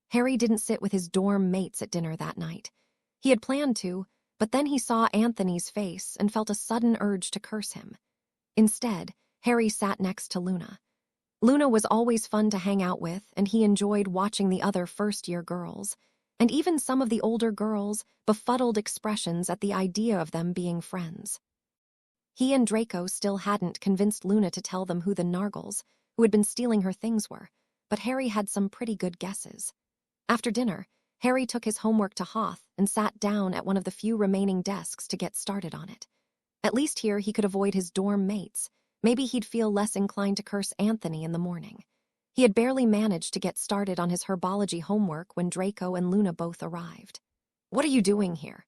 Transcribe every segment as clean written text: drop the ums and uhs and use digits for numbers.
Harry didn't sit with his dorm mates at dinner that night. He had planned to, but then he saw Anthony's face and felt a sudden urge to curse him. Instead, Harry sat next to Luna. Luna was always fun to hang out with, and he enjoyed watching the other first-year girls, and even some of the older girls, befuddled expressions at the idea of them being friends. He and Draco still hadn't convinced Luna to tell them who the Nargles, who had been stealing her things, were, but Harry had some pretty good guesses. After dinner, Harry took his homework to Hoth and sat down at one of the few remaining desks to get started on it. At least here he could avoid his dorm mates. Maybe he'd feel less inclined to curse Anthony in the morning. He had barely managed to get started on his herbology homework when Draco and Luna both arrived. "What are you doing here?"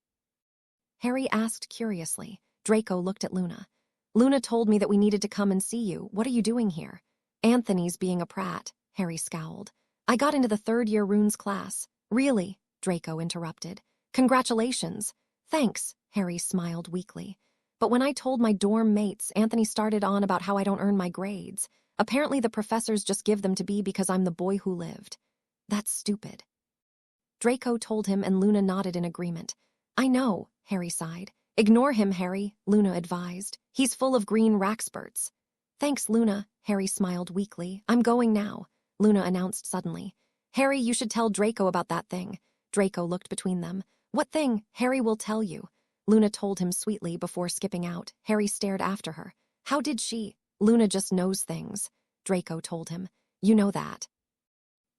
Harry asked curiously. Draco looked at Luna. "Luna told me that we needed to come and see you. What are you doing here?" "Anthony's being a prat," Harry scowled. "I got into the third-year runes class." "Really?" Draco interrupted. "Congratulations." "Thanks," Harry smiled weakly. "But when I told my dorm mates, Anthony started on about how I don't earn my grades. Apparently the professors just give them to me because I'm the boy who lived." "That's stupid." Draco told him, and Luna nodded in agreement. "I know," Harry sighed. "Ignore him, Harry," Luna advised. "He's full of green rackspurts." "Thanks, Luna," Harry smiled weakly. "I'm going now," Luna announced suddenly. "Harry, you should tell Draco about that thing." Draco looked between them. "What thing?" "Harry will tell you," Luna told him sweetly before skipping out. Harry stared after her. "How did she?" "Luna just knows things," Draco told him. "You know that."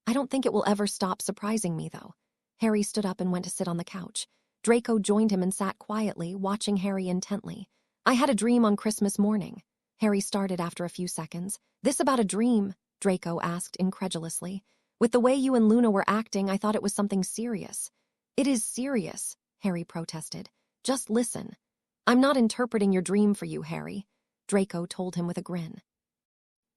"I don't think it will ever stop surprising me, though." Harry stood up and went to sit on the couch. Draco joined him and sat quietly, watching Harry intently. "I had a dream on Christmas morning," Harry started after a few seconds. "This about a dream?" Draco asked incredulously. "With the way you and Luna were acting, I thought it was something serious." "It is serious," Harry protested. "Just listen." "I'm not interpreting your dream for you, Harry," Draco told him with a grin.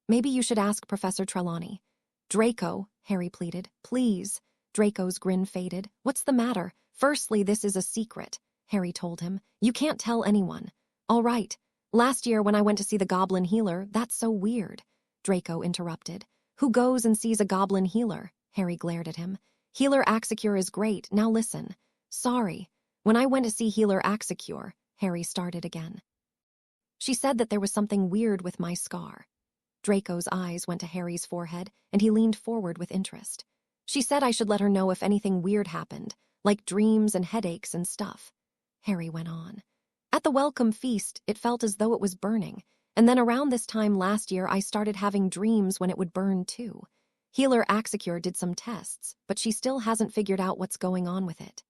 "Maybe you should ask Professor Trelawney." "Draco," Harry pleaded. "Please." Draco's grin faded. "What's the matter?" "Firstly, this is a secret," Harry told him. "You can't tell anyone." "All right. Last year when I went to see the goblin healer, that's so weird," Draco interrupted. "Who goes and sees a goblin healer?" Harry glared at him. "Healer Axicure is great. Now listen." "Sorry. When I went to see Healer Axicure," Harry started again. "She said that there was something weird with my scar." Draco's eyes went to Harry's forehead, and he leaned forward with interest. "She said I should let her know if anything weird happened, like dreams and headaches and stuff." Harry went on. "At the welcome feast, it felt as though it was burning, and then around this time last year I started having dreams when it would burn too. Healer Axicure did some tests, but she still hasn't figured out what's going on with it.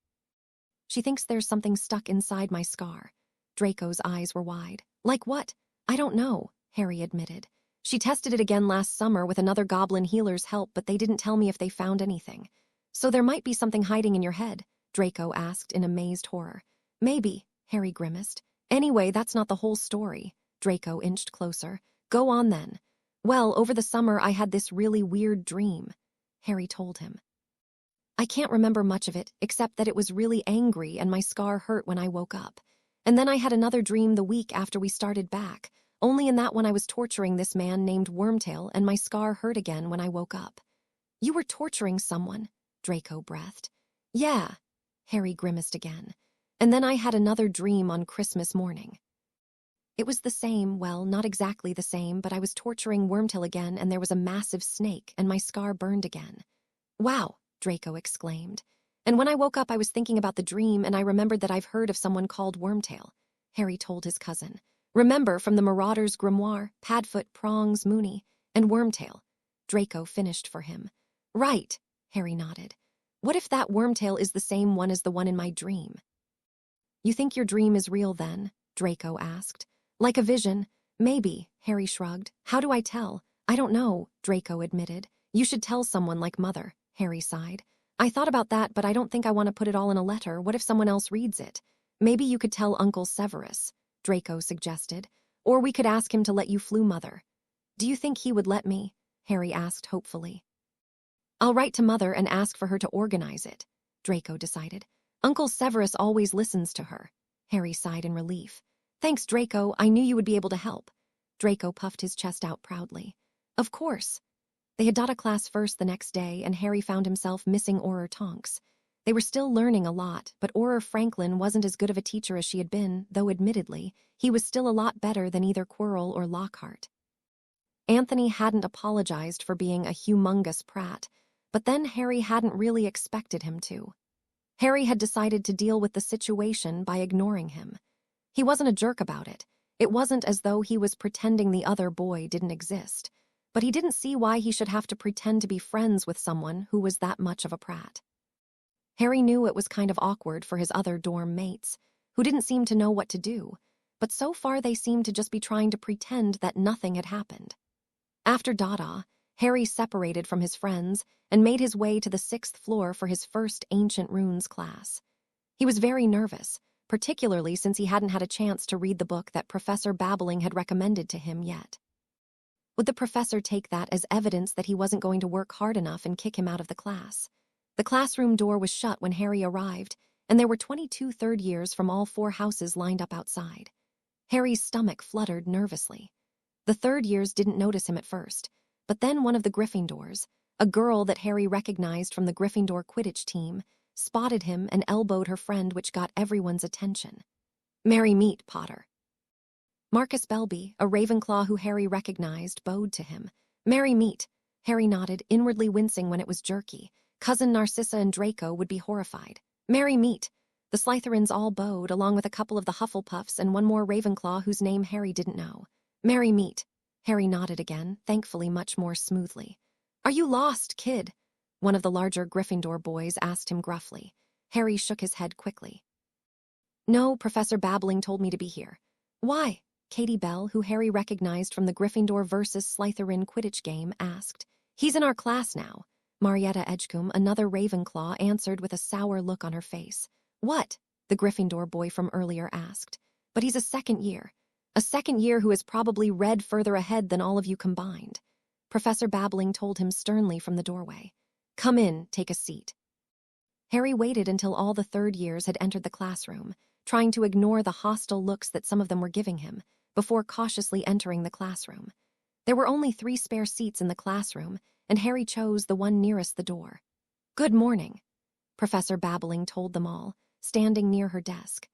She thinks there's something stuck inside my scar." Draco's eyes were wide. "Like what?" "I don't know," Harry admitted. "She tested it again last summer with another goblin healer's help, but they didn't tell me if they found anything." "So there might be something hiding in your head?" Draco asked in amazed horror. "Maybe," Harry grimaced. "Anyway, that's not the whole story." Draco inched closer. "Go on then." "Well, over the summer I had this really weird dream," Harry told him. "I can't remember much of it, except that it was really angry and my scar hurt when I woke up. And then I had another dream the week after we started back. Only in that one I was torturing this man named Wormtail, and my scar hurt again when I woke up." "You were torturing someone?" Draco breathed. "Yeah," Harry grimaced again. "And then I had another dream on Christmas morning. It was the same, well, not exactly the same, but I was torturing Wormtail again, and there was a massive snake, and my scar burned again." "Wow," Draco exclaimed. "And when I woke up I was thinking about the dream, and I remembered that I've heard of someone called Wormtail," Harry told his cousin. "Remember from the Marauders' grimoire, Padfoot, Prongs, Moony, and Wormtail," Draco finished for him. "Right," Harry nodded. "What if that Wormtail is the same one as the one in my dream?" "You think your dream is real then?" Draco asked. "Like a vision?" "Maybe," Harry shrugged. "How do I tell?" "I don't know," Draco admitted. "You should tell someone like Mother," Harry sighed. "I thought about that, but I don't think I want to put it all in a letter. What if someone else reads it?" "Maybe you could tell Uncle Severus," Draco suggested. "Or we could ask him to let you flu Mother." "Do you think he would let me?" Harry asked hopefully. "I'll write to Mother and ask for her to organize it," Draco decided. "Uncle Severus always listens to her." Harry sighed in relief. "Thanks, Draco. I knew you would be able to help." Draco puffed his chest out proudly. "Of course." They had Dada class first the next day, and Harry found himself missing Auror Tonks. They were still learning a lot, but Auror Franklin wasn't as good of a teacher as she had been, though admittedly, he was still a lot better than either Quirrell or Lockhart. Anthony hadn't apologized for being a humongous prat, but then Harry hadn't really expected him to. Harry had decided to deal with the situation by ignoring him. He wasn't a jerk about it. It wasn't as though he was pretending the other boy didn't exist, but he didn't see why he should have to pretend to be friends with someone who was that much of a prat. Harry knew it was kind of awkward for his other dorm mates, who didn't seem to know what to do, but so far they seemed to just be trying to pretend that nothing had happened. After Dada, Harry separated from his friends and made his way to the 6th floor for his first Ancient Runes class. He was very nervous, particularly since he hadn't had a chance to read the book that Professor Babbling had recommended to him yet. Would the professor take that as evidence that he wasn't going to work hard enough and kick him out of the class? The classroom door was shut when Harry arrived, and there were 22 third years from all 4 houses lined up outside. Harry's stomach fluttered nervously. The third years didn't notice him at first, but then one of the Gryffindors, a girl that Harry recognized from the Gryffindor Quidditch team, spotted him and elbowed her friend, which got everyone's attention. "Merry meet, Potter." Marcus Belby, a Ravenclaw who Harry recognized, bowed to him. "Merry meet." Harry nodded, inwardly wincing when it was jerky. Cousin Narcissa and Draco would be horrified. "Merry meet." The Slytherins all bowed, along with a couple of the Hufflepuffs and one more Ravenclaw whose name Harry didn't know. "Merry meet." Harry nodded again, thankfully much more smoothly. "Are you lost, kid?" One of the larger Gryffindor boys asked him gruffly. Harry shook his head quickly. "No, Professor Babbling told me to be here." "Why?" Katie Bell, who Harry recognized from the Gryffindor versus Slytherin Quidditch game, asked. "He's in our class now." Marietta Edgecombe, another Ravenclaw, answered with a sour look on her face. "What?" the Gryffindor boy from earlier asked. "But he's a second year. A second year who has probably read further ahead than all of you combined." Professor Babbling told him sternly from the doorway. "Come in, take a seat." Harry waited until all the third years had entered the classroom, trying to ignore the hostile looks that some of them were giving him, before cautiously entering the classroom. There were only 3 spare seats in the classroom, and Harry chose the one nearest the door. "Good morning," Professor Babbling told them all, standing near her desk.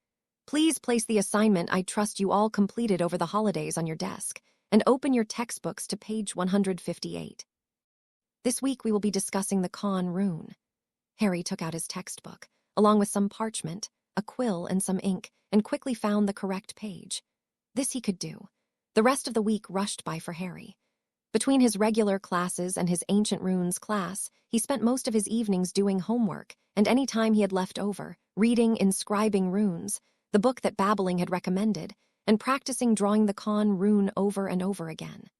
"Please place the assignment I trust you all completed over the holidays on your desk, and open your textbooks to page 158. This week we will be discussing the Con rune." Harry took out his textbook, along with some parchment, a quill, and some ink, and quickly found the correct page. This he could do. The rest of the week rushed by for Harry. Between his regular classes and his Ancient Runes class, he spent most of his evenings doing homework, and any time he had left over, reading Inscribing Runes, the book that Babbling had recommended, and practicing drawing the Con rune over and over again.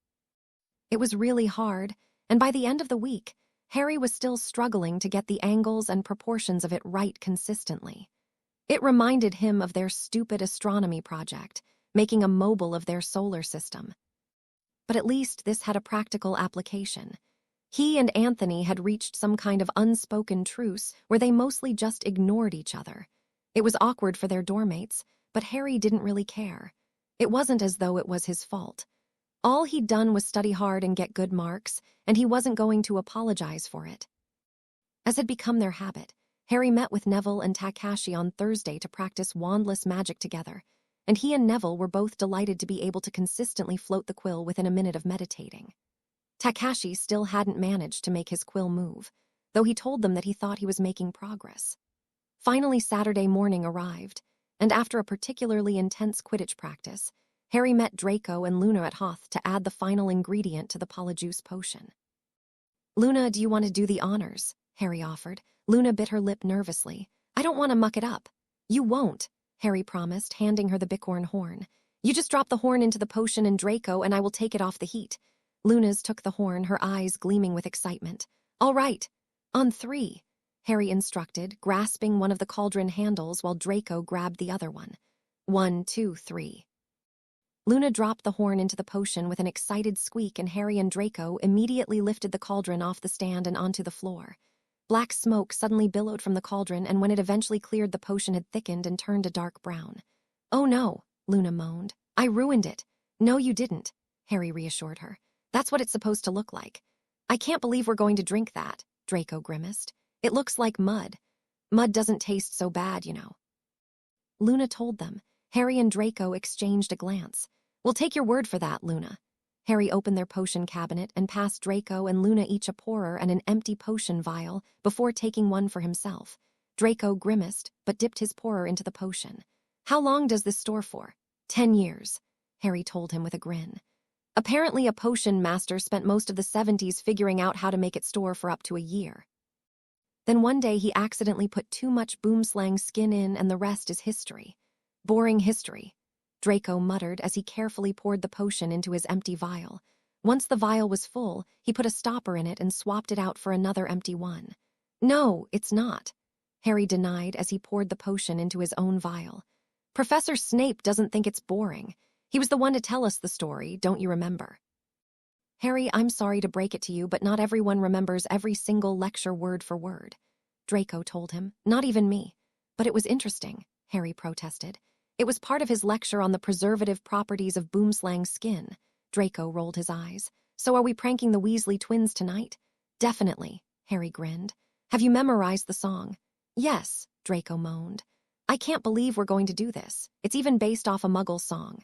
It was really hard, and by the end of the week, Harry was still struggling to get the angles and proportions of it right consistently. It reminded him of their stupid astronomy project, making a mobile of their solar system. But at least this had a practical application. He and Anthony had reached some kind of unspoken truce where they mostly just ignored each other. It was awkward for their dormmates, but Harry didn't really care. It wasn't as though it was his fault. All he'd done was study hard and get good marks, and he wasn't going to apologize for it. As had become their habit, Harry met with Neville and Takashi on Thursday to practice wandless magic together, and he and Neville were both delighted to be able to consistently float the quill within a minute of meditating. Takashi still hadn't managed to make his quill move, though he told them that he thought he was making progress. Finally, Saturday morning arrived, and after a particularly intense Quidditch practice, Harry met Draco and Luna at Hoth to add the final ingredient to the Polyjuice potion. "Luna, do you want to do the honors?" Harry offered. Luna bit her lip nervously. "I don't want to muck it up." "You won't," Harry promised, handing her the bicorn horn. "You just drop the horn into the potion and Draco, and I will take it off the heat." Luna's took the horn, her eyes gleaming with excitement. "All right. On 3, Harry instructed, grasping one of the cauldron handles while Draco grabbed the other one. 1, 2, 3. Luna dropped the horn into the potion with an excited squeak, and Harry and Draco immediately lifted the cauldron off the stand and onto the floor. Black smoke suddenly billowed from the cauldron, and when it eventually cleared, the potion had thickened and turned a dark brown. "Oh no," Luna moaned. "I ruined it." "No, you didn't," Harry reassured her. "That's what it's supposed to look like." I can't believe we're going to drink that, Draco grimaced. It looks like mud. Mud doesn't taste so bad, you know. Luna told them. Harry and Draco exchanged a glance. We'll take your word for that, Luna. Harry opened their potion cabinet and passed Draco and Luna each a pourer and an empty potion vial before taking one for himself. Draco grimaced, but dipped his pourer into the potion. How long does this store for? 10 years, Harry told him with a grin. Apparently a potion master spent most of the 70s figuring out how to make it store for up to a year. Then one day he accidentally put too much boomslang skin in and the rest is history. Boring history, Draco muttered as he carefully poured the potion into his empty vial. Once the vial was full, he put a stopper in it and swapped it out for another empty one. No, it's not, Harry denied as he poured the potion into his own vial. Professor Snape doesn't think it's boring. He was the one to tell us the story, don't you remember? Harry, I'm sorry to break it to you, but not everyone remembers every single lecture word for word, Draco told him. Not even me. But it was interesting, Harry protested. It was part of his lecture on the preservative properties of boomslang skin. Draco rolled his eyes. So are we pranking the Weasley twins tonight? Definitely, Harry grinned. Have you memorized the song? Yes, Draco moaned. I can't believe we're going to do this. It's even based off a Muggle song.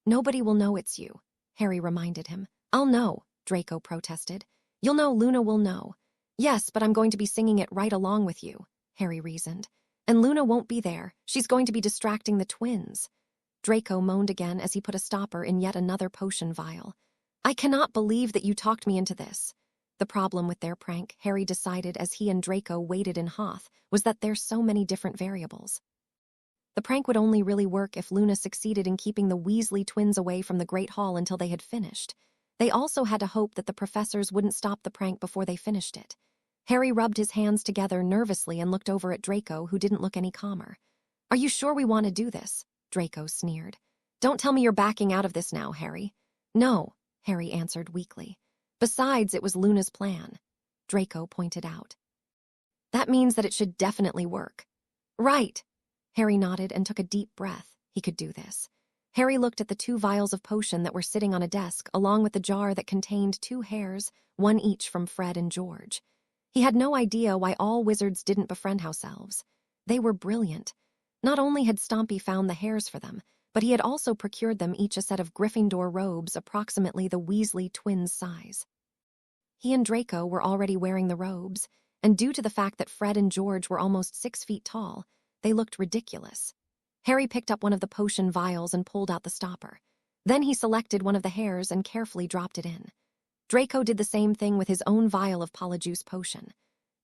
Nobody will know it's you, Harry reminded him. I'll know, Draco protested. You'll know, Luna will know. Yes, but I'm going to be singing it right along with you, Harry reasoned. And Luna won't be there. She's going to be distracting the twins. Draco moaned again as he put a stopper in yet another potion vial. I cannot believe that you talked me into this. The problem with their prank, Harry decided as he and Draco waited in Hoth, was that there's so many different variables. The prank would only really work if Luna succeeded in keeping the Weasley twins away from the Great Hall until they had finished. They also had to hope that the professors wouldn't stop the prank before they finished it. Harry rubbed his hands together nervously and looked over at Draco, who didn't look any calmer. Are you sure we want to do this? Draco sneered. Don't tell me you're backing out of this now, Harry. No, Harry answered weakly. Besides, it was Luna's plan, Draco pointed out. That means that it should definitely work. Right. Harry nodded and took a deep breath. He could do this. Harry looked at the 2 vials of potion that were sitting on a desk, along with the jar that contained 2 hairs, one each from Fred and George. He had no idea why all wizards didn't befriend house elves. They were brilliant. Not only had Stompy found the hairs for them, but he had also procured them each a set of Gryffindor robes approximately the Weasley twins' size. He and Draco were already wearing the robes, and due to the fact that Fred and George were almost 6 feet tall, they looked ridiculous. Harry picked up one of the potion vials and pulled out the stopper. Then he selected one of the hairs and carefully dropped it in. Draco did the same thing with his own vial of polyjuice potion.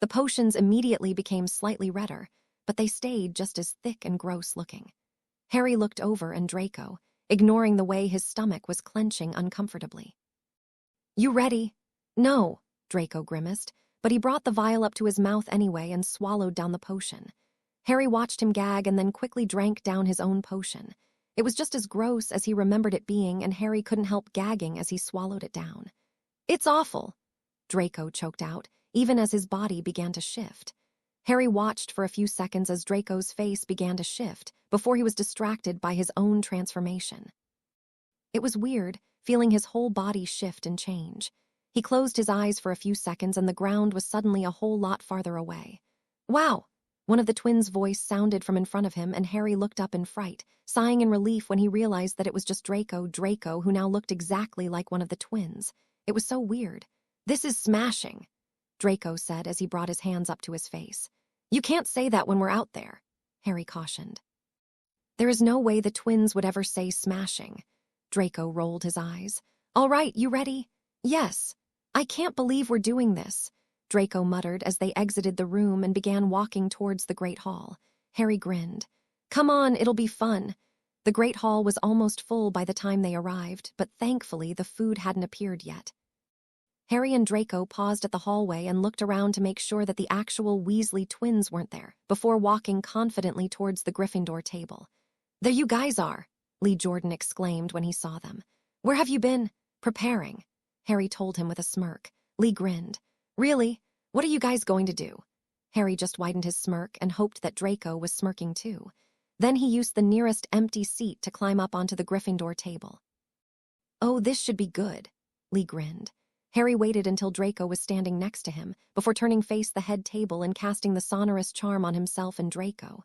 The potions immediately became slightly redder, but they stayed just as thick and gross looking. Harry looked over and Draco, ignoring the way his stomach was clenching uncomfortably. You ready? No, Draco grimaced, but he brought the vial up to his mouth anyway and swallowed down the potion. Harry watched him gag and then quickly drank down his own potion. It was just as gross as he remembered it being, and Harry couldn't help gagging as he swallowed it down. It's awful, Draco choked out, even as his body began to shift. Harry watched for a few seconds as Draco's face began to shift before he was distracted by his own transformation. It was weird, feeling his whole body shift and change. He closed his eyes for a few seconds and the ground was suddenly a whole lot farther away. Wow! One of the twins' voice sounded from in front of him and Harry looked up in fright, sighing in relief when he realized that it was just Draco, who now looked exactly like one of the twins. It was so weird. This is smashing, Draco said as he brought his hands up to his face. You can't say that when we're out there, Harry cautioned. There is no way the twins would ever say smashing. Draco rolled his eyes. All right, you ready? Yes. I can't believe we're doing this, Draco muttered as they exited the room and began walking towards the Great Hall. Harry grinned. Come on, it'll be fun. The Great Hall was almost full by the time they arrived, but thankfully the food hadn't appeared yet. Harry and Draco paused at the hallway and looked around to make sure that the actual Weasley twins weren't there, before walking confidently towards the Gryffindor table. There you guys are, Lee Jordan exclaimed when he saw them. Where have you been? Preparing, Harry told him with a smirk. Lee grinned. Really? What are you guys going to do? Harry just widened his smirk and hoped that Draco was smirking too. Then he used the nearest empty seat to climb up onto the Gryffindor table. Oh, this should be good, Lee grinned. Harry waited until Draco was standing next to him, before turning face the head table and casting the sonorous charm on himself and Draco.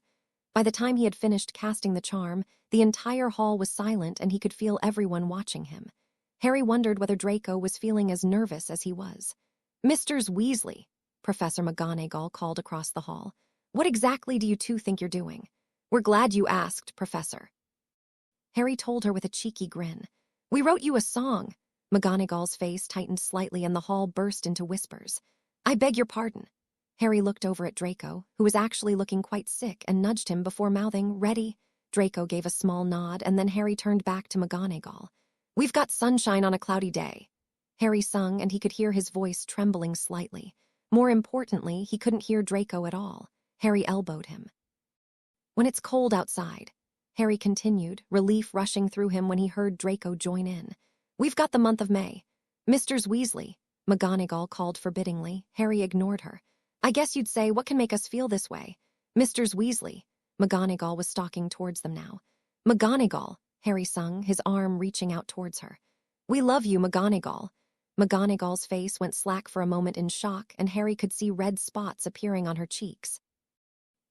By the time he had finished casting the charm, the entire hall was silent and he could feel everyone watching him. Harry wondered whether Draco was feeling as nervous as he was. "Misters Weasley," Professor McGonagall called across the hall. "What exactly do you two think you're doing?" "We're glad you asked, Professor." Harry told her with a cheeky grin. "We wrote you a song." McGonagall's face tightened slightly and the hall burst into whispers. "I beg your pardon." Harry looked over at Draco, who was actually looking quite sick, and nudged him before mouthing, "Ready?" Draco gave a small nod, and then Harry turned back to McGonagall. "We've got sunshine on a cloudy day." Harry sung, and he could hear his voice trembling slightly. More importantly, he couldn't hear Draco at all. Harry elbowed him. "When it's cold outside," Harry continued, relief rushing through him when he heard Draco join in. "We've got the month of May." "Misters Weasley," McGonagall called forbiddingly. Harry ignored her. "I guess you'd say, what can make us feel this way?" "Misters Weasley." McGonagall was stalking towards them now. "McGonagall," Harry sung, his arm reaching out towards her. "We love you, McGonagall." McGonagall's face went slack for a moment in shock, and Harry could see red spots appearing on her cheeks.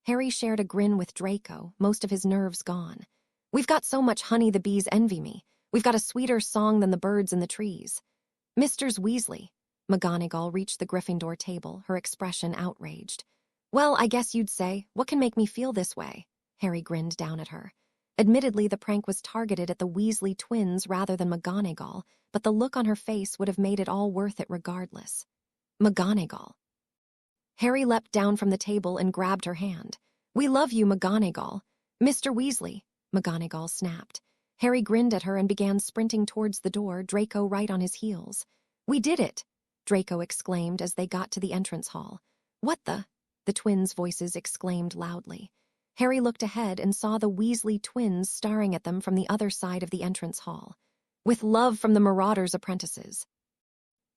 Harry shared a grin with Draco, most of his nerves gone. "We've got so much honey the bees envy me. We've got a sweeter song than the birds in the trees." "Misters Weasley." McGonagall reached the Gryffindor table, her expression outraged. "Well, I guess you'd say, what can make me feel this way?" Harry grinned down at her. Admittedly, the prank was targeted at the Weasley twins rather than McGonagall, but the look on her face would have made it all worth it regardless. "McGonagall." Harry leapt down from the table and grabbed her hand. "We love you, McGonagall." "Mr. Weasley," McGonagall snapped. Harry grinned at her and began sprinting towards the door, Draco right on his heels. "We did it!" Draco exclaimed as they got to the entrance hall. "What the?" the twins' voices exclaimed loudly. Harry looked ahead and saw the Weasley twins staring at them from the other side of the entrance hall. "With love from the Marauders' apprentices."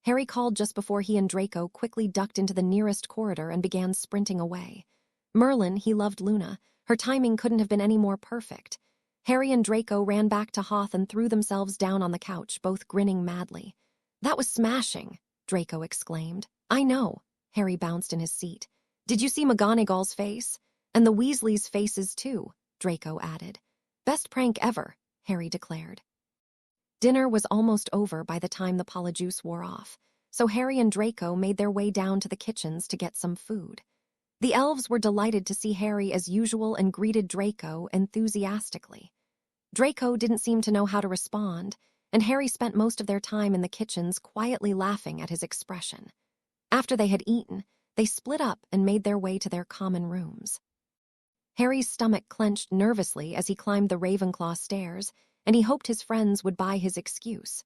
Harry called just before he and Draco quickly ducked into the nearest corridor and began sprinting away. Merlin, he loved Luna. Her timing couldn't have been any more perfect. Harry and Draco ran back to Hoth and threw themselves down on the couch, both grinning madly. "That was smashing," Draco exclaimed. "I know." Harry bounced in his seat. "Did you see McGonagall's face?" "And the Weasleys' faces, too," Draco added. "Best prank ever," Harry declared. Dinner was almost over by the time the polyjuice wore off, so Harry and Draco made their way down to the kitchens to get some food. The elves were delighted to see Harry as usual and greeted Draco enthusiastically. Draco didn't seem to know how to respond, and Harry spent most of their time in the kitchens quietly laughing at his expression. After they had eaten, they split up and made their way to their common rooms. Harry's stomach clenched nervously as he climbed the Ravenclaw stairs, and he hoped his friends would buy his excuse.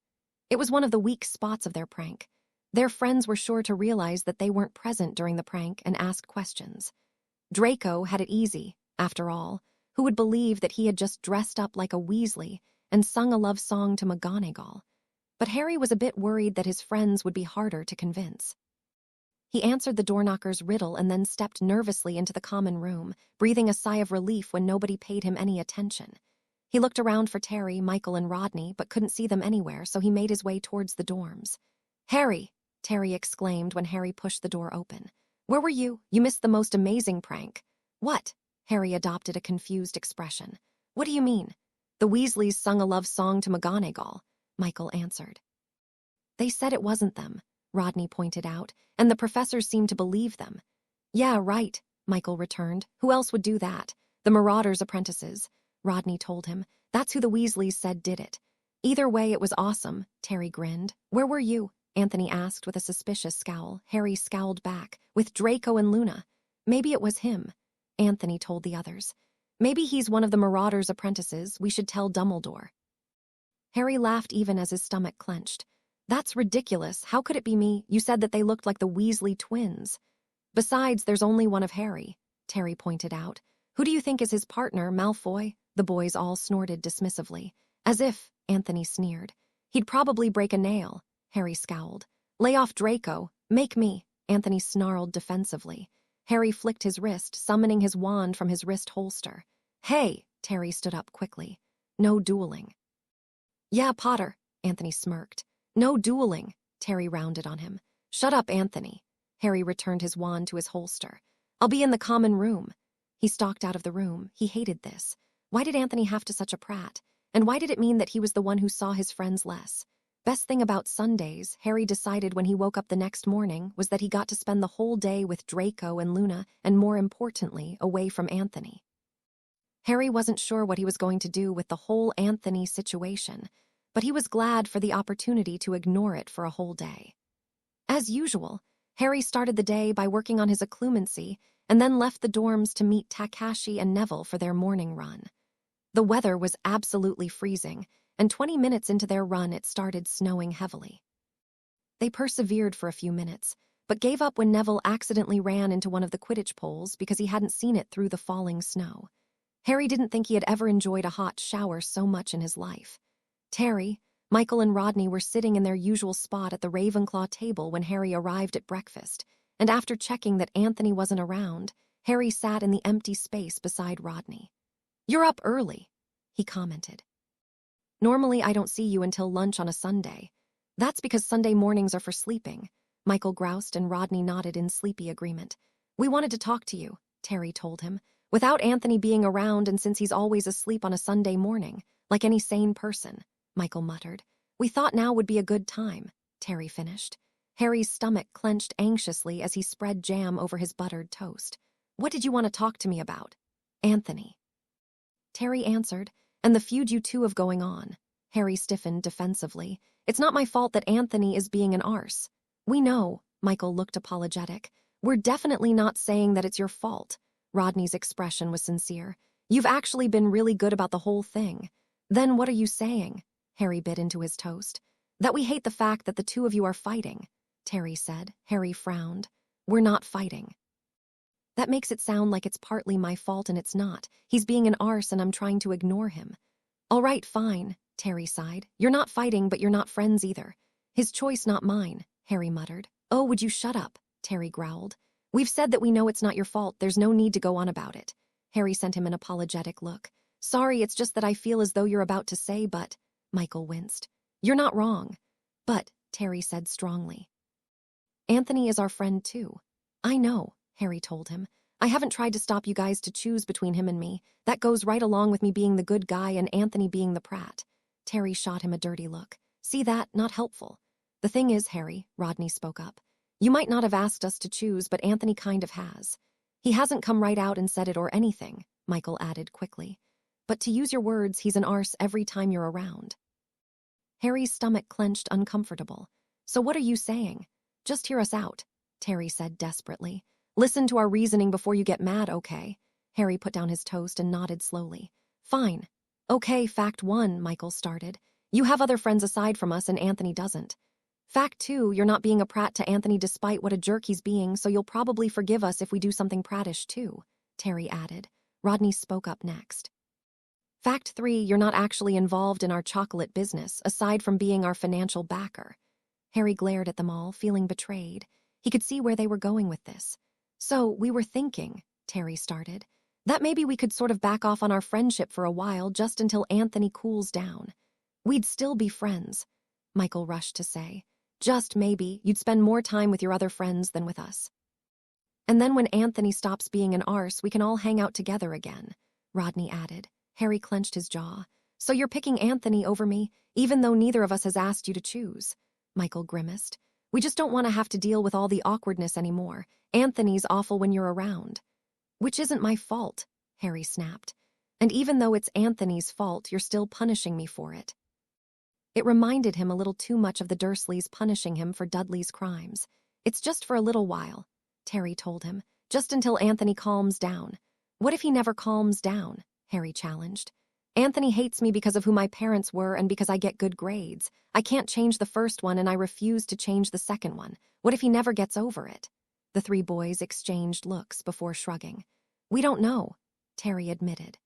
It was one of the weak spots of their prank. Their friends were sure to realize that they weren't present during the prank and ask questions. Draco had it easy, after all. Who would believe that he had just dressed up like a Weasley and sung a love song to McGonagall? But Harry was a bit worried that his friends would be harder to convince. He answered the doorknocker's riddle and then stepped nervously into the common room, breathing a sigh of relief when nobody paid him any attention. He looked around for Terry, Michael, and Rodney, but couldn't see them anywhere, so he made his way towards the dorms. "Harry!" Terry exclaimed when Harry pushed the door open. "Where were you? You missed the most amazing prank." "What?" Harry adopted a confused expression. "What do you mean?" "The Weasleys sung a love song to McGonagall," Michael answered. "They said it wasn't them," Rodney pointed out, and the professors seemed to believe them. "Yeah, right," Michael returned. "Who else would do that? The Marauders' apprentices," Rodney told him. "That's who the Weasleys said did it." "Either way, it was awesome," Terry grinned. "Where were you?" Anthony asked with a suspicious scowl. Harry scowled back. "With Draco and Luna." "Maybe it was him," Anthony told the others. "Maybe he's one of the Marauders' apprentices. We should tell Dumbledore." Harry laughed even as his stomach clenched. "That's ridiculous. How could it be me? You said that they looked like the Weasley twins." "Besides, there's only one of Harry," Terry pointed out. "Who do you think is his partner, Malfoy?" The boys all snorted dismissively. "As if," Anthony sneered. "He'd probably break a nail," Harry scowled. "Lay off Draco. Make me," Anthony snarled defensively. Harry flicked his wrist, summoning his wand from his wrist holster. "Hey!" Terry stood up quickly. "No dueling." "Yeah, Potter," Anthony smirked. "No dueling," Terry rounded on him. Shut up, Anthony. Harry returned his wand to his holster. I'll be in the common room. He stalked out of the room. He hated this. Why did Anthony have to such a prat? And why did it mean that he was the one who saw his friends less? Best thing about Sundays, Harry decided when he woke up the next morning, was that he got to spend the whole day with Draco and Luna, and more importantly, away from Anthony. Harry wasn't sure what he was going to do with the whole Anthony situation, but he was glad for the opportunity to ignore it for a whole day. As usual, Harry started the day by working on his occlumency and then left the dorms to meet Takashi and Neville for their morning run. The weather was absolutely freezing, and 20 minutes into their run it started snowing heavily. They persevered for a few minutes, but gave up when Neville accidentally ran into one of the Quidditch poles because he hadn't seen it through the falling snow. Harry didn't think he had ever enjoyed a hot shower so much in his life. Terry, Michael and Rodney were sitting in their usual spot at the Ravenclaw table when Harry arrived at breakfast, and after checking that Anthony wasn't around, Harry sat in the empty space beside Rodney. "You're up early," he commented. "Normally I don't see you until lunch on a Sunday. That's because Sunday mornings are for sleeping," Michael groused, and Rodney nodded in sleepy agreement. "We wanted to talk to you," Terry told him. "Without Anthony being around, and since he's always asleep on a Sunday morning, like any sane person," Michael muttered. "We thought now would be a good time," Terry finished. Harry's stomach clenched anxiously as he spread jam over his buttered toast. "What did you want to talk to me about?" "Anthony," Terry answered, "and the feud you two have going on." Harry stiffened defensively. "It's not my fault that Anthony is being an arse." "We know," Michael looked apologetic. "We're definitely not saying that it's your fault." Rodney's expression was sincere. "You've actually been really good about the whole thing." "Then what are you saying?" Harry bit into his toast. "That we hate the fact that the two of you are fighting," Terry said. Harry frowned. "We're not fighting." "That makes it sound like it's partly my fault, and it's not. He's being an arse and I'm trying to ignore him." "All right, fine," Terry sighed. "You're not fighting, but you're not friends either." "His choice, not mine," Harry muttered. "Oh, would you shut up?" Terry growled. "We've said that we know it's not your fault. There's no need to go on about it." Harry sent him an apologetic look. "Sorry, it's just that I feel as though you're about to say, but..." Michael winced. "You're not wrong." "But," Terry said strongly, "Anthony is our friend too." "I know," Harry told him. "I haven't tried to stop you guys to choose between him and me. That goes right along with me being the good guy and Anthony being the prat." Terry shot him a dirty look. "See that? Not helpful." "The thing is, Harry," Rodney spoke up, "you might not have asked us to choose, but Anthony kind of has." "He hasn't come right out and said it or anything," Michael added quickly. "But to use your words, he's an arse every time you're around." Harry's stomach clenched uncomfortable. "So what are you saying?" "Just hear us out," Terry said desperately. "Listen to our reasoning before you get mad, okay?" Harry put down his toast and nodded slowly. "Fine. Okay, fact 1, Michael started. You have other friends aside from us and Anthony doesn't. Fact 2, you're not being a prat to Anthony despite what a jerk he's being, so you'll probably forgive us if we do something prattish too," Terry added. Rodney spoke up next. "Fact 3, you're not actually involved in our chocolate business, aside from being our financial backer." Harry glared at them all, feeling betrayed. He could see where they were going with this. "So, we were thinking," Terry started, "that maybe we could sort of back off on our friendship for a while, just until Anthony cools down. We'd still be friends," Michael rushed to say. "Just maybe, you'd spend more time with your other friends than with us. And then when Anthony stops being an arse, we can all hang out together again," Rodney added. Harry clenched his jaw. "So you're picking Anthony over me, even though neither of us has asked you to choose," Michael grimaced. "We just don't want to have to deal with all the awkwardness anymore. Anthony's awful when you're around." "Which isn't my fault," Harry snapped. "And even though it's Anthony's fault, you're still punishing me for it." It reminded him a little too much of the Dursleys punishing him for Dudley's crimes. "It's just for a little while," Terry told him. "Just until Anthony calms down." "What if he never calms down?" Harry challenged. "Anthony hates me because of who my parents were and because I get good grades. I can't change the first one and I refuse to change the second one. What if he never gets over it?" The three boys exchanged looks before shrugging. "We don't know," Terry admitted.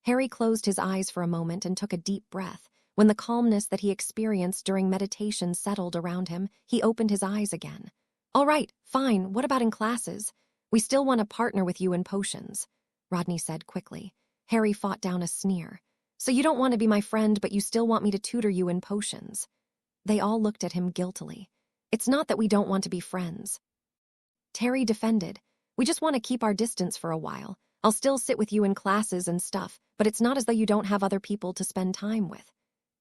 Harry closed his eyes for a moment and took a deep breath. When the calmness that he experienced during meditation settled around him, he opened his eyes again. "All right, fine, what about in classes? We still want to partner with you in potions," Rodney said quickly. Harry fought down a sneer. "So you don't want to be my friend, but you still want me to tutor you in potions?" They all looked at him guiltily. It's not that we don't want to be friends. Terry defended. We just want to keep our distance for a while. I'll still sit with you in classes and stuff, but it's not as though you don't have other people to spend time with.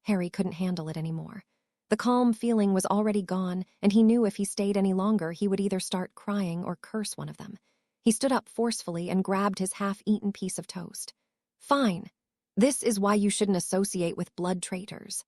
Harry couldn't handle it anymore. The calm feeling was already gone, and he knew if he stayed any longer, he would either start crying or curse one of them. He stood up forcefully and grabbed his half-eaten piece of toast. Fine. This is why you shouldn't associate with blood traitors.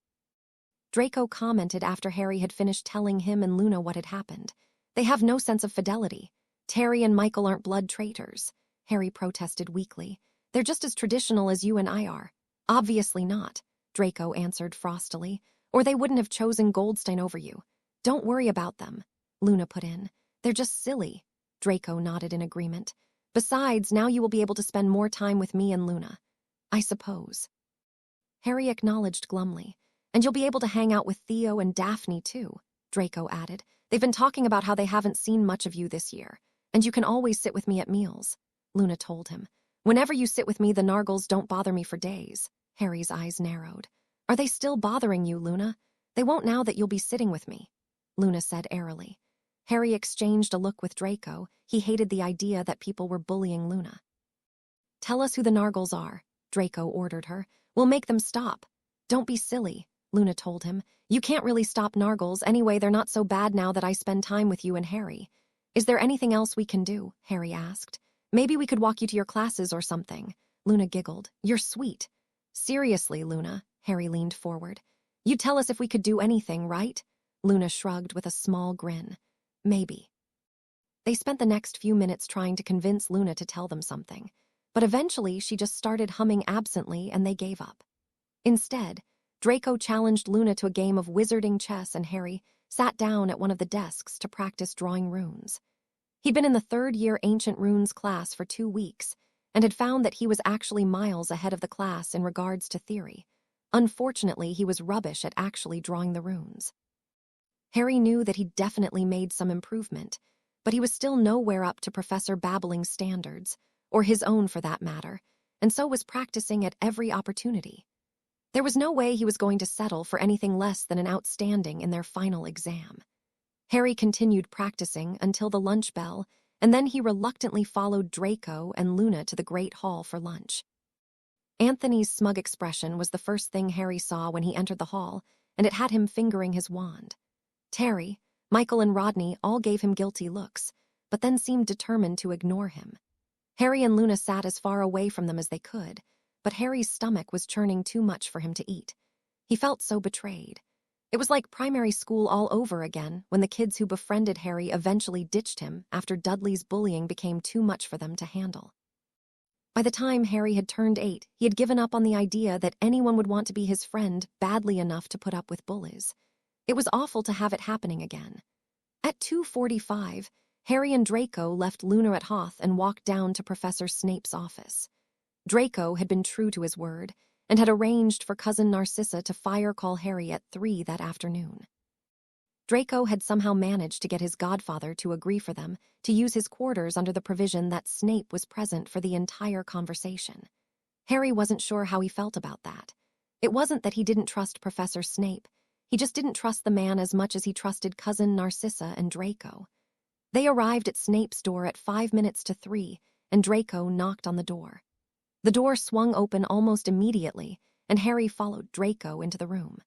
Draco commented after Harry had finished telling him and Luna what had happened. They have no sense of fidelity. Terry and Michael aren't blood traitors. Harry protested weakly. They're just as traditional as you and I are. Obviously not, Draco answered frostily, or they wouldn't have chosen Goldstein over you. Don't worry about them, Luna put in. They're just silly. Draco nodded in agreement. Besides, now you will be able to spend more time with me and Luna. I suppose. Harry acknowledged glumly. And you'll be able to hang out with Theo and Daphne too, Draco added. They've been talking about how they haven't seen much of you this year. And you can always sit with me at meals, Luna told him. Whenever you sit with me, the Nargles don't bother me for days. Harry's eyes narrowed. Are they still bothering you, Luna? They won't now that you'll be sitting with me, Luna said airily. Harry exchanged a look with Draco. He hated the idea that people were bullying Luna. Tell us who the Nargles are, Draco ordered her. We'll make them stop. Don't be silly, Luna told him. You can't really stop Nargles. Anyway, they're not so bad now that I spend time with you and Harry. Is there anything else we can do? Harry asked. Maybe we could walk you to your classes or something. Luna giggled. You're sweet. Seriously, Luna, Harry leaned forward. You'd tell us if we could do anything, right? Luna shrugged with a small grin. Maybe. They spent the next few minutes trying to convince Luna to tell them something, but eventually she just started humming absently and they gave up. Instead, Draco challenged Luna to a game of wizarding chess and Harry sat down at one of the desks to practice drawing runes. He'd been in the third-year Ancient Runes class for 2 weeks and had found that he was actually miles ahead of the class in regards to theory. Unfortunately, he was rubbish at actually drawing the runes. Harry knew that he'd definitely made some improvement, but he was still nowhere up to Professor Babbling's standards, or his own for that matter, and so was practicing at every opportunity. There was no way he was going to settle for anything less than an outstanding in their final exam. Harry continued practicing until the lunch bell, and then he reluctantly followed Draco and Luna to the Great Hall for lunch. Anthony's smug expression was the first thing Harry saw when he entered the hall, and it had him fingering his wand. Terry, Michael, and Rodney all gave him guilty looks, but then seemed determined to ignore him. Harry and Luna sat as far away from them as they could, but Harry's stomach was churning too much for him to eat. He felt so betrayed. It was like primary school all over again when the kids who befriended Harry eventually ditched him after Dudley's bullying became too much for them to handle. By the time Harry had turned 8, he had given up on the idea that anyone would want to be his friend badly enough to put up with bullies. It was awful to have it happening again. At 2:45, Harry and Draco left Luna at Hoth and walked down to Professor Snape's office. Draco had been true to his word and had arranged for cousin Narcissa to fire call Harry at 3 that afternoon. Draco had somehow managed to get his godfather to agree for them to use his quarters under the provision that Snape was present for the entire conversation. Harry wasn't sure how he felt about that. It wasn't that he didn't trust Professor Snape. He just didn't trust the man as much as he trusted cousin Narcissa and Draco. They arrived at Snape's door at 5 minutes to 3, and Draco knocked on the door. The door swung open almost immediately, and Harry followed Draco into the room.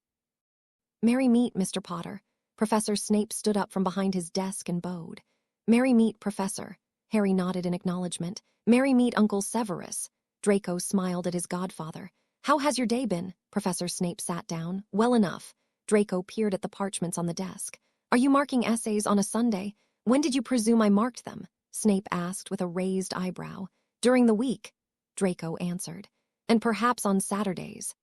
"Merry meet, Mr. Potter." Professor Snape stood up from behind his desk and bowed. "Merry meet, Professor." Harry nodded in acknowledgement. "Merry meet, Uncle Severus." Draco smiled at his godfather. "How has your day been?" Professor Snape sat down. "Well enough." Draco peered at the parchments on the desk. "Are you marking essays on a Sunday? When did you presume I marked them?" Snape asked with a raised eyebrow. "During the week," Draco answered. "And perhaps on Saturdays."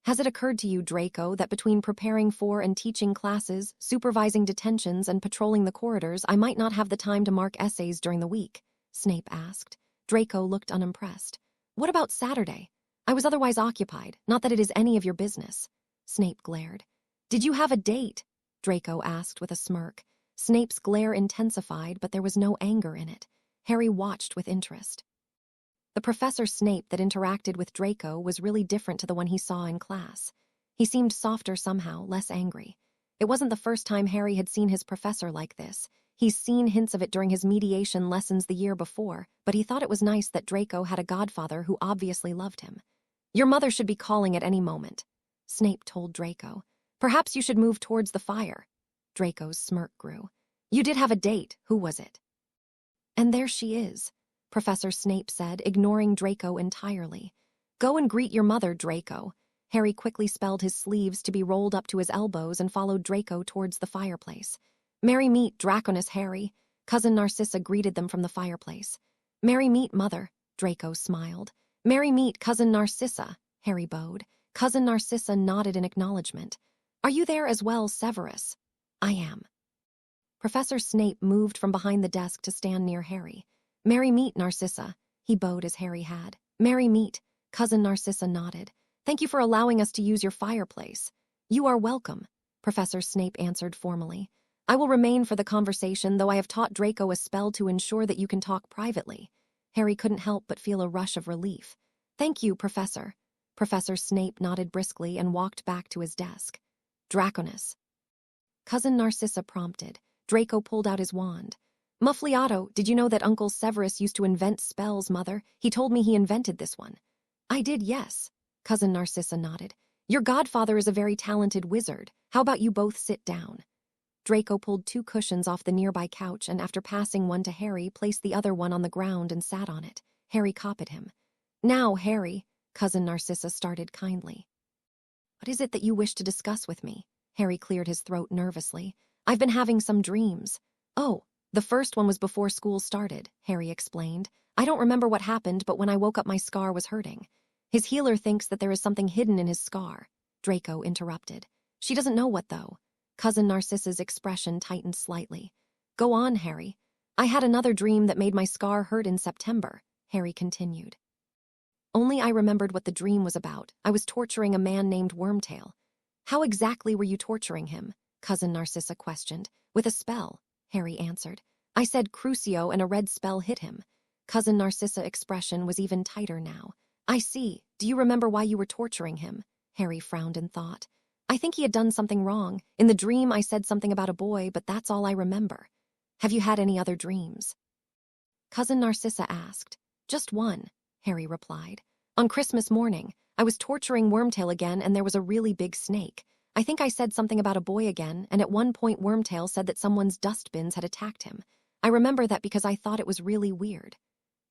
"Has it occurred to you, Draco, that between preparing for and teaching classes, supervising detentions, and patrolling the corridors, I might not have the time to mark essays during the week?" Snape asked. Draco looked unimpressed. "What about Saturday? I was otherwise occupied, not that it is any of your business." Snape glared. "Did you have a date?" Draco asked with a smirk. Snape's glare intensified, but there was no anger in it. Harry watched with interest. The Professor Snape that interacted with Draco was really different to the one he saw in class. He seemed softer somehow, less angry. It wasn't the first time Harry had seen his professor like this. He's seen hints of it during his mediation lessons the year before, but he thought it was nice that Draco had a godfather who obviously loved him. "Your mother should be calling at any moment," Snape told Draco. "Perhaps you should move towards the fire." Draco's smirk grew. "You did have a date. Who was it?" "And there she is," Professor Snape said, ignoring Draco entirely. "Go and greet your mother, Draco." Harry quickly spelled his sleeves to be rolled up to his elbows and followed Draco towards the fireplace. "Merry meet, Draconus Harry." Cousin Narcissa greeted them from the fireplace. "Merry meet, Mother," Draco smiled. "Merry meet, Cousin Narcissa," Harry bowed. Cousin Narcissa nodded in acknowledgement. "Are you there as well, Severus?" "I am." Professor Snape moved from behind the desk to stand near Harry. "Merry meet, Narcissa," he bowed as Harry had. "Merry meet," Cousin Narcissa nodded. "Thank you for allowing us to use your fireplace." "You are welcome," Professor Snape answered formally. "I will remain for the conversation, though I have taught Draco a spell to ensure that you can talk privately." Harry couldn't help but feel a rush of relief. "Thank you, Professor." Professor Snape nodded briskly and walked back to his desk. "Draconus." Cousin Narcissa prompted. Draco pulled out his wand. "Muffliato, did you know that Uncle Severus used to invent spells, Mother? He told me he invented this one." "I did, yes." Cousin Narcissa nodded. "Your godfather is a very talented wizard. How about you both sit down?" Draco pulled 2 cushions off the nearby couch and, after passing one to Harry, placed the other one on the ground and sat on it. Harry copied him. "Now, Harry," Cousin Narcissa started kindly. "What is it that you wish to discuss with me?" Harry cleared his throat nervously. "I've been having some dreams." "Oh, the first one was before school started," Harry explained. "I don't remember what happened, but when I woke up my scar was hurting." "His healer thinks that there is something hidden in his scar," Draco interrupted. "She doesn't know what, though." Cousin Narcissa's expression tightened slightly. "Go on, Harry." "I had another dream that made my scar hurt in September," Harry continued. "Only I remembered what the dream was about. I was torturing a man named Wormtail." "How exactly were you torturing him?" Cousin Narcissa questioned. "With a spell," Harry answered. "I said Crucio and a red spell hit him." Cousin Narcissa's expression was even tighter now. "I see. Do you remember why you were torturing him?" Harry frowned in thought. "I think he had done something wrong. In the dream I said something about a boy, but that's all I remember." "Have you had any other dreams?" Cousin Narcissa asked. "Just one," Harry replied. "On Christmas morning, I was torturing Wormtail again and there was a really big snake. I think I said something about a boy again, and at one point Wormtail said that someone's dustbins had attacked him. I remember that because I thought it was really weird."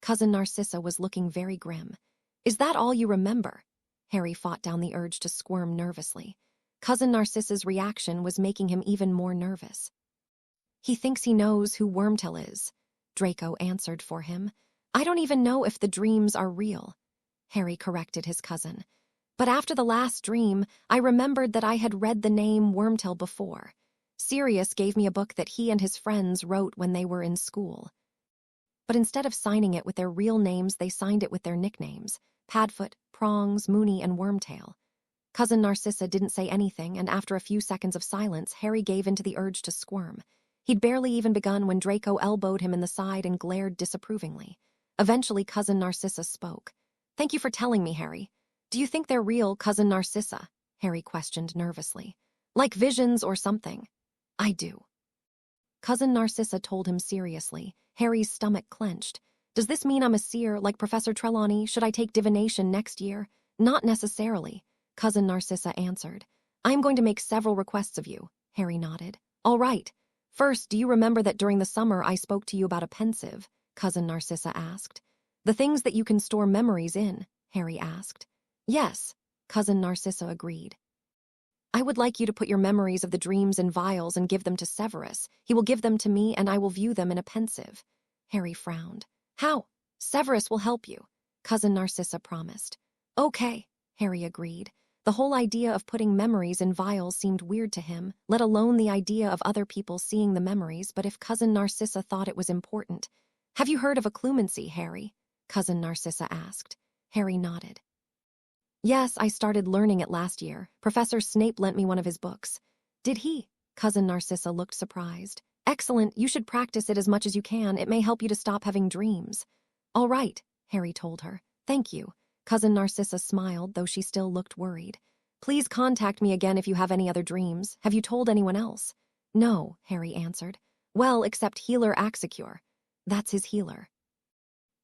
Cousin Narcissa was looking very grim. "Is that all you remember?" Harry fought down the urge to squirm nervously. Cousin Narcissa's reaction was making him even more nervous. "He thinks he knows who Wormtail is," Draco answered for him. "I don't even know if the dreams are real," Harry corrected his cousin. "But after the last dream, I remembered that I had read the name Wormtail before. Sirius gave me a book that he and his friends wrote when they were in school. But instead of signing it with their real names, they signed it with their nicknames: Padfoot, Prongs, Moony, and Wormtail." Cousin Narcissa didn't say anything, and after a few seconds of silence, Harry gave in to the urge to squirm. He'd barely even begun when Draco elbowed him in the side and glared disapprovingly. Eventually, Cousin Narcissa spoke. "Thank you for telling me, Harry. Do you think they're real, Cousin Narcissa?" Harry questioned nervously. "Like visions or something?" "I do." Cousin Narcissa told him seriously. Harry's stomach clenched. "Does this mean I'm a seer, like Professor Trelawney? Should I take divination next year?" "Not necessarily," Cousin Narcissa answered. "I am going to make several requests of you," Harry nodded. "All right. First, do you remember that during the summer I spoke to you about a pensive?" Cousin Narcissa asked. "The things that you can store memories in," Harry asked. "Yes," Cousin Narcissa agreed. "I would like you to put your memories of the dreams in vials and give them to Severus. He will give them to me and I will view them in a pensive." Harry frowned. "How?" "Severus will help you," Cousin Narcissa promised. "Okay," Harry agreed. The whole idea of putting memories in vials seemed weird to him, let alone the idea of other people seeing the memories, but if Cousin Narcissa thought it was important. "Have you heard of occlumency, Harry?" Cousin Narcissa asked. Harry nodded. "Yes, I started learning it last year. Professor Snape lent me one of his books." "Did he?" Cousin Narcissa looked surprised. "Excellent, you should practice it as much as you can. It may help you to stop having dreams." "All right," Harry told her. "Thank you." Cousin Narcissa smiled, though she still looked worried. Please contact me again if you have any other dreams. Have you told anyone else? No, Harry answered. Well, except Healer Axicure. That's his healer.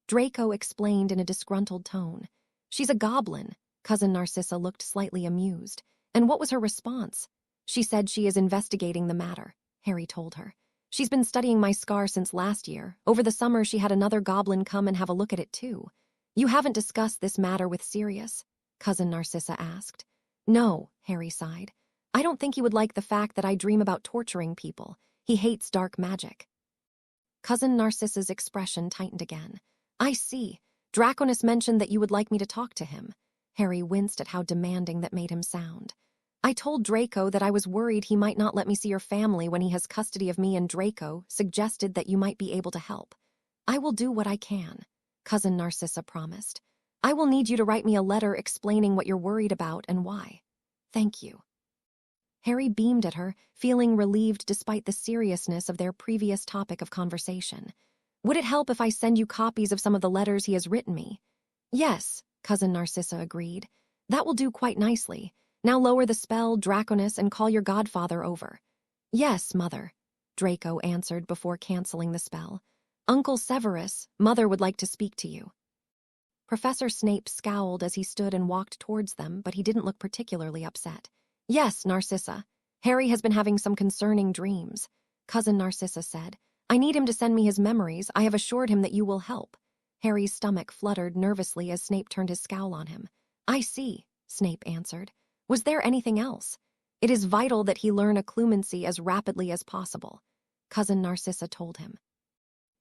Draco explained in a disgruntled tone. She's a goblin. Cousin Narcissa looked slightly amused. And what was her response? She said she is investigating the matter, Harry told her. She's been studying my scar since last year. Over the summer, she had another goblin come and have a look at it too. You haven't discussed this matter with Sirius? Cousin Narcissa asked. No, Harry sighed. I don't think he would like the fact that I dream about torturing people. He hates dark magic. Cousin Narcissa's expression tightened again. I see. Draconis mentioned that you would like me to talk to him. Harry winced at how demanding that made him sound. I told Draco that I was worried he might not let me see your family when he has custody of me, and Draco suggested that you might be able to help. I will do what I can, Cousin Narcissa promised. I will need you to write me a letter explaining what you're worried about and why. Thank you. Harry beamed at her, feeling relieved despite the seriousness of their previous topic of conversation. Would it help if I send you copies of some of the letters he has written me? Yes, Cousin Narcissa agreed. That will do quite nicely. Now lower the spell, Draconis, and call your godfather over. Yes, Mother, Draco answered before canceling the spell. Uncle Severus, Mother would like to speak to you. Professor Snape scowled as he stood and walked towards them, but he didn't look particularly upset. Yes, Narcissa. Harry has been having some concerning dreams, Cousin Narcissa said. I need him to send me his memories. I have assured him that you will help. Harry's stomach fluttered nervously as Snape turned his scowl on him. I see, Snape answered. Was there anything else? It is vital that he learn occlumency as rapidly as possible, Cousin Narcissa told him.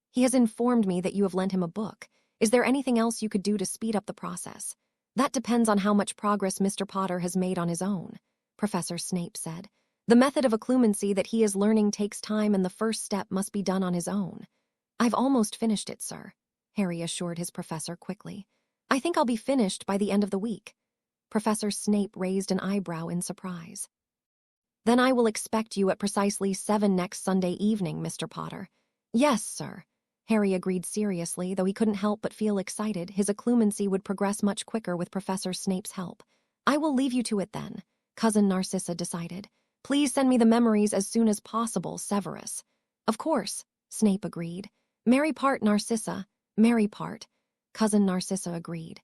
He has informed me that you have lent him a book. Is there anything else you could do to speed up the process? That depends on how much progress Mr. Potter has made on his own, Professor Snape said. The method of occlumency that he is learning takes time, and the first step must be done on his own. I've almost finished it, sir, Harry assured his professor quickly. I think I'll be finished by the end of the week. Professor Snape raised an eyebrow in surprise. Then I will expect you at precisely 7 next Sunday evening, Mr. Potter. Yes, sir, Harry agreed seriously, though he couldn't help but feel excited. His occlumency would progress much quicker with Professor Snape's help. I will leave you to it then, Cousin Narcissa decided. Please send me the memories as soon as possible, Severus. Of course, Snape agreed. Merry part, Narcissa, merry part, Cousin Narcissa agreed.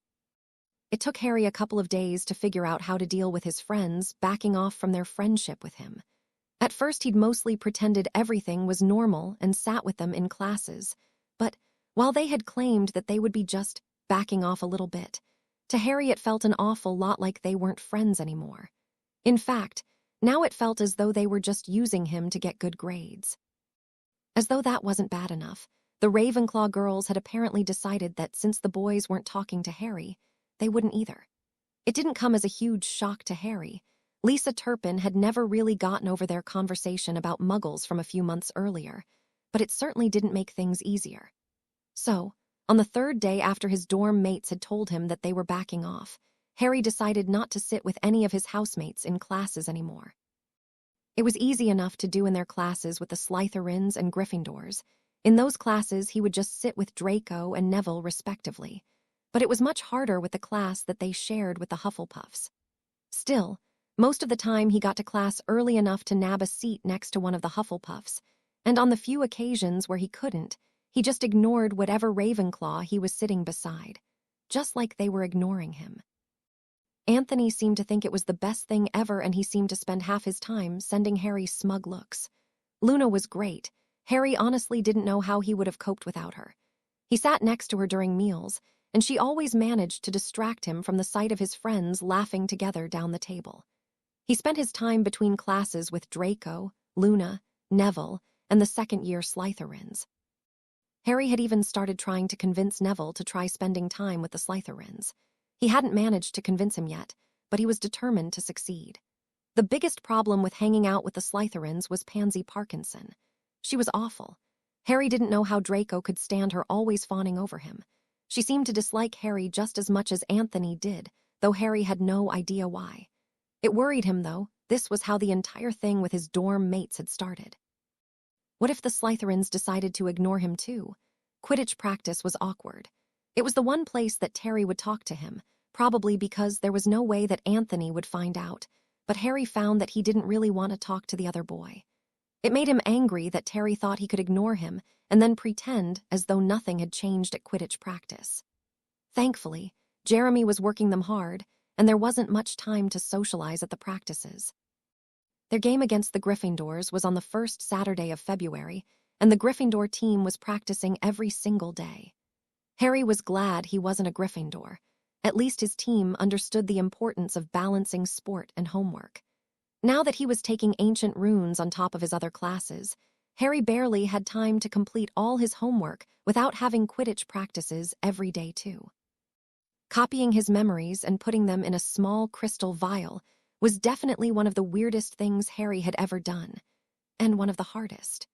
It took Harry a couple of days to figure out how to deal with his friends backing off from their friendship with him. At first, he'd mostly pretended everything was normal and sat with them in classes. But while they had claimed that they would be just backing off a little bit, to Harry it felt an awful lot like they weren't friends anymore. In fact, now it felt as though they were just using him to get good grades. As though that wasn't bad enough, the Ravenclaw girls had apparently decided that since the boys weren't talking to Harry, they wouldn't either. It didn't come as a huge shock to Harry. Lisa Turpin had never really gotten over their conversation about muggles from a few months earlier, but it certainly didn't make things easier. So, on the third day after his dorm mates had told him that they were backing off, Harry decided not to sit with any of his housemates in classes anymore. It was easy enough to do in their classes with the Slytherins and Gryffindors. In those classes, he would just sit with Draco and Neville respectively. But it was much harder with the class that they shared with the Hufflepuffs. Still, most of the time he got to class early enough to nab a seat next to one of the Hufflepuffs, and on the few occasions where he couldn't, he just ignored whatever Ravenclaw he was sitting beside, just like they were ignoring him. Anthony seemed to think it was the best thing ever, and he seemed to spend half his time sending Harry smug looks. Luna was great. Harry honestly didn't know how he would have coped without her. He sat next to her during meals, and she always managed to distract him from the sight of his friends laughing together down the table. He spent his time between classes with Draco, Luna, Neville, and the second-year Slytherins. Harry had even started trying to convince Neville to try spending time with the Slytherins. He hadn't managed to convince him yet, but he was determined to succeed. The biggest problem with hanging out with the Slytherins was Pansy Parkinson. She was awful. Harry didn't know how Draco could stand her always fawning over him. She seemed to dislike Harry just as much as Anthony did, though Harry had no idea why. It worried him, though. This was how the entire thing with his dorm mates had started. What if the Slytherins decided to ignore him, too? Quidditch practice was awkward. It was the one place that Terry would talk to him, probably because there was no way that Anthony would find out, but Harry found that he didn't really want to talk to the other boy. It made him angry that Terry thought he could ignore him and then pretend as though nothing had changed at Quidditch practice. Thankfully, Jeremy was working them hard, and there wasn't much time to socialize at the practices. Their game against the Gryffindors was on the first Saturday of February, and the Gryffindor team was practicing every single day. Harry was glad he wasn't a Gryffindor. At least his team understood the importance of balancing sport and homework. Now that he was taking ancient runes on top of his other classes, Harry barely had time to complete all his homework without having Quidditch practices every day too. Copying his memories and putting them in a small crystal vial was definitely one of the weirdest things Harry had ever done, and one of the hardest.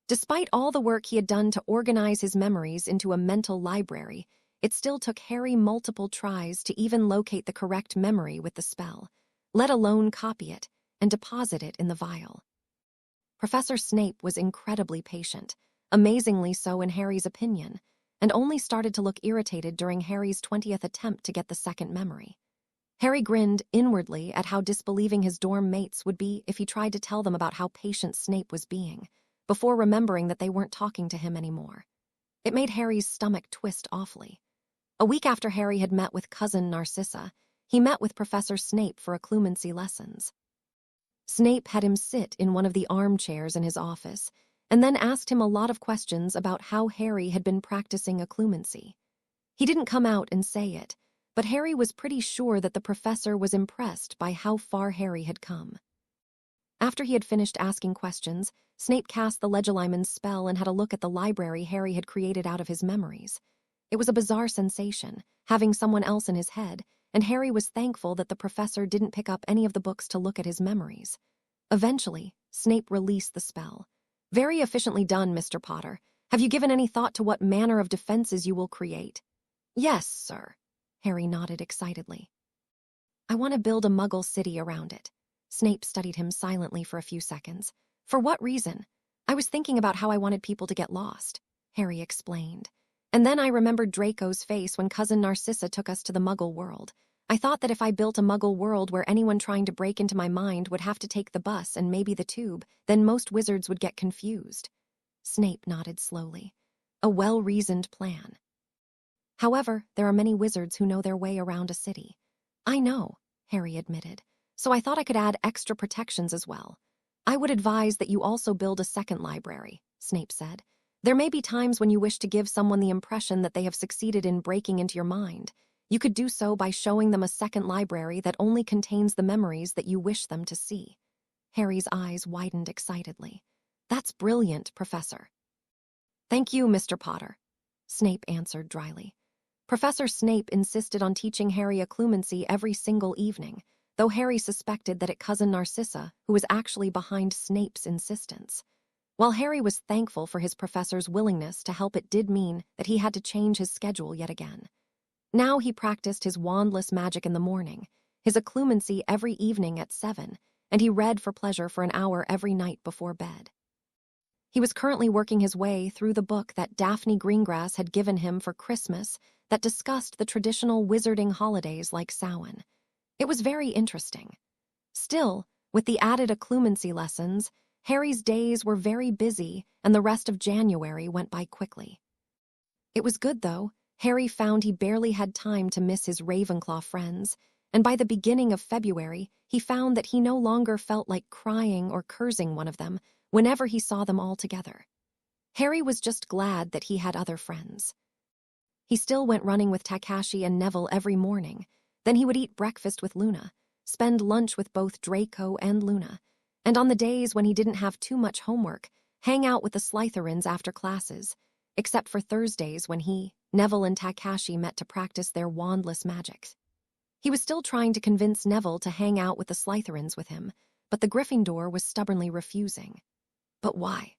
Despite all the work he had done to organize his memories into a mental library, it still took Harry multiple tries to even locate the correct memory with the spell, let alone copy it and deposit it in the vial. Professor Snape was incredibly patient, amazingly so in Harry's opinion, and only started to look irritated during Harry's 20th attempt to get the second memory. Harry grinned inwardly at how disbelieving his dorm mates would be if he tried to tell them about how patient Snape was being, before remembering that they weren't talking to him anymore. It made Harry's stomach twist awfully. A week after Harry had met with cousin Narcissa, he met with Professor Snape for occlumency lessons. Snape had him sit in one of the armchairs in his office, and then asked him a lot of questions about how Harry had been practicing occlumency. He didn't come out and say it, but Harry was pretty sure that the professor was impressed by how far Harry had come. After he had finished asking questions, Snape cast the Legilimen's spell and had a look at the library Harry had created out of his memories. It was a bizarre sensation, having someone else in his head, and Harry was thankful that the professor didn't pick up any of the books to look at his memories. Eventually, Snape released the spell. "Very efficiently done, Mr. Potter. Have you given any thought to what manner of defenses you will create?" "Yes, sir," Harry nodded excitedly. "I want to build a Muggle city around it." Snape studied him silently for a few seconds. "For what reason?" "I was thinking about how I wanted people to get lost," Harry explained. "And then I remembered Draco's face when Cousin Narcissa took us to the Muggle world. I thought that if I built a Muggle world where anyone trying to break into my mind would have to take the bus and maybe the tube, then most wizards would get confused." Snape nodded slowly. "A well-reasoned plan. However, there are many wizards who know their way around a city." "I know," Harry admitted. "So I thought I could add extra protections as well." "I would advise that you also build a second library," Snape said. "There may be times when you wish to give someone the impression that they have succeeded in breaking into your mind. You could do so by showing them a second library that only contains the memories that you wish them to see." Harry's eyes widened excitedly. "That's brilliant, Professor." "Thank you, Mr. Potter," Snape answered dryly. Professor Snape insisted on teaching Harry occlumency every single evening, though Harry suspected that it Cousin Narcissa who was actually behind Snape's insistence. While Harry was thankful for his professor's willingness to help, it did mean that he had to change his schedule yet again. Now he practiced his wandless magic in the morning, his occlumency every evening at 7, and he read for pleasure for an hour every night before bed. He was currently working his way through the book that Daphne Greengrass had given him for Christmas that discussed the traditional wizarding holidays like Samhain. It was very interesting. Still, with the added occlumency lessons, Harry's days were very busy and the rest of January went by quickly. It was good, though. Harry found he barely had time to miss his Ravenclaw friends, and by the beginning of February, he found that he no longer felt like crying or cursing one of them whenever he saw them all together. Harry was just glad that he had other friends. He still went running with Takashi and Neville every morning. Then he would eat breakfast with Luna, spend lunch with both Draco and Luna, and on the days when he didn't have too much homework, hang out with the Slytherins after classes, except for Thursdays when he, Neville and Takashi met to practice their wandless magic. He was still trying to convince Neville to hang out with the Slytherins with him, but the Gryffindor was stubbornly refusing. But why?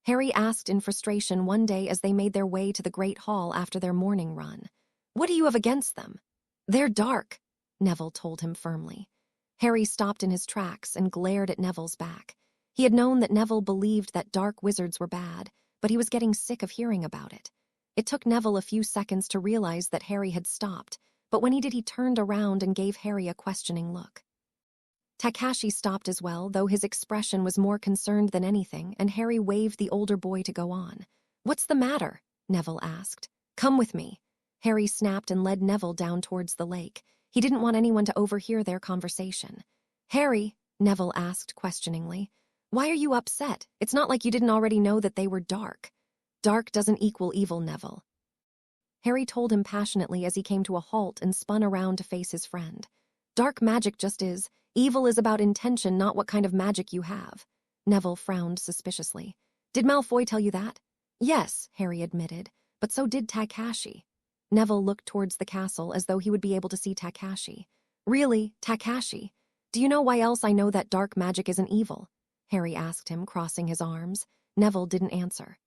Harry asked in frustration one day as they made their way to the Great Hall after their morning run. "What do you have against them?" "They're dark," Neville told him firmly. Harry stopped in his tracks and glared at Neville's back. He had known that Neville believed that dark wizards were bad, but he was getting sick of hearing about it. It took Neville a few seconds to realize that Harry had stopped, but when he did, he turned around and gave Harry a questioning look. Takashi stopped as well, though his expression was more concerned than anything, and Harry waved the older boy to go on. "What's the matter?" Neville asked. "Come with me." Harry snapped and led Neville down towards the lake. He didn't want anyone to overhear their conversation. "Harry," Neville asked questioningly, "why are you upset? It's not like you didn't already know that they were dark." "Dark doesn't equal evil, Neville," Harry told him passionately as he came to a halt and spun around to face his friend. "Dark magic just is. Evil is about intention, not what kind of magic you have." Neville frowned suspiciously. "Did Malfoy tell you that?" "Yes," Harry admitted, "but so did Takashi." Neville looked towards the castle as though he would be able to see Takashi. "Really, Takashi? Do you know why else I know that dark magic isn't evil?" Harry asked him, crossing his arms. Neville didn't answer.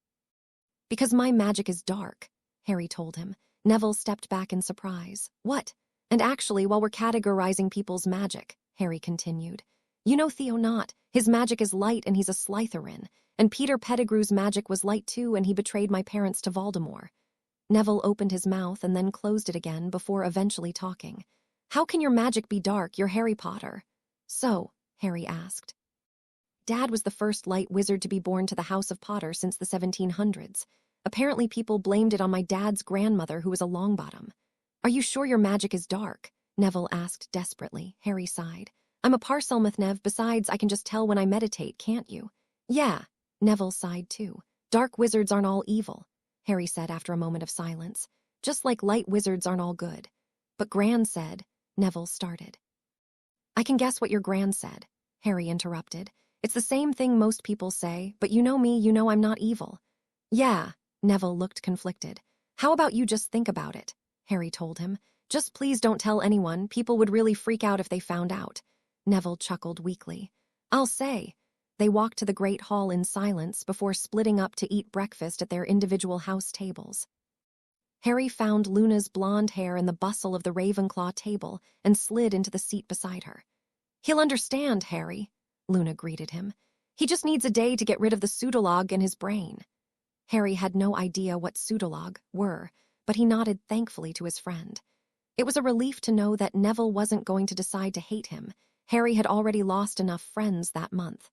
"Because my magic is dark," Harry told him. Neville stepped back in surprise. "What? And actually, while we're categorizing people's magic," Harry continued, "you know Theo Knott. His magic is light and he's a Slytherin. And Peter Pettigrew's magic was light too and he betrayed my parents to Voldemort." Neville opened his mouth and then closed it again before eventually talking. "How can your magic be dark? You're Harry Potter." "So?" Harry asked. "Dad was the first light wizard to be born to the House of Potter since the 1700s. Apparently people blamed it on my dad's grandmother, who was a Longbottom." "Are you sure your magic is dark?" Neville asked desperately. Harry sighed. "I'm a Parselmouth, Nev. Besides, I can just tell when I meditate, can't you?" "Yeah." Neville sighed too. "Dark wizards aren't all evil," Harry said after a moment of silence. "Just like light wizards aren't all good." "But Gran said," Neville started. "I can guess what your Gran said," Harry interrupted. "It's the same thing most people say, but you know me, you know I'm not evil." "Yeah." Neville looked conflicted. "How about you just think about it?" Harry told him. "Just please don't tell anyone. People would really freak out if they found out." Neville chuckled weakly. "I'll say." They walked to the great hall in silence before splitting up to eat breakfast at their individual house tables. Harry found Luna's blonde hair in the bustle of the Ravenclaw table and slid into the seat beside her. "He'll understand, Harry," Luna greeted him. "He just needs a day to get rid of the pseudologue in his brain." Harry had no idea what pseudologue were, but he nodded thankfully to his friend. It was a relief to know that Neville wasn't going to decide to hate him. Harry had already lost enough friends that month.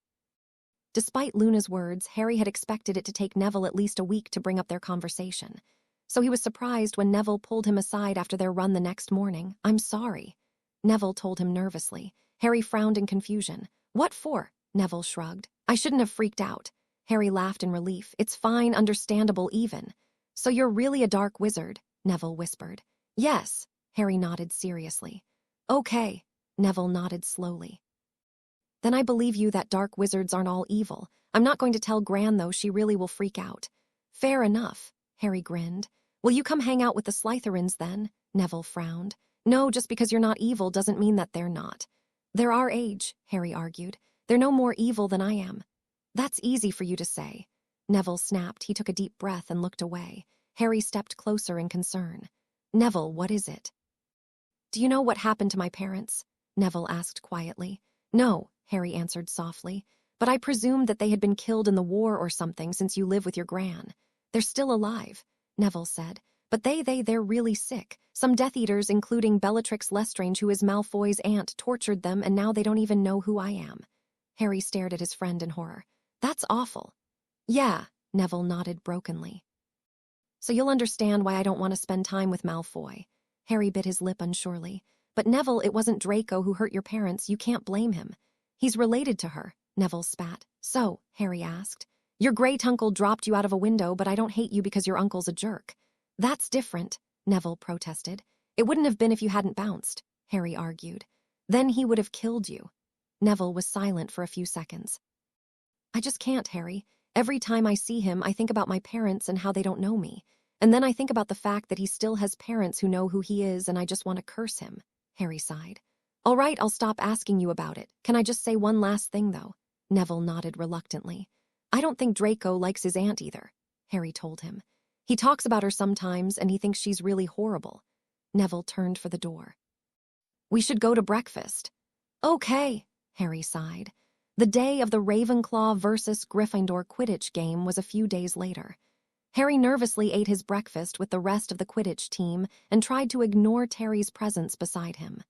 Despite Luna's words, Harry had expected it to take Neville at least a week to bring up their conversation. So he was surprised when Neville pulled him aside after their run the next morning. "I'm sorry," Neville told him nervously. Harry frowned in confusion. "What for?" Neville shrugged. "I shouldn't have freaked out." Harry laughed in relief. "It's fine, understandable even." "So you're really a dark wizard?" Neville whispered. "Yes," Harry nodded seriously. "Okay," Neville nodded slowly. "Then I believe you that dark wizards aren't all evil. I'm not going to tell Gran, though. She really will freak out." "Fair enough," Harry grinned. "Will you come hang out with the Slytherins then?" Neville frowned. "No, just because you're not evil doesn't mean that they're not." "They're our age," Harry argued. "They're no more evil than I am." "That's easy for you to say." Neville snapped. He took a deep breath and looked away. Harry stepped closer in concern. "Neville, what is it?" "Do you know what happened to my parents?" Neville asked quietly. "No," Harry answered softly, "but I presumed that they had been killed in the war or something since you live with your Gran." "They're still alive," Neville said, "but they're really sick. Some Death Eaters, including Bellatrix Lestrange, who is Malfoy's aunt, tortured them, and now they don't even know who I am." Harry stared at his friend in horror. "That's awful." "Yeah," Neville nodded brokenly. "So you'll understand why I don't want to spend time with Malfoy." Harry bit his lip unsurely. "But Neville, it wasn't Draco who hurt your parents. You can't blame him." "He's related to her," Neville spat. "So?" Harry asked. "Your great uncle dropped you out of a window, but I don't hate you because your uncle's a jerk." "That's different," Neville protested. "It wouldn't have been if you hadn't bounced," Harry argued. "Then he would have killed you." Neville was silent for a few seconds. "I just can't, Harry. Every time I see him, I think about my parents and how they don't know me. And then I think about the fact that he still has parents who know who he is, and I just want to curse him." Harry sighed. "All right, I'll stop asking you about it. Can I just say one last thing, though?" Neville nodded reluctantly. "I don't think Draco likes his aunt either," Harry told him. "He talks about her sometimes, and he thinks she's really horrible." Neville turned for the door. "We should go to breakfast." "Okay," Harry sighed. The day of the Ravenclaw versus Gryffindor Quidditch game was a few days later. Harry nervously ate his breakfast with the rest of the Quidditch team and tried to ignore Terry's presence beside him.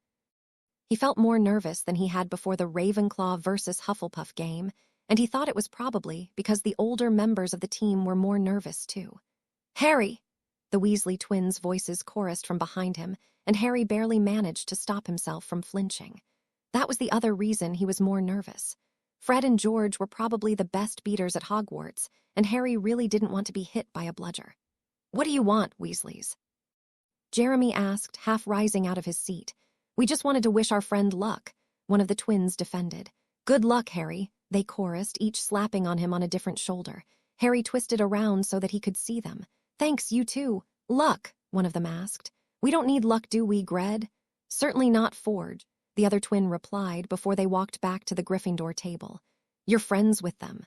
He felt more nervous than he had before the Ravenclaw versus Hufflepuff game, and he thought it was probably because the older members of the team were more nervous too. "Harry!" The Weasley twins' voices chorused from behind him, and Harry barely managed to stop himself from flinching. That was the other reason he was more nervous. Fred and George were probably the best beaters at Hogwarts, and Harry really didn't want to be hit by a bludger. "What do you want, Weasleys?" Jeremy asked, half rising out of his seat. "We just wanted to wish our friend luck," one of the twins defended. "Good luck, Harry," they chorused, each slapping on him on a different shoulder. Harry twisted around so that he could see them. "Thanks, you too." "Luck," one of them asked. "We don't need luck, do we, Gred?" "Certainly not, Forge," the other twin replied before they walked back to the Gryffindor table. "You're friends with them?"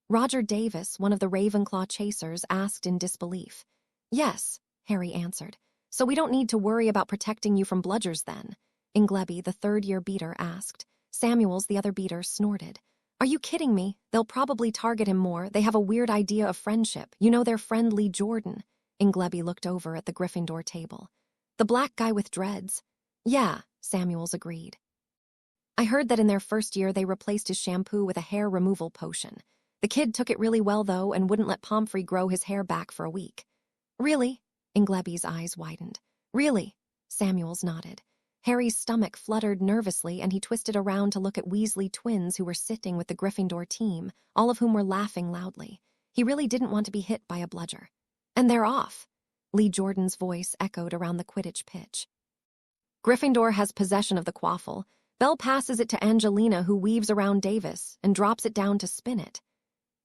Roger Davis, one of the Ravenclaw chasers, asked in disbelief. "Yes," Harry answered. "So we don't need to worry about protecting you from bludgers then?" Ingleby, the third-year beater, asked. Samuels, the other beater, snorted. "Are you kidding me? They'll probably target him more. They have a weird idea of friendship. You know, their friend Lee Jordan." Ingleby looked over at the Gryffindor table. "The black guy with dreads." "Yeah," Samuels agreed. "I heard that in their first year they replaced his shampoo with a hair removal potion. The kid took it really well, though, and wouldn't let Pomfrey grow his hair back for a week." "Really?" Ingleby's eyes widened. "Really?" Samuels nodded. Harry's stomach fluttered nervously, and he twisted around to look at Weasley twins who were sitting with the Gryffindor team, all of whom were laughing loudly. He really didn't want to be hit by a bludger. "And they're off." Lee Jordan's voice echoed around the Quidditch pitch. "Gryffindor has possession of the quaffle. Belle passes it to Angelina, who weaves around Davis and drops it down to spin it."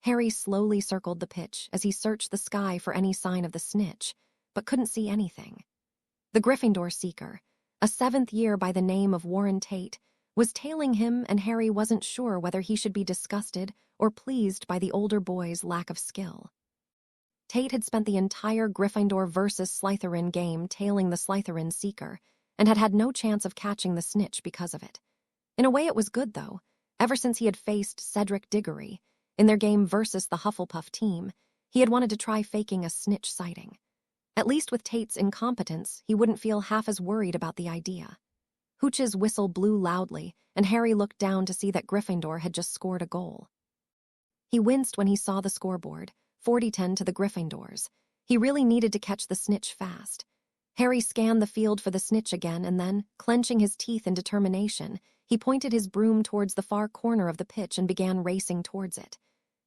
Harry slowly circled the pitch as he searched the sky for any sign of the snitch, but couldn't see anything. The Gryffindor Seeker, a seventh year by the name of Warren Tate, was tailing him, and Harry wasn't sure whether he should be disgusted or pleased by the older boy's lack of skill. Tate had spent the entire Gryffindor versus Slytherin game tailing the Slytherin Seeker, and had had no chance of catching the snitch because of it. In a way it was good, though. Ever since he had faced Cedric Diggory in their game versus the Hufflepuff team, he had wanted to try faking a snitch sighting. At least with Tate's incompetence, he wouldn't feel half as worried about the idea. Hooch's whistle blew loudly, and Harry looked down to see that Gryffindor had just scored a goal. He winced when he saw the scoreboard, 40-10 to the Gryffindors. He really needed to catch the snitch fast. Harry scanned the field for the snitch again, and then, clenching his teeth in determination, he pointed his broom towards the far corner of the pitch and began racing towards it.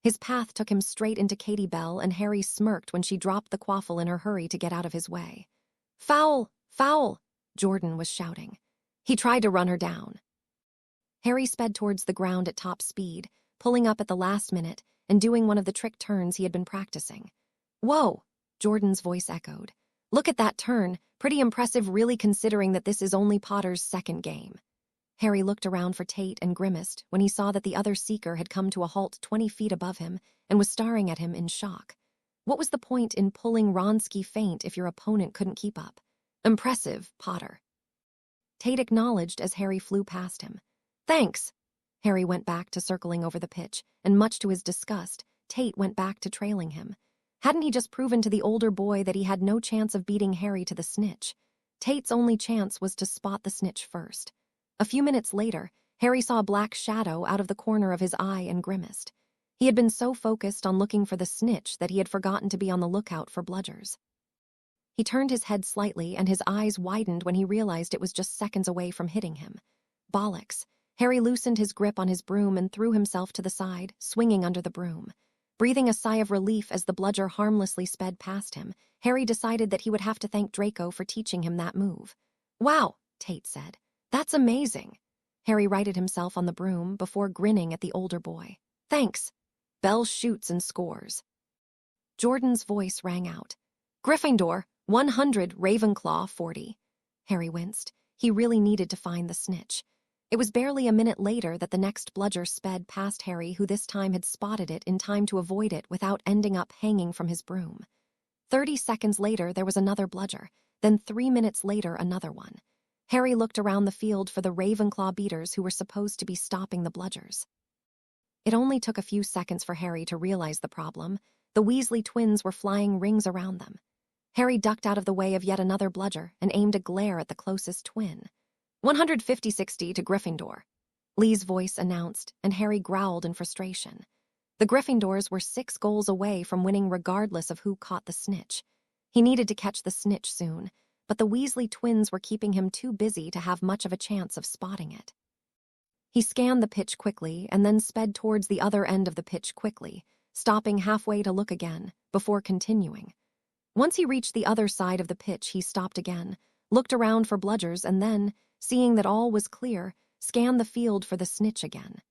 His path took him straight into Katie Bell, and Harry smirked when she dropped the quaffle in her hurry to get out of his way. "Foul! Foul!" Jordan was shouting. He tried to run her down. Harry sped towards the ground at top speed, pulling up at the last minute and doing one of the trick turns he had been practicing. "Whoa!" Jordan's voice echoed. "Look at that turn. Pretty impressive, really, considering that this is only Potter's second game." Harry looked around for Tate and grimaced when he saw that the other Seeker had come to a halt 20 feet above him and was staring at him in shock. What was the point in pulling Wronski feint if your opponent couldn't keep up? "Impressive, Potter." Tate acknowledged as Harry flew past him. "Thanks." Harry went back to circling over the pitch, and much to his disgust, Tate went back to trailing him. Hadn't he just proven to the older boy that he had no chance of beating Harry to the snitch? Tate's only chance was to spot the snitch first. A few minutes later, Harry saw a black shadow out of the corner of his eye and grimaced. He had been so focused on looking for the snitch that he had forgotten to be on the lookout for bludgers. He turned his head slightly, and his eyes widened when he realized it was just seconds away from hitting him. Bollocks. Harry loosened his grip on his broom and threw himself to the side, swinging under the broom. Breathing a sigh of relief as the bludger harmlessly sped past him, Harry decided that he would have to thank Draco for teaching him that move. "Wow," Tate said. "That's amazing." Harry righted himself on the broom before grinning at the older boy. "Thanks." Bell shoots and scores. Jordan's voice rang out. "Gryffindor, 100, Ravenclaw, 40. Harry winced. He really needed to find the snitch. It was barely a minute later that the next bludger sped past Harry, who this time had spotted it in time to avoid it without ending up hanging from his broom. 30 seconds later, there was another bludger, then 3 minutes later, another one. Harry looked around the field for the Ravenclaw beaters who were supposed to be stopping the bludgers. It only took a few seconds for Harry to realize the problem. the Weasley twins were flying rings around them. Harry ducked out of the way of yet another bludger and aimed a glare at the closest twin. 150-60 to Gryffindor, Lee's voice announced, and Harry growled in frustration. The Gryffindors were 6 goals away from winning regardless of who caught the snitch. He needed to catch the snitch soon, but the Weasley twins were keeping him too busy to have much of a chance of spotting it. He scanned the pitch quickly and then sped towards the other end of the pitch quickly, stopping halfway to look again, before continuing. Once he reached the other side of the pitch, he stopped again, looked around for bludgers, and then, seeing that all was clear, scanned the field for the snitch again.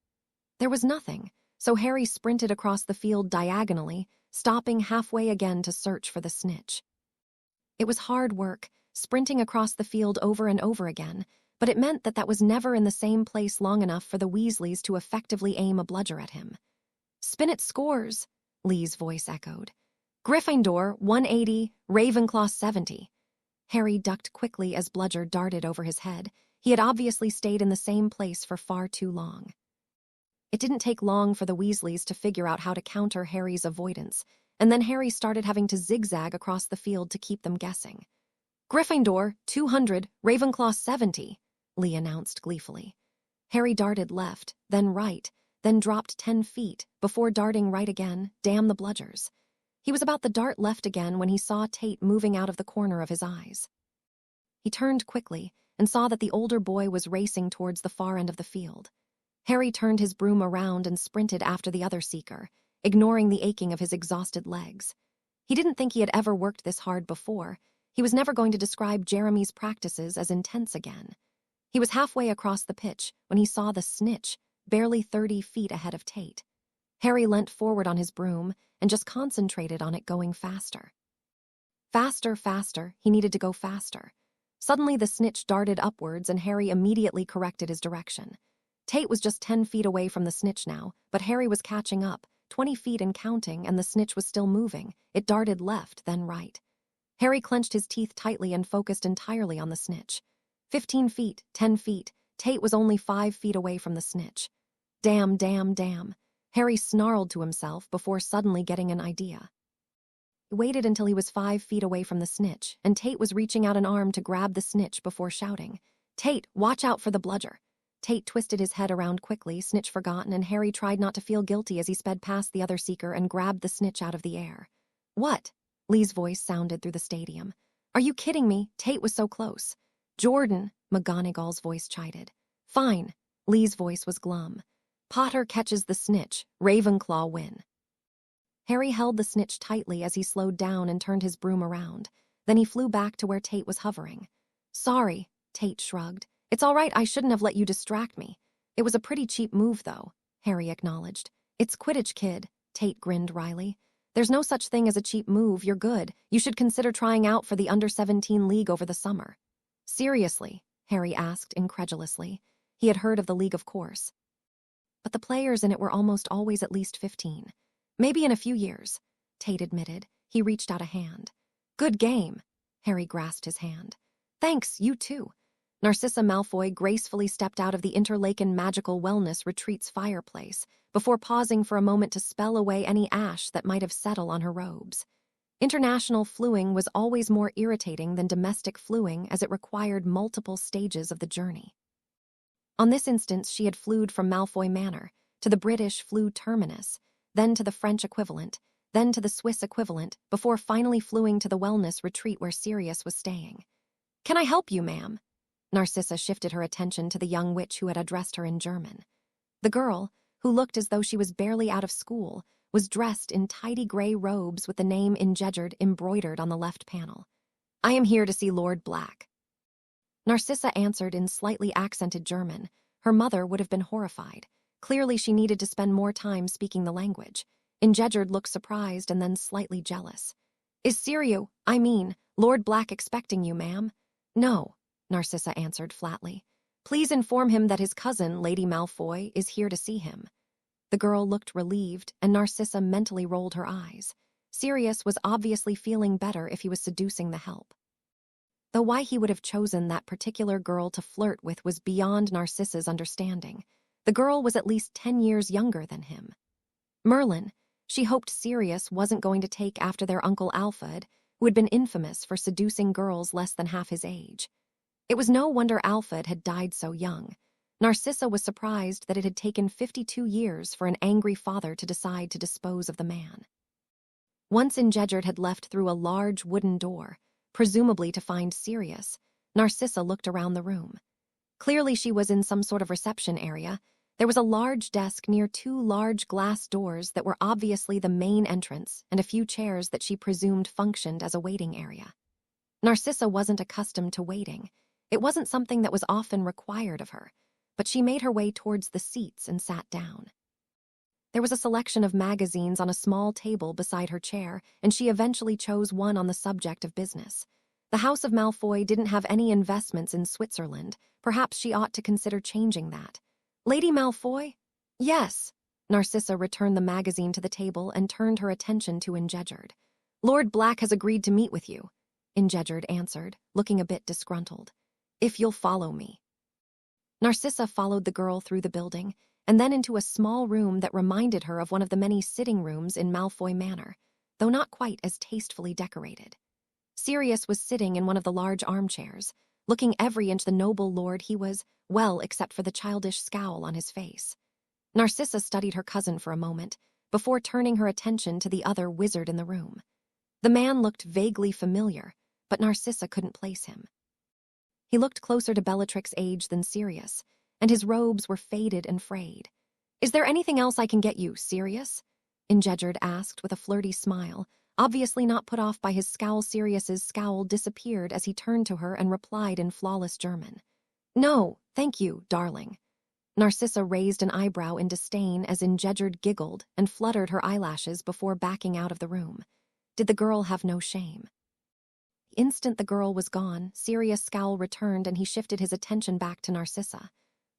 There was nothing, so Harry sprinted across the field diagonally, stopping halfway again to search for the snitch. It was hard work, sprinting across the field over and over again, but it meant that was never in the same place long enough for the Weasleys to effectively aim a bludger at him. "Spinnet scores," Lee's voice echoed. "Gryffindor, 180, Ravenclaw, 70. Harry ducked quickly as bludger darted over his head. He had obviously stayed in the same place for far too long. It didn't take long for the Weasleys to figure out how to counter Harry's avoidance, and then Harry started having to zigzag across the field to keep them guessing. "Gryffindor, 200, Ravenclaw, 70, Lee announced gleefully. Harry darted left, then right, then dropped 10 feet, before darting right again. Damn the bludgers. He was about to dart left again when he saw Tate moving out of the corner of his eyes. He turned quickly and saw that the older boy was racing towards the far end of the field. Harry turned his broom around and sprinted after the other seeker, ignoring the aching of his exhausted legs. He didn't think he had ever worked this hard before. He was never going to describe Jeremy's practices as intense again. He was halfway across the pitch when he saw the snitch, barely 30 feet ahead of Tate. Harry leant forward on his broom and just concentrated on it going faster. Faster, faster, he needed to go faster. Suddenly the snitch darted upwards and Harry immediately corrected his direction. Tate was just 10 feet away from the snitch now, but Harry was catching up, 20 feet and counting, and the snitch was still moving. It darted left, then right. Harry clenched his teeth tightly and focused entirely on the snitch. 15 feet, 10 feet, Tate was only 5 feet away from the snitch. Damn, damn, damn. Harry snarled to himself before suddenly getting an idea. He waited until he was 5 feet away from the snitch, and Tate was reaching out an arm to grab the snitch before shouting, "Tate, watch out for the bludger." Tate twisted his head around quickly, snitch forgotten, and Harry tried not to feel guilty as he sped past the other seeker and grabbed the snitch out of the air. "What?" Lee's voice sounded through the stadium. "Are you kidding me? Tate was so close." "Jordan," McGonagall's voice chided. "Fine." Lee's voice was glum. "Potter catches the snitch. Ravenclaw win." Harry held the snitch tightly as he slowed down and turned his broom around. Then he flew back to where Tate was hovering. "Sorry," Tate shrugged. "It's all right, I shouldn't have let you distract me. It was a pretty cheap move, though," Harry acknowledged. "It's Quidditch, kid," Tate grinned wryly. "There's no such thing as a cheap move, you're good. You should consider trying out for the Under-17 League over the summer." "Seriously?" Harry asked incredulously. He had heard of the league, of course. But the players in it were almost always at least 15. "Maybe in a few years," Tate admitted. He reached out a hand. "Good game." Harry grasped his hand. "Thanks, you too." Narcissa Malfoy gracefully stepped out of the Interlaken Magical Wellness Retreat's fireplace, before pausing for a moment to spell away any ash that might have settled on her robes. International fluing was always more irritating than domestic fluing, as it required multiple stages of the journey. On this instance, she had flued from Malfoy Manor, to the British Flu Terminus, then to the French equivalent, then to the Swiss equivalent, before finally fluing to the wellness retreat where Sirius was staying. "Can I help you, ma'am?" Narcissa shifted her attention to the young witch who had addressed her in German. The girl, who looked as though she was barely out of school, was dressed in tidy gray robes with the name Injegered embroidered on the left panel. "I am here to see Lord Black." Narcissa answered in slightly accented German. Her mother would have been horrified. Clearly she needed to spend more time speaking the language. Injegered looked surprised and then slightly jealous. "Is Lord Black expecting you, ma'am?" "No," Narcissa answered flatly. "Please inform him that his cousin, Lady Malfoy, is here to see him." The girl looked relieved, and Narcissa mentally rolled her eyes. Sirius was obviously feeling better if he was seducing the help. Though why he would have chosen that particular girl to flirt with was beyond Narcissa's understanding. The girl was at least 10 years younger than him. "Merlin," She hoped Sirius wasn't going to take after their Uncle Alfred, who had been infamous for seducing girls less than half his age. It was no wonder Alfred had died so young. Narcissa was surprised that it had taken 52 years for an angry father to decide to dispose of the man. Once Ingegerd had left through a large wooden door, presumably to find Sirius, Narcissa looked around the room. Clearly she was in some sort of reception area. There was a large desk near two large glass doors that were obviously the main entrance and a few chairs that she presumed functioned as a waiting area. Narcissa wasn't accustomed to waiting. It wasn't something that was often required of her, but she made her way towards the seats and sat down. There was a selection of magazines on a small table beside her chair, and she eventually chose one on the subject of business. The House of Malfoy didn't have any investments in Switzerland. Perhaps she ought to consider changing that. Lady Malfoy? Yes. Narcissa returned the magazine to the table and turned her attention to Ingegerd. Lord Black has agreed to meet with you, Ingegerd answered, looking a bit disgruntled. If you'll follow me. Narcissa followed the girl through the building, and then into a small room that reminded her of one of the many sitting rooms in Malfoy Manor, though not quite as tastefully decorated. Sirius was sitting in one of the large armchairs, looking every inch the noble lord he was, well, except for the childish scowl on his face. Narcissa studied her cousin for a moment, before turning her attention to the other wizard in the room. The man looked vaguely familiar, but Narcissa couldn't place him. He looked closer to Bellatrix's age than Sirius, and his robes were faded and frayed. Is there anything else I can get you, Sirius? Ingegerd asked with a flirty smile, obviously not put off by his scowl. Sirius's scowl disappeared as he turned to her and replied in flawless German. No, thank you, darling. Narcissa raised an eyebrow in disdain as Ingegerd giggled and fluttered her eyelashes before backing out of the room. Did the girl have no shame? The instant the girl was gone, Sirius' scowl returned and he shifted his attention back to Narcissa.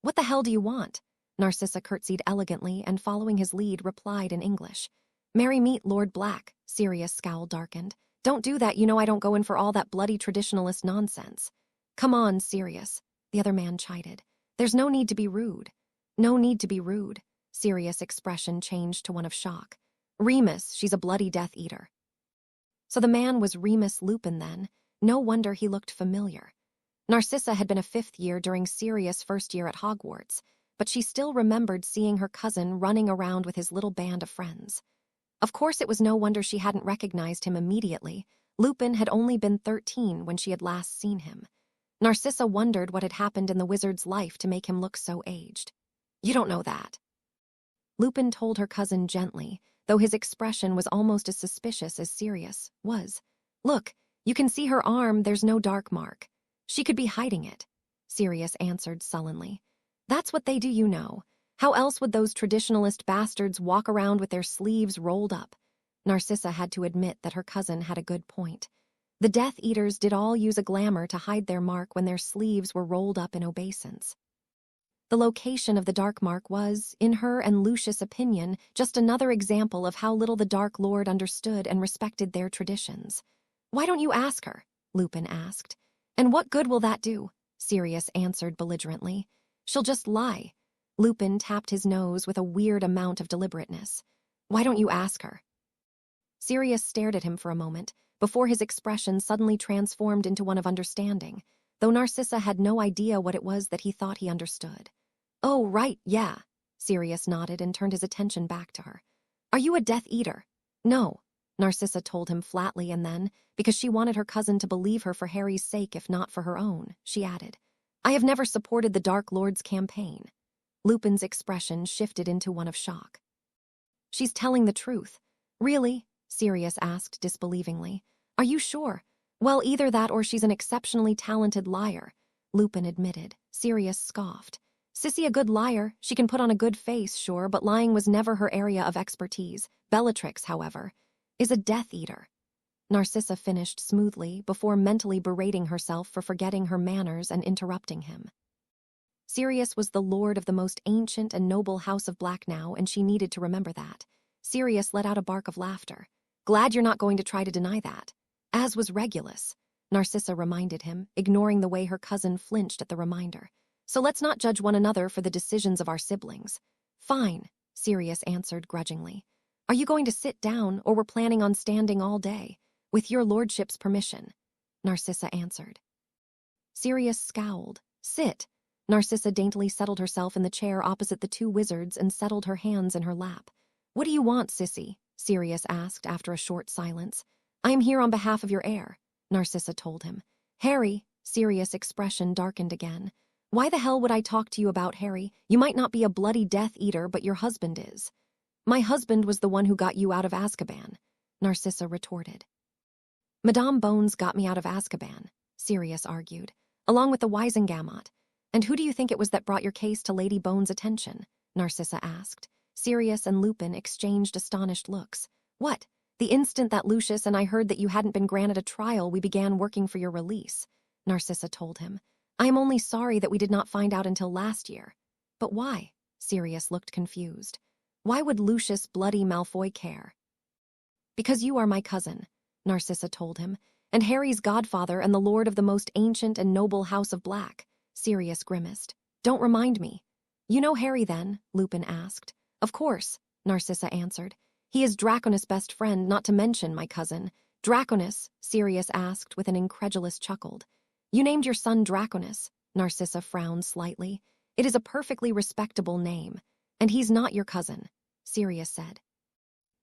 What the hell do you want? Narcissa curtsied elegantly and following his lead replied in English. Marry meet Lord Black. Sirius' scowl darkened. Don't do that, you know I don't go in for all that bloody traditionalist nonsense. Come on, Sirius, the other man chided. There's no need to be rude. No need to be rude. Sirius' expression changed to one of shock. Remus, she's a bloody Death Eater. So the man was Remus Lupin then. No wonder he looked familiar. Narcissa had been a fifth year during Sirius' first year at Hogwarts, but she still remembered seeing her cousin running around with his little band of friends. Of course, it was no wonder she hadn't recognized him immediately. Lupin had only been 13 when she had last seen him. Narcissa wondered what had happened in the wizard's life to make him look so aged. You don't know that. Lupin told her cousin gently, though his expression was almost as suspicious as Sirius was. Look, you can see her arm, there's no dark mark. She could be hiding it, Sirius answered sullenly. That's what they do, you know. How else would those traditionalist bastards walk around with their sleeves rolled up? Narcissa had to admit that her cousin had a good point. The Death Eaters did all use a glamour to hide their mark when their sleeves were rolled up in obeisance. The location of the dark mark was, in her and Lucius' opinion, just another example of how little the Dark Lord understood and respected their traditions. Why don't you ask her? Lupin asked. And what good will that do? Sirius answered belligerently. She'll just lie. Lupin tapped his nose with a weird amount of deliberateness. Why don't you ask her? Sirius stared at him for a moment, before his expression suddenly transformed into one of understanding, though Narcissa had no idea what it was that he thought he understood. Oh, right, yeah. Sirius nodded and turned his attention back to her. Are you a Death Eater? No, Narcissa told him flatly, and then, because she wanted her cousin to believe her for Harry's sake if not for her own, she added, I have never supported the Dark Lord's campaign. Lupin's expression shifted into one of shock. She's telling the truth. Really? Sirius asked disbelievingly. Are you sure? Well, either that or she's an exceptionally talented liar, Lupin admitted. Sirius scoffed. Sissy a good liar, she can put on a good face, sure, but lying was never her area of expertise. Bellatrix, however, is a Death Eater. Narcissa finished smoothly before mentally berating herself for forgetting her manners and interrupting him. Sirius was the lord of the most ancient and noble house of Black now, and she needed to remember that. Sirius let out a bark of laughter. Glad you're not going to try to deny that. As was Regulus, Narcissa reminded him, ignoring the way her cousin flinched at the reminder. So let's not judge one another for the decisions of our siblings. Fine, Sirius answered grudgingly. Are you going to sit down, or we're planning on standing all day? With your lordship's permission, Narcissa answered. Sirius scowled. Sit. Narcissa daintily settled herself in the chair opposite the two wizards and settled her hands in her lap. What do you want, sissy? Sirius asked after a short silence. I am here on behalf of your heir, Narcissa told him. Harry, Sirius' expression darkened again. Why the hell would I talk to you about Harry? You might not be a bloody Death Eater, but your husband is. My husband was the one who got you out of Azkaban, Narcissa retorted. Madame Bones got me out of Azkaban, Sirius argued, along with the Wisengamot. And who do you think it was that brought your case to Lady Bones' attention? Narcissa asked. Sirius and Lupin exchanged astonished looks. What? The instant that Lucius and I heard that you hadn't been granted a trial, we began working for your release, Narcissa told him. I am only sorry that we did not find out until last year. But why? Sirius looked confused. Why would Lucius Bloody Malfoy care? Because you are my cousin, Narcissa told him, and Harry's godfather and the lord of the most ancient and noble House of Black. Sirius grimaced. Don't remind me. You know Harry then? Lupin asked. Of course, Narcissa answered. He is Draconis' best friend, not to mention my cousin. Draconis? Sirius asked with an incredulous chuckle. You named your son Draconis, Narcissa frowned slightly. It is a perfectly respectable name. And he's not your cousin, Sirius said.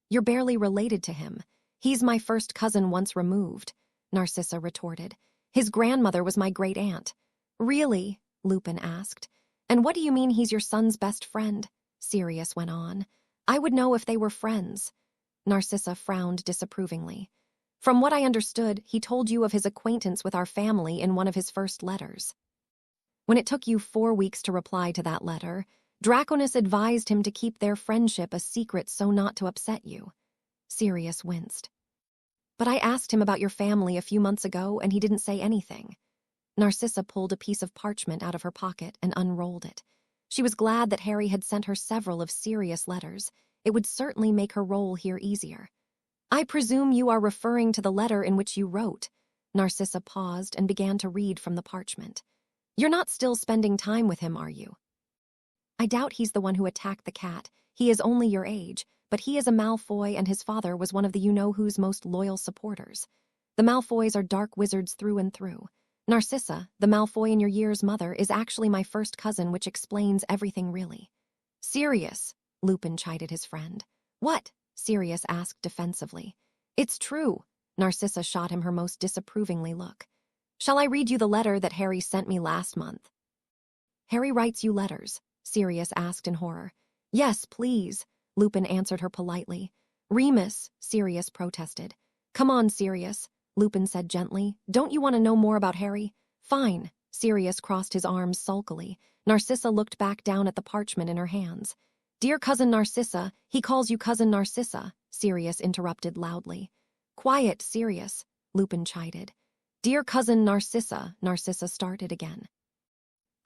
You're barely related to him. He's my first cousin once removed, Narcissa retorted. His grandmother was my great-aunt. Really? Lupin asked. And what do you mean he's your son's best friend? Sirius went on. I would know if they were friends. Narcissa frowned disapprovingly. From what I understood, he told you of his acquaintance with our family in one of his first letters. When it took you 4 weeks to reply to that letter, Draconis advised him to keep their friendship a secret so not to upset you. Sirius winced. But I asked him about your family a few months ago, and he didn't say anything. Narcissa pulled a piece of parchment out of her pocket and unrolled it. She was glad that Harry had sent her several of Sirius' letters. It would certainly make her role here easier. I presume you are referring to the letter in which you wrote. Narcissa paused and began to read from the parchment. You're not still spending time with him, are you? I doubt he's the one who attacked the cat. He is only your age, but he is a Malfoy and his father was one of the you-know-who's most loyal supporters. The Malfoys are dark wizards through and through. Narcissa, the Malfoy in your year's mother, is actually my first cousin, which explains everything really. Sirius, Lupin chided his friend. What? Sirius asked defensively. It's true. Narcissa shot him her most disapprovingly look. Shall I read you the letter that Harry sent me last month? Harry writes you letters, Sirius asked in horror. Yes, please, Lupin answered her politely. Remus, Sirius protested. Come on, Sirius, Lupin said gently. Don't you want to know more about Harry? Fine. Sirius crossed his arms sulkily. Narcissa looked back down at the parchment in her hands. Dear Cousin Narcissa, he calls you Cousin Narcissa, Sirius interrupted loudly. Quiet, Sirius, Lupin chided. Dear Cousin Narcissa, Narcissa started again.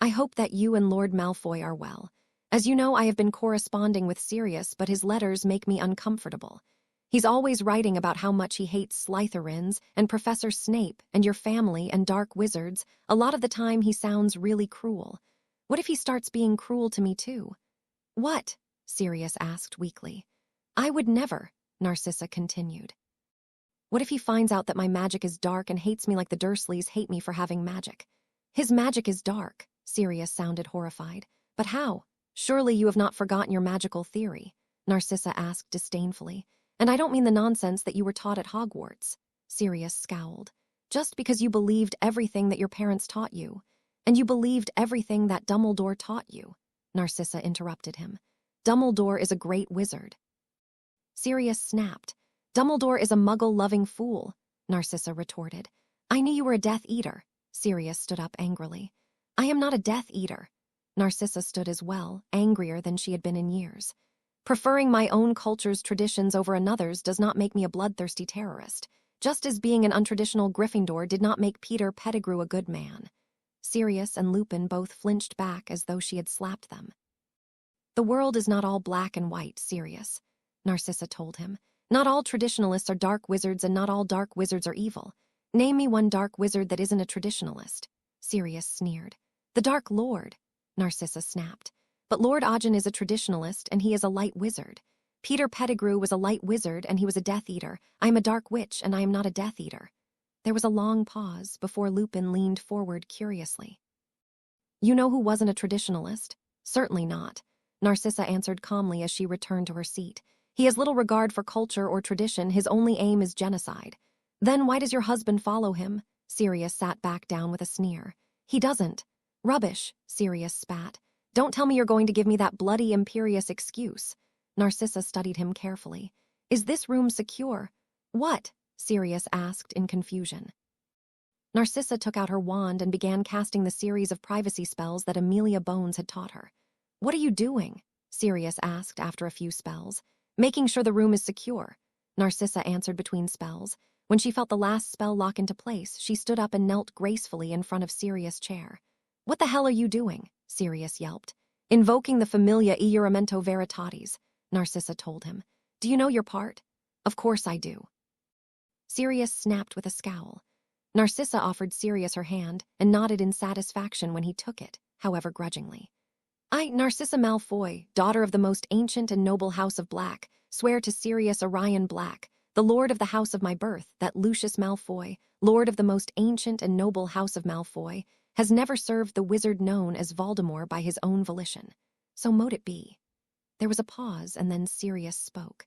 I hope that you and Lord Malfoy are well. As you know, I have been corresponding with Sirius, but his letters make me uncomfortable. He's always writing about how much he hates Slytherins and Professor Snape and your family and dark wizards. A lot of the time he sounds really cruel. What if he starts being cruel to me too? What? Sirius asked weakly. I would never, Narcissa continued. What if he finds out that my magic is dark and hates me like the Dursleys hate me for having magic? His magic is dark, Sirius sounded horrified. But how? Surely you have not forgotten your magical theory, Narcissa asked disdainfully. And I don't mean the nonsense that you were taught at Hogwarts. Sirius scowled. Just because you believed everything that your parents taught you, and you believed everything that Dumbledore taught you, Narcissa interrupted him. Dumbledore is a great wizard. Sirius snapped. Dumbledore is a muggle-loving fool, Narcissa retorted. I knew you were a Death Eater. Sirius stood up angrily. I am not a Death Eater. Narcissa stood as well, angrier than she had been in years. Preferring my own culture's traditions over another's does not make me a bloodthirsty terrorist, just as being an untraditional Gryffindor did not make Peter Pettigrew a good man. Sirius and Lupin both flinched back as though she had slapped them. The world is not all black and white, Sirius, Narcissa told him. Not all traditionalists are dark wizards and not all dark wizards are evil. Name me one dark wizard that isn't a traditionalist, Sirius sneered. The Dark Lord, Narcissa snapped. But Lord Ajin is a traditionalist and he is a light wizard. Peter Pettigrew was a light wizard and he was a Death Eater. I am a dark witch and I am not a Death Eater. There was a long pause before Lupin leaned forward curiously. You know who wasn't a traditionalist? Certainly not. Narcissa answered calmly as she returned to her seat. He has little regard for culture or tradition. His only aim is genocide. Then why does your husband follow him? Sirius sat back down with a sneer. He doesn't. Rubbish, Sirius spat. Don't tell me you're going to give me that bloody imperious excuse. Narcissa studied him carefully. Is this room secure? What? Sirius asked in confusion. Narcissa took out her wand and began casting the series of privacy spells that Amelia Bones had taught her. What are you doing? Sirius asked after a few spells. Making sure the room is secure. Narcissa answered between spells. When she felt the last spell lock into place, she stood up and knelt gracefully in front of Sirius' chair. What the hell are you doing? Sirius yelped. Invoking the Familia Iuramento Veritatis, Narcissa told him. Do you know your part? Of course I do. Sirius snapped with a scowl. Narcissa offered Sirius her hand and nodded in satisfaction when he took it, however grudgingly. I, Narcissa Malfoy, daughter of the most ancient and noble house of Black, swear to Sirius Orion Black, the lord of the house of my birth, that Lucius Malfoy, lord of the most ancient and noble house of Malfoy, has never served the wizard known as Voldemort by his own volition. So mote it be. There was a pause, and then Sirius spoke.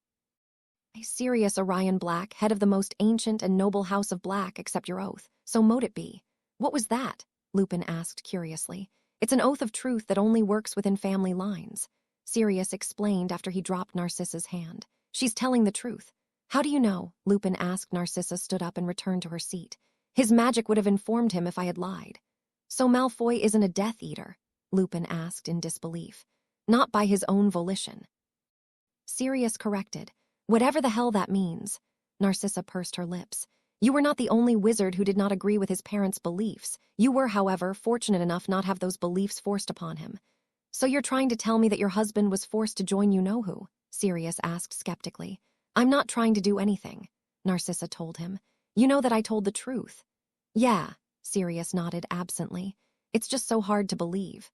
Sirius Orion Black, head of the most ancient and noble house of Black, accept your oath. So mote it be. What was that? Lupin asked curiously. It's an oath of truth that only works within family lines. Sirius explained after he dropped Narcissa's hand. She's telling the truth. How do you know? Lupin asked. Narcissa stood up and returned to her seat. His magic would have informed him if I had lied. So Malfoy isn't a Death Eater? Lupin asked in disbelief. Not by his own volition. Sirius corrected. Whatever the hell that means. Narcissa pursed her lips. You were not the only wizard who did not agree with his parents' beliefs. You were, however, fortunate enough not have those beliefs forced upon him. So you're trying to tell me that your husband was forced to join you-know-who? Sirius asked skeptically. I'm not trying to do anything, Narcissa told him. You know that I told the truth. Yeah, Sirius nodded absently. It's just so hard to believe.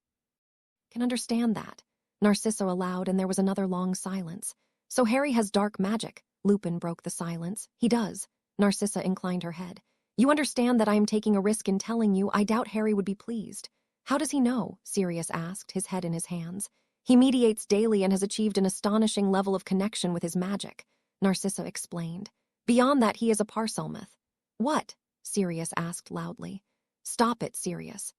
Can understand that. Narcissa allowed, and there was another long silence. So Harry has dark magic. Lupin broke the silence. He does. Narcissa inclined her head. You understand that I am taking a risk in telling you. I doubt Harry would be pleased. How does he know? Sirius asked, his head in his hands. He mediates daily and has achieved an astonishing level of connection with his magic, Narcissa explained. Beyond that, he is a Parselmouth. What? Sirius asked loudly. Stop it, Sirius.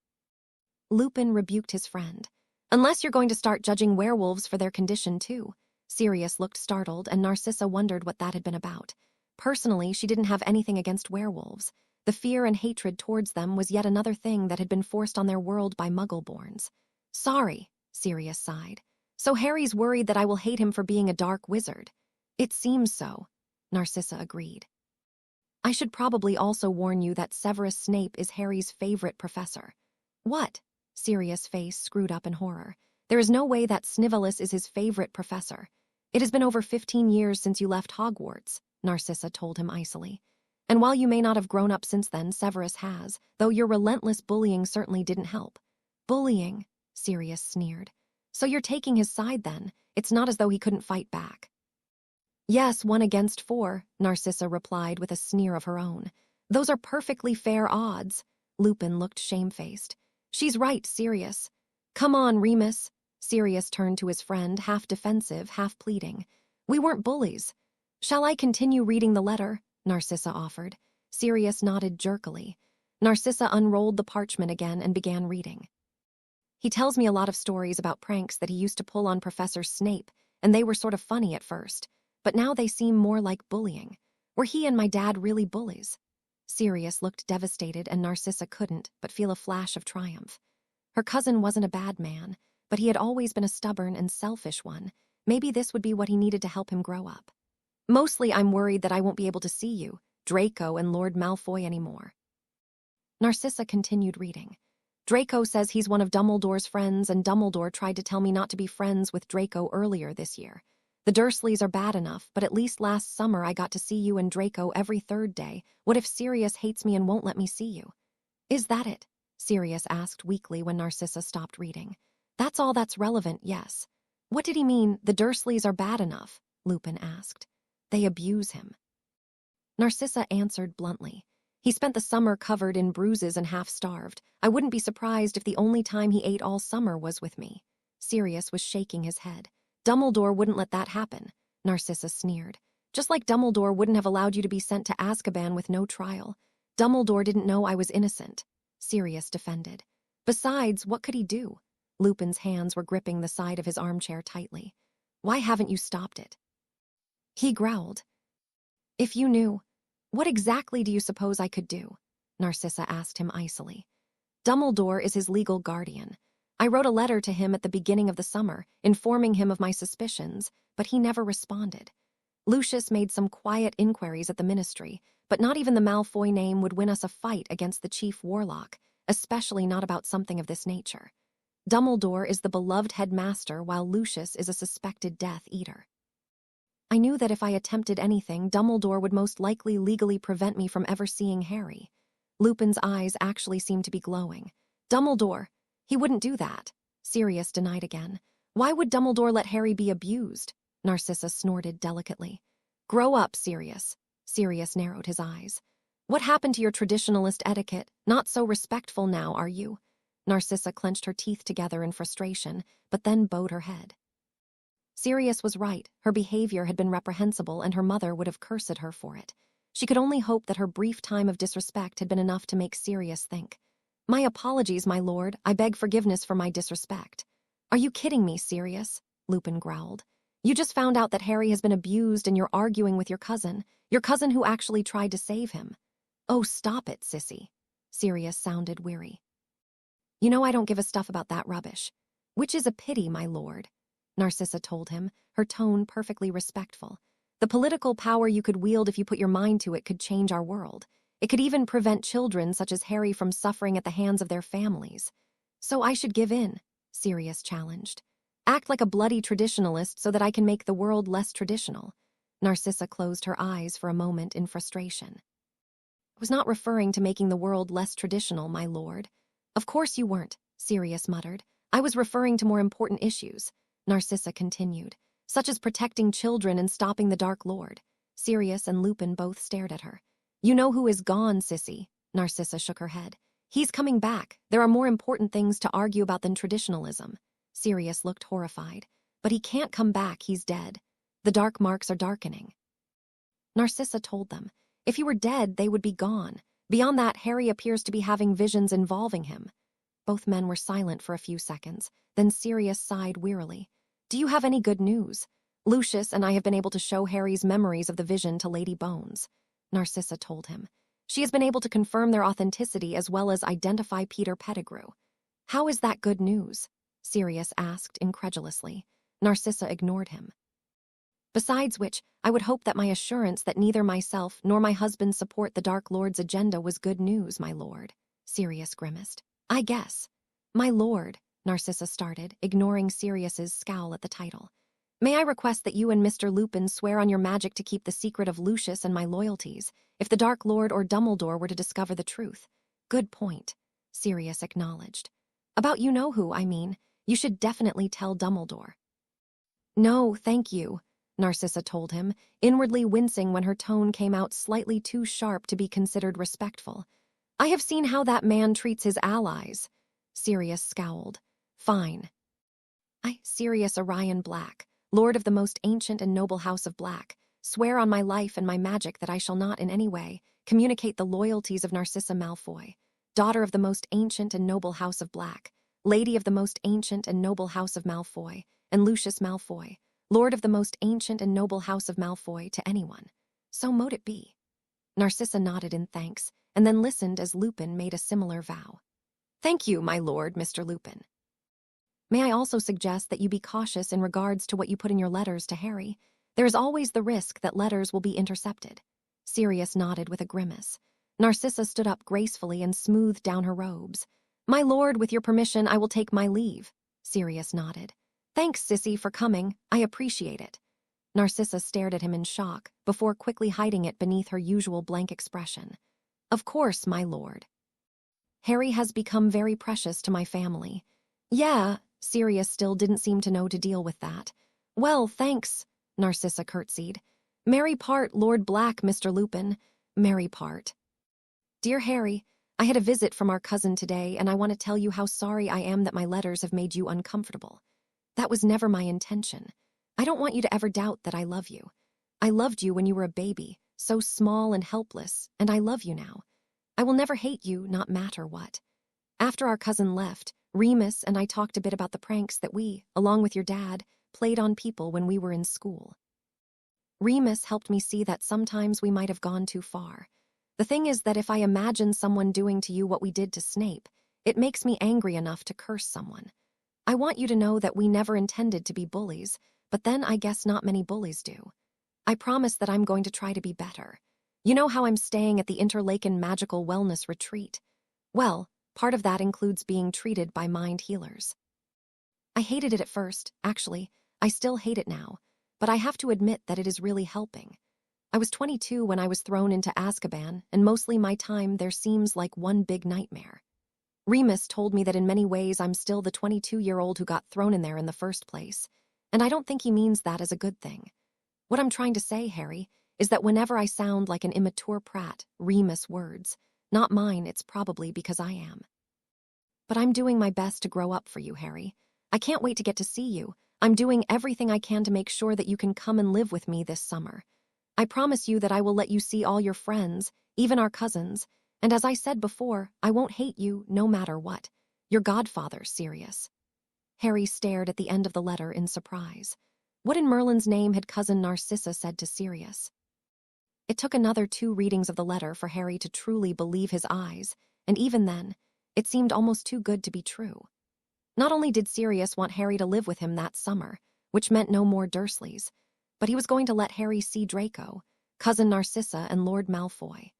Lupin rebuked his friend. Unless you're going to start judging werewolves for their condition, too. Sirius looked startled, and Narcissa wondered what that had been about. Personally, she didn't have anything against werewolves. The fear and hatred towards them was yet another thing that had been forced on their world by Muggle-borns. Sorry, Sirius sighed. So Harry's worried that I will hate him for being a dark wizard. It seems so, Narcissa agreed. I should probably also warn you that Severus Snape is Harry's favorite professor. What? Sirius' face screwed up in horror. There is no way that Snivellus is his favorite professor. It has been over 15 years since you left Hogwarts, Narcissa told him icily. And while you may not have grown up since then, Severus has, though your relentless bullying certainly didn't help. Bullying? Sirius sneered. So you're taking his side then? It's not as though he couldn't fight back. Yes, 1 against 4, Narcissa replied with a sneer of her own. Those are perfectly fair odds. Lupin looked shamefaced. She's right, Sirius. Come on, Remus. Sirius turned to his friend, half defensive, half pleading. We weren't bullies. Shall I continue reading the letter? Narcissa offered. Sirius nodded jerkily. Narcissa unrolled the parchment again and began reading. He tells me a lot of stories about pranks that he used to pull on Professor Snape, and they were sort of funny at first, but now they seem more like bullying. Were he and my dad really bullies? Sirius looked devastated, and Narcissa couldn't but feel a flash of triumph. Her cousin wasn't a bad man, but he had always been a stubborn and selfish one. Maybe this would be what he needed to help him grow up. Mostly I'm worried that I won't be able to see you, Draco and Lord Malfoy anymore. Narcissa continued reading. Draco says he's one of Dumbledore's friends, and Dumbledore tried to tell me not to be friends with Draco earlier this year. The Dursleys are bad enough, but at least last summer I got to see you and Draco every third day. What if Sirius hates me and won't let me see you? Is that it? Sirius asked weakly when Narcissa stopped reading. That's all that's relevant, yes. What did he mean, the Dursleys are bad enough? Lupin asked. They abuse him. Narcissa answered bluntly. He spent the summer covered in bruises and half-starved. I wouldn't be surprised if the only time he ate all summer was with me. Sirius was shaking his head. Dumbledore wouldn't let that happen, Narcissa sneered. Just like Dumbledore wouldn't have allowed you to be sent to Azkaban with no trial. Dumbledore didn't know I was innocent, Sirius defended. Besides, what could he do? Lupin's hands were gripping the side of his armchair tightly. Why haven't you stopped it? He growled. If you knew, what exactly do you suppose I could do? Narcissa asked him icily. Dumbledore is his legal guardian. I wrote a letter to him at the beginning of the summer, informing him of my suspicions, but he never responded. Lucius made some quiet inquiries at the ministry, but not even the Malfoy name would win us a fight against the chief warlock, especially not about something of this nature. Dumbledore is the beloved headmaster while Lucius is a suspected Death Eater. I knew that if I attempted anything, Dumbledore would most likely legally prevent me from ever seeing Harry. Lupin's eyes actually seemed to be glowing. Dumbledore, he wouldn't do that. Sirius denied again. Why would Dumbledore let Harry be abused? Narcissa snorted delicately. Grow up, Sirius. Sirius narrowed his eyes. What happened to your traditionalist etiquette? Not so respectful now, are you? Narcissa clenched her teeth together in frustration, but then bowed her head. Sirius was right. Her behavior had been reprehensible, and her mother would have cursed her for it. She could only hope that her brief time of disrespect had been enough to make Sirius think. My apologies, my lord. I beg forgiveness for my disrespect. Are you kidding me, Sirius? Lupin growled. You just found out that Harry has been abused and you're arguing with your cousin who actually tried to save him. Oh, stop it, sissy. Sirius sounded weary. You know I don't give a stuff about that rubbish. Which is a pity, my lord. Narcissa told him, her tone perfectly respectful. The political power you could wield if you put your mind to it could change our world. It could even prevent children such as Harry from suffering at the hands of their families. So I should give in, Sirius challenged. Act like a bloody traditionalist so that I can make the world less traditional. Narcissa closed her eyes for a moment in frustration. I was not referring to making the world less traditional, my lord. Of course you weren't, Sirius muttered. I was referring to more important issues. Narcissa continued, such as protecting children and stopping the Dark Lord. Sirius and Lupin both stared at her. You know who is gone, sissy. Narcissa shook her head. He's coming back. There are more important things to argue about than traditionalism. Sirius looked horrified. But he can't come back, he's dead. The dark marks are darkening. Narcissa told them. If he were dead, they would be gone. Beyond that, Harry appears to be having visions involving him. Both men were silent for a few seconds. Then Sirius sighed wearily. Do you have any good news? Lucius and I have been able to show Harry's memories of the vision to Lady Bones. Narcissa told him. She has been able to confirm their authenticity as well as identify Peter Pettigrew. How is that good news? Sirius asked incredulously. Narcissa ignored him. Besides which, I would hope that my assurance that neither myself nor my husband support the Dark Lord's agenda was good news, my lord. Sirius grimaced. I guess. My lord, Narcissa started, ignoring Sirius's scowl at the title. May I request that you and Mr. Lupin swear on your magic to keep the secret of Lucius and my loyalties, if the Dark Lord or Dumbledore were to discover the truth? Good point, Sirius acknowledged. About you-know-who, I mean. You should definitely tell Dumbledore. No, thank you, Narcissa told him, inwardly wincing when her tone came out slightly too sharp to be considered respectful. I have seen how that man treats his allies. Sirius scowled. Fine. Sirius Orion Black, Lord of the most ancient and noble house of Black, swear on my life and my magic that I shall not in any way communicate the loyalties of Narcissa Malfoy, daughter of the most ancient and noble house of Black, lady of the most ancient and noble house of Malfoy, and Lucius Malfoy, Lord of the most ancient and noble house of Malfoy, to anyone. So mote it be. Narcissa nodded in thanks, and then listened as Lupin made a similar vow. Thank you, my lord, Mr. Lupin. May I also suggest that you be cautious in regards to what you put in your letters to Harry? There is always the risk that letters will be intercepted. Sirius nodded with a grimace. Narcissa stood up gracefully and smoothed down her robes. My lord, with your permission, I will take my leave. Sirius nodded. Thanks, sissy, for coming. I appreciate it. Narcissa stared at him in shock, before quickly hiding it beneath her usual blank expression. Of course, my lord. Harry has become very precious to my family. Yeah, Sirius still didn't seem to know to deal with that. Well, thanks, Narcissa curtsied. "Merry part, Lord Black, Mr. Lupin. Merry part." "Dear Harry, I had a visit from our cousin today, and I want to tell you how sorry I am that my letters have made you uncomfortable. That was never my intention. I don't want you to ever doubt that I love you. I loved you when you were a baby, so small and helpless, and I love you now. I will never hate you, not matter what. After our cousin left, Remus and I talked a bit about the pranks that we, along with your dad, played on people when we were in school. Remus helped me see that sometimes we might have gone too far. The thing is that if I imagine someone doing to you what we did to Snape, it makes me angry enough to curse someone. I want you to know that we never intended to be bullies, but then I guess not many bullies do. I promise that I'm going to try to be better. You know how I'm staying at the Interlaken Magical Wellness Retreat? Well, part of that includes being treated by mind healers. I hated it at first, actually. I still hate it now, but I have to admit that it is really helping. I was 22 when I was thrown into Azkaban, and mostly my time there seems like one big nightmare. Remus told me that in many ways I'm still the 22-year-old who got thrown in there in the first place, and I don't think he means that as a good thing. What I'm trying to say, Harry, is that whenever I sound like an immature prat, Remus words, not mine, it's probably because I am. But I'm doing my best to grow up for you, Harry. I can't wait to get to see you. I'm doing everything I can to make sure that you can come and live with me this summer. I promise you that I will let you see all your friends, even our cousins, and as I said before, I won't hate you no matter what. Your godfather, Sirius. Harry stared at the end of the letter in surprise. What in Merlin's name had cousin Narcissa said to Sirius? It took another 2 readings of the letter for Harry to truly believe his eyes, and even then, it seemed almost too good to be true. Not only did Sirius want Harry to live with him that summer, which meant no more Dursleys, but he was going to let Harry see Draco, cousin Narcissa, and Lord Malfoy.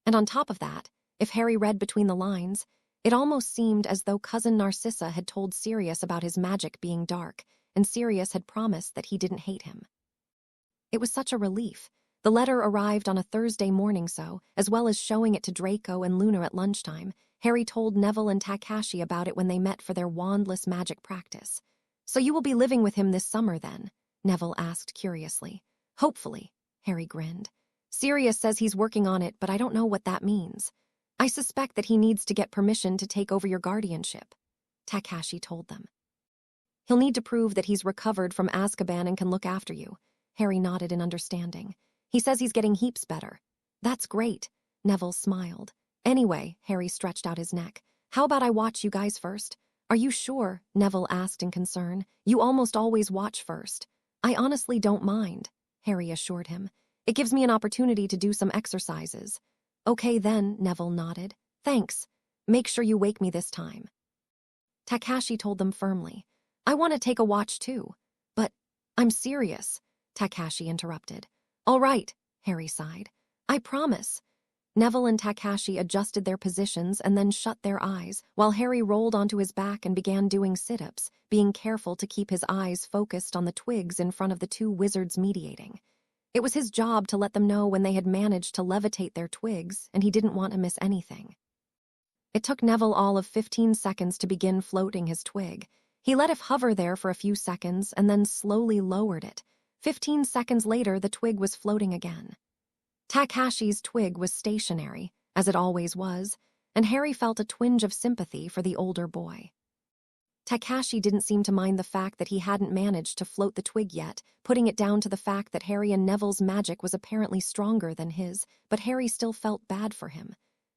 And on top of that, if Harry read between the lines, it almost seemed as though cousin Narcissa had told Sirius about his magic being dark, and Sirius had promised that he didn't hate him. It was such a relief. The letter arrived on a Thursday morning, so, as well as showing it to Draco and Luna at lunchtime, Harry told Neville and Takashi about it when they met for their wandless magic practice. "So you will be living with him this summer, then?" Neville asked curiously. "Hopefully," Harry grinned. "Sirius says he's working on it, but I don't know what that means. I suspect that he needs to get permission to take over your guardianship," Takashi told them. "He'll need to prove that he's recovered from Azkaban and can look after you." Harry nodded in understanding. "He says he's getting heaps better." "That's great," Neville smiled. "Anyway," Harry stretched out his neck, "how about I watch you guys first?" "Are you sure?" Neville asked in concern. "You almost always watch first." "I honestly don't mind," Harry assured him. "It gives me an opportunity to do some exercises." "Okay then," Neville nodded. "Thanks. Make sure you wake me this time." Takashi told them firmly. "I want to take a watch too." "But I'm serious," Takashi interrupted. "All right," Harry sighed. "I promise." Neville and Takashi adjusted their positions and then shut their eyes, while Harry rolled onto his back and began doing sit-ups, being careful to keep his eyes focused on the twigs in front of the 2 wizards mediating. It was his job to let them know when they had managed to levitate their twigs, and he didn't want to miss anything. It took Neville all of 15 seconds to begin floating his twig. He let it hover there for a few seconds and then slowly lowered it. 15 seconds later, the twig was floating again. Takashi's twig was stationary, as it always was, and Harry felt a twinge of sympathy for the older boy. Takashi didn't seem to mind the fact that he hadn't managed to float the twig yet, putting it down to the fact that Harry and Neville's magic was apparently stronger than his, but Harry still felt bad for him.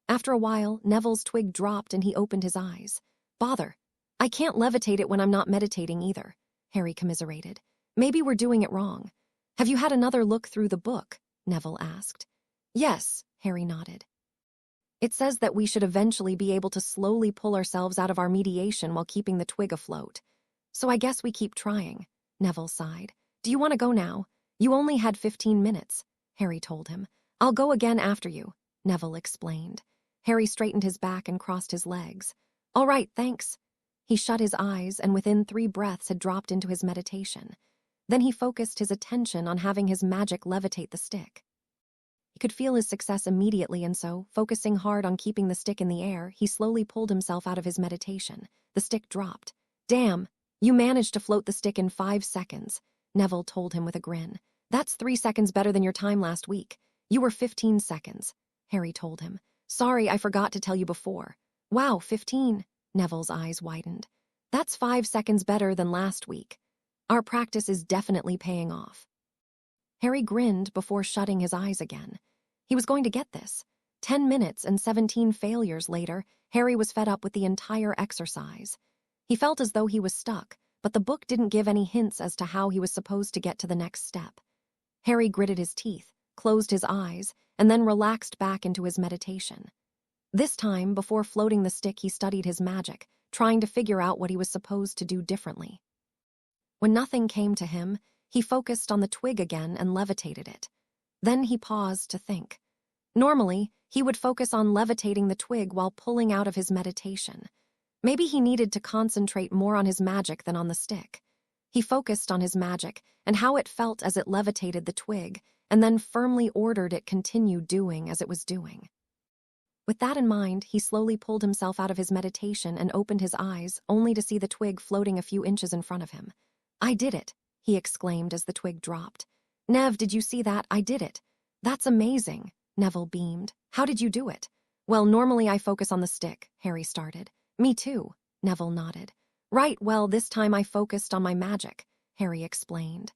After a while, Neville's twig dropped and he opened his eyes. "Bother. I can't levitate it when I'm not meditating either," Harry commiserated. "Maybe we're doing it wrong." "Have you had another look through the book?" Neville asked. "Yes," Harry nodded. "It says that we should eventually be able to slowly pull ourselves out of our mediation while keeping the twig afloat. So I guess we keep trying," Neville sighed. "Do you want to go now? You only had 15 minutes, Harry told him. "I'll go again after you," Neville explained. Harry straightened his back and crossed his legs. "All right, thanks." He shut his eyes and within 3 breaths had dropped into his meditation. Then he focused his attention on having his magic levitate the stick. He could feel his success immediately, and so, focusing hard on keeping the stick in the air, he slowly pulled himself out of his meditation. The stick dropped. "Damn, you managed to float the stick in 5 seconds. Neville told him with a grin. That's 3 seconds better than your time last week. You were 15 seconds, Harry told him. Sorry, I forgot to tell you before. Wow, 15. Neville's eyes widened. That's 5 seconds better than last week. Our practice is definitely paying off. Harry grinned before shutting his eyes again. He was going to get this. 10 minutes and 17 failures later, Harry was fed up with the entire exercise. He felt as though he was stuck, but the book didn't give any hints as to how he was supposed to get to the next step. Harry gritted his teeth, closed his eyes, and then relaxed back into his meditation. This time, before floating the stick, he studied his magic, trying to figure out what he was supposed to do differently. When nothing came to him, he focused on the twig again and levitated it. Then he paused to think. Normally, he would focus on levitating the twig while pulling out of his meditation. Maybe he needed to concentrate more on his magic than on the stick. He focused on his magic and how it felt as it levitated the twig, and then firmly ordered it continue doing as it was doing. With that in mind, he slowly pulled himself out of his meditation and opened his eyes, only to see the twig floating a few inches in front of him. I did it, he exclaimed as the twig dropped. Nev, did you see that? I did it. That's amazing, Neville beamed. How did you do it? Well, normally I focus on the stick, Harry started. Me too, Neville nodded. Right, well, this time I focused on my magic, Harry explained.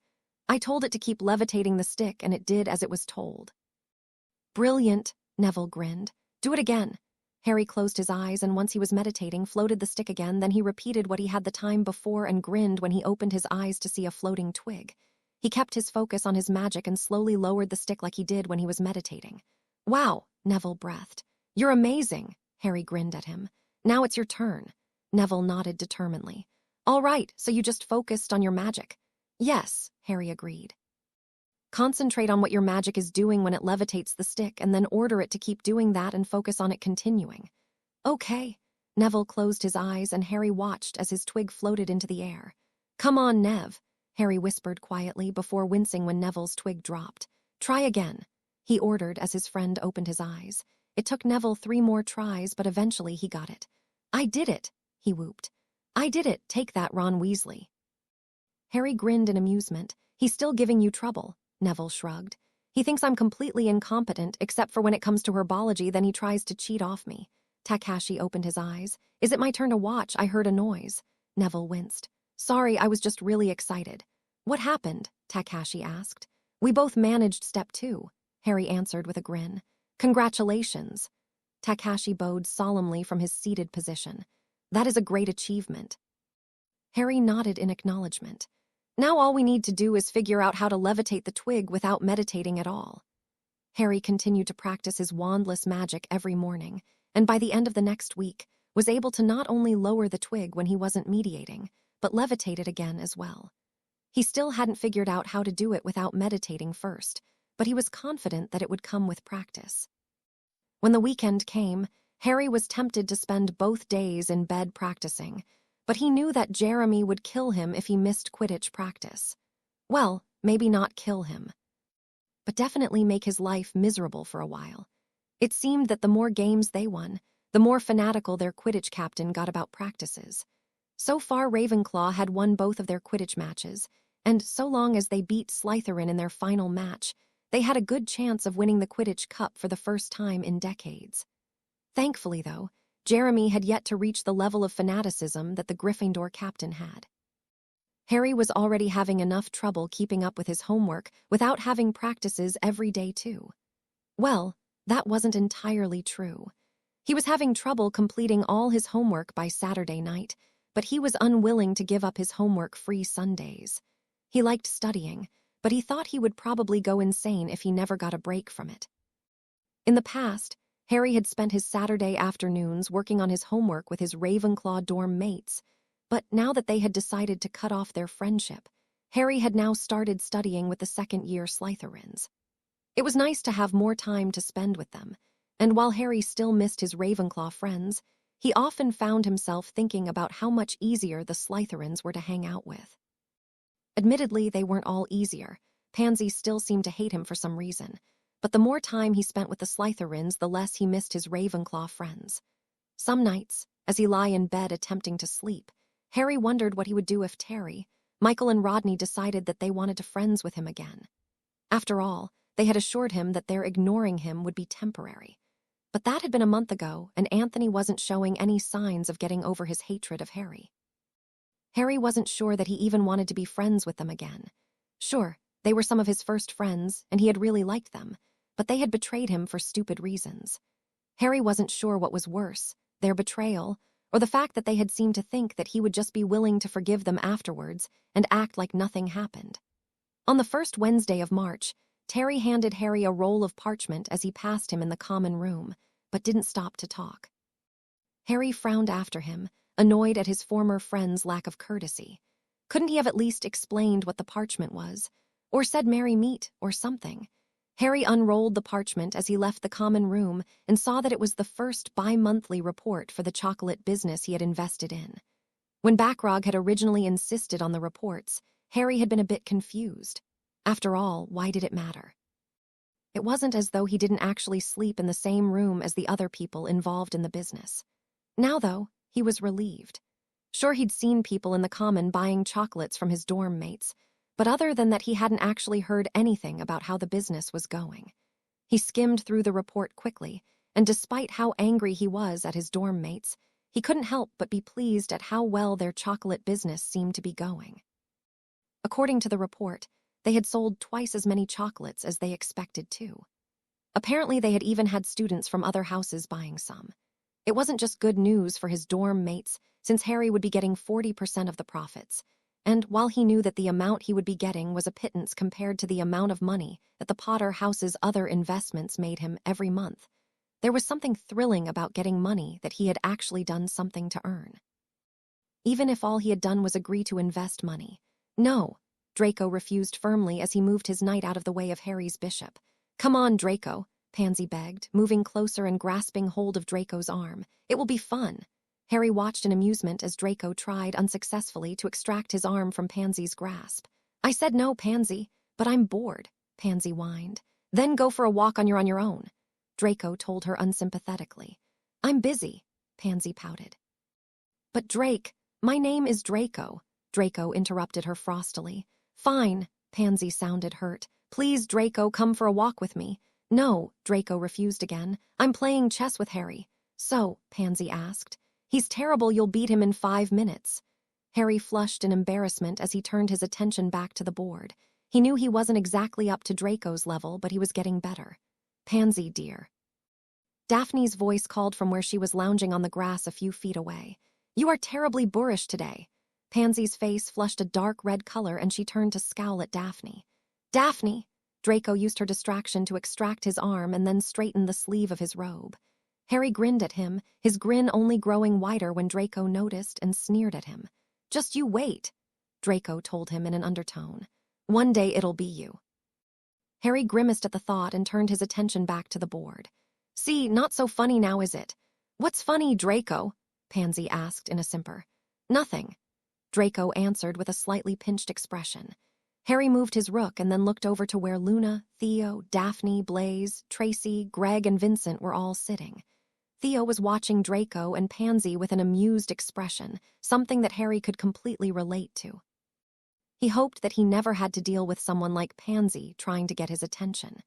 I told it to keep levitating the stick, and it did as it was told. Brilliant, Neville grinned. Do it again. Harry closed his eyes, and once he was meditating, floated the stick again. Then he repeated what he had the time before and grinned when he opened his eyes to see a floating twig. He kept his focus on his magic and slowly lowered the stick like he did when he was meditating. Wow, Neville breathed. You're amazing, Harry grinned at him. Now it's your turn. Neville nodded determinedly. All right, so you just focused on your magic. Yes, Harry agreed. Concentrate on what your magic is doing when it levitates the stick, and then order it to keep doing that and focus on it continuing. Okay. Neville closed his eyes, and Harry watched as his twig floated into the air. Come on, Nev, Harry whispered quietly before wincing when Neville's twig dropped. Try again, he ordered as his friend opened his eyes. It took Neville 3 more tries, but eventually he got it. I did it, he whooped. I did it, take that, Ron Weasley. Harry grinned in amusement. He's still giving you trouble, Neville shrugged. He thinks I'm completely incompetent, except for when it comes to herbology, then he tries to cheat off me. Takashi opened his eyes. Is it my turn to watch? I heard a noise. Neville winced. Sorry, I was just really excited. What happened? Takashi asked. We both managed step 2, Harry answered with a grin. Congratulations. Takashi bowed solemnly from his seated position. That is a great achievement. Harry nodded in acknowledgement. Now all we need to do is figure out how to levitate the twig without meditating at all. Harry continued to practice his wandless magic every morning, and by the end of the next week, was able to not only lower the twig when he wasn't mediating, but levitate it again as well. He still hadn't figured out how to do it without meditating first, but he was confident that it would come with practice. When the weekend came, Harry was tempted to spend both days in bed practicing, but he knew that Jeremy would kill him if he missed Quidditch practice. Well, maybe not kill him, but definitely make his life miserable for a while. It seemed that the more games they won, the more fanatical their Quidditch captain got about practices. So far, Ravenclaw had won both of their Quidditch matches, and so long as they beat Slytherin in their final match, they had a good chance of winning the Quidditch Cup for the first time in decades. Thankfully, though, Jeremy had yet to reach the level of fanaticism that the Gryffindor captain had. Harry was already having enough trouble keeping up with his homework without having practices every day too. Well, that wasn't entirely true. He was having trouble completing all his homework by Saturday night, but he was unwilling to give up his homework-free Sundays. He liked studying, but he thought he would probably go insane if he never got a break from it. In the past, Harry had spent his Saturday afternoons working on his homework with his Ravenclaw dorm mates, but now that they had decided to cut off their friendship, Harry had now started studying with the second-year Slytherins. It was nice to have more time to spend with them, and while Harry still missed his Ravenclaw friends, he often found himself thinking about how much easier the Slytherins were to hang out with. Admittedly, they weren't all easier. Pansy still seemed to hate him for some reason, but the more time he spent with the Slytherins, the less he missed his Ravenclaw friends. Some nights, as he lay in bed attempting to sleep, Harry wondered what he would do if Terry, Michael and Rodney decided that they wanted to friends with him again. After all, they had assured him that their ignoring him would be temporary. But that had been a month ago, and Anthony wasn't showing any signs of getting over his hatred of Harry. Harry wasn't sure that he even wanted to be friends with them again. Sure, they were some of his first friends, and he had really liked them, but they had betrayed him for stupid reasons. Harry wasn't sure what was worse, their betrayal, or the fact that they had seemed to think that he would just be willing to forgive them afterwards and act like nothing happened. On the first Wednesday of March, Terry handed Harry a roll of parchment as he passed him in the common room, but didn't stop to talk. Harry frowned after him, annoyed at his former friend's lack of courtesy. Couldn't he have at least explained what the parchment was, or said "Merry meet" or something? Harry unrolled the parchment as he left the common room and saw that it was the first bi-monthly report for the chocolate business he had invested in. When Backrog had originally insisted on the reports, Harry had been a bit confused. After all, why did it matter? It wasn't as though he didn't actually sleep in the same room as the other people involved in the business. Now, though, he was relieved. Sure, he'd seen people in the common buying chocolates from his dorm mates, but other than that he hadn't actually heard anything about how the business was going. He skimmed through the report quickly, and despite how angry he was at his dorm mates, he couldn't help but be pleased at how well their chocolate business seemed to be going. According to the report, they had sold twice as many chocolates as they expected to. Apparently they had even had students from other houses buying some. It wasn't just good news for his dorm mates, since Harry would be getting 40% of the profits, and while he knew that the amount he would be getting was a pittance compared to the amount of money that the Potter house's other investments made him every month, there was something thrilling about getting money that he had actually done something to earn. Even if all he had done was agree to invest money. No, Draco refused firmly as he moved his knight out of the way of Harry's bishop. "Come on, Draco," Pansy begged, moving closer and grasping hold of Draco's arm. "It will be fun." Harry watched in amusement as Draco tried unsuccessfully to extract his arm from Pansy's grasp. "I said no, Pansy, but I'm bored," Pansy whined. "Then go for a walk on your own," Draco told her unsympathetically. "I'm busy," Pansy pouted. "But Drake, my name is Draco," Draco interrupted her frostily. "Fine," Pansy sounded hurt. "Please, Draco, come for a walk with me." "No," Draco refused again. "I'm playing chess with Harry." "So?" Pansy asked. "He's terrible, you'll beat him in 5 minutes." Harry flushed in embarrassment as he turned his attention back to the board. He knew he wasn't exactly up to Draco's level, but he was getting better. "Pansy, dear." Daphne's voice called from where she was lounging on the grass a few feet away. "You are terribly boorish today." Pansy's face flushed a dark red color and she turned to scowl at Daphne. "Daphne!" Draco used her distraction to extract his arm and then straighten the sleeve of his robe. Harry grinned at him, his grin only growing wider when Draco noticed and sneered at him. "Just you wait," Draco told him in an undertone. "One day it'll be you." Harry grimaced at the thought and turned his attention back to the board. "See, not so funny now, is it?" "What's funny, Draco?" Pansy asked in a simper. "Nothing," Draco answered with a slightly pinched expression. Harry moved his rook and then looked over to where Luna, Theo, Daphne, Blaze, Tracy, Greg, and Vincent were all sitting. Theo was watching Draco and Pansy with an amused expression, something that Harry could completely relate to. He hoped that he never had to deal with someone like Pansy trying to get his attention.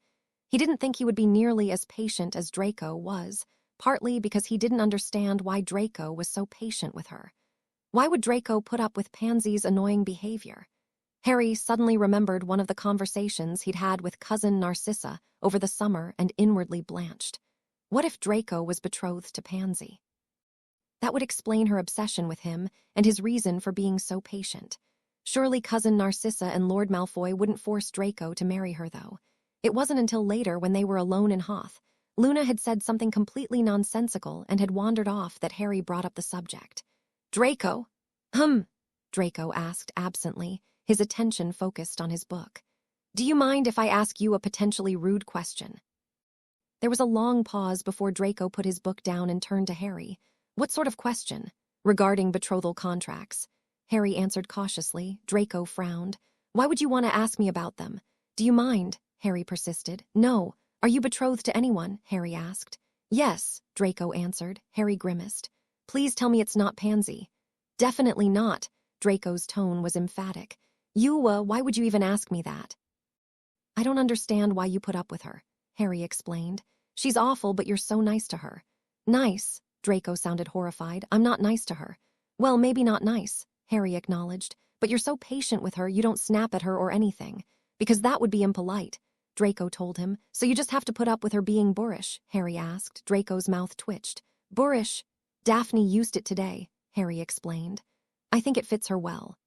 He didn't think he would be nearly as patient as Draco was, partly because he didn't understand why Draco was so patient with her. Why would Draco put up with Pansy's annoying behavior? Harry suddenly remembered one of the conversations he'd had with cousin Narcissa over the summer and inwardly blanched. What if Draco was betrothed to Pansy? That would explain her obsession with him and his reason for being so patient. Surely cousin Narcissa and Lord Malfoy wouldn't force Draco to marry her, though. It wasn't until later, when they were alone in Hoth, Luna had said something completely nonsensical and had wandered off, that Harry brought up the subject. "Draco?" Draco asked absently, his attention focused on his book. "Do you mind if I ask you a potentially rude question?" There was a long pause before Draco put his book down and turned to Harry. "What sort of question?" "Regarding betrothal contracts," Harry answered cautiously. Draco frowned. "Why would you want to ask me about them?" "Do you mind?" Harry persisted. "No. Are you betrothed to anyone?" Harry asked. "Yes," Draco answered. Harry grimaced. "Please tell me it's not Pansy." "Definitely not," Draco's tone was emphatic. Why would you even ask me that? I don't understand why you put up with her, Harry explained. She's awful, but you're so nice to her. Nice? Draco sounded horrified. I'm not nice to her. Well, maybe not nice, Harry acknowledged, but you're so patient with her you don't snap at her or anything. Because that would be impolite, Draco told him. So you just have to put up with her being boorish, Harry asked. Draco's mouth twitched. Boorish? Daphne used it today, Harry explained. I think it fits her well.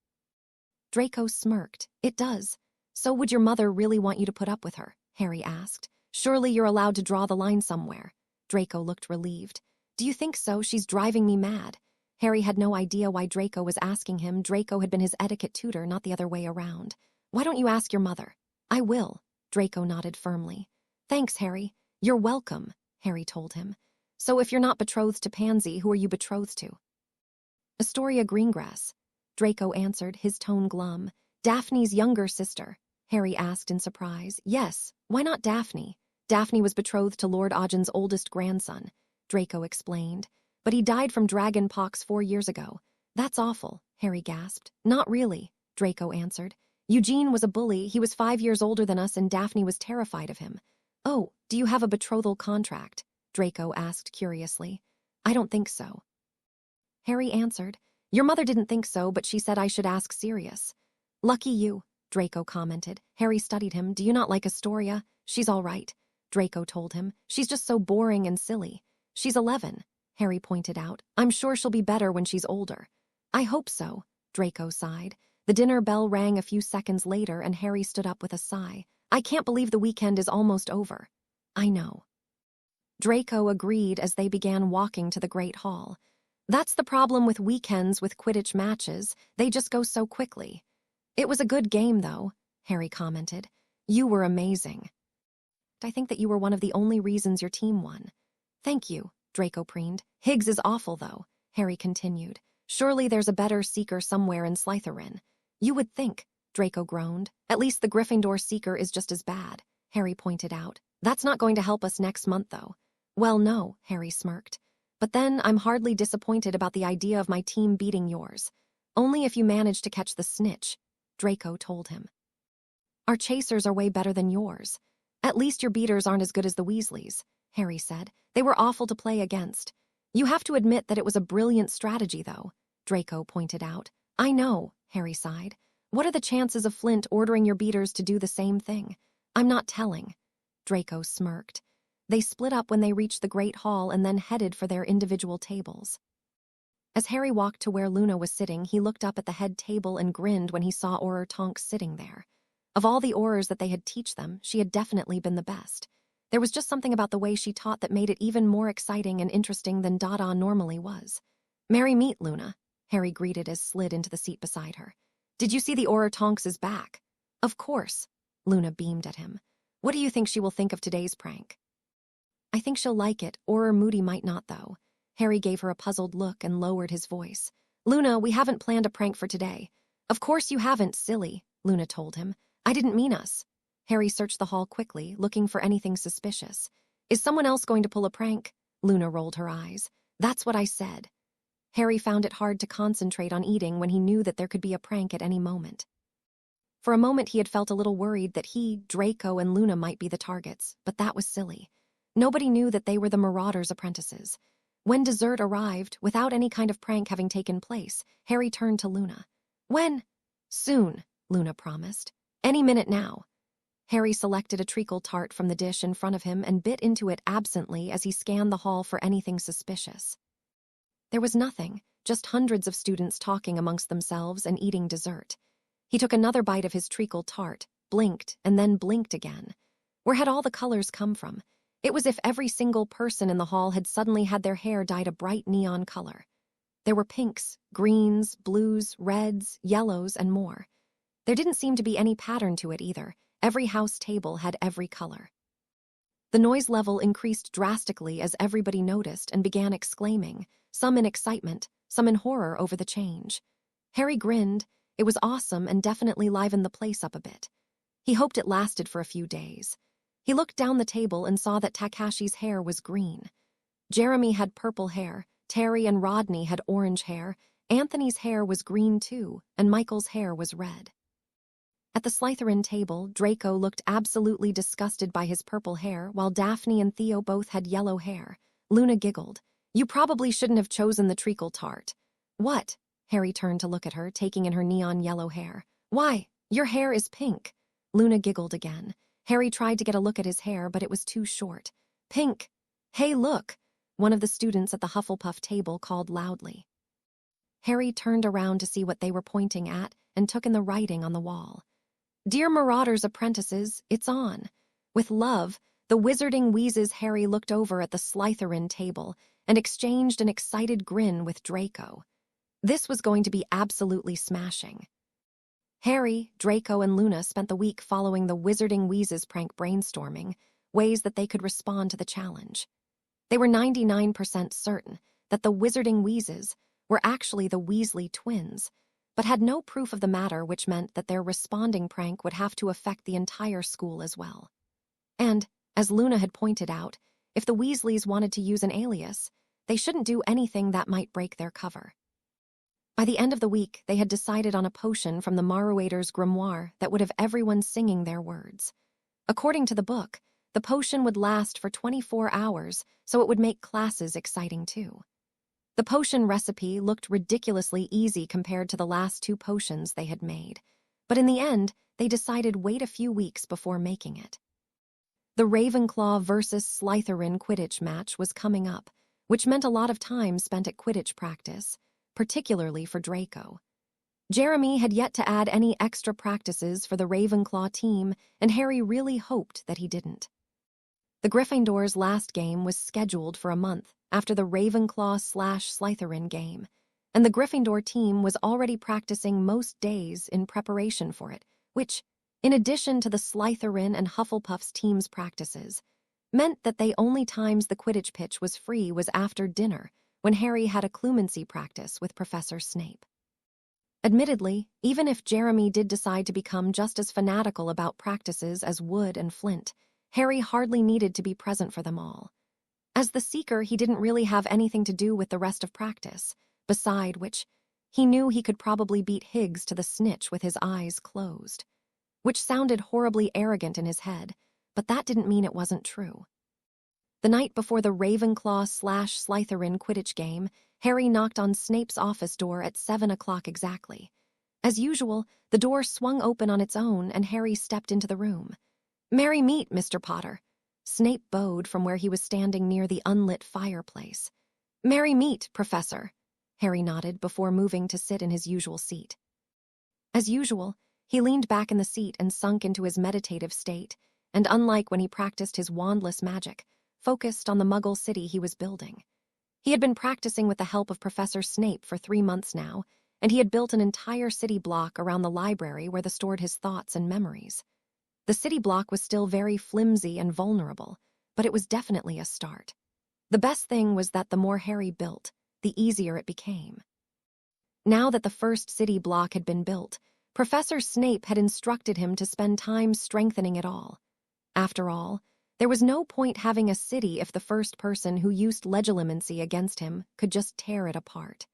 Draco smirked. It does. So would your mother really want you to put up with her? Harry asked. Surely you're allowed to draw the line somewhere. Draco looked relieved. Do you think so? She's driving me mad. Harry had no idea why Draco was asking him. Draco had been his etiquette tutor, not the other way around. Why don't you ask your mother? I will. Draco nodded firmly. Thanks, Harry. You're welcome, Harry told him. So if you're not betrothed to Pansy, who are you betrothed to? Astoria Greengrass. Draco answered, his tone glum. Daphne's younger sister. Harry asked in surprise. Yes, why not Daphne? Daphne was betrothed to Lord Augen's oldest grandson, Draco explained. But he died from dragon pox 4 years ago. That's awful, Harry gasped. Not really, Draco answered. Eugene was a bully. He was 5 years older than us and Daphne was terrified of him. Oh, do you have a betrothal contract? Draco asked curiously. I don't think so. Harry answered. Your mother didn't think so, but she said I should ask Sirius. Lucky you, Draco commented. Harry studied him. Do you not like Astoria? She's all right, Draco told him. She's just so boring and silly. She's 11, Harry pointed out. I'm sure she'll be better when she's older. I hope so, Draco sighed. The dinner bell rang a few seconds later and Harry stood up with a sigh. I can't believe the weekend is almost over. I know. Draco agreed as they began walking to the Great Hall. That's the problem with weekends with Quidditch matches. They just go so quickly. It was a good game, though, Harry commented. You were amazing. I think that you were one of the only reasons your team won. Thank you, Draco preened. Higgs is awful, though, Harry continued. Surely there's a better seeker somewhere in Slytherin. You would think, Draco groaned. At least the Gryffindor seeker is just as bad, Harry pointed out. That's not going to help us next month, though. Well, no, Harry smirked. But then I'm hardly disappointed about the idea of my team beating yours. Only if you manage to catch the snitch, Draco told him. Our chasers are way better than yours. At least your beaters aren't as good as the Weasleys, Harry said. They were awful to play against. You have to admit that it was a brilliant strategy, though, Draco pointed out. I know, Harry sighed. What are the chances of Flint ordering your beaters to do the same thing? I'm not telling. Draco smirked. They split up when they reached the Great Hall and then headed for their individual tables. As Harry walked to where Luna was sitting, he looked up at the head table and grinned when he saw Auror Tonks sitting there. Of all the Aurors that they had teach them, she had definitely been the best. There was just something about the way she taught that made it even more exciting and interesting than Dada normally was. Merry meet, Luna, Harry greeted as slid into the seat beside her. Did you see the Auror Tonks is back? Of course, Luna beamed at him. What do you think she will think of today's prank? I think she'll like it. Auror Moody might not, though. Harry gave her a puzzled look and lowered his voice. Luna, we haven't planned a prank for today. Of course you haven't, silly, Luna told him. I didn't mean us. Harry searched the hall quickly, looking for anything suspicious. Is someone else going to pull a prank? Luna rolled her eyes. That's what I said. Harry found it hard to concentrate on eating when he knew that there could be a prank at any moment. For a moment he had felt a little worried that he, Draco, and Luna might be the targets, but that was silly. Nobody knew that they were the Marauders' apprentices. When dessert arrived, without any kind of prank having taken place, Harry turned to Luna. When? Soon, Luna promised. Any minute now. Harry selected a treacle tart from the dish in front of him and bit into it absently as he scanned the hall for anything suspicious. There was nothing, just hundreds of students talking amongst themselves and eating dessert. He took another bite of his treacle tart, blinked, and then blinked again. Where had all the colors come from? It was as if every single person in the hall had suddenly had their hair dyed a bright neon color. There were pinks, greens, blues, reds, yellows, and more. There didn't seem to be any pattern to it either. Every house table had every color. The noise level increased drastically as everybody noticed and began exclaiming, some in excitement, some in horror over the change. Harry grinned. It was awesome and definitely livened the place up a bit. He hoped it lasted for a few days. He looked down the table and saw that Takashi's hair was green. Jeremy had purple hair, Terry and Rodney had orange hair, Anthony's hair was green too, and Michael's hair was red. At the Slytherin table, Draco looked absolutely disgusted by his purple hair, while Daphne and Theo both had yellow hair. Luna giggled. "You probably shouldn't have chosen the treacle tart." "What?" Harry turned to look at her, taking in her neon yellow hair. "Why, your hair is pink." Luna giggled again. Harry tried to get a look at his hair, but it was too short. "Pink! Hey, look!" One of the students at the Hufflepuff table called loudly. Harry turned around to see what they were pointing at and took in the writing on the wall. "Dear Marauders apprentices, it's on. With love, the Wizarding Wheezes." Harry looked over at the Slytherin table and exchanged an excited grin with Draco. This was going to be absolutely smashing. Harry, Draco, and Luna spent the week following the Wizarding Wheezes prank, brainstorming ways that they could respond to the challenge. They were 99% certain that the Wizarding Wheezes were actually the Weasley twins, but had no proof of the matter, which meant that their responding prank would have to affect the entire school as well. And, as Luna had pointed out, if the Weasleys wanted to use an alias, they shouldn't do anything that might break their cover. By the end of the week, they had decided on a potion from the Marauders' grimoire that would have everyone singing their words. According to the book, the potion would last for 24 hours, so it would make classes exciting too. The potion recipe looked ridiculously easy compared to the last two potions they had made, but in the end, they decided wait a few weeks before making it. The Ravenclaw versus Slytherin Quidditch match was coming up, which meant a lot of time spent at Quidditch practice, particularly for Draco. Jeremy had yet to add any extra practices for the Ravenclaw team, and Harry really hoped that he didn't. The Gryffindor's last game was scheduled for a month after the Ravenclaw/Slytherin game, and the Gryffindor team was already practicing most days in preparation for it, which, in addition to the Slytherin and Hufflepuff's team's practices, meant that the only times the Quidditch pitch was free was after dinner, when Harry had a clumency practice with Professor Snape. Admittedly, even if Jeremy did decide to become just as fanatical about practices as Wood and Flint, Harry hardly needed to be present for them all. As the Seeker, he didn't really have anything to do with the rest of practice, beside which, he knew he could probably beat Higgs to the snitch with his eyes closed. Which sounded horribly arrogant in his head, but that didn't mean it wasn't true. The night before the Ravenclaw/Slytherin Quidditch game, Harry knocked on Snape's office door at 7 o'clock exactly. As usual, the door swung open on its own and Harry stepped into the room. "Merry meet, Mr. Potter." Snape bowed from where he was standing near the unlit fireplace. "Merry meet, Professor." Harry nodded before moving to sit in his usual seat. As usual, he leaned back in the seat and sunk into his meditative state, and unlike when he practiced his wandless magic, focused on the Muggle city he was building. He had been practicing with the help of Professor Snape for 3 months now, and he had built an entire city block around the library where he stored his thoughts and memories. The city block was still very flimsy and vulnerable, but it was definitely a start. The best thing was that the more Harry built, the easier it became. Now that the first city block had been built, Professor Snape had instructed him to spend time strengthening it all. After all, there was no point having a city if the first person who used legilimency against him could just tear it apart.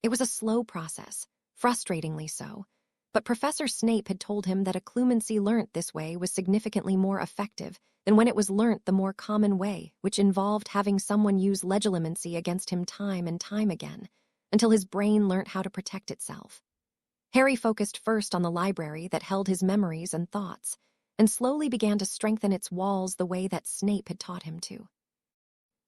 It was a slow process, frustratingly so, but Professor Snape had told him that a clumency learnt this way was significantly more effective than when it was learnt the more common way, which involved having someone use legilimency against him time and time again, until his brain learnt how to protect itself. Harry focused first on the library that held his memories and thoughts, and slowly began to strengthen its walls the way that Snape had taught him to.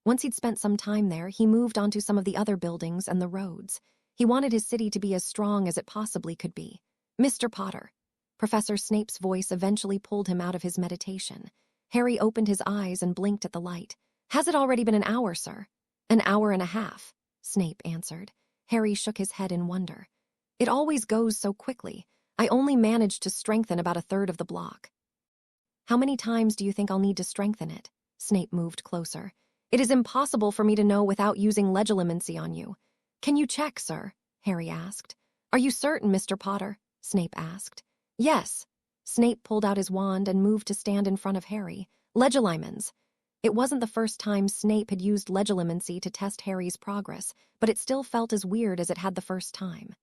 Once he'd spent some time there, he moved on to some of the other buildings and the roads. He wanted his city to be as strong as it possibly could be. "Mr. Potter." Professor Snape's voice eventually pulled him out of his meditation. Harry opened his eyes and blinked at the light. "Has it already been an hour, sir?" "An hour and a half," Snape answered. Harry shook his head in wonder. "It always goes so quickly. I only managed to strengthen about a third of the block." "How many times do you think I'll need to strengthen it?" Snape moved closer. "It is impossible for me to know without using legilimency on you." "Can you check, sir?" Harry asked. "Are you certain, Mr. Potter?" Snape asked. "Yes." Snape pulled out his wand and moved to stand in front of Harry. "Legilimens." It wasn't the first time Snape had used legilimency to test Harry's progress, but it still felt as weird as it had the first time.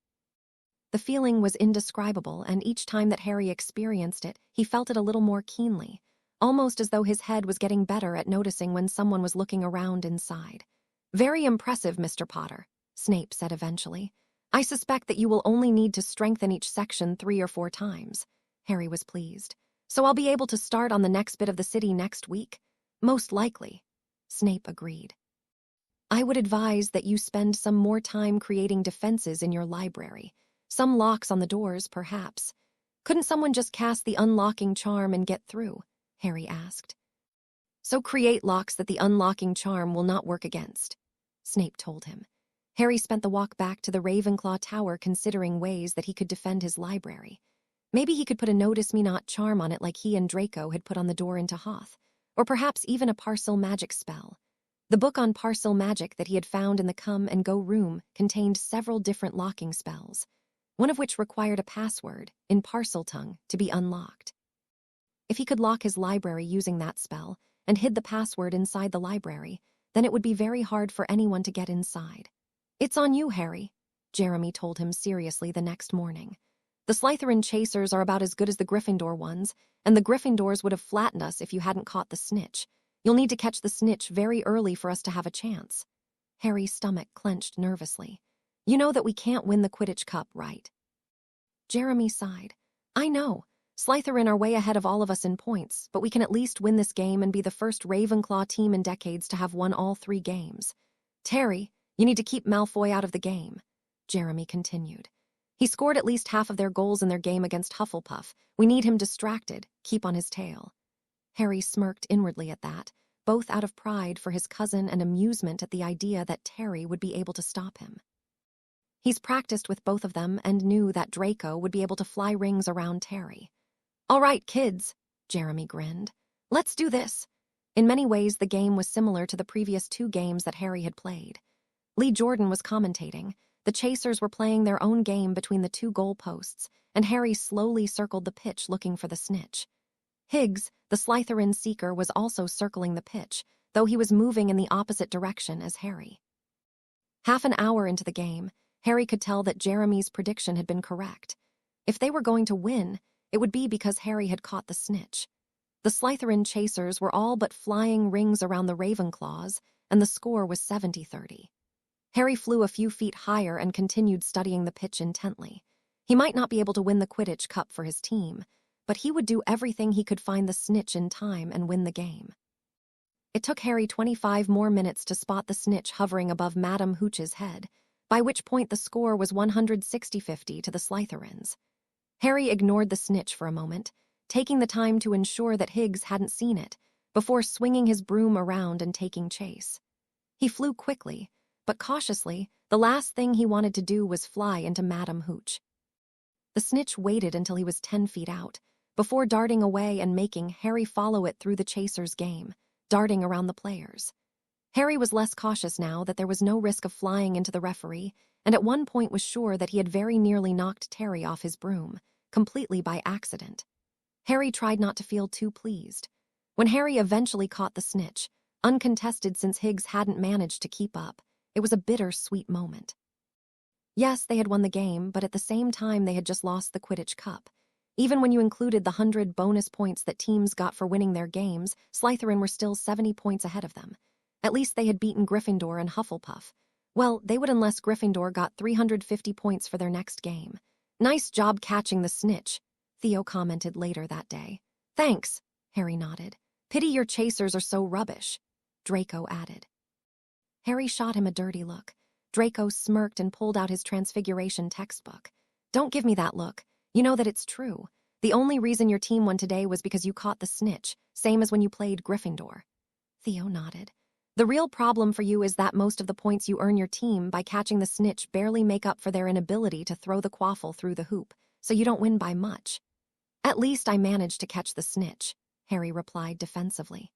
The feeling was indescribable, and each time that Harry experienced it, he felt it a little more keenly, almost as though his head was getting better at noticing when someone was looking around inside. "Very impressive, Mr. Potter," Snape said eventually. "I suspect that you will only need to strengthen each section 3 or 4 times. Harry was pleased. "So I'll be able to start on the next bit of the city next week?" "Most likely," Snape agreed. "I would advise that you spend some more time creating defenses in your library. Some locks on the doors, perhaps. Couldn't someone just cast the unlocking charm and get through?" Harry asked. "So create locks that the unlocking charm will not work against," Snape told him. Harry spent the walk back to the Ravenclaw Tower considering ways that he could defend his library. Maybe he could put a Notice Me Not charm on it like he and Draco had put on the door into Hoth, or perhaps even a parcel magic spell. The book on parcel magic that he had found in the Come and Go room contained several different locking spells, one of which required a password, in parcel tongue, to be unlocked. If he could lock his library using that spell, and hid the password inside the library, then it would be very hard for anyone to get inside. "It's on you, Harry," Jeremy told him seriously the next morning. "The Slytherin chasers are about as good as the Gryffindor ones, and the Gryffindors would have flattened us if you hadn't caught the snitch. You'll need to catch the snitch very early for us to have a chance." Harry's stomach clenched nervously. "You know that we can't win the Quidditch Cup, right?" Jeremy sighed. "I know. Slytherin are way ahead of all of us in points, but we can at least win this game and be the first Ravenclaw team in decades to have won all 3 games. Terry, you need to keep Malfoy out of the game," Jeremy continued. "He scored at least half of their goals in their game against Hufflepuff. We need him distracted, keep on his tail." Harry smirked inwardly at that, both out of pride for his cousin and amusement at the idea that Terry would be able to stop him. He's practiced with both of them and knew that Draco would be able to fly rings around Terry. "All right, kids," Jeremy grinned. "Let's do this." In many ways, the game was similar to the previous 2 games that Harry had played. Lee Jordan was commentating. The chasers were playing their own game between the 2 goalposts, and Harry slowly circled the pitch looking for the snitch. Higgs, the Slytherin seeker, was also circling the pitch, though he was moving in the opposite direction as Harry. Half an hour into the game, Harry could tell that Jeremy's prediction had been correct. If they were going to win, it would be because Harry had caught the snitch. The Slytherin chasers were all but flying rings around the Ravenclaws, and the score was 70-30. Harry flew a few feet higher and continued studying the pitch intently. He might not be able to win the Quidditch Cup for his team, but he would do everything he could find the snitch in time and win the game. It took Harry 25 more minutes to spot the snitch hovering above Madame Hooch's head, by which point the score was 160-50 to the Slytherins. Harry ignored the snitch for a moment, taking the time to ensure that Higgs hadn't seen it, before swinging his broom around and taking chase. He flew quickly, but cautiously. The last thing he wanted to do was fly into Madame Hooch. The snitch waited until he was 10 feet out, before darting away and making Harry follow it through the chaser's game, darting around the players. Harry was less cautious now that there was no risk of flying into the referee, and at one point was sure that he had very nearly knocked Terry off his broom, completely by accident. Harry tried not to feel too pleased. When Harry eventually caught the snitch, uncontested since Higgs hadn't managed to keep up, it was a bitter-sweet moment. Yes, they had won the game, but at the same time they had just lost the Quidditch Cup. Even when you included the 100 bonus points that teams got for winning their games, Slytherin were still 70 points ahead of them. At least they had beaten Gryffindor and Hufflepuff. Well, they would unless Gryffindor got 350 points for their next game. "Nice job catching the snitch," Theo commented later that day. "Thanks," Harry nodded. "Pity your chasers are so rubbish," Draco added. Harry shot him a dirty look. Draco smirked and pulled out his Transfiguration textbook. "Don't give me that look. You know that it's true. The only reason your team won today was because you caught the snitch, same as when you played Gryffindor." Theo nodded. "The real problem for you is that most of the points you earn your team by catching the snitch barely make up for their inability to throw the quaffle through the hoop, so you don't win by much." "At least I managed to catch the snitch," Harry replied defensively.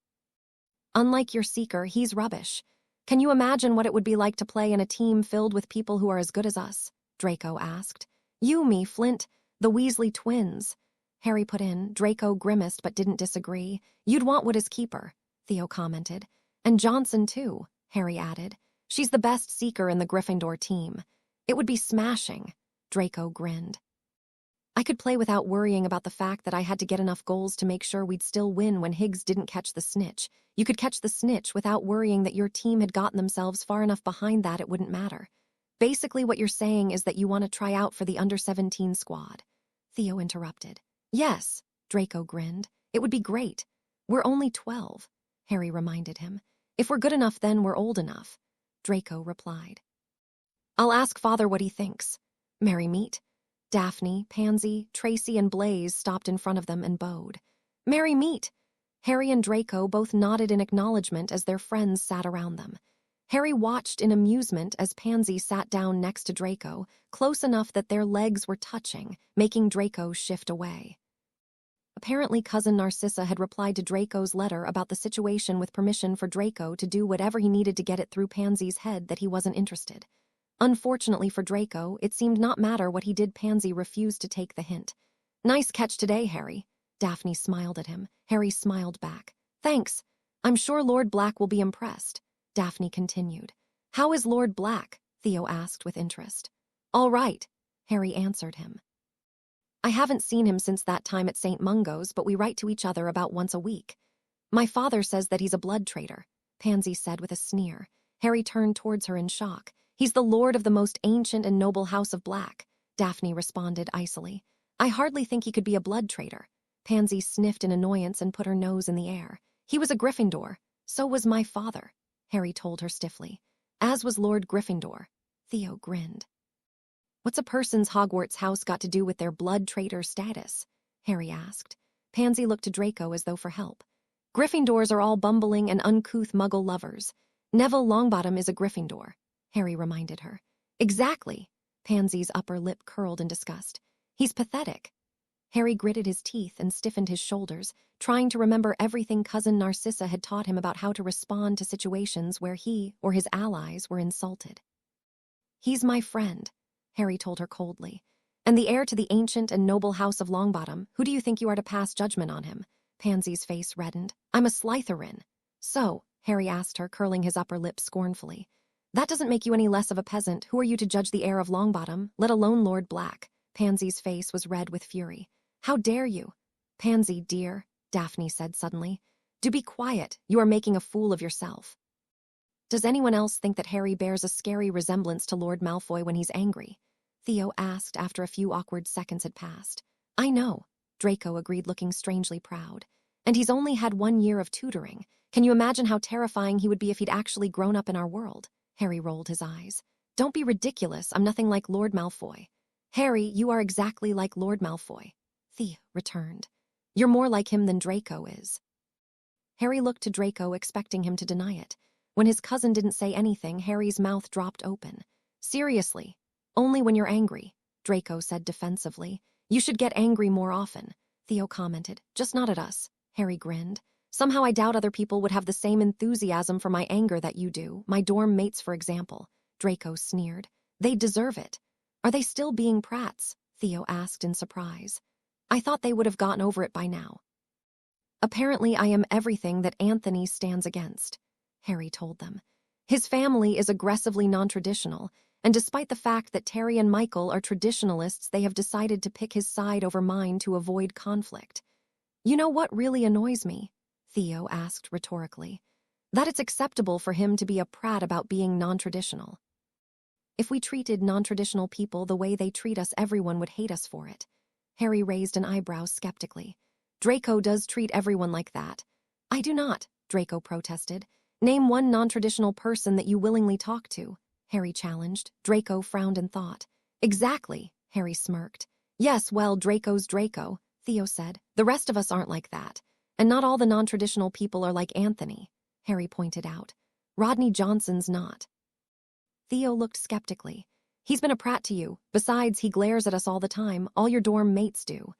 "Unlike your seeker, he's rubbish. Can you imagine what it would be like to play in a team filled with people who are as good as us?" Draco asked. "You, me, Flint, the Weasley twins," Harry put in. Draco grimaced but didn't disagree. "You'd want Wood as keeper," Theo commented. And Johnson, too, Harry added. She's the best seeker in the Gryffindor team. It would be smashing, Draco grinned. I could play without worrying about the fact that I had to get enough goals to make sure we'd still win when Higgs didn't catch the snitch. You could catch the snitch without worrying that your team had gotten themselves far enough behind that it wouldn't matter. Basically what you're saying is that you want to try out for the under-17 squad. Theo interrupted. Yes, Draco grinned. It would be great. We're only 12, Harry reminded him. If we're good enough, then we're old enough, Draco replied. I'll ask Father what he thinks. Merry meet. Daphne, Pansy, Tracy, and Blaze stopped in front of them and bowed. Merry meet! Harry and Draco both nodded in acknowledgement as their friends sat around them. Harry watched in amusement as Pansy sat down next to Draco, close enough that their legs were touching, making Draco shift away. Apparently, Cousin Narcissa had replied to Draco's letter about the situation with permission for Draco to do whatever he needed to get it through Pansy's head that he wasn't interested. Unfortunately for Draco, it seemed not matter what he did. Pansy refused to take the hint. Nice catch today, Harry. Daphne smiled at him. Harry smiled back. Thanks. I'm sure Lord Black will be impressed, Daphne continued. How is Lord Black? Theo asked with interest. All right, Harry answered him. I haven't seen him since that time at St. Mungo's, but we write to each other about once a week. My father says that he's a blood traitor, Pansy said with a sneer. Harry turned towards her in shock. He's the lord of the most ancient and noble house of Black, Daphne responded icily. I hardly think he could be a blood traitor. Pansy sniffed in annoyance and put her nose in the air. He was a Gryffindor. So was my father, Harry told her stiffly. As was Lord Gryffindor. Theo grinned. What's a person's Hogwarts house got to do with their blood traitor status? Harry asked. Pansy looked to Draco as though for help. Gryffindors are all bumbling and uncouth muggle lovers. Neville Longbottom is a Gryffindor, Harry reminded her. Exactly. Pansy's upper lip curled in disgust. He's pathetic. Harry gritted his teeth and stiffened his shoulders, trying to remember everything Cousin Narcissa had taught him about how to respond to situations where he or his allies were insulted. He's my friend, Harry told her coldly. And the heir to the ancient and noble house of Longbottom. Who do you think you are to pass judgment on him? Pansy's face reddened. I'm a Slytherin. So, Harry asked her, curling his upper lip scornfully. That doesn't make you any less of a peasant. Who are you to judge the heir of Longbottom, let alone Lord Black? Pansy's face was red with fury. How dare you? Pansy, dear, Daphne said suddenly. Do be quiet. You are making a fool of yourself. Does anyone else think that Harry bears a scary resemblance to Lord Malfoy when he's angry? Theo asked after a few awkward seconds had passed. I know, Draco agreed, looking strangely proud. And he's only had 1 year of tutoring. Can you imagine how terrifying he would be if he'd actually grown up in our world? Harry rolled his eyes. Don't be ridiculous. I'm nothing like Lord Malfoy. Harry, you are exactly like Lord Malfoy, Theo returned. You're more like him than Draco is. Harry looked to Draco, expecting him to deny it. When his cousin didn't say anything, Harry's mouth dropped open. Seriously, only when you're angry, Draco said defensively. You should get angry more often, Theo commented. Just not at us, Harry grinned. Somehow I doubt other people would have the same enthusiasm for my anger that you do. My dorm mates, for example, Draco sneered. They deserve it. Are they still being prats? Theo asked in surprise. I thought they would have gotten over it by now. Apparently I am everything that Anthony stands against, Harry told them. His family is aggressively non-traditional, and despite the fact that Terry and Michael are traditionalists, they have decided to pick his side over mine to avoid conflict. You know what really annoys me? Theo asked rhetorically. That it's acceptable for him to be a prat about being non-traditional. If we treated non-traditional people the way they treat us, everyone would hate us for it. Harry raised an eyebrow skeptically. Draco does treat everyone like that. I do not, Draco protested. Name one non-traditional person that you willingly talk to, Harry challenged. Draco frowned in thought. Exactly, Harry smirked. Yes, well, Draco's Draco, Theo said. The rest of us aren't like that. And not all the non-traditional people are like Anthony, Harry pointed out. Rodney Johnson's not. Theo looked skeptically. He's been a prat to you. Besides, he glares at us all the time. All your dorm mates do.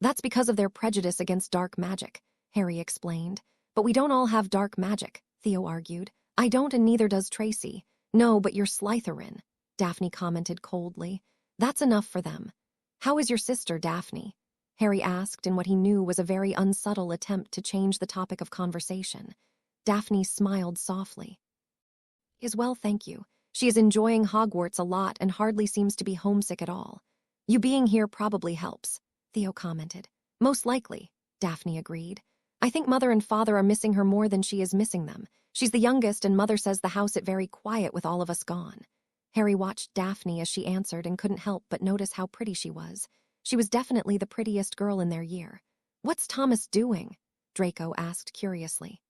That's because of their prejudice against dark magic, Harry explained. But we don't all have dark magic, Theo argued. I don't, and neither does Tracy. No, but you're Slytherin, Daphne commented coldly. That's enough for them. How is your sister, Daphne? Harry asked in what he knew was a very unsubtle attempt to change the topic of conversation. Daphne smiled softly. "Is well, thank you. She is enjoying Hogwarts a lot and hardly seems to be homesick at all. You being here probably helps," Theo commented. "Most likely," Daphne agreed. "I think Mother and Father are missing her more than she is missing them. She's the youngest and Mother says the house is very quiet with all of us gone." Harry watched Daphne as she answered and couldn't help but notice how pretty she was. She was definitely the prettiest girl in their year. "What's Thomas doing?" Draco asked curiously.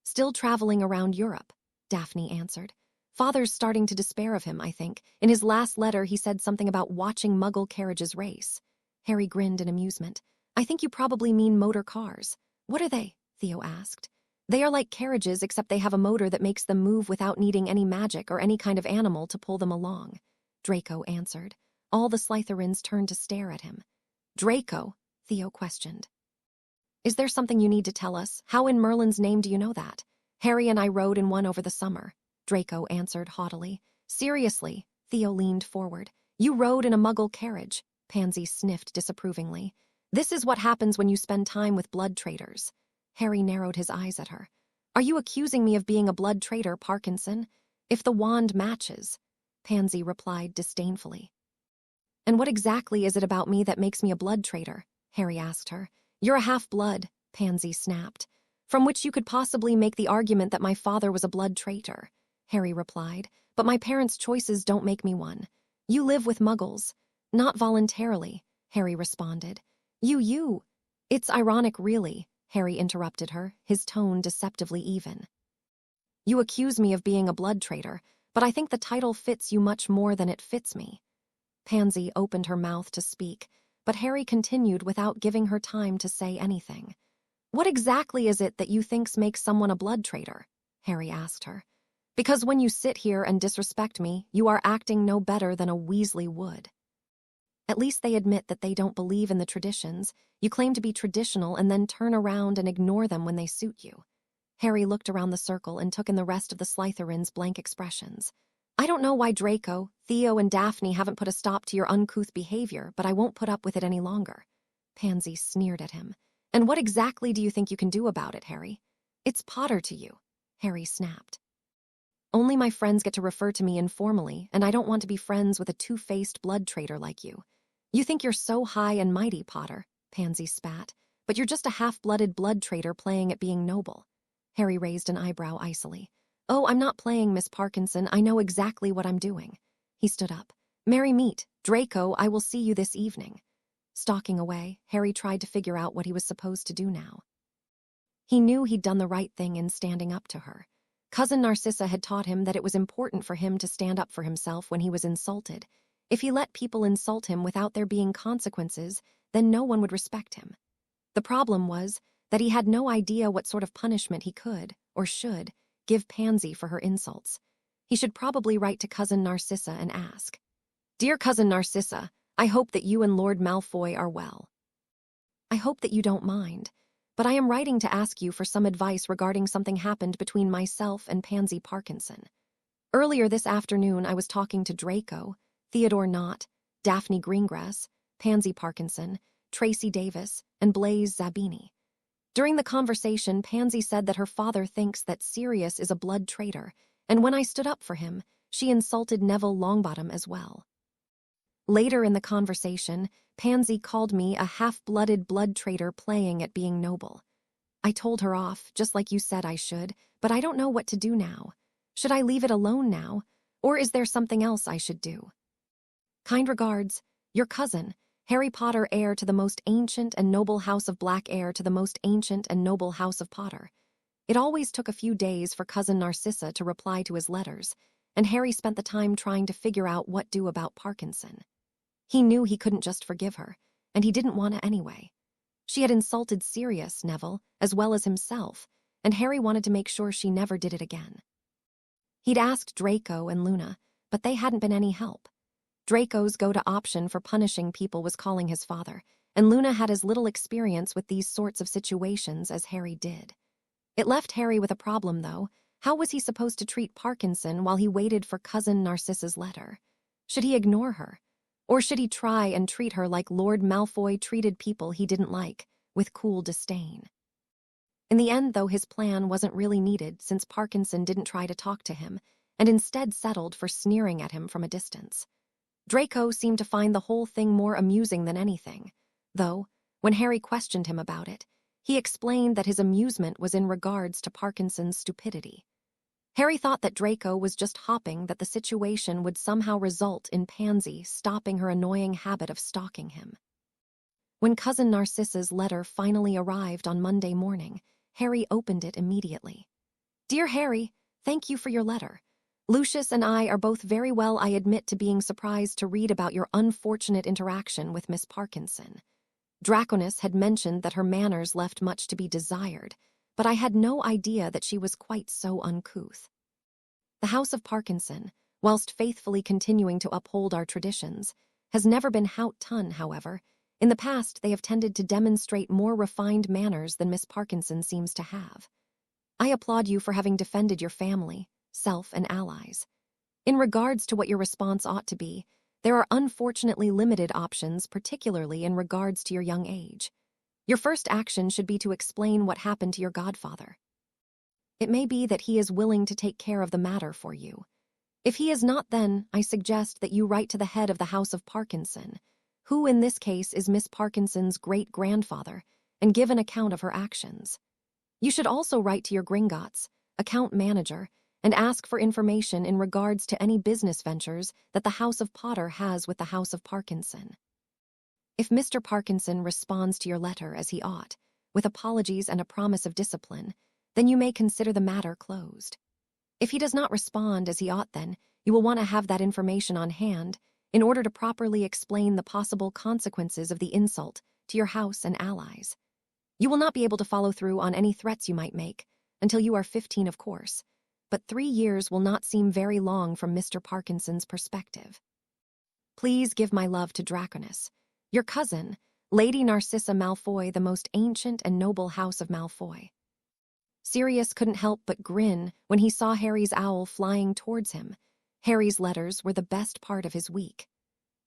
"Still traveling around Europe," Daphne answered. "Father's starting to despair of him, I think. In his last letter, he said something about watching Muggle carriages race." Harry grinned in amusement. "I think you probably mean motor cars." "What are they?" Theo asked. "They are like carriages, except they have a motor that makes them move without needing any magic or any kind of animal to pull them along," Draco answered. All the Slytherins turned to stare at him. "Draco?" Theo questioned. "Is there something you need to tell us? How in Merlin's name do you know that?" "Harry and I rode in one over the summer," Draco answered haughtily. "Seriously?" Theo leaned forward. "You rode in a Muggle carriage," Pansy sniffed disapprovingly. "This is what happens when you spend time with blood traitors." Harry narrowed his eyes at her. "Are you accusing me of being a blood traitor, Parkinson?" "If the wand matches," Pansy replied disdainfully. "And what exactly is it about me that makes me a blood traitor?" Harry asked her. "You're a half-blood," Pansy snapped. "From which you could possibly make the argument that my father was a blood traitor," Harry replied. "But my parents' choices don't make me one." "You live with Muggles." "Not voluntarily," Harry responded. You. "It's ironic, really," Harry interrupted her, his tone deceptively even. "You accuse me of being a blood traitor, but I think the title fits you much more than it fits me." Pansy opened her mouth to speak, but Harry continued without giving her time to say anything. "What exactly is it that you think makes someone a blood traitor?" Harry asked her. "Because when you sit here and disrespect me, you are acting no better than a Weasley would. At least they admit that they don't believe in the traditions. You claim to be traditional and then turn around and ignore them when they suit you." Harry looked around the circle and took in the rest of the Slytherins' blank expressions. "I don't know why Draco, Theo, and Daphne haven't put a stop to your uncouth behavior, but I won't put up with it any longer." Pansy sneered at him. "And what exactly do you think you can do about it, Harry?" "It's Potter to you," Harry snapped. "Only my friends get to refer to me informally, and I don't want to be friends with a two-faced blood traitor like you." "You think you're so high and mighty, Potter," Pansy spat, "but you're just a half-blooded blood traitor playing at being noble." Harry raised an eyebrow icily. "Oh, I'm not playing, Miss Parkinson. I know exactly what I'm doing." He stood up. "Merry meet. Draco, I will see you this evening." Stalking away, Harry tried to figure out what he was supposed to do now. He knew he'd done the right thing in standing up to her. Cousin Narcissa had taught him that it was important for him to stand up for himself when he was insulted. If he let people insult him without there being consequences, then no one would respect him. The problem was that he had no idea what sort of punishment he could, or should, give Pansy for her insults. He should probably write to Cousin Narcissa and ask, "Dear Cousin Narcissa, I hope that you and Lord Malfoy are well. I hope that you don't mind, but I am writing to ask you for some advice regarding something happened between myself and Pansy Parkinson. Earlier this afternoon I was talking to Draco, Theodore Knott, Daphne Greengrass, Pansy Parkinson, Tracy Davis, and Blaise Zabini. During the conversation, Pansy said that her father thinks that Sirius is a blood traitor, and when I stood up for him, she insulted Neville Longbottom as well. Later in the conversation, Pansy called me a half-blooded blood traitor playing at being noble. I told her off, just like you said I should, but I don't know what to do now. Should I leave it alone now, or is there something else I should do? Kind regards, your cousin, Harry Potter, heir to the most ancient and noble house of Black, heir to the most ancient and noble house of Potter." It always took a few days for Cousin Narcissa to reply to his letters, and Harry spent the time trying to figure out what to do about Parkinson. He knew he couldn't just forgive her, and he didn't want to anyway. She had insulted Sirius, Neville, as well as himself, and Harry wanted to make sure she never did it again. He'd asked Draco and Luna, but they hadn't been any help. Draco's go-to option for punishing people was calling his father, and Luna had as little experience with these sorts of situations as Harry did. It left Harry with a problem, though. How was he supposed to treat Parkinson while he waited for Cousin Narcissa's letter? Should he ignore her? Or should he try and treat her like Lord Malfoy treated people he didn't like, with cool disdain? In the end, though, his plan wasn't really needed since Parkinson didn't try to talk to him and instead settled for sneering at him from a distance. Draco seemed to find the whole thing more amusing than anything, though, when Harry questioned him about it, he explained that his amusement was in regards to Parkinson's stupidity. Harry thought that Draco was just hoping that the situation would somehow result in Pansy stopping her annoying habit of stalking him. When Cousin Narcissa's letter finally arrived on Monday morning, Harry opened it immediately. "Dear Harry, thank you for your letter. Lucius and I are both very well. I admit to being surprised to read about your unfortunate interaction with Miss Parkinson. Draconis had mentioned that her manners left much to be desired, but I had no idea that she was quite so uncouth. The House of Parkinson, whilst faithfully continuing to uphold our traditions, has never been haut-ton, however. In the past, they have tended to demonstrate more refined manners than Miss Parkinson seems to have. I applaud you for having defended your family, self, and allies. In regards to what your response ought to be, there are unfortunately limited options, particularly in regards to your young age. Your first action should be to explain what happened to your godfather. It may be that he is willing to take care of the matter for you. If he is not, then I suggest that you write to the head of the House of Parkinson, who in this case is Miss Parkinson's great-grandfather, and give an account of her actions. You should also write to your Gringotts, account manager, and ask for information in regards to any business ventures that the House of Potter has with the House of Parkinson. If Mr. Parkinson responds to your letter as he ought, with apologies and a promise of discipline, then you may consider the matter closed. If he does not respond as he ought, then you will want to have that information on hand in order to properly explain the possible consequences of the insult to your house and allies. You will not be able to follow through on any threats you might make until you are 15, of course, but 3 years will not seem very long from Mr. Parkinson's perspective. Please give my love to Draconis, your cousin, Lady Narcissa Malfoy, the most ancient and noble house of Malfoy." Sirius couldn't help but grin when he saw Harry's owl flying towards him. Harry's letters were the best part of his week.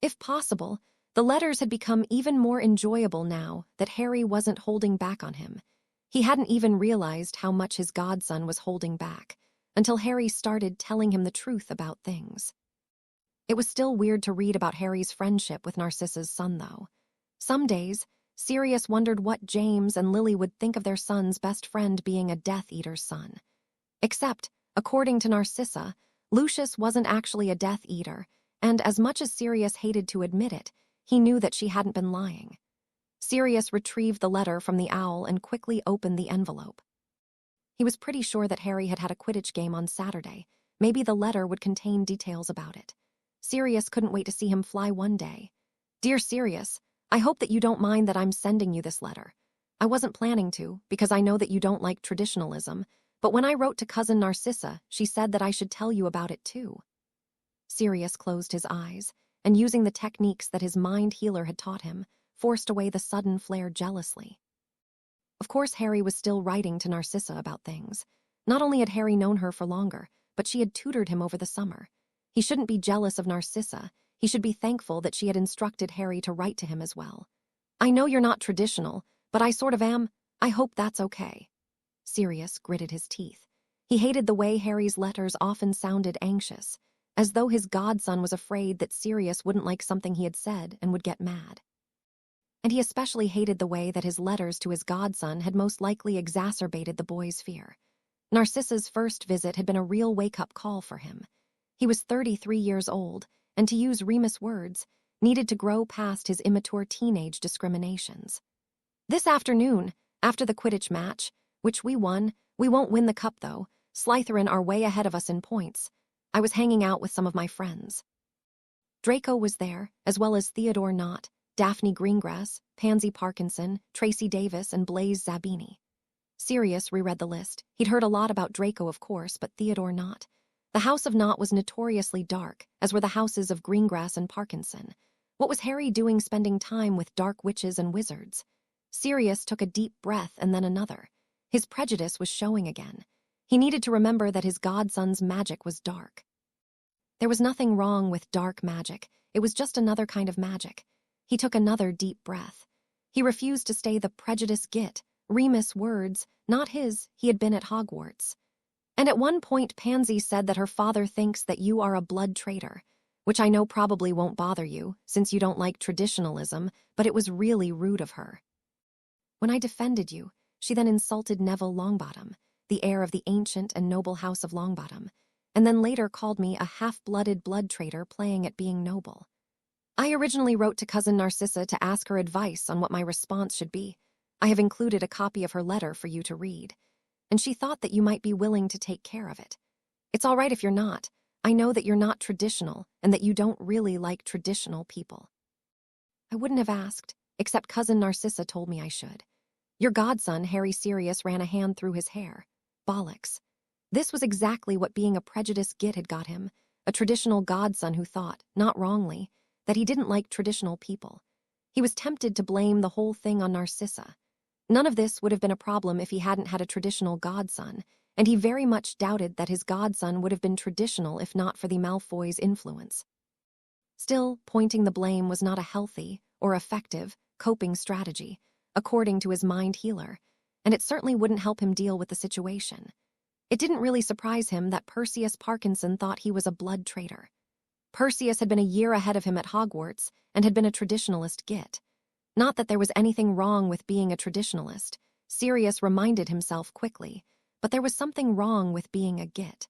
If possible, the letters had become even more enjoyable now that Harry wasn't holding back on him. He hadn't even realized how much his godson was holding back until Harry started telling him the truth about things. It was still weird to read about Harry's friendship with Narcissa's son, though. Some days, Sirius wondered what James and Lily would think of their son's best friend being a Death Eater's son. Except, according to Narcissa, Lucius wasn't actually a Death Eater, and as much as Sirius hated to admit it, he knew that she hadn't been lying. Sirius retrieved the letter from the owl and quickly opened the envelope. He was pretty sure that Harry had had a Quidditch game on Saturday. Maybe the letter would contain details about it. Sirius couldn't wait to see him fly one day. "Dear Sirius, I hope that you don't mind that I'm sending you this letter. I wasn't planning to, because I know that you don't like traditionalism, but when I wrote to Cousin Narcissa, she said that I should tell you about it too." Sirius closed his eyes, and using the techniques that his mind healer had taught him, forced away the sudden flare jealously. Of course, Harry was still writing to Narcissa about things. Not only had Harry known her for longer, but she had tutored him over the summer. He shouldn't be jealous of Narcissa. He should be thankful that she had instructed Harry to write to him as well. "I know you're not traditional, but I sort of am. I hope that's okay." Sirius gritted his teeth. He hated the way Harry's letters often sounded anxious, as though his godson was afraid that Sirius wouldn't like something he had said and would get mad. And he especially hated the way that his letters to his godson had most likely exacerbated the boy's fear. Narcissa's first visit had been a real wake-up call for him. He was 33 years old, and to use Remus' words, needed to grow past his immature teenage discriminations. "This afternoon, after the Quidditch match, which we won, we won't win the cup though, Slytherin are way ahead of us in points. I was hanging out with some of my friends." Draco was there, as well as Theodore Nott, Daphne Greengrass, Pansy Parkinson, Tracy Davis, and Blaise Zabini. Sirius reread the list. He'd heard a lot about Draco, of course, but Theodore Nott. The House of Nott was notoriously dark, as were the houses of Greengrass and Parkinson. What was Harry doing spending time with dark witches and wizards? Sirius took a deep breath and then another. His prejudice was showing again. He needed to remember that his godson's magic was dark. There was nothing wrong with dark magic. It was just another kind of magic. He took another deep breath. He refused to stay the prejudice git, Remus' words, not his. He had been at Hogwarts. And at one point Pansy said that her father thinks that you are a blood traitor, which I know probably won't bother you, since you don't like traditionalism, but it was really rude of her. When I defended you, she then insulted Neville Longbottom, the heir of the ancient and noble house of Longbottom, and then later called me a half-blooded blood traitor playing at being noble. I originally wrote to Cousin Narcissa to ask her advice on what my response should be. I have included a copy of her letter for you to read, and she thought that you might be willing to take care of it. It's all right if you're not. I know that you're not traditional and that you don't really like traditional people. I wouldn't have asked, except Cousin Narcissa told me I should. Your godson, Harry Sirius, ran a hand through his hair. Bollocks. This was exactly what being a prejudiced git had got him, a traditional godson who thought, not wrongly, that he didn't like traditional people. He was tempted to blame the whole thing on Narcissa. None of this would have been a problem if he hadn't had a traditional godson, and he very much doubted that his godson would have been traditional if not for the Malfoys' influence. Still, pointing the blame was not a healthy or effective coping strategy, according to his mind healer, and it certainly wouldn't help him deal with the situation. It didn't really surprise him that Perseus Parkinson thought he was a blood traitor. Perseus had been a year ahead of him at Hogwarts and had been a traditionalist git. Not that there was anything wrong with being a traditionalist, Sirius reminded himself quickly, but there was something wrong with being a git.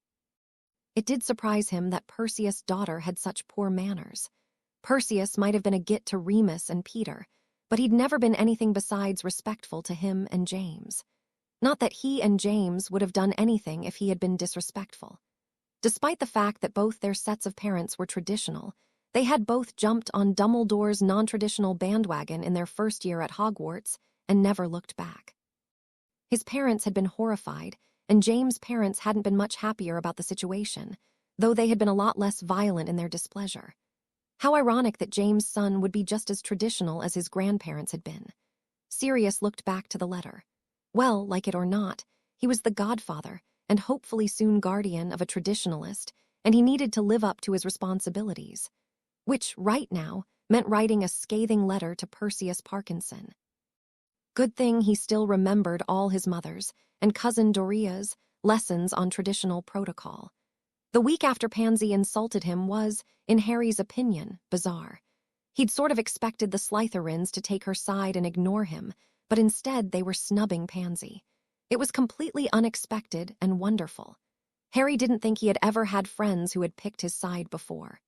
It did surprise him that Perseus' daughter had such poor manners. Perseus might have been a git to Remus and Peter, but he'd never been anything besides respectful to him and James. Not that he and James would have done anything if he had been disrespectful. Despite the fact that both their sets of parents were traditional, they had both jumped on Dumbledore's non-traditional bandwagon in their first year at Hogwarts and never looked back. His parents had been horrified, and James' parents hadn't been much happier about the situation, though they had been a lot less violent in their displeasure. How ironic that James' son would be just as traditional as his grandparents had been. Sirius looked back to the letter. Well, like it or not, he was the godfather and hopefully soon guardian of a traditionalist, and he needed to live up to his responsibilities, which, right now, meant writing a scathing letter to Perseus Parkinson. Good thing he still remembered all his mother's and Cousin Doria's lessons on traditional protocol. The week after Pansy insulted him was, in Harry's opinion, bizarre. He'd sort of expected the Slytherins to take her side and ignore him, but instead they were snubbing Pansy. It was completely unexpected and wonderful. Harry didn't think he had ever had friends who had picked his side before.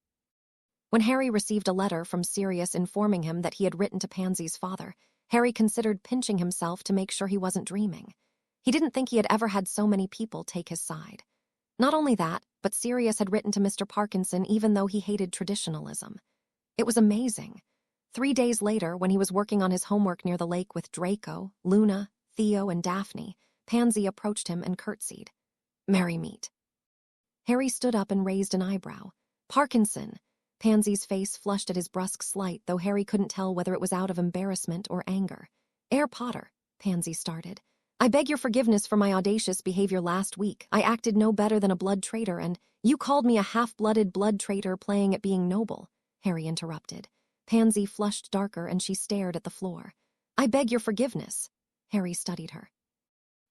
When Harry received a letter from Sirius informing him that he had written to Pansy's father, Harry considered pinching himself to make sure he wasn't dreaming. He didn't think he had ever had so many people take his side. Not only that, but Sirius had written to Mr. Parkinson even though he hated traditionalism. It was amazing. 3 days later, when he was working on his homework near the lake with Draco, Luna, Theo, and Daphne, Pansy approached him and curtsied. "Merry meet." Harry stood up and raised an eyebrow. "Parkinson." Pansy's face flushed at his brusque slight, though Harry couldn't tell whether it was out of embarrassment or anger. "Herr Potter," Pansy started. "I beg your forgiveness for my audacious behavior last week. I acted no better than a blood traitor, and you called me a half-blooded blood traitor playing at being noble," Harry interrupted. Pansy flushed darker and she stared at the floor. "I beg your forgiveness." Harry studied her.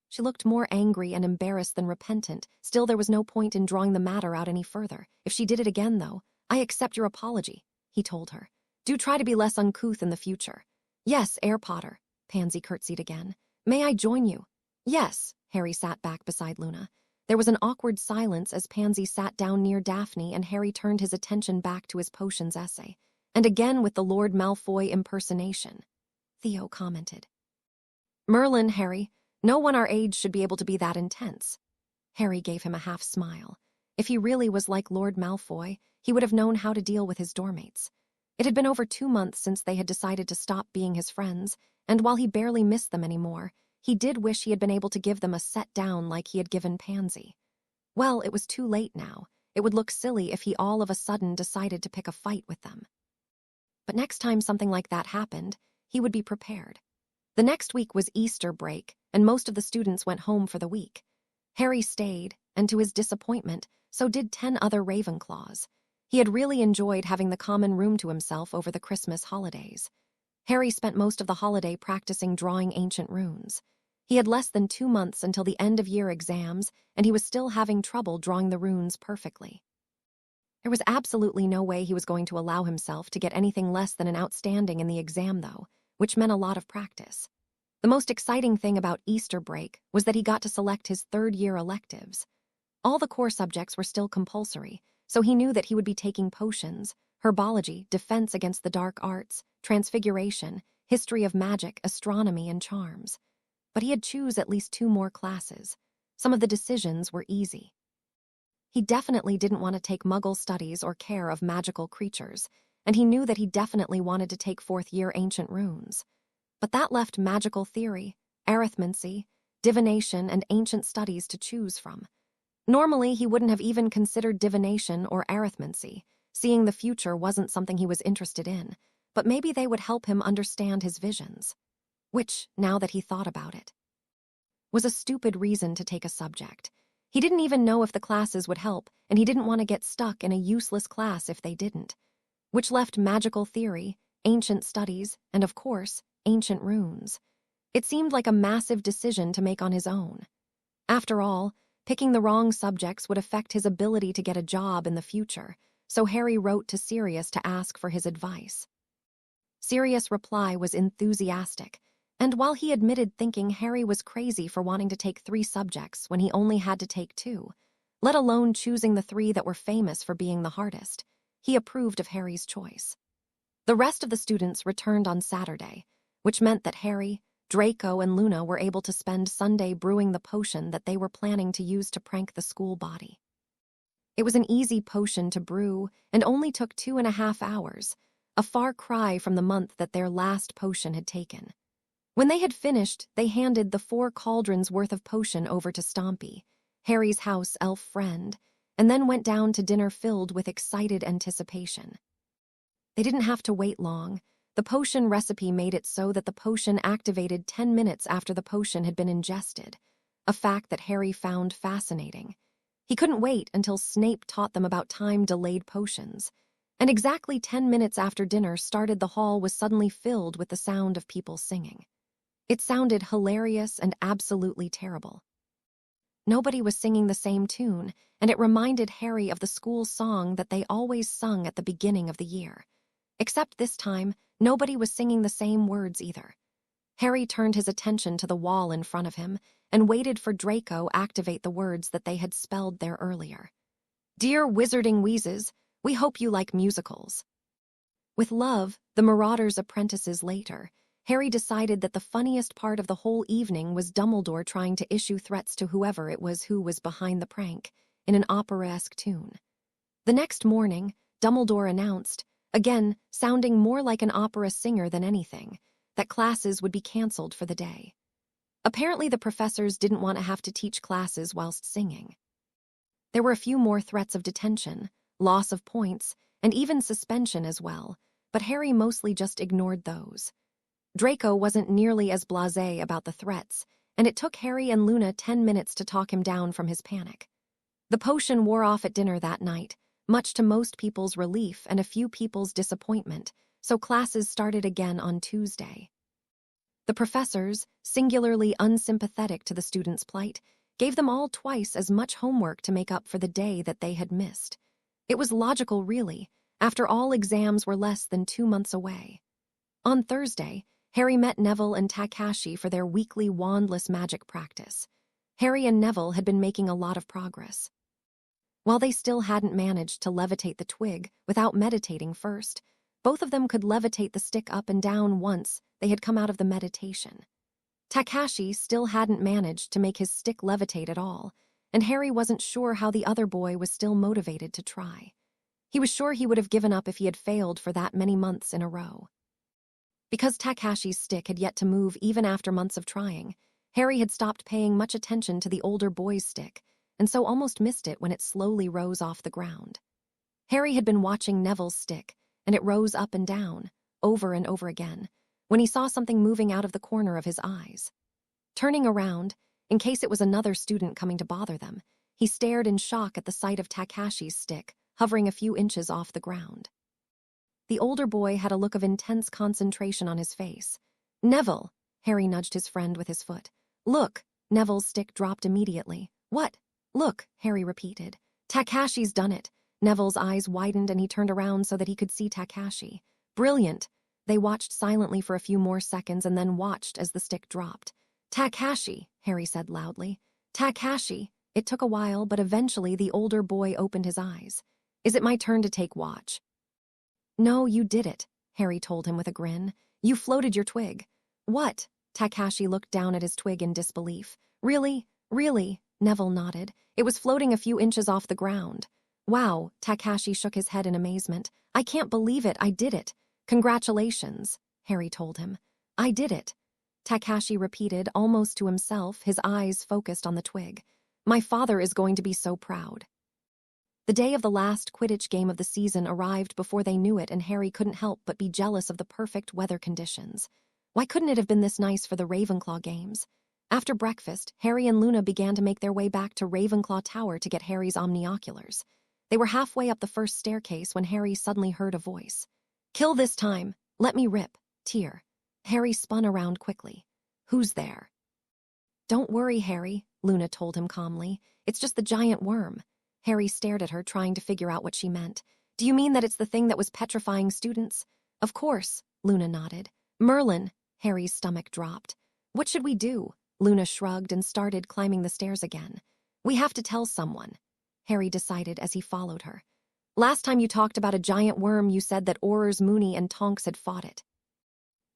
She looked more angry and embarrassed than repentant. Still, there was no point in drawing the matter out any further. "If she did it again, though, I accept your apology," he told her. "Do try to be less uncouth in the future." "Yes, Herr Potter," Pansy curtsied again. "May I join you?" "Yes." Harry sat back beside Luna. There was an awkward silence as Pansy sat down near Daphne and Harry turned his attention back to his potions essay. And again with the Lord Malfoy impersonation. Theo commented. "Merlin, Harry. No one our age should be able to be that intense." Harry gave him a half-smile. If he really was like Lord Malfoy, he would have known how to deal with his dormmates. It had been over 2 months since they had decided to stop being his friends, and while he barely missed them anymore, he did wish he had been able to give them a set down like he had given Pansy. Well, it was too late now. It would look silly if he all of a sudden decided to pick a fight with them. But next time something like that happened, he would be prepared. The next week was Easter break, and most of the students went home for the week. Harry stayed, and to his disappointment, so did 10 other Ravenclaws. He had really enjoyed having the common room to himself over the Christmas holidays. Harry spent most of the holiday practicing drawing ancient runes. He had less than 2 months until the end-of-year exams, and he was still having trouble drawing the runes perfectly. There was absolutely no way he was going to allow himself to get anything less than an outstanding in the exam, though, which meant a lot of practice. The most exciting thing about Easter break was that he got to select his third-year electives. All the core subjects were still compulsory, so he knew that he would be taking potions, herbology, defense against the dark arts, transfiguration, history of magic, astronomy, and charms. But he had choose at least 2 more classes. Some of the decisions were easy. He definitely didn't want to take Muggle studies or care of magical creatures, and he knew that he definitely wanted to take 4th-year ancient runes. But that left magical theory, arithmancy, divination, and ancient studies to choose from. Normally, he wouldn't have even considered divination or arithmancy. Seeing the future wasn't something he was interested in, but maybe they would help him understand his visions. Which, now that he thought about it, was a stupid reason to take a subject. He didn't even know if the classes would help, and he didn't want to get stuck in a useless class if they didn't. Which left magical theory, ancient studies, and of course, ancient runes. It seemed like a massive decision to make on his own. After all, picking the wrong subjects would affect his ability to get a job in the future, so Harry wrote to Sirius to ask for his advice. Sirius' reply was enthusiastic, and while he admitted thinking Harry was crazy for wanting to take 3 subjects when he only had to take 2, let alone choosing the 3 that were famous for being the hardest, he approved of Harry's choice. The rest of the students returned on Saturday, which meant that Harry, Draco, and Luna were able to spend Sunday brewing the potion that they were planning to use to prank the school body. It was an easy potion to brew and only took 2.5 hours, a far cry from the month that their last potion had taken. When they had finished, they handed the 4 cauldrons worth of potion over to Stompy, Harry's house elf friend, and then went down to dinner filled with excited anticipation. They didn't have to wait long. The potion recipe made it so that the potion activated 10 minutes after the potion had been ingested, a fact that Harry found fascinating. He couldn't wait until Snape taught them about time-delayed potions, and exactly 10 minutes after dinner started, the hall was suddenly filled with the sound of people singing. It sounded hilarious and absolutely terrible. Nobody was singing the same tune, and it reminded Harry of the school song that they always sung at the beginning of the year. Except this time, nobody was singing the same words either. Harry turned his attention to the wall in front of him and waited for Draco to activate the words that they had spelled there earlier. "Dear Wizarding Wheezes, we hope you like musicals." With love, the Marauders' apprentices later, Harry decided that the funniest part of the whole evening was Dumbledore trying to issue threats to whoever it was who was behind the prank, in an opera-esque tune. The next morning, Dumbledore announced, again sounding more like an opera singer than anything, that classes would be cancelled for the day. Apparently the professors didn't want to have to teach classes whilst singing. There were a few more threats of detention, loss of points, and even suspension as well, but Harry mostly just ignored those. Draco wasn't nearly as blasé about the threats, and it took Harry and Luna 10 minutes to talk him down from his panic. The potion wore off at dinner that night, much to most people's relief and a few people's disappointment, so classes started again on Tuesday. The professors, singularly unsympathetic to the students' plight, gave them all twice as much homework to make up for the day that they had missed. It was logical, really. After all, exams were less than 2 months away. On Thursday, Harry met Neville and Takashi for their weekly wandless magic practice. Harry and Neville had been making a lot of progress. While they still hadn't managed to levitate the twig without meditating first, both of them could levitate the stick up and down once they had come out of the meditation. Takashi still hadn't managed to make his stick levitate at all, and Harry wasn't sure how the other boy was still motivated to try. He was sure he would have given up if he had failed for that many months in a row. Because Takashi's stick had yet to move even after months of trying, Harry had stopped paying much attention to the older boy's stick, and so almost missed it when it slowly rose off the ground. Harry had been watching Neville's stick, and it rose up and down, over and over again, when he saw something moving out of the corner of his eyes. Turning around, in case it was another student coming to bother them, he stared in shock at the sight of Takashi's stick, hovering a few inches off the ground. The older boy had a look of intense concentration on his face. "Neville," Harry nudged his friend with his foot. Look! Neville's stick dropped immediately. What? Look, Harry repeated. Takashi's done it. Neville's eyes widened and he turned around so that he could see Takashi. Brilliant! They watched silently for a few more seconds and then watched as the stick dropped. Takashi, Harry said loudly. Takashi! It took a while, but eventually the older boy opened his eyes. Is it my turn to take watch? No, you did it, Harry told him with a grin. You floated your twig. What? Takashi looked down at his twig in disbelief. Really? Really? Neville nodded. It was floating a few inches off the ground. Wow, Takashi shook his head in amazement. I can't believe it, I did it. Congratulations, Harry told him. I did it. Takashi repeated, almost to himself, his eyes focused on the twig. My father is going to be so proud. The day of the last Quidditch game of the season arrived before they knew it, and Harry couldn't help but be jealous of the perfect weather conditions. Why couldn't it have been this nice for the Ravenclaw games? After breakfast, Harry and Luna began to make their way back to Ravenclaw Tower to get Harry's omnioculars. They were halfway up the first staircase when Harry suddenly heard a voice. Kill this time. Let me rip. Tear. Harry spun around quickly. Who's there? Don't worry, Harry, Luna told him calmly. It's just the giant worm. Harry stared at her, trying to figure out what she meant. Do you mean that it's the thing that was petrifying students? Of course, Luna nodded. Merlin. Harry's stomach dropped. What should we do? Luna shrugged and started climbing the stairs again. We have to tell someone, Harry decided as he followed her. Last time you talked about a giant worm, you said that Aurors Moony and Tonks had fought it.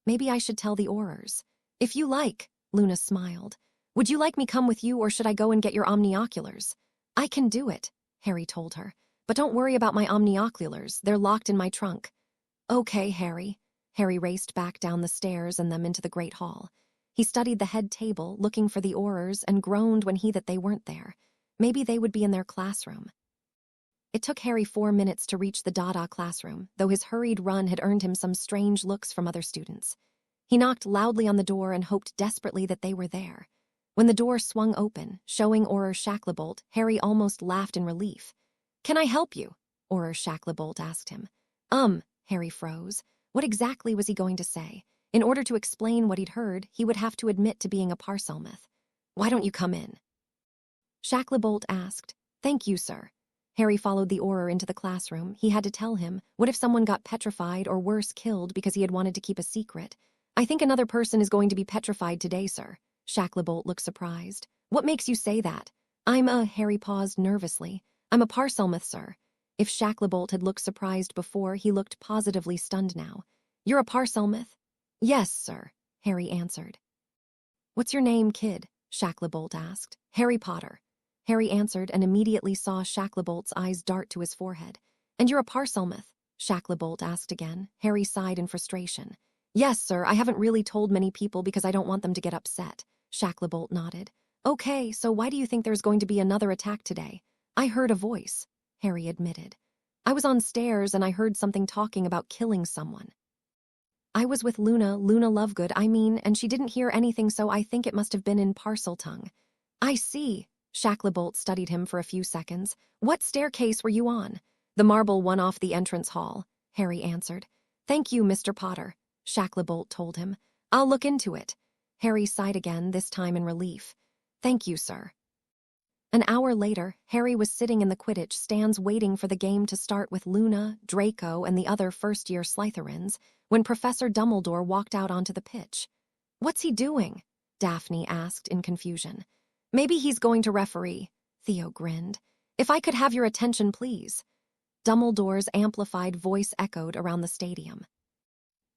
Maybe I should tell the Aurors. If you like, Luna smiled. Would you like me come with you, or should I go and get your omnioculars? I can do it, Harry told her. But don't worry about my omnioculars. They're locked in my trunk. Okay, Harry. Harry raced back down the stairs and them into the Great Hall. He studied the head table, looking for the Aurors, and groaned when that they weren't there. Maybe they would be in their classroom. It took Harry 4 minutes to reach the Dada classroom, though his hurried run had earned him some strange looks from other students. He knocked loudly on the door and hoped desperately that they were there. When the door swung open, showing Auror Shacklebolt, Harry almost laughed in relief. Can I help you? Auror Shacklebolt asked him. Harry froze. What exactly was he going to say? In order to explain what he'd heard, he would have to admit to being a Parselmouth. Why don't you come in? Shacklebolt asked. Thank you, sir. Harry followed the Auror into the classroom. He had to tell him. What if someone got petrified or worse, killed because he had wanted to keep a secret? I think another person is going to be petrified today, sir. Shacklebolt looked surprised. What makes you say that? Harry paused nervously. I'm a Parselmouth, sir. If Shacklebolt had looked surprised before, he looked positively stunned now. You're a Parselmouth? Yes, sir, Harry answered. What's your name, kid? Shacklebolt asked. Harry Potter. Harry answered and immediately saw Shacklebolt's eyes dart to his forehead. And you're a Parselmouth? Shacklebolt asked again. Harry sighed in frustration. Yes, sir, I haven't really told many people because I don't want them to get upset. Shacklebolt nodded. Okay, so why do you think there's going to be another attack today? I heard a voice, Harry admitted. I was on stairs and I heard something talking about killing someone. I was with Luna Lovegood, and she didn't hear anything, so I think it must have been in Parseltongue. I see. Shacklebolt studied him for a few seconds. What staircase were you on? The marble one off the entrance hall, Harry answered. Thank you, Mr. Potter, Shacklebolt told him. I'll look into it. Harry sighed again, this time in relief. Thank you, sir. An hour later, Harry was sitting in the Quidditch stands waiting for the game to start with Luna, Draco, and the other first-year Slytherins, when Professor Dumbledore walked out onto the pitch. What's he doing? Daphne asked in confusion. Maybe he's going to referee, Theo grinned. If I could have your attention, please. Dumbledore's amplified voice echoed around the stadium.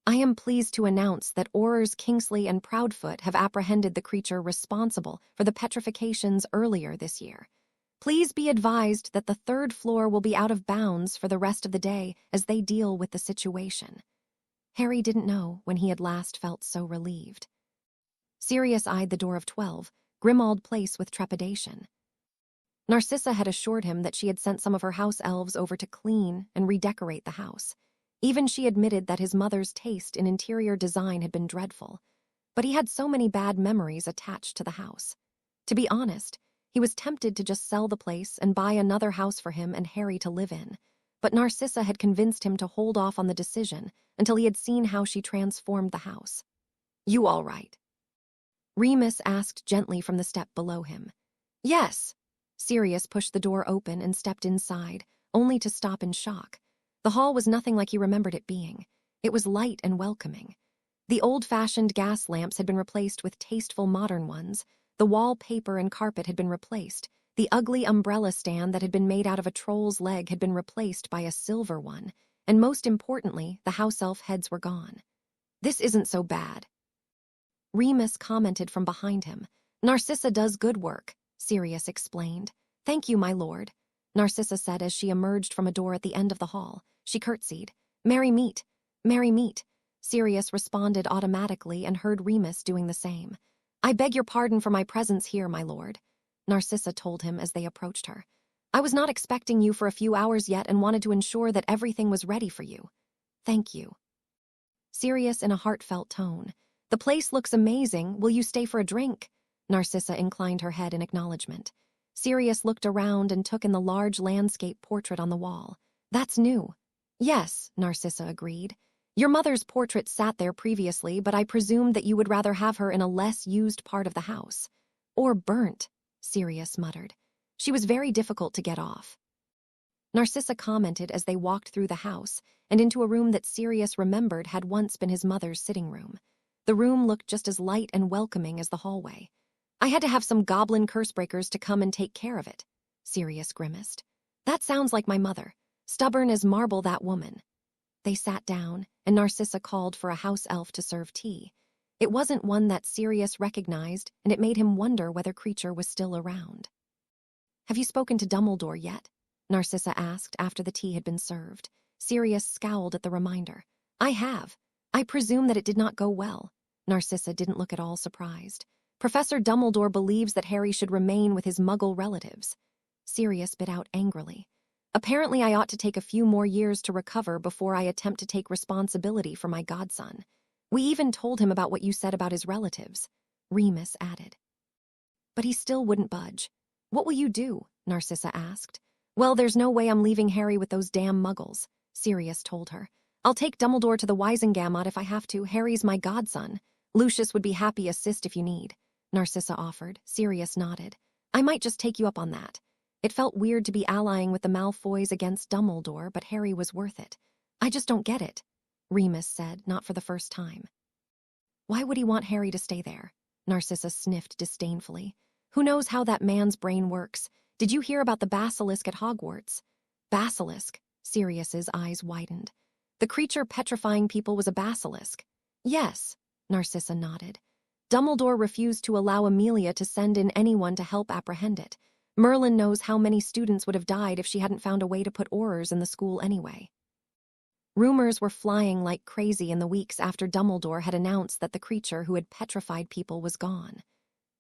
I am pleased to announce that Aurors Kingsley and Proudfoot have apprehended the creature responsible for the petrifications earlier this year. Please be advised that the 3rd floor will be out of bounds for the rest of the day as they deal with the situation. Harry didn't know when he had last felt so relieved. Sirius eyed the door of 12, Grimmauld Place, with trepidation. Narcissa had assured him that she had sent some of her house elves over to clean and redecorate the house. Even she admitted that his mother's taste in interior design had been dreadful, but he had so many bad memories attached to the house. To be honest, he was tempted to just sell the place and buy another house for him and Harry to live in, but Narcissa had convinced him to hold off on the decision until he had seen how she transformed the house. You all right? Remus asked gently from the step below him. Yes. Sirius pushed the door open and stepped inside, only to stop in shock. The hall was nothing like he remembered it being. It was light and welcoming. The old-fashioned gas lamps had been replaced with tasteful modern ones. The wallpaper and carpet had been replaced. The ugly umbrella stand that had been made out of a troll's leg had been replaced by a silver one. And most importantly, the house elf heads were gone. This isn't so bad. Remus commented from behind him. Narcissa does good work, Sirius explained. Thank you, my lord, Narcissa said as she emerged from a door at the end of the hall. She curtsied. Merry meet, merry meet. Sirius responded automatically and heard Remus doing the same. I beg your pardon for my presence here, my lord, Narcissa told him as they approached her. I was not expecting you for a few hours yet and wanted to ensure that everything was ready for you. Thank you. Sirius in a heartfelt tone. The place looks amazing. Will you stay for a drink? Narcissa inclined her head in acknowledgement. Sirius looked around and took in the large landscape portrait on the wall. That's new. Yes, Narcissa agreed. Your mother's portrait sat there previously, but I presumed that you would rather have her in a less used part of the house. Or burnt, Sirius muttered. She was very difficult to get off. Narcissa commented as they walked through the house and into a room that Sirius remembered had once been his mother's sitting room. The room looked just as light and welcoming as the hallway. I had to have some goblin cursebreakers to come and take care of it, Sirius grimaced. That sounds like my mother. Stubborn as marble, that woman. They sat down, and Narcissa called for a house elf to serve tea. It wasn't one that Sirius recognized, and it made him wonder whether Creature was still around. Have you spoken to Dumbledore yet? Narcissa asked after the tea had been served. Sirius scowled at the reminder. I have. I presume that it did not go well. Narcissa didn't look at all surprised. Professor Dumbledore believes that Harry should remain with his Muggle relatives. Sirius bit out angrily. Apparently I ought to take a few more years to recover before I attempt to take responsibility for my godson. We even told him about what you said about his relatives, Remus added. But he still wouldn't budge. What will you do? Narcissa asked. Well, there's no way I'm leaving Harry with those damn Muggles, Sirius told her. I'll take Dumbledore to the Wisengamot if I have to. Harry's my godson. Lucius would be happy assist if you need, Narcissa offered. Sirius nodded. I might just take you up on that. It felt weird to be allying with the Malfoys against Dumbledore, but Harry was worth it. I just don't get it, Remus said, not for the first time. Why would he want Harry to stay there? Narcissa sniffed disdainfully. Who knows how that man's brain works? Did you hear about the basilisk at Hogwarts? Basilisk? Sirius's eyes widened. The creature petrifying people was a basilisk. Yes, Narcissa nodded. Dumbledore refused to allow Amelia to send in anyone to help apprehend it. Merlin knows how many students would have died if she hadn't found a way to put Aurors in the school anyway. Rumors were flying like crazy in the weeks after Dumbledore had announced that the creature who had petrified people was gone.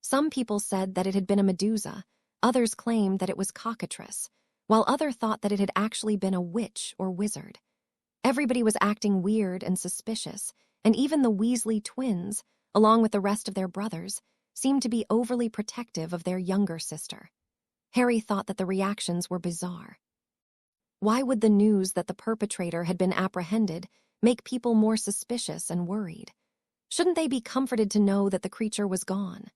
Some people said that it had been a Medusa, others claimed that it was cockatrice, while others thought that it had actually been a witch or wizard. Everybody was acting weird and suspicious, and even the Weasley twins, along with the rest of their brothers, seemed to be overly protective of their younger sister. Harry thought that the reactions were bizarre. Why would the news that the perpetrator had been apprehended make people more suspicious and worried? Shouldn't they be comforted to know that the creature was gone?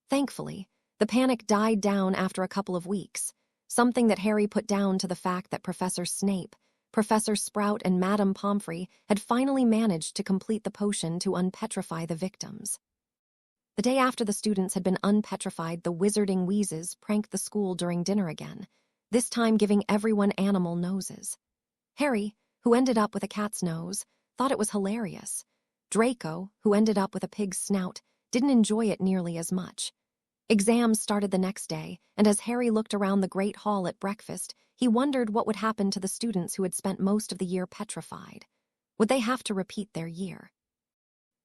Thankfully, the panic died down after a couple of weeks, something that Harry put down to the fact that Professor Snape, Professor Sprout, and Madame Pomfrey had finally managed to complete the potion to unpetrify the victims. The day after the students had been unpetrified, the Wizarding Wheezes pranked the school during dinner again, this time giving everyone animal noses. Harry, who ended up with a cat's nose, thought it was hilarious. Draco, who ended up with a pig's snout, didn't enjoy it nearly as much. Exams started the next day, and as Harry looked around the Great Hall at breakfast, he wondered what would happen to the students who had spent most of the year petrified. Would they have to repeat their year?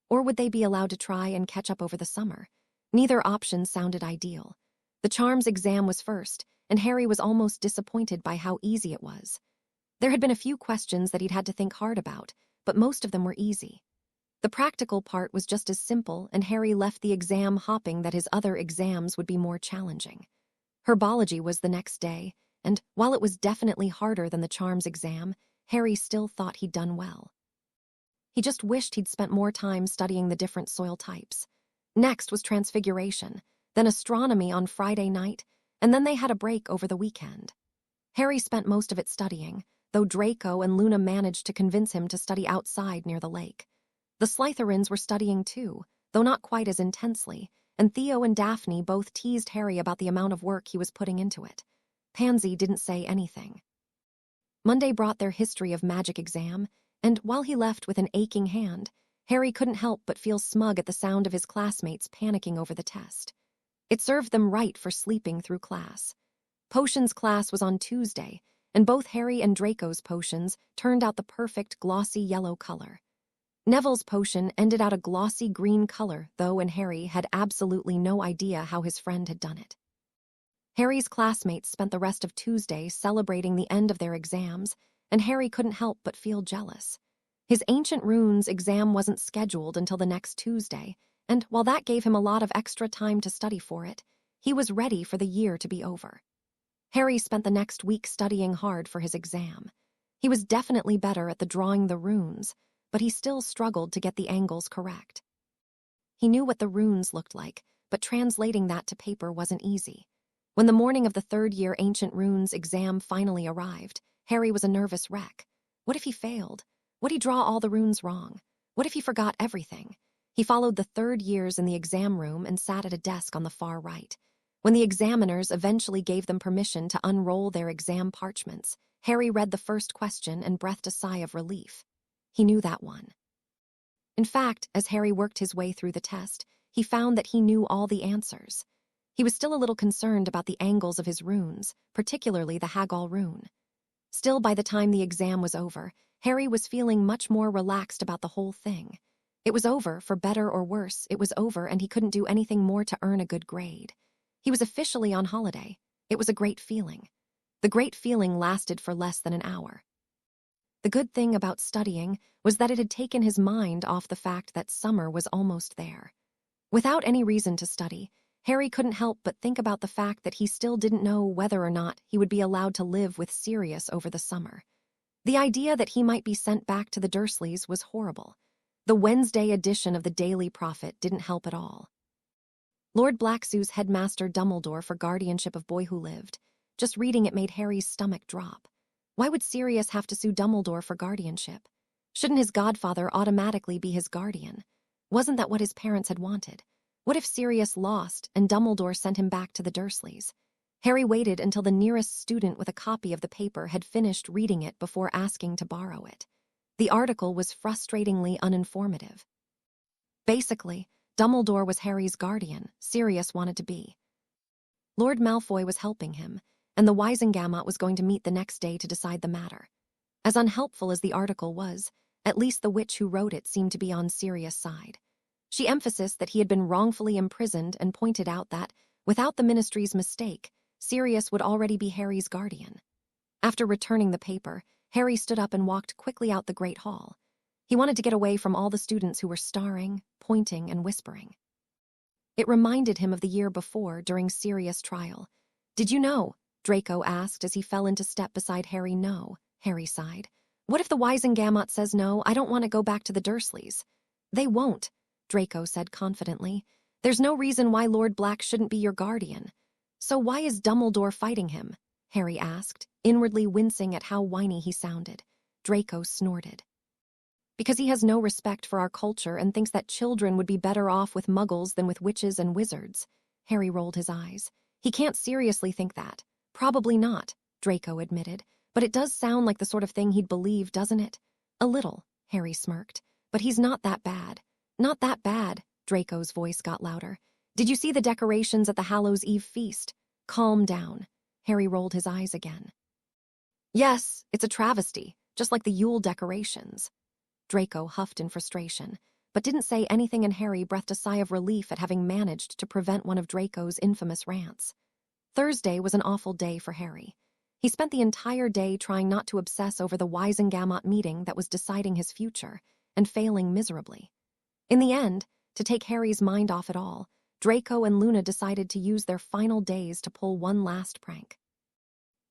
Or would they be allowed to try and catch up over the summer? Neither option sounded ideal. The charms exam was first, and Harry was almost disappointed by how easy it was. There had been a few questions that he'd had to think hard about, but most of them were easy. The practical part was just as simple, and Harry left the exam hoping that his other exams would be more challenging. Herbology was the next day, and while it was definitely harder than the charms exam, Harry still thought he'd done well. He just wished he'd spent more time studying the different soil types. Next was Transfiguration, then Astronomy on Friday night, and then they had a break over the weekend. Harry spent most of it studying, though Draco and Luna managed to convince him to study outside near the lake. The Slytherins were studying too, though not quite as intensely, and Theo and Daphne both teased Harry about the amount of work he was putting into it. Pansy didn't say anything. Monday brought their History of Magic exam, and while he left with an aching hand, Harry couldn't help but feel smug at the sound of his classmates panicking over the test. It served them right for sleeping through class. Potions class was on Tuesday, and both Harry and Draco's potions turned out the perfect glossy yellow color. Neville's potion ended out a glossy green color, though, and Harry had absolutely no idea how his friend had done it. Harry's classmates spent the rest of Tuesday celebrating the end of their exams, and Harry couldn't help but feel jealous. His Ancient Runes exam wasn't scheduled until the next Tuesday, and while that gave him a lot of extra time to study for it, he was ready for the year to be over. Harry spent the next week studying hard for his exam. He was definitely better at the drawing the runes, but he still struggled to get the angles correct. He knew what the runes looked like, but translating that to paper wasn't easy. When the morning of the third-year Ancient Runes exam finally arrived, Harry was a nervous wreck. What if he failed? Would he draw all the runes wrong? What if he forgot everything? He followed the third years in the exam room and sat at a desk on the far right. When the examiners eventually gave them permission to unroll their exam parchments, Harry read the first question and breathed a sigh of relief. He knew that one. In fact, as Harry worked his way through the test, he found that he knew all the answers. He was still a little concerned about the angles of his runes, particularly the Hagall rune. Still, by the time the exam was over, Harry was feeling much more relaxed about the whole thing. It was over, for better or worse, it was over, and he couldn't do anything more to earn a good grade. He was officially on holiday. It was a great feeling. The great feeling lasted for less than an hour. The good thing about studying was that it had taken his mind off the fact that summer was almost there. Without any reason to study, Harry couldn't help but think about the fact that he still didn't know whether or not he would be allowed to live with Sirius over the summer. The idea that he might be sent back to the Dursleys was horrible. The Wednesday edition of the Daily Prophet didn't help at all. Lord Blacksue's headmaster Dumbledore for guardianship of Boy Who Lived. Just reading it made Harry's stomach drop. Why would Sirius have to sue Dumbledore for guardianship? Shouldn't his godfather automatically be his guardian? Wasn't that what his parents had wanted? What if Sirius lost and Dumbledore sent him back to the Dursleys? Harry waited until the nearest student with a copy of the paper had finished reading it before asking to borrow it. The article was frustratingly uninformative. Basically, Dumbledore was Harry's guardian. Sirius wanted to be. Lord Malfoy was helping him, and the Wisengamot was going to meet the next day to decide the matter. As unhelpful as the article was, at least the witch who wrote it seemed to be on Sirius' side. She emphasized that he had been wrongfully imprisoned and pointed out that, without the Ministry's mistake, Sirius would already be Harry's guardian. After returning the paper, Harry stood up and walked quickly out the Great Hall. He wanted to get away from all the students who were staring, pointing, and whispering. It reminded him of the year before during Sirius' trial. "Did you know?" Draco asked as he fell into step beside Harry. "No," Harry sighed. "What if the Wisengamot says no? I don't want to go back to the Dursleys." "They won't," Draco said confidently. "There's no reason why Lord Black shouldn't be your guardian." "So why is Dumbledore fighting him?" Harry asked, inwardly wincing at how whiny he sounded. Draco snorted. "Because he has no respect for our culture and thinks that children would be better off with muggles than with witches and wizards." Harry rolled his eyes. "He can't seriously think that." "Probably not," Draco admitted, "but it does sound like the sort of thing he'd believe, doesn't it?" "A little," Harry smirked. "But he's not that bad." "Not that bad," Draco's voice got louder. "Did you see the decorations at the Hallows' Eve feast?" "Calm down." Harry rolled his eyes again. "Yes, it's a travesty, just like the Yule decorations." Draco huffed in frustration, but didn't say anything, and Harry breathed a sigh of relief at having managed to prevent one of Draco's infamous rants. Thursday was an awful day for Harry. He spent the entire day trying not to obsess over the Wisengamot meeting that was deciding his future, and failing miserably. In the end, to take Harry's mind off it all, Draco and Luna decided to use their final days to pull one last prank.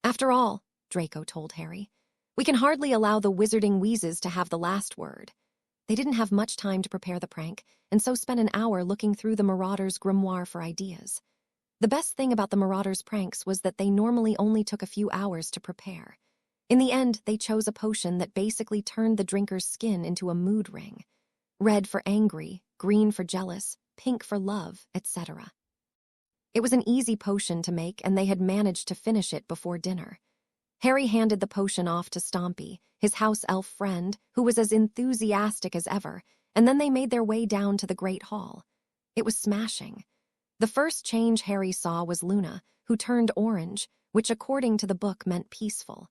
"After all," Draco told Harry, "we can hardly allow the Wizarding Wheezes to have the last word." They didn't have much time to prepare the prank, and so spent an hour looking through the Marauders' grimoire for ideas. The best thing about the Marauders' pranks was that they normally only took a few hours to prepare. In the end, they chose a potion that basically turned the drinker's skin into a mood ring. Red for angry, green for jealous, pink for love, etc. It was an easy potion to make, and they had managed to finish it before dinner. Harry handed the potion off to Stompy, his house elf friend, who was as enthusiastic as ever, and then they made their way down to the Great Hall. It was smashing. The first change Harry saw was Luna, who turned orange, which according to the book meant peaceful.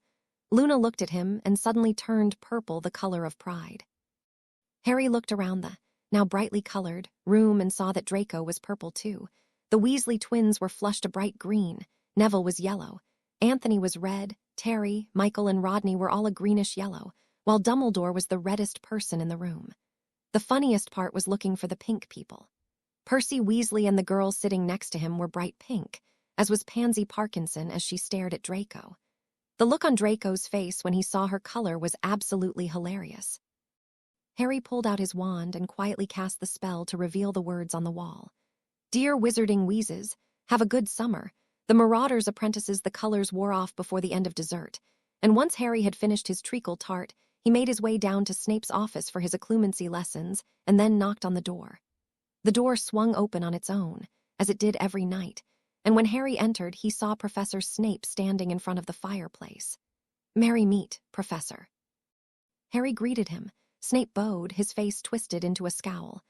Luna looked at him and suddenly turned purple, the color of pride. Harry looked around the, now brightly colored, room and saw that Draco was purple too. The Weasley twins were flushed a bright green. Neville was yellow. Anthony was red. Terry, Michael, and Rodney were all a greenish yellow, while Dumbledore was the reddest person in the room. The funniest part was looking for the pink people. Percy Weasley and the girl sitting next to him were bright pink, as was Pansy Parkinson as she stared at Draco. The look on Draco's face when he saw her color was absolutely hilarious. Harry pulled out his wand and quietly cast the spell to reveal the words on the wall. Dear Wizarding Wheezes, have a good summer. The Marauders' apprentices the colors wore off before the end of dessert, and once Harry had finished his treacle tart, he made his way down to Snape's office for his occlumency lessons and then knocked on the door. The door swung open on its own, as it did every night, and when Harry entered, he saw Professor Snape standing in front of the fireplace. "Merry meet, Professor." Harry greeted him. Snape bowed, his face twisted into a scowl.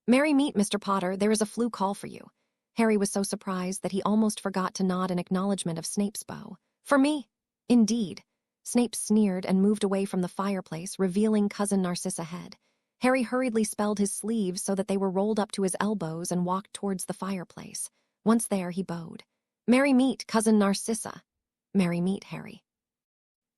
"Merry meet, Mr. Potter, there is a flu call for you." Harry was so surprised that he almost forgot to nod in acknowledgement of Snape's bow. "For me?" "Indeed." Snape sneered and moved away from the fireplace, revealing Cousin Narcissa head. Harry hurriedly spelled his sleeves so that they were rolled up to his elbows and walked towards the fireplace. Once there, he bowed. "Merry meet, Cousin Narcissa." "Merry meet, Harry."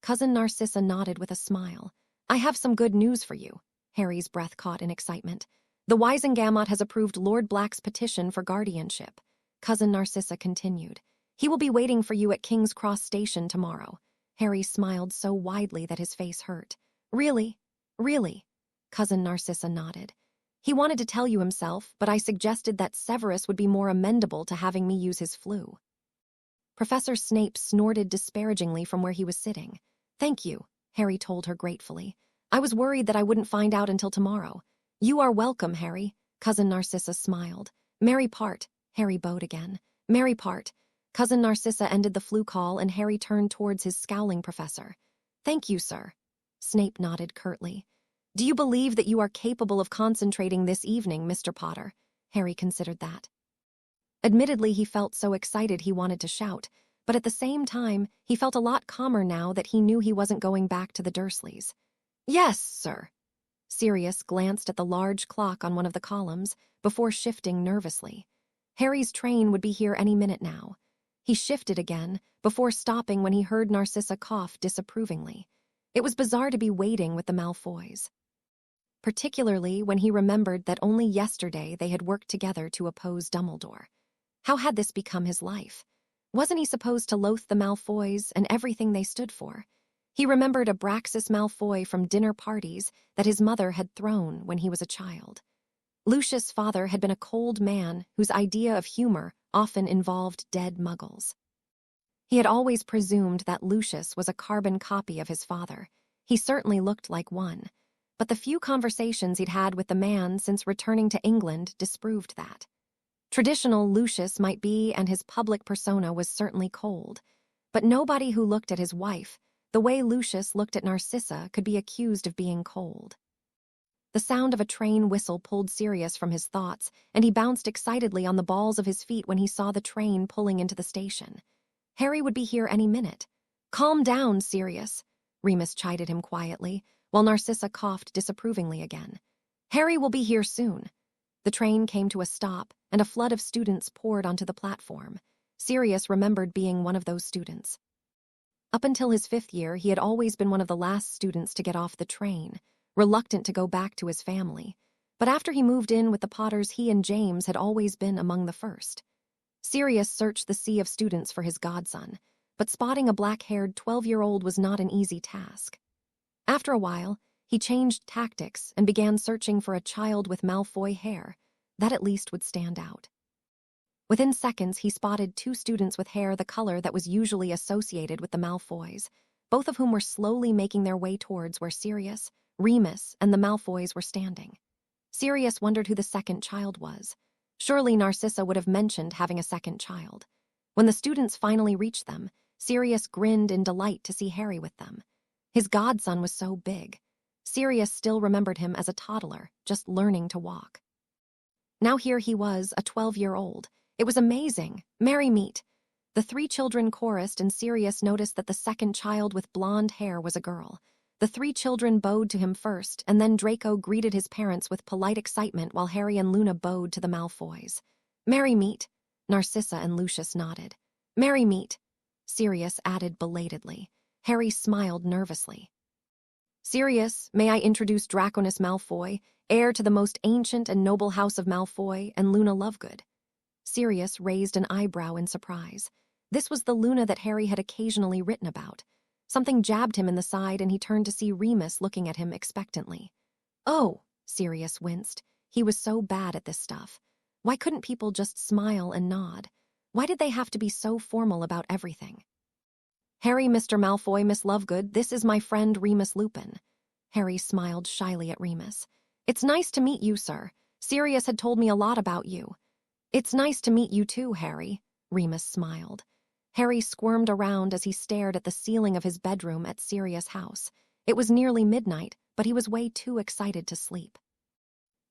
Cousin Narcissa nodded with a smile. "I have some good news for you." Harry's breath caught in excitement. "The Wisengamot has approved Lord Black's petition for guardianship." Cousin Narcissa continued. "He will be waiting for you at King's Cross Station tomorrow." Harry smiled so widely that his face hurt. "Really? Really?" Cousin Narcissa nodded. "He wanted to tell you himself, but I suggested that Severus would be more amenable to having me use his flu." Professor Snape snorted disparagingly from where he was sitting. "Thank you," Harry told her gratefully. "I was worried that I wouldn't find out until tomorrow." "You are welcome, Harry." Cousin Narcissa smiled. "Merry part." Harry bowed again. "Merry part." Cousin Narcissa ended the flu call and Harry turned towards his scowling professor. "Thank you, sir." Snape nodded curtly. "Do you believe that you are capable of concentrating this evening, Mr. Potter?" Harry considered that. Admittedly, he felt so excited he wanted to shout, but at the same time, he felt a lot calmer now that he knew he wasn't going back to the Dursleys. "Yes, sir." Sirius glanced at the large clock on one of the columns before shifting nervously. Harry's train would be here any minute now. He shifted again, before stopping when he heard Narcissa cough disapprovingly. It was bizarre to be waiting with the Malfoys, particularly when he remembered that only yesterday they had worked together to oppose Dumbledore. How had this become his life? Wasn't he supposed to loathe the Malfoys and everything they stood for? He remembered Abraxas Malfoy from dinner parties that his mother had thrown when he was a child. Lucius' father had been a cold man whose idea of humor often involved dead muggles. He had always presumed that Lucius was a carbon copy of his father. He certainly looked like one. But the few conversations he'd had with the man since returning to England disproved that. Traditional Lucius might be, and his public persona was certainly cold. But nobody who looked at his wife, the way Lucius looked at Narcissa, could be accused of being cold. The sound of a train whistle pulled Sirius from his thoughts, and he bounced excitedly on the balls of his feet when he saw the train pulling into the station. Harry would be here any minute. "Calm down, Sirius," Remus chided him quietly, while Narcissa coughed disapprovingly again. "Harry will be here soon." The train came to a stop, and a flood of students poured onto the platform. Sirius remembered being one of those students. Up until his 5th year, he had always been one of the last students to get off the train, reluctant to go back to his family. But after he moved in with the Potters, he and James had always been among the first. Sirius searched the sea of students for his godson, but spotting a black-haired 12-year-old was not an easy task. After a while, He changed tactics and began searching for a child with Malfoy hair. That at least would stand out. Within seconds, he spotted 2 students with hair the color that was usually associated with the Malfoys, both of whom were slowly making their way towards where Sirius, Remus, and the Malfoys were standing. Sirius wondered who the second child was. Surely Narcissa would have mentioned having a second child. When the students finally reached them, Sirius grinned in delight to see Harry with them. His godson was so big. Sirius still remembered him as a toddler, just learning to walk. Now here he was, a 12-year-old. It was amazing. Merry meet. The 3 children chorused, and Sirius noticed that the second child with blonde hair was a girl. The 3 children bowed to him first, and then Draco greeted his parents with polite excitement while Harry and Luna bowed to the Malfoys. Merry meet. Narcissa and Lucius nodded. Merry meet, Sirius added belatedly. Harry smiled nervously. Sirius, may I introduce Draconus Malfoy, heir to the most ancient and noble house of Malfoy, and Luna Lovegood. Sirius raised an eyebrow in surprise. This was the Luna that Harry had occasionally written about. Something jabbed him in the side, and he turned to see Remus looking at him expectantly. Oh, Sirius winced. He was so bad at this stuff. Why couldn't people just smile and nod? Why did they have to be so formal about everything? Harry, Mr. Malfoy, Miss Lovegood, this is my friend Remus Lupin. Harry smiled shyly at Remus. It's nice to meet you, sir. Sirius had told me a lot about you. It's nice to meet you too, Harry, Remus smiled. Harry squirmed around as he stared at the ceiling of his bedroom at Sirius' house. It was nearly midnight, but he was way too excited to sleep.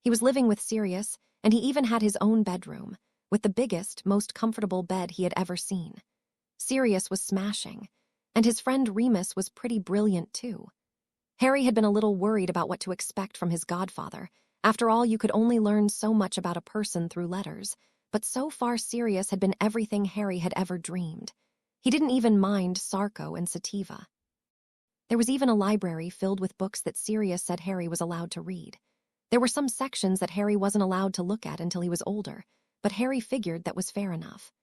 He was living with Sirius, and he even had his own bedroom, with the biggest, most comfortable bed he had ever seen. Sirius was smashing, and his friend Remus was pretty brilliant too. Harry had been a little worried about what to expect from his godfather. After all, you could only learn so much about a person through letters, but so far Sirius had been everything Harry had ever dreamed. He didn't even mind Sarco and Sativa. There was even a library filled with books that Sirius said Harry was allowed to read. There were some sections that Harry wasn't allowed to look at until he was older, but Harry figured that was fair enough.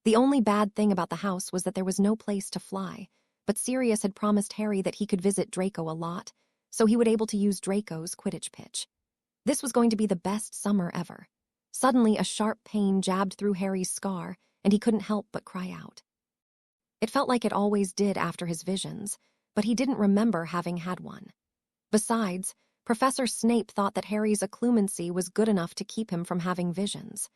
The only bad thing about the house was that there was no place to fly, but Sirius had promised Harry that he could visit Draco a lot, so he would be able to use Draco's Quidditch pitch. This was going to be the best summer ever. Suddenly, a sharp pain jabbed through Harry's scar, and he couldn't help but cry out. It felt like it always did after his visions, but he didn't remember having had one. Besides, Professor Snape thought that Harry's occlumency was good enough to keep him from having visions.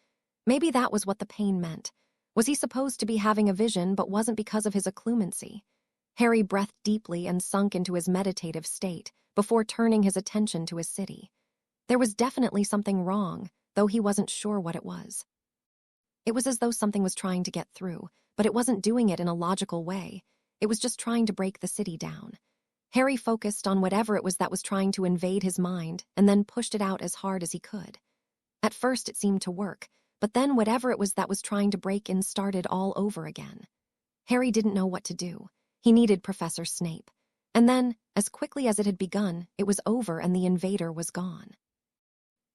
Maybe that was what the pain meant. Was he supposed to be having a vision but wasn't because of his occlumency? Harry breathed deeply and sunk into his meditative state before turning his attention to his city. There was definitely something wrong, though he wasn't sure what it was. It was as though something was trying to get through, but it wasn't doing it in a logical way. It was just trying to break the city down. Harry focused on whatever it was that was trying to invade his mind and then pushed it out as hard as he could. At first it seemed to work, but then whatever it was that was trying to break in started all over again. Harry didn't know what to do. He needed Professor Snape. And then, as quickly as it had begun, it was over and the invader was gone.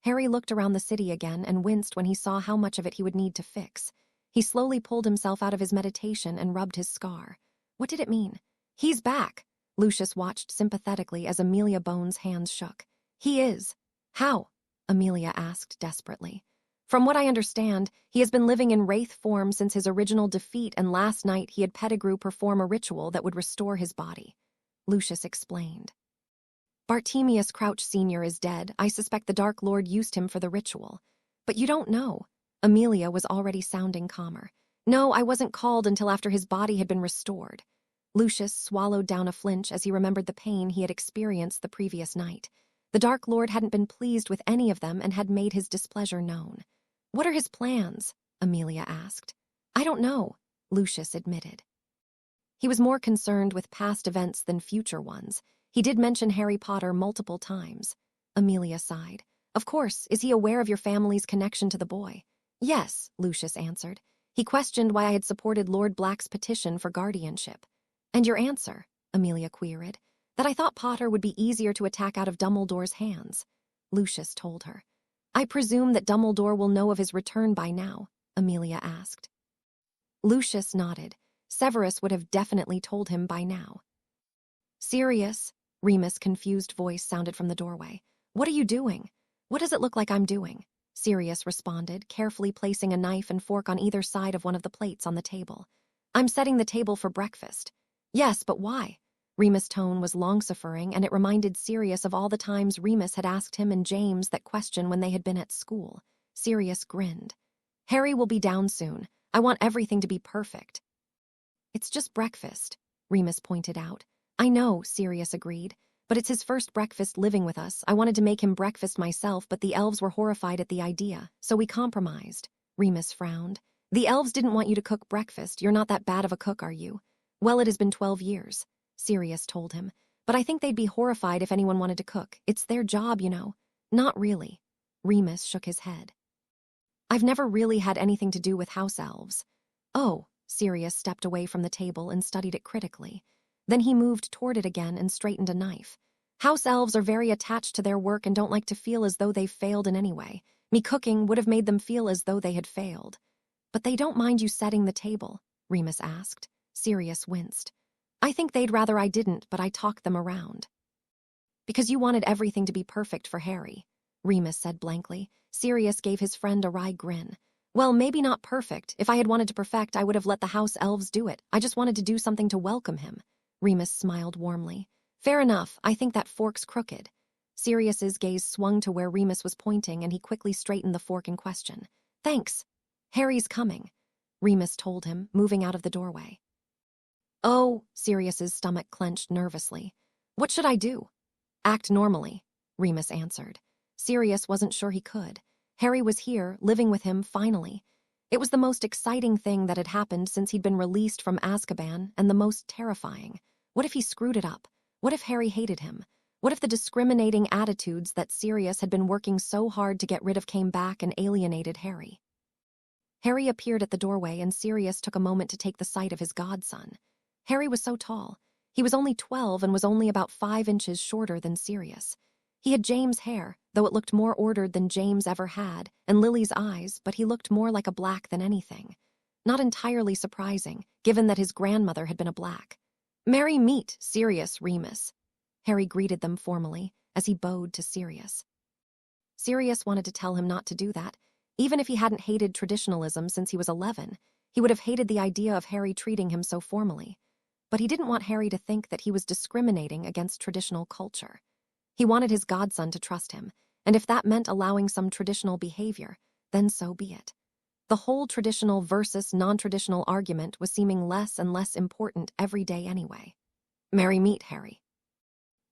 Harry looked around the city again and winced when he saw how much of it he would need to fix. He slowly pulled himself out of his meditation and rubbed his scar. What did it mean? He's back! Lucius watched sympathetically as Amelia Bones' hands shook. He is. How? Amelia asked desperately. From what I understand, he has been living in wraith form since his original defeat, and last night he had Pettigrew perform a ritual that would restore his body. Lucius explained. Bartemius Crouch Sr. is dead. I suspect the Dark Lord used him for the ritual. But you don't know. Amelia was already sounding calmer. No, I wasn't called until after his body had been restored. Lucius swallowed down a flinch as he remembered the pain he had experienced the previous night. The Dark Lord hadn't been pleased with any of them and had made his displeasure known. What are his plans? Amelia asked. I don't know, Lucius admitted. He was more concerned with past events than future ones. He did mention Harry Potter multiple times. Amelia sighed. Of course, is he aware of your family's connection to the boy? Yes, Lucius answered. He questioned why I had supported Lord Black's petition for guardianship. And your answer? Amelia queried. That I thought Potter would be easier to attack out of Dumbledore's hands. Lucius told her. I presume that Dumbledore will know of his return by now, Amelia asked. Lucius nodded. Severus would have definitely told him by now. Sirius, Remus' confused voice sounded from the doorway. What are you doing? What does it look like I'm doing? Sirius responded, carefully placing a knife and fork on either side of one of the plates on the table. I'm setting the table for breakfast. Yes, but why? Remus' tone was long-suffering, and it reminded Sirius of all the times Remus had asked him and James that question when they had been at school. Sirius grinned. Harry will be down soon. I want everything to be perfect. It's just breakfast, Remus pointed out. I know, Sirius agreed, but it's his first breakfast living with us. I wanted to make him breakfast myself, but the elves were horrified at the idea, so we compromised. Remus frowned. The elves didn't want you to cook breakfast. You're not that bad of a cook, are you? Well, it has been 12 years, Sirius told him, but I think they'd be horrified if anyone wanted to cook. It's their job, you know. Not really. Remus shook his head. I've never really had anything to do with house elves. Oh, Sirius stepped away from the table and studied it critically. Then he moved toward it again and straightened a knife. House elves are very attached to their work and don't like to feel as though they've failed in any way. Me cooking would have made them feel as though they had failed. But they don't mind you setting the table, Remus asked. Sirius winced. I think they'd rather I didn't, but I talked them around. Because you wanted everything to be perfect for Harry, Remus said blankly. Sirius gave his friend a wry grin. Well, maybe not perfect. If I had wanted to perfect, I would have let the house elves do it. I just wanted to do something to welcome him. Remus smiled warmly. Fair enough. I think that fork's crooked. Sirius's gaze swung to where Remus was pointing, and he quickly straightened the fork in question. Thanks. Harry's coming, Remus told him, moving out of the doorway. Oh, Sirius's stomach clenched nervously. What should I do? Act normally, Remus answered. Sirius wasn't sure he could. Harry was here, living with him, finally. It was the most exciting thing that had happened since he'd been released from Azkaban, and the most terrifying. What if he screwed it up? What if Harry hated him? What if the discriminating attitudes that Sirius had been working so hard to get rid of came back and alienated Harry? Harry appeared at the doorway, and Sirius took a moment to take the sight of his godson. Harry was so tall. He was only 12 and was only about 5 inches shorter than Sirius. He had James' hair, though it looked more ordered than James ever had, and Lily's eyes, but he looked more like a black than anything. Not entirely surprising, given that his grandmother had been a black. Merry meet, Sirius, Remus. Harry greeted them formally, as he bowed to Sirius. Sirius wanted to tell him not to do that. Even if he hadn't hated traditionalism since he was 11, he would have hated the idea of Harry treating him so formally. But he didn't want Harry to think that he was discriminating against traditional culture. He wanted his godson to trust him, and if that meant allowing some traditional behavior, then so be it. The whole traditional versus non-traditional argument was seeming less and less important every day anyway. Merry meet, Harry.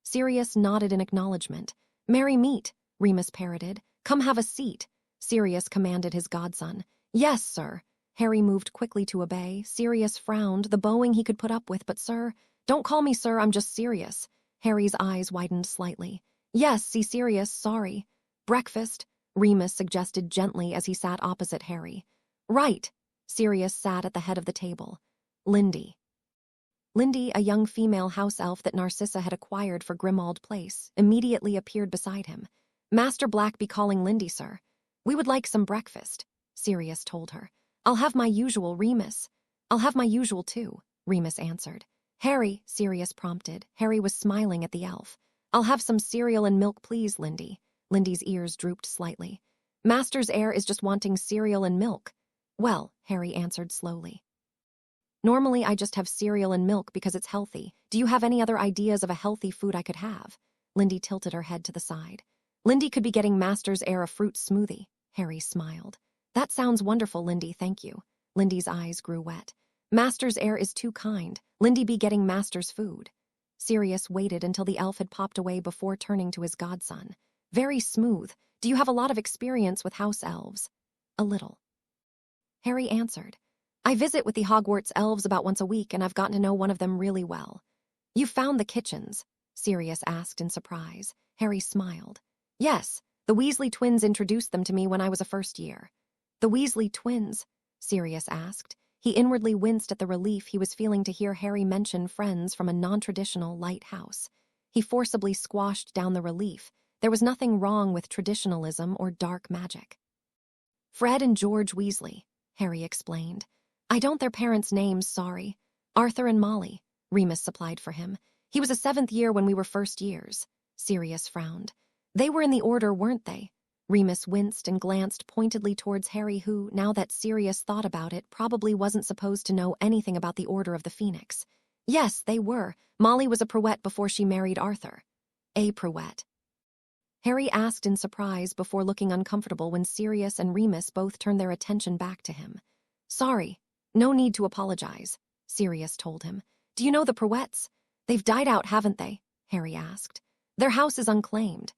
Sirius nodded in acknowledgement. Merry meet, Remus parroted. Come have a seat, Sirius commanded his godson. Yes, sir. Harry moved quickly to obey. Sirius frowned, the bowing he could put up with, but sir, don't call me sir, I'm just Sirius. Harry's eyes widened slightly. Yes, see Sirius, sorry. Breakfast, Remus suggested gently as he sat opposite Harry. Right. Sirius sat at the head of the table. Lindy. Lindy, a young female house elf that Narcissa had acquired for Grimmauld Place, immediately appeared beside him. Master Black be calling Lindy, sir. We would like some breakfast, Sirius told her. I'll have my usual, Remus. I'll have my usual too, Remus answered. Harry, Sirius prompted. Harry was smiling at the elf. I'll have some cereal and milk, please, Lindy. Lindy's ears drooped slightly. Master's heir is just wanting cereal and milk. Well, Harry answered slowly. Normally I just have cereal and milk because it's healthy. Do you have any other ideas of a healthy food I could have? Lindy tilted her head to the side. Lindy could be getting Master's heir a fruit smoothie. Harry smiled. That sounds wonderful, Lindy, thank you. Lindy's eyes grew wet. Master's heir is too kind. Lindy be getting Master's food. Sirius waited until the elf had popped away before turning to his godson. Very smooth. Do you have a lot of experience with house elves? A little. Harry answered. I visit with the Hogwarts elves about once a week, and I've gotten to know one of them really well. You found the kitchens? Sirius asked in surprise. Harry smiled. Yes, the Weasley twins introduced them to me when I was a first year. The Weasley twins? Sirius asked. He inwardly winced at the relief he was feeling to hear Harry mention friends from a non-traditional light house. He forcibly squashed down the relief. There was nothing wrong with traditionalism or dark magic. Fred and George Weasley, Harry explained. I don't their parents' names, sorry. Arthur and Molly, Remus supplied for him. He was a 7th year when we were first years. Sirius frowned. They were in the order, weren't they? Remus winced and glanced pointedly towards Harry who, now that Sirius thought about it, probably wasn't supposed to know anything about the Order of the Phoenix. Yes, they were. Molly was a Prewett before she married Arthur. A Prewett. Harry asked in surprise before looking uncomfortable when Sirius and Remus both turned their attention back to him. Sorry. No need to apologize, Sirius told him. Do you know the Prewetts? They've died out, haven't they? Harry asked. Their house is unclaimed.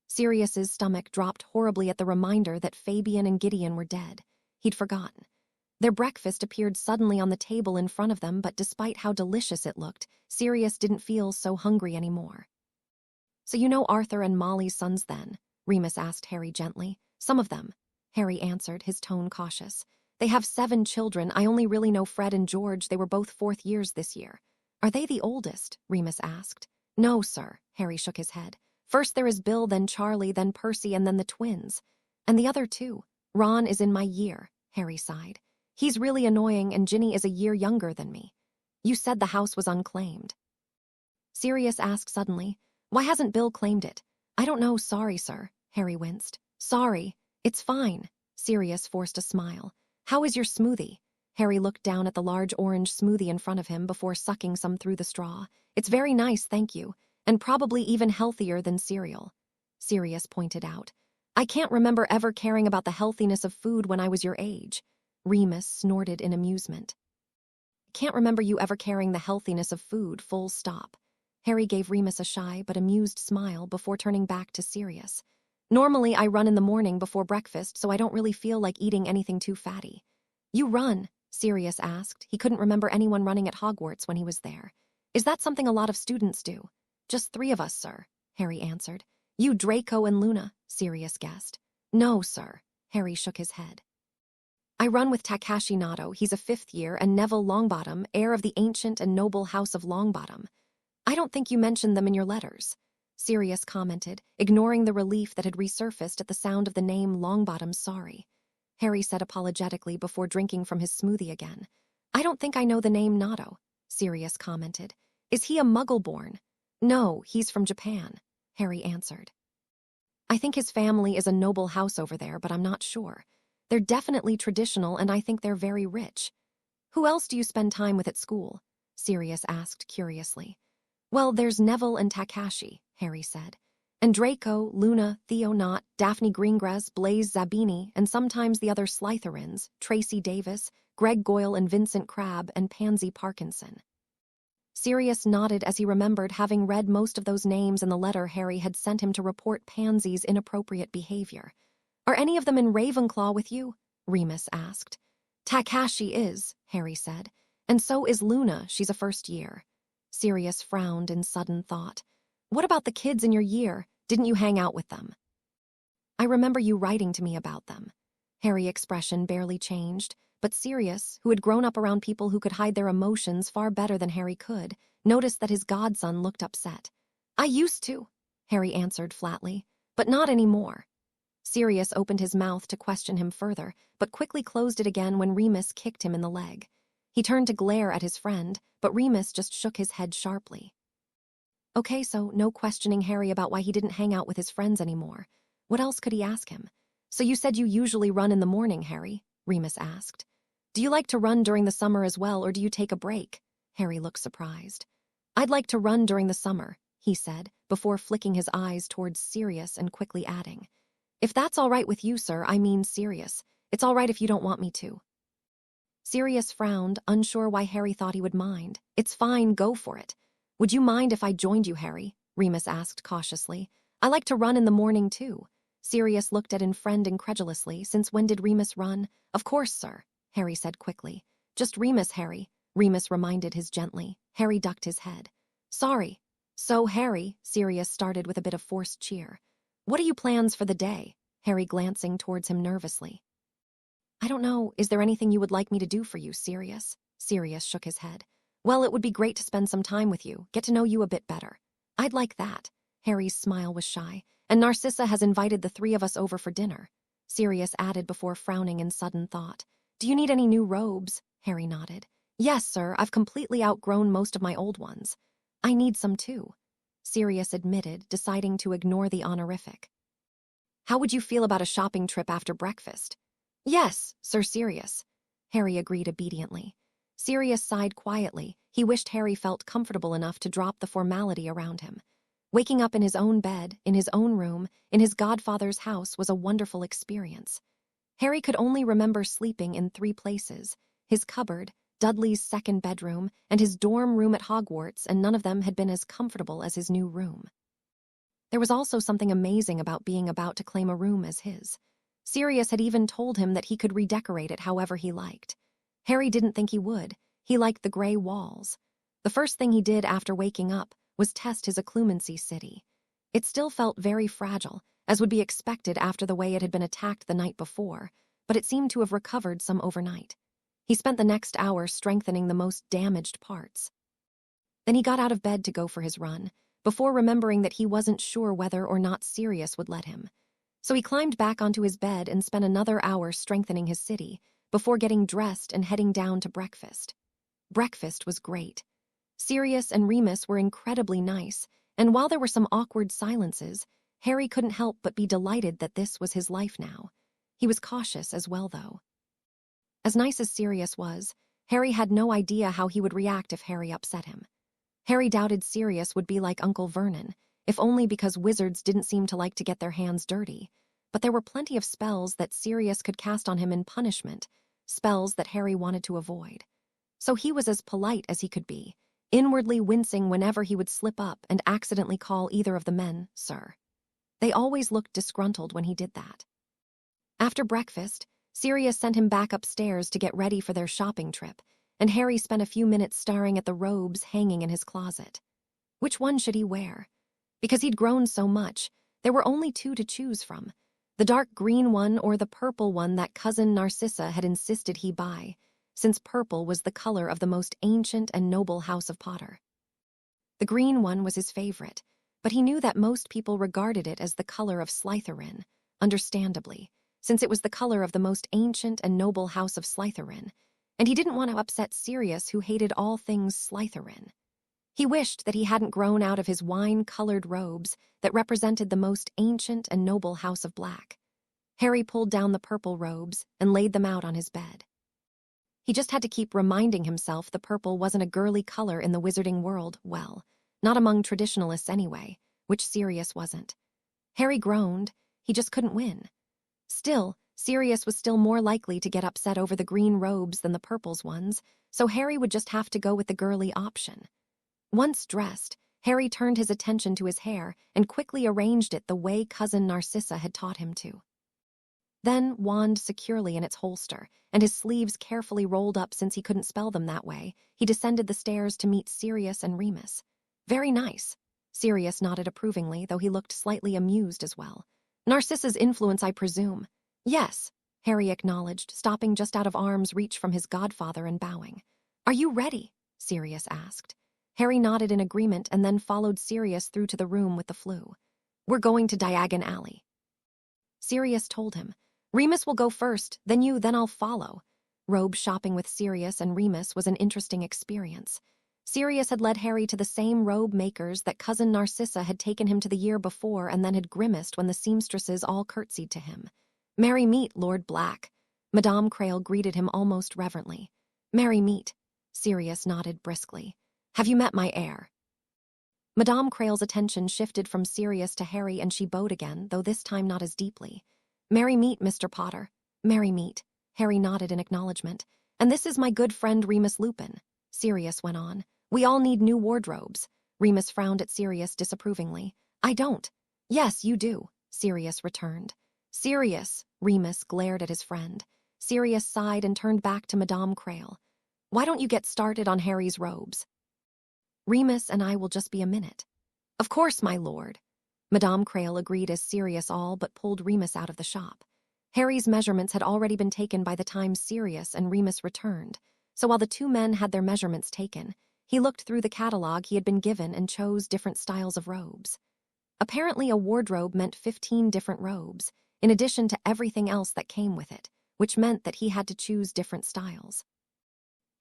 Sirius's stomach dropped horribly at the reminder that Fabian and Gideon were dead. He'd forgotten. Their breakfast appeared suddenly on the table in front of them, but despite how delicious it looked, Sirius didn't feel so hungry anymore. So you know Arthur and Molly's sons then? Remus asked Harry gently. Some of them, Harry answered, his tone cautious. They have 7 children. I only really know Fred and George. They were both 4th years this year. Are they the oldest? Remus asked. No, sir, Harry shook his head. First there is Bill, then Charlie, then Percy, and then the twins. And the other 2. Ron is in my year, Harry sighed. He's really annoying, and Ginny is a year younger than me. You said the house was unclaimed. Sirius asked suddenly, why hasn't Bill claimed it? I don't know, sorry, sir, Harry winced. Sorry, it's fine. Sirius forced a smile. How is your smoothie? Harry looked down at the large orange smoothie in front of him before sucking some through the straw. It's very nice, thank you, and probably even healthier than cereal. Sirius pointed out. I can't remember ever caring about the healthiness of food when I was your age. Remus snorted in amusement. Can't remember you ever caring the healthiness of food, full stop. Harry gave Remus a shy but amused smile before turning back to Sirius. Normally I run in the morning before breakfast, so I don't really feel like eating anything too fatty. You run? Sirius asked. He couldn't remember anyone running at Hogwarts when he was there. Is that something a lot of students do? Just 3 of us, sir, Harry answered. You, Draco, and Luna, Sirius guessed. No, sir, Harry shook his head. I run with Takashi Nato, he's a 5th year, and Neville Longbottom, heir of the ancient and noble house of Longbottom. I don't think you mentioned them in your letters, Sirius commented, ignoring the relief that had resurfaced at the sound of the name Longbottom. Sorry, Harry said apologetically before drinking from his smoothie again. I don't think I know the name Nato, Sirius commented. Is he a Muggle-born? No, he's from Japan, Harry answered. I think his family is a noble house over there, but I'm not sure. They're definitely traditional, and I think they're very rich. Who else do you spend time with at school? Sirius asked curiously. Well, there's Neville and Takashi, Harry said. And Draco, Luna, Theo Knott, Daphne Greengrass, Blaise Zabini, and sometimes the other Slytherins, Tracy Davis, Greg Goyle and Vincent Crabbe, and Pansy Parkinson. Sirius nodded as he remembered having read most of those names in the letter Harry had sent him to report Pansy's inappropriate behavior. Are any of them in Ravenclaw with you? Remus asked. Takashi is, Harry said, and so is Luna, she's a 1st year. Sirius frowned in sudden thought. What about the kids in your year? Didn't you hang out with them? I remember you writing to me about them. Harry's expression barely changed, but Sirius, who had grown up around people who could hide their emotions far better than Harry could, noticed that his godson looked upset. I used to, Harry answered flatly, but not anymore. Sirius opened his mouth to question him further, but quickly closed it again when Remus kicked him in the leg. He turned to glare at his friend, but Remus just shook his head sharply. Okay, so no questioning Harry about why he didn't hang out with his friends anymore. What else could he ask him? So you said you usually run in the morning, Harry? Remus asked. Do you like to run during the summer as well, or do you take a break? Harry looked surprised. I'd like to run during the summer, he said, before flicking his eyes towards Sirius and quickly adding. If that's all right with you, sir, I mean Sirius. It's all right if you don't want me to. Sirius frowned, unsure why Harry thought he would mind. It's fine, go for it. Would you mind if I joined you, Harry? Remus asked cautiously. I like to run in the morning, too. Sirius looked at his friend incredulously. Since when did Remus run? Of course, sir, Harry said quickly. Just Remus, Harry, Remus reminded him gently. Harry ducked his head. Sorry. So, Harry, Sirius started with a bit of forced cheer. What are your plans for the day? Harry glancing towards him nervously. I don't know. Is there anything you would like me to do for you, Sirius? Sirius shook his head. Well, it would be great to spend some time with you, get to know you a bit better. I'd like that. Harry's smile was shy. And Narcissa has invited the 3 of us over for dinner. Sirius added before frowning in sudden thought. Do you need any new robes? Harry nodded. Yes, sir, I've completely outgrown most of my old ones. I need some too, Sirius admitted, deciding to ignore the honorific. How would you feel about a shopping trip after breakfast? Yes, Sir Sirius, Harry agreed obediently. Sirius sighed quietly. He wished Harry felt comfortable enough to drop the formality around him. Waking up in his own bed, in his own room, in his godfather's house was a wonderful experience. Harry could only remember sleeping in 3 places: his cupboard, Dudley's second bedroom, and his dorm room at Hogwarts, and none of them had been as comfortable as his new room. There was also something amazing about being about to claim a room as his. Sirius had even told him that he could redecorate it however he liked. Harry didn't think he would. He liked the gray walls. The first thing he did after waking up was test his occlumency city. It still felt very fragile, as would be expected after the way it had been attacked the night before, but it seemed to have recovered some overnight. He spent the next hour strengthening the most damaged parts. Then he got out of bed to go for his run, before remembering that he wasn't sure whether or not Sirius would let him. So he climbed back onto his bed and spent another hour strengthening his city, before getting dressed and heading down to breakfast. Breakfast was great. Sirius and Remus were incredibly nice, and while there were some awkward silences, Harry couldn't help but be delighted that this was his life now. He was cautious as well, though. As nice as Sirius was, Harry had no idea how he would react if Harry upset him. Harry doubted Sirius would be like Uncle Vernon, if only because wizards didn't seem to like to get their hands dirty. But there were plenty of spells that Sirius could cast on him in punishment, spells that Harry wanted to avoid. So he was as polite as he could be, inwardly wincing whenever he would slip up and accidentally call either of the men sir. They always looked disgruntled when he did that. After breakfast, Sirius sent him back upstairs to get ready for their shopping trip, and Harry spent a few minutes staring at the robes hanging in his closet. Which one should he wear? Because he'd grown so much, there were only 2 to choose from: the dark green one or the purple one that Cousin Narcissa had insisted he buy, since purple was the color of the most ancient and noble house of Potter. The green one was his favorite, but he knew that most people regarded it as the color of Slytherin, understandably, since it was the color of the most ancient and noble house of Slytherin, and he didn't want to upset Sirius, who hated all things Slytherin. He wished that he hadn't grown out of his wine-colored robes that represented the most ancient and noble house of Black. Harry pulled down the purple robes and laid them out on his bed. He just had to keep reminding himself the purple wasn't a girly color in the wizarding world, well, not among traditionalists anyway, which Sirius wasn't. Harry groaned. He just couldn't win. Still, Sirius was still more likely to get upset over the green robes than the purple's ones, so Harry would just have to go with the girly option. Once dressed, Harry turned his attention to his hair and quickly arranged it the way Cousin Narcissa had taught him to. Then, wand securely in its holster, and his sleeves carefully rolled up since he couldn't spell them that way, he descended the stairs to meet Sirius and Remus. Very nice. Sirius nodded approvingly, though he looked slightly amused as well. Narcissa's influence, I presume. Yes, Harry acknowledged, stopping just out of arm's reach from his godfather and bowing. Are you ready? Sirius asked. Harry nodded in agreement and then followed Sirius through to the room with the flu. We're going to Diagon Alley. Sirius told him. Remus will go first, then you, then I'll follow. Robe shopping with Sirius and Remus was an interesting experience. Sirius had led Harry to the same robe makers that Cousin Narcissa had taken him to the year before and then had grimaced when the seamstresses all curtsied to him. Merry meet, Lord Black. Madame Crail greeted him almost reverently. Merry meet. Sirius nodded briskly. Have you met my heir? Madame Crail's attention shifted from Sirius to Harry and she bowed again, though this time not as deeply. Merry meet, Mr. Potter. Merry meet. Harry nodded in acknowledgement. And this is my good friend Remus Lupin. Sirius went on. We all need new wardrobes. Remus frowned at Sirius disapprovingly. I don't. Yes, you do, Sirius returned. Sirius, Remus glared at his friend. Sirius sighed and turned back to Madame Crail. Why don't you get started on Harry's robes? Remus and I will just be a minute. Of course, my lord. Madame Crail agreed as Sirius all but pulled Remus out of the shop. Harry's measurements had already been taken by the time Sirius and Remus returned, so while the 2 men had their measurements taken, he looked through the catalog he had been given and chose different styles of robes. Apparently, a wardrobe meant 15 different robes, in addition to everything else that came with it, which meant that he had to choose different styles.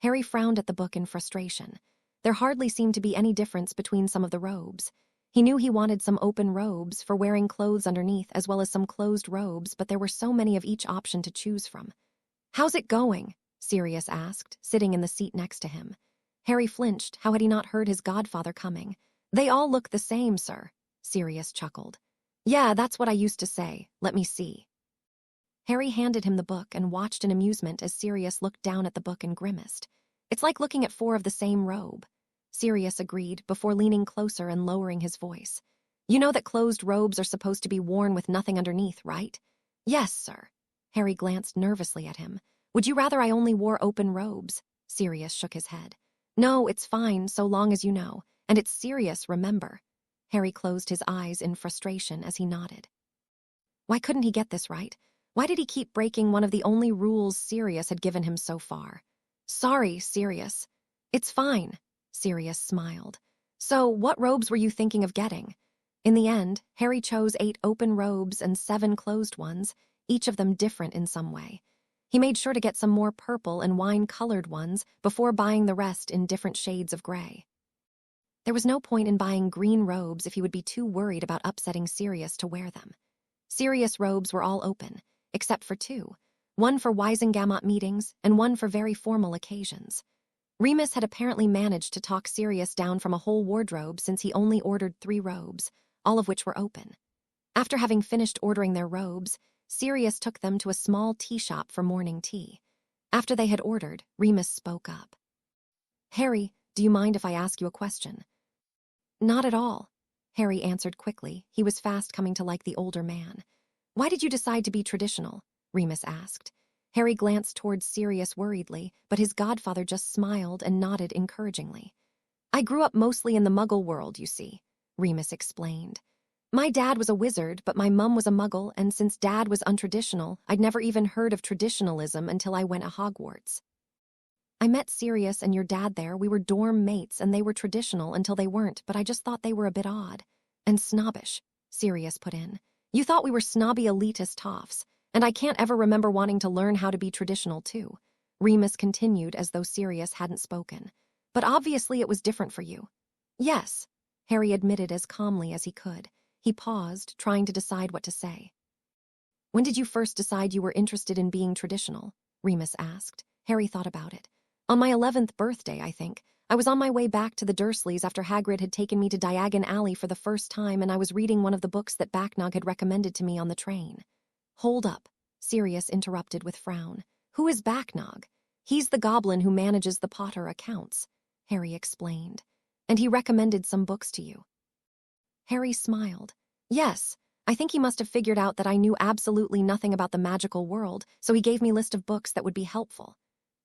Harry frowned at the book in frustration. There hardly seemed to be any difference between some of the robes. He knew he wanted some open robes for wearing clothes underneath as well as some closed robes, but there were so many of each option to choose from. "How's it going?" Sirius asked, sitting in the seat next to him. Harry flinched. How had he not heard his godfather coming? "They all look the same, sir," Sirius chuckled. "Yeah, that's what I used to say. Let me see." Harry handed him the book and watched in amusement as Sirius looked down at the book and grimaced. "It's like looking at 4 of the same robe," Sirius agreed before leaning closer and lowering his voice. "You know that closed robes are supposed to be worn with nothing underneath, right?" "Yes, sir." Harry glanced nervously at him. "Would you rather I only wore open robes?" Sirius shook his head. "No, it's fine, so long as you know. And it's serious, remember." Harry closed his eyes in frustration as he nodded. Why couldn't he get this right? Why did he keep breaking one of the only rules Sirius had given him so far? "Sorry, Sirius." "It's fine," Sirius smiled. "So, what robes were you thinking of getting?" In the end, Harry chose 8 open robes and 7 closed ones, each of them different in some way. He made sure to get some more purple and wine-colored ones before buying the rest in different shades of gray. There was no point in buying green robes if he would be too worried about upsetting Sirius to wear them. Sirius robes were all open, except for 2, one for Wisengamot meetings and one for very formal occasions. Remus had apparently managed to talk Sirius down from a whole wardrobe since he only ordered 3 robes, all of which were open. After having finished ordering their robes, Sirius took them to a small tea shop for morning tea. After they had ordered, Remus spoke up. "Harry, do you mind if I ask you a question?" "Not at all," Harry answered quickly. He was fast coming to like the older man. "Why did you decide to be traditional?" Remus asked. Harry glanced towards Sirius worriedly, but his godfather just smiled and nodded encouragingly. "I grew up mostly in the Muggle world, you see," Remus explained. "My dad was a wizard, but my mum was a Muggle, and since Dad was untraditional, I'd never even heard of traditionalism until I went to Hogwarts. I met Sirius and your dad there. We were dorm mates, and they were traditional until they weren't, but I just thought they were a bit odd. And snobbish," Sirius put in. "You thought we were snobby elitist toffs, and I can't ever remember wanting to learn how to be traditional too," Remus continued as though Sirius hadn't spoken. "But obviously it was different for you." "Yes," Harry admitted as calmly as he could. He paused, trying to decide what to say. "When did you first decide you were interested in being traditional?" Remus asked. Harry thought about it. "On my 11th birthday, I think. I was on my way back to the Dursleys after Hagrid had taken me to Diagon Alley for the first time, and I was reading one of the books that Backnog had recommended to me on the train." "Hold up," Sirius interrupted with frown. "Who is Backnog?" "He's the goblin who manages the Potter accounts," Harry explained. "And he recommended some books to you." Harry smiled. "Yes, I think he must have figured out that I knew absolutely nothing about the magical world, so he gave me a list of books that would be helpful."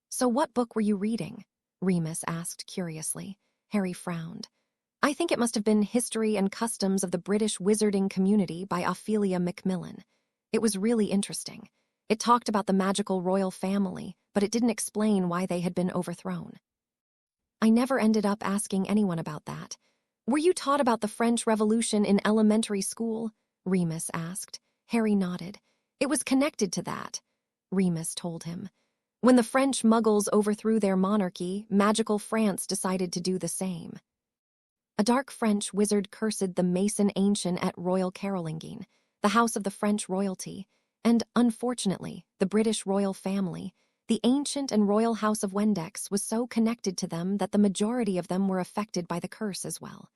"So what book were you reading?" Remus asked curiously. Harry frowned. "I think it must have been History and Customs of the British Wizarding Community by Ophelia Macmillan. It was really interesting. It talked about the magical royal family, but it didn't explain why they had been overthrown." "I never ended up asking anyone about that. Were you taught about the French Revolution in elementary school?" Remus asked. Harry nodded. "It was connected to that," Remus told him. "When the French Muggles overthrew their monarchy, magical France decided to do the same. A dark French wizard cursed the Mason Ancient at Royal Carolinging, the house of the French royalty, and, unfortunately, the British royal family. The ancient and royal house of Wendex was so connected to them that the majority of them were affected by the curse as well.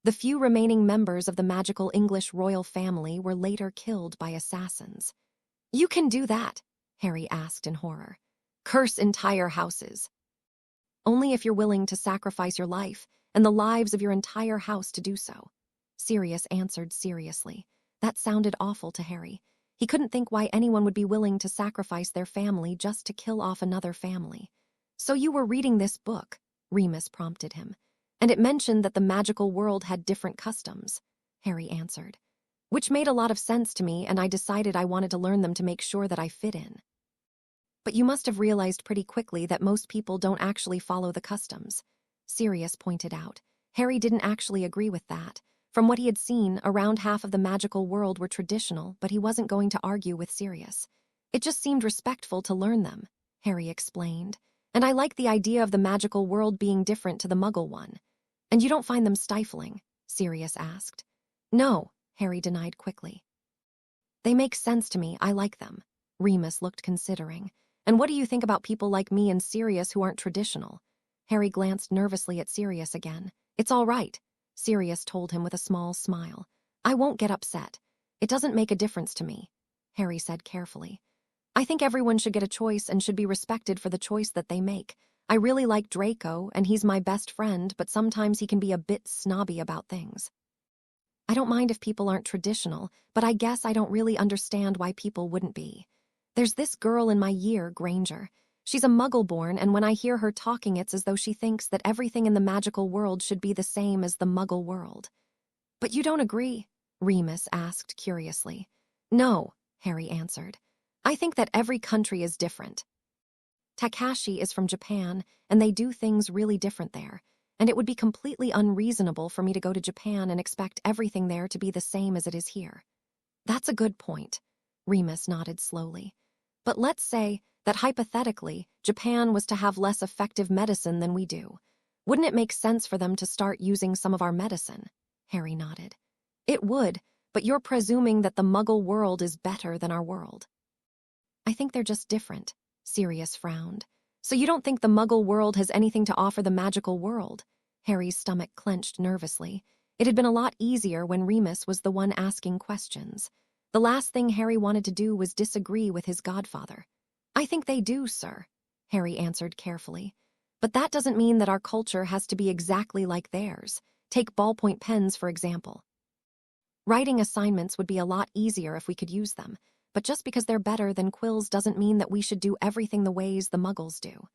The few remaining members of the magical English royal family were later killed by assassins." "You can do that?" Harry asked in horror. "Curse entire houses." "Only if you're willing to sacrifice your life and the lives of your entire house to do so," Sirius answered seriously. That sounded awful to Harry. He couldn't think why anyone would be willing to sacrifice their family just to kill off another family. "So you were reading this book," Remus prompted him, "and it mentioned that the magical world had different customs," Harry answered. "Which made a lot of sense to me, and I decided I wanted to learn them to make sure that I fit in." "But you must have realized pretty quickly that most people don't actually follow the customs," Sirius pointed out. Harry didn't actually agree with that. From what he had seen, around half of the magical world were traditional, but he wasn't going to argue with Sirius. "It just seemed respectful to learn them," Harry explained. And I like the idea of the magical world being different to the Muggle one. And you don't find them stifling? Sirius asked. No, Harry denied quickly. They make sense to me, I like them. Remus looked considering. And what do you think about people like me and Sirius who aren't traditional? Harry glanced nervously at Sirius again. It's all right, Sirius told him with a small smile. I won't get upset. It doesn't make a difference to me, Harry said carefully. I think everyone should get a choice and should be respected for the choice that they make. I really like Draco, and he's my best friend, but sometimes he can be a bit snobby about things. I don't mind if people aren't traditional, but I guess I don't really understand why people wouldn't be. There's this girl in my year, Granger. She's a Muggle-born, and when I hear her talking, it's as though she thinks that everything in the magical world should be the same as the Muggle world. But you don't agree? Remus asked curiously. No, Harry answered. I think that every country is different. Takashi is from Japan, and they do things really different there, and it would be completely unreasonable for me to go to Japan and expect everything there to be the same as it is here. That's a good point, Remus nodded slowly. But let's say that hypothetically, Japan was to have less effective medicine than we do. Wouldn't it make sense for them to start using some of our medicine? Harry nodded. It would, but you're presuming that the Muggle world is better than our world. I think they're just different, Sirius frowned. So you don't think the Muggle world has anything to offer the magical world? Harry's stomach clenched nervously. It had been a lot easier when Remus was the one asking questions. The last thing Harry wanted to do was disagree with his godfather. I think they do, sir, Harry answered carefully. But that doesn't mean that our culture has to be exactly like theirs. Take ballpoint pens, for example. Writing assignments would be a lot easier if we could use them, but just because they're better than quills doesn't mean that we should do everything the ways the Muggles do.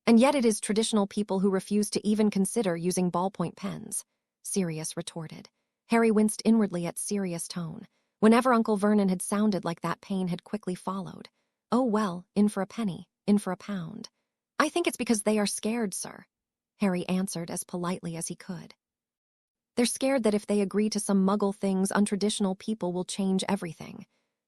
And yet it is traditional people who refuse to even consider using ballpoint pens, Sirius retorted. Harry winced inwardly at Sirius' tone. Whenever Uncle Vernon had sounded like that, pain had quickly followed. Oh well, in for a penny, in for a pound. I think it's because they are scared, sir, Harry answered as politely as he could. They're scared that if they agree to some Muggle things, untraditional people will change everything.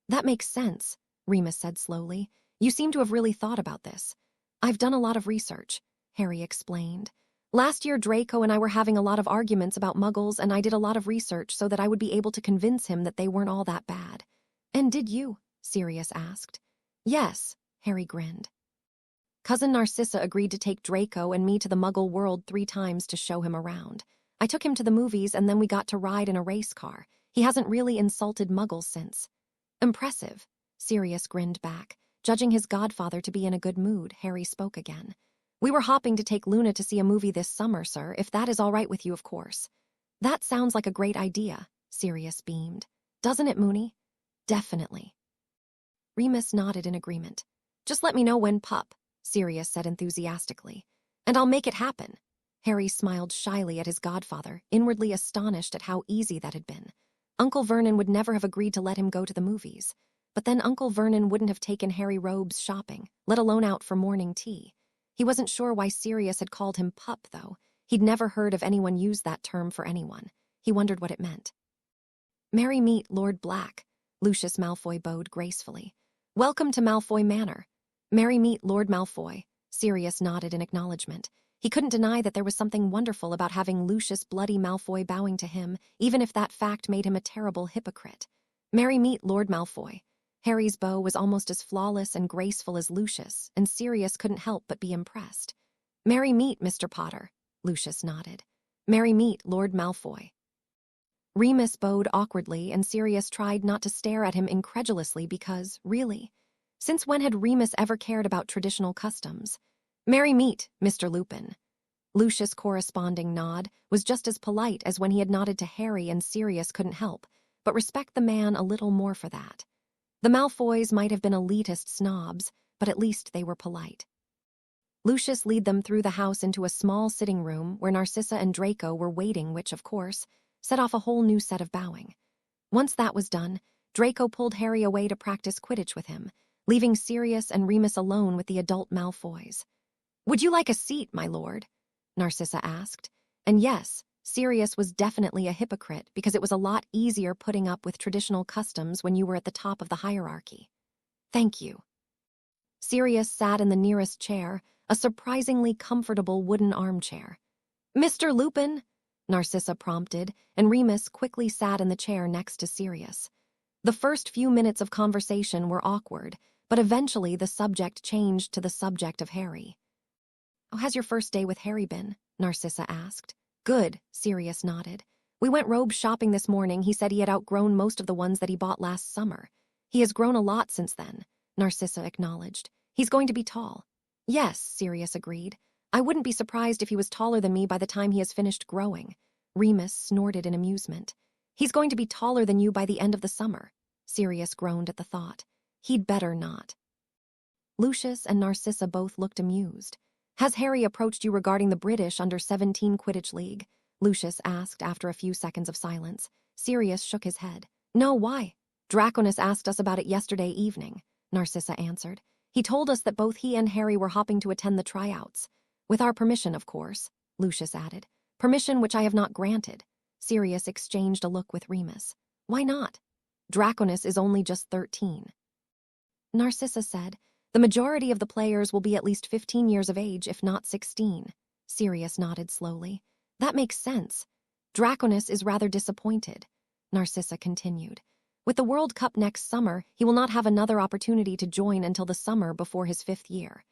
That makes sense, Remus said slowly. You seem to have really thought about this. I've done a lot of research, Harry explained. Last year, Draco and I were having a lot of arguments about Muggles, and I did a lot of research so that I would be able to convince him that they weren't all that bad. And did you? Sirius asked. Yes, Harry grinned. Cousin Narcissa agreed to take Draco and me to the Muggle world 3 times to show him around. I took him to the movies, and then we got to ride in a race car. He hasn't really insulted Muggles since. Impressive, Sirius grinned back. Judging his godfather to be in a good mood, Harry spoke again. We were hopping to take Luna to see a movie this summer, sir, if that is all right with you, of course. That sounds like a great idea, Sirius beamed. Doesn't it, Moony? Definitely. Remus nodded in agreement. Just let me know when, pup, Sirius said enthusiastically. And I'll make it happen. Harry smiled shyly at his godfather, inwardly astonished at how easy that had been. Uncle Vernon would never have agreed to let him go to the movies. But then Uncle Vernon wouldn't have taken Harry Robes shopping, let alone out for morning tea. He wasn't sure why Sirius had called him pup, though. He'd never heard of anyone use that term for anyone. He wondered what it meant. Merry meet Lord Black, Lucius Malfoy bowed gracefully. Welcome to Malfoy Manor. Merry meet Lord Malfoy, Sirius nodded in acknowledgement. He couldn't deny that there was something wonderful about having Lucius Bloody Malfoy bowing to him, even if that fact made him a terrible hypocrite. Merry meet Lord Malfoy. Harry's bow was almost as flawless and graceful as Lucius, and Sirius couldn't help but be impressed. Merry meet, Mr. Potter, Lucius nodded. Merry meet, Lord Malfoy. Remus bowed awkwardly, and Sirius tried not to stare at him incredulously because, really, since when had Remus ever cared about traditional customs? Merry meet, Mr. Lupin. Lucius' corresponding nod was just as polite as when he had nodded to Harry, and Sirius couldn't help but respect the man a little more for that. The Malfoys might have been elitist snobs, but at least they were polite. Lucius led them through the house into a small sitting room where Narcissa and Draco were waiting, which, of course, set off a whole new set of bowing. Once that was done, Draco pulled Harry away to practice Quidditch with him, leaving Sirius and Remus alone with the adult Malfoys. Would you like a seat, my lord? Narcissa asked. And yes, Sirius was definitely a hypocrite because it was a lot easier putting up with traditional customs when you were at the top of the hierarchy. Thank you. Sirius sat in the nearest chair, a surprisingly comfortable wooden armchair. "Mr. Lupin," Narcissa prompted, and Remus quickly sat in the chair next to Sirius. The first few minutes of conversation were awkward, but eventually the subject changed to the subject of Harry. "How has your first day with Harry been?" Narcissa asked. "Good," Sirius nodded. "We went robe shopping this morning. He said he had outgrown most of the ones that he bought last summer. He has grown a lot since then," Narcissa acknowledged. "He's going to be tall." "Yes," Sirius agreed. "I wouldn't be surprised if he was taller than me by the time he has finished growing." Remus snorted in amusement. "He's going to be taller than you by the end of the summer." Sirius groaned at the thought. "He'd better not." Lucius and Narcissa both looked amused. "Has Harry approached you regarding the British under-17 Quidditch League?" Lucius asked after a few seconds of silence. Sirius shook his head. "No, why?" "Draconus asked us about it yesterday evening," Narcissa answered. "He told us that both he and Harry were hoping to attend the tryouts. With our permission, of course," Lucius added. "Permission which I have not granted." Sirius exchanged a look with Remus. "Why not?" "Draconus is only just 13. Narcissa said, "The majority of the players will be at least 15 years of age, if not 16. Sirius nodded slowly. "That makes sense. Draconus is rather disappointed," Narcissa continued. "With the World Cup next summer, he will not have another opportunity to join until the summer before his 5th year.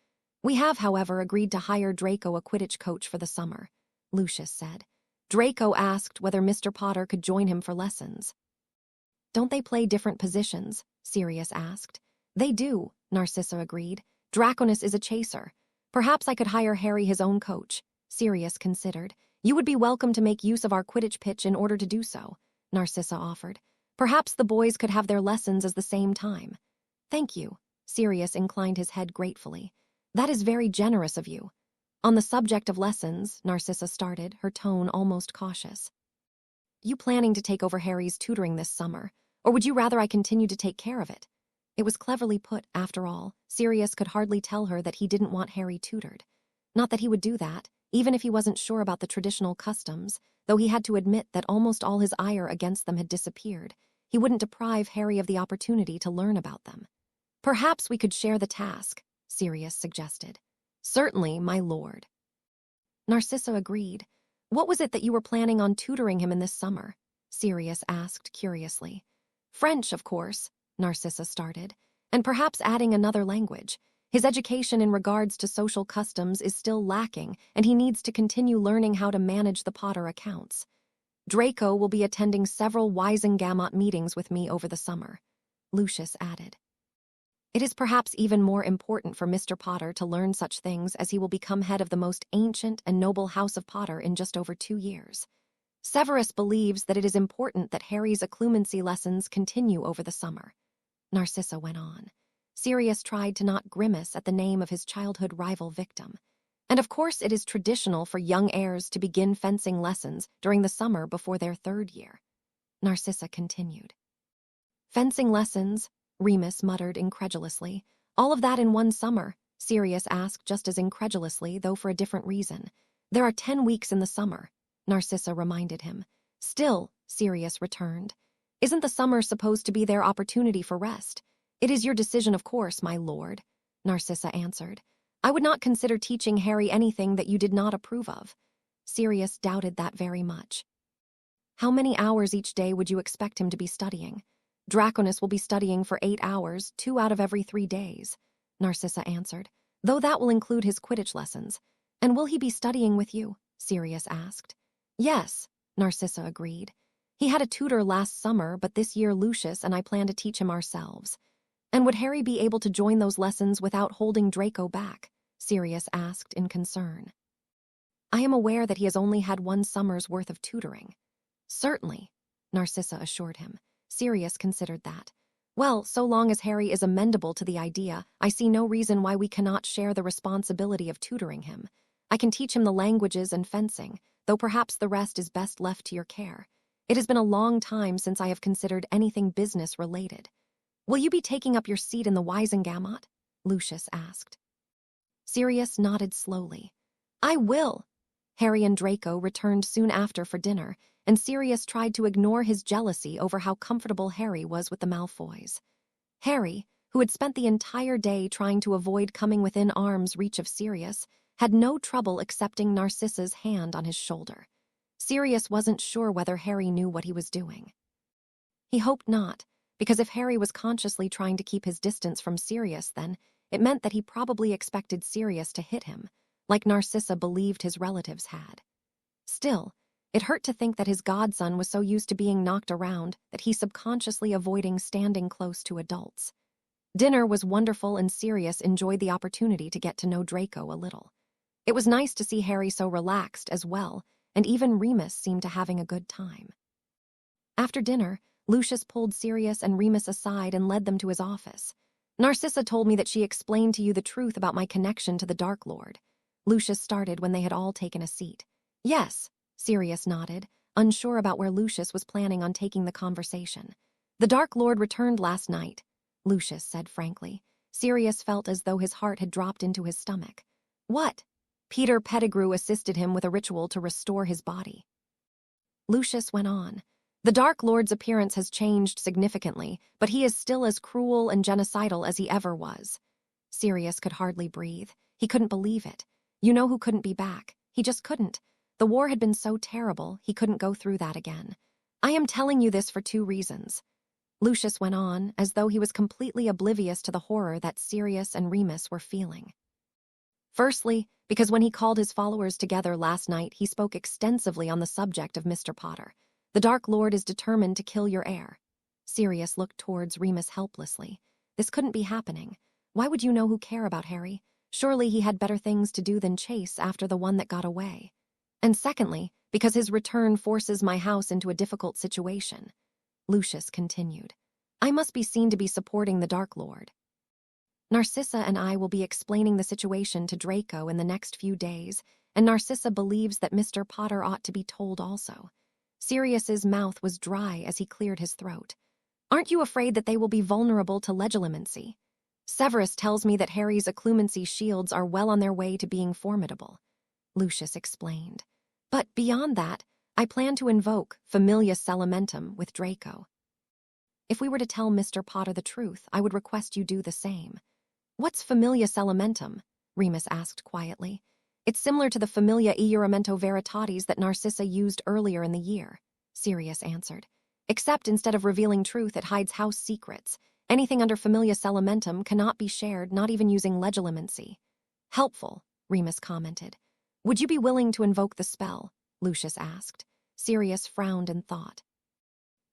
We have, however, agreed to hire Draco a Quidditch coach for the summer," Lucius said. "Draco asked whether Mr. Potter could join him for lessons." "Don't they play different positions?" Sirius asked. "They do," Narcissa agreed. "Draconus is a chaser. Perhaps I could hire Harry his own coach," Sirius considered. "You would be welcome to make use of our Quidditch pitch in order to do so," Narcissa offered. "Perhaps the boys could have their lessons at the same time." "Thank you," Sirius inclined his head gratefully. "That is very generous of you." "On the subject of lessons," Narcissa started, her tone almost cautious. "You planning to take over Harry's tutoring this summer, or would you rather I continue to take care of it?" It was cleverly put, after all. Sirius could hardly tell her that he didn't want Harry tutored. Not that he would do that, even if he wasn't sure about the traditional customs, though he had to admit that almost all his ire against them had disappeared. He wouldn't deprive Harry of the opportunity to learn about them. "Perhaps we could share the task," Sirius suggested. "Certainly, my lord." Narcissa agreed. "What was it that you were planning on tutoring him in this summer?" Sirius asked curiously. "French, of course," Narcissa started, "and perhaps adding another language. His education in regards to social customs is still lacking, and he needs to continue learning how to manage the Potter accounts. Draco will be attending several Wisengamot meetings with me over the summer," Lucius added. "It is perhaps even more important for Mr. Potter to learn such things, as he will become head of the most ancient and noble house of Potter in just over 2 years. Severus believes that it is important that Harry's occlumency lessons continue over the summer," Narcissa went on. Sirius tried to not grimace at the name of his childhood rival victim. "And of course it is traditional for young heirs to begin fencing lessons during the summer before their 3rd year," Narcissa continued. "Fencing lessons," Remus muttered incredulously. "All of that in one summer?" Sirius asked just as incredulously, though for a different reason. "There are 10 weeks in the summer," Narcissa reminded him. "Still," Sirius returned, "isn't the summer supposed to be their opportunity for rest?" "It is your decision, of course, my lord," Narcissa answered. "I would not consider teaching Harry anything that you did not approve of." Sirius doubted that very much. "How many hours each day would you expect him to be studying?" "Draconus will be studying for 8 hours, 2 out of every 3 days," Narcissa answered, "though that will include his Quidditch lessons." "And will he be studying with you?" Sirius asked. "Yes," Narcissa agreed. "He had a tutor last summer, but this year Lucius and I plan to teach him ourselves." "And would Harry be able to join those lessons without holding Draco back?" Sirius asked in concern. "I am aware that he has only had 1 summer's worth of tutoring." "Certainly," Narcissa assured him. Sirius considered that. "Well, so long as Harry is amenable to the idea, I see no reason why we cannot share the responsibility of tutoring him. I can teach him the languages and fencing, though perhaps the rest is best left to your care. It has been a long time since I have considered anything business-related." "Will you be taking up your seat in the Wisengamot?" Lucius asked. Sirius nodded slowly. "I will." Harry and Draco returned soon after for dinner, and Sirius tried to ignore his jealousy over how comfortable Harry was with the Malfoys. "Harry, who had spent the entire day trying to avoid coming within arm's reach of Sirius, had no trouble accepting Narcissa's hand on his shoulder. Sirius wasn't sure whether Harry knew what he was doing. He hoped not, because if Harry was consciously trying to keep his distance from Sirius, then it meant that he probably expected Sirius to hit him, like Narcissa believed his relatives had. Still, it hurt to think that his godson was so used to being knocked around that he subconsciously avoiding standing close to adults. Dinner was wonderful and Sirius enjoyed the opportunity to get to know Draco a little. It was nice to see Harry so relaxed as well, and even Remus seemed to having a good time. After dinner, Lucius pulled Sirius and Remus aside and led them to his office. Narcissa told me that she explained to you the truth about my connection to the Dark Lord. Lucius started when they had all taken a seat. Yes, Sirius nodded, unsure about where Lucius was planning on taking the conversation. The Dark Lord returned last night, Lucius said frankly. Sirius felt as though his heart had dropped into his stomach. What? Peter Pettigrew assisted him with a ritual to restore his body. Lucius went on. The Dark Lord's appearance has changed significantly, but he is still as cruel and genocidal as he ever was. Sirius could hardly breathe. He couldn't believe it. You know who couldn't be back? He just couldn't. The war had been so terrible, he couldn't go through that again. I am telling you this for 2 reasons. Lucius went on, as though he was completely oblivious to the horror that Sirius and Remus were feeling. Firstly, because when he called his followers together last night, he spoke extensively on the subject of Mr. Potter. The Dark Lord is determined to kill your heir. Sirius looked towards Remus helplessly. This couldn't be happening. Why would you know who care about Harry? Surely he had better things to do than chase after the one that got away. And secondly, because his return forces my house into a difficult situation. Lucius continued. I must be seen to be supporting the Dark Lord. Narcissa and I will be explaining the situation to Draco in the next few days, and Narcissa believes that Mr. Potter ought to be told also. Sirius's mouth was dry as he cleared his throat. Aren't you afraid that they will be vulnerable to legilimency? Severus tells me that Harry's occlumency shields are well on their way to being formidable. Lucius explained. But beyond that, I plan to invoke Familia Salimentum with Draco. If we were to tell Mr. Potter the truth, I would request you do the same. What's Familia Salimentum? Remus asked quietly. It's similar to the Familia Iuramento Veritatis that Narcissa used earlier in the year, Sirius answered. Except instead of revealing truth, it hides house secrets. Anything under Familia Salimentum cannot be shared, not even using legilimency. Helpful, Remus commented. Would you be willing to invoke the spell? Lucius asked. Sirius frowned and thought.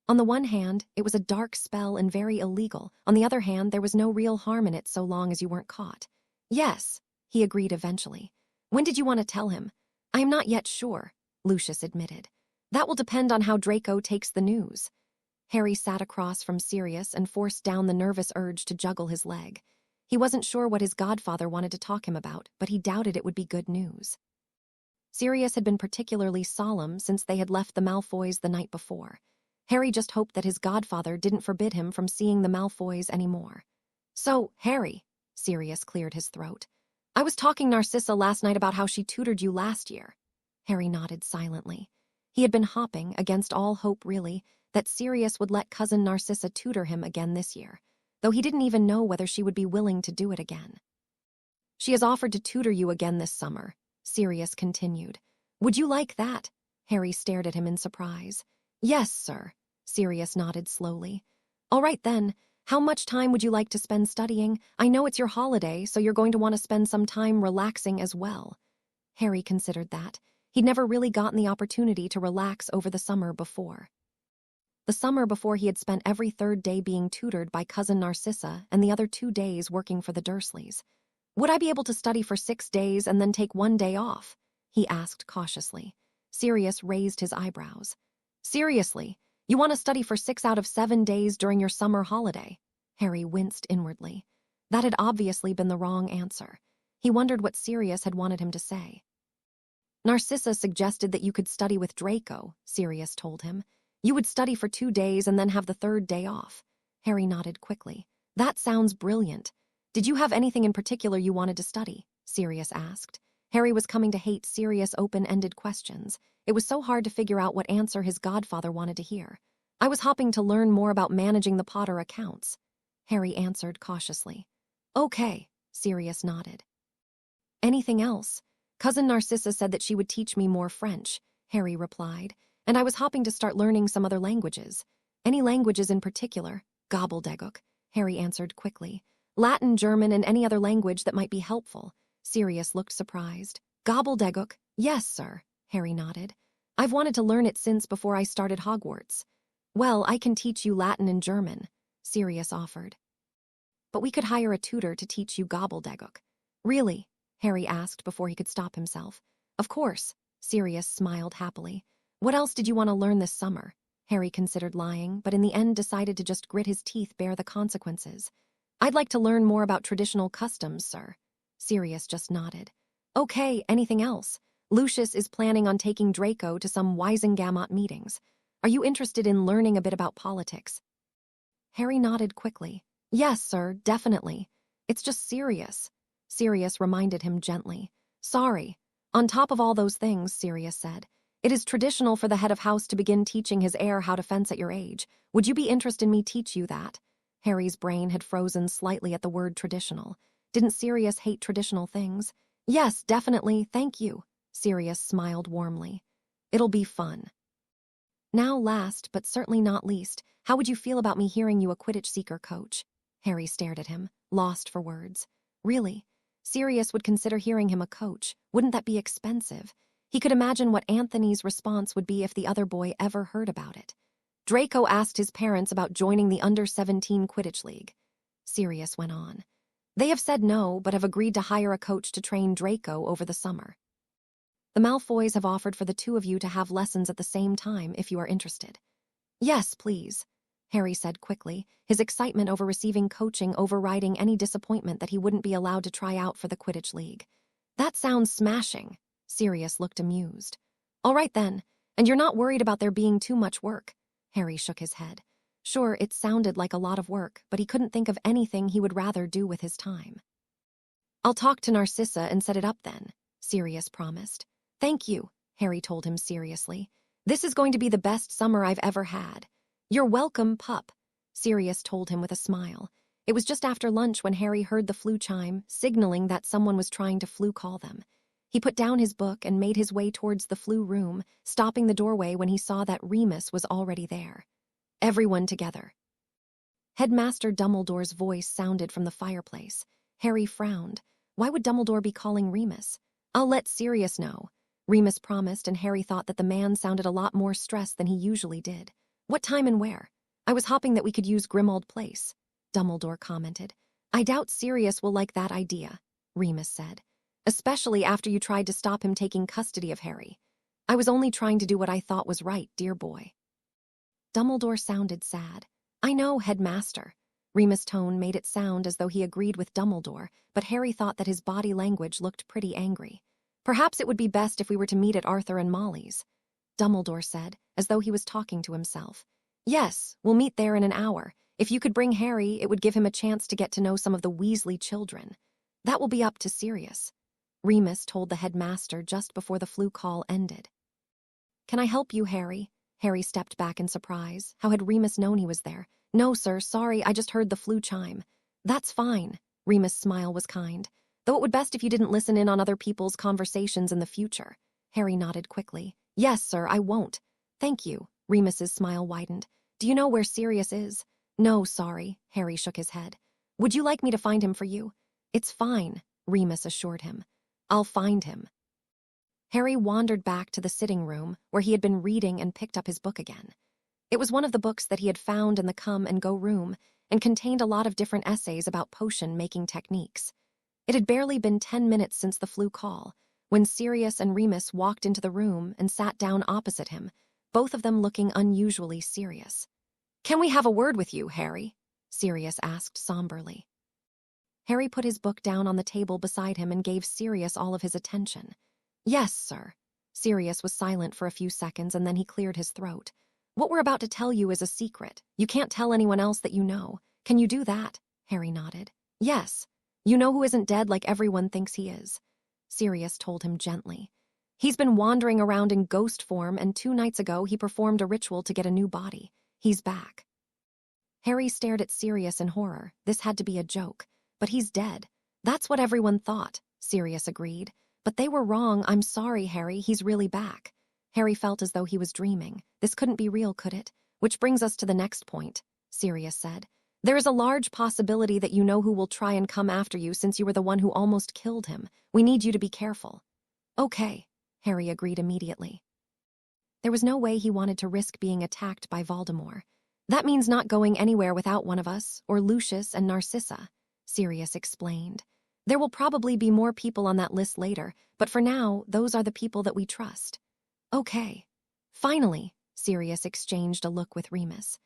On the one hand, it was a dark spell and very illegal. On the other hand, there was no real harm in it so long as you weren't caught. Yes, he agreed eventually. When did you want to tell him? I am not yet sure, Lucius admitted. That will depend on how Draco takes the news. Harry sat across from Sirius and forced down the nervous urge to juggle his leg. He wasn't sure what his godfather wanted to talk him about, but he doubted it would be good news. Sirius had been particularly solemn since they had left the Malfoys the night before. Harry just hoped that his godfather didn't forbid him from seeing the Malfoys anymore. So, Harry, Sirius cleared his throat. I was talking Narcissa last night about how she tutored you last year. Harry nodded silently. He had been hoping, against all hope really, that Sirius would let cousin Narcissa tutor him again this year, though he didn't even know whether she would be willing to do it again. She has offered to tutor you again this summer, Sirius continued. Would you like that? Harry stared at him in surprise. Yes, sir, Sirius nodded slowly. All right then, how much time would you like to spend studying? I know it's your holiday, so you're going to want to spend some time relaxing as well. Harry considered that. He'd never really gotten the opportunity to relax over the summer before. The summer before he had spent every 3rd day being tutored by cousin Narcissa and the other 2 days working for the Dursleys. Would I be able to study for 6 days and then take 1 day off? He asked cautiously. Sirius raised his eyebrows. Seriously, you want to study for 6 out of 7 days during your summer holiday? Harry winced inwardly. That had obviously been the wrong answer. He wondered what Sirius had wanted him to say. Narcissa suggested that you could study with Draco, Sirius told him. You would study for 2 days and then have the 3rd day off. Harry nodded quickly. That sounds brilliant. Did you have anything in particular you wanted to study? Sirius asked. Harry was coming to hate serious open-ended questions. It was so hard to figure out what answer his godfather wanted to hear. I was hoping to learn more about managing the Potter accounts. Harry answered cautiously. Okay, Sirius nodded. Anything else? Cousin Narcissa said that she would teach me more French, Harry replied, and I was hoping to start learning some other languages. Any languages in particular? Gobbledegook, Harry answered quickly. Latin, German, and any other language that might be helpful. Sirius looked surprised. Gobbledegook? Yes, sir, Harry nodded. I've wanted to learn it since before I started Hogwarts. Well, I can teach you Latin and German, Sirius offered. But we could hire a tutor to teach you Gobbledegook. Really? Harry asked before he could stop himself. Of course, Sirius smiled happily. What else did you want to learn this summer? Harry considered lying, but in the end decided to just grit his teeth, bear the consequences. I'd like to learn more about traditional customs, sir. Sirius just nodded. Okay, anything else? Lucius is planning on taking Draco to some Wisengamot meetings. Are you interested in learning a bit about politics? Harry nodded quickly. Yes, sir, definitely. It's just Sirius. Sirius reminded him gently. Sorry. On top of all those things, Sirius said, it is traditional for the head of house to begin teaching his heir how to fence at your age. Would you be interested in me teach you that? Harry's brain had frozen slightly at the word traditional. Didn't Sirius hate traditional things? Yes, definitely, thank you. Sirius smiled warmly. It'll be fun. Now last, but certainly not least, how would you feel about me hearing you a Quidditch seeker coach? Harry stared at him, lost for words. Really? Sirius would consider hearing him a coach. Wouldn't that be expensive? He could imagine what Anthony's response would be if the other boy ever heard about it. Draco asked his parents about joining the under-17 Quidditch League. Sirius went on. They have said no, but have agreed to hire a coach to train Draco over the summer. The Malfoys have offered for the two of you to have lessons at the same time if you are interested. Yes, please, Harry said quickly, his excitement over receiving coaching overriding any disappointment that he wouldn't be allowed to try out for the Quidditch League. That sounds smashing. Sirius looked amused. All right then, and you're not worried about there being too much work? Harry shook his head. Sure, it sounded like a lot of work, but he couldn't think of anything he would rather do with his time. I'll talk to Narcissa and set it up then, Sirius promised. Thank you, Harry told him seriously. This is going to be the best summer I've ever had. You're welcome, pup, Sirius told him with a smile. It was just after lunch when Harry heard the flue chime, signaling that someone was trying to flue call them. He put down his book and made his way towards the flue room, stopping the doorway when he saw that Remus was already there. Everyone together. Headmaster Dumbledore's voice sounded from the fireplace. Harry frowned. Why would Dumbledore be calling Remus? I'll let Sirius know, Remus promised, and Harry thought that the man sounded a lot more stressed than he usually did. What time and where? I was hoping that we could use Grimmauld Place, Dumbledore commented. I doubt Sirius will like that idea, Remus said. Especially after you tried to stop him taking custody of Harry. I was only trying to do what I thought was right, dear boy. Dumbledore sounded sad. I know, Headmaster. Remus' tone made it sound as though he agreed with Dumbledore, but Harry thought that his body language looked pretty angry. Perhaps it would be best if we were to meet at Arthur and Molly's, Dumbledore said, as though he was talking to himself. Yes, we'll meet there in an hour. If you could bring Harry, it would give him a chance to get to know some of the Weasley children. That will be up to Sirius, Remus told the headmaster just before the flue call ended. Can I help you, Harry? Harry stepped back in surprise. How had Remus known he was there? No, sir, sorry, I just heard the flue chime. That's fine. Remus' smile was kind. Though it would best if you didn't listen in on other people's conversations in the future. Harry nodded quickly. Yes, sir, I won't. Thank you. Remus's smile widened. Do you know where Sirius is? No, sorry. Harry shook his head. Would you like me to find him for you? It's fine, Remus assured him. I'll find him. Harry wandered back to the sitting room where he had been reading and picked up his book again. It was one of the books that he had found in the come-and-go room and contained a lot of different essays about potion-making techniques. It had barely been 10 minutes since the flue call when Sirius and Remus walked into the room and sat down opposite him, both of them looking unusually serious. Can we have a word with you, Harry? Sirius asked somberly. Harry put his book down on the table beside him and gave Sirius all of his attention. Yes, sir. Sirius was silent for a few seconds and then he cleared his throat. What we're about to tell you is a secret. You can't tell anyone else that you know. Can you do that? Harry nodded. Yes. You know who isn't dead like everyone thinks he is, Sirius told him gently. He's been wandering around in ghost form, and 2 nights ago he performed a ritual to get a new body. He's back. Harry stared at Sirius in horror. This had to be a joke. But he's dead. That's what everyone thought, Sirius agreed. But they were wrong. I'm sorry, Harry. He's really back. Harry felt as though he was dreaming. This couldn't be real, could it? Which brings us to the next point, Sirius said. There is a large possibility that you know who will try and come after you since you were the one who almost killed him. We need you to be careful. Okay, Harry agreed immediately. There was no way he wanted to risk being attacked by Voldemort. That means not going anywhere without one of us, or Lucius and Narcissa, Sirius explained. There will probably be more people on that list later, but for now, those are the people that we trust. Okay. Finally, Sirius exchanged a look with Remus.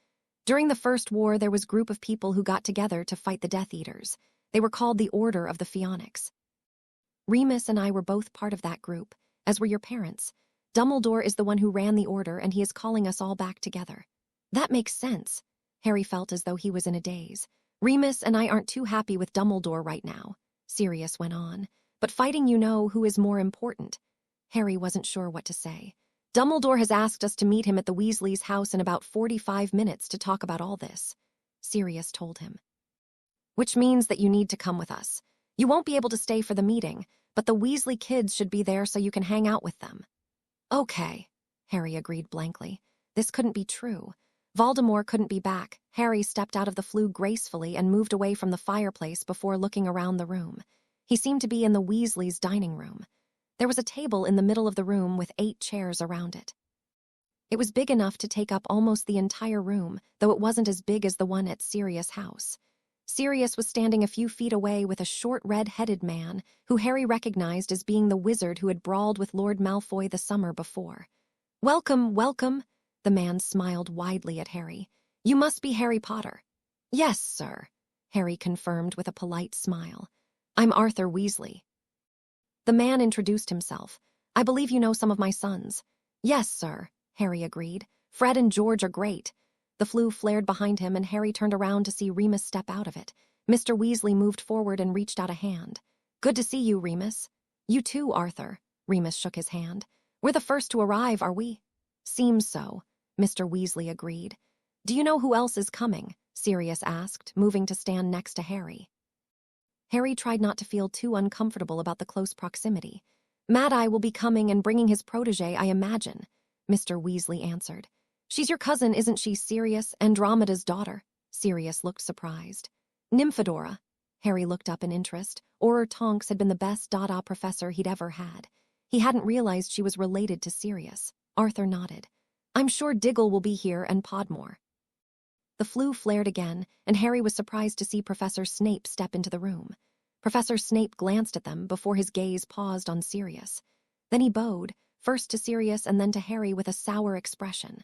During the First War, there was a group of people who got together to fight the Death Eaters. They were called the Order of the Phoenix. Remus and I were both part of that group, as were your parents. Dumbledore is the one who ran the order, and he is calling us all back together. That makes sense. Harry felt as though he was in a daze. Remus and I aren't too happy with Dumbledore right now, Sirius went on. But fighting you know who is more important. Harry wasn't sure what to say. Dumbledore has asked us to meet him at the Weasleys' house in about 45 minutes to talk about all this, Sirius told him. Which means that you need to come with us. You won't be able to stay for the meeting, but the Weasley kids should be there so you can hang out with them. Okay, Harry agreed blankly. This couldn't be true. Voldemort couldn't be back. Harry stepped out of the flue gracefully and moved away from the fireplace before looking around the room. He seemed to be in the Weasleys' dining room. There was a table in the middle of the room with 8 chairs around it. It was big enough to take up almost the entire room, though it wasn't as big as the one at Sirius' house. Sirius was standing a few feet away with a short red-headed man who Harry recognized as being the wizard who had brawled with Lord Malfoy the summer before. Welcome, welcome, the man smiled widely at Harry. You must be Harry Potter. Yes, sir, Harry confirmed with a polite smile. I'm Arthur Weasley. The man introduced himself. I believe you know some of my sons. Yes, sir, Harry agreed. Fred and George are great. The flue flared behind him and Harry turned around to see Remus step out of it. Mr. Weasley moved forward and reached out a hand. Good to see you, Remus. You too, Arthur. Remus shook his hand. We're the first to arrive, are we? Seems so, Mr. Weasley agreed. Do you know who else is coming? Sirius asked, moving to stand next to Harry. Harry tried not to feel too uncomfortable about the close proximity. Mad-Eye will be coming and bringing his protege, I imagine, Mr. Weasley answered. She's your cousin, isn't she, Sirius, Andromeda's daughter? Sirius looked surprised. Nymphadora. Harry looked up in interest. Auror Tonks had been the best Dada professor he'd ever had. He hadn't realized she was related to Sirius. Arthur nodded. I'm sure Diggle will be here and Podmore. The flue flared again, and Harry was surprised to see Professor Snape step into the room. Professor Snape glanced at them before his gaze paused on Sirius. Then he bowed, first to Sirius and then to Harry with a sour expression.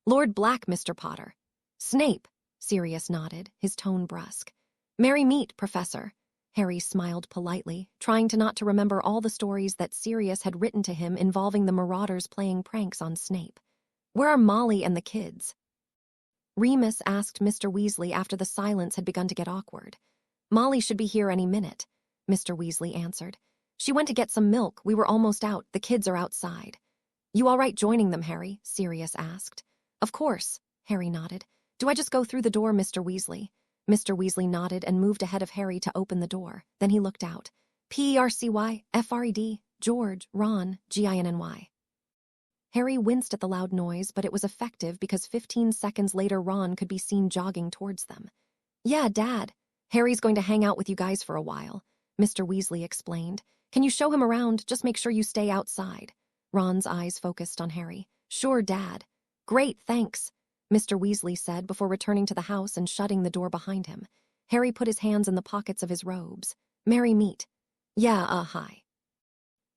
Lord Black, Mr. Potter. Snape, Sirius nodded, his tone brusque. Merry meet, Professor. Harry smiled politely, trying not to remember all the stories that Sirius had written to him involving the Marauders playing pranks on Snape. Where are Molly and the kids? Remus asked Mr. Weasley after the silence had begun to get awkward. Molly should be here any minute, Mr. Weasley answered. She went to get some milk. We were almost out. The kids are outside. You all right joining them, Harry? Sirius asked. Of course, Harry nodded. Do I just go through the door, Mr. Weasley? Mr. Weasley nodded and moved ahead of Harry to open the door. Then he looked out. Percy, Fred, George, Ron, Ginny. Harry winced at the loud noise, but it was effective because 15 seconds later Ron could be seen jogging towards them. Yeah, Dad. Harry's going to hang out with you guys for a while, Mr. Weasley explained. Can you show him around? Just make sure you stay outside. Ron's eyes focused on Harry. Sure, Dad. Great, thanks, Mr. Weasley said before returning to the house and shutting the door behind him. Harry put his hands in the pockets of his robes. Merry meet. Yeah, hi.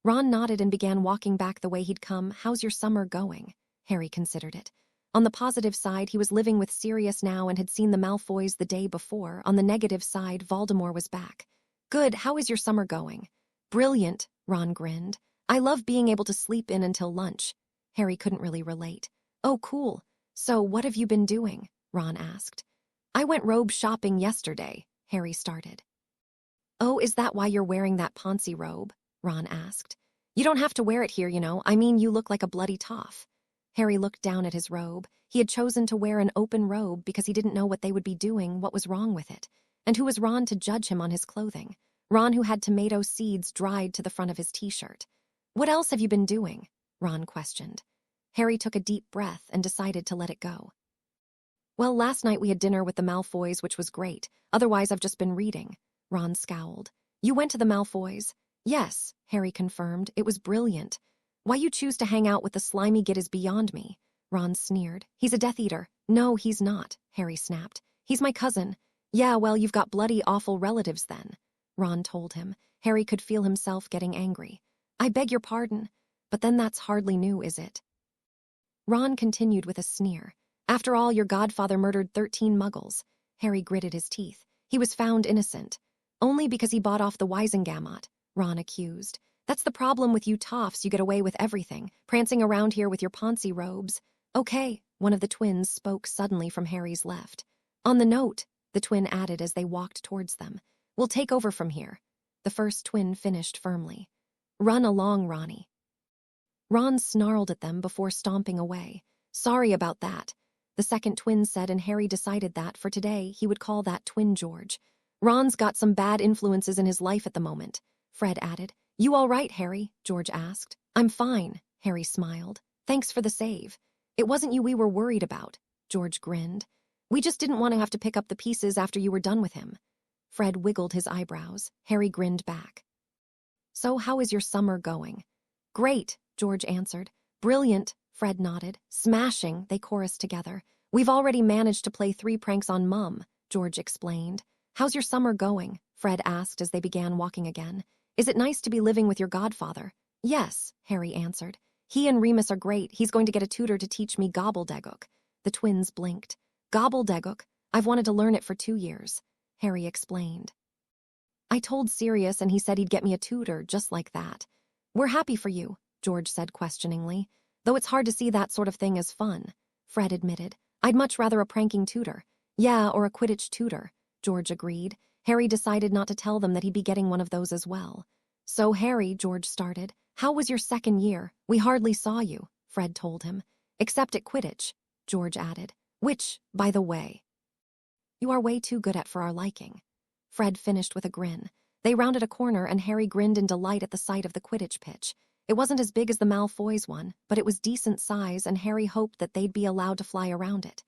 Ron nodded and began walking back the way he'd come. How's your summer going? Harry considered it. On the positive side, he was living with Sirius now and had seen the Malfoys the day before. On the negative side, Voldemort was back. Good, how is your summer going? Brilliant, Ron grinned. I love being able to sleep in until lunch. Harry couldn't really relate. Oh, cool. So, what have you been doing? Ron asked. I went robe shopping yesterday, Harry started. Oh, is that why you're wearing that Ponzi robe? Ron asked. You don't have to wear it here, you know. I mean, you look like a bloody toff. Harry looked down at his robe. He had chosen to wear an open robe because he didn't know what they would be doing, what was wrong with it. And who was Ron to judge him on his clothing? Ron, who had tomato seeds dried to the front of his t-shirt. "What else have you been doing?" Ron questioned. Harry took a deep breath and decided to let it go. "Well, last night we had dinner with the Malfoys, which was great. Otherwise, I've just been reading." Ron scowled. "You went to the Malfoys?" "Yes," Harry confirmed. "It was brilliant." "Why you choose to hang out with the slimy git is beyond me." Ron sneered. "He's a Death Eater." "No, he's not," Harry snapped. "He's my cousin." "Yeah, well, you've got bloody awful relatives then," Ron told him. Harry could feel himself getting angry. "I beg your pardon. But then that's hardly new, is it?" Ron continued with a sneer. "After all, your godfather murdered 13 muggles." Harry gritted his teeth. "He was found innocent." "Only because he bought off the Wisengamot," Ron accused. "That's the problem with you toffs, you get away with everything, prancing around here with your Ponzi robes." "Okay," one of the twins spoke suddenly from Harry's left. "On the note," the twin added as they walked towards them, "we'll take over from here." The first twin finished firmly. "Run along, Ronnie." Ron snarled at them before stomping away. "Sorry about that," the second twin said, and Harry decided that, for today, he would call that Twin George. "Ron's got some bad influences in his life at the moment," Fred added. "You all right, Harry?" George asked. "I'm fine," Harry smiled. "Thanks for the save." "It wasn't you we were worried about," George grinned. "We just didn't want to have to pick up the pieces after you were done with him." Fred wiggled his eyebrows. Harry grinned back. "So how is your summer going?" "Great," George answered. "Brilliant," Fred nodded. "Smashing," they chorused together. "We've already managed to play 3 pranks on Mum," George explained. "How's your summer going?" Fred asked as they began walking again. "Is it nice to be living with your godfather?" "Yes," Harry answered. "He and Remus are great. He's going to get a tutor to teach me gobbledegook." The twins blinked. "Gobbledegook? I've wanted to learn it for 2 years," Harry explained. "I told Sirius and he said he'd get me a tutor, just like that." "We're happy for you," George said questioningly. "Though it's hard to see that sort of thing as fun," Fred admitted. "I'd much rather a pranking tutor." "Yeah, or a Quidditch tutor," George agreed. Harry decided not to tell them that he'd be getting one of those as well. "So, Harry," George started, "how was your second year? We hardly saw you," Fred told him. "Except at Quidditch," George added. "Which, by the way, you are way too good at for our liking." Fred finished with a grin. They rounded a corner and Harry grinned in delight at the sight of the Quidditch pitch. It wasn't as big as the Malfoys one, but it was decent size and Harry hoped that they'd be allowed to fly around it.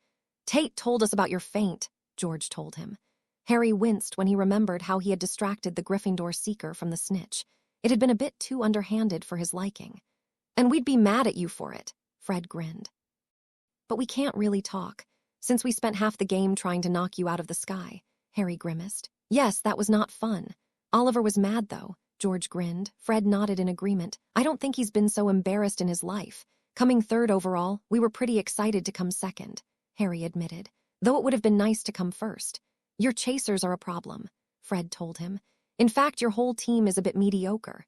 "Tate told us about your feint," George told him. Harry winced when he remembered how he had distracted the Gryffindor seeker from the snitch. It had been a bit too underhanded for his liking. "And we'd be mad at you for it," Fred grinned. "But we can't really talk, since we spent half the game trying to knock you out of the sky," Harry grimaced. "Yes, that was not fun." "Oliver was mad, though," George grinned. Fred nodded in agreement. "I don't think he's been so embarrassed in his life. Coming third overall, we were pretty excited to come second," Harry admitted, "though it would have been nice to come first." "Your chasers are a problem," Fred told him. "In fact, your whole team is a bit mediocre,"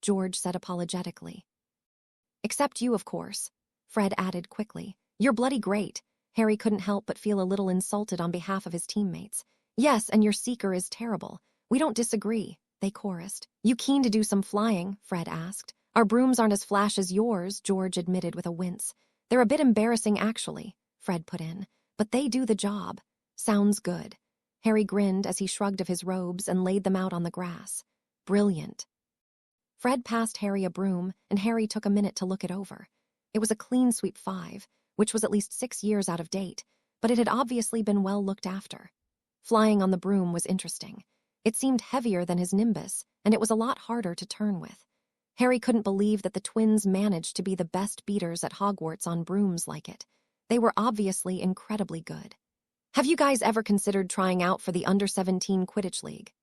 George said apologetically. "Except you, of course," Fred added quickly. "You're bloody great." Harry couldn't help but feel a little insulted on behalf of his teammates. "Yes, and your seeker is terrible." "We don't disagree," they chorused. "You keen to do some flying?" Fred asked. "Our brooms aren't as flash as yours," George admitted with a wince. "They're a bit embarrassing, actually," Fred put in. "But they do the job." "Sounds good." Harry grinned as he shrugged of his robes and laid them out on the grass. "Brilliant." Fred passed Harry a broom, and Harry took a minute to look it over. It was a clean sweep 5, which was at least 6 years out of date, but it had obviously been well looked after. Flying on the broom was interesting. It seemed heavier than his Nimbus, and it was a lot harder to turn with. Harry couldn't believe that the twins managed to be the best beaters at Hogwarts on brooms like it. They were obviously incredibly good. "Have you guys ever considered trying out for the Under-17 Quidditch League?"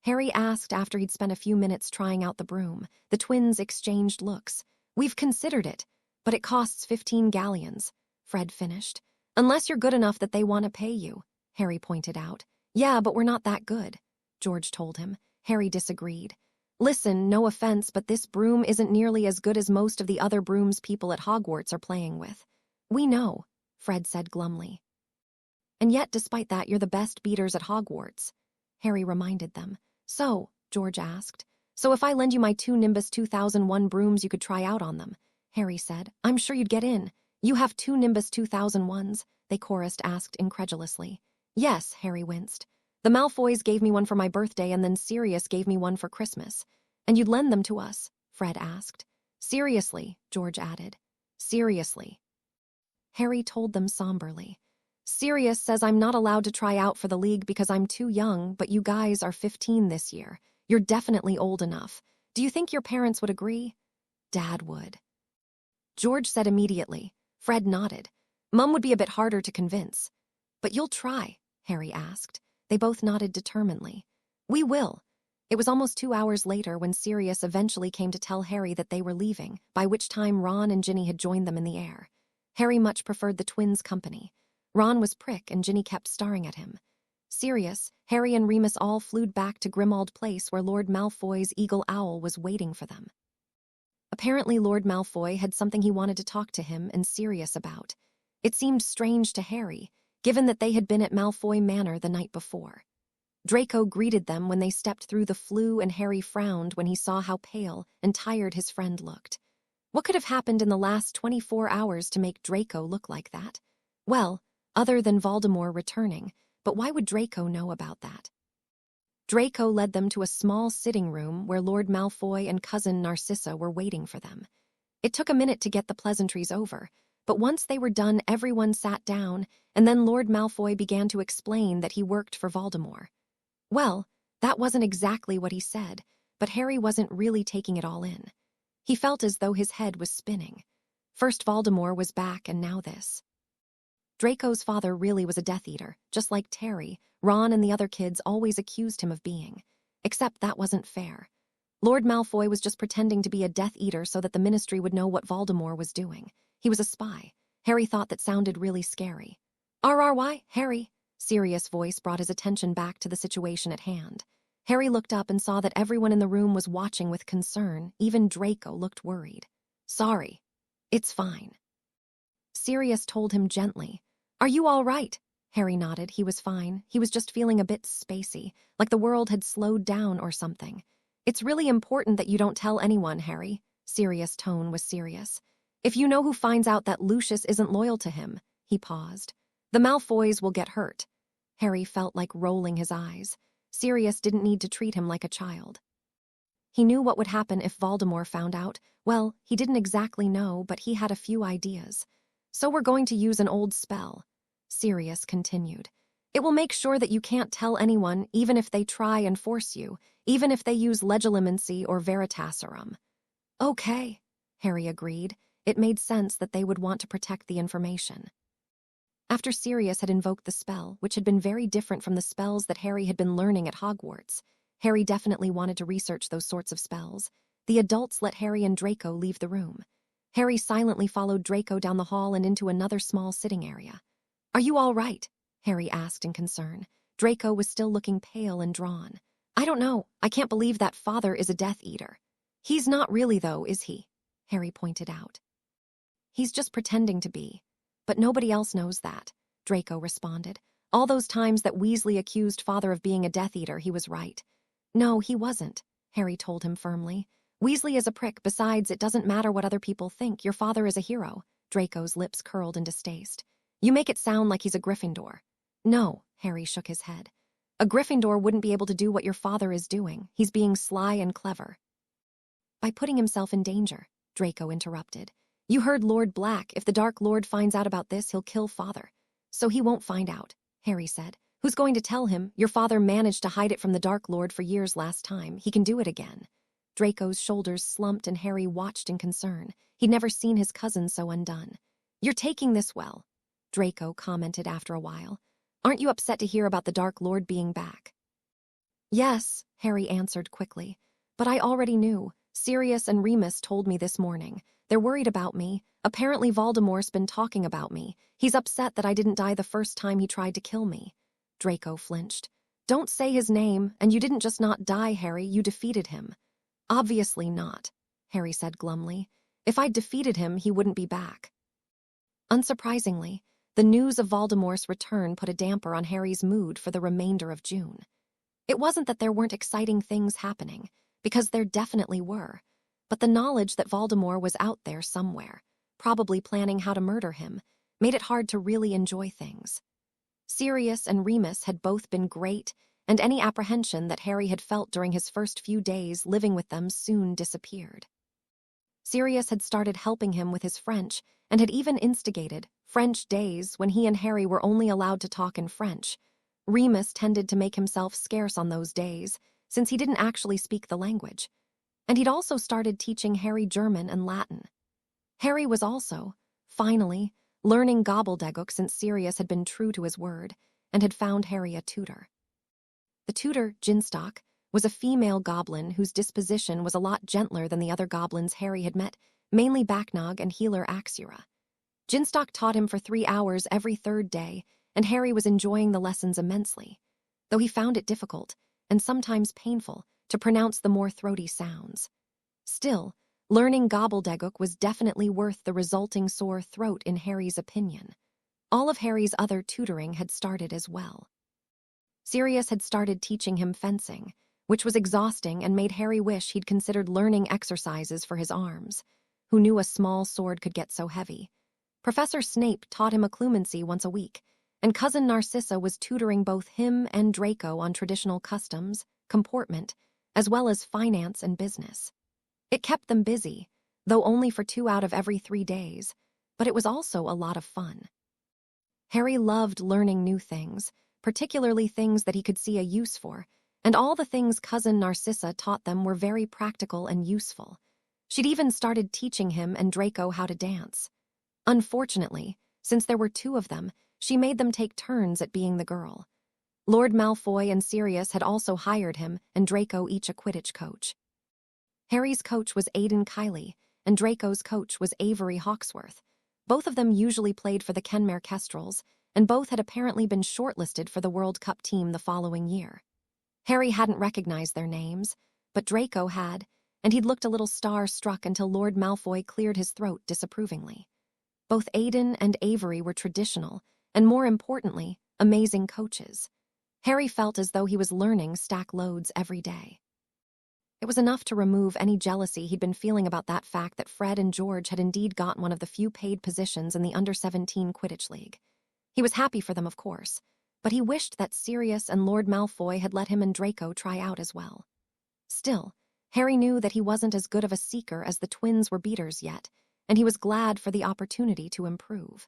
Harry asked after he'd spent a few minutes trying out the broom. The twins exchanged looks. "We've considered it, but it costs 15 galleons, Fred finished. "Unless you're good enough that they want to pay you," Harry pointed out. "Yeah, but we're not that good," George told him. Harry disagreed. "Listen, no offense, but this broom isn't nearly as good as most of the other brooms people at Hogwarts are playing with." "We know," Fred said glumly. "And yet, despite that, you're the best beaters at Hogwarts," Harry reminded them. "So," George asked, "so if I lend you my 2 Nimbus 2001 brooms, you could try out on them?" Harry said. "I'm sure you'd get in. You have 2 Nimbus 2001s, they chorused asked incredulously. Yes, Harry winced. The Malfoys gave me one for my birthday and then Sirius gave me one for Christmas. And you'd lend them to us? Fred asked. Seriously, George added. Seriously. Harry told them somberly. Sirius says I'm not allowed to try out for the league because I'm too young, but you guys are 15 this year. You're definitely old enough. Do you think your parents would agree? Dad would. George said immediately. Fred nodded. Mum would be a bit harder to convince. But you'll try, Harry asked. They both nodded determinedly. We will. It was almost 2 hours later when Sirius eventually came to tell Harry that they were leaving, by which time Ron and Ginny had joined them in the air. Harry much preferred the twins' company. Ron was prick and Ginny kept staring at him. Sirius, Harry and Remus all flew back to Grimmauld Place where Lord Malfoy's eagle owl was waiting for them. Apparently Lord Malfoy had something he wanted to talk to him and Sirius about. It seemed strange to Harry, given that they had been at Malfoy Manor the night before. Draco greeted them when they stepped through the flue and Harry frowned when he saw how pale and tired his friend looked. What could have happened in the last 24 hours to make Draco look like that? Well, other than Voldemort returning, but why would Draco know about that? Draco led them to a small sitting room where Lord Malfoy and cousin Narcissa were waiting for them. It took a minute to get the pleasantries over, but once they were done everyone sat down, and then Lord Malfoy began to explain that he worked for Voldemort. Well, that wasn't exactly what he said, but Harry wasn't really taking it all in. He felt as though his head was spinning. First Voldemort was back and now this. Draco's father really was a Death Eater, just like Terry, Ron and the other kids always accused him of being. Except that wasn't fair. Lord Malfoy was just pretending to be a Death Eater so that the Ministry would know what Voldemort was doing. He was a spy. Harry thought that sounded really scary. RRY, Harry. Sirius' voice brought his attention back to the situation at hand. Harry looked up and saw that everyone in the room was watching with concern. Even Draco looked worried. Sorry. It's fine. Sirius told him gently. Are you all right? Harry nodded. He was fine. He was just feeling a bit spacey, like the world had slowed down or something. It's really important that you don't tell anyone, Harry. Sirius' tone was serious. If you know who finds out that Lucius isn't loyal to him, he paused. The Malfoys will get hurt. Harry felt like rolling his eyes. Sirius didn't need to treat him like a child. He knew what would happen if Voldemort found out. Well, he didn't exactly know, but he had a few ideas. So we're going to use an old spell. Sirius continued. It will make sure that you can't tell anyone, even if they try and force you, even if they use Legilimency or Veritaserum. Okay, Harry agreed. It made sense that they would want to protect the information. After Sirius had invoked the spell, which had been very different from the spells that Harry had been learning at Hogwarts, Harry definitely wanted to research those sorts of spells. The adults let Harry and Draco leave the room. Harry silently followed Draco down the hall and into another small sitting area. Are you all right? Harry asked in concern. Draco was still looking pale and drawn. I don't know. I can't believe that father is a Death Eater. He's not really, though, is he? Harry pointed out. He's just pretending to be. But nobody else knows that, Draco responded. All those times that Weasley accused father of being a Death Eater, he was right. No, he wasn't, Harry told him firmly. Weasley is a prick. Besides, it doesn't matter what other people think. Your father is a hero. Draco's lips curled in distaste. You make it sound like he's a Gryffindor. No, Harry shook his head. A Gryffindor wouldn't be able to do what your father is doing. He's being sly and clever. By putting himself in danger, Draco interrupted. You heard Lord Black. If the Dark Lord finds out about this, he'll kill father. So he won't find out, Harry said. Who's going to tell him? Your father managed to hide it from the Dark Lord for years last time. He can do it again. Draco's shoulders slumped and Harry watched in concern. He'd never seen his cousin so undone. You're taking this well, Draco commented after a while. Aren't you upset to hear about the Dark Lord being back? Yes, Harry answered quickly. But I already knew. Sirius and Remus told me this morning. They're worried about me. Apparently Voldemort's been talking about me. He's upset that I didn't die the first time he tried to kill me. Draco flinched. Don't say his name, and you didn't just not die, Harry, you defeated him. Obviously not, Harry said glumly. If I'd defeated him, he wouldn't be back. Unsurprisingly, the news of Voldemort's return put a damper on Harry's mood for the remainder of June. It wasn't that there weren't exciting things happening, because there definitely were. But the knowledge that Voldemort was out there somewhere, probably planning how to murder him, made it hard to really enjoy things. Sirius and Remus had both been great, and any apprehension that Harry had felt during his first few days living with them soon disappeared. Sirius had started helping him with his French and had even instigated French days when he and Harry were only allowed to talk in French. Remus tended to make himself scarce on those days, since he didn't actually speak the language. And he'd also started teaching Harry German and Latin. Harry was also, finally, learning gobbledygook since Sirius had been true to his word and had found Harry a tutor. The tutor, Ginstock, was a female goblin whose disposition was a lot gentler than the other goblins Harry had met, mainly Backnog and healer Axura. Ginstock taught him for 3 hours every third day, and Harry was enjoying the lessons immensely, though he found it difficult, and sometimes painful, to pronounce the more throaty sounds. Still, learning gobbledygook was definitely worth the resulting sore throat in Harry's opinion. All of Harry's other tutoring had started as well. Sirius had started teaching him fencing, which was exhausting and made Harry wish he'd considered learning exercises for his arms. Who knew a small sword could get so heavy? Professor Snape taught him occlumency once a week, and Cousin Narcissa was tutoring both him and Draco on traditional customs, comportment, as well as finance and business. It kept them busy, though only for 2 out of every 3 days, but it was also a lot of fun. Harry loved learning new things, particularly things that he could see a use for, and all the things Cousin Narcissa taught them were very practical and useful. She'd even started teaching him and Draco how to dance. Unfortunately, since there were 2 of them, she made them take turns at being the girl. Lord Malfoy and Sirius had also hired him and Draco each a Quidditch coach. Harry's coach was Aidan Kiley, and Draco's coach was Avery Hawksworth. Both of them usually played for the Kenmare Kestrels, and both had apparently been shortlisted for the World Cup team the following year. Harry hadn't recognized their names, but Draco had, and he'd looked a little star-struck until Lord Malfoy cleared his throat disapprovingly. Both Aidan and Avery were traditional, and more importantly, amazing coaches. Harry felt as though he was learning stack loads every day. It was enough to remove any jealousy he'd been feeling about that fact that Fred and George had indeed gotten one of the few paid positions in the Under-17 Quidditch League. He was happy for them, of course, but he wished that Sirius and Lord Malfoy had let him and Draco try out as well. Still, Harry knew that he wasn't as good of a seeker as the twins were beaters yet, and he was glad for the opportunity to improve.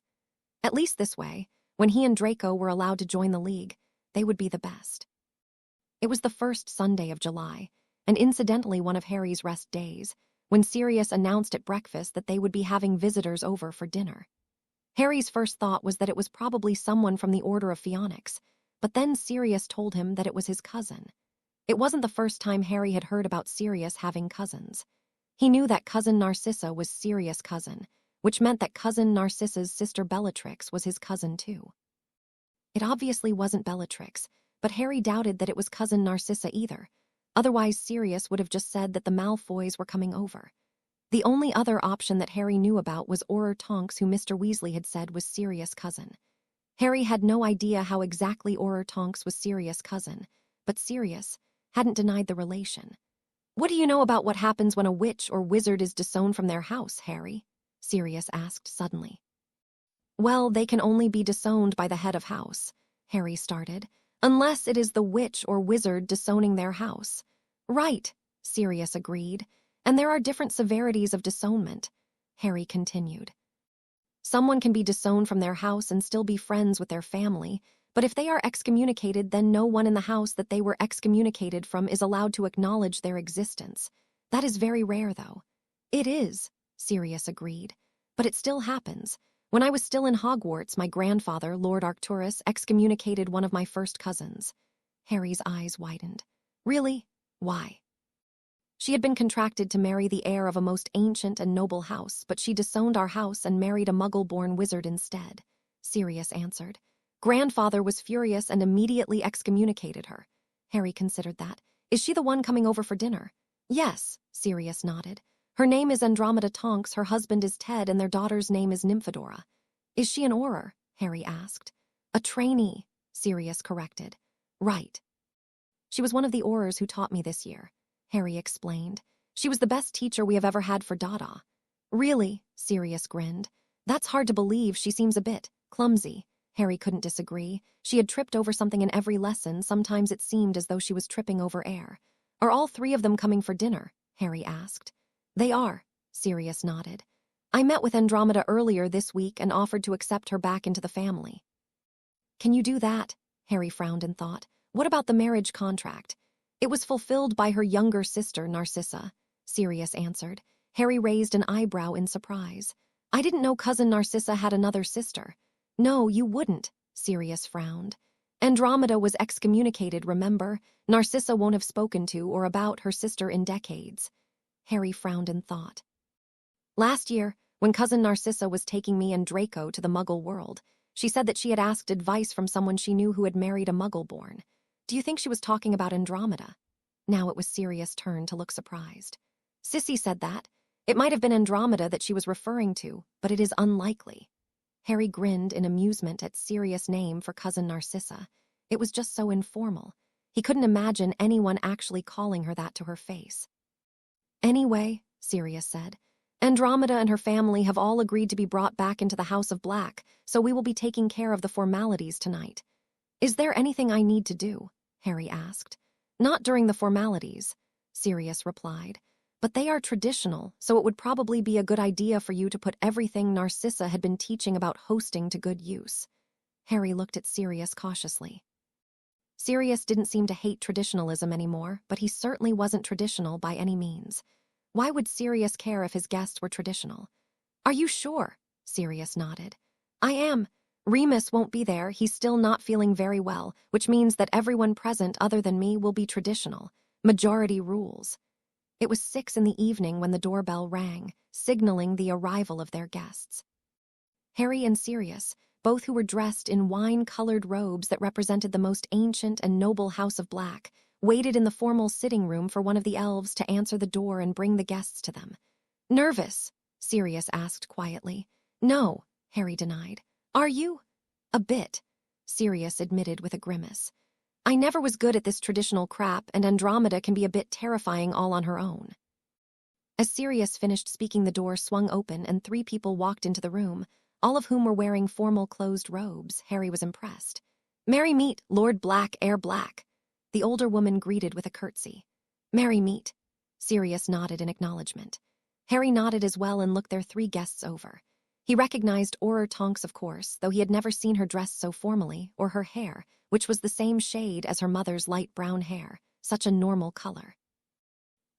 At least this way, when he and Draco were allowed to join the league, they would be the best. It was the first Sunday of July, and incidentally one of Harry's rest days, when Sirius announced at breakfast that they would be having visitors over for dinner. Harry's first thought was that it was probably someone from the Order of Phoenix, but then Sirius told him that it was his cousin. It wasn't the first time Harry had heard about Sirius having cousins. He knew that Cousin Narcissa was Sirius' cousin, which meant that Cousin Narcissa's sister Bellatrix was his cousin too. It obviously wasn't Bellatrix, but Harry doubted that it was Cousin Narcissa either. Otherwise, Sirius would have just said that the Malfoys were coming over. The only other option that Harry knew about was Auror Tonks, who Mr. Weasley had said was Sirius' cousin. Harry had no idea how exactly Auror Tonks was Sirius' cousin, but Sirius hadn't denied the relation. "What do you know about what happens when a witch or wizard is disowned from their house, Harry?" Sirius asked suddenly. "Well, they can only be disowned by the head of house," Harry started, "unless it is the witch or wizard disowning their house." "Right," Sirius agreed, "and there are different severities of disownment," Harry continued. "Someone can be disowned from their house and still be friends with their family, but if they are excommunicated, then no one in the house that they were excommunicated from is allowed to acknowledge their existence. That is very rare, though." "It is," Sirius agreed, "but it still happens. When I was still in Hogwarts, my grandfather, Lord Arcturus, excommunicated one of my first cousins." Harry's eyes widened. "Really? Why?" "She had been contracted to marry the heir of a most ancient and noble house, but she disowned our house and married a Muggle-born wizard instead," Sirius answered. "Grandfather was furious and immediately excommunicated her." Harry considered that. "Is she the one coming over for dinner?" "Yes," Sirius nodded. "Her name is Andromeda Tonks, her husband is Ted, and their daughter's name is Nymphadora." "Is she an Auror?" Harry asked. "A trainee," Sirius corrected. "Right. She was one of the Aurors who taught me this year," Harry explained. She was the best teacher we have ever had for Dada. Really? Sirius grinned. That's hard to believe. She seems a bit clumsy. Harry couldn't disagree. She had tripped over something in every lesson. Sometimes it seemed as though she was tripping over air. Are all three of them coming for dinner? Harry asked. They are, Sirius nodded. I met with Andromeda earlier this week and offered to accept her back into the family. Can you do that? Harry frowned and thought. What about the marriage contract? It was fulfilled by her younger sister, Narcissa, Sirius answered. Harry raised an eyebrow in surprise. I didn't know cousin Narcissa had another sister. No, you wouldn't, Sirius frowned. Andromeda was excommunicated, remember? Narcissa won't have spoken to or about her sister in decades. Harry frowned and thought. Last year, when cousin Narcissa was taking me and Draco to the Muggle world, she said that she had asked advice from someone she knew who had married a Muggle-born. Do you think she was talking about Andromeda? Now it was Sirius' turn to look surprised. Sissy said that. It might have been Andromeda that she was referring to, but it is unlikely. Harry grinned in amusement at Sirius' name for cousin Narcissa. It was just so informal. He couldn't imagine anyone actually calling her that to her face. Anyway, Sirius said, Andromeda and her family have all agreed to be brought back into the House of Black, so we will be taking care of the formalities tonight. Is there anything I need to do? Harry asked. Not during the formalities, Sirius replied. But they are traditional, so it would probably be a good idea for you to put everything Narcissa had been teaching about hosting to good use. Harry looked at Sirius cautiously. Sirius didn't seem to hate traditionalism anymore, but he certainly wasn't traditional by any means. Why would Sirius care if his guests were traditional? Are you sure? Sirius nodded. I am. Remus won't be there. He's still not feeling very well, which means that everyone present other than me will be traditional. Majority rules. It was 6 p.m. when the doorbell rang, signaling the arrival of their guests. Harry and Sirius, both who were dressed in wine-colored robes that represented the most ancient and noble House of Black, waited in the formal sitting room for one of the elves to answer the door and bring the guests to them. Nervous? Sirius asked quietly. No, Harry denied. Are you? A bit, Sirius admitted with a grimace. I never was good at this traditional crap, and Andromeda can be a bit terrifying all on her own. As Sirius finished speaking, the door swung open and 3 people walked into the room, all of whom were wearing formal closed robes. Harry was impressed. Merry meet, Lord Black, Heir Black. The older woman greeted with a curtsy. Merry meet. Sirius nodded in acknowledgement. Harry nodded as well and looked their 3 guests over. He recognized Auror Tonks, of course, though he had never seen her dressed so formally, or her hair, which was the same shade as her mother's light brown hair, such a normal color.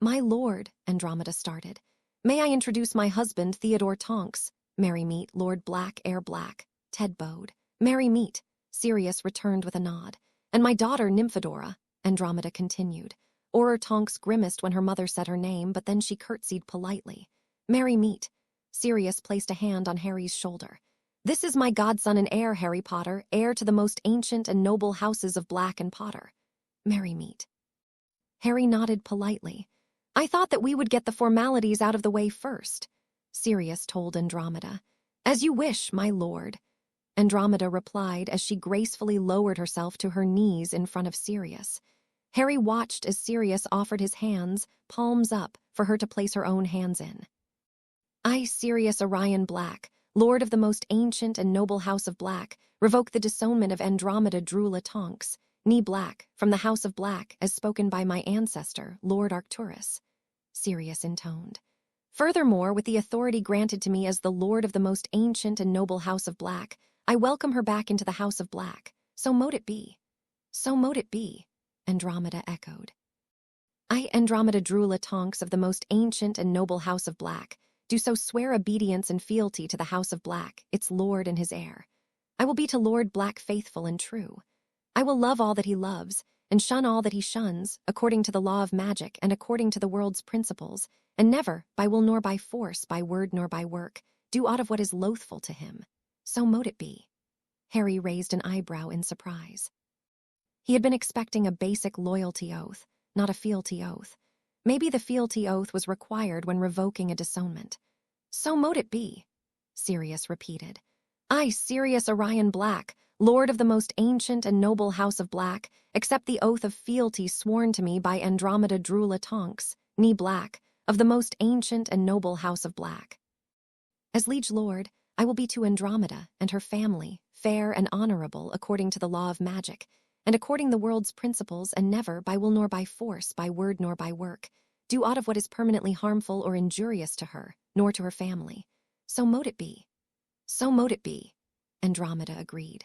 My lord, Andromeda started. May I introduce my husband, Theodore Tonks? Merry meet, Lord Black, Heir Black. Ted bowed. Merry meet, Sirius returned with a nod. And my daughter, Nymphadora, Andromeda continued. Auror Tonks grimaced when her mother said her name, but then she curtsied politely. Merry meet. Sirius placed a hand on Harry's shoulder. This is my godson and heir, Harry Potter, heir to the most ancient and noble houses of Black and Potter. Merry meet. Harry nodded politely. I thought that we would get the formalities out of the way first, Sirius told Andromeda. As you wish, my lord. Andromeda replied as she gracefully lowered herself to her knees in front of Sirius. Harry watched as Sirius offered his hands, palms up, for her to place her own hands in. I, Sirius Orion Black, Lord of the most ancient and noble House of Black, revoke the disownment of Andromeda Drula Tonks, nee Black, from the House of Black, as spoken by my ancestor, Lord Arcturus, Sirius intoned. Furthermore, with the authority granted to me as the Lord of the most ancient and noble House of Black, I welcome her back into the House of Black. So mote it be. So mote it be, Andromeda echoed. I, Andromeda Drula Tonks of the most ancient and noble House of Black, do so swear obedience and fealty to the House of Black, its lord and his heir. I will be to Lord Black faithful and true. I will love all that he loves, and shun all that he shuns, according to the law of magic and according to the world's principles, and never, by will nor by force, by word nor by work, do aught of what is loathful to him. So mote it be. Harry raised an eyebrow in surprise. He had been expecting a basic loyalty oath, not a fealty oath. Maybe the fealty oath was required when revoking a disownment. So mote it be, Sirius repeated. I, Sirius Orion Black, Lord of the most ancient and noble House of Black, accept the oath of fealty sworn to me by Andromeda Drula Tonks, nee Black, of the most ancient and noble house of Black. As liege lord, I will be to Andromeda and her family, fair and honorable according to the law of magic, and according the world's principles, and never, by will nor by force, by word nor by work, do aught of what is permanently harmful or injurious to her, nor to her family. So mote it be. So mote it be, Andromeda agreed.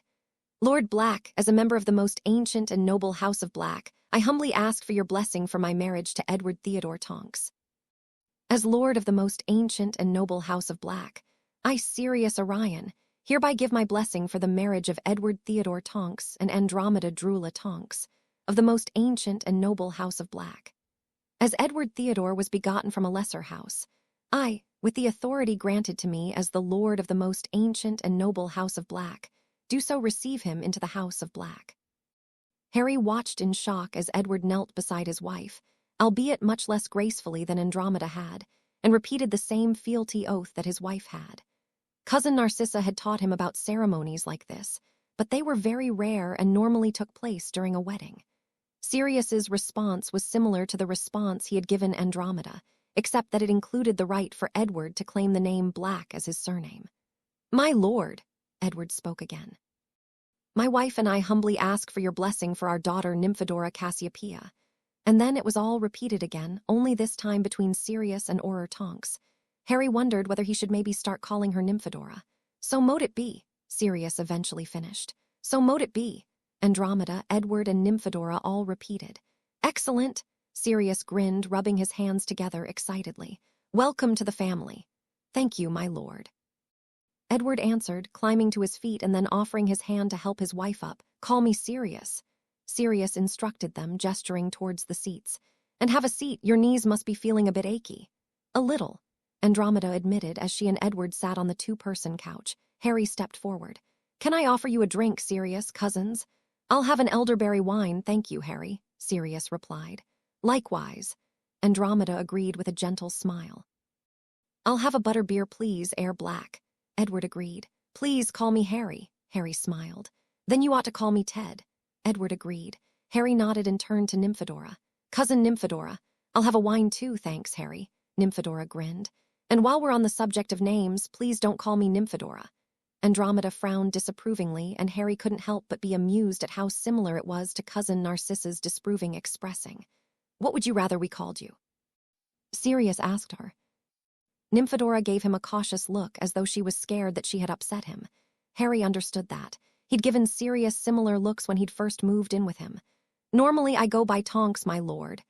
Lord Black, as a member of the most ancient and noble house of Black, I humbly ask for your blessing for my marriage to Edward Theodore Tonks. As lord of the most ancient and noble house of Black, I, Sirius Orion, hereby give my blessing for the marriage of Edward Theodore Tonks and Andromeda Drula Tonks, of the most ancient and noble house of Black. As Edward Theodore was begotten from a lesser house, I, with the authority granted to me as the lord of the most ancient and noble house of Black, do so receive him into the house of Black. Harry watched in shock as Edward knelt beside his wife, albeit much less gracefully than Andromeda had, and repeated the same fealty oath that his wife had. Cousin Narcissa had taught him about ceremonies like this, but they were very rare and normally took place during a wedding. Sirius's response was similar to the response he had given Andromeda, except that it included the right for Edward to claim the name Black as his surname. My lord, Edward spoke again. My wife and I humbly ask for your blessing for our daughter Nymphadora Cassiopeia. And then it was all repeated again, only this time between Sirius and Auror Tonks. Harry wondered whether he should maybe start calling her Nymphadora. So mote it be, Sirius eventually finished. So mote it be, Andromeda, Edward, and Nymphadora all repeated. Excellent, Sirius grinned, rubbing his hands together excitedly. Welcome to the family. Thank you, my lord. Edward answered, climbing to his feet and then offering his hand to help his wife up. Call me Sirius. Sirius instructed them, gesturing towards the seats. And have a seat, your knees must be feeling a bit achy. A little, Andromeda admitted as she and Edward sat on the two-person couch. Harry stepped forward. Can I offer you a drink, Sirius, cousins? I'll have an elderberry wine, thank you, Harry, Sirius replied. Likewise, Andromeda agreed with a gentle smile. I'll have a butterbeer, please, Air Black, Edward agreed. Please call me Harry, Harry smiled. Then you ought to call me Ted, Edward agreed. Harry nodded and turned to Nymphadora. Cousin Nymphadora, I'll have a wine too, thanks, Harry, Nymphadora grinned. And while we're on the subject of names, please don't call me Nymphadora. Andromeda frowned disapprovingly, and Harry couldn't help but be amused at how similar it was to cousin Narcissa's disapproving expressing. What would you rather we called you? Sirius asked her. Nymphadora gave him a cautious look as though she was scared that she had upset him. Harry understood that. He'd given Sirius similar looks when he'd first moved in with him. Normally I go by Tonks, my lord,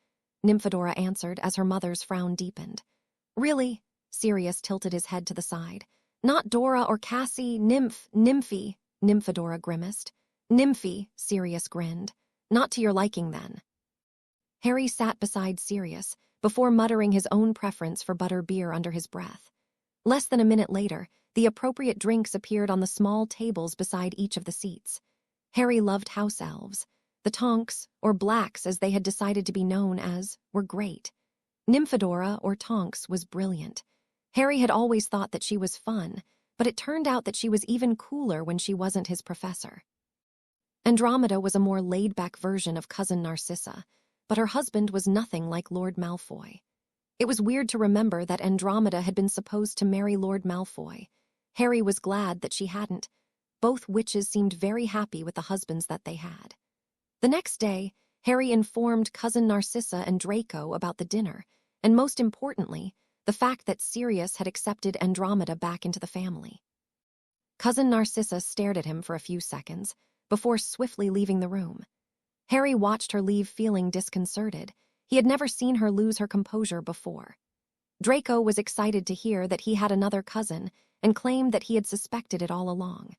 Nymphadora answered as her mother's frown deepened. Really? Sirius tilted his head to the side. Not Dora or Cassie, Nymphy, Nymphadora grimaced. Nymphy, Sirius grinned. Not to your liking, then. Harry sat beside Sirius, before muttering his own preference for butter beer under his breath. Less than a minute later, the appropriate drinks appeared on the small tables beside each of the seats. Harry loved house elves. The Tonks, or Blacks as they had decided to be known as, were great. Nymphadora, or Tonks, was brilliant. Harry had always thought that she was fun, but it turned out that she was even cooler when she wasn't his professor. Andromeda was a more laid-back version of cousin Narcissa, but her husband was nothing like Lord Malfoy. It was weird to remember that Andromeda had been supposed to marry Lord Malfoy. Harry was glad that she hadn't. Both witches seemed very happy with the husbands that they had. The next day, Harry informed cousin Narcissa and Draco about the dinner, and most importantly, the fact that Sirius had accepted Andromeda back into the family. Cousin Narcissa stared at him for a few seconds, before swiftly leaving the room. Harry watched her leave feeling disconcerted. He had never seen her lose her composure before. Draco was excited to hear that he had another cousin and claimed that he had suspected it all along,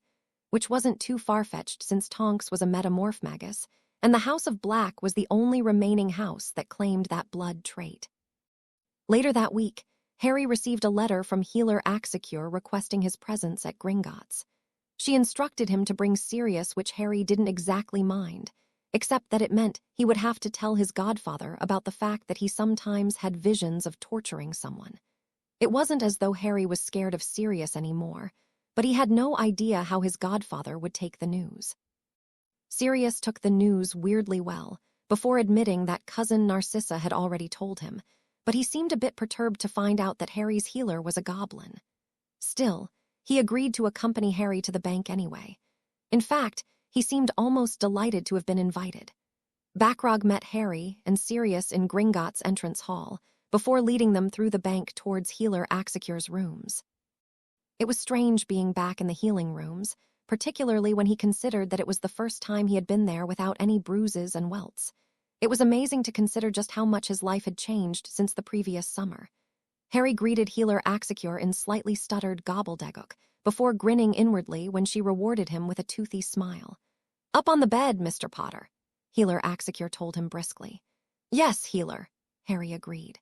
which wasn't too far-fetched since Tonks was a metamorph magus, and the House of Black was the only remaining house that claimed that blood trait. Later that week, Harry received a letter from healer Axicure requesting his presence at Gringotts. She instructed him to bring Sirius, which Harry didn't exactly mind, except that it meant he would have to tell his godfather about the fact that he sometimes had visions of torturing someone. It wasn't as though Harry was scared of Sirius anymore, but he had no idea how his godfather would take the news. Sirius took the news weirdly well, before admitting that cousin Narcissa had already told him, but he seemed a bit perturbed to find out that Harry's healer was a goblin. Still, he agreed to accompany Harry to the bank anyway. In fact, he seemed almost delighted to have been invited. Backrog met Harry and Sirius in Gringotts' entrance hall, before leading them through the bank towards Healer Axecure's rooms. It was strange being back in the healing rooms, particularly when he considered that it was the first time he had been there without any bruises and welts. It was amazing to consider just how much his life had changed since the previous summer. Harry greeted Healer Axecure in slightly stuttered gobbledygook, before grinning inwardly when she rewarded him with a toothy smile. "Up on the bed, Mr. Potter," Healer Axecure told him briskly. "Yes, Healer," Harry agreed.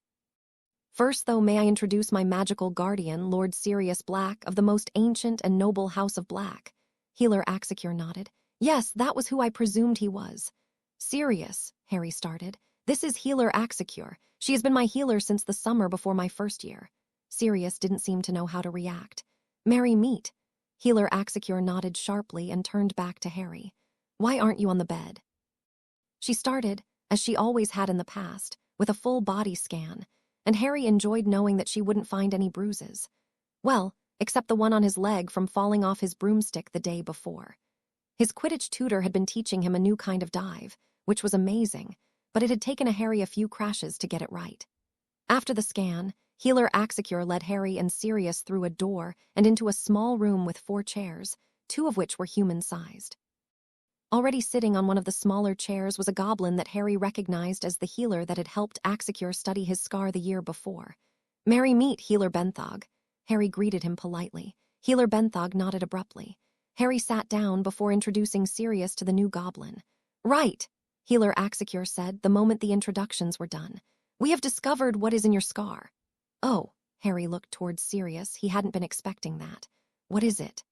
"First, though, may I introduce my magical guardian, Lord Sirius Black, of the most ancient and noble House of Black." Healer Axecure nodded. "Yes, that was who I presumed he was." "Sirius," Harry started. "This is Healer Axecure. She has been my healer since the summer before my first year." Sirius didn't seem to know how to react. "Merry meet." Healer Axecure nodded sharply and turned back to Harry. "Why aren't you on the bed?" She started, as she always had in the past, with a full body scan, and Harry enjoyed knowing that she wouldn't find any bruises. Well, except the one on his leg from falling off his broomstick the day before. His Quidditch tutor had been teaching him a new kind of dive, which was amazing, but it had taken Harry a few crashes to get it right. After the scan, Healer Axecure led Harry and Sirius through a door and into a small room with 4 chairs, 2 of which were human-sized. Already sitting on one of the smaller chairs was a goblin that Harry recognized as the healer that had helped Axecure study his scar the year before. "Merry meet, Healer Benthog." Harry greeted him politely. Healer Benthog nodded abruptly. Harry sat down before introducing Sirius to the new goblin. "Right," Healer Axecure said the moment the introductions were done. "We have discovered what is in your scar." "Oh," Harry looked towards Sirius. He hadn't been expecting that. "What is it?"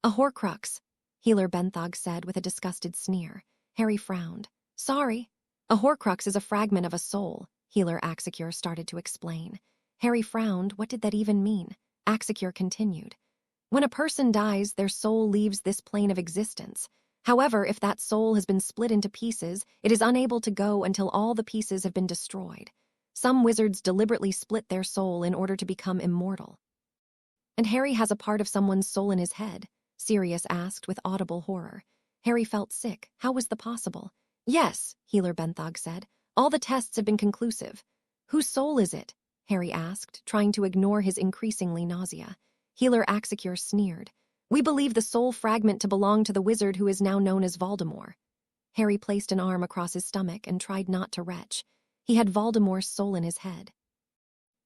"A Horcrux," Healer Benthog said with a disgusted sneer. Harry frowned. "Sorry." "A Horcrux is a fragment of a soul," Healer Axecure started to explain. Harry frowned. What did that even mean? Axecure continued. "When a person dies, their soul leaves this plane of existence. However, if that soul has been split into pieces, it is unable to go until all the pieces have been destroyed. Some wizards deliberately split their soul in order to become immortal." "And Harry has a part of someone's soul in his head?" Sirius asked with audible horror. Harry felt sick. How was that possible? "Yes," Healer Benthog said. "All the tests have been conclusive." "Whose soul is it?" Harry asked, trying to ignore his increasingly nausea. Healer Axecure sneered. "We believe the soul fragment to belong to the wizard who is now known as Voldemort." Harry placed an arm across his stomach and tried not to retch. He had Voldemort's soul in his head.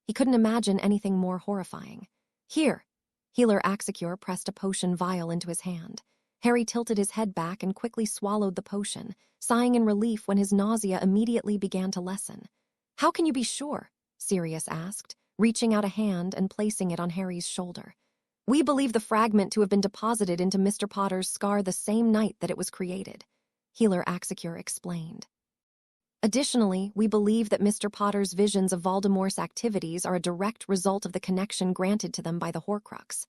He couldn't imagine anything more horrifying. "Here." Healer Axecure pressed a potion vial into his hand. Harry tilted his head back and quickly swallowed the potion, sighing in relief when his nausea immediately began to lessen. "How can you be sure?" Sirius asked, reaching out a hand and placing it on Harry's shoulder. "We believe the fragment to have been deposited into Mr. Potter's scar the same night that it was created," Healer Axecure explained. "Additionally, we believe that Mr. Potter's visions of Voldemort's activities are a direct result of the connection granted to them by the Horcrux."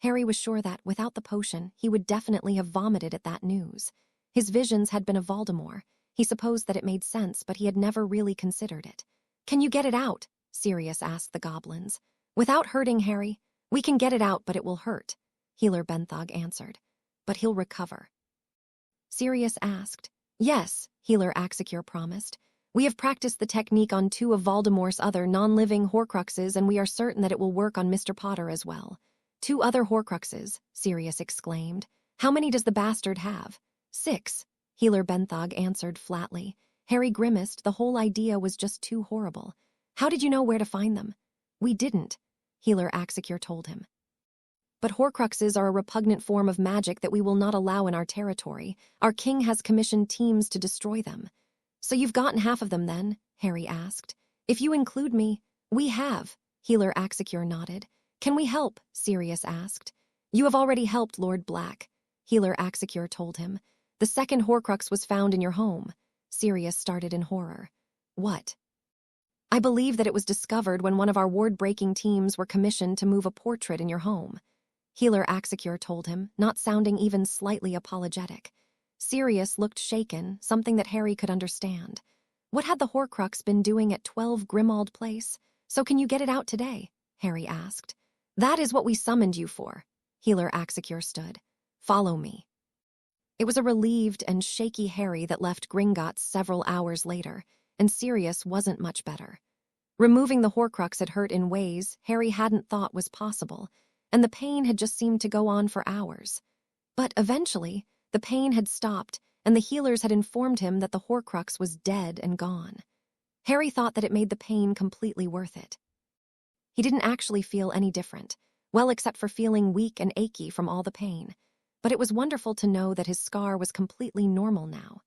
Harry was sure that, without the potion, he would definitely have vomited at that news. His visions had been of Voldemort. He supposed that it made sense, but he had never really considered it. "Can you get it out?" Sirius asked the goblins. "Without hurting Harry? We can get it out, but it will hurt," Healer Benthog answered. "But he'll recover." Sirius asked. "Yes," Healer Axecure promised. "We have practiced the technique on 2 of Voldemort's other non-living Horcruxes, and we are certain that it will work on Mr. Potter as well." "2 other Horcruxes," Sirius exclaimed. "How many does the bastard have?" 6, Healer Benthog answered flatly. Harry grimaced. The whole idea was just too horrible. "How did you know where to find them?" "We didn't," Healer Axecure told him. "But Horcruxes are a repugnant form of magic that we will not allow in our territory. Our king has commissioned teams to destroy them." "So you've gotten half of them then?" Harry asked. "If you include me." "We have," Healer Axecure nodded. "Can we help?" Sirius asked. "You have already helped Lord Black," Healer Axecure told him. "The second Horcrux was found in your home." Sirius started in horror. "What?" "I believe that it was discovered when one of our ward-breaking teams were commissioned to move a portrait in your home," Healer Axecure told him, not sounding even slightly apologetic. Sirius looked shaken, something that Harry could understand. What had the Horcrux been doing at 12 Grimmauld Place? So can you get it out today? Harry asked. That is what we summoned you for. Healer Axicure stood. Follow me. It was a relieved and shaky Harry that left Gringotts several hours later, and Sirius wasn't much better. Removing the Horcrux had hurt in ways Harry hadn't thought was possible, and the pain had just seemed to go on for hours. But eventually, the pain had stopped, and the healers had informed him that the Horcrux was dead and gone. Harry thought that it made the pain completely worth it. He didn't actually feel any different, well, except for feeling weak and achy from all the pain. But it was wonderful to know that his scar was completely normal now.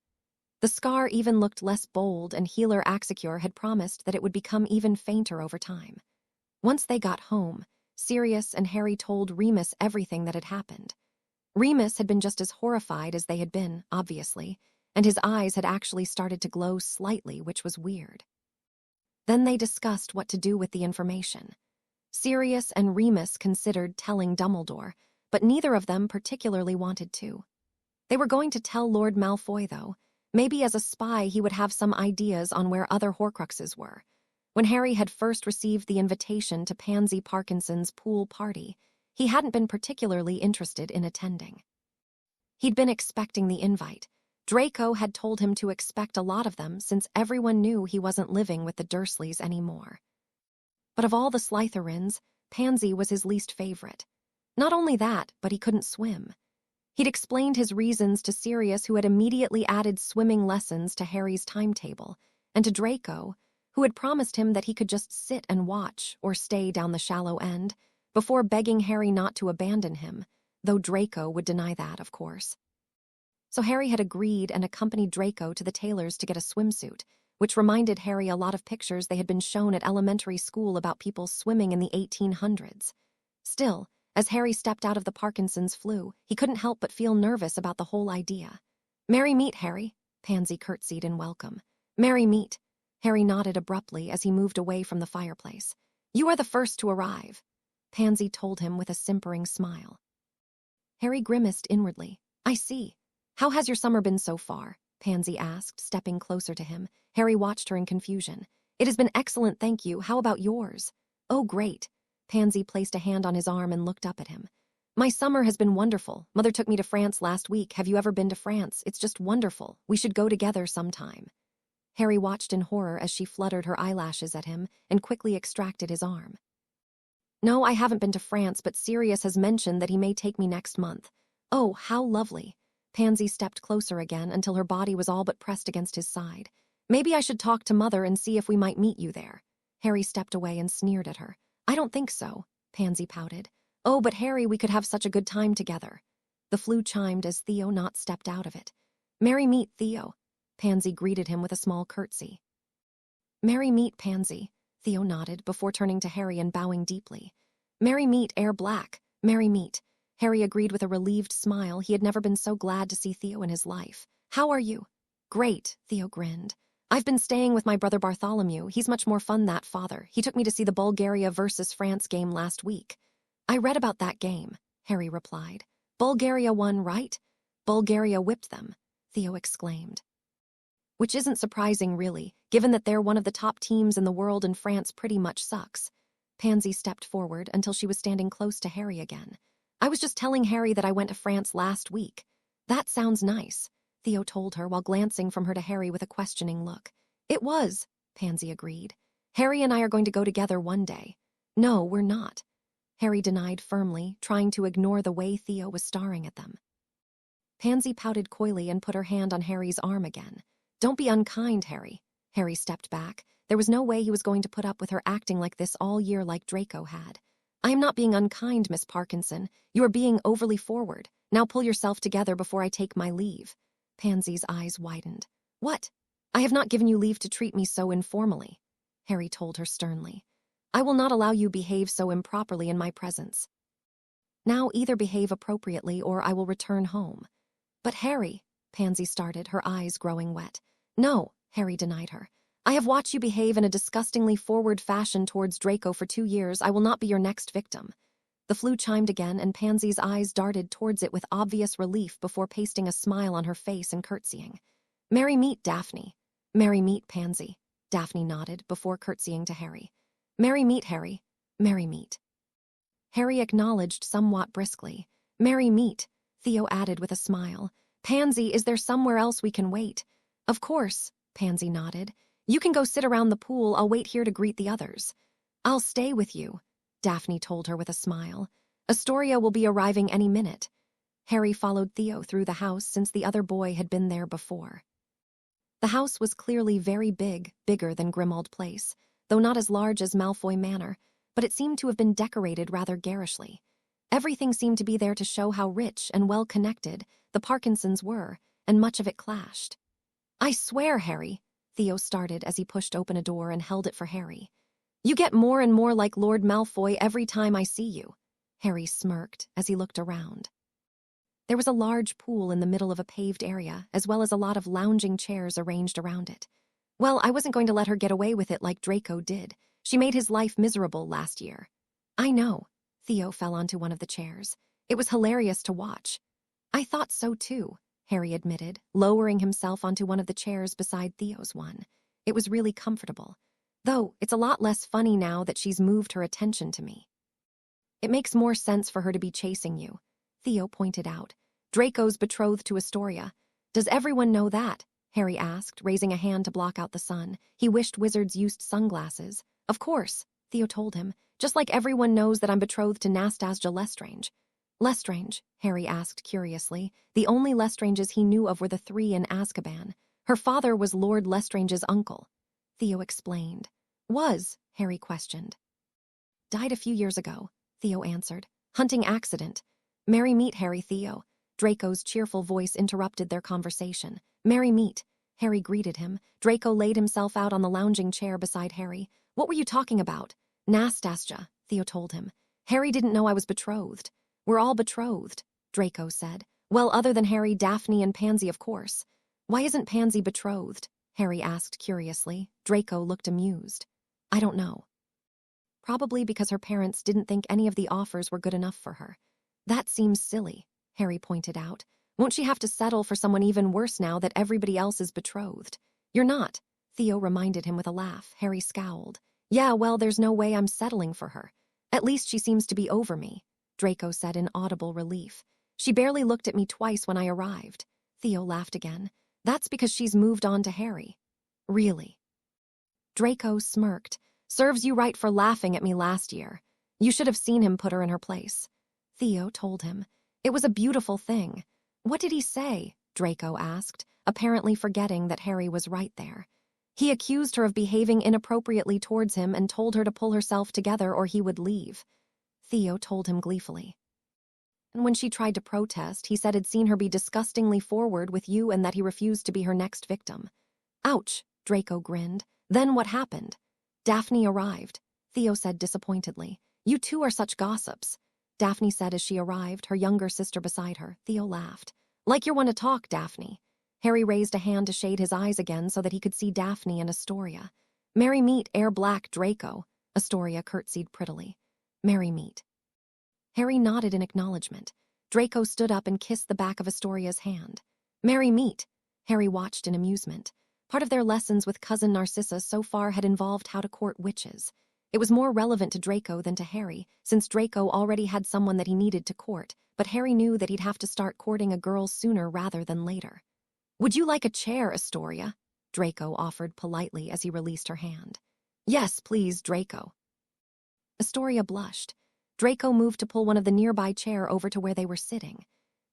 The scar even looked less bold, and Healer Axicure had promised that it would become even fainter over time. Once they got home, Sirius and Harry told Remus everything that had happened. Remus had been just as horrified as they had been, obviously, and his eyes had actually started to glow slightly, which was weird. Then they discussed what to do with the information. Sirius and Remus considered telling Dumbledore, but neither of them particularly wanted to. They were going to tell Lord Malfoy, though. Maybe as a spy he would have some ideas on where other Horcruxes were. When Harry had first received the invitation to Pansy Parkinson's pool party, he hadn't been particularly interested in attending. He'd been expecting the invite. Draco had told him to expect a lot of them since everyone knew he wasn't living with the Dursleys anymore. But of all the Slytherins, Pansy was his least favorite. Not only that, but he couldn't swim. He'd explained his reasons to Sirius, who had immediately added swimming lessons to Harry's timetable, and to Draco, who had promised him that he could just sit and watch or stay down the shallow end, before begging Harry not to abandon him, though Draco would deny that, of course. So Harry had agreed and accompanied Draco to the tailor's to get a swimsuit, which reminded Harry a lot of pictures they had been shown at elementary school about people swimming in the 1800s. Still, as Harry stepped out of the Parkinson's flu, he couldn't help but feel nervous about the whole idea. "Merry meet, Harry," Pansy curtsied in welcome. "Merry meet." Harry nodded abruptly as he moved away from the fireplace. "You are the first to arrive," Pansy told him with a simpering smile. Harry grimaced inwardly. "I see. How has your summer been so far?" Pansy asked, stepping closer to him. Harry watched her in confusion. "It has been excellent, thank you. How about yours?" "Oh, great." Pansy placed a hand on his arm and looked up at him. "My summer has been wonderful. Mother took me to France last week. Have you ever been to France? It's just wonderful. We should go together sometime." Harry watched in horror as she fluttered her eyelashes at him and quickly extracted his arm. "No, I haven't been to France, but Sirius has mentioned that he may take me next month." "Oh, how lovely." Pansy stepped closer again until her body was all but pressed against his side. "Maybe I should talk to Mother and see if we might meet you there." Harry stepped away and sneered at her. "I don't think so," Pansy pouted. "Oh, but Harry, we could have such a good time together." The flue chimed as Theo Knott stepped out of it. "Merry meet, Theo." Pansy greeted him with a small curtsy. "Merry meet, Pansy," Theo nodded before turning to Harry and bowing deeply. "Merry meet, Air Black. Merry meet." Harry agreed with a relieved smile. He had never been so glad to see Theo in his life. "How are you?" "Great," Theo grinned. "I've been staying with my brother Bartholomew. He's much more fun, that father. He took me to see the Bulgaria versus France game last week." "I read about that game," Harry replied. "Bulgaria won, right?" "Bulgaria whipped them," Theo exclaimed. "Which isn't surprising, really, given that they're one of the top teams in the world and France pretty much sucks." Pansy stepped forward until she was standing close to Harry again. "I was just telling Harry that I went to France last week." "That sounds nice," Theo told her while glancing from her to Harry with a questioning look. "It was," Pansy agreed. "Harry and I are going to go together one day." "No, we're not," Harry denied firmly, trying to ignore the way Theo was staring at them. Pansy pouted coyly and put her hand on Harry's arm again. "Don't be unkind, Harry." Harry stepped back. There was no way he was going to put up with her acting like this all year like Draco had. "I am not being unkind, Miss Parkinson. You are being overly forward. Now pull yourself together before I take my leave." Pansy's eyes widened. "What? I have not given you leave to treat me so informally," Harry told her sternly. "I will not allow you behave so improperly in my presence. Now either behave appropriately or I will return home." "But Harry," Pansy started, her eyes growing wet. "No," Harry denied her. "I have watched you behave in a disgustingly forward fashion towards Draco for 2 years. I will not be your next victim." The flue chimed again, and Pansy's eyes darted towards it with obvious relief before pasting a smile on her face and curtsying. "Merry meet, Daphne." Merry meet, Pansy, Daphne nodded before curtsying to Harry. Merry meet, Harry. Merry meet. Harry acknowledged somewhat briskly. Merry meet, Theo added with a smile. Pansy, is there somewhere else we can wait? Of course, Pansy nodded. You can go sit around the pool, I'll wait here to greet the others. I'll stay with you, Daphne told her with a smile. Astoria will be arriving any minute. Harry followed Theo through the house since the other boy had been there before. The house was clearly very big, bigger than Grimmauld Place, though not as large as Malfoy Manor, but it seemed to have been decorated rather garishly. Everything seemed to be there to show how rich and well-connected the Parkinsons were, and much of it clashed. I swear, Harry, Theo started as he pushed open a door and held it for Harry. You get more and more like Lord Malfoy every time I see you. Harry smirked as he looked around. There was a large pool in the middle of a paved area, as well as a lot of lounging chairs arranged around it. Well, I wasn't going to let her get away with it like Draco did. She made his life miserable last year. I know. Theo fell onto one of the chairs. It was hilarious to watch. I thought so too, Harry admitted, lowering himself onto one of the chairs beside Theo's one. It was really comfortable. Though, it's a lot less funny now that she's moved her attention to me. It makes more sense for her to be chasing you, Theo pointed out. Draco's betrothed to Astoria. Does everyone know that? Harry asked, raising a hand to block out the sun. He wished wizards used sunglasses. Of course, Theo told him, just like everyone knows that I'm betrothed to Nastasja Lestrange. Lestrange? Harry asked curiously. The only Lestranges he knew of were the three in Azkaban. Her father was Lord Lestrange's uncle. Theo explained. Was? Harry questioned. Died a few years ago, Theo answered. Hunting accident. Merry meet, Harry. Theo. Draco's cheerful voice interrupted their conversation. Merry meet. Harry greeted him. Draco laid himself out on the lounging chair beside Harry. What were you talking about? Nastasja, Theo told him. Harry didn't know I was betrothed. We're all betrothed, Draco said. Well, other than Harry, Daphne, and Pansy, of course. Why isn't Pansy betrothed? Harry asked curiously. Draco looked amused. I don't know. Probably because her parents didn't think any of the offers were good enough for her. That seems silly, Harry pointed out. Won't she have to settle for someone even worse now that everybody else is betrothed? You're not, Theo reminded him with a laugh. Harry scowled. Yeah, well, there's no way I'm settling for her. At least she seems to be over me, Draco said in audible relief. She barely looked at me twice when I arrived. Theo laughed again. That's because she's moved on to Harry. Really? Draco smirked. Serves you right for laughing at me last year. You should have seen him put her in her place. Theo told him. It was a beautiful thing. What did he say? Draco asked, apparently forgetting that Harry was right there. He accused her of behaving inappropriately towards him and told her to pull herself together or he would leave. Theo told him gleefully. And when she tried to protest, he said he'd seen her be disgustingly forward with you and that he refused to be her next victim. Ouch, Draco grinned. Then what happened? Daphne arrived, Theo said disappointedly. You two are such gossips, Daphne said as she arrived, her younger sister beside her. Theo laughed. Like you're one to talk, Daphne. Harry raised a hand to shade his eyes again so that he could see Daphne and Astoria. Merry meet, Air Black Draco, Astoria curtsied prettily. Merry meet. Harry nodded in acknowledgement. Draco stood up and kissed the back of Astoria's hand. Merry meet. Harry watched in amusement. Part of their lessons with cousin Narcissa so far had involved how to court witches. It was more relevant to Draco than to Harry, since Draco already had someone that he needed to court, but Harry knew that he'd have to start courting a girl sooner rather than later. Would you like a chair, Astoria? Draco offered politely as he released her hand. Yes, please, Draco. Astoria blushed. Draco moved to pull one of the nearby chair over to where they were sitting.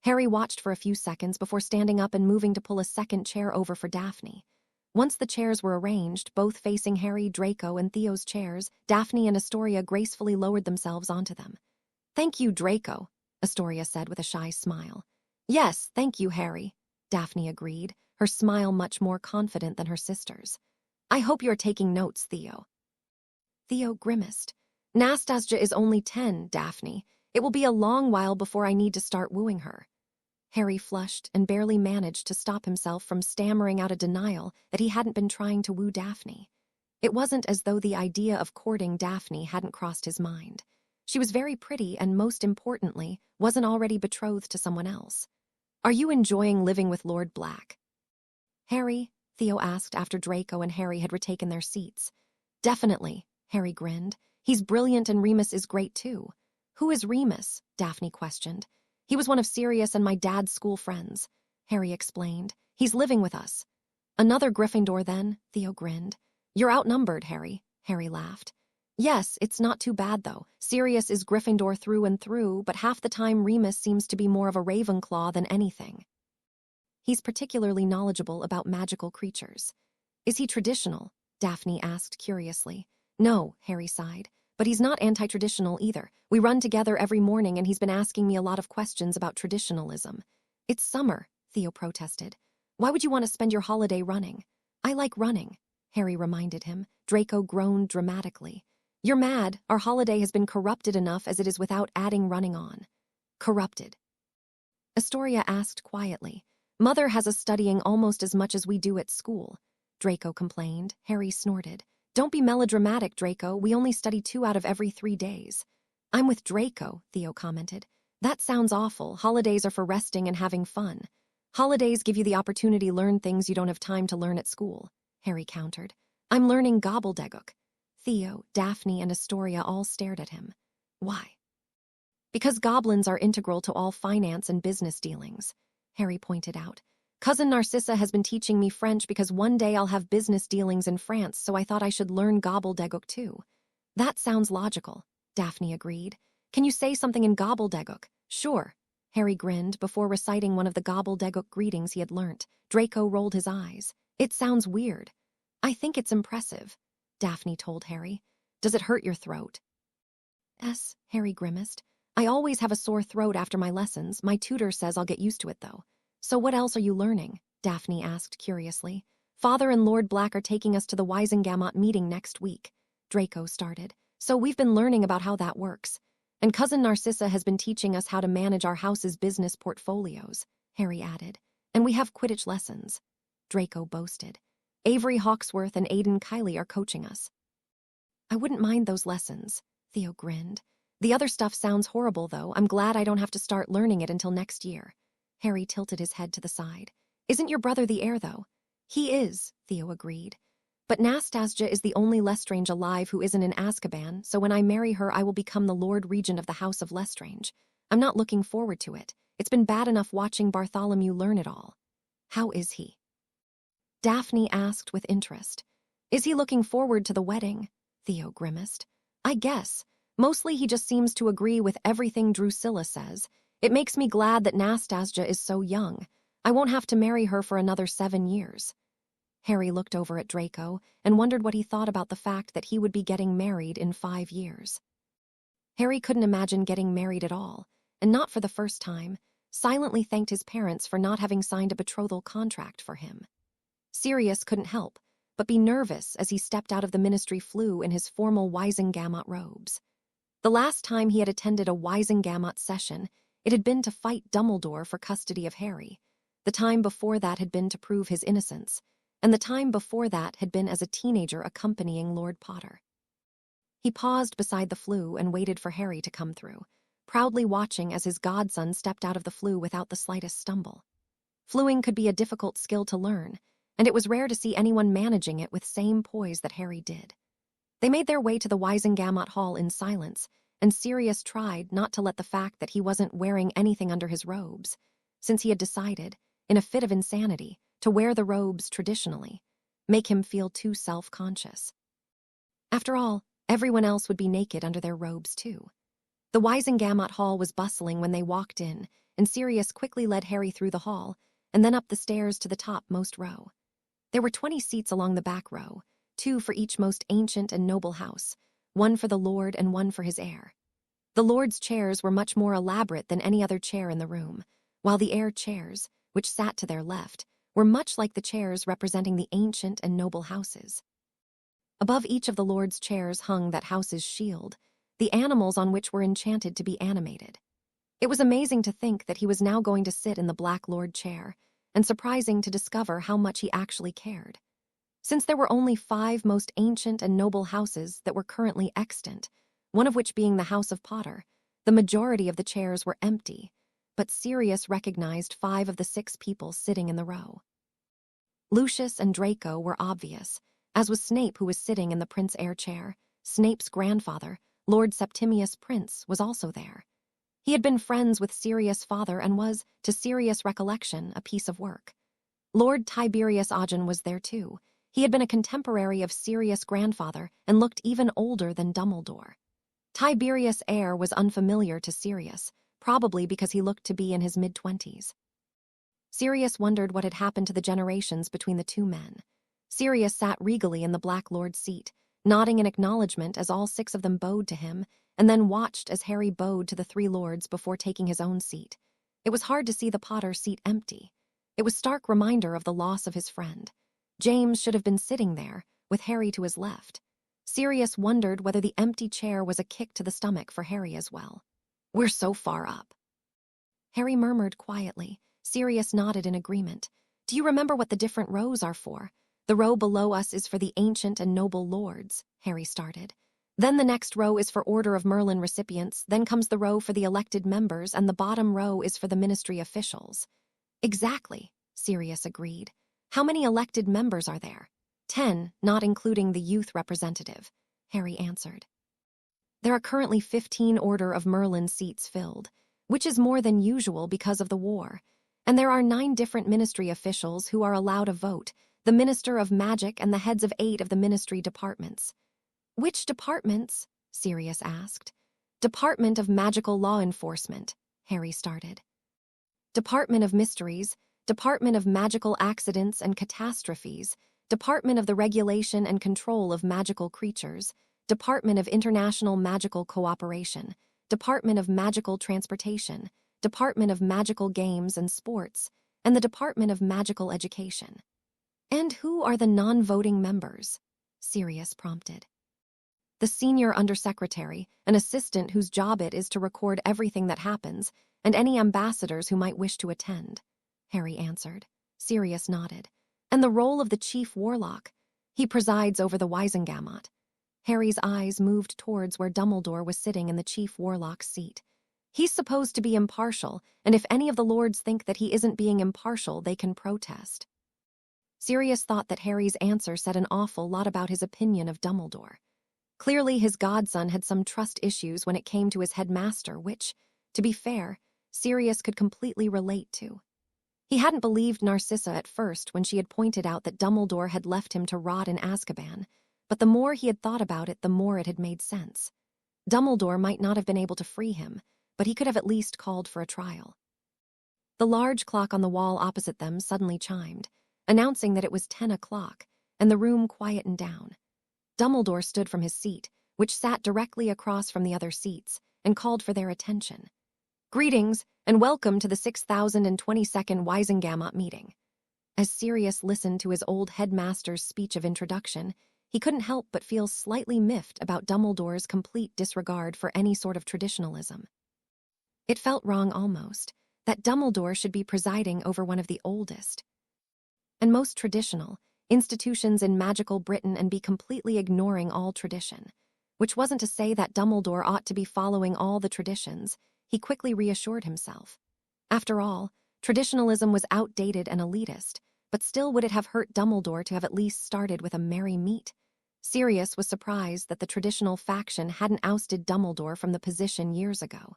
Harry watched for a few seconds before standing up and moving to pull a second chair over for Daphne. Once the chairs were arranged, both facing Harry, Draco, and Theo's chairs, Daphne and Astoria gracefully lowered themselves onto them. Thank you, Draco, Astoria said with a shy smile. Yes, thank you, Harry, Daphne agreed, her smile much more confident than her sister's. I hope you're taking notes, Theo. Theo grimaced. Nastasja is only 10, Daphne. It will be a long while before I need to start wooing her. Harry flushed and barely managed to stop himself from stammering out a denial that he hadn't been trying to woo Daphne. It wasn't as though the idea of courting Daphne hadn't crossed his mind. She was very pretty and, most importantly, wasn't already betrothed to someone else. Are you enjoying living with Lord Black? Harry, Theo asked after Draco and Harry had retaken their seats. Definitely, Harry grinned. He's brilliant and Remus is great too. Who is Remus? Daphne questioned. He was one of Sirius and my dad's school friends, Harry explained. He's living with us. Another Gryffindor then, Theo grinned. You're outnumbered, Harry laughed. Yes, it's not too bad though. Sirius is Gryffindor through and through, but half the time Remus seems to be more of a Ravenclaw than anything. He's particularly knowledgeable about magical creatures. Is he traditional? Daphne asked curiously. No, Harry sighed. But he's not anti-traditional either. We run together every morning and he's been asking me a lot of questions about traditionalism. It's summer, Theo protested. Why would you want to spend your holiday running? I like running, Harry reminded him. Draco groaned dramatically. You're mad. Our holiday has been corrupted enough as it is without adding running on. Corrupted. Astoria asked quietly. Mother has us studying almost as much as we do at school, Draco complained. Harry snorted. Don't be melodramatic, Draco. We only study 2 out of every 3 days. I'm with Draco, Theo commented. That sounds awful. Holidays are for resting and having fun. Holidays give you the opportunity to learn things you don't have time to learn at school, Harry countered. I'm learning gobbledygook. Theo, Daphne, and Astoria all stared at him. Why? Because goblins are integral to all finance and business dealings, Harry pointed out. Cousin Narcissa has been teaching me French because one day I'll have business dealings in France, so I thought I should learn gobbledygook too. That sounds logical, Daphne agreed. Can you say something in gobbledygook? Sure. Harry grinned before reciting one of the gobbledygook greetings he had learnt. Draco rolled his eyes. It sounds weird. I think it's impressive, Daphne told Harry. Does it hurt your throat? Yes, Harry grimaced. I always have a sore throat after my lessons. My tutor says I'll get used to it though. So what else are you learning? Daphne asked curiously. Father and Lord Black are taking us to the Wisengamot meeting next week, Draco started. So we've been learning about how that works. And Cousin Narcissa has been teaching us how to manage our house's business portfolios, Harry added. And we have Quidditch lessons, Draco boasted. Avery Hawksworth and Aidan Kiley are coaching us. I wouldn't mind those lessons, Theo grinned. The other stuff sounds horrible though. I'm glad I don't have to start learning it until next year. Harry tilted his head to the side. Isn't your brother the heir, though? He is, Theo agreed. But Nastasja is the only Lestrange alive who isn't in Azkaban, so when I marry her I will become the Lord Regent of the House of Lestrange. I'm not looking forward to it. It's been bad enough watching Bartholomew learn it all. How is he? Daphne asked with interest. Is he looking forward to the wedding? Theo grimaced. I guess. Mostly he just seems to agree with everything Drusilla says. It makes me glad that Nastasja is so young. I won't have to marry her for another 7 years. Harry looked over at Draco and wondered what he thought about the fact that he would be getting married in 5 years. Harry couldn't imagine getting married at all, and not for the first time, silently thanked his parents for not having signed a betrothal contract for him. Sirius couldn't help but be nervous as he stepped out of the ministry flue in his formal Wisengamot robes. The last time he had attended a Wisengamot session, it had been to fight Dumbledore for custody of Harry. The time before that had been to prove his innocence, and the time before that had been as a teenager accompanying Lord Potter. He paused beside the flue and waited for Harry to come through, proudly watching as his godson stepped out of the flue without the slightest stumble. Fluing could be a difficult skill to learn, and it was rare to see anyone managing it with same poise that Harry did. They made their way to the Wisengamot Hall in silence, and Sirius tried not to let the fact that he wasn't wearing anything under his robes, since he had decided, in a fit of insanity, to wear the robes traditionally, make him feel too self-conscious. After all, everyone else would be naked under their robes too. The Wisengamot Hall was bustling when they walked in, and Sirius quickly led Harry through the hall, and then up the stairs to the topmost row. There were 20 seats along the back row, 2 for each most ancient and noble house, 1 for the Lord and 1 for his heir. The Lord's chairs were much more elaborate than any other chair in the room, while the heir chairs, which sat to their left, were much like the chairs representing the ancient and noble houses. Above each of the Lord's chairs hung that house's shield, the animals on which were enchanted to be animated. It was amazing to think that he was now going to sit in the Black Lord chair, and surprising to discover how much he actually cared. Since there were only 5 most ancient and noble houses that were currently extant, one of which being the House of Potter, the majority of the chairs were empty, but Sirius recognized 5 of the 6 people sitting in the row. Lucius and Draco were obvious, as was Snape, who was sitting in the Prince Heir chair. Snape's grandfather, Lord Septimius Prince, was also there. He had been friends with Sirius' father and was, to Sirius' recollection, a piece of work. Lord Tiberius Ogden was there too. He had been a contemporary of Sirius' grandfather and looked even older than Dumbledore. Tiberius' heir was unfamiliar to Sirius, probably because he looked to be in his mid-20s. Sirius wondered what had happened to the generations between the two men. Sirius sat regally in the Black Lord's seat, nodding in acknowledgement as all 6 of them bowed to him, and then watched as Harry bowed to the 3 lords before taking his own seat. It was hard to see the Potter seat empty. It was a stark reminder of the loss of his friend. James should have been sitting there, with Harry to his left. Sirius wondered whether the empty chair was a kick to the stomach for Harry as well. "We're so far up." Harry murmured quietly. Sirius nodded in agreement. "Do you remember what the different rows are for?" "The row below us is for the ancient and noble lords," Harry started. "Then the next row is for Order of Merlin recipients, then comes the row for the elected members, and the bottom row is for the ministry officials." "Exactly," Sirius agreed. "How many elected members are there?" 10, not including the youth representative, Harry answered. "There are currently 15 Order of Merlin seats filled, which is more than usual because of the war. And there are 9 different ministry officials who are allowed a vote, the Minister of Magic and the heads of 8 of the ministry departments." "Which departments?" Sirius asked. "Department of Magical Law Enforcement," Harry started. "Department of Mysteries, Department of Magical Accidents and Catastrophes, Department of the Regulation and Control of Magical Creatures, Department of International Magical Cooperation, Department of Magical Transportation, Department of Magical Games and Sports, and the Department of Magical Education." "And who are the non-voting members?" Sirius prompted. "The senior undersecretary, an assistant whose job it is to record everything that happens, and any ambassadors who might wish to attend," Harry answered. Sirius nodded. "And the role of the chief warlock. He presides over the Wizengamot." Harry's eyes moved towards where Dumbledore was sitting in the chief warlock's seat. "He's supposed to be impartial, and if any of the lords think that he isn't being impartial, they can protest." Sirius thought that Harry's answer said an awful lot about his opinion of Dumbledore. Clearly his godson had some trust issues when it came to his headmaster, which, to be fair, Sirius could completely relate to. He hadn't believed Narcissa at first when she had pointed out that Dumbledore had left him to rot in Azkaban, but the more he had thought about it, the more it had made sense. Dumbledore might not have been able to free him, but he could have at least called for a trial. The large clock on the wall opposite them suddenly chimed, announcing that it was 10 o'clock, and the room quietened down. Dumbledore stood from his seat, which sat directly across from the other seats, and called for their attention. "Greetings, and welcome to the 6022nd Wizengamot meeting." As Sirius listened to his old headmaster's speech of introduction, he couldn't help but feel slightly miffed about Dumbledore's complete disregard for any sort of traditionalism. It felt wrong almost, that Dumbledore should be presiding over one of the oldest and most traditional institutions in magical Britain and be completely ignoring all tradition. Which wasn't to say that Dumbledore ought to be following all the traditions, he quickly reassured himself. After all, traditionalism was outdated and elitist, but still would it have hurt Dumbledore to have at least started with a merry meet? Sirius was surprised that the traditional faction hadn't ousted Dumbledore from the position years ago.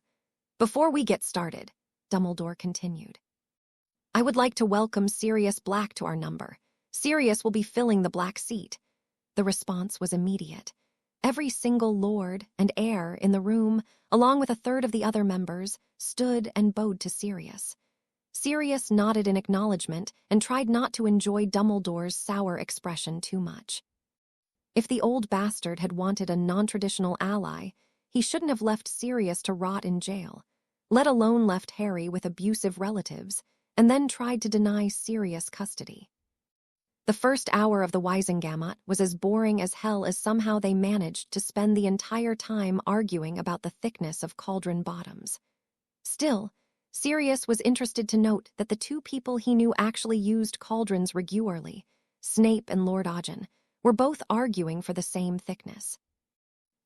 "Before we get started," Dumbledore continued, "I would like to welcome Sirius Black to our number. Sirius will be filling the black seat." The response was immediate. Every single lord and heir in the room, along with a third of the other members, stood and bowed to Sirius. Sirius nodded in acknowledgement and tried not to enjoy Dumbledore's sour expression too much. If the old bastard had wanted a non-traditional ally, he shouldn't have left Sirius to rot in jail, let alone left Harry with abusive relatives, and then tried to deny Sirius custody. The first hour of the Wizengamot was as boring as hell as somehow they managed to spend the entire time arguing about the thickness of cauldron bottoms. Still, Sirius was interested to note that the 2 people he knew actually used cauldrons regularly, Snape and Lord Ogden, were both arguing for the same thickness.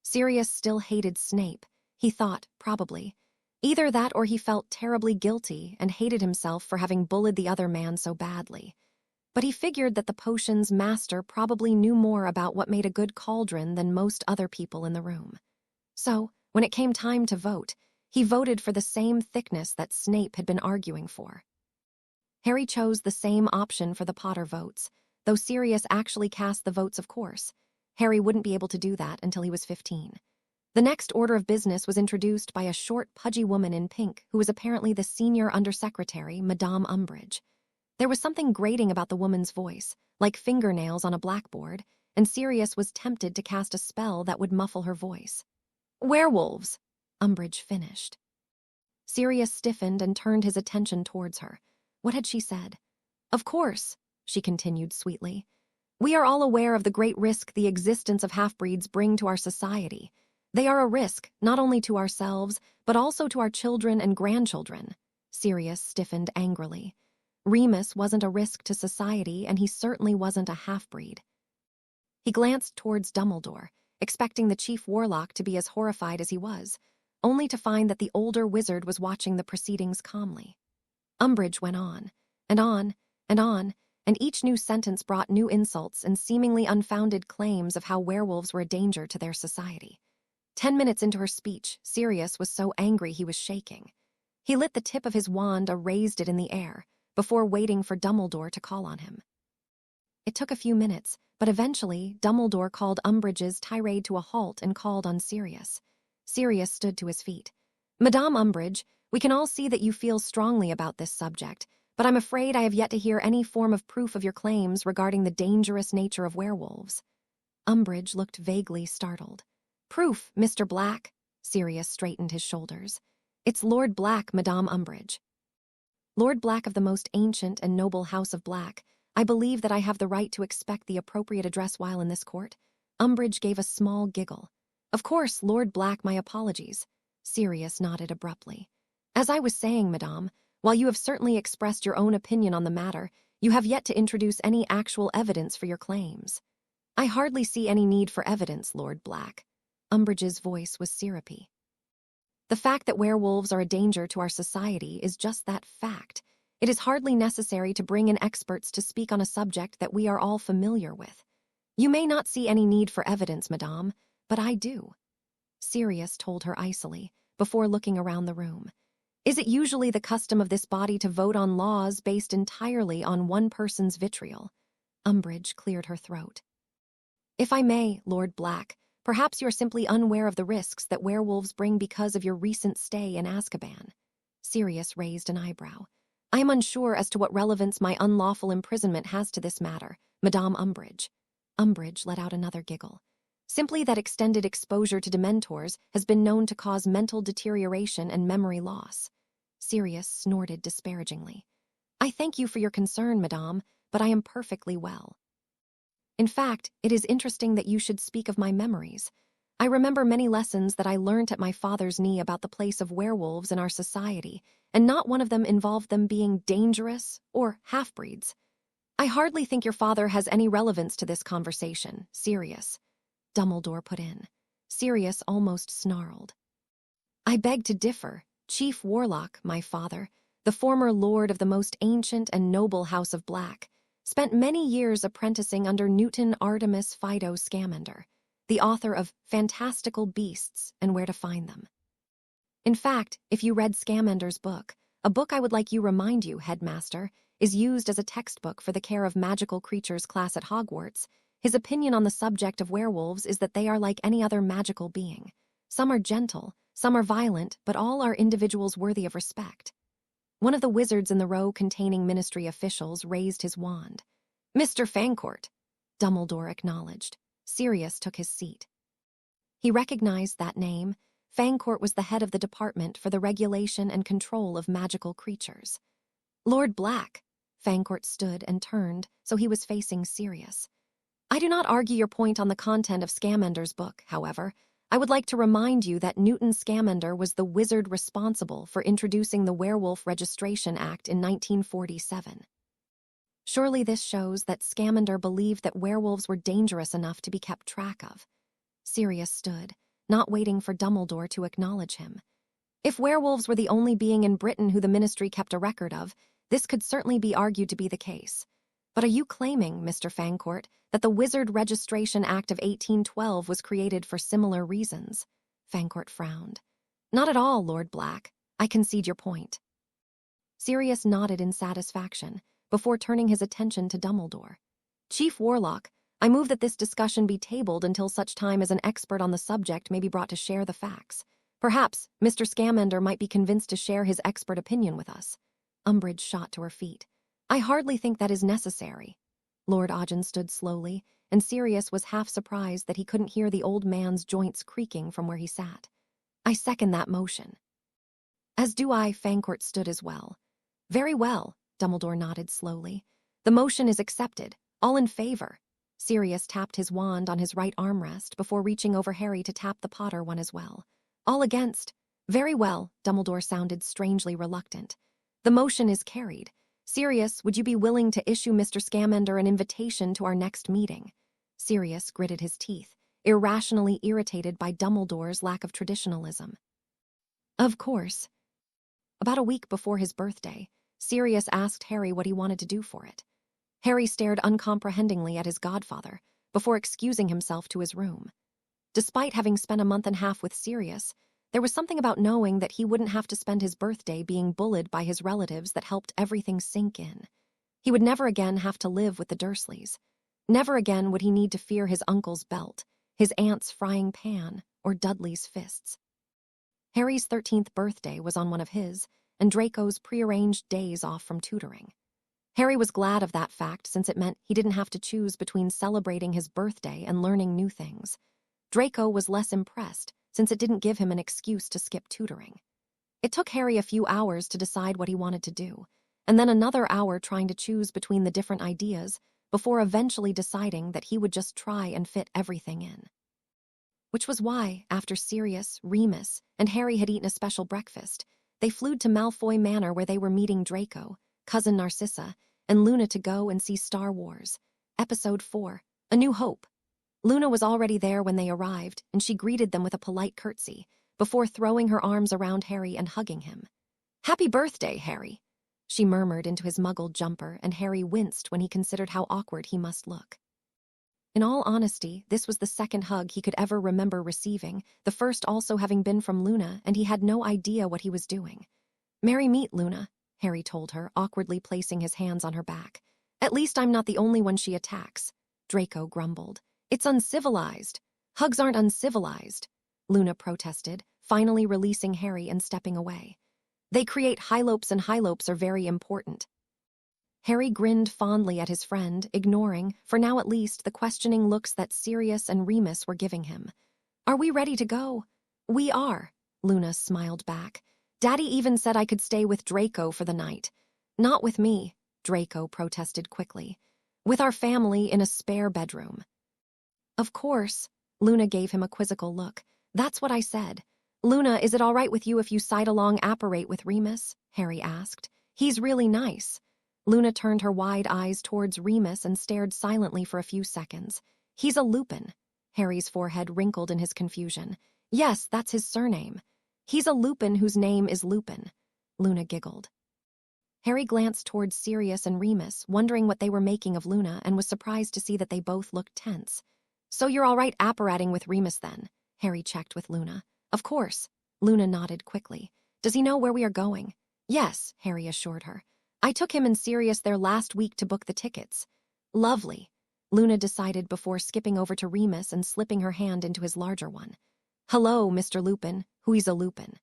Sirius still hated Snape, he thought, probably. Either that or he felt terribly guilty and hated himself for having bullied the other man so badly. but he figured that the potion's master probably knew more about what made a good cauldron than most other people in the room. So, when it came time to vote, he voted for the same thickness that Snape had been arguing for. Harry chose the same option for the Potter votes, though Sirius actually cast the votes, of course. Harry wouldn't be able to do that until he was 15. The next order of business was introduced by a short, pudgy woman in pink who was apparently the senior undersecretary, Madame Umbridge. There was something grating about the woman's voice, like fingernails on a blackboard, and Sirius was tempted to cast a spell that would muffle her voice. "Werewolves," Umbridge finished. Sirius stiffened and turned his attention towards her. What had she said? "Of course," she continued sweetly. "We are all aware of the great risk the existence of half-breeds bring to our society. They are a risk, not only to ourselves, but also to our children and grandchildren." Sirius stiffened angrily. Remus wasn't a risk to society, and he certainly wasn't a half-breed. He glanced towards Dumbledore, expecting the chief warlock to be as horrified as he was, only to find that the older wizard was watching the proceedings calmly. Umbridge went on, and on, and on, and each new sentence brought new insults and seemingly unfounded claims of how werewolves were a danger to their society. 10 minutes into her speech, Sirius was so angry he was shaking. He lit the tip of his wand and raised it in the air, before waiting for Dumbledore to call on him. It took a few minutes, but eventually Dumbledore called Umbridge's tirade to a halt and called on Sirius. Sirius stood to his feet. "Madame Umbridge, we can all see that you feel strongly about this subject, but I'm afraid I have yet to hear any form of proof of your claims regarding the dangerous nature of werewolves." Umbridge looked vaguely startled. "Proof, Mr. Black." Sirius straightened his shoulders. "It's Lord Black, Madame Umbridge." "Lord Black of the most ancient and noble house of Black, I believe that I have the right to expect the appropriate address while in this court." Umbridge gave a small giggle. "Of course, Lord Black, my apologies." Sirius nodded abruptly. "As I was saying, Madame, while you have certainly expressed your own opinion on the matter, you have yet to introduce any actual evidence for your claims." "I hardly see any need for evidence, Lord Black." Umbridge's voice was syrupy. "The fact that werewolves are a danger to our society is just that fact. It is hardly necessary to bring in experts to speak on a subject that we are all familiar with. You may not see any need for evidence, Madame, but I do." Sirius told her icily, before looking around the room. "Is it usually the custom of this body to vote on laws based entirely on one person's vitriol?" Umbridge cleared her throat. "If I may, Lord Black, perhaps you're simply unaware of the risks that werewolves bring because of your recent stay in Azkaban." Sirius raised an eyebrow. "I am unsure as to what relevance my unlawful imprisonment has to this matter, Madame Umbridge." Umbridge let out another giggle. "Simply that extended exposure to Dementors has been known to cause mental deterioration and memory loss." Sirius snorted disparagingly. "I thank you for your concern, Madame, but I am perfectly well. In fact, it is interesting that you should speak of my memories. I remember many lessons that I learnt at my father's knee about the place of werewolves in our society, and not one of them involved them being dangerous or half-breeds. I hardly think your father has any relevance to this conversation, Sirius," Dumbledore put in. Sirius almost snarled. "I beg to differ. Chief Warlock, my father, the former lord of the most ancient and noble house of Black, spent many years apprenticing under Newton Artemis Fido Scamander, the author of Fantastical Beasts and Where to Find Them. In fact, if you read Scamander's book, a book I would like you remind you, Headmaster, is used as a textbook for the care of magical creatures class at Hogwarts, his opinion on the subject of werewolves is that they are like any other magical being. Some are gentle, some are violent, but all are individuals worthy of respect." One of the wizards in the row containing ministry officials raised his wand. "Mr. Fancourt," Dumbledore acknowledged. Sirius took his seat. He recognized that name. Fancourt was the head of the department for the regulation and control of magical creatures. "Lord Black." Fancourt stood and turned, so he was facing Sirius. "I do not argue your point on the content of Scamander's book, however. I would like to remind you that Newton Scamander was the wizard responsible for introducing the Werewolf Registration Act in 1947. Surely this shows that Scamander believed that werewolves were dangerous enough to be kept track of." Sirius stood, not waiting for Dumbledore to acknowledge him. If werewolves were the only being in Britain who the Ministry kept a record of, this could certainly be argued to be the case. But are you claiming, Mr. Fancourt, that the Wizard Registration Act of 1812 was created for similar reasons? Fancourt frowned. Not at all, Lord Black. I concede your point. Sirius nodded in satisfaction, before turning his attention to Dumbledore. Chief Warlock, I move that this discussion be tabled until such time as an expert on the subject may be brought to share the facts. Perhaps Mr. Scamander might be convinced to share his expert opinion with us. Umbridge shot to her feet. I hardly think that is necessary. Lord Ogden stood slowly, and Sirius was half surprised that he couldn't hear the old man's joints creaking from where he sat. I second that motion. As do I, Fancourt stood as well. Very well, Dumbledore nodded slowly. The motion is accepted. All in favor. Sirius tapped his wand on his right armrest before reaching over Harry to tap the Potter one as well. All against. Very well, Dumbledore sounded strangely reluctant. The motion is carried. Sirius, would you be willing to issue Mr. Scamander an invitation to our next meeting? Sirius gritted his teeth, irrationally irritated by Dumbledore's lack of traditionalism. Of course. About a week before his birthday, Sirius asked Harry what he wanted to do for it. Harry stared uncomprehendingly at his godfather, before excusing himself to his room. Despite having spent a month and a half with Sirius, there was something about knowing that he wouldn't have to spend his birthday being bullied by his relatives that helped everything sink in. He would never again have to live with the Dursleys. Never again would he need to fear his uncle's belt, his aunt's frying pan, or Dudley's fists. Harry's 13th birthday was on one of his, and Draco's prearranged days off from tutoring. Harry was glad of that fact since it meant he didn't have to choose between celebrating his birthday and learning new things. Draco was less impressed since it didn't give him an excuse to skip tutoring. It took Harry a few hours to decide what he wanted to do, and then another hour trying to choose between the different ideas before eventually deciding that he would just try and fit everything in. Which was why, after Sirius, Remus, and Harry had eaten a special breakfast, they flew to Malfoy Manor where they were meeting Draco, Cousin Narcissa, and Luna to go and see Star Wars. Episode 4, A New Hope. Luna was already there when they arrived, and she greeted them with a polite curtsy, before throwing her arms around Harry and hugging him. Happy birthday, Harry, she murmured into his muggled jumper, and Harry winced when he considered how awkward he must look. In all honesty, this was the second hug he could ever remember receiving, the first also having been from Luna, and he had no idea what he was doing. Merry meet, Luna, Harry told her, awkwardly placing his hands on her back. At least I'm not the only one she attacks, Draco grumbled. It's uncivilized. Hugs aren't uncivilized, Luna protested, finally releasing Harry and stepping away. They create highlopes, and highlopes are very important. Harry grinned fondly at his friend, ignoring, for now at least, the questioning looks that Sirius and Remus were giving him. Are we ready to go? We are, Luna smiled back. Daddy even said I could stay with Draco for the night. Not with me, Draco protested quickly. With our family in a spare bedroom. Of course, Luna gave him a quizzical look. That's what I said. Luna, is it all right with you if you side-along apparate with Remus? Harry asked. He's really nice. Luna turned her wide eyes towards Remus and stared silently for a few seconds. He's a Lupin. Harry's forehead wrinkled in his confusion. Yes, that's his surname. He's a Lupin whose name is Lupin. Luna giggled. Harry glanced towards Sirius and Remus, wondering what they were making of Luna, and was surprised to see that they both looked tense. So you're all right apparating with Remus then? Harry checked with Luna. Of course. Luna nodded quickly. Does he know where we are going? Yes, Harry assured her. I took him and Sirius there last week to book the tickets. Lovely, Luna decided before skipping over to Remus and slipping her hand into his larger one. Hello, Mr. Lupin. Who's a Lupin?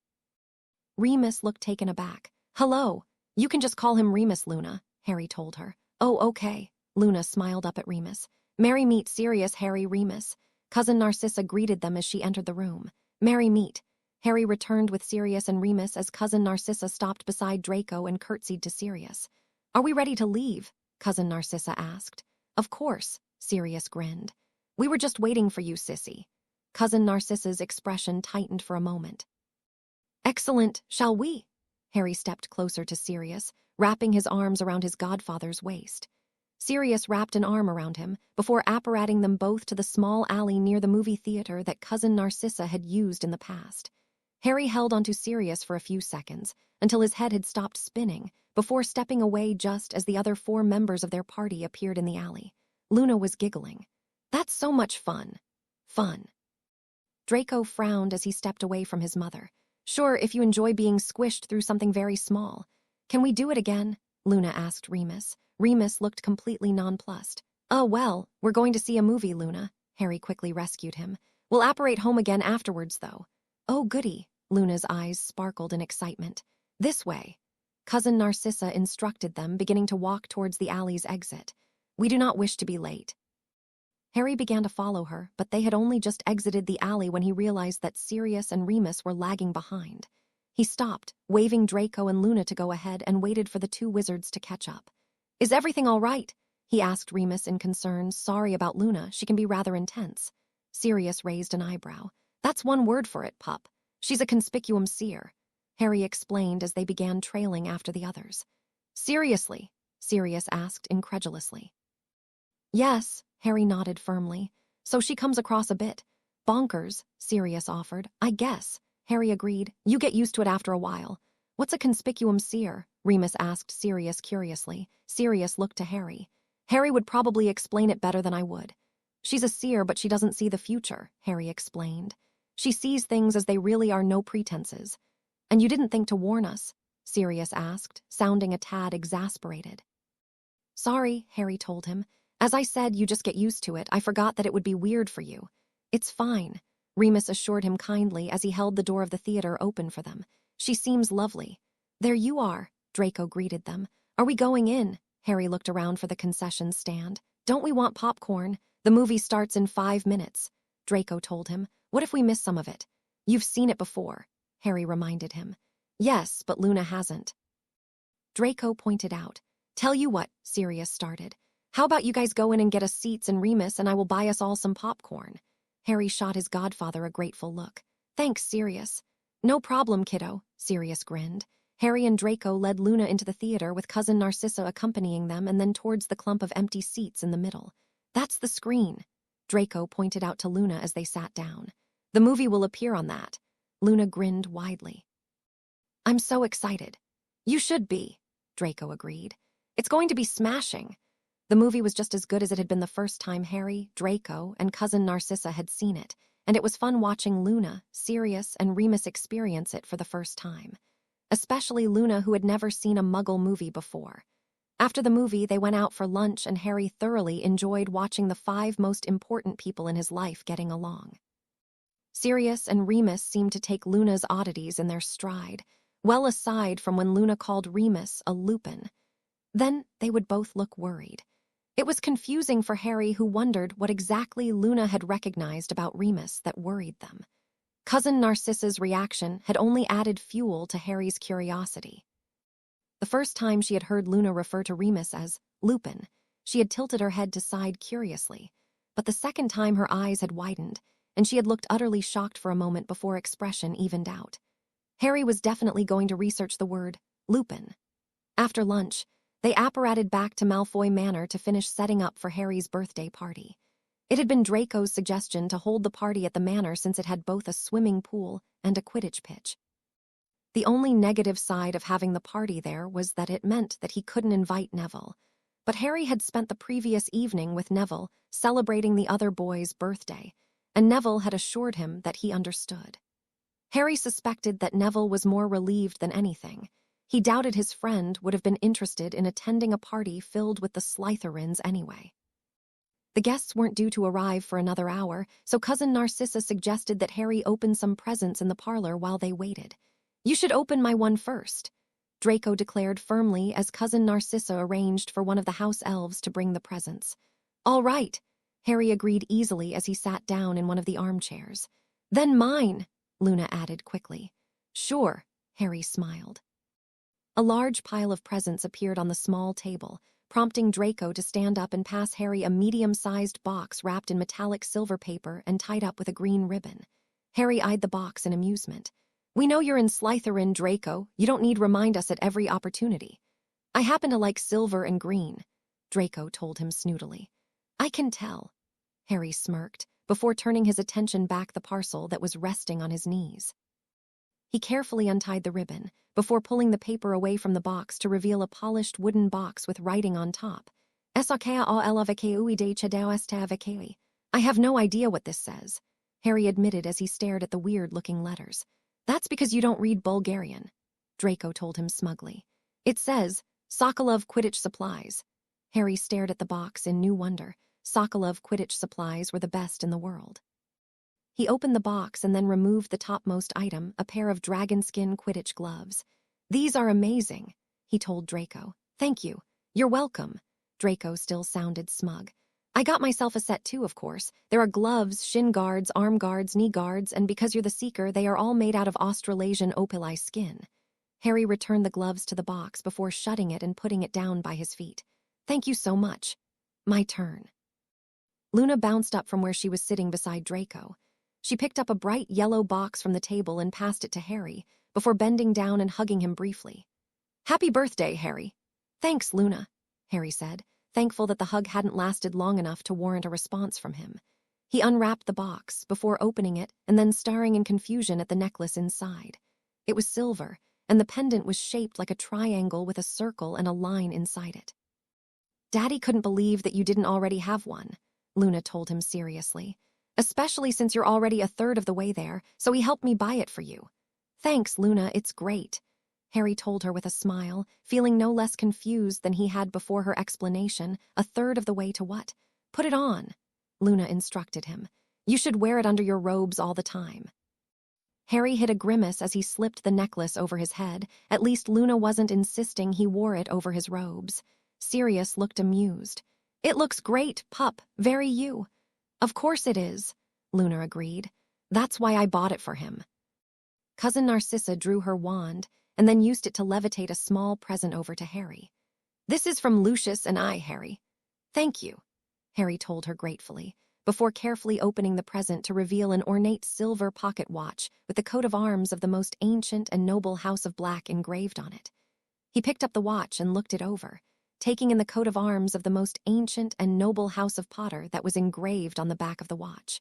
Remus looked taken aback. Hello. You can just call him Remus, Luna, Harry told her. Oh, okay. Luna smiled up at Remus. Merry meet, Sirius, Harry, Remus. Cousin Narcissa greeted them as she entered the room. Merry meet. Harry returned with Sirius and Remus as Cousin Narcissa stopped beside Draco and curtsied to Sirius. Are we ready to leave? Cousin Narcissa asked. Of course, Sirius grinned. We were just waiting for you, sissy. Cousin Narcissa's expression tightened for a moment. Excellent, shall we? Harry stepped closer to Sirius, wrapping his arms around his godfather's waist. Sirius wrapped an arm around him, before apparating them both to the small alley near the movie theater that Cousin Narcissa had used in the past. Harry held onto Sirius for a few seconds, until his head had stopped spinning, before stepping away just as the other 4 members of their party appeared in the alley. Luna was giggling. "That's so much fun." Fun. Draco frowned as he stepped away from his mother. "Sure, if you enjoy being squished through something very small. Can we do it again?" Luna asked Remus. Remus looked completely nonplussed. "Oh, well, we're going to see a movie, Luna." Harry quickly rescued him. "We'll apparate home again afterwards, though." "Oh, goody." Luna's eyes sparkled in excitement. "This way." Cousin Narcissa instructed them, beginning to walk towards the alley's exit. "We do not wish to be late." Harry began to follow her, but they had only just exited the alley when he realized that Sirius and Remus were lagging behind. He stopped, waving Draco and Luna to go ahead, and waited for the 2 wizards to catch up. "Is everything all right?" he asked Remus in concern. "Sorry about Luna, she can be rather intense." Sirius raised an eyebrow. "That's one word for it, pup. She's a conspicuum seer," Harry explained as they began trailing after the others. "Seriously?" Sirius asked incredulously. "Yes," Harry nodded firmly. "So she comes across a bit bonkers," Sirius offered. "I guess," Harry agreed. "You get used to it after a while." "What's a conspicuum seer?" Remus asked Sirius curiously. Sirius looked to Harry. "Harry would probably explain it better than I would." "She's a seer, but she doesn't see the future," Harry explained. "She sees things as they really are, no pretenses." "And you didn't think to warn us?" Sirius asked, sounding a tad exasperated. "Sorry," Harry told him. "As I said, you just get used to it. I forgot that it would be weird for you." "It's fine," Remus assured him kindly as he held the door of the theater open for them. "She seems lovely." "There you are," Draco greeted them. "Are we going in?" Harry looked around for the concession stand. "Don't we want popcorn? The movie starts in 5 minutes," Draco told him. "What if we miss some of it?" "You've seen it before," Harry reminded him. "Yes, but Luna hasn't," Draco pointed out. "Tell you what," Sirius started. "How about you guys go in and get us seats, and Remus and I will buy us all some popcorn?" Harry shot his godfather a grateful look. "Thanks, Sirius." "No problem, kiddo," Sirius grinned. Harry and Draco led Luna into the theater, with Cousin Narcissa accompanying them, and then towards the clump of empty seats in the middle. "That's the screen," Draco pointed out to Luna as they sat down. "The movie will appear on that." Luna grinned widely. "I'm so excited." "You should be," Draco agreed. "It's going to be smashing." The movie was just as good as it had been the first time Harry, Draco, and Cousin Narcissa had seen it, and it was fun watching Luna, Sirius, and Remus experience it for the first time. Especially Luna, who had never seen a Muggle movie before. After the movie, they went out for lunch, and Harry thoroughly enjoyed watching the 5 most important people in his life getting along. Sirius and Remus seemed to take Luna's oddities in their stride, well aside from when Luna called Remus a Lupin. Then they would both look worried. It was confusing for Harry, who wondered what exactly Luna had recognized about Remus that worried them. Cousin Narcissa's reaction had only added fuel to Harry's curiosity. The first time she had heard Luna refer to Remus as Lupin, she had tilted her head to side curiously, but the second time her eyes had widened, and she had looked utterly shocked for a moment before expression evened out. Harry was definitely going to research the word Lupin. After lunch, they apparated back to Malfoy Manor to finish setting up for Harry's birthday party. It had been Draco's suggestion to hold the party at the manor since it had both a swimming pool and a quidditch pitch. The only negative side of having the party there was that it meant that he couldn't invite Neville. But Harry had spent the previous evening with Neville celebrating the other boy's birthday, and Neville had assured him that he understood. Harry suspected that Neville was more relieved than anything. He doubted his friend would have been interested in attending a party filled with the Slytherins anyway. The guests weren't due to arrive for another hour, so Cousin Narcissa suggested that Harry open some presents in the parlor while they waited. "You should open my one first," Draco declared firmly as Cousin Narcissa arranged for one of the house elves to bring the presents. "All right," Harry agreed easily as he sat down in one of the armchairs. "Then mine," Luna added quickly. "Sure," Harry smiled. A large pile of presents appeared on the small table, prompting Draco to stand up and pass Harry a medium-sized box wrapped in metallic silver paper and tied up with a green ribbon. Harry eyed the box in amusement. "We know you're in Slytherin, Draco. You don't need remind us at every opportunity." "I happen to like silver and green," Draco told him snootily. "I can tell," Harry smirked, before turning his attention back the parcel that was resting on his knees. He carefully untied the ribbon, before pulling the paper away from the box to reveal a polished wooden box with writing on top. I have no idea what this says, Harry admitted as he stared at the weird-looking letters. That's because you don't read Bulgarian, Draco told him smugly. It says, Sokolov Quidditch Supplies. Harry stared at the box in new wonder. Sokolov Quidditch Supplies were the best in the world. He opened the box and then removed the topmost item, a pair of dragon-skin Quidditch gloves. These are amazing, he told Draco. Thank you. You're welcome. Draco still sounded smug. I got myself a set too, of course. There are gloves, shin guards, arm guards, knee guards, and because you're the Seeker, they are all made out of Australasian opali skin. Harry returned the gloves to the box before shutting it and putting it down by his feet. Thank you so much. My turn. Luna bounced up from where she was sitting beside Draco. She picked up a bright yellow box from the table and passed it to Harry, before bending down and hugging him briefly. Happy birthday, Harry. Thanks, Luna, Harry said, thankful that the hug hadn't lasted long enough to warrant a response from him. He unwrapped the box, before opening it and then staring in confusion at the necklace inside. It was silver, and the pendant was shaped like a triangle with a circle and a line inside it. Daddy couldn't believe that you didn't already have one, Luna told him seriously. Especially since you're already a third of the way there, so he helped me buy it for you. Thanks, Luna, it's great, Harry told her with a smile, feeling no less confused than he had before her explanation. A third of the way to what? Put it on, Luna instructed him. You should wear it under your robes all the time. Harry hid a grimace as he slipped the necklace over his head. At least Luna wasn't insisting he wore it over his robes. Sirius looked amused. It looks great, pup, very you. Of course it is, Luna agreed. That's why I bought it for him. Cousin Narcissa drew her wand and then used it to levitate a small present over to Harry. This is from Lucius and I, Harry. Thank you, Harry told her gratefully, before carefully opening the present to reveal an ornate silver pocket watch with the coat of arms of the most ancient and noble House of Black engraved on it. He picked up the watch and looked it over, taking in the coat of arms of the most ancient and noble House of Potter that was engraved on the back of the watch.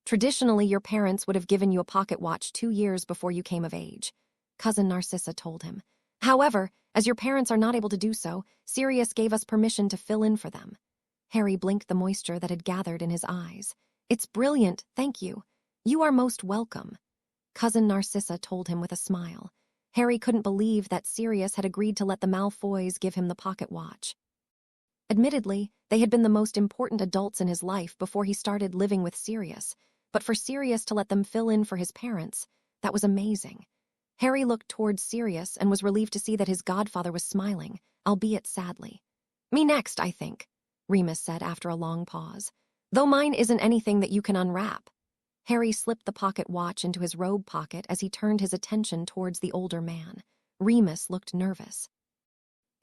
Traditionally, your parents would have given you a pocket watch 2 years before you came of age, Cousin Narcissa told him. However, as your parents are not able to do so, Sirius gave us permission to fill in for them. Harry blinked the moisture that had gathered in his eyes. It's brilliant, thank you. You are most welcome, Cousin Narcissa told him with a smile. Harry couldn't believe that Sirius had agreed to let the Malfoys give him the pocket watch. Admittedly, they had been the most important adults in his life before he started living with Sirius, but for Sirius to let them fill in for his parents, that was amazing. Harry looked towards Sirius and was relieved to see that his godfather was smiling, albeit sadly. Me next, I think, Remus said after a long pause. Though mine isn't anything that you can unwrap. Harry slipped the pocket watch into his robe pocket as he turned his attention towards the older man. Remus looked nervous.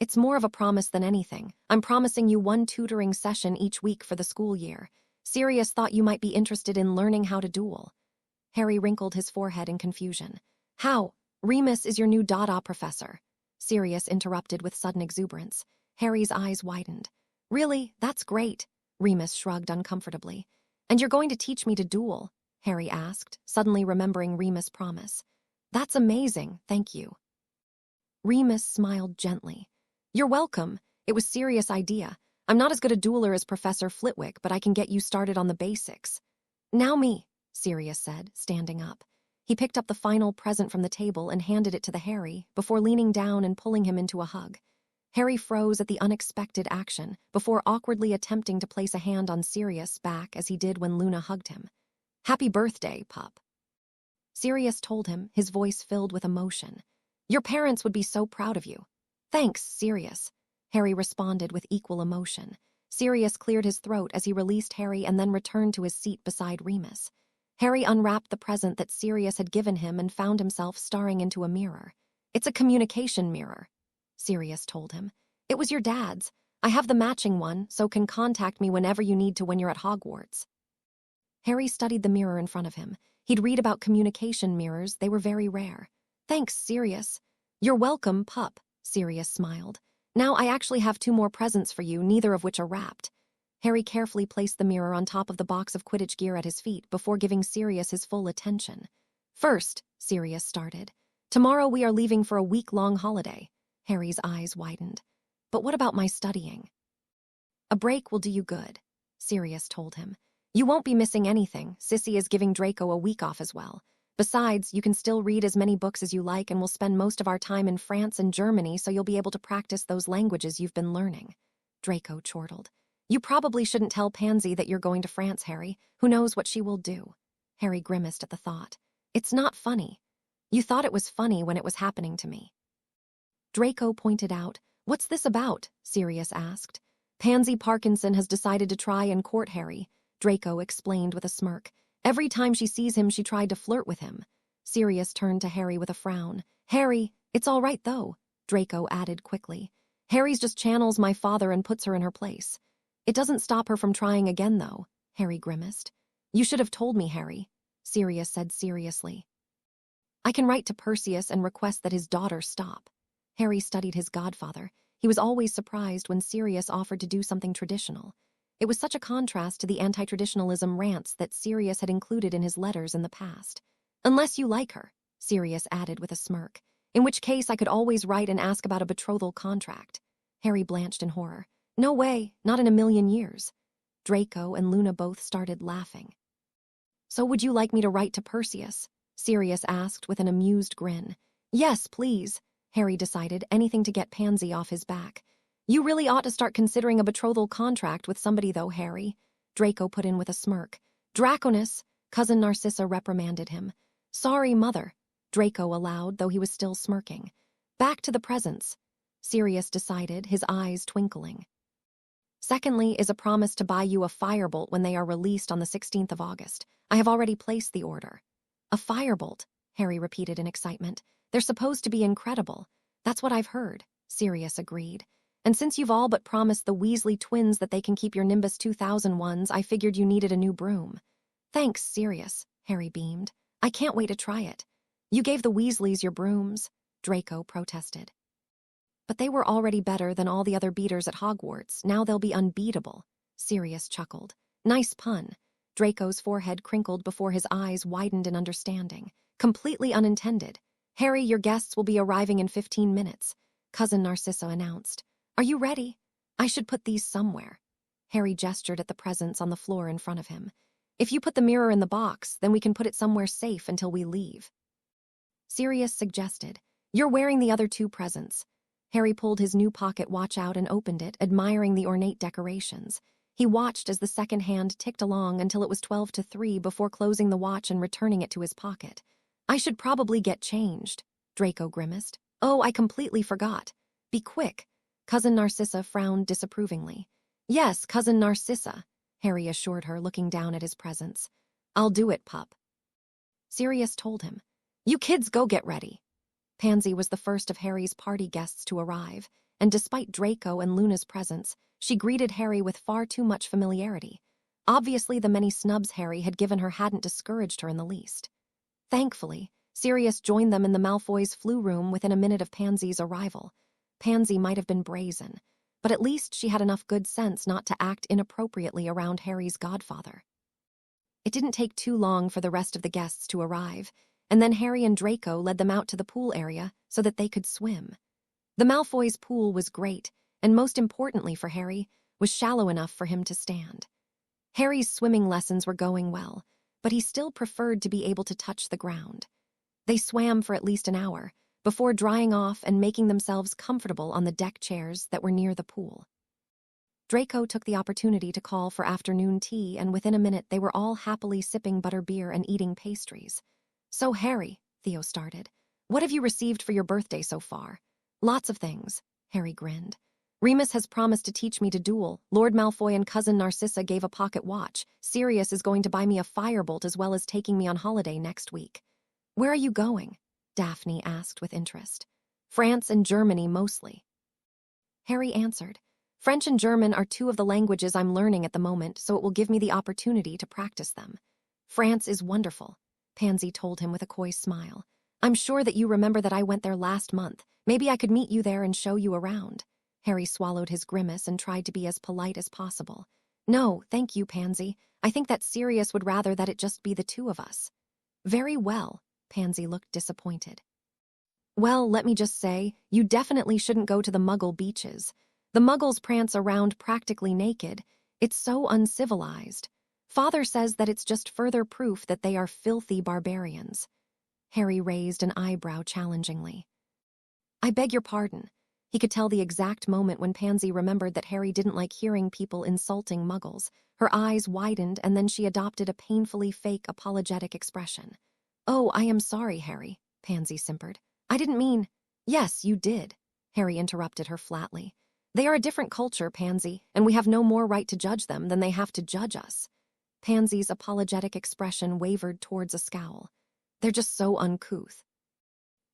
It's more of a promise than anything. I'm promising you 1 tutoring session each week for the school year. Sirius thought you might be interested in learning how to duel. Harry wrinkled his forehead in confusion. How? Remus is your new Dada professor, Sirius interrupted with sudden exuberance. Harry's eyes widened. Really? That's great, Remus shrugged uncomfortably. And you're going to teach me to duel? Harry asked, suddenly remembering Remus' promise. That's amazing, thank you. Remus smiled gently. You're welcome. It was Sirius' idea. I'm not as good a dueler as Professor Flitwick, but I can get you started on the basics. Now me, Sirius said, standing up. He picked up the final present from the table and handed it to the Harry, before leaning down and pulling him into a hug. Harry froze at the unexpected action, before awkwardly attempting to place a hand on Sirius' back as he did when Luna hugged him. Happy birthday, pup. Sirius told him, his voice filled with emotion. Your parents would be so proud of you. Thanks, Sirius, Harry responded with equal emotion. Sirius cleared his throat as he released Harry and then returned to his seat beside Remus. Harry unwrapped the present that Sirius had given him and found himself staring into a mirror. It's a communication mirror, Sirius told him. It was your dad's. I have the matching one, so can contact me whenever you need to when you're at Hogwarts. Harry studied the mirror in front of him. He'd read about communication mirrors. They were very rare. Thanks, Sirius. You're welcome, pup, Sirius smiled. Now I actually have 2 more presents for you, neither of which are wrapped. Harry carefully placed the mirror on top of the box of Quidditch gear at his feet before giving Sirius his full attention. First, Sirius started. Tomorrow we are leaving for a week-long holiday. Harry's eyes widened. But what about my studying? A break will do you good, Sirius told him. You won't be missing anything. Sissy is giving Draco a week off as well. Besides, you can still read as many books as you like, and we'll spend most of our time in France and Germany, so you'll be able to practice those languages you've been learning. Draco chortled. You probably shouldn't tell Pansy that you're going to France, Harry. Who knows what she will do? Harry grimaced at the thought. It's not funny. You thought it was funny when it was happening to me. Draco pointed out. What's this about? Sirius asked. Pansy Parkinson has decided to try and court Harry, Draco explained with a smirk. Every time she sees him, she tried to flirt with him. Sirius turned to Harry with a frown. Harry, it's all right, though, Draco added quickly. Harry's just channels my father and puts her in her place. It doesn't stop her from trying again, though, Harry grimaced. You should have told me, Harry, Sirius said seriously. I can write to Perseus and request that his daughter stop. Harry studied his godfather. He was always surprised when Sirius offered to do something traditional. It was such a contrast to the anti-traditionalism rants that Sirius had included in his letters in the past. Unless you like her, Sirius added with a smirk, in which case I could always write and ask about a betrothal contract. Harry blanched in horror. No way, not in a million years. Draco and Luna both started laughing. So would you like me to write to Perseus? Sirius asked with an amused grin. Yes, please, Harry decided, anything to get Pansy off his back. You really ought to start considering a betrothal contract with somebody, though, Harry, Draco put in with a smirk. Draconus, Cousin Narcissa reprimanded him. Sorry, Mother, Draco allowed, though he was still smirking. Back to the presents, Sirius decided, his eyes twinkling. Secondly is a promise to buy you a firebolt when they are released on the 16th of August. I have already placed the order. A firebolt, Harry repeated in excitement. They're supposed to be incredible. That's what I've heard, Sirius agreed. And since you've all but promised the Weasley twins that they can keep your Nimbus 2000 ones, I figured you needed a new broom. Thanks, Sirius, Harry beamed. I can't wait to try it. You gave the Weasleys your brooms, Draco protested. But they were already better than all the other beaters at Hogwarts. Now they'll be unbeatable, Sirius chuckled. Nice pun. Draco's forehead crinkled before his eyes widened in understanding. Completely unintended. Harry, your guests will be arriving in 15 minutes, Cousin Narcissa announced. Are you ready? I should put these somewhere. Harry gestured at the presents on the floor in front of him. If you put the mirror in the box, then we can put it somewhere safe until we leave. Sirius suggested. You're wearing the other two presents. Harry pulled his new pocket watch out and opened it, admiring the ornate decorations. He watched as the second hand ticked along until it was 12 to 3 before closing the watch and returning it to his pocket. I should probably get changed, Draco grimaced. Oh, I completely forgot. Be quick. Cousin Narcissa frowned disapprovingly. Yes, Cousin Narcissa, Harry assured her, looking down at his presents. I'll do it, pup. Sirius told him. You kids go get ready. Pansy was the first of Harry's party guests to arrive, and despite Draco and Luna's presence, she greeted Harry with far too much familiarity. Obviously, the many snubs Harry had given her hadn't discouraged her in the least. Thankfully, Sirius joined them in the Malfoys' flu room within a minute of Pansy's arrival. Pansy might have been brazen, but at least she had enough good sense not to act inappropriately around Harry's godfather. It didn't take too long for the rest of the guests to arrive, and then Harry and Draco led them out to the pool area so that they could swim. The Malfoys' pool was great, and most importantly for Harry, was shallow enough for him to stand. Harry's swimming lessons were going well, but he still preferred to be able to touch the ground. They swam for at least an hour, before drying off and making themselves comfortable on the deck chairs that were near the pool. Draco took the opportunity to call for afternoon tea, and within a minute they were all happily sipping butterbeer and eating pastries. So, Harry, Theo started, what have you received for your birthday so far? Lots of things, Harry grinned. Remus has promised to teach me to duel. Lord Malfoy and Cousin Narcissa gave a pocket watch. Sirius is going to buy me a firebolt as well as taking me on holiday next week. Where are you going? Daphne asked with interest. France and Germany mostly. Harry answered. French and German are two of the languages I'm learning at the moment, so it will give me the opportunity to practice them. France is wonderful, Pansy told him with a coy smile. I'm sure that you remember that I went there last month. Maybe I could meet you there and show you around. Harry swallowed his grimace and tried to be as polite as possible. No, thank you, Pansy. I think that Sirius would rather that it just be the two of us. Very well, Pansy looked disappointed. Well, let me just say, you definitely shouldn't go to the Muggle beaches. The Muggles prance around practically naked. It's so uncivilized. Father says that it's just further proof that they are filthy barbarians. Harry raised an eyebrow challengingly. I beg your pardon. He could tell the exact moment when Pansy remembered that Harry didn't like hearing people insulting Muggles. Her eyes widened, and then she adopted a painfully fake, apologetic expression. Oh, I am sorry, Harry, Pansy simpered. I didn't mean— Yes, you did, Harry interrupted her flatly. They are a different culture, Pansy, and we have no more right to judge them than they have to judge us. Pansy's apologetic expression wavered towards a scowl. They're just so uncouth.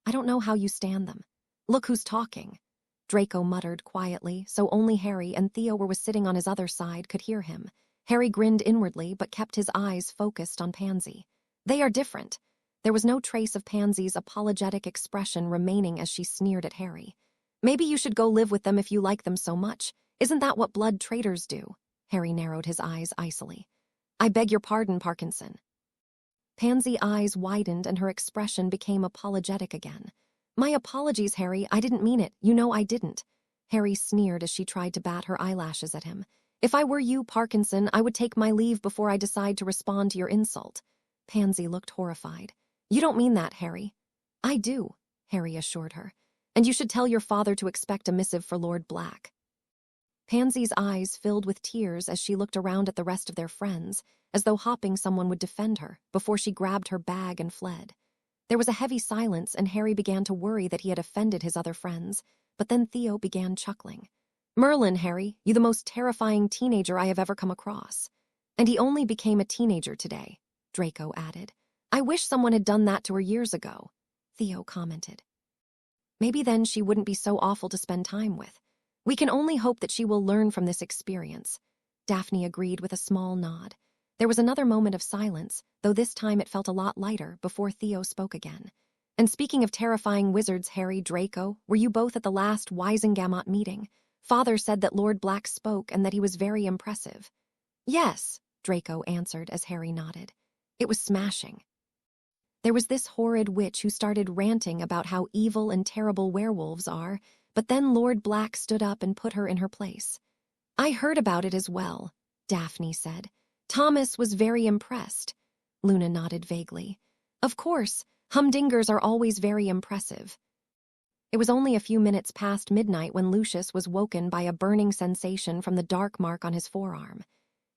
I don't know how you stand them. Look who's talking. Draco muttered quietly, so only Harry and Theo were sitting on his other side could hear him. Harry grinned inwardly but kept his eyes focused on Pansy. They are different. There was no trace of Pansy's apologetic expression remaining as she sneered at Harry. Maybe you should go live with them if you like them so much. Isn't that what blood traitors do? Harry narrowed his eyes icily. I beg your pardon, Parkinson. Pansy's eyes widened and her expression became apologetic again. My apologies, Harry. I didn't mean it. You know I didn't. Harry sneered as she tried to bat her eyelashes at him. If I were you, Parkinson, I would take my leave before I decide to respond to your insult. Pansy looked horrified. You don't mean that, Harry. I do, Harry assured her. And you should tell your father to expect a missive for Lord Black. Pansy's eyes filled with tears as she looked around at the rest of their friends, as though hoping someone would defend her, before she grabbed her bag and fled. There was a heavy silence, and Harry began to worry that he had offended his other friends, but then Theo began chuckling. Merlin, Harry, you the most terrifying teenager I have ever come across. And he only became a teenager today, Draco added. I wish someone had done that to her years ago, Theo commented. Maybe then she wouldn't be so awful to spend time with. We can only hope that she will learn from this experience. Daphne agreed with a small nod. There was another moment of silence, though this time it felt a lot lighter, before Theo spoke again. And speaking of terrifying wizards, Harry, Draco, were you both at the last Wisengamot meeting? Father said that Lord Black spoke and that he was very impressive. Yes, Draco answered as Harry nodded. It was smashing. There was this horrid witch who started ranting about how evil and terrible werewolves are, but then Lord Black stood up and put her in her place. I heard about it as well, Daphne said. Thomas was very impressed. Luna nodded vaguely. Of course, humdingers are always very impressive. It was only a few minutes past midnight when Lucius was woken by a burning sensation from the dark mark on his forearm.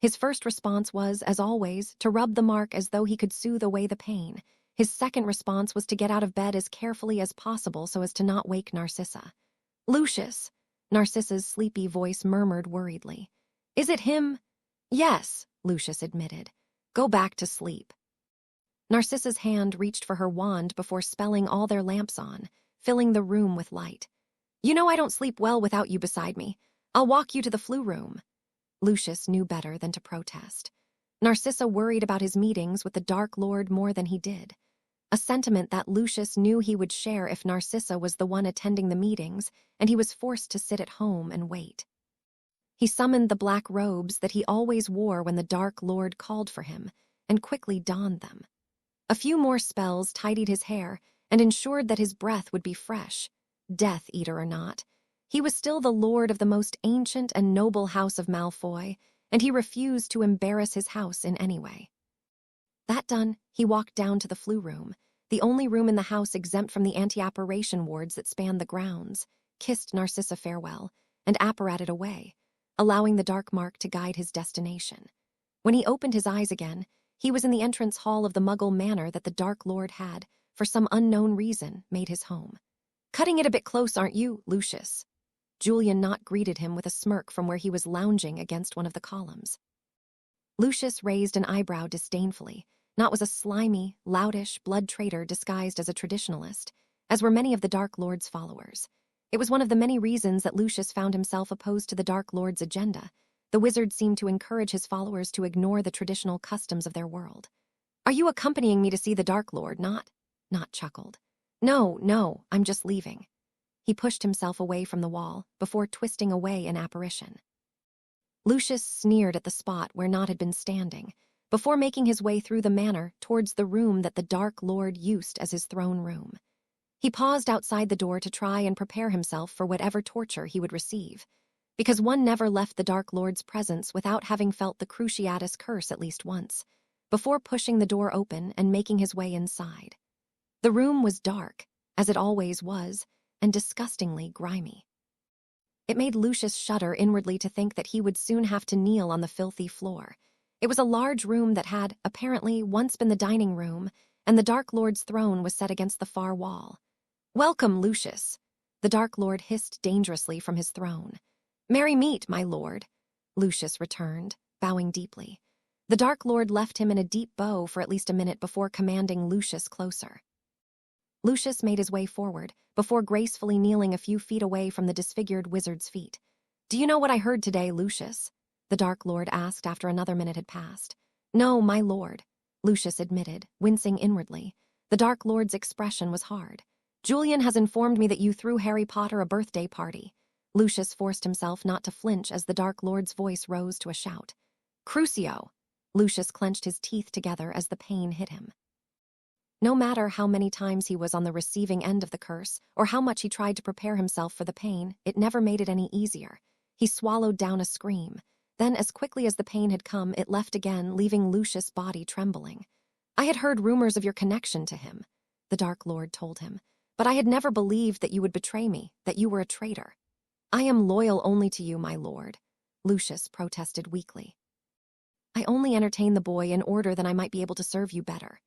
His first response was, as always, to rub the mark as though he could soothe away the pain. His second response was to get out of bed as carefully as possible so as to not wake Narcissa. Lucius, Narcissa's sleepy voice murmured worriedly. Is it him? Yes, Lucius admitted. Go back to sleep. Narcissa's hand reached for her wand before spelling all their lamps on, filling the room with light. You know I don't sleep well without you beside me. I'll walk you to the flu room. Lucius knew better than to protest. Narcissa worried about his meetings with the Dark Lord more than he did. A sentiment that Lucius knew he would share if Narcissa was the one attending the meetings, and he was forced to sit at home and wait. He summoned the black robes that he always wore when the Dark Lord called for him, and quickly donned them. A few more spells tidied his hair and ensured that his breath would be fresh, Death Eater or not. He was still the lord of the most ancient and noble house of Malfoy, and he refused to embarrass his house in any way. That done, he walked down to the flu room, the only room in the house exempt from the anti-apparition wards that spanned the grounds, kissed Narcissa farewell, and apparated away, allowing the dark mark to guide his destination. When he opened his eyes again, he was in the entrance hall of the Muggle manor that the Dark Lord had, for some unknown reason, made his home. Cutting it a bit close, aren't you, Lucius? Julian Knott greeted him with a smirk from where he was lounging against one of the columns. Lucius raised an eyebrow disdainfully. Knott was a slimy, loutish, blood traitor disguised as a traditionalist, as were many of the Dark Lord's followers. It was one of the many reasons that Lucius found himself opposed to the Dark Lord's agenda. The wizard seemed to encourage his followers to ignore the traditional customs of their world. Are you accompanying me to see the Dark Lord, Knott? Knott chuckled. No, I'm just leaving. He pushed himself away from the wall before twisting away an apparition. Lucius sneered at the spot where Knott had been standing. before making his way through the manor towards the room that the Dark Lord used as his throne room. He paused outside the door to try and prepare himself for whatever torture he would receive, because one never left the Dark Lord's presence without having felt the Cruciatus curse at least once, before pushing the door open and making his way inside. The room was dark, as it always was, and disgustingly grimy. It made Lucius shudder inwardly to think that he would soon have to kneel on the filthy floor. It was a large room that had, apparently, once been the dining room, and the Dark Lord's throne was set against the far wall. "Welcome, Lucius," the Dark Lord hissed dangerously from his throne. "Merry meet, my lord," Lucius returned, bowing deeply. The Dark Lord left him in a deep bow for at least a minute before commanding Lucius closer. Lucius made his way forward, before gracefully kneeling a few feet away from the disfigured wizard's feet. "Do you know what I heard today, Lucius?" the Dark Lord asked after another minute had passed. "No, my lord," Lucius admitted, wincing inwardly. The Dark Lord's expression was hard. "Julian has informed me that you threw Harry Potter a birthday party." Lucius forced himself not to flinch as the Dark Lord's voice rose to a shout. "Crucio!" Lucius clenched his teeth together as the pain hit him. No matter how many times he was on the receiving end of the curse, or how much he tried to prepare himself for the pain, it never made it any easier. He swallowed down a scream. Then, as quickly as the pain had come, it left again, leaving Lucius' body trembling. "I had heard rumors of your connection to him," the Dark Lord told him, "but I had never believed that you would betray me, that you were a traitor." "I am loyal only to you, my lord," Lucius protested weakly. "I only entertained the boy in order that I might be able to serve you better."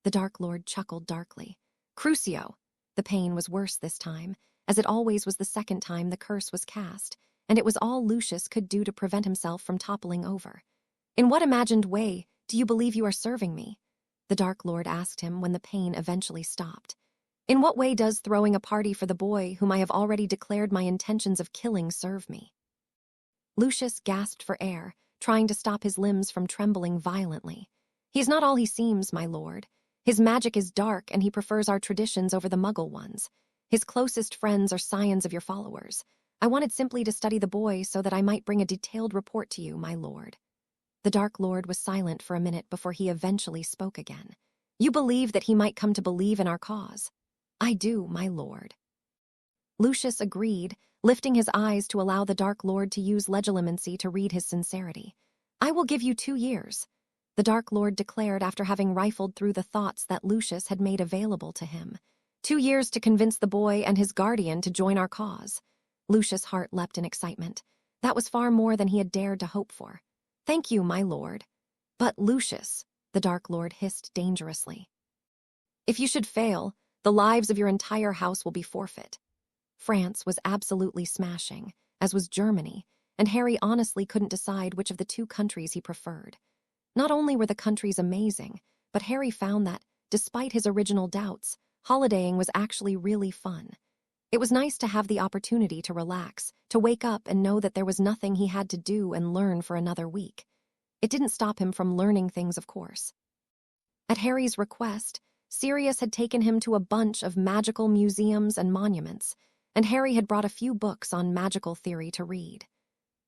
The Dark Lord chuckled darkly. "Crucio!" The pain was worse this time, as it always was the second time the curse was cast, and it was all Lucius could do to prevent himself from toppling over. "In what imagined way do you believe you are serving me?" the Dark Lord asked him when the pain eventually stopped. "In what way does throwing a party for the boy whom I have already declared my intentions of killing serve me?" Lucius gasped for air, trying to stop his limbs from trembling violently. "He's not all he seems, my lord. His magic is dark, and he prefers our traditions over the Muggle ones. His closest friends are scions of your followers. I wanted simply to study the boy so that I might bring a detailed report to you, my lord." The Dark Lord was silent for a minute before he eventually spoke again. "You believe that he might come to believe in our cause?" "I do, my lord." Lucius agreed, lifting his eyes to allow the Dark Lord to use legilimency to read his sincerity. "I will give you 2 years. The Dark Lord declared after having rifled through the thoughts that Lucius had made available to him. 2 years to convince the boy and his guardian to join our cause. Lucius' heart leapt in excitement. That was far more than he had dared to hope for. "Thank you, my lord." "But Lucius," the Dark Lord hissed dangerously. "If you should fail, the lives of your entire house will be forfeit." France was absolutely smashing, as was Germany, and Harry honestly couldn't decide which of the 2 countries he preferred. Not only were the countries amazing, but Harry found that, despite his original doubts, holidaying was actually really fun. It was nice to have the opportunity to relax, to wake up and know that there was nothing he had to do and learn for another week. It didn't stop him from learning things, of course. At Harry's request, Sirius had taken him to a bunch of magical museums and monuments, and Harry had brought a few books on magical theory to read.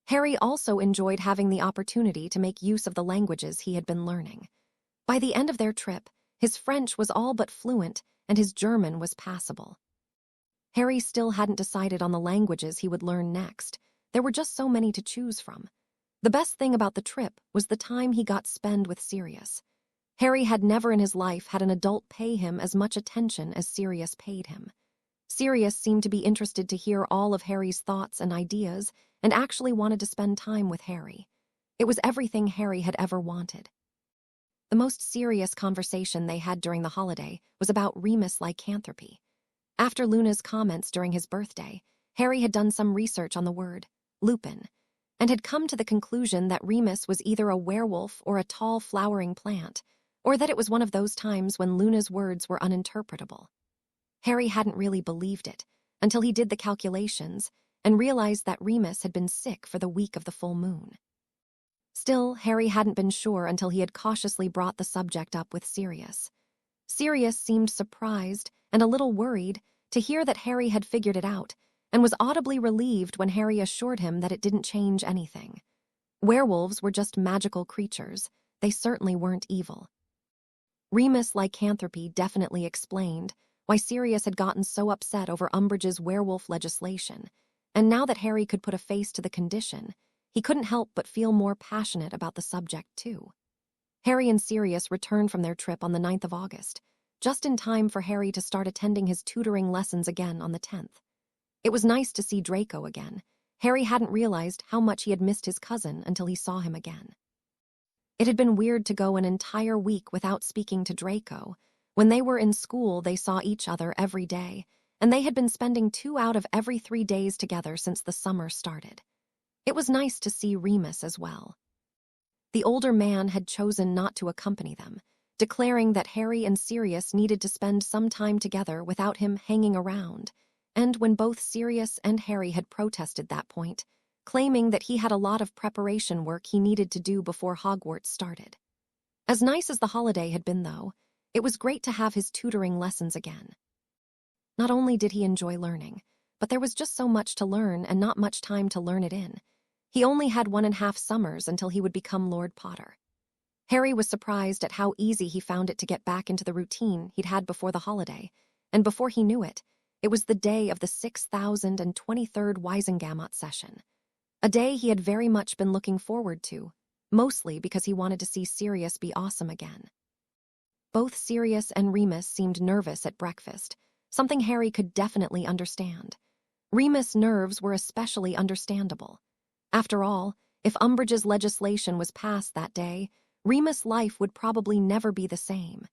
Harry also enjoyed having the opportunity to make use of the languages he had been learning. By the end of their trip, his French was all but fluent, and his German was passable. Harry still hadn't decided on the languages he would learn next. There were just so many to choose from. The best thing about the trip was the time he got spent with Sirius. Harry had never in his life had an adult pay him as much attention as Sirius paid him. Sirius seemed to be interested to hear all of Harry's thoughts and ideas, and actually wanted to spend time with Harry. It was everything Harry had ever wanted. The most serious conversation they had during the holiday was about Remus lycanthropy. After Luna's comments during his birthday, Harry had done some research on the word lupin, and had come to the conclusion that Remus was either a werewolf or a tall flowering plant, or that it was one of those times when Luna's words were uninterpretable. Harry hadn't really believed it, until he did the calculations and realized that Remus had been sick for the week of the full moon. Still, Harry hadn't been sure until he had cautiously brought the subject up with Sirius. Sirius seemed surprised and a little worried to hear that Harry had figured it out, and was audibly relieved when Harry assured him that it didn't change anything. Werewolves were just magical creatures. they certainly weren't evil. Remus lycanthropy definitely explained why Sirius had gotten so upset over Umbridge's werewolf legislation, and now that Harry could put a face to the condition, he couldn't help but feel more passionate about the subject too. Harry and Sirius returned from their trip on the 9th of August, just in time for Harry to start attending his tutoring lessons again on the 10th. It was nice to see Draco again. Harry hadn't realized how much he had missed his cousin until he saw him again. It had been weird to go an entire week without speaking to Draco. When they were in school, they saw each other every day, and they had been spending 2 out of every 3 days together since the summer started. It was nice to see Remus as well. The older man had chosen not to accompany them, declaring that Harry and Sirius needed to spend some time together without him hanging around, and when both Sirius and Harry had protested that point, claiming that he had a lot of preparation work he needed to do before Hogwarts started. As nice as the holiday had been, though, it was great to have his tutoring lessons again. Not only did he enjoy learning, but there was just so much to learn and not much time to learn it in. He only had 1.5 summers until he would become Lord Potter. Harry was surprised at how easy he found it to get back into the routine he'd had before the holiday, and before he knew it, it was the day of the 6023rd Wisengamot session. A day he had very much been looking forward to, mostly because he wanted to see Sirius be awesome again. Both Sirius and Remus seemed nervous at breakfast, something Harry could definitely understand. Remus' nerves were especially understandable. After all, if Umbridge's legislation was passed that day, Remus' life would probably never be the same.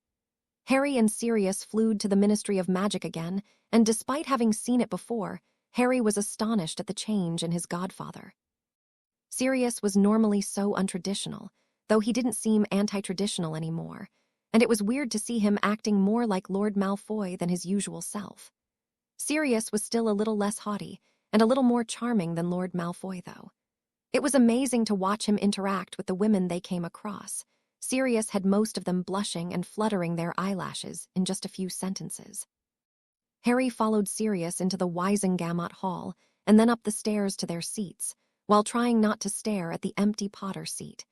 Harry and Sirius flew to the Ministry of Magic again, and despite having seen it before, Harry was astonished at the change in his godfather. Sirius was normally so untraditional, though he didn't seem anti-traditional anymore, and it was weird to see him acting more like Lord Malfoy than his usual self. Sirius was still a little less haughty, and a little more charming than Lord Malfoy, though. It was amazing to watch him interact with the women they came across. Sirius had most of them blushing and fluttering their eyelashes in just a few sentences. Harry followed Sirius into the Wisengamot Hall and then up the stairs to their seats, while trying not to stare at the empty Potter seat.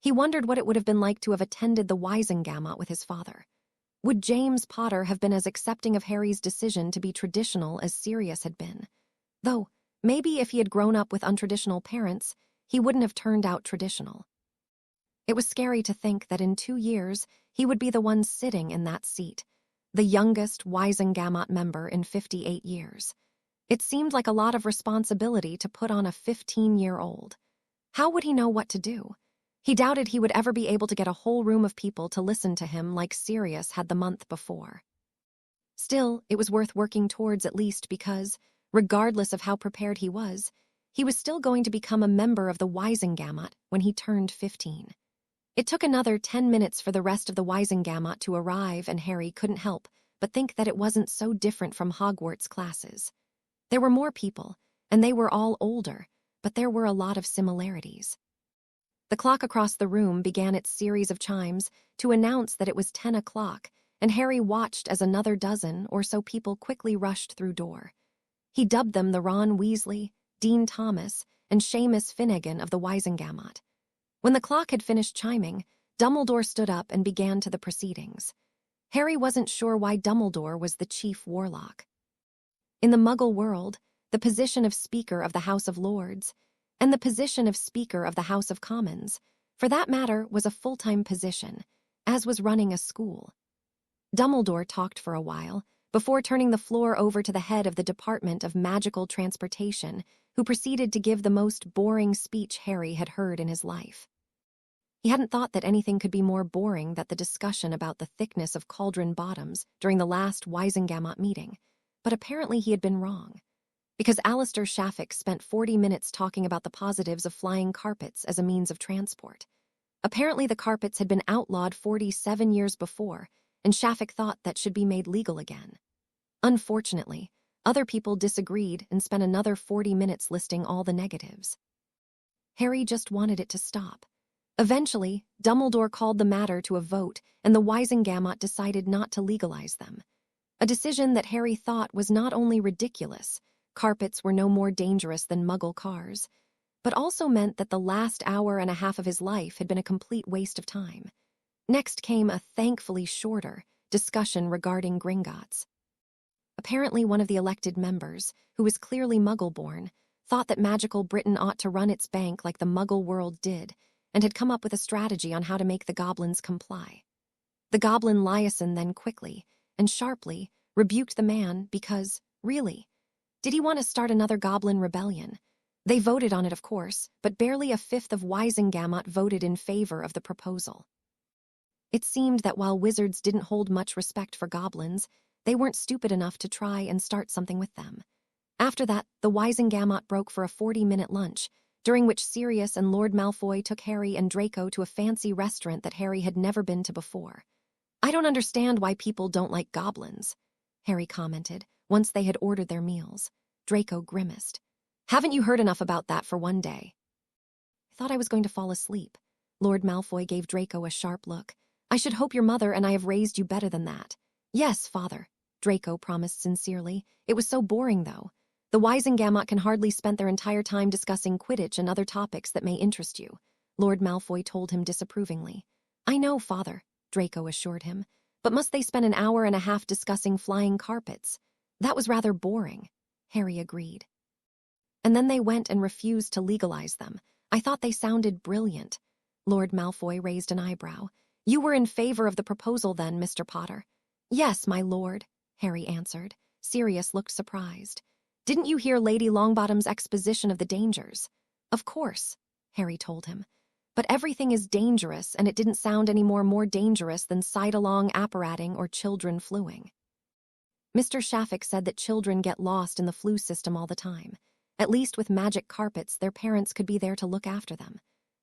He wondered what it would have been like to have attended the Wisengamot with his father. Would James Potter have been as accepting of Harry's decision to be traditional as Sirius had been? Though, maybe if he had grown up with untraditional parents, he wouldn't have turned out traditional. It was scary to think that in 2 years, he would be the one sitting in that seat, the youngest Wisengamot member in 58 years. It seemed like a lot of responsibility to put on a 15-year-old. How would he know what to do? He doubted he would ever be able to get a whole room of people to listen to him like Sirius had the month before. Still, it was worth working towards at least because, regardless of how prepared he was still going to become a member of the Wisengamot when he turned 15. It took another 10 minutes for the rest of the Wisengamot to arrive, and Harry couldn't help but think that it wasn't so different from Hogwarts classes. There were more people, and they were all older, but there were a lot of similarities. The clock across the room began its series of chimes to announce that it was 10 o'clock, and Harry watched as another dozen or so people quickly rushed through door. He dubbed them the Ron Weasley, Dean Thomas, and Seamus Finnegan of the Wisengamot. When the clock had finished chiming, Dumbledore stood up and began to the proceedings. Harry wasn't sure why Dumbledore was the chief warlock. In the Muggle world, the position of Speaker of the House of Lords and the position of Speaker of the House of Commons, for that matter, was a full-time position, as was running a school. Dumbledore talked for a while, before turning the floor over to the head of the Department of Magical Transportation, who proceeded to give the most boring speech Harry had heard in his life. He hadn't thought that anything could be more boring than the discussion about the thickness of cauldron bottoms during the last Wisengamot meeting, but apparently he had been wrong. Because Alistair Shafik spent 40 minutes talking about the positives of flying carpets as a means of transport. Apparently the carpets had been outlawed 47 years before, and Shafik thought that should be made legal again. Unfortunately, other people disagreed and spent another 40 minutes listing all the negatives. Harry just wanted it to stop. Eventually, Dumbledore called the matter to a vote, and the Wisengamot decided not to legalize them. A decision that Harry thought was not only ridiculous — carpets were no more dangerous than Muggle cars — but also meant that the last hour and a half of his life had been a complete waste of time. Next came a thankfully shorter discussion regarding Gringotts. Apparently one of the elected members, who was clearly Muggle-born, thought that magical Britain ought to run its bank like the Muggle world did, and had come up with a strategy on how to make the goblins comply. The goblin Liason then quickly, and sharply, rebuked the man because, really, did he want to start another goblin rebellion? They voted on it, of course, but barely a fifth of Wisengamot voted in favor of the proposal. It seemed that while wizards didn't hold much respect for goblins, they weren't stupid enough to try and start something with them. After that, the Wisengamot broke for a 40-minute lunch, during which Sirius and Lord Malfoy took Harry and Draco to a fancy restaurant that Harry had never been to before. "I don't understand why people don't like goblins," Harry commented, once they had ordered their meals. Draco grimaced. "Haven't you heard enough about that for one day?" "I thought I was going to fall asleep." Lord Malfoy gave Draco a sharp look. "I should hope your mother and I have raised you better than that." "Yes, father," Draco promised sincerely. "It was so boring, though. The Wisengamot can hardly spend their entire time discussing Quidditch and other topics that may interest you," Lord Malfoy told him disapprovingly. "I know, father," Draco assured him, "but must they spend an hour and a half discussing flying carpets? That was rather boring," Harry agreed. "And then they went and refused to legalize them. I thought they sounded brilliant." Lord Malfoy raised an eyebrow. "You were in favor of the proposal then, Mr. Potter?" "Yes, my lord," Harry answered. Sirius looked surprised. "Didn't you hear Lady Longbottom's exposition of the dangers?" "Of course," Harry told him. "But everything is dangerous, and it didn't sound any more dangerous than side-along apparating or children fluing." Mr. Shafik said that children get lost in the flue system all the time. At least with magic carpets, their parents could be there to look after them.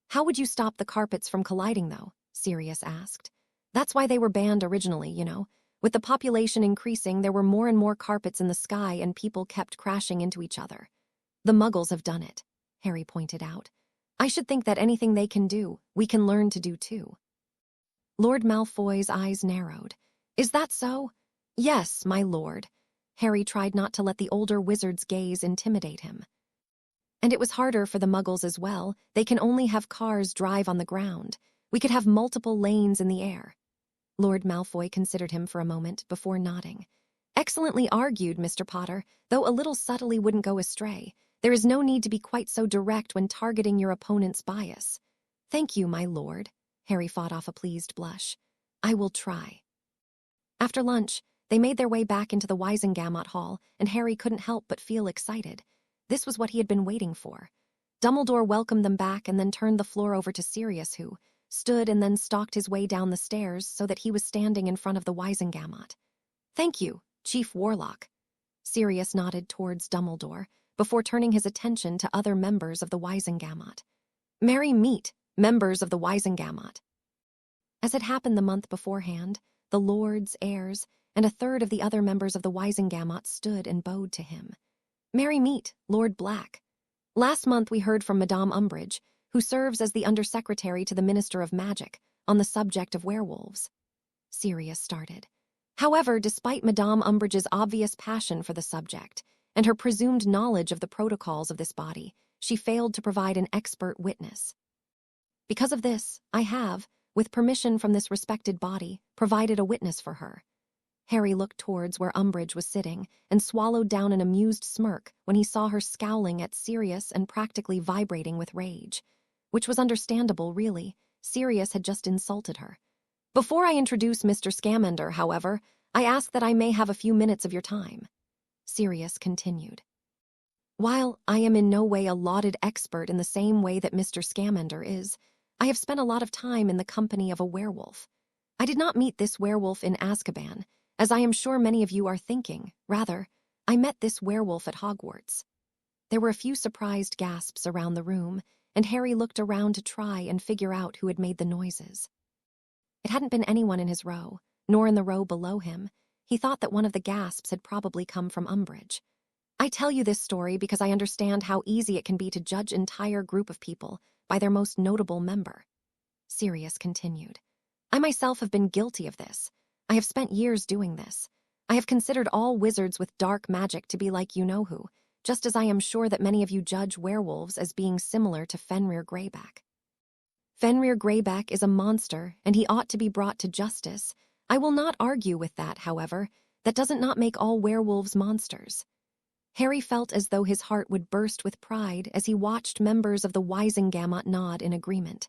"How would you stop the carpets from colliding, though?" Sirius asked. "That's why they were banned originally, you know. With the population increasing, there were more and more carpets in the sky and people kept crashing into each other. The Muggles have done it," Harry pointed out. "I should think that anything they can do, we can learn to do too." Lord Malfoy's eyes narrowed. "Is that so?" "Yes, my lord." Harry tried not to let the older wizard's gaze intimidate him. "And it was harder for the Muggles as well. They can only have cars drive on the ground. We could have multiple lanes in the air." Lord Malfoy considered him for a moment before nodding. "Excellently argued, Mr. Potter, though a little subtly wouldn't go astray. There is no need to be quite so direct when targeting your opponent's bias." "Thank you, my lord." Harry fought off a pleased blush. "I will try." After lunch, they made their way back into the Wisengamot Hall, and Harry couldn't help but feel excited. This was what he had been waiting for. Dumbledore welcomed them back and then turned the floor over to Sirius, who stood and then stalked his way down the stairs so that he was standing in front of the Wisengamot. "Thank you, Chief Warlock." Sirius nodded towards Dumbledore, before turning his attention to other members of the Wisengamot. "Merry meet, members of the Wisengamot." As had happened the month beforehand, the lords, heirs, and a third of the other members of the Wisengamot stood and bowed to him. "Merry meet, Lord Black. Last month we heard from Madame Umbridge, who serves as the Undersecretary to the Minister of Magic, on the subject of werewolves." Sirius started. However, despite Madame Umbridge's obvious passion for the subject, and her presumed knowledge of the protocols of this body, she failed to provide an expert witness. "Because of this, I have, with permission from this respected body, provided a witness for her." Harry looked towards where Umbridge was sitting and swallowed down an amused smirk when he saw her scowling at Sirius and practically vibrating with rage. Which was understandable, really. Sirius had just insulted her. "Before I introduce Mr. Scamander, however, I ask that I may have a few minutes of your time." Sirius continued. "While I am in no way a lauded expert in the same way that Mr. Scamander is, I have spent a lot of time in the company of a werewolf. I did not meet this werewolf in Azkaban, as I am sure many of you are thinking. Rather, I met this werewolf at Hogwarts." There were a few surprised gasps around the room, and Harry looked around to try and figure out who had made the noises. It hadn't been anyone in his row, nor in the row below him. He thought that one of the gasps had probably come from Umbridge. "I tell you this story because I understand how easy it can be to judge an entire group of people by their most notable member." Sirius continued. "I myself have been guilty of this. I have spent years doing this. I have considered all wizards with dark magic to be like you-know-who, just as I am sure that many of you judge werewolves as being similar to Fenrir Greyback. Fenrir Greyback is a monster, and he ought to be brought to justice. I will not argue with that, however. That doesn't not make all werewolves monsters. Harry felt as though his heart would burst with pride as he watched members of the Wisengamot nod in agreement.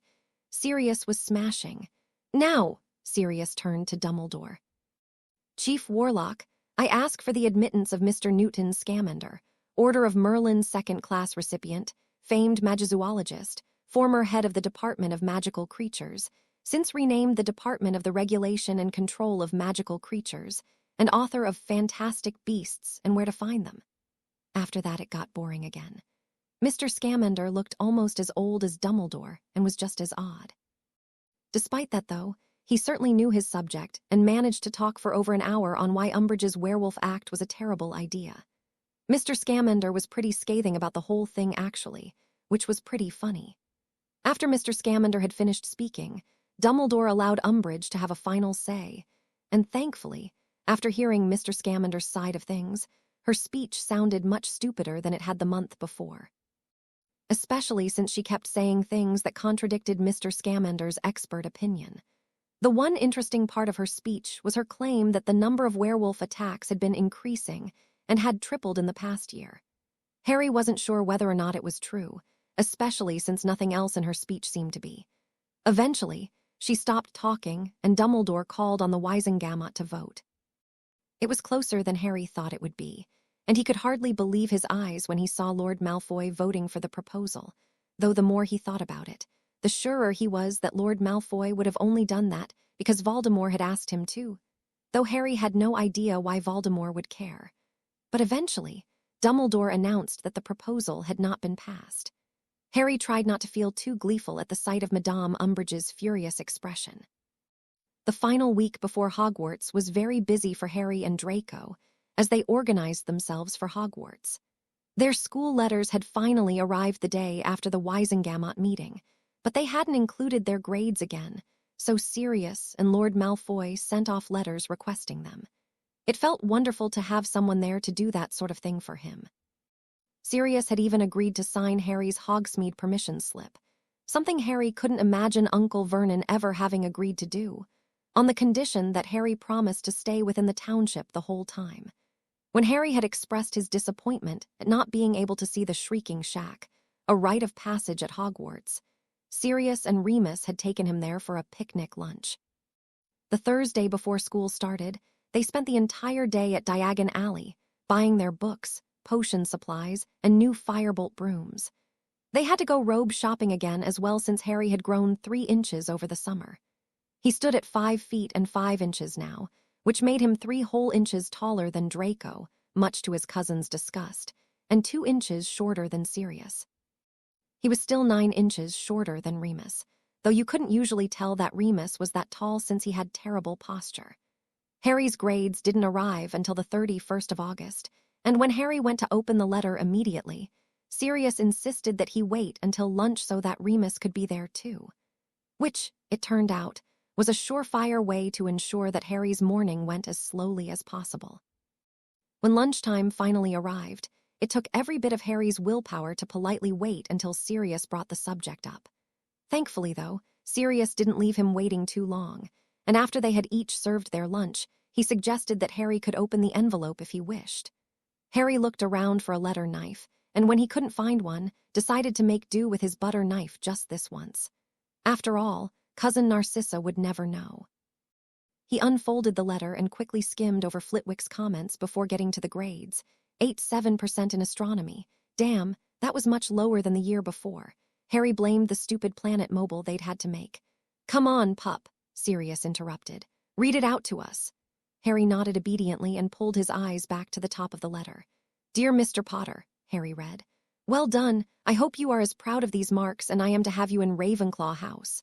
Sirius was smashing. Now, Sirius turned to Dumbledore. Chief Warlock, I ask for the admittance of Mr. Newton Scamander, Order of Merlin second-class recipient, famed magizoologist, former head of the Department of Magical Creatures, since renamed the Department of the Regulation and Control of Magical Creatures, and author of Fantastic Beasts and Where to Find Them. After that, it got boring again. Mr. Scamander looked almost as old as Dumbledore and was just as odd. Despite that, though, he certainly knew his subject and managed to talk for over an hour on why Umbridge's Werewolf Act was a terrible idea. Mr. Scamander was pretty scathing about the whole thing, actually, which was pretty funny. After Mr. Scamander had finished speaking, Dumbledore allowed Umbridge to have a final say, and thankfully, after hearing Mr. Scamander's side of things, her speech sounded much stupider than it had the month before. Especially since she kept saying things that contradicted Mr. Scamander's expert opinion. The one interesting part of her speech was her claim that the number of werewolf attacks had been increasing and had tripled in the past year. Harry wasn't sure whether or not it was true, especially since nothing else in her speech seemed to be. Eventually, she stopped talking and Dumbledore called on the Wisengamot to vote. It was closer than Harry thought it would be, and he could hardly believe his eyes when he saw Lord Malfoy voting for the proposal, though the more he thought about it, the surer he was that Lord Malfoy would have only done that because Voldemort had asked him to, though Harry had no idea why Voldemort would care. But eventually, Dumbledore announced that the proposal had not been passed. Harry tried not to feel too gleeful at the sight of Madame Umbridge's furious expression. The final week before Hogwarts was very busy for Harry and Draco as they organized themselves for Hogwarts. Their school letters had finally arrived the day after the Wisengamot meeting, but they hadn't included their grades again, so Sirius and Lord Malfoy sent off letters requesting them. It felt wonderful to have someone there to do that sort of thing for him. Sirius had even agreed to sign Harry's Hogsmeade permission slip, something Harry couldn't imagine Uncle Vernon ever having agreed to do, on the condition that Harry promised to stay within the township the whole time. When Harry had expressed his disappointment at not being able to see the Shrieking Shack, a rite of passage at Hogwarts, Sirius and Remus had taken him there for a picnic lunch. The Thursday before school started, they spent the entire day at Diagon Alley, buying their books, potion supplies, and new firebolt brooms. They had to go robe shopping again as well since Harry had grown 3 inches over the summer. He stood at 5 feet and 5 inches now, which made him 3 whole inches taller than Draco, much to his cousin's disgust, and 2 inches shorter than Sirius. He was still 9 inches shorter than Remus, though you couldn't usually tell that Remus was that tall since he had terrible posture. Harry's grades didn't arrive until the 31st of August, and when Harry went to open the letter immediately, Sirius insisted that he wait until lunch so that Remus could be there too. Which, it turned out, was a surefire way to ensure that Harry's morning went as slowly as possible. When lunchtime finally arrived, it took every bit of Harry's willpower to politely wait until Sirius brought the subject up. Thankfully, though, Sirius didn't leave him waiting too long, and after they had each served their lunch, he suggested that Harry could open the envelope if he wished. Harry looked around for a letter knife, and when he couldn't find one, decided to make do with his butter knife just this once. After all, Cousin Narcissa would never know. He unfolded the letter and quickly skimmed over Flitwick's comments before getting to the grades. 87% in astronomy. Damn, that was much lower than the year before. Harry blamed the stupid planet mobile they'd had to make. Come on, pup, Sirius interrupted. Read it out to us. Harry nodded obediently and pulled his eyes back to the top of the letter. Dear Mr. Potter, Harry read. Well done. I hope you are as proud of these marks and I am to have you in Ravenclaw House.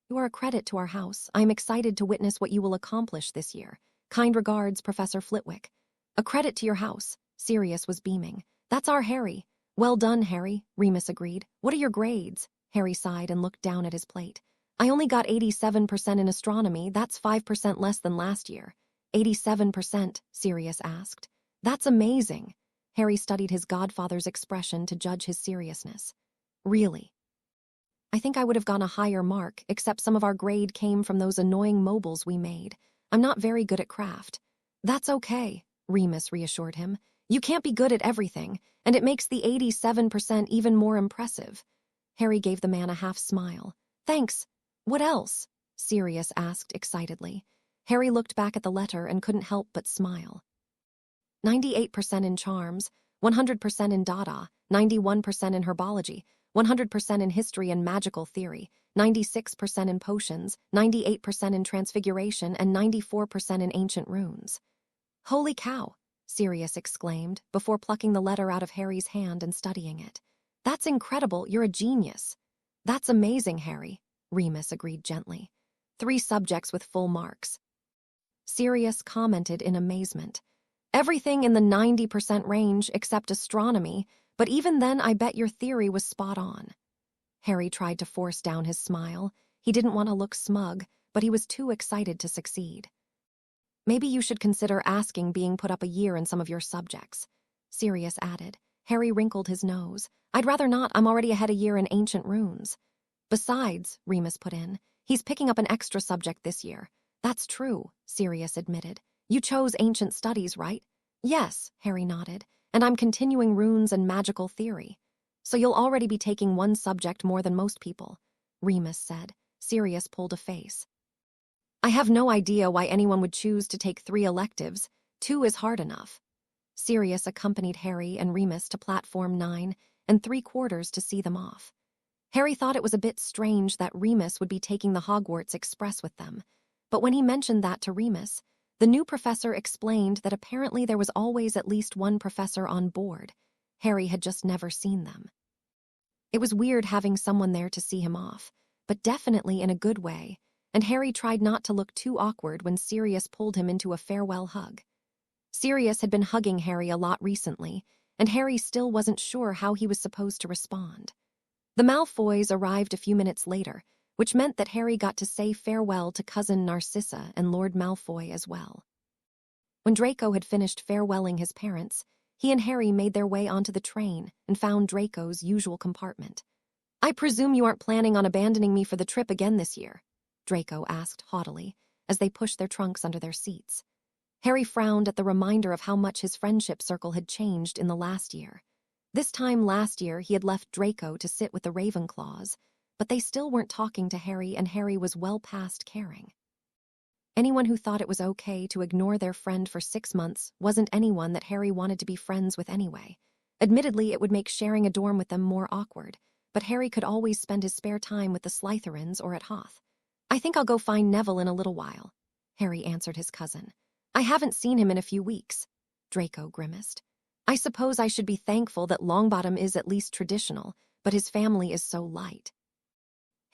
You are a credit to our house. I am excited to witness what you will accomplish this year. Kind regards, Professor Flitwick. A credit to your house. Sirius was beaming. That's our Harry. Well done, Harry, Remus agreed. What are your grades? Harry sighed and looked down at his plate. I only got 87% in astronomy. That's 5% less than last year. 87%, Sirius asked. That's amazing. Harry studied his godfather's expression to judge his seriousness. Really? I think I would have gone a higher mark, except some of our grade came from those annoying mobiles we made. I'm not very good at craft. That's okay, Remus reassured him. You can't be good at everything, and it makes the 87% even more impressive. Harry gave the man a half smile. Thanks. What else? Sirius asked excitedly. Harry looked back at the letter and couldn't help but smile. 98% in charms, 100% in Dada, 91% in herbology, 100% in history and magical theory, 96% in potions, 98% in transfiguration, and 94% in ancient runes. Holy cow, Sirius exclaimed, before plucking the letter out of Harry's hand and studying it. That's incredible, you're a genius. That's amazing, Harry, Remus agreed gently. 3 subjects with full marks. Sirius commented in amazement. Everything in the 90% range except astronomy, but even then I bet your theory was spot on. Harry tried to force down his smile. He didn't want to look smug, but he was too excited to succeed. Maybe you should consider asking being put up a year in some of your subjects, Sirius added. Harry wrinkled his nose. I'd rather not, I'm already ahead a year in ancient runes. Besides, Remus put in, he's picking up an extra subject this year. That's true, Sirius admitted. You chose ancient studies, right? Yes, Harry nodded, and I'm continuing runes and magical theory. So you'll already be taking 1 subject more than most people, Remus said. Sirius pulled a face. I have no idea why anyone would choose to take 3 electives. 2 is hard enough. Sirius accompanied Harry and Remus to platform 9 3/4 to see them off. Harry thought it was a bit strange that Remus would be taking the Hogwarts Express with them, but when he mentioned that to Remus, the new professor explained that apparently there was always at least 1 professor on board. Harry had just never seen them. It was weird having someone there to see him off, but definitely in a good way, and Harry tried not to look too awkward when Sirius pulled him into a farewell hug. Sirius had been hugging Harry a lot recently, and Harry still wasn't sure how he was supposed to respond. The Malfoys arrived a few minutes later, which meant that Harry got to say farewell to cousin Narcissa and Lord Malfoy as well. When Draco had finished farewelling his parents, he and Harry made their way onto the train and found Draco's usual compartment. I presume you aren't planning on abandoning me for the trip again this year, Draco asked haughtily, as they pushed their trunks under their seats. Harry frowned at the reminder of how much his friendship circle had changed in the last year. This time last year, he had left Draco to sit with the Ravenclaws, but they still weren't talking to Harry, and Harry was well past caring. Anyone who thought it was okay to ignore their friend for 6 months wasn't anyone that Harry wanted to be friends with anyway. Admittedly, it would make sharing a dorm with them more awkward, but Harry could always spend his spare time with the Slytherins or at Hoth. I think I'll go find Neville in a little while, Harry answered his cousin. I haven't seen him in a few weeks, Draco grimaced. I suppose I should be thankful that Longbottom is at least traditional, but his family is so light.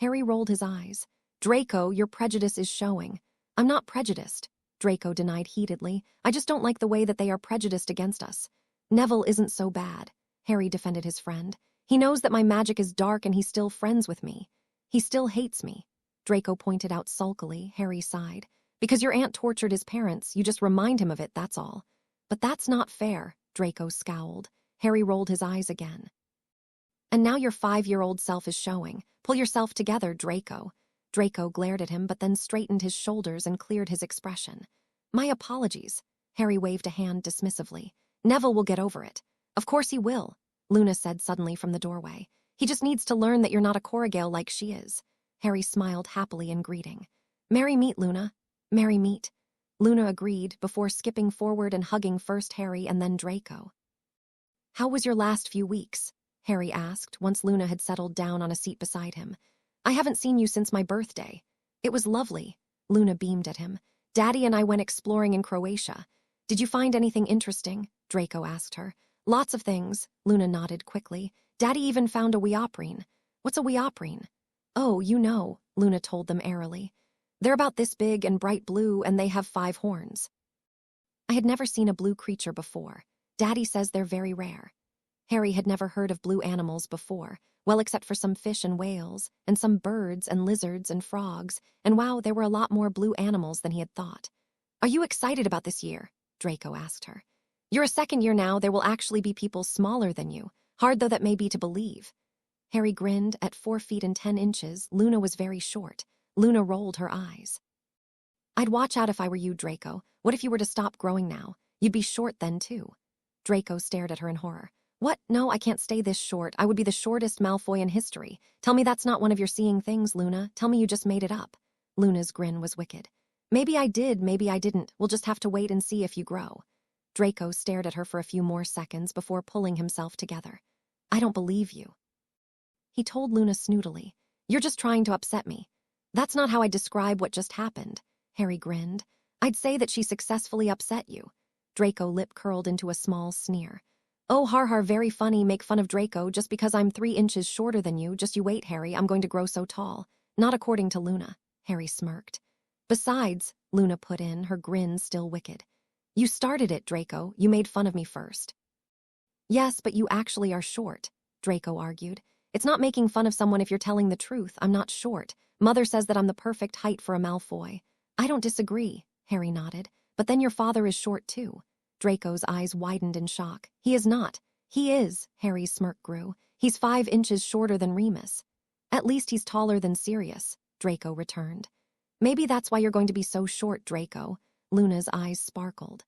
Harry rolled his eyes. Draco, your prejudice is showing. I'm not prejudiced, Draco denied heatedly. I just don't like the way that they are prejudiced against us. Neville isn't so bad, Harry defended his friend. He knows that my magic is dark and he's still friends with me. He still hates me, Draco pointed out sulkily. Harry sighed. Because your aunt tortured his parents, you just remind him of it, that's all. But that's not fair, Draco scowled. Harry rolled his eyes again. And now your 5-year-old self is showing. Pull yourself together, Draco. Draco glared at him but then straightened his shoulders and cleared his expression. My apologies. Harry waved a hand dismissively. Neville will get over it. Of course he will, Luna said suddenly from the doorway. He just needs to learn that you're not a Corrigal like she is. Harry smiled happily in greeting. Merry meet, Luna. Merry meet. Luna agreed before skipping forward and hugging first Harry and then Draco. How was your last few weeks? Harry asked once Luna had settled down on a seat beside him. I haven't seen you since my birthday. It was lovely. Luna beamed at him. Daddy and I went exploring in Croatia. Did you find anything interesting? Draco asked her. Lots of things, Luna nodded quickly. Daddy even found a weoprine. What's a weoprine? Oh, you know, Luna told them airily. They're about this big and bright blue, and they have 5 horns. I had never seen a blue creature before. Daddy says they're very rare. Harry had never heard of blue animals before, well, except for some fish and whales, and some birds and lizards and frogs, and wow, there were a lot more blue animals than he had thought. Are you excited about this year? Draco asked her. You're a second year now, there will actually be people smaller than you. Hard though that may be to believe. Harry grinned. At 4 feet and 10 inches, Luna was very short. Luna rolled her eyes. I'd watch out if I were you, Draco. What if you were to stop growing now? You'd be short then, too. Draco stared at her in horror. What? No, I can't stay this short. I would be the shortest Malfoy in history. Tell me that's not one of your seeing things, Luna. Tell me you just made it up. Luna's grin was wicked. Maybe I did, maybe I didn't. We'll just have to wait and see if you grow. Draco stared at her for a few more seconds before pulling himself together. I don't believe you. He told Luna snootily. You're just trying to upset me. That's not how I describe what just happened. Harry grinned. I'd say that she successfully upset you. Draco lip curled into a small sneer. Oh, har, very funny, make fun of Draco just because I'm 3 inches shorter than you. Just you wait, Harry, I'm going to grow so tall. Not according to Luna. Harry smirked. Besides, Luna put in, her grin still wicked. You started it, Draco. You made fun of me first. Yes, but you actually are short, Draco argued. It's not making fun of someone if you're telling the truth. I'm not short. Mother says that I'm the perfect height for a Malfoy. I don't disagree, Harry nodded. But then your father is short too. Draco's eyes widened in shock. He is not. He is, Harry's smirk grew. He's 5 inches shorter than Remus. At least he's taller than Sirius, Draco returned. Maybe that's why you're going to be so short, Draco. Luna's eyes sparkled.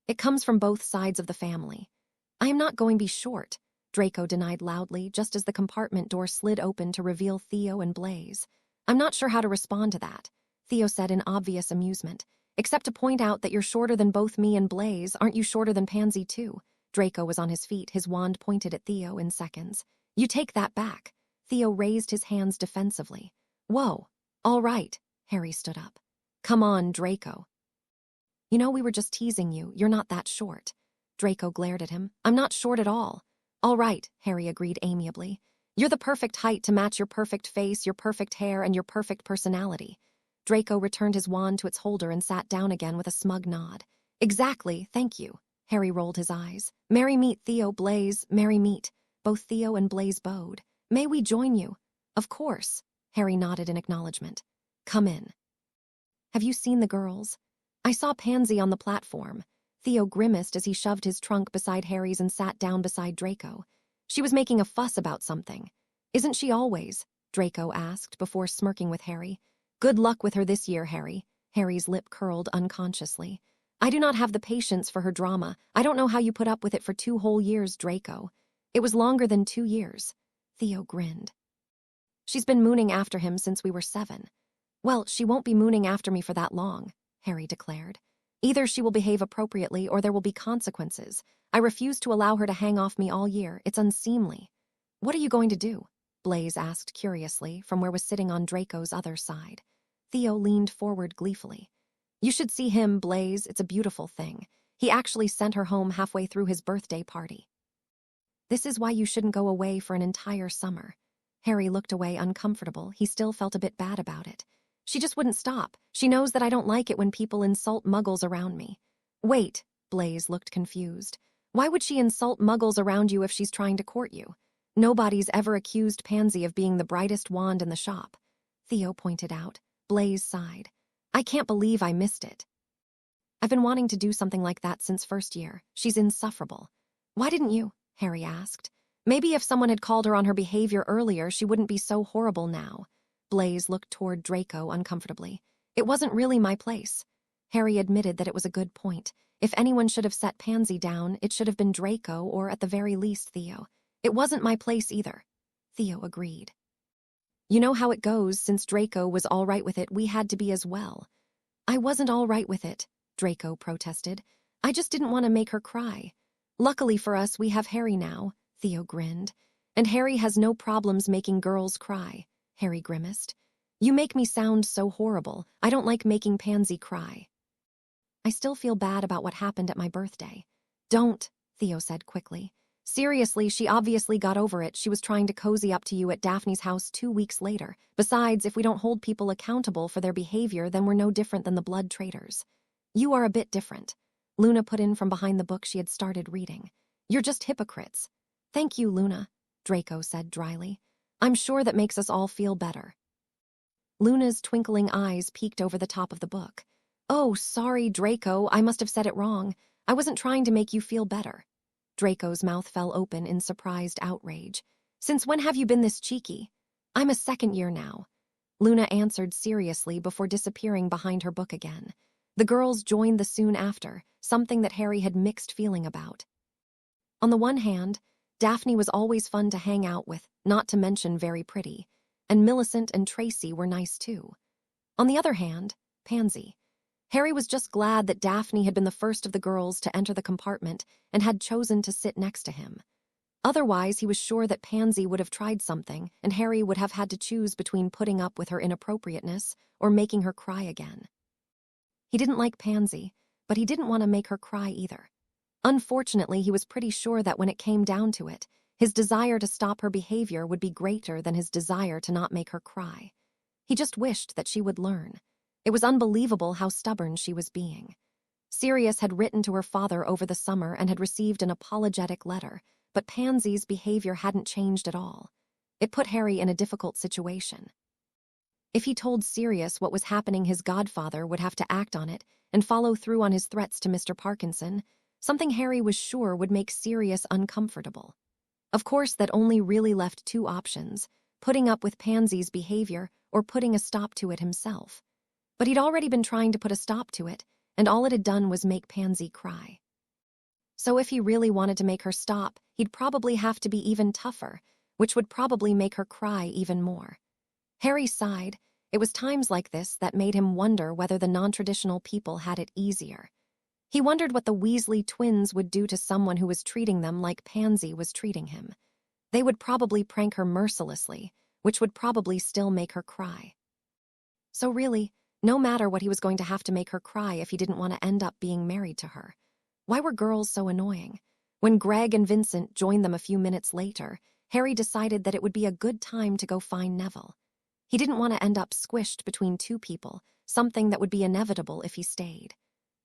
It comes from both sides of the family. I am not going to be short, Draco denied loudly, just as the compartment door slid open to reveal Theo and Blaise. I'm not sure how to respond to that, Theo said in obvious amusement. Except to point out that you're shorter than both me and Blaise. Aren't you shorter than Pansy too? Draco was on his feet, his wand pointed at Theo in seconds. You take that back. Theo raised his hands defensively. Whoa. All right. Harry stood up. Come on, Draco. You know, we were just teasing you. You're not that short. Draco glared at him. I'm not short at all. All right, Harry agreed amiably. You're the perfect height to match your perfect face, your perfect hair, and your perfect personality. Draco returned his wand to its holder and sat down again with a smug nod. Exactly, thank you. Harry rolled his eyes. Merry meet, Theo, Blaise, merry meet. Both Theo and Blaise bowed. May we join you? Of course. Harry nodded in acknowledgement. Come in. Have you seen the girls? I saw Pansy on the platform. Theo grimaced as he shoved his trunk beside Harry's and sat down beside Draco. She was making a fuss about something. Isn't she always? Draco asked before smirking with Harry. Good luck with her this year, Harry. Harry's lip curled unconsciously. I do not have the patience for her drama. I don't know how you put up with it for 2 whole years, Draco. It was longer than 2 years. Theo grinned. She's been mooning after him since we were 7. Well, she won't be mooning after me for that long, Harry declared. Either she will behave appropriately or there will be consequences. I refuse to allow her to hang off me all year. It's unseemly. What are you going to do? Blaise asked curiously from where was sitting on Draco's other side. Theo leaned forward gleefully. You should see him, Blaise. It's a beautiful thing. He actually sent her home halfway through his birthday party. This is why you shouldn't go away for an entire summer. Harry looked away uncomfortable. He still felt a bit bad about it. She just wouldn't stop. She knows that I don't like it when people insult muggles around me. Wait, Blaise looked confused. Why would she insult muggles around you if she's trying to court you? Nobody's ever accused Pansy of being the brightest wand in the shop. Theo pointed out. Blaise sighed. I can't believe I missed it. I've been wanting to do something like that since first year. She's insufferable. Why didn't you? Harry asked. Maybe if someone had called her on her behavior earlier, she wouldn't be so horrible now. Blaise looked toward Draco uncomfortably. It wasn't really my place. Harry admitted that it was a good point. If anyone should have set Pansy down, it should have been Draco or at the very least Theo. It wasn't my place either. Theo agreed. You know how it goes, since Draco was all right with it, we had to be as well. I wasn't all right with it, Draco protested. I just didn't want to make her cry. Luckily for us, we have Harry now, Theo grinned. And Harry has no problems making girls cry, Harry grimaced. You make me sound so horrible. I don't like making Pansy cry. I still feel bad about what happened at my birthday. Don't, Theo said quickly. Seriously, she obviously got over it. She was trying to cozy up to you at Daphne's house 2 weeks later. Besides, if we don't hold people accountable for their behavior, then we're no different than the blood traitors. You are a bit different. Luna put in from behind the book she had started reading. You're just hypocrites. Thank you, Luna, Draco said dryly. I'm sure that makes us all feel better. Luna's twinkling eyes peeked over the top of the book. Oh, sorry, Draco, I must have said it wrong. I wasn't trying to make you feel better. Draco's mouth fell open in surprised outrage. Since when have you been this cheeky? I'm a second year now. Luna answered seriously before disappearing behind her book again. The girls joined the soon after, something that Harry had mixed feeling about. On the one hand, Daphne was always fun to hang out with, not to mention very pretty, and Millicent and Tracy were nice too. On the other hand, Pansy. Harry was just glad that Daphne had been the first of the girls to enter the compartment and had chosen to sit next to him. Otherwise, he was sure that Pansy would have tried something, and Harry would have had to choose between putting up with her inappropriateness or making her cry again. He didn't like Pansy, but he didn't want to make her cry either. Unfortunately, he was pretty sure that when it came down to it, his desire to stop her behavior would be greater than his desire to not make her cry. He just wished that she would learn. It was unbelievable how stubborn she was being. Sirius had written to her father over the summer and had received an apologetic letter, but Pansy's behavior hadn't changed at all. It put Harry in a difficult situation. If he told Sirius what was happening, his godfather would have to act on it and follow through on his threats to Mr. Parkinson, something Harry was sure would make Sirius uncomfortable. Of course, that only really left two options: putting up with Pansy's behavior or putting a stop to it himself. But he'd already been trying to put a stop to it, and all it had done was make Pansy cry. So if he really wanted to make her stop, he'd probably have to be even tougher, which would probably make her cry even more. Harry sighed. It was times like this that made him wonder whether the non-traditional people had it easier. He wondered what the Weasley twins would do to someone who was treating them like Pansy was treating him. They would probably prank her mercilessly, which would probably still make her cry. So really, no matter what, he was going to have to make her cry if he didn't want to end up being married to her. Why were girls so annoying? When Greg and Vincent joined them a few minutes later, Harry decided that it would be a good time to go find Neville. He didn't want to end up squished between two people, something that would be inevitable if he stayed.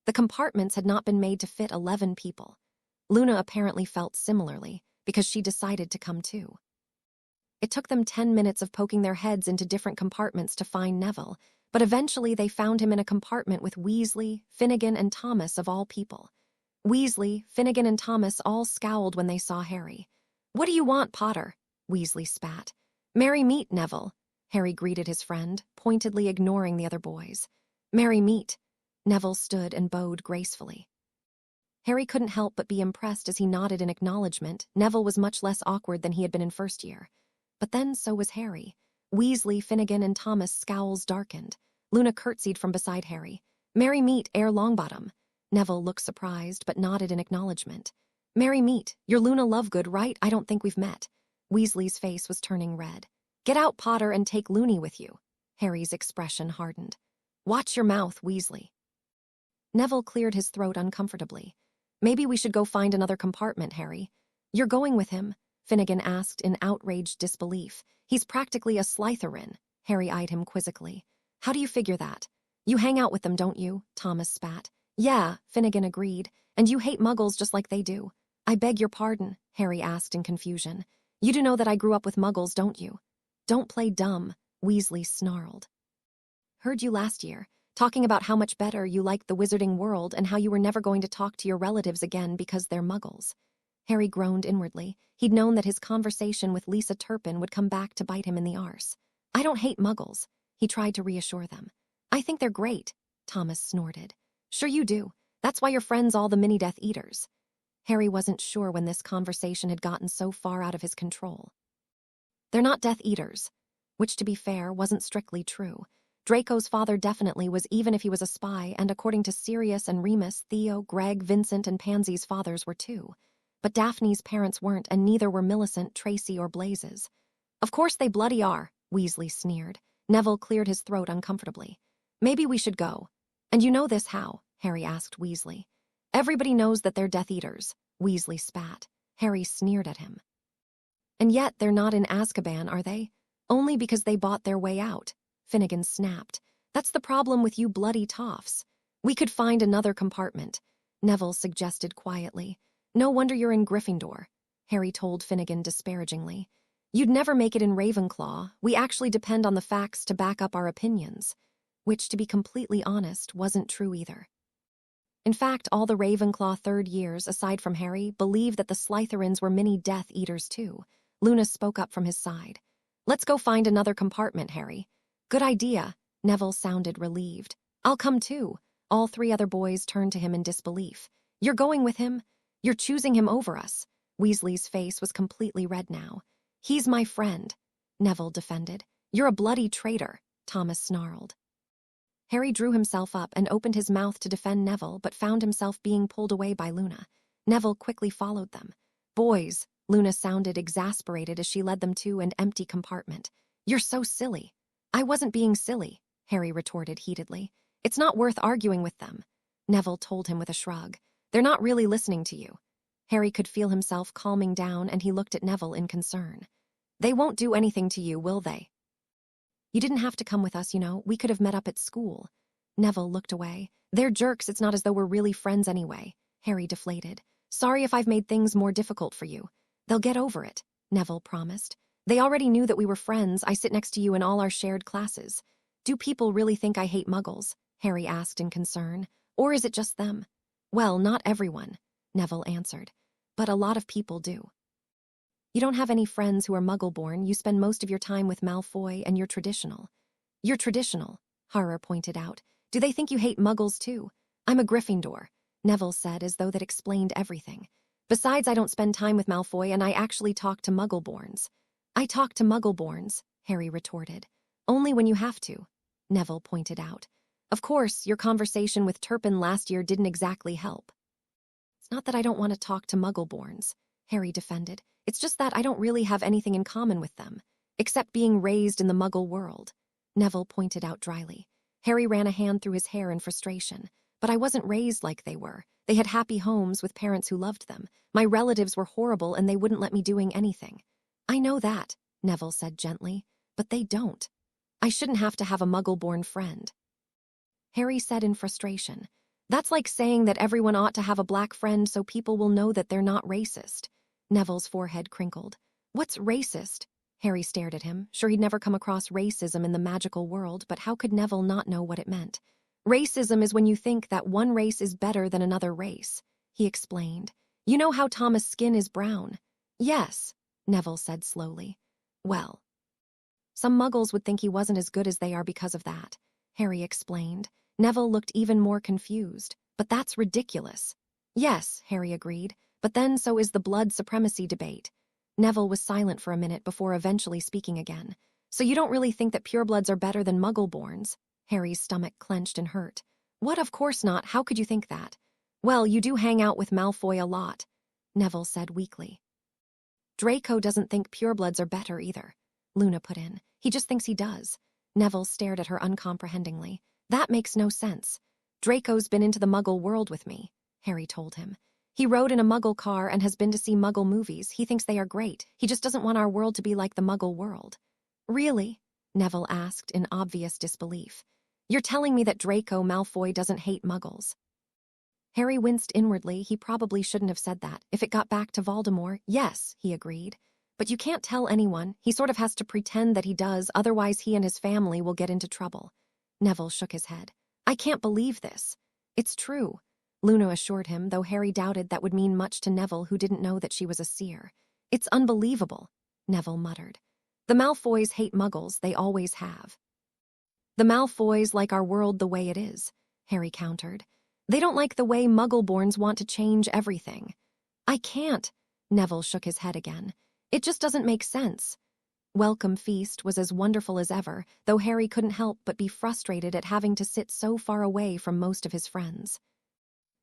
The compartments had not been made to fit 11 people. Luna apparently felt similarly, because she decided to come too. It took them 10 minutes of poking their heads into different compartments to find Neville, but eventually they found him in a compartment with Weasley, Finnegan, and Thomas of all people. Weasley, Finnegan, and Thomas all scowled when they saw Harry. "What do you want, Potter?" Weasley spat. "Merry meet, Neville," Harry greeted his friend, pointedly ignoring the other boys. "Merry meet." Neville stood and bowed gracefully. Harry couldn't help but be impressed as he nodded in acknowledgement. Neville was much less awkward than he had been in first year. But then so was Harry. Weasley, Finnegan, and Thomas' scowls darkened. Luna curtsied from beside Harry. "Merry meet, Heir Longbottom." Neville looked surprised, but nodded in acknowledgement. "Merry meet. You're Luna Lovegood, right? I don't think we've met." Weasley's face was turning red. "Get out, Potter, and take Loony with you." Harry's expression hardened. "Watch your mouth, Weasley." Neville cleared his throat uncomfortably. "Maybe we should go find another compartment, Harry." "You're going with him?" Finnegan asked in outraged disbelief. "He's practically a Slytherin." Harry eyed him quizzically. "How do you figure that?" "You hang out with them, don't you?" Thomas spat. "Yeah," Finnegan agreed. "And you hate muggles just like they do." "I beg your pardon," Harry asked in confusion. "You do know that I grew up with muggles, don't you?" "Don't play dumb," Weasley snarled. "Heard you last year, talking about how much better you liked the wizarding world and how you were never going to talk to your relatives again because they're muggles." Harry groaned inwardly. He'd known that his conversation with Lisa Turpin would come back to bite him in the arse. "I don't hate muggles," he tried to reassure them. "I think they're great," Thomas snorted. "Sure you do. That's why your friends all the mini-Death Eaters." Harry wasn't sure when this conversation had gotten so far out of his control. "They're not Death Eaters," which, to be fair, wasn't strictly true. Draco's father definitely was, even if he was a spy, and according to Sirius and Remus, Theo, Greg, Vincent, and Pansy's fathers were too. But Daphne's parents weren't, and neither were Millicent, Tracy, or Blaze's. "Of course they bloody are," Weasley sneered. Neville cleared his throat uncomfortably. "Maybe we should go." "And you know this how?" Harry asked Weasley. "Everybody knows that they're Death Eaters," Weasley spat. Harry sneered at him. "And yet they're not in Azkaban, are they? Only because they bought their way out," Finnegan snapped. "That's the problem with you bloody toffs." "We could find another compartment," Neville suggested quietly. "No wonder you're in Gryffindor," Harry told Finnegan disparagingly. "You'd never make it in Ravenclaw. We actually depend on the facts to back up our opinions." Which, to be completely honest, wasn't true either. In fact, all the Ravenclaw third years, aside from Harry, believed that the Slytherins were mini Death Eaters too. Luna spoke up from his side. "Let's go find another compartment, Harry." "Good idea." Neville sounded relieved. "I'll come too." All three other boys turned to him in disbelief. "You're going with him? You're choosing him over us." Weasley's face was completely red now. "He's my friend," Neville defended. "You're a bloody traitor," Thomas snarled. Harry drew himself up and opened his mouth to defend Neville, but found himself being pulled away by Luna. Neville quickly followed them. "Boys," Luna sounded exasperated as she led them to an empty compartment. "You're so silly." "I wasn't being silly," Harry retorted heatedly. "It's not worth arguing with them," Neville told him with a shrug. "They're not really listening to you." Harry could feel himself calming down, and he looked at Neville in concern. "They won't do anything to you, will they?" "You didn't have to come with us, you know. We could have met up at school." Neville looked away. "They're jerks. It's not as though we're really friends anyway." Harry deflated. "Sorry if I've made things more difficult for you." "They'll get over it," Neville promised. "They already knew that we were friends. I sit next to you in all our shared classes." "Do people really think I hate Muggles?" Harry asked in concern. "Or is it just them?" "Well, not everyone," Neville answered. "But a lot of people do." "You don't have any friends who are Muggle-born. You spend most of your time with Malfoy, and you're traditional." "You're traditional," Horror pointed out. "Do they think you hate Muggles too?" "I'm a Gryffindor," Neville said, as though that explained everything. "Besides, I don't spend time with Malfoy, and I actually talk to Muggle-borns." "I talk to Muggle-borns," Harry retorted. "Only when you have to," Neville pointed out. "Of course, your conversation with Turpin last year didn't exactly help." "It's not that I don't want to talk to Muggle-borns," Harry defended. "It's just that I don't really have anything in common with them, except being raised in the Muggle world," Neville pointed out dryly. Harry ran a hand through his hair in frustration. "But I wasn't raised like they were. They had happy homes with parents who loved them. My relatives were horrible and they wouldn't let me doing anything." "I know that," Neville said gently, "but they don't. I shouldn't have to have a Muggle-born friend." Harry said in frustration. "That's like saying that everyone ought to have a black friend so people will know that they're not racist." Neville's forehead crinkled. "What's racist?" Harry stared at him, sure he'd never come across racism in the magical world, but how could Neville not know what it meant? "Racism is when you think that one race is better than another race," he explained. "You know how Thomas' skin is brown?" "Yes," Neville said slowly. "Well, some Muggles would think he wasn't as good as they are because of that," Harry explained. Neville looked even more confused. "But that's ridiculous." "Yes," Harry agreed, "but then so is the blood supremacy debate." Neville was silent for a minute before eventually speaking again. "So you don't really think that purebloods are better than Muggle-borns?" Harry's stomach clenched and hurt. "What? Of course not. How could you think that?" "Well, you do hang out with Malfoy a lot," Neville said weakly. "Draco doesn't think purebloods are better either," Luna put in. "He just thinks he does." Neville stared at her uncomprehendingly. "That makes no sense." "Draco's been into the Muggle world with me," Harry told him. "He rode in a Muggle car and has been to see Muggle movies. He thinks they are great. He just doesn't want our world to be like the Muggle world." "Really?" Neville asked in obvious disbelief. "You're telling me that Draco Malfoy doesn't hate Muggles?" Harry winced inwardly. He probably shouldn't have said that. If it got back to Voldemort, yes, he agreed. "But you can't tell anyone. He sort of has to pretend that he does, otherwise he and his family will get into trouble." Neville shook his head. "I can't believe this." "It's true," Luna assured him, though Harry doubted that would mean much to Neville, who didn't know that she was a seer. "It's unbelievable," Neville muttered. "The Malfoys hate Muggles. They always have." "The Malfoys like our world the way it is," Harry countered. "They don't like the way Muggle-borns want to change everything." "I can't," Neville shook his head again. "It just doesn't make sense." Welcome Feast was as wonderful as ever, though Harry couldn't help but be frustrated at having to sit so far away from most of his friends.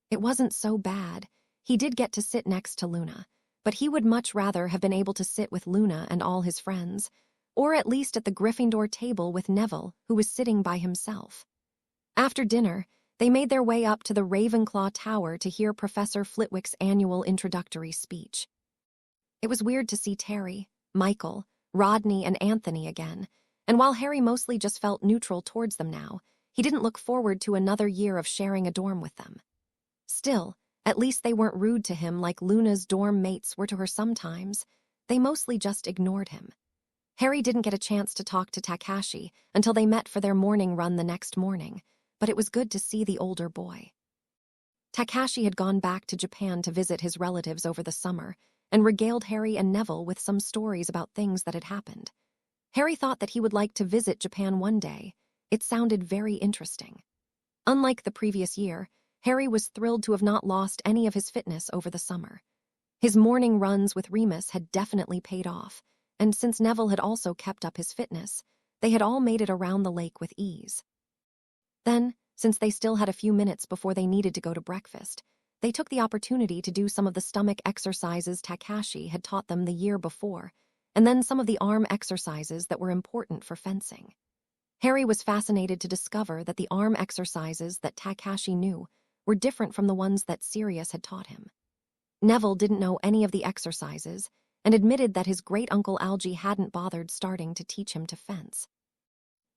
It wasn't so bad. He did get to sit next to Luna, but he would much rather have been able to sit with Luna and all his friends, or at least at the Gryffindor table with Neville, who was sitting by himself. After dinner, they made their way up to the Ravenclaw Tower to hear Professor Flitwick's annual introductory speech. It was weird to see Terry, Michael, Rodney, and Anthony again, and while Harry mostly just felt neutral towards them now, he didn't look forward to another year of sharing a dorm with them. Still, at least they weren't rude to him like Luna's dorm mates were to her sometimes. They mostly just ignored him. Harry didn't get a chance to talk to Takashi until they met for their morning run the next morning, but it was good to see the older boy. Takashi had gone back to Japan to visit his relatives over the summer and regaled Harry and Neville with some stories about things that had happened. Harry thought that he would like to visit Japan one day. It sounded very interesting. Unlike the previous year, Harry was thrilled to have not lost any of his fitness over the summer. His morning runs with Remus had definitely paid off, and since Neville had also kept up his fitness, they had all made it around the lake with ease. Then, since they still had a few minutes before they needed to go to breakfast, they took the opportunity to do some of the stomach exercises Takashi had taught them the year before, and then some of the arm exercises that were important for fencing. Harry was fascinated to discover that the arm exercises that Takashi knew were different from the ones that Sirius had taught him. Neville didn't know any of the exercises and admitted that his great-uncle Algie hadn't bothered starting to teach him to fence.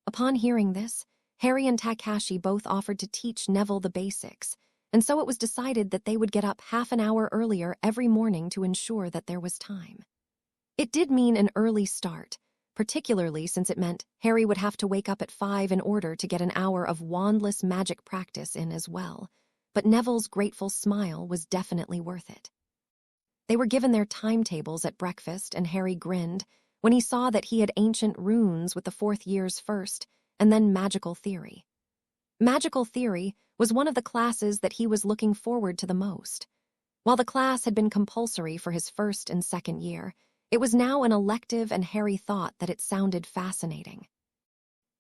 Upon hearing this, Harry and Takashi both offered to teach Neville the basics, and so it was decided that they would get up half an hour earlier every morning to ensure that there was time. It did mean an early start, particularly since it meant Harry would have to wake up at 5 in order to get an hour of wandless magic practice in as well, but Neville's grateful smile was definitely worth it. They were given their timetables at breakfast, and Harry grinned when he saw that he had ancient runes with the 4th years first, and then magical theory. Magical theory was one of the classes that he was looking forward to the most. While the class had been compulsory for his 1st and 2nd year, it was now an elective, and Harry thought that it sounded fascinating.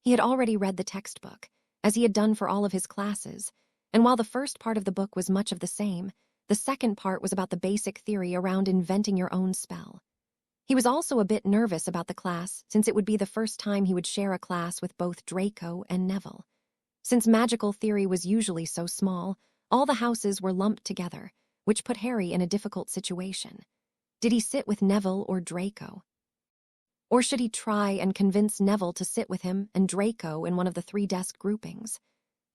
He had already read the textbook, as he had done for all of his classes, and while the first part of the book was much of the same, the second part was about the basic theory around inventing your own spell. He was also a bit nervous about the class, since it would be the first time he would share a class with both Draco and Neville. Since magical theory was usually so small, all the houses were lumped together, which put Harry in a difficult situation. Did he sit with Neville or Draco? Or should he try and convince Neville to sit with him and Draco in one of the 3-desk groupings?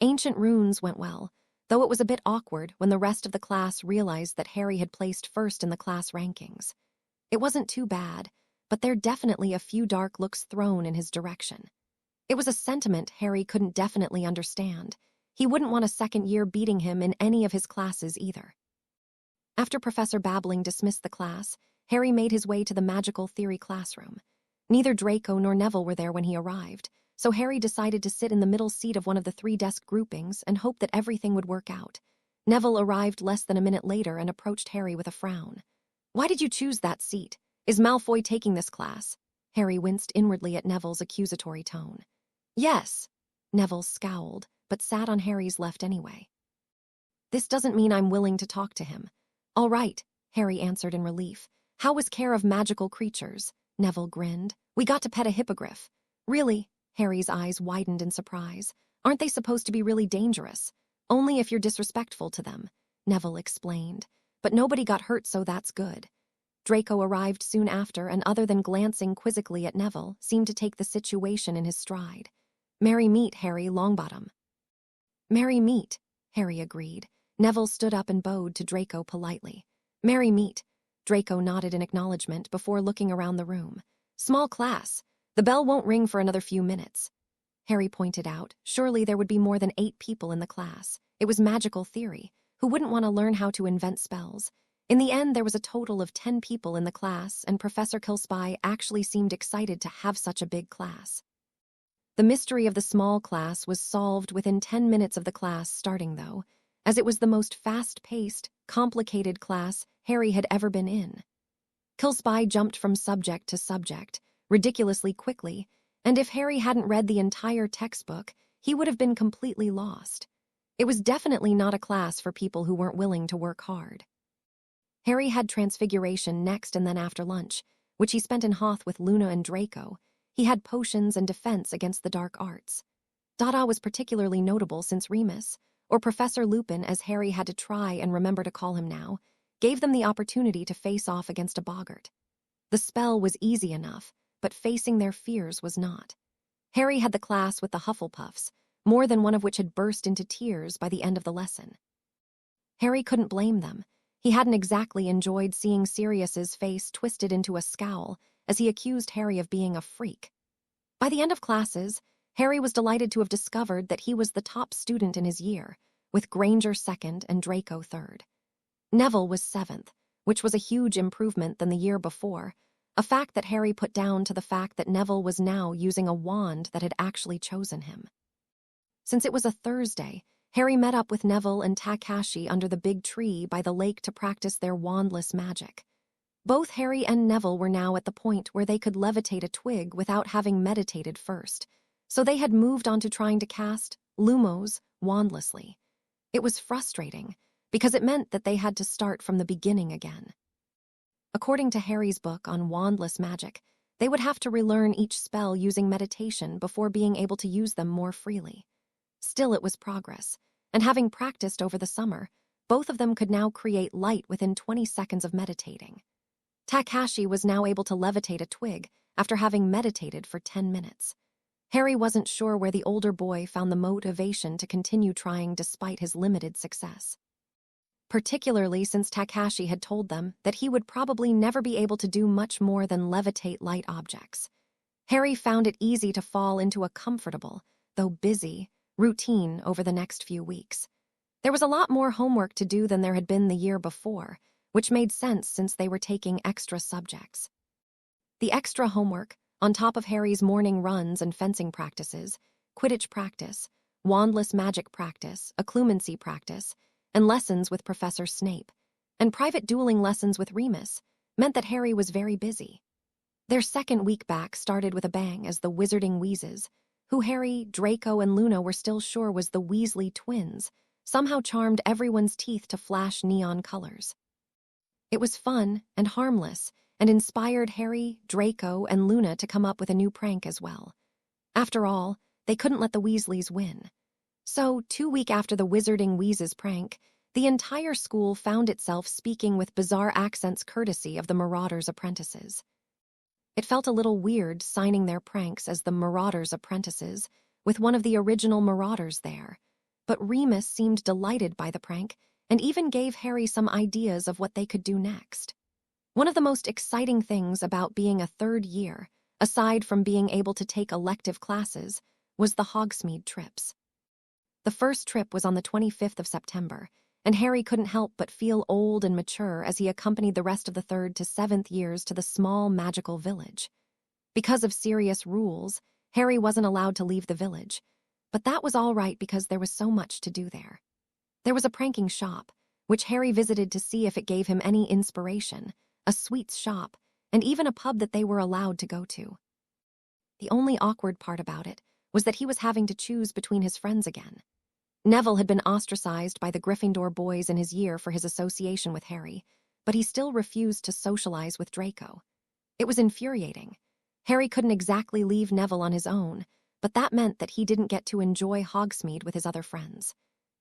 Ancient runes went well, though it was a bit awkward when the rest of the class realized that Harry had placed first in the class rankings. It wasn't too bad, but there definitely a few dark looks thrown in his direction. It was a sentiment Harry couldn't definitely understand. He wouldn't want a 2nd year beating him in any of his classes either. After Professor Babbling dismissed the class, Harry made his way to the magical theory classroom. Neither Draco nor Neville were there when he arrived, so Harry decided to sit in the middle seat of one of the 3-desk groupings and hope that everything would work out. Neville arrived less than a minute later and approached Harry with a frown. "Why did you choose that seat? Is Malfoy taking this class?" Harry winced inwardly at Neville's accusatory tone. "Yes." Neville scowled, but sat on Harry's left anyway. "This doesn't mean I'm willing to talk to him." "All right," Harry answered in relief. "How was care of magical creatures?" Neville grinned. "We got to pet a hippogriff." "Really?" Harry's eyes widened in surprise. "Aren't they supposed to be really dangerous?" "Only if you're disrespectful to them," Neville explained. "But nobody got hurt, so that's good." Draco arrived soon after, and other than glancing quizzically at Neville, seemed to take the situation in his stride. "Merry meet, Harry Longbottom." "Merry meet," Harry agreed. Neville stood up and bowed to Draco politely. "Merry meet." Draco nodded in acknowledgement before looking around the room. "Small class. The bell won't ring for another few minutes." Harry pointed out, surely there would be more than 8 people in the class. It was magical theory. Who wouldn't want to learn how to invent spells? In the end, there was a total of 10 people in the class, and Professor Kilspy actually seemed excited to have such a big class. The mystery of the small class was solved within 10 minutes of the class starting, though, as it was the most fast-paced, complicated class Harry had ever been in. Kilspy jumped from subject to subject, ridiculously quickly, and if Harry hadn't read the entire textbook, he would have been completely lost. It was definitely not a class for people who weren't willing to work hard. Harry had Transfiguration next, and then after lunch, which he spent in Hoth with Luna and Draco, he had Potions and Defense against the Dark Arts. Dada was particularly notable since Remus, or Professor Lupin as Harry had to try and remember to call him now, gave them the opportunity to face off against a boggart. The spell was easy enough, but facing their fears was not. Harry had the class with the Hufflepuffs, more than one of which had burst into tears by the end of the lesson. Harry couldn't blame them. He hadn't exactly enjoyed seeing Sirius's face twisted into a scowl as he accused Harry of being a freak. By the end of classes, Harry was delighted to have discovered that he was the top student in his year, with Granger second and Draco third. Neville was seventh, which was a huge improvement than the year before, a fact that Harry put down to the fact that Neville was now using a wand that had actually chosen him. Since it was a Thursday, Harry met up with Neville and Takashi under the big tree by the lake to practice their wandless magic. Both Harry and Neville were now at the point where they could levitate a twig without having meditated first, so they had moved on to trying to cast Lumos wandlessly. It was frustrating, because it meant that they had to start from the beginning again. According to Harry's book on wandless magic, they would have to relearn each spell using meditation before being able to use them more freely. Still, it was progress, and having practiced over the summer, both of them could now create light within 20 seconds of meditating. Takashi was now able to levitate a twig after having meditated for 10 minutes. Harry wasn't sure where the older boy found the motivation to continue trying despite his limited success. Particularly since Takashi had told them that he would probably never be able to do much more than levitate light objects. Harry found it easy to fall into a comfortable, though busy, routine over the next few weeks. There was a lot more homework to do than there had been the year before, which made sense since they were taking extra subjects. The extra homework, on top of Harry's morning runs and fencing practices, quidditch practice, wandless magic practice, occlumency practice, and lessons with Professor Snape, and private dueling lessons with Remus, meant that Harry was very busy. Their second week back started with a bang as the Wizarding Wheezes, who Harry, Draco, and Luna were still sure was the Weasley twins, somehow charmed everyone's teeth to flash neon colors. It was fun and harmless, and inspired Harry, Draco, and Luna to come up with a new prank as well. After all, they couldn't let the Weasleys win. So, 2 weeks after the Wizarding Wheezes prank, the entire school found itself speaking with bizarre accents courtesy of the Marauders' apprentices. It felt a little weird signing their pranks as the Marauders' apprentices, with one of the original Marauders there, but Remus seemed delighted by the prank and even gave Harry some ideas of what they could do next. One of the most exciting things about being a third year, aside from being able to take elective classes, was the Hogsmeade trips. The first trip was on the 25th of September, and Harry couldn't help but feel old and mature as he accompanied the rest of the 3rd to 7th years to the small magical village. Because of serious rules, Harry wasn't allowed to leave the village, but that was all right because there was so much to do there. There was a pranking shop, which Harry visited to see if it gave him any inspiration, a sweets shop, and even a pub that they were allowed to go to. The only awkward part about it was that he was having to choose between his friends again. Neville had been ostracized by the Gryffindor boys in his year for his association with Harry, but he still refused to socialize with Draco. It was infuriating. Harry couldn't exactly leave Neville on his own, but that meant that he didn't get to enjoy Hogsmeade with his other friends.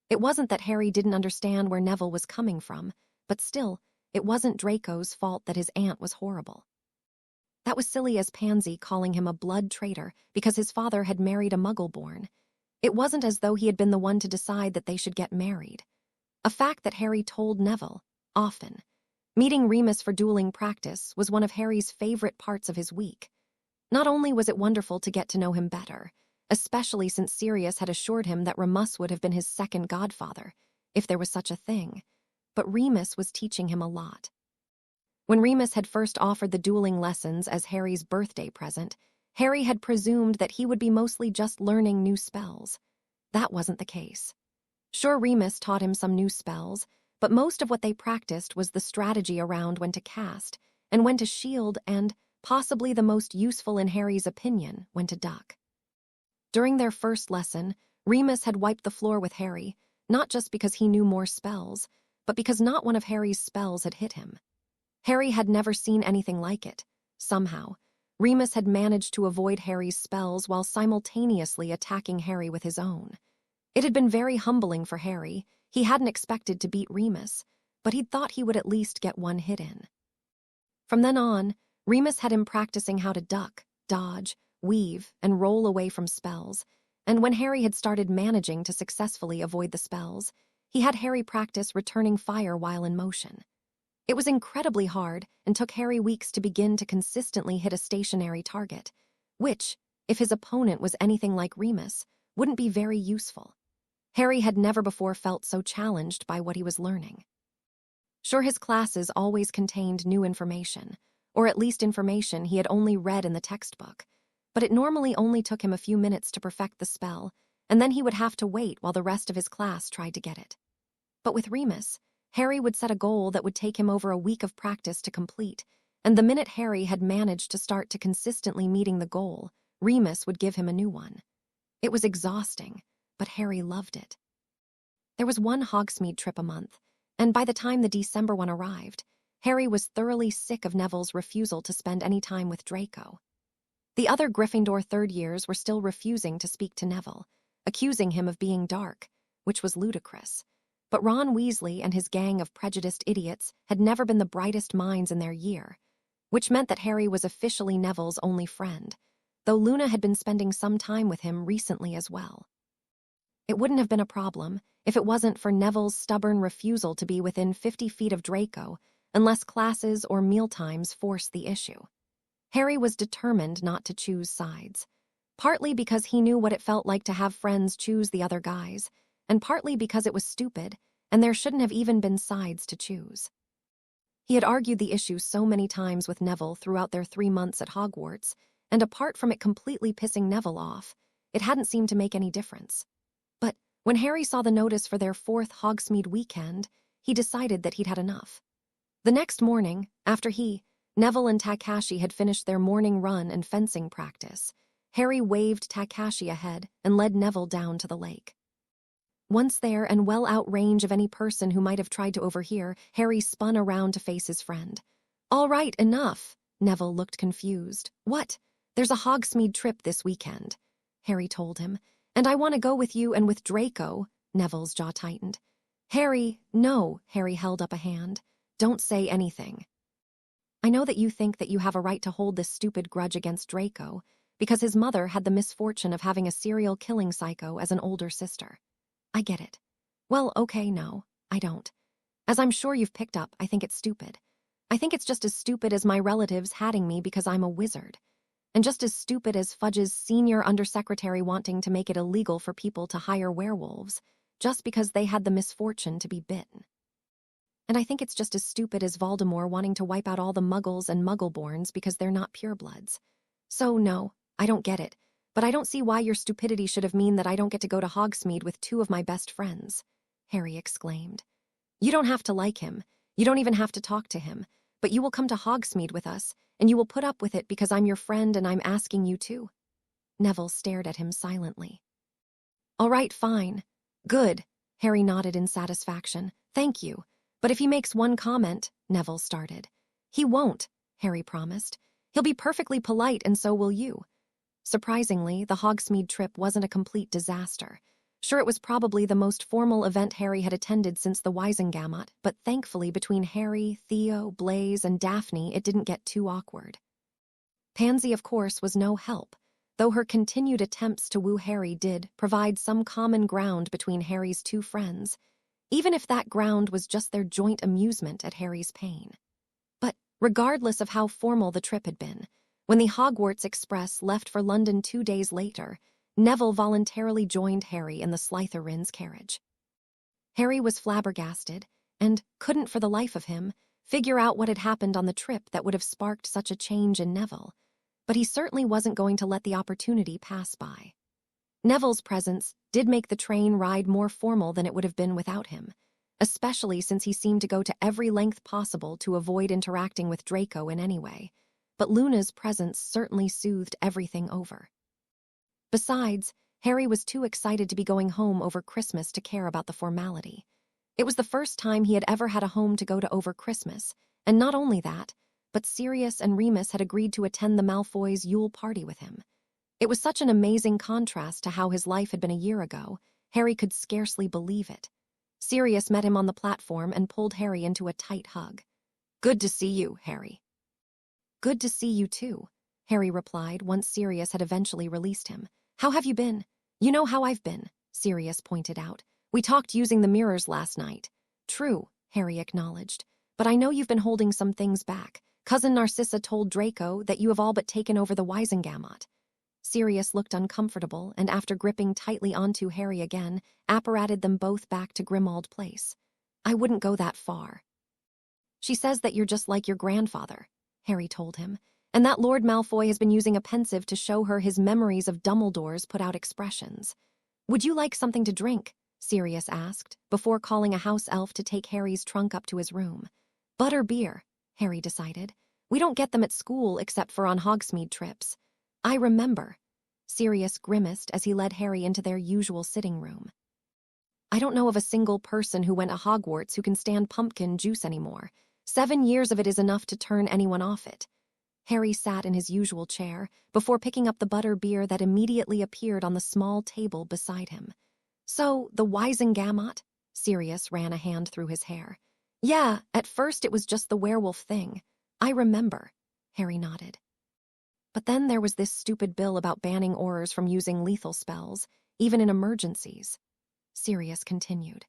It wasn't that Harry didn't understand where Neville was coming from, but still, it wasn't Draco's fault that his aunt was horrible. That was silly as Pansy calling him a blood traitor because his father had married a Muggle-born. It wasn't as though he had been the one to decide that they should get married. A fact that Harry told Neville, often. Meeting Remus for dueling practice was one of Harry's favorite parts of his week. Not only was it wonderful to get to know him better, especially since Sirius had assured him that Remus would have been his second godfather, if there was such a thing, but Remus was teaching him a lot. When Remus had first offered the dueling lessons as Harry's birthday present, Harry had presumed that he would be mostly just learning new spells. That wasn't the case. Sure, Remus taught him some new spells, but most of what they practiced was the strategy around when to cast, and when to shield, and, possibly the most useful in Harry's opinion, when to duck. During their first lesson, Remus had wiped the floor with Harry, not just because he knew more spells, but because not one of Harry's spells had hit him. Harry had never seen anything like it. Somehow, Remus had managed to avoid Harry's spells while simultaneously attacking Harry with his own. It had been very humbling for Harry. He hadn't expected to beat Remus, but he'd thought he would at least get one hit in. From then on, Remus had him practicing how to duck, dodge, weave, and roll away from spells, and when Harry had started managing to successfully avoid the spells, he had Harry practice returning fire while in motion. It was incredibly hard and took Harry weeks to begin to consistently hit a stationary target, which, if his opponent was anything like Remus, wouldn't be very useful. Harry had never before felt so challenged by what he was learning. Sure, his classes always contained new information, or at least information he had only read in the textbook, but it normally only took him a few minutes to perfect the spell, and then he would have to wait while the rest of his class tried to get it. But with Remus, Harry would set a goal that would take him over a week of practice to complete, and the minute Harry had managed to start to consistently meeting the goal, Remus would give him a new one. It was exhausting, but Harry loved it. There was one Hogsmeade trip a month, and by the time the December one arrived, Harry was thoroughly sick of Neville's refusal to spend any time with Draco. The other Gryffindor third years were still refusing to speak to Neville, accusing him of being dark, which was ludicrous. But Ron Weasley and his gang of prejudiced idiots had never been the brightest minds in their year, which meant that Harry was officially Neville's only friend, though Luna had been spending some time with him recently as well. It wouldn't have been a problem if it wasn't for Neville's stubborn refusal to be within 50 feet of Draco unless classes or mealtimes forced the issue. Harry was determined not to choose sides, partly because he knew what it felt like to have friends choose the other guys, and partly because it was stupid and there shouldn't have even been sides to choose. He had argued the issue so many times with Neville throughout their 3 months at Hogwarts, and apart from it completely pissing Neville off, it hadn't seemed to make any difference. But when Harry saw the notice for their 4th Hogsmeade weekend, he decided that he'd had enough. The next morning, after Neville and Takashi had finished their morning run and fencing practice, Harry waved Takashi ahead and led Neville down to the lake. Once there and well out range of any person who might have tried to overhear, Harry spun around to face his friend. "All right, enough." Neville looked confused. "What? There's a Hogsmeade trip this weekend," Harry told him. "And I want to go with you and with Draco." Neville's jaw tightened. "Harry, no," Harry held up a hand. "Don't say anything. I know that you think that you have a right to hold this stupid grudge against Draco, because his mother had the misfortune of having a serial killing psycho as an older sister. I get it. Well, okay, no, I don't. As I'm sure you've picked up, I think it's stupid. I think it's just as stupid as my relatives hatting me because I'm a wizard. And just as stupid as Fudge's senior undersecretary wanting to make it illegal for people to hire werewolves, just because they had the misfortune to be bitten. And I think it's just as stupid as Voldemort wanting to wipe out all the Muggles and Muggleborns because they're not purebloods. So no, I don't get it, but I don't see why your stupidity should have mean that I don't get to go to Hogsmeade with 2 of my best friends," Harry exclaimed. "You don't have to like him, you don't even have to talk to him, but you will come to Hogsmeade with us, and you will put up with it because I'm your friend and I'm asking you to." Neville stared at him silently. "All right, fine. Good," Harry nodded in satisfaction. "Thank you. But if he makes one comment," Neville started. "He won't," Harry promised. "He'll be perfectly polite and so will you." Surprisingly, the Hogsmeade trip wasn't a complete disaster. Sure, it was probably the most formal event Harry had attended since the Wisengamot, but thankfully between Harry, Theo, Blaise, and Daphne, it didn't get too awkward. Pansy, of course, was no help, though her continued attempts to woo Harry did provide some common ground between Harry's 2 friends, even if that ground was just their joint amusement at Harry's pain. But regardless of how formal the trip had been, when the Hogwarts Express left for London 2 days later, Neville voluntarily joined Harry in the Slytherins' carriage. Harry was flabbergasted and couldn't for the life of him figure out what had happened on the trip that would have sparked such a change in Neville, but he certainly wasn't going to let the opportunity pass by. Neville's presence did make the train ride more formal than it would have been without him, especially since he seemed to go to every length possible to avoid interacting with Draco in any way. But Luna's presence certainly soothed everything over. Besides, Harry was too excited to be going home over Christmas to care about the formality. It was the first time he had ever had a home to go to over Christmas, and not only that, but Sirius and Remus had agreed to attend the Malfoys' Yule party with him. It was such an amazing contrast to how his life had been a year ago, Harry could scarcely believe it. Sirius met him on the platform and pulled Harry into a tight hug. "Good to see you, Harry." "Good to see you too," Harry replied once Sirius had eventually released him. "How have you been?" "You know how I've been," Sirius pointed out. "We talked using the mirrors last night." "True," Harry acknowledged. "But I know you've been holding some things back. Cousin Narcissa told Draco that you have all but taken over the Wisengamot." Sirius looked uncomfortable and, after gripping tightly onto Harry again, apparated them both back to Grimmauld Place. "I wouldn't go that far." "She says that you're just like your grandfather," Harry told him, "and that Lord Malfoy has been using a pensieve to show her his memories of Dumbledore's put-out expressions." "Would you like something to drink?" Sirius asked, before calling a house elf to take Harry's trunk up to his room. "Butter beer," Harry decided. "We don't get them at school except for on Hogsmeade trips." "I remember." Sirius grimaced as he led Harry into their usual sitting room. "I don't know of a single person who went to Hogwarts who can stand pumpkin juice anymore. 7 years of it is enough to turn anyone off it." Harry sat in his usual chair before picking up the butter beer that immediately appeared on the small table beside him. "So, the Wisengamot?" Sirius ran a hand through his hair. "Yeah, at first it was just the werewolf thing. I remember," Harry nodded. "But then there was this stupid bill about banning Aurors from using lethal spells, even in emergencies," Sirius continued.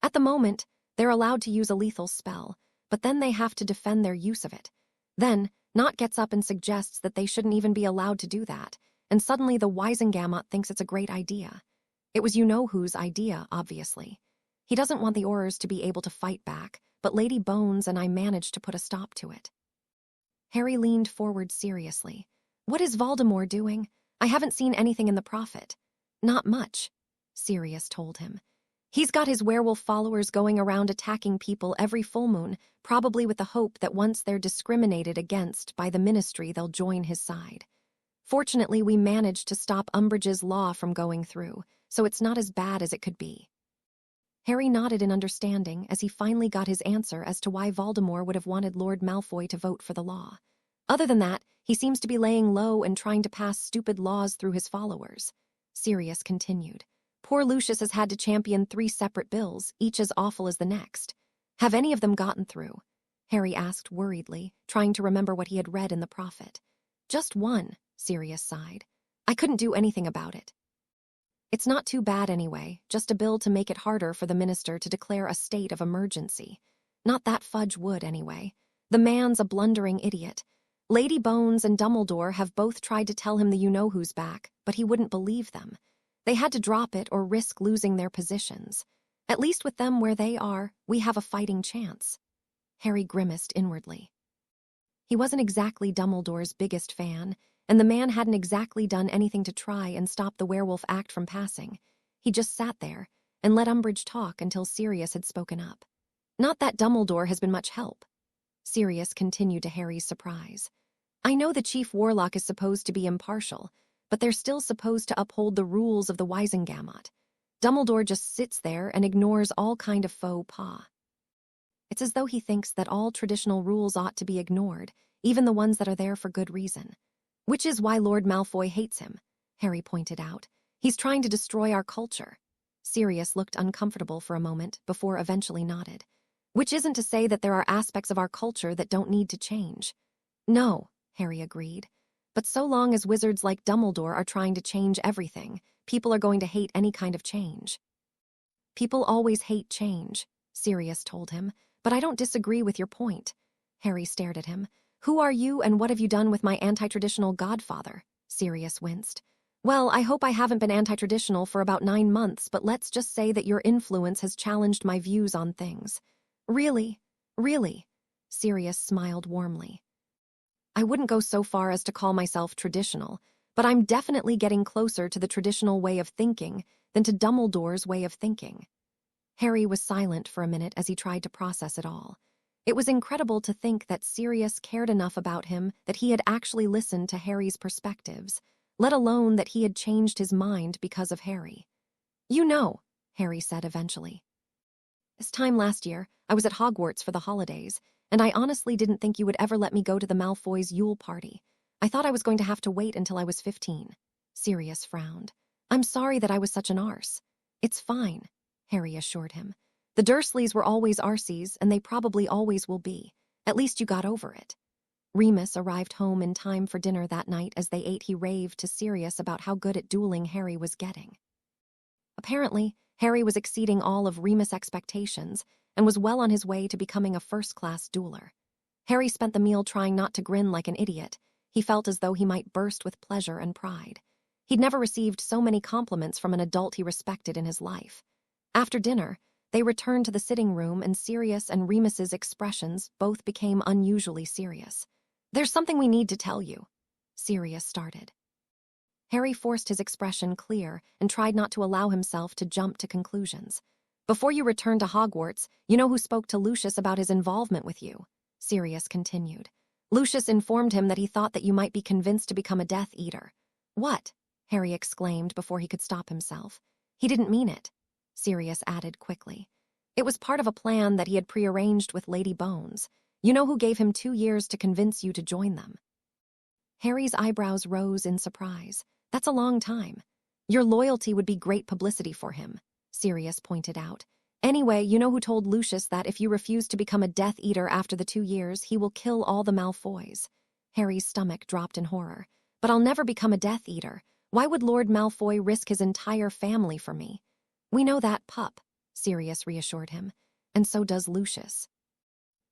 "At the moment, they're allowed to use a lethal spell, but then they have to defend their use of it. Then, Nott gets up and suggests that they shouldn't even be allowed to do that, and suddenly the Wisengamot thinks it's a great idea. It was you-know-whose idea, obviously. He doesn't want the Aurors to be able to fight back, but Lady Bones and I managed to put a stop to it." Harry leaned forward seriously. "What is Voldemort doing? I haven't seen anything in the Prophet." "Not much," Sirius told him. "He's got his werewolf followers going around attacking people every full moon, probably with the hope that once they're discriminated against by the Ministry, they'll join his side. Fortunately, we managed to stop Umbridge's law from going through, so it's not as bad as it could be." Harry nodded in understanding as he finally got his answer as to why Voldemort would have wanted Lord Malfoy to vote for the law. "Other than that, he seems to be laying low and trying to pass stupid laws through his followers," Sirius continued. "Poor Lucius has had to champion 3 separate bills, each as awful as the next. Have any of them gotten through?" Harry asked worriedly, trying to remember what he had read in the Prophet. "Just one," Sirius sighed. "I couldn't do anything about it." "It's not too bad anyway, just a bill to make it harder for the minister to declare a state of emergency. Not that Fudge would, anyway. The man's a blundering idiot. Lady Bones and Dumbledore have both tried to tell him the you-know-who's back, but he wouldn't believe them. They had to drop it or risk losing their positions. At least with them where they are, we have a fighting chance." Harry grimaced inwardly. He wasn't exactly Dumbledore's biggest fan, and the man hadn't exactly done anything to try and stop the werewolf act from passing. He just sat there and let Umbridge talk until Sirius had spoken up. "Not that Dumbledore has been much help," Sirius continued to Harry's surprise. "I know the Chief Warlock is supposed to be impartial, but they're still supposed to uphold the rules of the Wisengamot. Dumbledore just sits there and ignores all kind of faux pas. It's as though he thinks that all traditional rules ought to be ignored, even the ones that are there for good reason. Which is why Lord Malfoy hates him," Harry pointed out. "He's trying to destroy our culture." Sirius looked uncomfortable for a moment before eventually nodded. "Which isn't to say that there are aspects of our culture that don't need to change." "No," Harry agreed. "But so long as wizards like Dumbledore are trying to change everything, people are going to hate any kind of change." "People always hate change," Sirius told him, "but I don't disagree with your point." Harry stared at him. "Who are you and what have you done with my anti-traditional godfather?" Sirius winced. "Well, I hope I haven't been anti-traditional for about 9 months, but let's just say that your influence has challenged my views on things." "Really? Really?" Sirius smiled warmly. "I wouldn't go so far as to call myself traditional, but I'm definitely getting closer to the traditional way of thinking than to Dumbledore's way of thinking." Harry was silent for a minute as he tried to process it all. It was incredible to think that Sirius cared enough about him that he had actually listened to Harry's perspectives, let alone that he had changed his mind because of Harry. "You know," Harry said eventually. "This time last year, I was at Hogwarts for the holidays, and I honestly didn't think you would ever let me go to the Malfoys' Yule party. I thought I was going to have to wait until I was 15. Sirius frowned. "I'm sorry that I was such an arse." "It's fine," Harry assured him. "The Dursleys were always arsies, and they probably always will be. At least you got over it." Remus arrived home in time for dinner that night. As they ate, he raved to Sirius about how good at dueling Harry was getting. Apparently, Harry was exceeding all of Remus' expectations and was well on his way to becoming a first-class dueler. Harry spent the meal trying not to grin like an idiot. He felt as though he might burst with pleasure and pride. He'd never received so many compliments from an adult he respected in his life. After dinner, they returned to the sitting room and Sirius and Remus's expressions both became unusually serious. "There's something we need to tell you," Sirius started. Harry forced his expression clear and tried not to allow himself to jump to conclusions. "Before you returned to Hogwarts, you know who spoke to Lucius about his involvement with you," Sirius continued. "Lucius informed him that he thought that you might be convinced to become a Death Eater." "What?" Harry exclaimed before he could stop himself. "He didn't mean it," Sirius added quickly. "It was part of a plan that he had prearranged with Lady Bones. You know who gave him 2 years to convince you to join them." Harry's eyebrows rose in surprise. "That's a long time. Your loyalty would be great publicity for him," Sirius pointed out. "Anyway, you know who told Lucius that if you refuse to become a Death Eater after the 2 years, he will kill all the Malfoys." Harry's stomach dropped in horror. "But I'll never become a Death Eater. Why would Lord Malfoy risk his entire family for me?" "We know that, pup," Sirius reassured him. "And so does Lucius."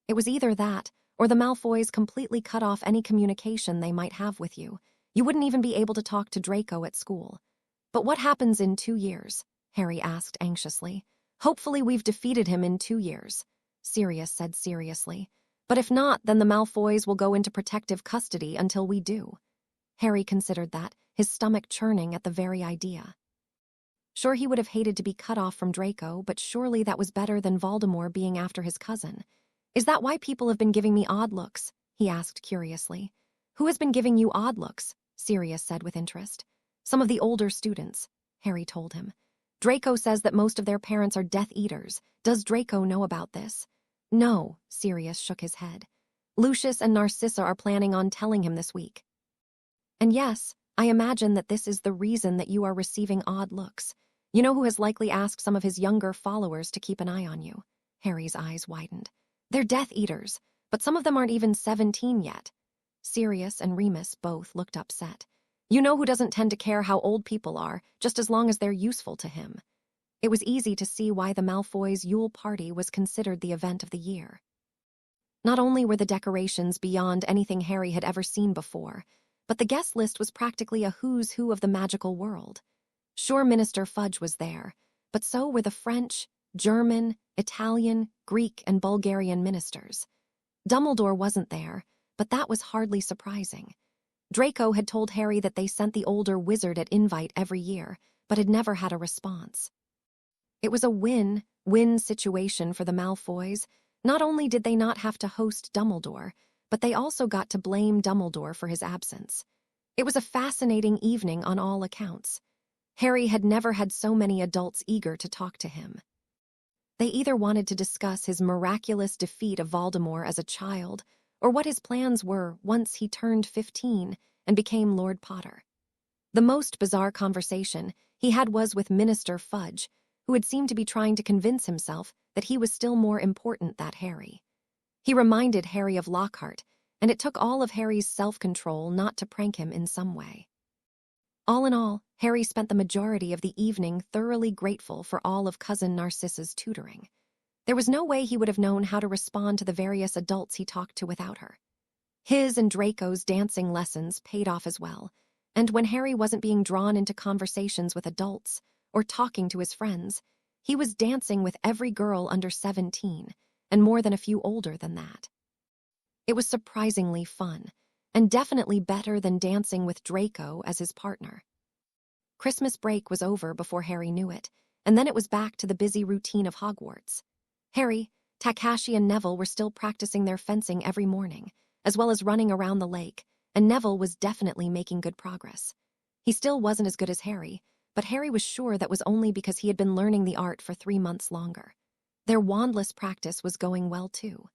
It was either that, or the Malfoys completely cut off any communication they might have with you. You wouldn't even be able to talk to Draco at school. "But what happens in 2 years?" Harry asked anxiously. "Hopefully we've defeated him in 2 years," Sirius said seriously. "But if not, then the Malfoys will go into protective custody until we do." Harry considered that, his stomach churning at the very idea. Sure, he would have hated to be cut off from Draco, but surely that was better than Voldemort being after his cousin. "Is that why people have been giving me odd looks?" he asked curiously. "Who has been giving you odd looks?" Sirius said with interest. "Some of the older students," Harry told him. "Draco says that most of their parents are Death Eaters. Does Draco know about this?" "No," Sirius shook his head. "Lucius and Narcissa are planning on telling him this week. And yes, I imagine that this is the reason that you are receiving odd looks. You know who has likely asked some of his younger followers to keep an eye on you?" Harry's eyes widened. "They're Death Eaters, but some of them aren't even 17 yet." Sirius and Remus both looked upset. "You know who doesn't tend to care how old people are, just as long as they're useful to him." It was easy to see why the Malfoys' Yule party was considered the event of the year. Not only were the decorations beyond anything Harry had ever seen before, but the guest list was practically a who's who of the magical world. Sure, Minister Fudge was there, but so were the French, German, Italian, Greek, and Bulgarian ministers. Dumbledore wasn't there, but that was hardly surprising. Draco had told Harry that they sent the older wizard at invite every year, but had never had a response. It was a win-win situation for the Malfoys. Not only did they not have to host Dumbledore, but they also got to blame Dumbledore for his absence. It was a fascinating evening on all accounts. Harry had never had so many adults eager to talk to him. They either wanted to discuss his miraculous defeat of Voldemort as a child, or what his plans were once he turned 15 and became Lord Potter. The most bizarre conversation he had was with Minister Fudge, who had seemed to be trying to convince himself that he was still more important than Harry. He reminded Harry of Lockhart, and it took all of Harry's self-control not to prank him in some way. All in all, Harry spent the majority of the evening thoroughly grateful for all of Cousin Narcissa's tutoring. There was no way he would have known how to respond to the various adults he talked to without her. His and Draco's dancing lessons paid off as well, and when Harry wasn't being drawn into conversations with adults or talking to his friends, he was dancing with every girl under 17, and more than a few older than that. It was surprisingly fun, and definitely better than dancing with Draco as his partner. Christmas break was over before Harry knew it, and then it was back to the busy routine of Hogwarts. Harry, Takashi, and Neville were still practicing their fencing every morning, as well as running around the lake, and Neville was definitely making good progress. He still wasn't as good as Harry, but Harry was sure that was only because he had been learning the art for 3 months longer. Their wandless practice was going well too.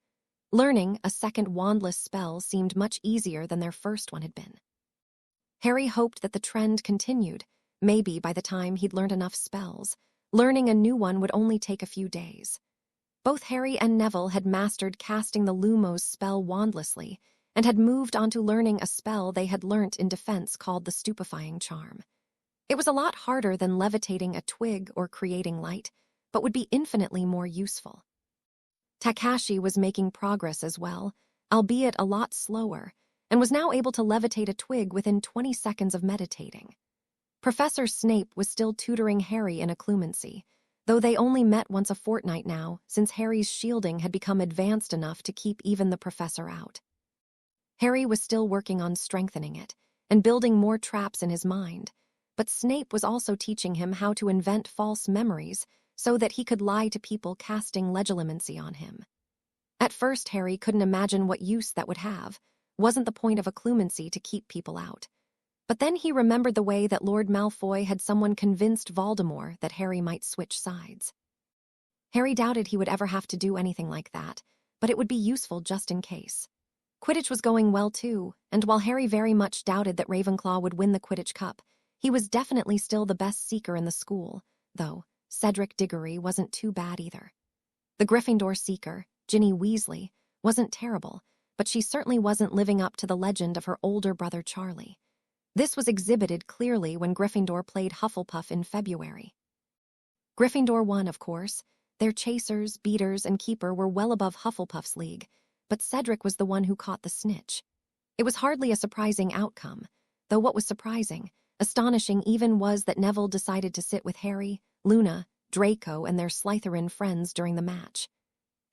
Learning a second wandless spell seemed much easier than their first one had been. Harry hoped that the trend continued. Maybe by the time he'd learned enough spells, learning a new one would only take a few days. Both Harry and Neville had mastered casting the Lumos spell wandlessly and had moved on to learning a spell they had learnt in defense called the Stupefying Charm. It was a lot harder than levitating a twig or creating light, but would be infinitely more useful. Takashi was making progress as well, albeit a lot slower, and was now able to levitate a twig within 20 seconds of meditating. Professor Snape was still tutoring Harry in occlumency, though they only met once a fortnight now since Harry's shielding had become advanced enough to keep even the professor out. Harry was still working on strengthening it and building more traps in his mind, but Snape was also teaching him how to invent false memories so that he could lie to people casting legilimency on him. At first, Harry couldn't imagine what use that would have. Wasn't the point of occlumency to keep people out? But then he remembered the way that Lord Malfoy had someone convinced Voldemort that Harry might switch sides. Harry doubted he would ever have to do anything like that, but it would be useful just in case. Quidditch was going well too, and while Harry very much doubted that Ravenclaw would win the Quidditch Cup, he was definitely still the best seeker in the school, though Cedric Diggory wasn't too bad either. The Gryffindor seeker, Ginny Weasley, wasn't terrible, but she certainly wasn't living up to the legend of her older brother Charlie. This was exhibited clearly when Gryffindor played Hufflepuff in February. Gryffindor won, of course. Their chasers, beaters, and keeper were well above Hufflepuff's league, but Cedric was the one who caught the snitch. It was hardly a surprising outcome, though what was surprising, astonishing even, was that Neville decided to sit with Harry, Luna, Draco, and their Slytherin friends during the match.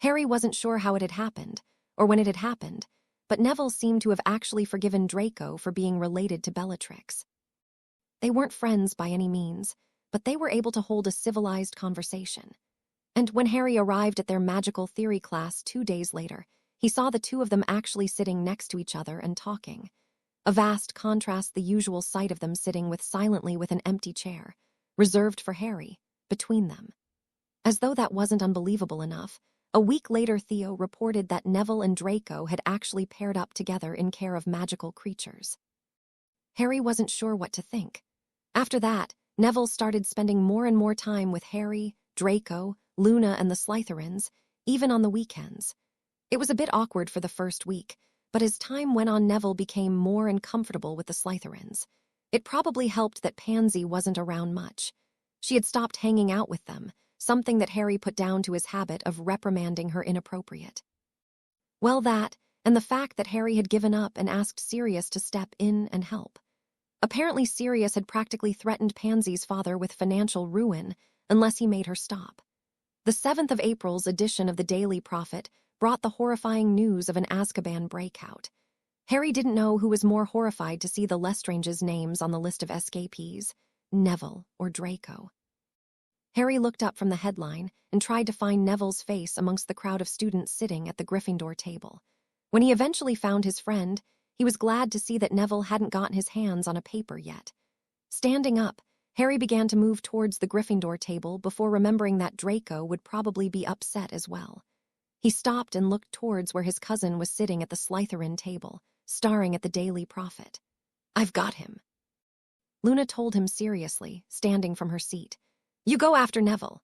Harry wasn't sure how it had happened, or when it had happened, but Neville seemed to have actually forgiven Draco for being related to Bellatrix. They weren't friends by any means, but they were able to hold a civilized conversation. And when Harry arrived at their magical theory class 2 days later, he saw the two of them actually sitting next to each other and talking. A vast contrast, the usual sight of them sitting silently with an empty chair, reserved for Harry, between them. As though that wasn't unbelievable enough, a week later Theo reported that Neville and Draco had actually paired up together in care of magical creatures. Harry wasn't sure what to think. After that, Neville started spending more and more time with Harry, Draco, Luna, and the Slytherins, even on the weekends. It was a bit awkward for the first week, but as time went on Neville became more comfortable with the Slytherins. It probably helped that Pansy wasn't around much. She had stopped hanging out with them, something that Harry put down to his habit of reprimanding her inappropriate. Well, that, and the fact that Harry had given up and asked Sirius to step in and help. Apparently Sirius had practically threatened Pansy's father with financial ruin unless he made her stop. The 7th of April's edition of the Daily Prophet brought the horrifying news of an Azkaban breakout. Harry didn't know who was more horrified to see the Lestrange's names on the list of escapees, Neville or Draco. Harry looked up from the headline and tried to find Neville's face amongst the crowd of students sitting at the Gryffindor table. When he eventually found his friend, he was glad to see that Neville hadn't gotten his hands on a paper yet. Standing up, Harry began to move towards the Gryffindor table before remembering that Draco would probably be upset as well. He stopped and looked towards where his cousin was sitting at the Slytherin table, staring at the Daily Prophet. "I've got him," Luna told him seriously, standing from her seat. "You go after Neville."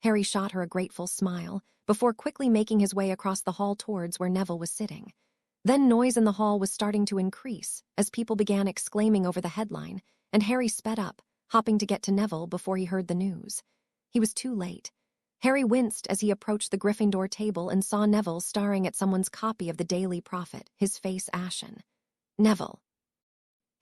Harry shot her a grateful smile before quickly making his way across the hall towards where Neville was sitting. Then noise in the hall was starting to increase as people began exclaiming over the headline, and Harry sped up, hopping to get to Neville before he heard the news. He was too late. Harry winced as he approached the Gryffindor table and saw Neville staring at someone's copy of the Daily Prophet, his face ashen. "Neville,"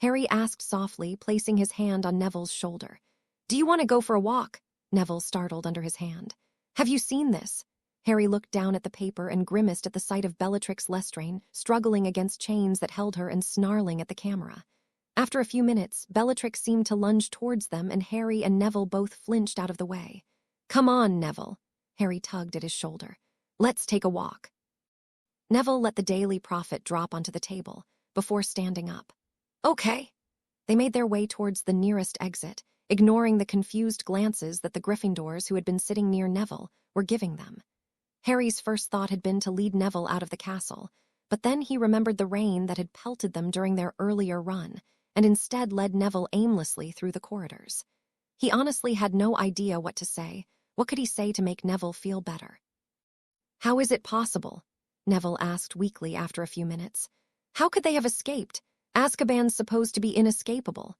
Harry asked softly, placing his hand on Neville's shoulder. "Do you want to go for a walk?" Neville startled under his hand. "Have you seen this?" Harry looked down at the paper and grimaced at the sight of Bellatrix Lestrange struggling against chains that held her and snarling at the camera. After a few minutes, Bellatrix seemed to lunge towards them and Harry and Neville both flinched out of the way. "Come on, Neville." Harry tugged at his shoulder. "Let's take a walk." Neville let the Daily Prophet drop onto the table before standing up. "Okay." They made their way towards the nearest exit, ignoring the confused glances that the Gryffindors who had been sitting near Neville were giving them. Harry's first thought had been to lead Neville out of the castle, but then he remembered the rain that had pelted them during their earlier run, and instead led Neville aimlessly through the corridors. He honestly had no idea what to say. What could he say to make Neville feel better? "How is it possible?" Neville asked weakly after a few minutes. "How could they have escaped? Azkaban's supposed to be inescapable."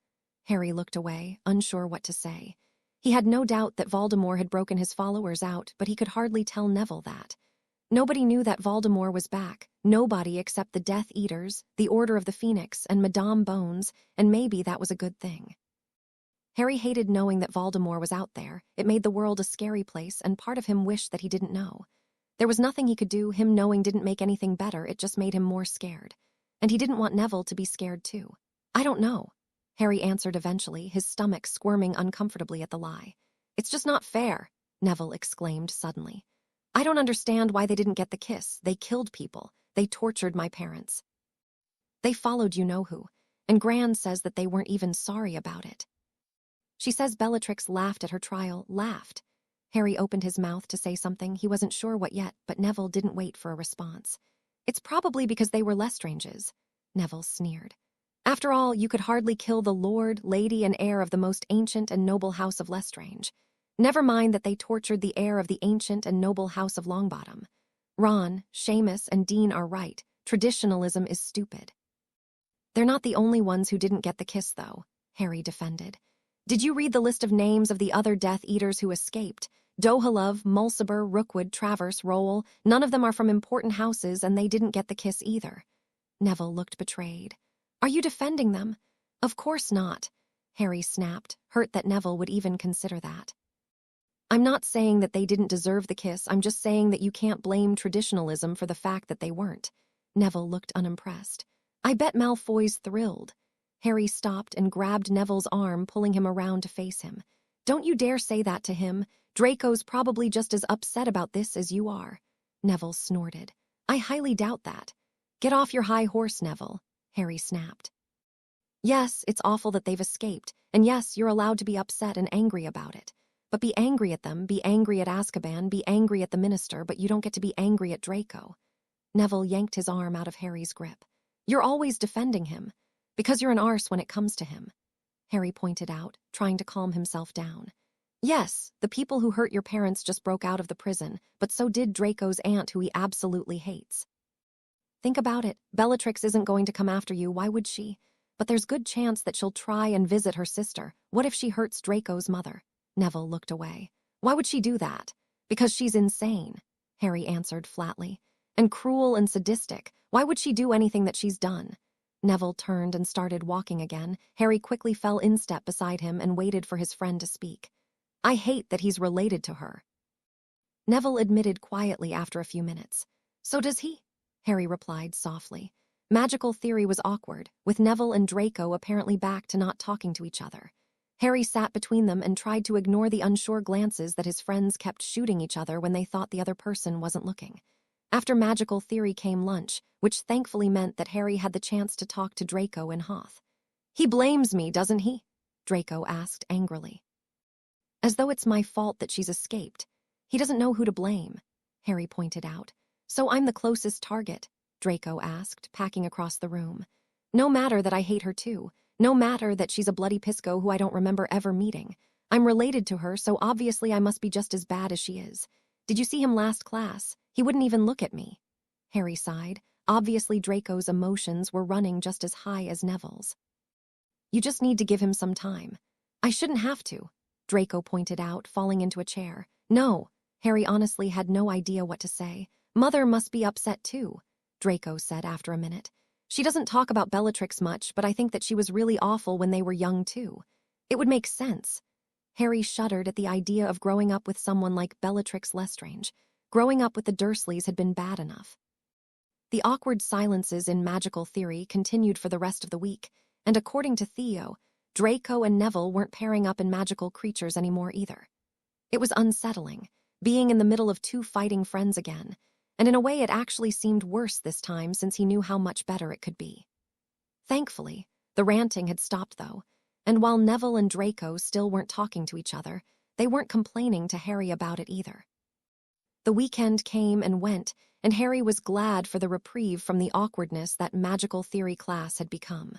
Harry looked away, unsure what to say. He had no doubt that Voldemort had broken his followers out, but he could hardly tell Neville that. Nobody knew that Voldemort was back, nobody except the Death Eaters, the Order of the Phoenix, and Madame Bones, and maybe that was a good thing. Harry hated knowing that Voldemort was out there. It made the world a scary place, and part of him wished that he didn't know. There was nothing he could do. Him knowing didn't make anything better, it just made him more scared. And he didn't want Neville to be scared too. "I don't know," Harry answered eventually, his stomach squirming uncomfortably at the lie. "It's just not fair," Neville exclaimed suddenly. "I don't understand why they didn't get the kiss. They killed people. They tortured my parents. They followed you-know-who. And Gran says that they weren't even sorry about it. She says Bellatrix laughed at her trial, laughed." Harry opened his mouth to say something. He wasn't sure what yet, but Neville didn't wait for a response. "It's probably because they were Lestranges," Neville sneered. "After all, you could hardly kill the lord, lady, and heir of the most ancient and noble house of Lestrange. Never mind that they tortured the heir of the ancient and noble house of Longbottom. Ron, Seamus, and Dean are right. Traditionalism is stupid." "They're not the only ones who didn't get the kiss, though," Harry defended. "Did you read the list of names of the other Death Eaters who escaped? Dohalov, Mulciber, Rookwood, Travers, Rowell. None of them are from important houses, and they didn't get the kiss either." Neville looked betrayed. "Are you defending them?" "Of course not," Harry snapped, hurt that Neville would even consider that. "I'm not saying that they didn't deserve the kiss. I'm just saying that you can't blame traditionalism for the fact that they weren't." Neville looked unimpressed. "I bet Malfoy's thrilled." Harry stopped and grabbed Neville's arm, pulling him around to face him. "Don't you dare say that to him. Draco's probably just as upset about this as you are." Neville snorted. "I highly doubt that." "Get off your high horse, Neville," Harry snapped. "Yes, it's awful that they've escaped, and yes, you're allowed to be upset and angry about it. But be angry at them, be angry at Azkaban, be angry at the minister, but you don't get to be angry at Draco." Neville yanked his arm out of Harry's grip. "You're always defending him. Because you're an arse when it comes to him," Harry pointed out, trying to calm himself down. "Yes, the people who hurt your parents just broke out of the prison, but so did Draco's aunt, who he absolutely hates. Think about it. Bellatrix isn't going to come after you, why would she? But there's good chance that she'll try and visit her sister. What if she hurts Draco's mother?" Neville looked away. "Why would she do that?" "Because she's insane," Harry answered flatly. "And cruel and sadistic. Why would she do anything that she's done?" Neville turned and started walking again. Harry quickly fell in step beside him and waited for his friend to speak. "I hate that he's related to her," Neville admitted quietly after a few minutes. "So does he," Harry replied softly. Magical theory was awkward, with Neville and Draco apparently back to not talking to each other. Harry sat between them and tried to ignore the unsure glances that his friends kept shooting each other when they thought the other person wasn't looking. After magical theory came lunch, which thankfully meant that Harry had the chance to talk to Draco and Hoth. "He blames me, doesn't he?" Draco asked angrily. "As though it's my fault that she's escaped. He doesn't know who to blame," Harry pointed out. "So I'm the closest target?" Draco asked, packing across the room. "No matter that I hate her too. No matter that she's a bloody pisco who I don't remember ever meeting. I'm related to her, so obviously I must be just as bad as she is. Did you see him last class? He wouldn't even look at me." Harry sighed. Obviously Draco's emotions were running just as high as Neville's. "You just need to give him some time." "I shouldn't have to," Draco pointed out, falling into a chair. "No." Harry honestly had no idea what to say. "Mother must be upset too," Draco said after a minute. "She doesn't talk about Bellatrix much, but I think that she was really awful when they were young too. It would make sense." Harry shuddered at the idea of growing up with someone like Bellatrix Lestrange. Growing up with the Dursleys had been bad enough. The awkward silences in magical theory continued for the rest of the week, and according to Theo, Draco and Neville weren't pairing up in magical creatures anymore either. It was unsettling, being in the middle of two fighting friends again, and in a way it actually seemed worse this time since he knew how much better it could be. Thankfully, the ranting had stopped though, and while Neville and Draco still weren't talking to each other, they weren't complaining to Harry about it either. The weekend came and went, and Harry was glad for the reprieve from the awkwardness that magical theory class had become.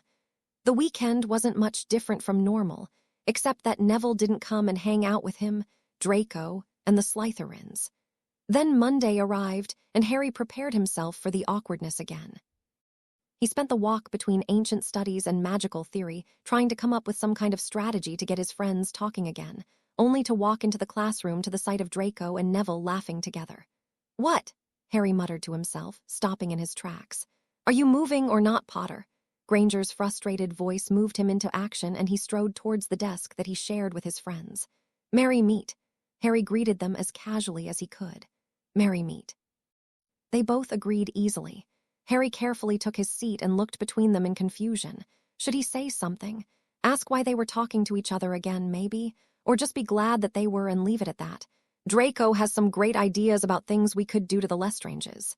The weekend wasn't much different from normal, except that Neville didn't come and hang out with him, Draco, and the Slytherins. Then Monday arrived, and Harry prepared himself for the awkwardness again. He spent the walk between ancient studies and magical theory, trying to come up with some kind of strategy to get his friends talking again, only to walk into the classroom to the sight of Draco and Neville laughing together. "What?" Harry muttered to himself, stopping in his tracks. "Are you moving or not, Potter?" Granger's frustrated voice moved him into action, and he strode towards the desk that he shared with his friends. "Merry meet." Harry greeted them as casually as he could. "Merry meet." They both agreed easily. Harry carefully took his seat and looked between them in confusion. Should he say something? Ask why they were talking to each other again, maybe? Or just be glad that they were and leave it at that? "Draco has some great ideas about things we could do to the Lestranges,"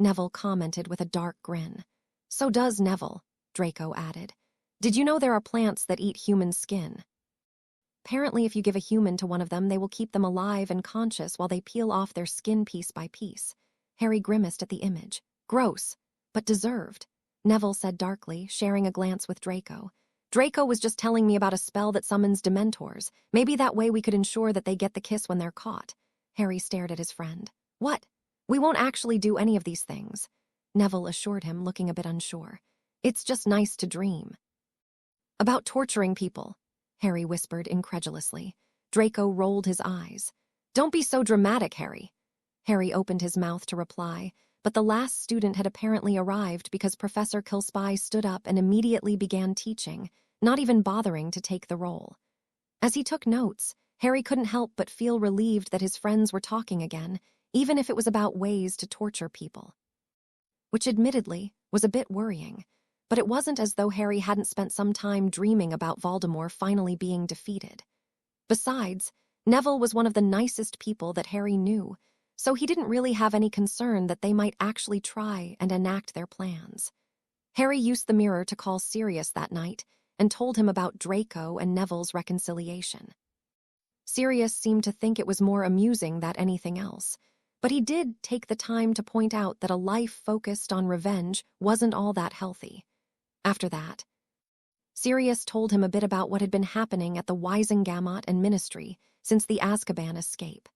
Neville commented with a dark grin. "So does Neville," Draco added. "Did you know there are plants that eat human skin? Apparently, if you give a human to one of them, they will keep them alive and conscious while they peel off their skin piece by piece." Harry grimaced at the image. "Gross, but deserved," Neville said darkly, sharing a glance with Draco. "Draco was just telling me about a spell that summons Dementors. Maybe that way we could ensure that they get the kiss when they're caught." Harry stared at his friend. "What? We won't actually do any of these things," Neville assured him, looking a bit unsure. "It's just nice to dream." "About torturing people," Harry whispered incredulously. Draco rolled his eyes. "Don't be so dramatic, Harry." Harry opened his mouth to reply, but the last student had apparently arrived because Professor Kilspy stood up and immediately began teaching, not even bothering to take the roll. As he took notes, Harry couldn't help but feel relieved that his friends were talking again, even if it was about ways to torture people. Which admittedly was a bit worrying, but it wasn't as though Harry hadn't spent some time dreaming about Voldemort finally being defeated. Besides, Neville was one of the nicest people that Harry knew, so he didn't really have any concern that they might actually try and enact their plans. Harry used the mirror to call Sirius that night and told him about Draco and Neville's reconciliation. Sirius seemed to think it was more amusing than anything else, but he did take the time to point out that a life focused on revenge wasn't all that healthy. After that, Sirius told him a bit about what had been happening at the Wisengamot and Ministry since the Azkaban escape.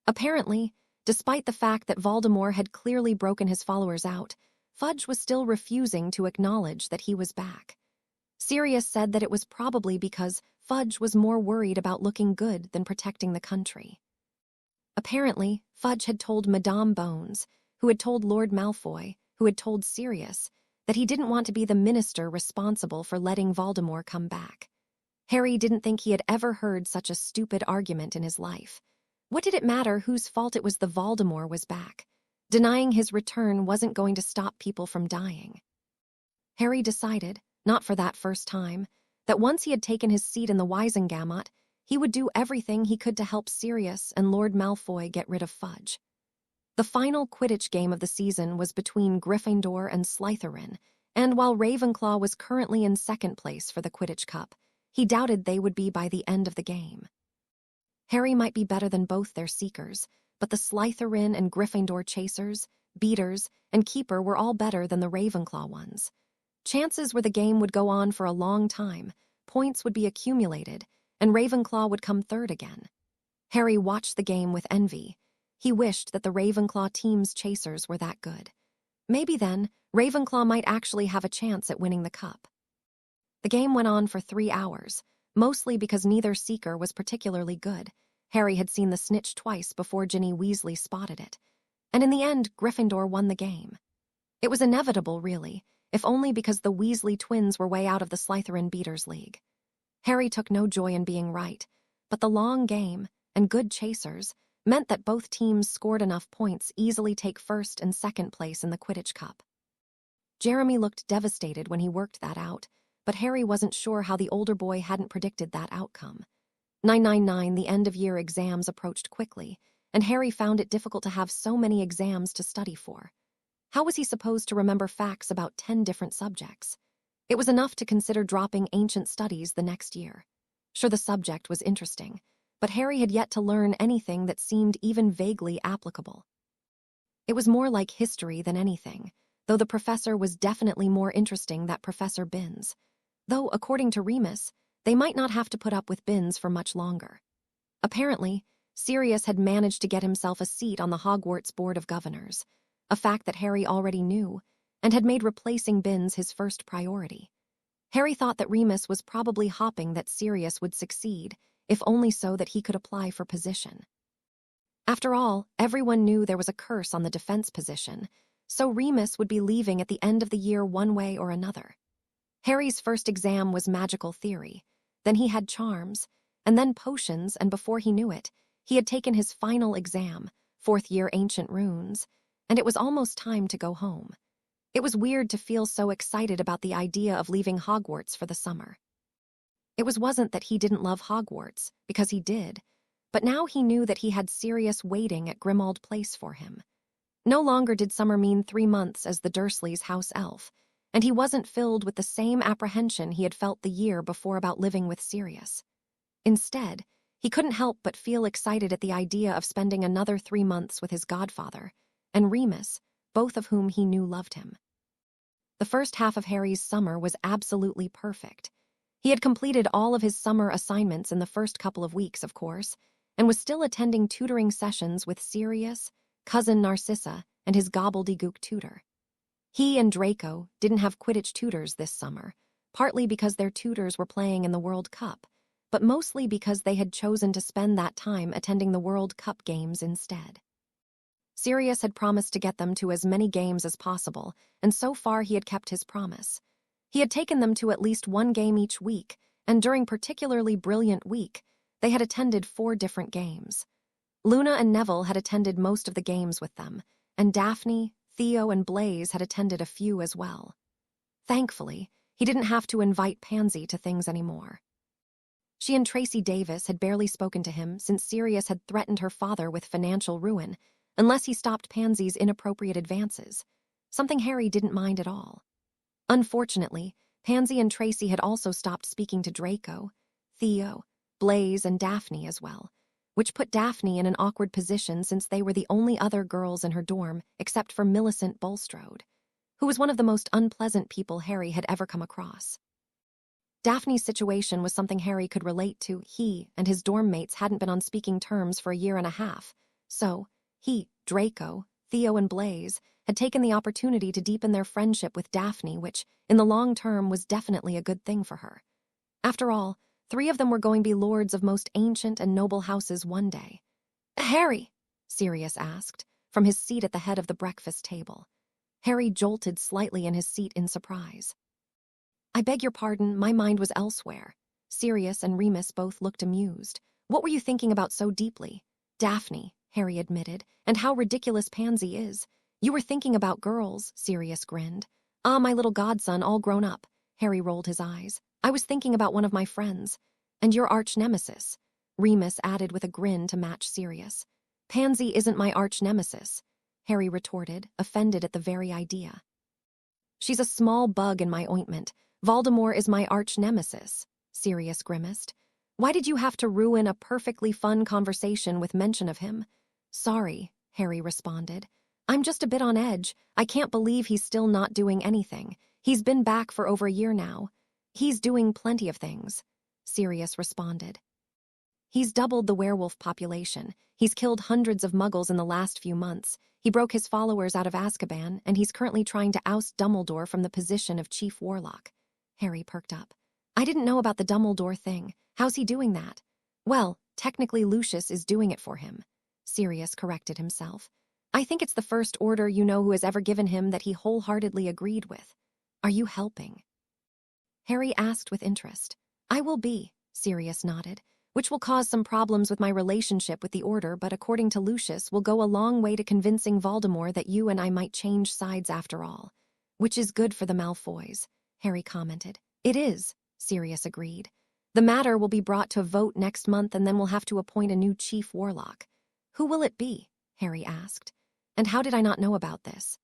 Apparently, despite the fact that Voldemort had clearly broken his followers out, Fudge was still refusing to acknowledge that he was back. Sirius said that it was probably because Fudge was more worried about looking good than protecting the country. Apparently, Fudge had told Madame Bones, who had told Lord Malfoy, who had told Sirius, that he didn't want to be the minister responsible for letting Voldemort come back. Harry didn't think he had ever heard such a stupid argument in his life. What did it matter whose fault it was the Voldemort was back? Denying his return wasn't going to stop people from dying. Harry decided, not for that first time, that once he had taken his seat in the Wisengamot, he would do everything he could to help Sirius and Lord Malfoy get rid of Fudge. The final Quidditch game of the season was between Gryffindor and Slytherin, and while Ravenclaw was currently in second place for the Quidditch Cup, he doubted they would be by the end of the game. Harry might be better than both their seekers, but the Slytherin and Gryffindor chasers, beaters, and keeper were all better than the Ravenclaw ones. Chances were the game would go on for a long time, points would be accumulated, and Ravenclaw would come third again. Harry watched the game with envy. He wished that the Ravenclaw team's chasers were that good. Maybe then, Ravenclaw might actually have a chance at winning the cup. The game went on for 3 hours, mostly because neither seeker was particularly good. Harry had seen the snitch twice before Ginny Weasley spotted it. And in the end, Gryffindor won the game. It was inevitable, really, if only because the Weasley twins were way out of the Slytherin Beaters League. Harry took no joy in being right, but the long game and good chasers meant that both teams scored enough points easily take first and second place in the Quidditch Cup. Jeremy looked devastated when he worked that out, but Harry wasn't sure how the older boy hadn't predicted that outcome. 999, the end-of-year exams approached quickly, and Harry found it difficult to have so many exams to study for. How was he supposed to remember facts about 10 different subjects? It was enough to consider dropping ancient studies the next year. Sure, the subject was interesting, but Harry had yet to learn anything that seemed even vaguely applicable. It was more like history than anything, though the professor was definitely more interesting than Professor Binns. Though, according to Remus, they might not have to put up with Binns for much longer. Apparently, Sirius had managed to get himself a seat on the Hogwarts Board of Governors, a fact that Harry already knew, and had made replacing Binns his first priority. Harry thought that Remus was probably hoping that Sirius would succeed, if only so that he could apply for position. After all, everyone knew there was a curse on the defense position, so Remus would be leaving at the end of the year one way or another. Harry's first exam was magical theory, then he had charms, and then potions, and before he knew it, he had taken his final exam, fourth-year ancient runes, and it was almost time to go home. It was weird to feel so excited about the idea of leaving Hogwarts for the summer. Wasn't that he didn't love Hogwarts, because he did, but now he knew that he had Sirius waiting at Grimmauld Place for him. No longer did summer mean 3 months as the Dursleys' house elf, and he wasn't filled with the same apprehension he had felt the year before about living with Sirius. Instead, he couldn't help but feel excited at the idea of spending another 3 months with his godfather and Remus, both of whom he knew loved him. The first half of Harry's summer was absolutely perfect. He had completed all of his summer assignments in the first couple of weeks, of course, and was still attending tutoring sessions with Sirius, cousin Narcissa, and his gobbledygook tutor. He and Draco didn't have Quidditch tutors this summer, partly because their tutors were playing in the World Cup, but mostly because they had chosen to spend that time attending the World Cup games instead. Sirius had promised to get them to as many games as possible, and so far he had kept his promise. He had taken them to at least 1 game each week, and during particularly brilliant week, they had attended 4 different games. Luna and Neville had attended most of the games with them, and Daphne, Theo, and Blaise had attended a few as well. Thankfully, he didn't have to invite Pansy to things anymore. She and Tracy Davis had barely spoken to him since Sirius had threatened her father with financial ruin, unless he stopped Pansy's inappropriate advances, something Harry didn't mind at all. Unfortunately, Pansy and Tracy had also stopped speaking to Draco, Theo, Blaise, and Daphne as well, which put Daphne in an awkward position since they were the only other girls in her dorm except for Millicent Bulstrode, who was one of the most unpleasant people Harry had ever come across. Daphne's situation was something Harry could relate to. He and his dorm mates hadn't been on speaking terms for a year and a half, so he, Draco, Theo, and Blaise had taken the opportunity to deepen their friendship with Daphne, which, in the long term, was definitely a good thing for her. After all, 3 of them were going to be lords of most ancient and noble houses one day. "Harry," Sirius asked, from his seat at the head of the breakfast table. Harry jolted slightly in his seat in surprise. "I beg your pardon, my mind was elsewhere." Sirius and Remus both looked amused. "What were you thinking about so deeply?" "Daphne," Harry admitted, "and how ridiculous Pansy is. You were thinking about girls," Sirius grinned. "Ah, my little godson, all grown up." Harry rolled his eyes. "I was thinking about one of my friends. And your arch-nemesis," Remus added with a grin to match Sirius. "Pansy isn't my arch-nemesis," Harry retorted, offended at the very idea. "She's a small bug in my ointment. Voldemort is my arch-nemesis," Sirius grimaced. "Why did you have to ruin a perfectly fun conversation with mention of him?" "Sorry," Harry responded. "I'm just a bit on edge. I can't believe he's still not doing anything. He's been back for over a year now." "He's doing plenty of things," Sirius responded. "He's doubled the werewolf population. He's killed hundreds of muggles in the last few months. He broke his followers out of Azkaban, and he's currently trying to oust Dumbledore from the position of Chief Warlock." Harry perked up. "I didn't know about the Dumbledore thing. How's he doing that?" "Well, technically Lucius is doing it for him," Sirius corrected himself. "I think it's the First Order you know who has ever given him that he wholeheartedly agreed with. Are you helping?" Harry asked with interest. "I will be," Sirius nodded, "which will cause some problems with my relationship with the Order, but according to Lucius will go a long way to convincing Voldemort that you and I might change sides after all." "Which is good for the Malfoys," Harry commented. "It is," Sirius agreed. "The matter will be brought to a vote next month, and then we'll have to appoint a new Chief Warlock." "Who will it be?" Harry asked. "And how did I not know about this?"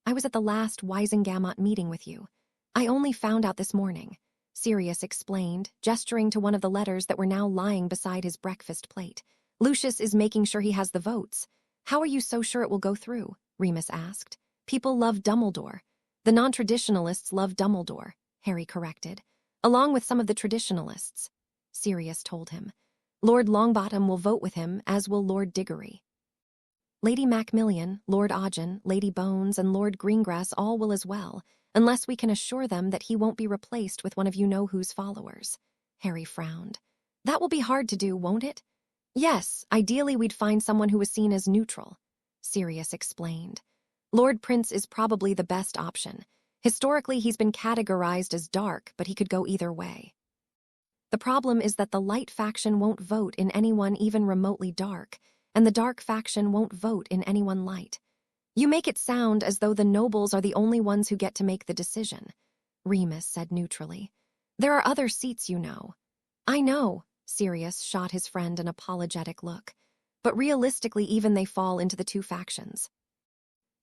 "I was at the last Wisengamot meeting with you. I only found out this morning," Sirius explained, gesturing to one of the letters that were now lying beside his breakfast plate. "Lucius is making sure he has the votes." "How are you so sure it will go through?" Remus asked. "People love Dumbledore." "The non-traditionalists love Dumbledore," Harry corrected. "Along with some of the traditionalists," Sirius told him. "Lord Longbottom will vote with him, as will Lord Diggory. Lady Macmillan, Lord Ogden, Lady Bones, and Lord Greengrass all will as well, unless we can assure them that he won't be replaced with one of you-know-who's followers." Harry frowned. "That will be hard to do, won't it?" "Yes, ideally we'd find someone who was seen as neutral," Sirius explained. "Lord Prince is probably the best option. Historically, he's been categorized as dark, but he could go either way. The problem is that the light faction won't vote in anyone even remotely dark, and the dark faction won't vote in anyone light. You make it sound as though the nobles are the only ones who get to make the decision, Remus said neutrally. There are other seats, you know. I know, Sirius shot his friend an apologetic look. But realistically, even they fall into the two factions.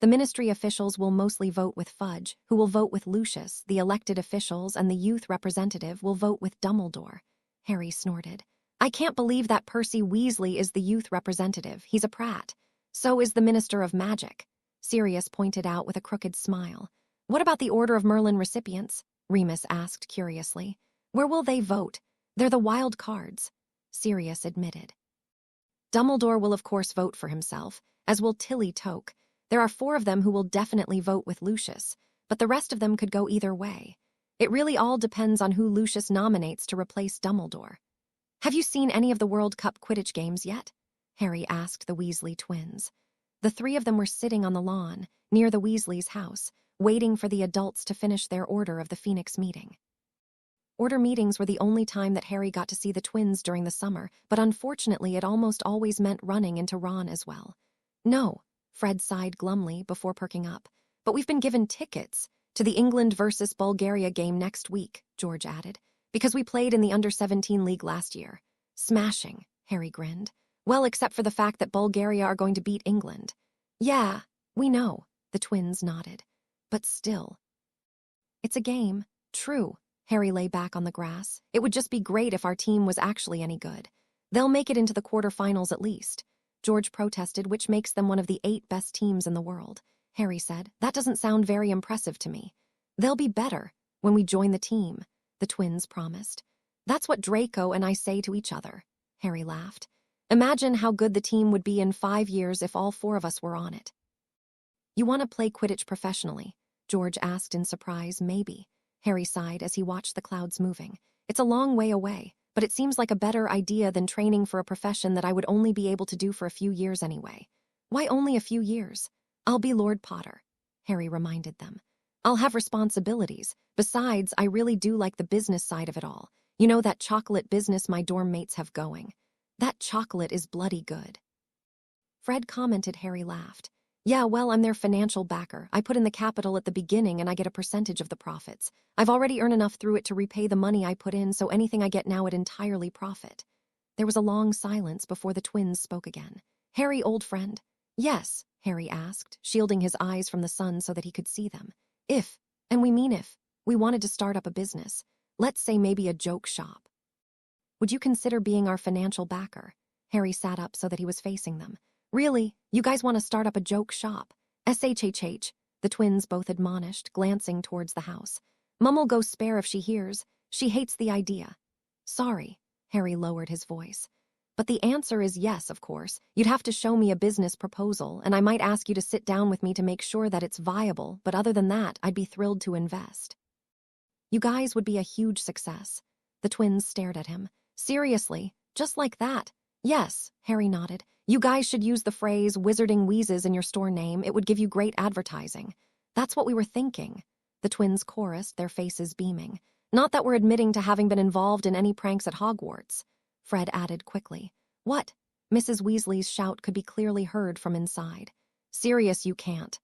The ministry officials will mostly vote with Fudge, who will vote with Lucius. The elected officials and the youth representative will vote with Dumbledore. Harry snorted. I can't believe that Percy Weasley is the youth representative. He's a prat. So is the Minister of Magic. Sirius pointed out with a crooked smile. What about the Order of Merlin recipients? Remus asked curiously. Where will they vote? They're the wild cards, Sirius admitted. Dumbledore will of course vote for himself, as will Tilly Toke. There are 4 of them who will definitely vote with Lucius, but the rest of them could go either way. It really all depends on who Lucius nominates to replace Dumbledore. Have you seen any of the World Cup Quidditch games yet? Harry asked the Weasley twins. The 3 of them were sitting on the lawn, near the Weasleys' house, waiting for the adults to finish their Order of the Phoenix meeting. Order meetings were the only time that Harry got to see the twins during the summer, but unfortunately it almost always meant running into Ron as well. No, Fred sighed glumly before perking up. But we've been given tickets to the England versus Bulgaria game next week, George added, because we played in the Under-17 league last year. Smashing, Harry grinned. Well, except for the fact that Bulgaria are going to beat England. Yeah, we know, the twins nodded. But still. It's a game, true. Harry lay back on the grass. It would just be great if our team was actually any good. They'll make it into the quarterfinals at least. George protested, which makes them one of the 8 best teams in the world. Harry said, that doesn't sound very impressive to me. They'll be better when we join the team, the twins promised. That's what Draco and I say to each other. Harry laughed. Imagine how good the team would be in 5 years if all 4 of us were on it. You want to play Quidditch professionally? George asked in surprise. Maybe. Harry sighed as he watched the clouds moving. It's a long way away, but it seems like a better idea than training for a profession that I would only be able to do for a few years anyway. Why only a few years? I'll be Lord Potter, Harry reminded them. I'll have responsibilities. Besides, I really do like the business side of it all. You know that chocolate business my dorm mates have going. That chocolate is bloody good. Fred commented. Harry laughed. Yeah, well, I'm their financial backer. I put in the capital at the beginning and I get a percentage of the profits. I've already earned enough through it to repay the money I put in, so anything I get now would entirely profit. There was a long silence before the twins spoke again. Harry, old friend. Yes, Harry asked, shielding his eyes from the sun so that he could see them. If, and we mean if, we wanted to start up a business, let's say maybe a joke shop. Would you consider being our financial backer? Harry sat up so that he was facing them. Really, you guys want to start up a joke shop? SHHH, the twins both admonished, glancing towards the house. Mum'll go spare if she hears. She hates the idea. Sorry, Harry lowered his voice. But the answer is yes, of course. You'd have to show me a business proposal, and I might ask you to sit down with me to make sure that it's viable, but other than that, I'd be thrilled to invest. You guys would be a huge success. The twins stared at him. Seriously, just like that? Yes, Harry nodded. You guys should use the phrase Wizarding Wheezes in your store name. It would give you great advertising. That's what we were thinking. The twins chorused, their faces beaming. Not that we're admitting to having been involved in any pranks at Hogwarts. Fred added quickly. What? Mrs. Weasley's shout could be clearly heard from inside. Sirius, you can't.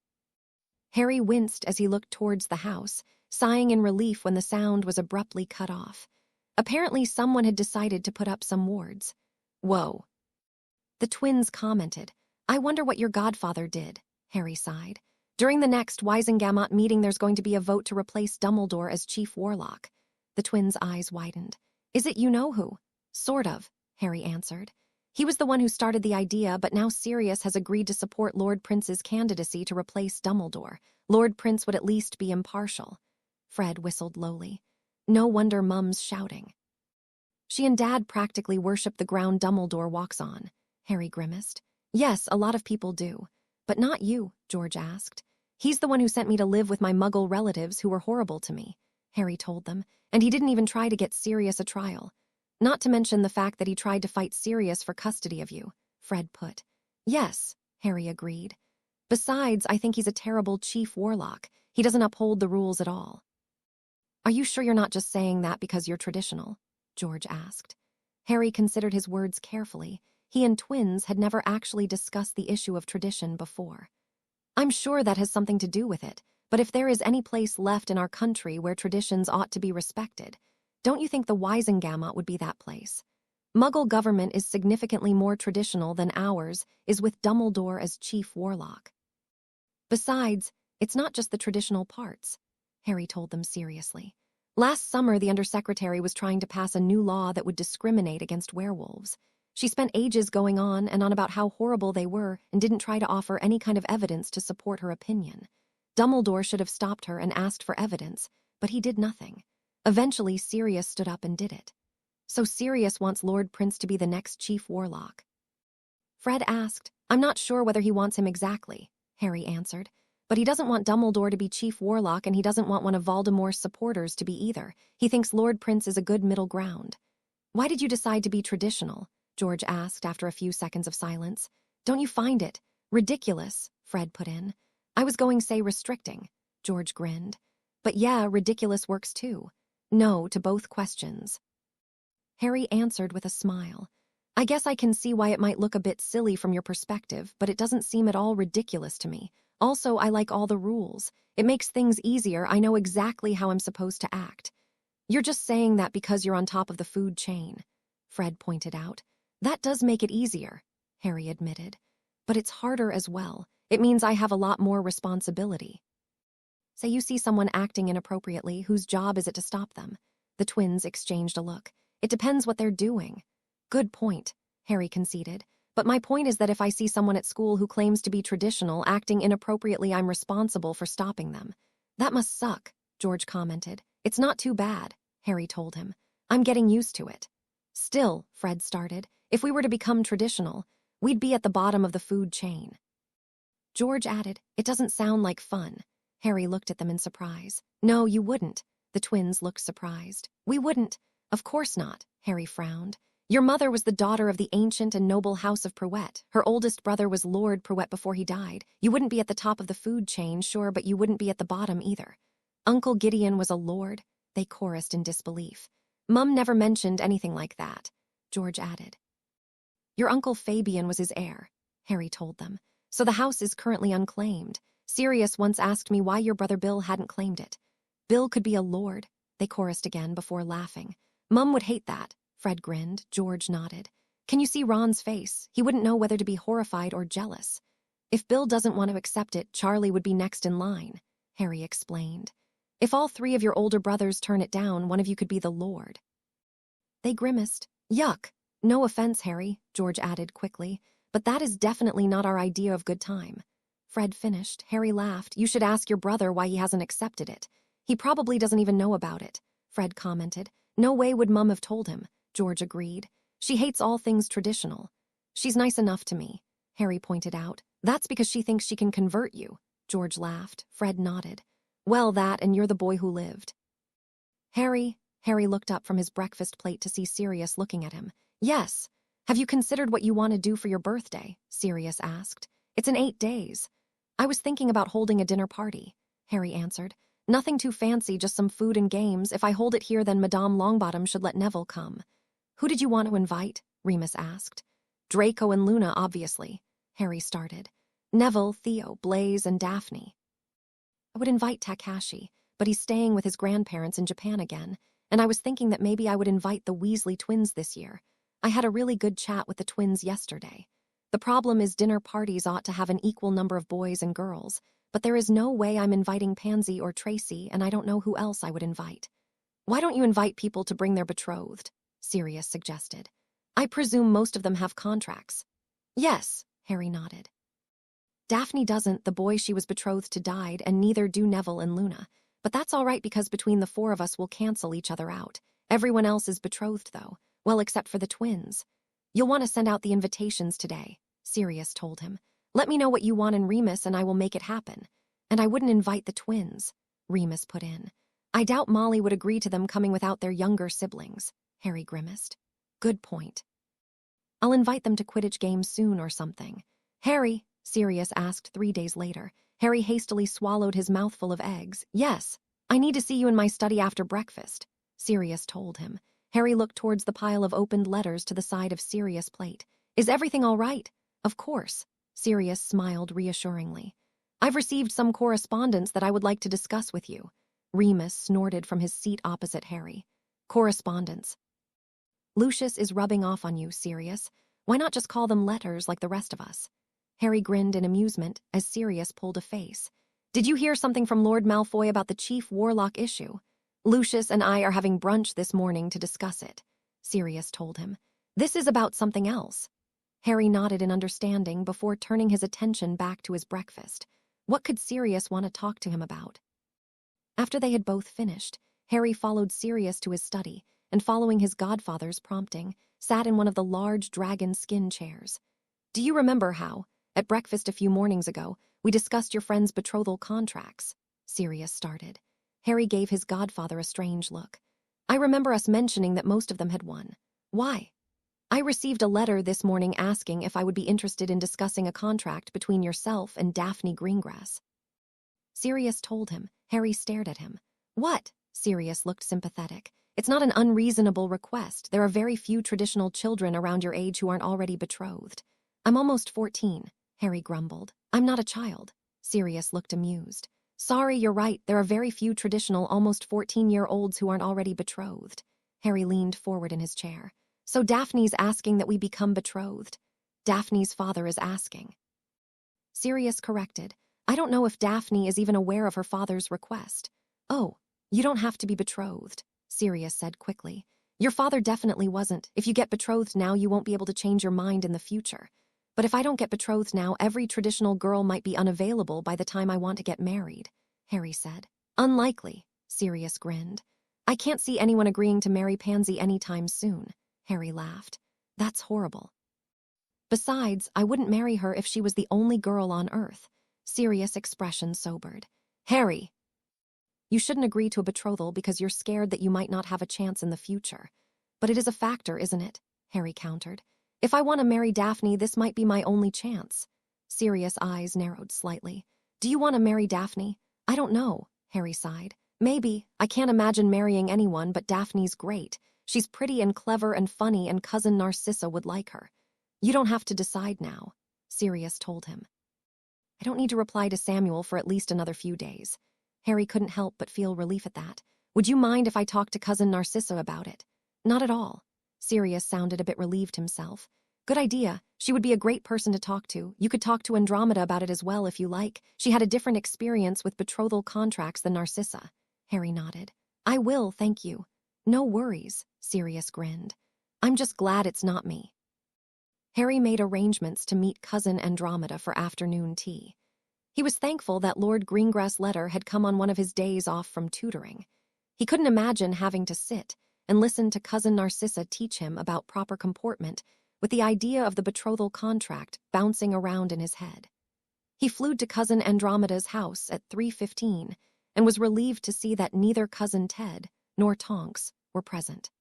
Harry winced as he looked towards the house, sighing in relief when the sound was abruptly cut off. Apparently someone had decided to put up some wards. Whoa. The twins commented. I wonder what your godfather did, Harry sighed. During the next Wisengamot meeting, there's going to be a vote to replace Dumbledore as Chief Warlock. The twins' eyes widened. Is it you-know-who? Sort of, Harry answered. He was the one who started the idea, but now Sirius has agreed to support Lord Prince's candidacy to replace Dumbledore. Lord Prince would at least be impartial. Fred whistled lowly. No wonder Mum's shouting. She and Dad practically worship the ground Dumbledore walks on, Harry grimaced. Yes, a lot of people do. But not you, George asked. He's the one who sent me to live with my Muggle relatives who were horrible to me, Harry told them, and he didn't even try to get Sirius a trial. Not to mention the fact that he tried to fight Sirius for custody of you, Fred put. Yes, Harry agreed. Besides, I think he's a terrible chief warlock. He doesn't uphold the rules at all. Are you sure you're not just saying that because you're traditional? George asked. Harry considered his words carefully. He and twins had never actually discussed the issue of tradition before. I'm sure that has something to do with it, but if there is any place left in our country where traditions ought to be respected, don't you think the Wisengamot would be that place? Muggle government is significantly more traditional than ours is with Dumbledore as chief warlock. Besides, it's not just the traditional parts, Harry told them seriously. Last summer, the undersecretary was trying to pass a new law that would discriminate against werewolves. She spent ages going on and on about how horrible they were and didn't try to offer any kind of evidence to support her opinion. Dumbledore should have stopped her and asked for evidence, but he did nothing. Eventually, Sirius stood up and did it. So Sirius wants Lord Prince to be the next chief warlock. Fred asked. I'm not sure whether he wants him exactly, Harry answered. But he doesn't want Dumbledore to be chief warlock, and he doesn't want one of Voldemort's supporters to be either. He thinks Lord Prince is a good middle ground. Why did you decide to be traditional? George asked after a few seconds of silence. Don't you find it ridiculous? Fred put in. I was going to say restricting. George grinned. But yeah, ridiculous works too. No to both questions. Harry answered with a smile. I guess I can see why it might look a bit silly from your perspective, but it doesn't seem at all ridiculous to me. Also, I like all the rules. It makes things easier. I know exactly how I'm supposed to act. You're just saying that because you're on top of the food chain, Fred pointed out. That does make it easier, Harry admitted. But it's harder as well. It means I have a lot more responsibility. Say you see someone acting inappropriately, whose job is it to stop them? The twins exchanged a look. It depends what they're doing. Good point, Harry conceded. But my point is that if I see someone at school who claims to be traditional acting inappropriately, I'm responsible for stopping them. That must suck, George commented. It's not too bad, Harry told him. I'm getting used to it. Still, Fred started, if we were to become traditional, we'd be at the bottom of the food chain. George added, it doesn't sound like fun. Harry looked at them in surprise. No, you wouldn't. The twins looked surprised. We wouldn't. Of course not, Harry frowned. Your mother was the daughter of the ancient and noble house of Prewett. Her oldest brother was Lord Prewett before he died. You wouldn't be at the top of the food chain, sure, but you wouldn't be at the bottom either. Uncle Gideon was a lord, they chorused in disbelief. Mum never mentioned anything like that, George added. Your Uncle Fabian was his heir, Harry told them. So the house is currently unclaimed. Sirius once asked me why your brother Bill hadn't claimed it. Bill could be a lord, they chorused again before laughing. Mum would hate that. Fred grinned. George nodded. Can you see Ron's face? He wouldn't know whether to be horrified or jealous. If Bill doesn't want to accept it, Charlie would be next in line, Harry explained. If all three of your older brothers turn it down, one of you could be the Lord. They grimaced. Yuck. No offense, Harry, George added quickly, but that is definitely not our idea of good time. Fred finished. Harry laughed. You should ask your brother why he hasn't accepted it. He probably doesn't even know about it, Fred commented. No way would Mum have told him, George agreed. She hates all things traditional. She's nice enough to me, Harry pointed out. That's because she thinks she can convert you, George laughed. Fred nodded. Well, that, and you're the boy who lived. Harry looked up from his breakfast plate to see Sirius looking at him. Yes. Have you considered what you want to do for your birthday? Sirius asked. It's in 8 days. I was thinking about holding a dinner party, Harry answered. Nothing too fancy, just some food and games. If I hold it here, then Madame Longbottom should let Neville come. Who did you want to invite? Remus asked. Draco and Luna, obviously, Harry started. Neville, Theo, Blaise, and Daphne. I would invite Takashi, but he's staying with his grandparents in Japan again, and I was thinking that maybe I would invite the Weasley twins this year. I had a really good chat with the twins yesterday. The problem is dinner parties ought to have an equal number of boys and girls, but there is no way I'm inviting Pansy or Tracy, and I don't know who else I would invite. Why don't you invite people to bring their betrothed? Sirius suggested. I presume most of them have contracts. Yes, Harry nodded. Daphne doesn't. The boy she was betrothed to died, and neither do Neville and Luna. But that's all right because between the four of us we'll cancel each other out. Everyone else is betrothed, though. Well, except for the twins. You'll want to send out the invitations today, Sirius told him. Let me know what you want in Remus and I will make it happen. And I wouldn't invite the twins, Remus put in. I doubt Molly would agree to them coming without their younger siblings, Harry grimaced. Good point. I'll invite them to Quidditch games soon or something. Harry, Sirius asked 3 days later, Harry hastily swallowed his mouthful of eggs. Yes, I need to see you in my study after breakfast, Sirius told him. Harry looked towards the pile of opened letters to the side of Sirius' plate. Is everything all right? Of course, Sirius smiled reassuringly. I've received some correspondence that I would like to discuss with you. Remus snorted from his seat opposite Harry. Correspondence. Lucius is rubbing off on you, Sirius. Why not just call them letters like the rest of us? Harry grinned in amusement as Sirius pulled a face. Did you hear something from Lord Malfoy about the Chief Warlock issue? Lucius and I are having brunch this morning to discuss it, Sirius told him. This is about something else. Harry nodded in understanding before turning his attention back to his breakfast. What could Sirius want to talk to him about? After they had both finished, Harry followed Sirius to his study and, following his godfather's prompting, sat in one of the large dragon skin chairs. Do you remember how, at breakfast a few mornings ago, we discussed your friend's betrothal contracts? Sirius started. Harry gave his godfather a strange look. I remember us mentioning that most of them had won. Why? I received a letter this morning asking if I would be interested in discussing a contract between yourself and Daphne Greengrass. Sirius told him. Harry stared at him. What? Sirius looked sympathetic. It's not an unreasonable request. There are very few traditional children around your age who aren't already betrothed. I'm almost 14, Harry grumbled. I'm not a child. Sirius looked amused. Sorry, you're right. There are very few traditional almost 14-year-olds who aren't already betrothed. Harry leaned forward in his chair. So Daphne's asking that we become betrothed. Daphne's father is asking. Sirius corrected. I don't know if Daphne is even aware of her father's request. Oh, you don't have to be betrothed, Sirius said quickly. Your father definitely wasn't. If you get betrothed now, you won't be able to change your mind in the future. But if I don't get betrothed now, every traditional girl might be unavailable by the time I want to get married, Harry said. Unlikely, Sirius grinned. I can't see anyone agreeing to marry Pansy anytime soon, Harry laughed. That's horrible. Besides, I wouldn't marry her if she was the only girl on Earth. Sirius' expression sobered. Harry! You shouldn't agree to a betrothal because you're scared that you might not have a chance in the future. But it is a factor, isn't it? Harry countered. If I want to marry Daphne, this might be my only chance. Sirius' eyes narrowed slightly. Do you want to marry Daphne? I don't know, Harry sighed. Maybe. I can't imagine marrying anyone, but Daphne's great. She's pretty and clever and funny, and Cousin Narcissa would like her. You don't have to decide now, Sirius told him. I don't need to reply to Samuel for at least another few days. Harry couldn't help but feel relief at that. Would you mind if I talked to Cousin Narcissa about it? Not at all. Sirius sounded a bit relieved himself. Good idea. She would be a great person to talk to. You could talk to Andromeda about it as well if you like. She had a different experience with betrothal contracts than Narcissa. Harry nodded. I will, thank you. No worries, Sirius grinned. I'm just glad it's not me. Harry made arrangements to meet Cousin Andromeda for afternoon tea. He was thankful that Lord Greengrass' letter had come on one of his days off from tutoring. He couldn't imagine having to sit and listen to Cousin Narcissa teach him about proper comportment with the idea of the betrothal contract bouncing around in his head. He flew to Cousin Andromeda's house at 3:15 and was relieved to see that neither Cousin Ted nor Tonks were present.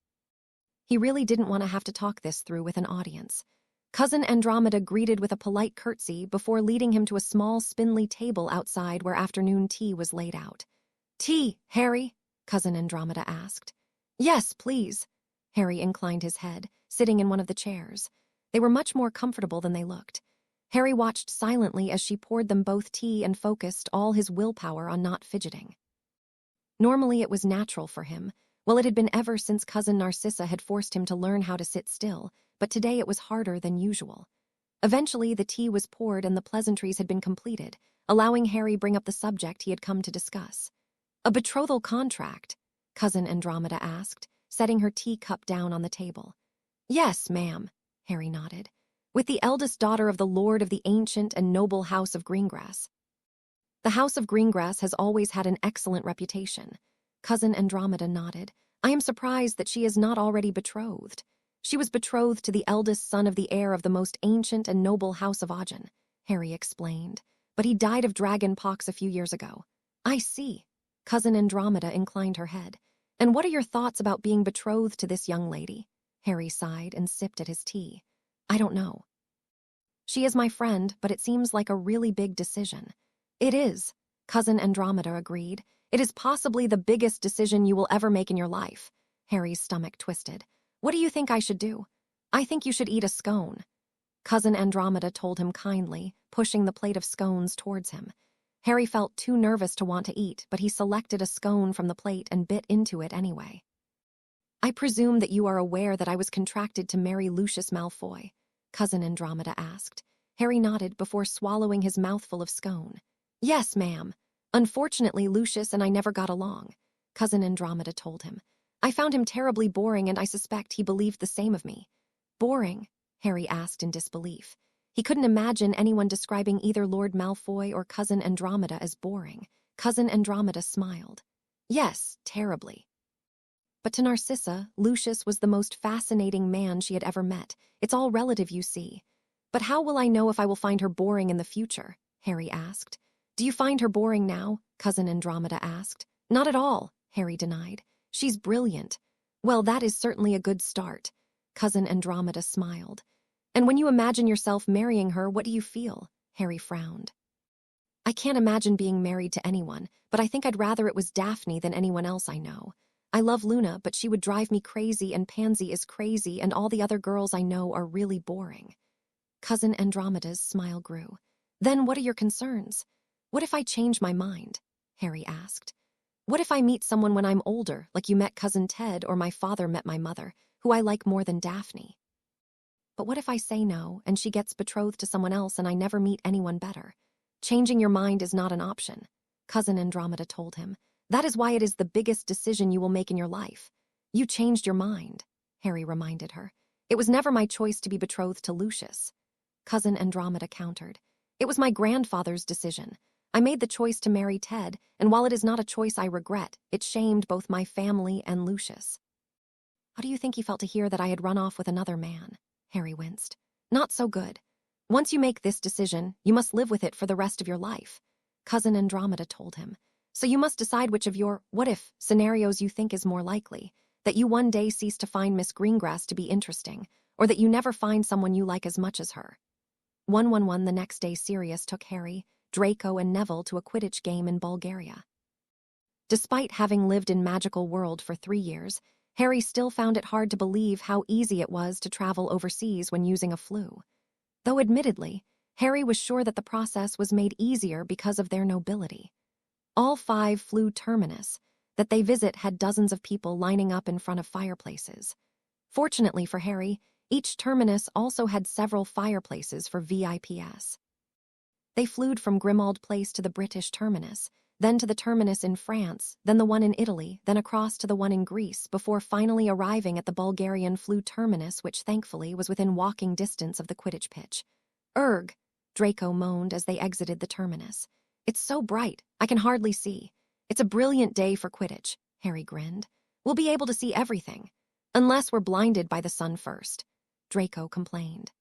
He really didn't want to have to talk this through with an audience. Cousin Andromeda greeted with a polite curtsy before leading him to a small spindly table outside where afternoon tea was laid out. Tea, Harry? Cousin Andromeda asked. Yes, please. Harry inclined his head, sitting in one of the chairs. They were much more comfortable than they looked. Harry watched silently as she poured them both tea and focused all his willpower on not fidgeting. Normally it was natural for him. Well, it had been ever since Cousin Narcissa had forced him to learn how to sit still, but today it was harder than usual. Eventually, the tea was poured and the pleasantries had been completed, allowing Harry bring up the subject he had come to discuss. A betrothal contract? Cousin Andromeda asked, setting her teacup down on the table. Yes, ma'am, Harry nodded. With the eldest daughter of the Lord of the ancient and noble House of Greengrass. The House of Greengrass has always had an excellent reputation. Cousin Andromeda nodded. I am surprised that she is not already betrothed. She was betrothed to the eldest son of the heir of the most ancient and noble House of Agen, Harry explained, but he died of dragon pox a few years ago. I see. Cousin Andromeda inclined her head. And what are your thoughts about being betrothed to this young lady? Harry sighed and sipped at his tea. I don't know. She is my friend, but it seems like a really big decision. It is, Cousin Andromeda agreed. It is possibly the biggest decision you will ever make in your life. Harry's stomach twisted. What do you think I should do? I think you should eat a scone. Cousin Andromeda told him kindly, pushing the plate of scones towards him. Harry felt too nervous to want to eat, but he selected a scone from the plate and bit into it anyway. I presume that you are aware that I was contracted to marry Lucius Malfoy, Cousin Andromeda asked. Harry nodded before swallowing his mouthful of scone. Yes, ma'am. Unfortunately, Lucius and I never got along, Cousin Andromeda told him. I found him terribly boring, and I suspect he believed the same of me. Boring? Harry asked in disbelief. He couldn't imagine anyone describing either Lord Malfoy or Cousin Andromeda as boring. Cousin Andromeda smiled. Yes, terribly. But to Narcissa, Lucius was the most fascinating man she had ever met. It's all relative, you see. But how will I know if I will find her boring in the future? Harry asked. Do you find her boring now? Cousin Andromeda asked. Not at all, Harry denied. She's brilliant. Well, that is certainly a good start. Cousin Andromeda smiled. And when you imagine yourself marrying her, what do you feel? Harry frowned. I can't imagine being married to anyone, but I think I'd rather it was Daphne than anyone else I know. I love Luna, but she would drive me crazy, and Pansy is crazy, and all the other girls I know are really boring. Cousin Andromeda's smile grew. Then what are your concerns? What if I change my mind? Harry asked. What if I meet someone when I'm older, like you met Cousin Ted or my father met my mother, who I like more than Daphne? But what if I say no, and she gets betrothed to someone else and I never meet anyone better? Changing your mind is not an option, Cousin Andromeda told him. That is why it is the biggest decision you will make in your life. You changed your mind, Harry reminded her. It was never my choice to be betrothed to Lucius. Cousin Andromeda countered. It was my grandfather's decision. I made the choice to marry Ted, and while it is not a choice I regret, it shamed both my family and Lucius. How do you think he felt to hear that I had run off with another man? Harry winced. Not so good. Once you make this decision, you must live with it for the rest of your life, Cousin Andromeda told him. So you must decide which of your what-if scenarios you think is more likely, that you one day cease to find Miss Greengrass to be interesting, or that you never find someone you like as much as her. 111 the next day Sirius took Harry, Draco, and Neville to a quidditch game in Bulgaria. Despite having lived in Magical World for 3 years, Harry still found it hard to believe how easy it was to travel overseas when using a flu. Though admittedly, Harry was sure that the process was made easier because of their nobility. All 5 flew terminus that they visit had dozens of people lining up in front of fireplaces. Fortunately for Harry, each terminus also had several fireplaces for VIPs. They flew from Grimmauld Place to the British terminus, then to the terminus in France, then the one in Italy, then across to the one in Greece, before finally arriving at the Bulgarian flu terminus, which thankfully was within walking distance of the Quidditch pitch. Erg, Draco moaned as they exited the terminus. It's so bright, I can hardly see. It's a brilliant day for Quidditch, Harry grinned. We'll be able to see everything. Unless we're blinded by the sun first, Draco complained.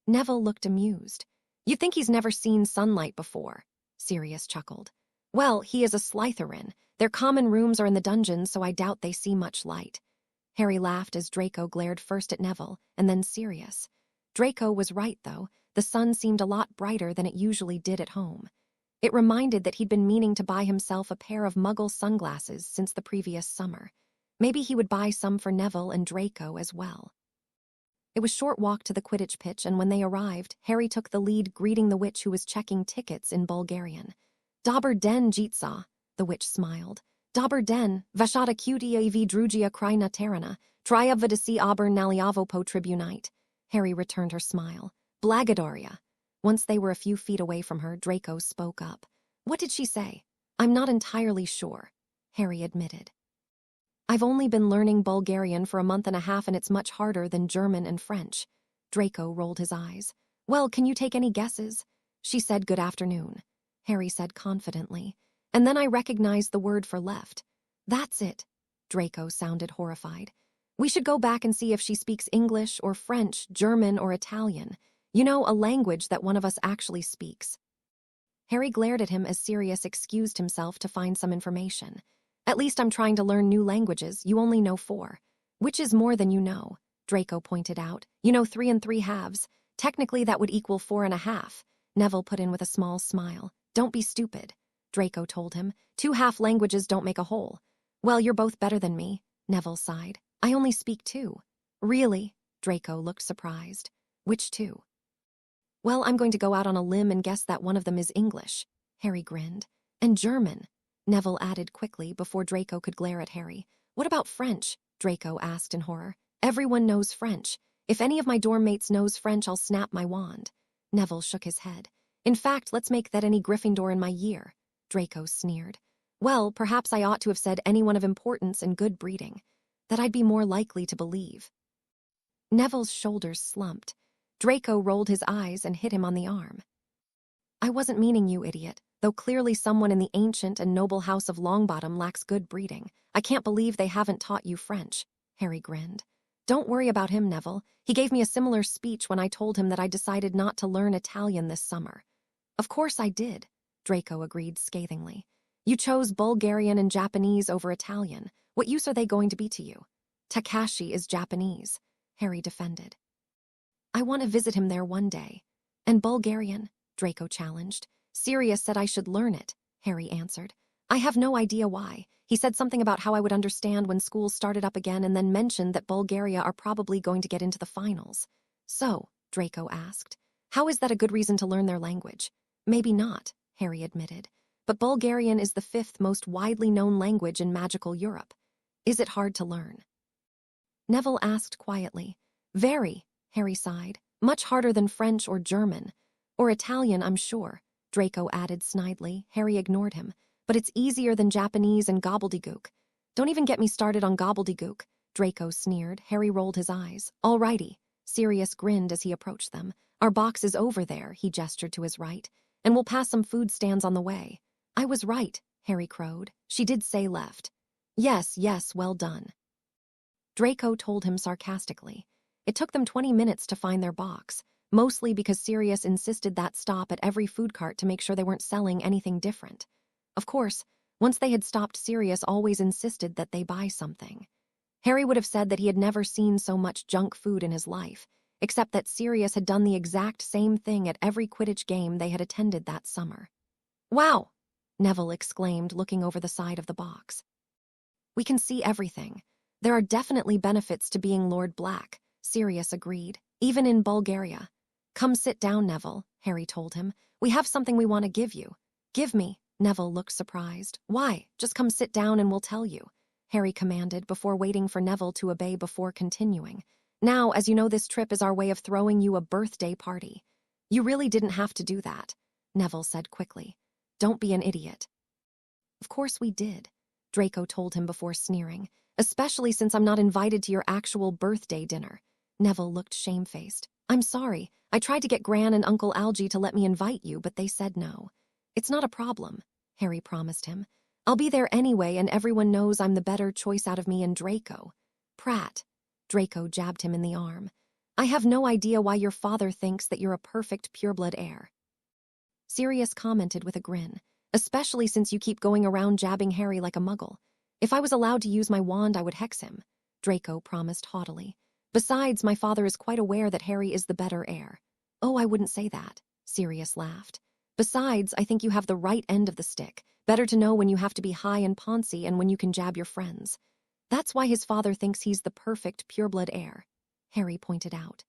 Neville looked amused. You'd think he's never seen sunlight before, Sirius chuckled. Well, he is a Slytherin. Their common rooms are in the dungeons, so I doubt they see much light. Harry laughed as Draco glared first at Neville, and then Sirius. Draco was right, though. The sun seemed a lot brighter than it usually did at home. It reminded that he'd been meaning to buy himself a pair of Muggle sunglasses since the previous summer. Maybe he would buy some for Neville and Draco as well. It was a short walk to the Quidditch pitch, and when they arrived, Harry took the lead, greeting the witch who was checking tickets in Bulgarian. Dober den, Jitsa, the witch smiled. Dober den, Vashata cutia ev drugia krina terana, triabvadasi aber naliavo po tribunite. Harry returned her smile. Blagadoria. Once they were a few feet away from her, Draco spoke up. What did she say? I'm not entirely sure, Harry admitted. I've only been learning Bulgarian for a month and a half, and it's much harder than German and French. Draco rolled his eyes. Well, can you take any guesses? She said good afternoon, Harry said confidently. And then I recognized the word for left. That's it. Draco sounded horrified. We should go back and see if she speaks English or French, German or Italian. You know, a language that one of us actually speaks. Harry glared at him as Sirius excused himself to find some information. At least I'm trying to learn new languages. You only know 4. Which is more than you know, Draco pointed out. You know 3 3/2. Technically that would equal 4 1/2. Neville put in with a small smile. Don't be stupid, Draco told him. 2 half languages don't make a whole. Well, you're both better than me, Neville sighed. I only speak 2. Really? Draco looked surprised. Which 2? Well, I'm going to go out on a limb and guess that one of them is English, Harry grinned. And German, Neville added quickly before Draco could glare at Harry. What about French? Draco asked in horror. Everyone knows French. If any of my dorm mates knows French, I'll snap my wand. Neville shook his head. In fact, let's make that any Gryffindor in my year, Draco sneered. Well, perhaps I ought to have said anyone of importance and good breeding. That I'd be more likely to believe. Neville's shoulders slumped. Draco rolled his eyes and hit him on the arm. I wasn't meaning you, idiot, though clearly someone in the ancient and noble house of Longbottom lacks good breeding. I can't believe they haven't taught you French, Harry grinned. Don't worry about him, Neville. He gave me a similar speech when I told him that I decided not to learn Italian this summer. Of course I did, Draco agreed scathingly. You chose Bulgarian and Japanese over Italian. What use are they going to be to you? Takashi is Japanese, Harry defended. I want to visit him there one day. And Bulgarian? Draco challenged. Sirius said I should learn it, Harry answered. I have no idea why. He said something about how I would understand when school started up again and then mentioned that Bulgaria are probably going to get into the finals. So, Draco asked, how is that a good reason to learn their language? Maybe not, Harry admitted. But Bulgarian is the 5th most widely known language in magical Europe. Is it hard to learn? Neville asked quietly. Very, Harry sighed. Much harder than French or German. Or Italian, I'm sure, Draco added snidely. Harry ignored him. But it's easier than Japanese and gobbledygook. Don't even get me started on gobbledygook, Draco sneered. Harry rolled his eyes. All righty. Sirius grinned as he approached them. Our box is over there, he gestured to his right. And we'll pass some food stands on the way. I was right, Harry crowed. She did say left. Yes, well done. Draco told him sarcastically. It took them 20 minutes to find their box, mostly because Sirius insisted that stop at every food cart to make sure they weren't selling anything different. Of course, once they had stopped, Sirius always insisted that they buy something. Harry would have said that he had never seen so much junk food in his life, except that Sirius had done the exact same thing at every Quidditch game they had attended that summer. Wow! Neville exclaimed, looking over the side of the box. We can see everything. There are definitely benefits to being Lord Black, Sirius agreed, even in Bulgaria. Come sit down, Neville, Harry told him. We have something we want to give you. Give me. Neville looked surprised. Why? Just come sit down and we'll tell you, Harry commanded before waiting for Neville to obey before continuing. Now, as you know, this trip is our way of throwing you a birthday party. You really didn't have to do that, Neville said quickly. Don't be an idiot. Of course we did, Draco told him before sneering, especially since I'm not invited to your actual birthday dinner. Neville looked shamefaced. I'm sorry. I tried to get Gran and Uncle Algy to let me invite you, but they said no. It's not a problem, Harry promised him. I'll be there anyway, and everyone knows I'm the better choice out of me and Draco. Pratt. Draco jabbed him in the arm. I have no idea why your father thinks that you're a perfect pureblood heir. Sirius commented with a grin, especially since you keep going around jabbing Harry like a muggle. If I was allowed to use my wand, I would hex him, Draco promised haughtily. Besides, my father is quite aware that Harry is the better heir. Oh, I wouldn't say that, Sirius laughed. Besides, I think you have the right end of the stick. Better to know when you have to be high and poncy and when you can jab your friends. That's why his father thinks he's the perfect pureblood heir, Harry pointed out.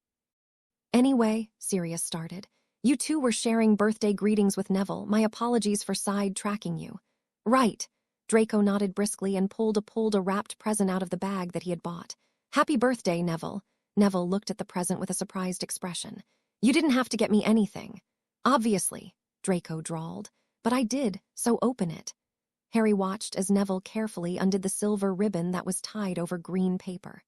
Anyway, Sirius started, you two were sharing birthday greetings with Neville. My apologies for side-tracking you. Right. Draco nodded briskly and pulled a wrapped present out of the bag that he had bought. Happy birthday, Neville. Neville looked at the present with a surprised expression. You didn't have to get me anything. Obviously, Draco drawled. But I did, so open it. Harry watched as Neville carefully undid the silver ribbon that was tied over green paper.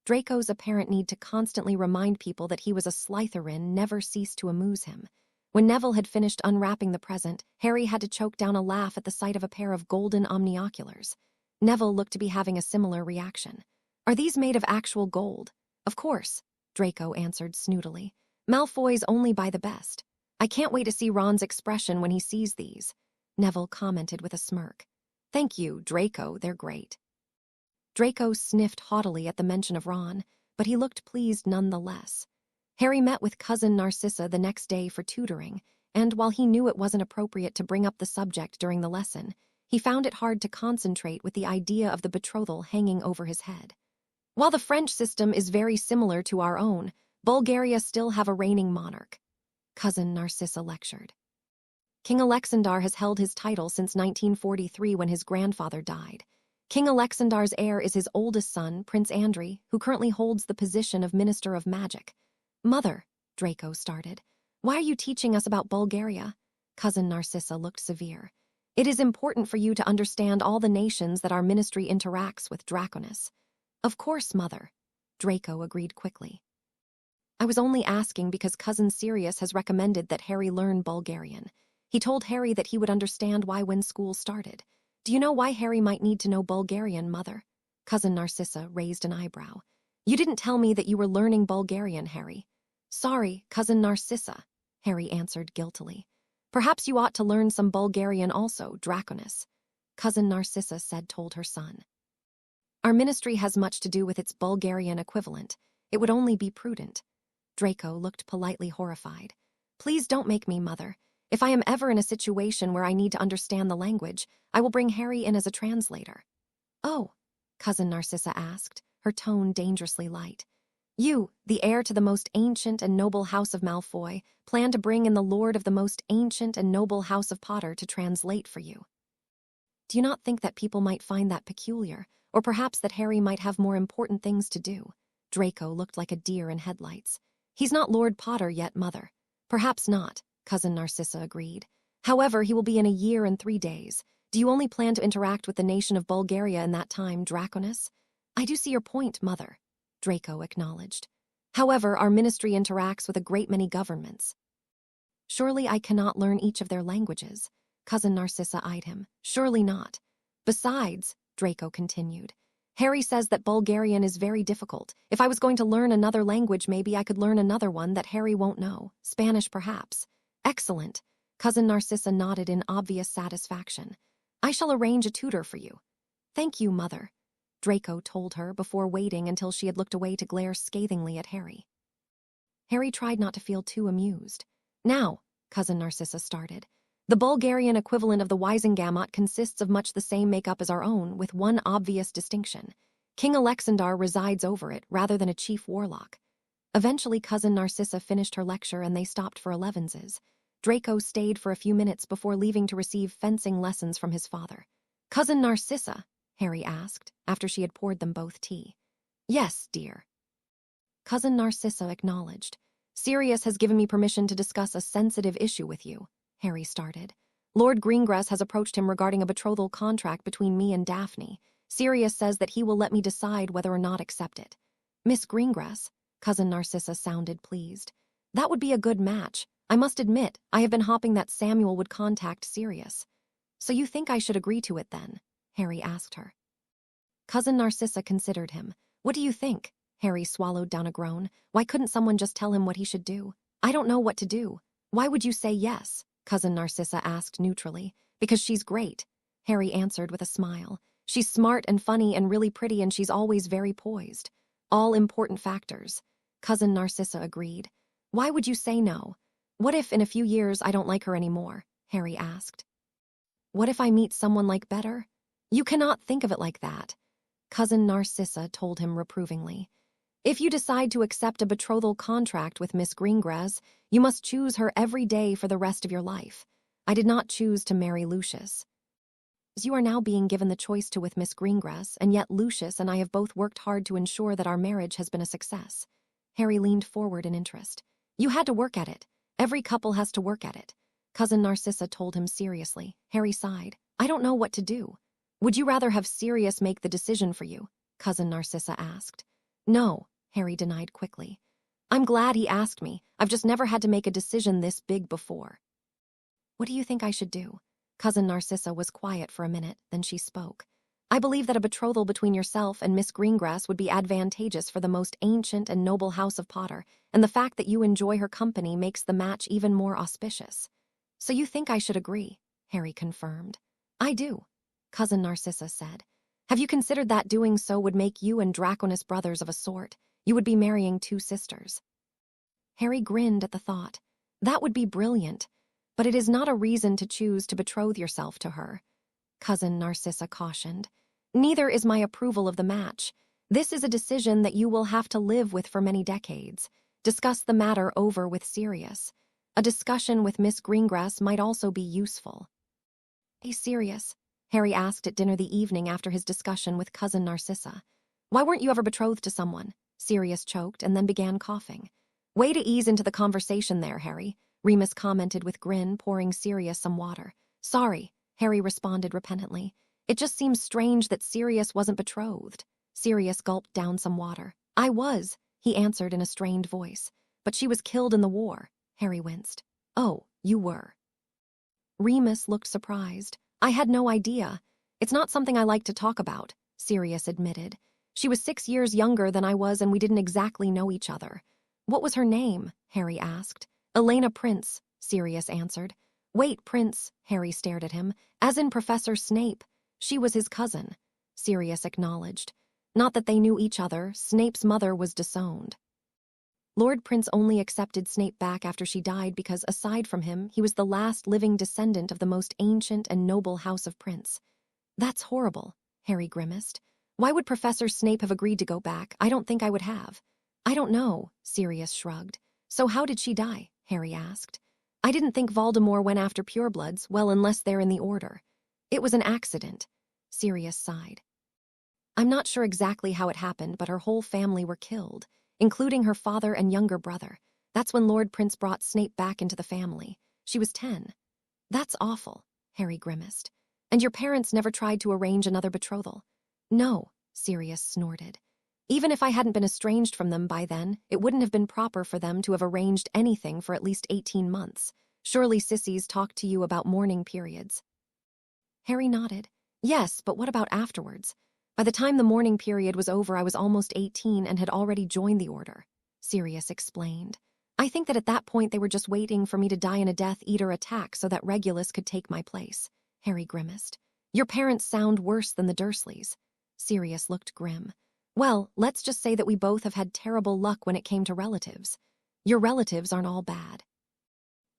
Draco's apparent need to constantly remind people that he was a Slytherin never ceased to amuse him. When Neville had finished unwrapping the present, Harry had to choke down a laugh at the sight of a pair of golden omnioculars. Neville looked to be having a similar reaction. Are these made of actual gold? Of course, Draco answered snootily. Malfoys only buy the best. I can't wait to see Ron's expression when he sees these, Neville commented with a smirk. Thank you, Draco, they're great. Draco sniffed haughtily at the mention of Ron, but he looked pleased nonetheless. Harry met with cousin Narcissa the next day for tutoring, and while he knew it wasn't appropriate to bring up the subject during the lesson, he found it hard to concentrate with the idea of the betrothal hanging over his head. While the French system is very similar to our own, Bulgaria still have a reigning monarch. Cousin Narcissa lectured. King Alexander has held his title since 1943 when his grandfather died. King Alexander's heir is his oldest son, Prince Andrew, who currently holds the position of Minister of Magic. Mother, Draco started. Why are you teaching us about Bulgaria? Cousin Narcissa looked severe. It is important for you to understand all the nations that our ministry interacts with Draconis. Of course, Mother. Draco agreed quickly. I was only asking because Cousin Sirius has recommended that Harry learn Bulgarian. He told Harry that he would understand why when school started. Do you know why Harry might need to know Bulgarian, Mother? Cousin Narcissa raised an eyebrow. You didn't tell me that you were learning Bulgarian, Harry. Sorry, Cousin Narcissa, Harry answered guiltily. Perhaps you ought to learn some Bulgarian also, Draconis. Cousin Narcissa told her son. Our ministry has much to do with its Bulgarian equivalent. It would only be prudent. Draco looked politely horrified. Please don't make me, Mother. If I am ever in a situation where I need to understand the language, I will bring Harry in as a translator. Oh, Cousin Narcissa asked, her tone dangerously light. You, the heir to the most ancient and noble house of Malfoy, plan to bring in the lord of the most ancient and noble house of Potter to translate for you. Do you not think that people might find that peculiar, or perhaps that Harry might have more important things to do? Draco looked like a deer in headlights. He's not Lord Potter yet, Mother. Perhaps not, Cousin Narcissa agreed. However, he will be in a year and 3 days. Do you only plan to interact with the nation of Bulgaria in that time, Draconis? I do see your point, Mother, Draco acknowledged. However, our ministry interacts with a great many governments. Surely I cannot learn each of their languages. Cousin Narcissa eyed him. Surely not. Besides, Draco continued, Harry says that Bulgarian is very difficult. If I was going to learn another language, maybe I could learn another one that Harry won't know. Spanish, perhaps. Excellent. Cousin Narcissa nodded in obvious satisfaction. I shall arrange a tutor for you. Thank you, Mother, Draco told her before waiting until she had looked away to glare scathingly at Harry. Harry tried not to feel too amused. Now, Cousin Narcissa started. The Bulgarian equivalent of the Wisengamot consists of much the same makeup as our own, with one obvious distinction. King Alexander resides over it rather than a chief warlock. Eventually, Cousin Narcissa finished her lecture and they stopped for elevenses. Draco stayed for a few minutes before leaving to receive fencing lessons from his father. Cousin Narcissa, Harry asked, after she had poured them both tea. Yes, dear. Cousin Narcissa acknowledged. Sirius has given me permission to discuss a sensitive issue with you, Harry started. Lord Greengrass has approached him regarding a betrothal contract between me and Daphne. Sirius says that he will let me decide whether or not accept it. Miss Greengrass, Cousin Narcissa sounded pleased. That would be a good match. I must admit, I have been hoping that Samuel would contact Sirius. So you think I should agree to it then? Harry asked her. Cousin Narcissa considered him. What do you think? Harry swallowed down a groan. Why couldn't someone just tell him what he should do? I don't know what to do. Why would you say yes? Cousin Narcissa asked neutrally. Because she's great, Harry answered with a smile. She's smart and funny and really pretty, and she's always very poised. All important factors. Cousin Narcissa agreed. Why would you say no? What if in a few years I don't like her anymore? Harry asked. What if I meet someone like better? You cannot think of it like that, Cousin Narcissa told him reprovingly. If you decide to accept a betrothal contract with Miss Greengrass, you must choose her every day for the rest of your life. I did not choose to marry Lucius. You are now being given the choice to with Miss Greengrass, and yet Lucius and I have both worked hard to ensure that our marriage has been a success. Harry leaned forward in interest. You had to work at it. Every couple has to work at it, Cousin Narcissa told him seriously. Harry sighed. I don't know what to do. Would you rather have Sirius make the decision for you? Cousin Narcissa asked. No, Harry denied quickly. I'm glad he asked me. I've just never had to make a decision this big before. What do you think I should do? Cousin Narcissa was quiet for a minute, then she spoke. I believe that a betrothal between yourself and Miss Greengrass would be advantageous for the most ancient and noble house of Potter, and the fact that you enjoy her company makes the match even more auspicious. So you think I should agree? Harry confirmed. I do, Cousin Narcissa said. Have you considered that doing so would make you and Draconis brothers of a sort? You would be marrying 2 sisters. Harry grinned at the thought. That would be brilliant. but it is not a reason to choose to betroth yourself to her," Cousin Narcissa cautioned. "Neither is my approval of the match. This is a decision that you will have to live with for many decades. Discuss the matter over with Sirius. A discussion with Miss Greengrass might also be useful." "Hey, Sirius," Harry asked at dinner the evening after his discussion with Cousin Narcissa. "Why weren't you ever betrothed to someone?" Sirius choked and then began coughing. "Way to ease into the conversation there, Harry," Remus commented with grin, pouring Sirius some water. "Sorry," Harry responded repentantly. "It just seems strange that Sirius wasn't betrothed." Sirius gulped down some water. "I was," he answered in a strained voice. "But she was killed in the war." Harry winced. "Oh, you were." Remus looked surprised. "I had no idea. It's not something I like to talk about," Sirius admitted. "She was 6 years younger than I was and we didn't exactly know each other." "What was her name?" Harry asked. "Elena Prince," Sirius answered. "Wait, Prince," Harry stared at him. "As in Professor Snape. She was his cousin," Sirius acknowledged. "Not that they knew each other. Snape's mother was disowned. Lord Prince only accepted Snape back after she died because, aside from him, he was the last living descendant of the most ancient and noble house of Prince." "That's horrible," Harry grimaced. "Why would Professor Snape have agreed to go back? I don't think I would have." "I don't know," Sirius shrugged. "So how did she die?" Harry asked. "I didn't think Voldemort went after purebloods, well, unless they're in the Order." "It was an accident," Sirius sighed. "I'm not sure exactly how it happened, but her whole family were killed, including her father and younger brother. That's when Lord Prince brought Snape back into the family. She was 10. "That's awful," Harry grimaced. "And your parents never tried to arrange another betrothal?" "No," Sirius snorted. "Even if I hadn't been estranged from them by then, it wouldn't have been proper for them to have arranged anything for at least 18 months. Surely sissies talked to you about mourning periods." Harry nodded. "Yes, but what about afterwards? By the time the mourning period was over, I was almost 18 and had already joined the Order," Sirius explained. "I think that at that point they were just waiting for me to die in a Death Eater attack so that Regulus could take my place," Harry grimaced. "Your parents sound worse than the Dursleys." Sirius looked grim. "Well, let's just say that we both have had terrible luck when it came to relatives. Your relatives aren't all bad."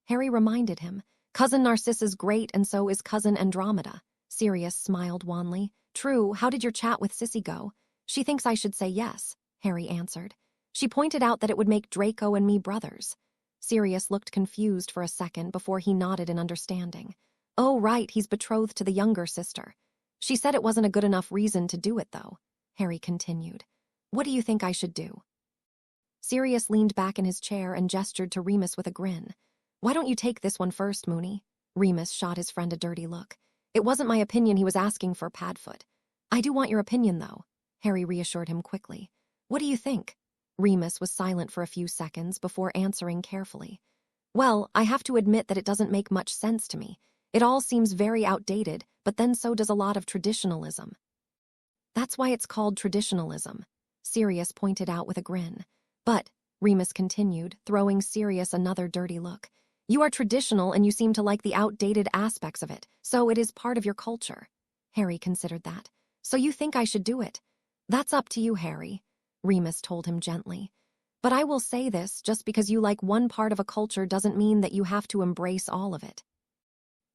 Harry reminded him. "Cousin Narcissa's great and so is Cousin Andromeda." Sirius smiled wanly. "True, how did your chat with Sissy go?" "She thinks I should say yes," Harry answered. "She pointed out that it would make Draco and me brothers." Sirius looked confused for a second before he nodded in understanding. "Oh, right, he's betrothed to the younger sister. She said it wasn't a good enough reason to do it, though," Harry continued. "What do you think I should do?" Sirius leaned back in his chair and gestured to Remus with a grin. "Why don't you take this one first, Moony?" Remus shot his friend a dirty look. "It wasn't my opinion he was asking for, Padfoot." "I do want your opinion, though," Harry reassured him quickly. "What do you think?" Remus was silent for a few seconds before answering carefully. "Well, I have to admit that it doesn't make much sense to me. It all seems very outdated, but then so does a lot of traditionalism." "That's why it's called traditionalism," Sirius pointed out with a grin. "But," Remus continued, throwing Sirius another dirty look, "you are traditional and you seem to like the outdated aspects of it, so it is part of your culture." Harry considered that. "So you think I should do it?" "That's up to you, Harry," Remus told him gently. "But I will say this, just because you like one part of a culture doesn't mean that you have to embrace all of it.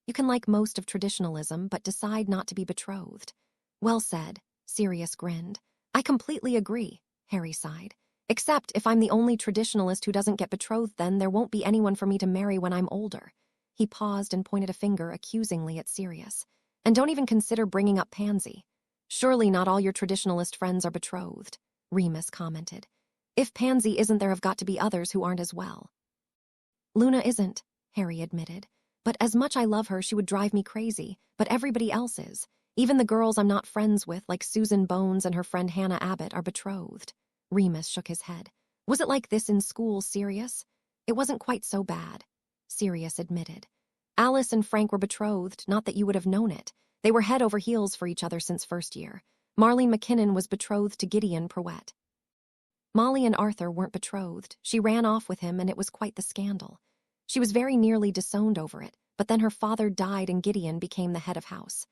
You can like most of traditionalism, but decide not to be betrothed." "Well said," Sirius grinned. "I completely agree," Harry sighed. "Except if I'm the only traditionalist who doesn't get betrothed, then there won't be anyone for me to marry when I'm older." He paused and pointed a finger accusingly at Sirius. "And don't even consider bringing up Pansy." "Surely not all your traditionalist friends are betrothed," Remus commented. "If Pansy isn't, there have got to be others who aren't as well." "Luna isn't," Harry admitted. "But as much I love her, she would drive me crazy, but everybody else is. Even the girls I'm not friends with, like Susan Bones and her friend Hannah Abbott, are betrothed." Remus shook his head. "Was it like this in school, Sirius?" "It wasn't quite so bad," Sirius admitted. "Alice and Frank were betrothed, not that you would have known it. They were head over heels for each other since first year. Marlene McKinnon was betrothed to Gideon Prowett. Molly and Arthur weren't betrothed. She ran off with him and it was quite the scandal. She was very nearly disowned over it, but then her father died and Gideon became the head of house.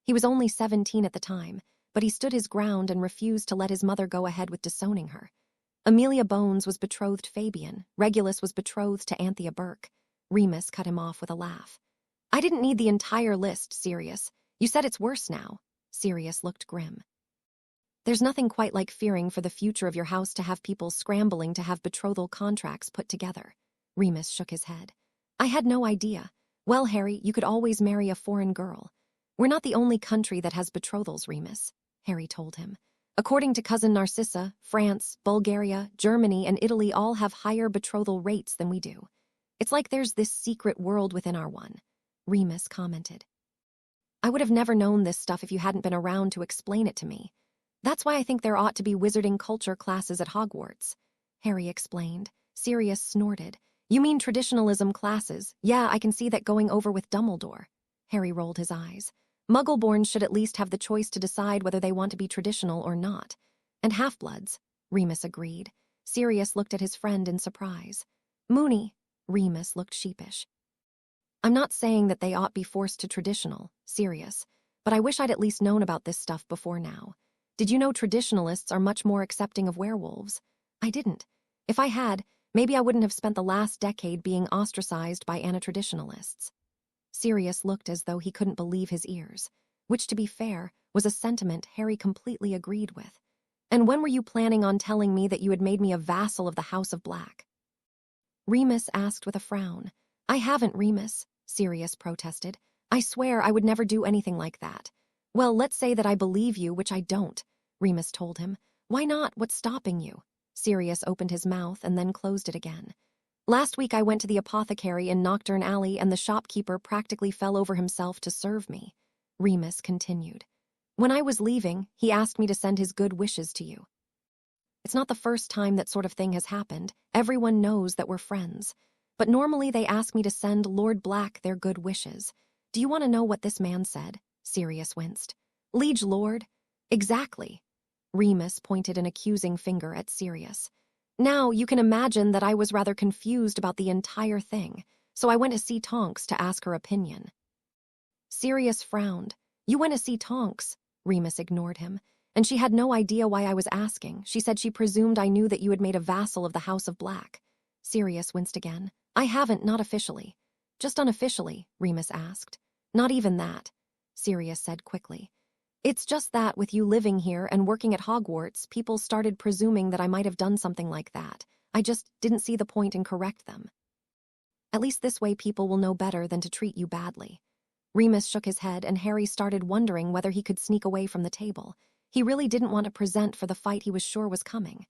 He was only 17 at the time, but he stood his ground and refused to let his mother go ahead with disowning her. Amelia Bones was betrothed to Fabian. Regulus was betrothed to Anthea Burke. Remus cut him off with a laugh. I didn't need the entire list, Sirius. You said it's worse now. Sirius looked grim. There's nothing quite like fearing for the future of your house to have people scrambling to have betrothal contracts put together. Remus shook his head. I had no idea. Well, Harry, you could always marry a foreign girl. We're not the only country that has betrothals, Remus, Harry told him. According to Cousin Narcissa, France, Bulgaria, Germany, and Italy all have higher betrothal rates than we do. It's like there's this secret world within our one, Remus commented. I would have never known this stuff if you hadn't been around to explain it to me. That's why I think there ought to be wizarding culture classes at Hogwarts, Harry explained. Sirius snorted. You mean traditionalism classes? Yeah, I can see that going over with Dumbledore. Harry rolled his eyes. Muggleborns should at least have the choice to decide whether they want to be traditional or not. And half-bloods, Remus agreed. Sirius looked at his friend in surprise. Moony, Remus looked sheepish. I'm not saying that they ought be forced to traditional, Sirius, but I wish I'd at least known about this stuff before now. Did you know traditionalists are much more accepting of werewolves? I didn't. If I had, maybe I wouldn't have spent the last decade being ostracized by anti-traditionalists. Sirius looked as though he couldn't believe his ears, which, to be fair, was a sentiment Harry completely agreed with. And when were you planning on telling me that you had made me a vassal of the House of Black? Remus asked with a frown. I haven't, Remus, Sirius protested. I swear I would never do anything like that. Well, let's say that I believe you, which I don't, Remus told him. Why not? What's stopping you? Sirius opened his mouth and then closed it again. Last week I went to the apothecary in Knockturn Alley and the shopkeeper practically fell over himself to serve me, Remus continued. When I was leaving, he asked me to send his good wishes to you. It's not the first time that sort of thing has happened. Everyone knows that we're friends. But normally they ask me to send Lord Black their good wishes. Do you want to know what this man said? Sirius winced. Liege Lord? Exactly. Remus pointed an accusing finger at Sirius. Now, you can imagine that I was rather confused about the entire thing, so I went to see Tonks to ask her opinion. Sirius frowned. You went to see Tonks? Remus ignored him, and she had no idea why I was asking. She said she presumed I knew that you had made a vassal of the House of Black. Sirius winced again. I haven't, not officially. Just unofficially, Remus asked. Not even that, Sirius said quickly. It's just that with you living here and working at Hogwarts, people started presuming that I might have done something like that. I just didn't see the point and correct them. At least this way people will know better than to treat you badly. Remus shook his head and Harry started wondering whether he could sneak away from the table. He really didn't want to present for the fight he was sure was coming.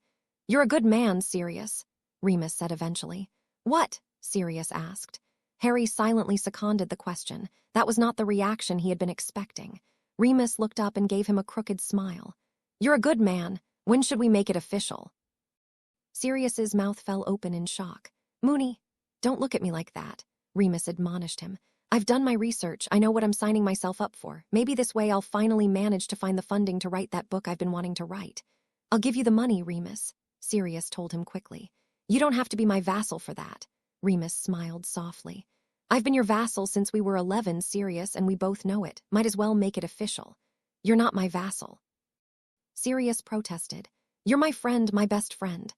You're a good man, Sirius, Remus said eventually. What? Sirius asked. Harry silently seconded the question. That was not the reaction he had been expecting. Remus looked up and gave him a crooked smile. You're a good man. When should we make it official? Sirius's mouth fell open in shock. Moony, don't look at me like that, Remus admonished him. I've done my research. I know what I'm signing myself up for. Maybe this way I'll finally manage to find the funding to write that book I've been wanting to write. I'll give you the money, Remus, Sirius told him quickly. You don't have to be my vassal for that. Remus smiled softly. I've been your vassal since we were 11, Sirius, and we both know it. Might as well make it official. You're not my vassal. Sirius protested. You're my friend, my best friend,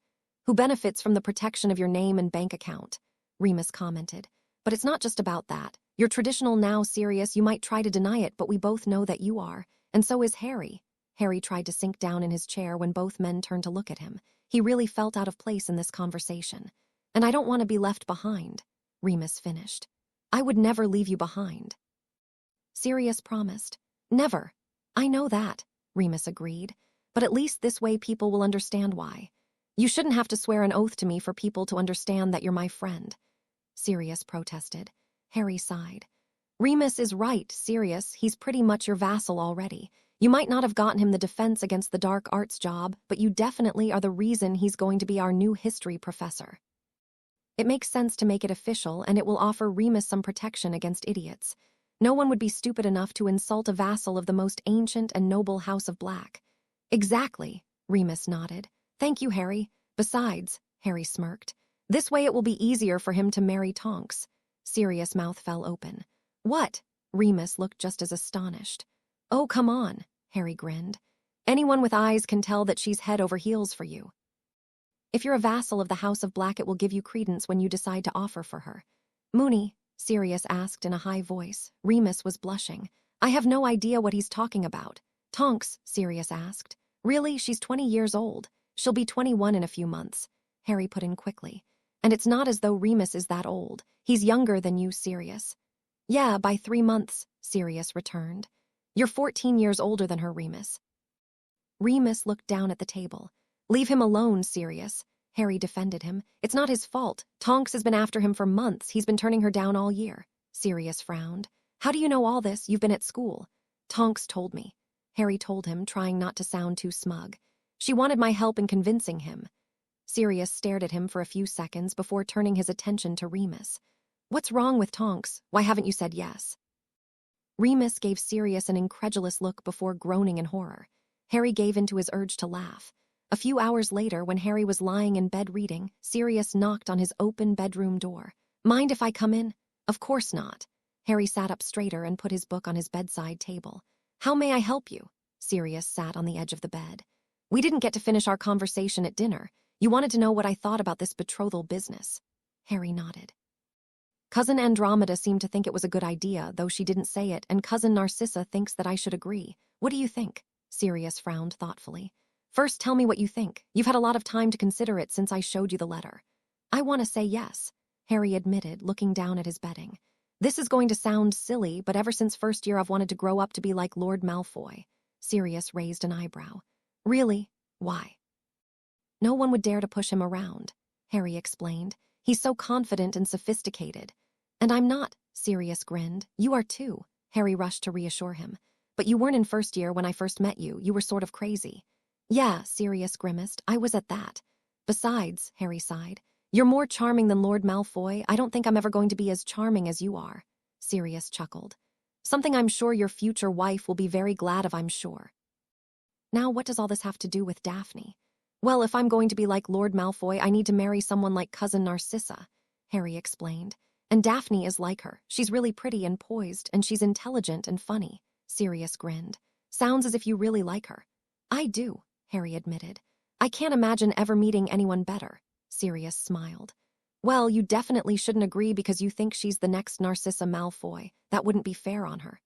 who benefits from the protection of your name and bank account, Remus commented. But it's not just about that. You're traditional now, Sirius. You might try to deny it, but we both know that you are. And so is Harry. Harry tried to sink down in his chair when both men turned to look at him. He really felt out of place in this conversation. And I don't want to be left behind, Remus finished. I would never leave you behind. Sirius promised. Never. I know that, Remus agreed. But at least this way people will understand why. You shouldn't have to swear an oath to me for people to understand that you're my friend, Sirius protested. Harry sighed. Remus is right, Sirius. He's pretty much your vassal already. You might not have gotten him the defense against the dark arts job, but you definitely are the reason he's going to be our new history professor. It makes sense to make it official, and it will offer Remus some protection against idiots. No one would be stupid enough to insult a vassal of the most ancient and noble House of Black. Exactly, Remus nodded. Thank you, Harry. Besides, Harry smirked, this way it will be easier for him to marry Tonks. Sirius' mouth fell open. What? Remus looked just as astonished. Oh, come on, Harry grinned. Anyone with eyes can tell that she's head over heels for you. If you're a vassal of the House of Black, it will give you credence when you decide to offer for her. Moony, Sirius asked in a high voice. Remus was blushing. I have no idea what he's talking about. Tonks, Sirius asked. Really, she's 20 years old. She'll be 21 in a few months. Harry put in quickly. And it's not as though Remus is that old. He's younger than you, Sirius. Yeah, by 3 months, Sirius returned. You're 14 years older than her, Remus. Remus looked down at the table. Leave him alone, Sirius. Harry defended him. It's not his fault. Tonks has been after him for months. He's been turning her down all year. Sirius frowned. How do you know all this? You've been at school. Tonks told me. Harry told him, trying not to sound too smug. She wanted my help in convincing him. Sirius stared at him for a few seconds before turning his attention to Remus. What's wrong with Tonks? Why haven't you said yes? Remus gave Sirius an incredulous look before groaning in horror. Harry gave in to his urge to laugh. A few hours later, when Harry was lying in bed reading, Sirius knocked on his open bedroom door. Mind if I come in? Of course not. Harry sat up straighter and put his book on his bedside table. How may I help you? Sirius sat on the edge of the bed. We didn't get to finish our conversation at dinner. You wanted to know what I thought about this betrothal business. Harry nodded. Cousin Andromeda seemed to think it was a good idea, though she didn't say it, and Cousin Narcissa thinks that I should agree. What do you think? Sirius frowned thoughtfully. First, tell me what you think. You've had a lot of time to consider it since I showed you the letter. I want to say yes, Harry admitted, looking down at his bedding. This is going to sound silly, but ever since first year I've wanted to grow up to be like Lord Malfoy. Sirius raised an eyebrow. Really? Why? No one would dare to push him around, Harry explained. He's so confident and sophisticated. And I'm not, Sirius grinned. You are too, Harry rushed to reassure him. But you weren't in first year when I first met you. You were sort of crazy. Yeah, Sirius grimaced. I was at that. Besides, Harry sighed, you're more charming than Lord Malfoy. I don't think I'm ever going to be as charming as you are. Sirius chuckled. Something I'm sure your future wife will be very glad of, I'm sure. Now, what does all this have to do with Daphne? Well, if I'm going to be like Lord Malfoy, I need to marry someone like Cousin Narcissa, Harry explained. And Daphne is like her. She's really pretty and poised, and she's intelligent and funny. Sirius grinned. Sounds as if you really like her. I do, Harry admitted. I can't imagine ever meeting anyone better. Sirius smiled. Well, you definitely shouldn't agree because you think she's the next Narcissa Malfoy. That wouldn't be fair on her.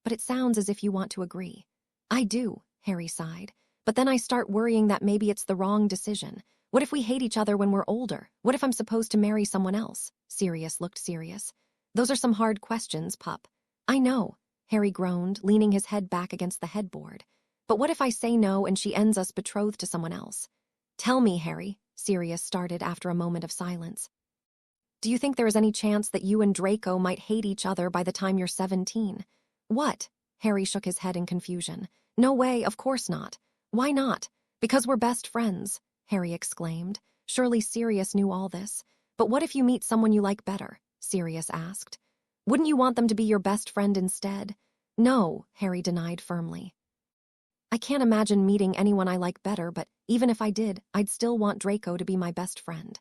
But it sounds as if you want to agree. I do, Harry sighed. But then I start worrying that maybe it's the wrong decision. What if we hate each other when we're older? What if I'm supposed to marry someone else? Sirius looked serious. Those are some hard questions, pup. I know, Harry groaned, leaning his head back against the headboard. But what if I say no and she ends us betrothed to someone else? Tell me, Harry, Sirius started after a moment of silence. Do you think there is any chance that you and Draco might hate each other by the time you're 17? What? Harry shook his head in confusion. No way, of course not. Why not? Because we're best friends, Harry exclaimed. Surely Sirius knew all this. But what if you meet someone you like better? Sirius asked. Wouldn't you want them to be your best friend instead? No, Harry denied firmly. I can't imagine meeting anyone I like better, but even if I did, I'd still want Draco to be my best friend.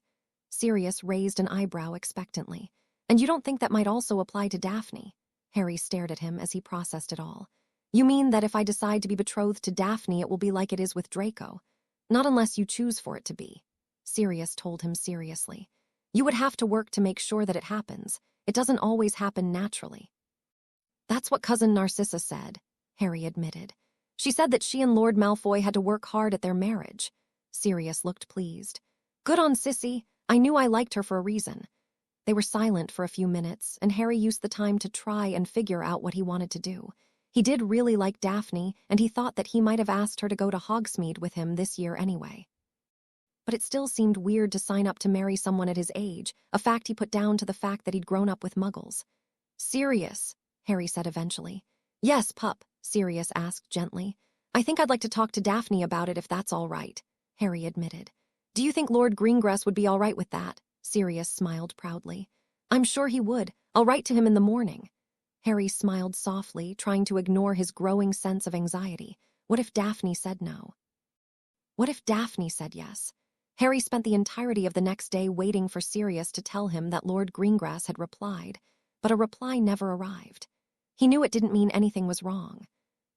Sirius raised an eyebrow expectantly. And you don't think that might also apply to Daphne? Harry stared at him as he processed it all. You mean that if I decide to be betrothed to Daphne, it will be like it is with Draco? Not unless you choose for it to be, Sirius told him seriously. You would have to work to make sure that it happens. It doesn't always happen naturally. That's what Cousin Narcissa said, Harry admitted. She said that she and Lord Malfoy had to work hard at their marriage. Sirius looked pleased. Good on Sissy. I knew I liked her for a reason. They were silent for a few minutes, and Harry used the time to try and figure out what he wanted to do. He did really like Daphne, and he thought that he might have asked her to go to Hogsmeade with him this year anyway. But it still seemed weird to sign up to marry someone at his age, a fact he put down to the fact that he'd grown up with muggles. Sirius, Harry said eventually. Yes, pup, Sirius asked gently. I think I'd like to talk to Daphne about it if that's all right, Harry admitted. Do you think Lord Greengrass would be all right with that? Sirius smiled proudly. I'm sure he would. I'll write to him in the morning. Harry smiled softly, trying to ignore his growing sense of anxiety. What if Daphne said no? What if Daphne said yes? Harry spent the entirety of the next day waiting for Sirius to tell him that Lord Greengrass had replied, but a reply never arrived. He knew it didn't mean anything was wrong.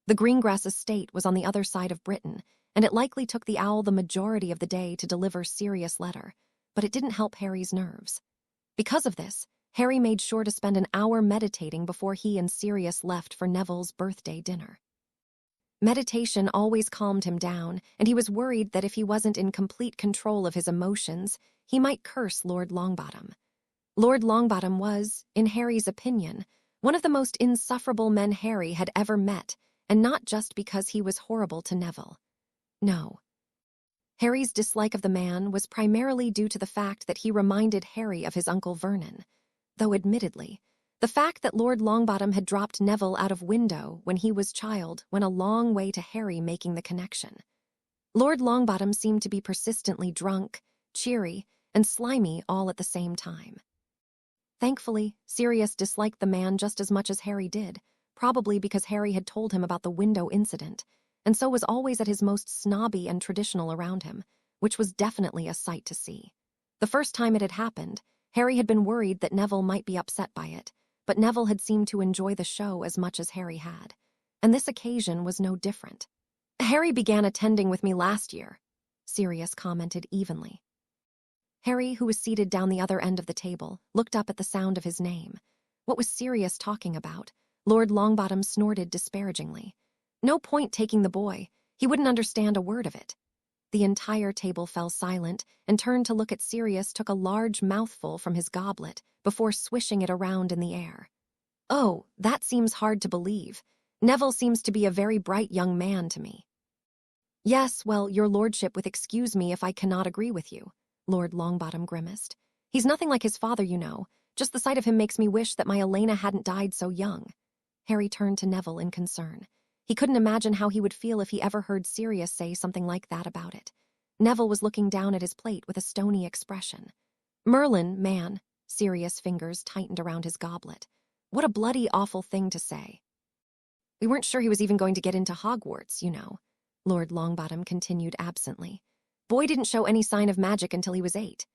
The Greengrass estate was on the other side of Britain, and it likely took the owl the majority of the day to deliver Sirius' letter, but it didn't help Harry's nerves. Because of this, Harry made sure to spend an hour meditating before he and Sirius left for Neville's birthday dinner. Meditation always calmed him down, and he was worried that if he wasn't in complete control of his emotions, he might curse Lord Longbottom. Lord Longbottom was, in Harry's opinion, one of the most insufferable men Harry had ever met, and not just because he was horrible to Neville. No. Harry's dislike of the man was primarily due to the fact that he reminded Harry of his Uncle Vernon, though admittedly, the fact that Lord Longbottom had dropped Neville out of window when he was child went a long way to Harry making the connection. Lord Longbottom seemed to be persistently drunk, cheery, and slimy all at the same time. Thankfully, Sirius disliked the man just as much as Harry did, probably because Harry had told him about the window incident, and so was always at his most snobby and traditional around him, which was definitely a sight to see. The first time it had happened, Harry had been worried that Neville might be upset by it, but Neville had seemed to enjoy the show as much as Harry had, and this occasion was no different. "Harry began attending with me last year," Sirius commented evenly. Harry, who was seated down the other end of the table, looked up at the sound of his name. What was Sirius talking about? Lord Longbottom snorted disparagingly. No point taking the boy. He wouldn't understand a word of it. The entire table fell silent and turned to look at Sirius took a large mouthful from his goblet before swishing it around in the air. "Oh, that seems hard to believe. Neville seems to be a very bright young man to me." "Yes, well, your lordship would excuse me if I cannot agree with you," Lord Longbottom grimaced. "He's nothing like his father, you know. Just the sight of him makes me wish that my Elena hadn't died so young." Harry turned to Neville in concern. He couldn't imagine how he would feel if he ever heard Sirius say something like that about it. Neville was looking down at his plate with a stony expression. "Merlin, man," Sirius' fingers tightened around his goblet. "What a bloody awful thing to say." "We weren't sure he was even going to get into Hogwarts, you know," Lord Longbottom continued absently. "Boy didn't show any sign of magic until he was 8.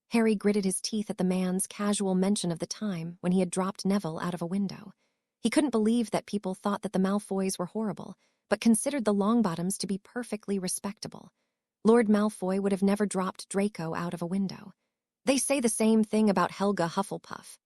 Harry gritted his teeth at the man's casual mention of the time when he had dropped Neville out of a window. He couldn't believe that people thought that the Malfoys were horrible, but considered the Longbottoms to be perfectly respectable. Lord Malfoy would have never dropped Draco out of a window. "They say the same thing about Helga Hufflepuff,"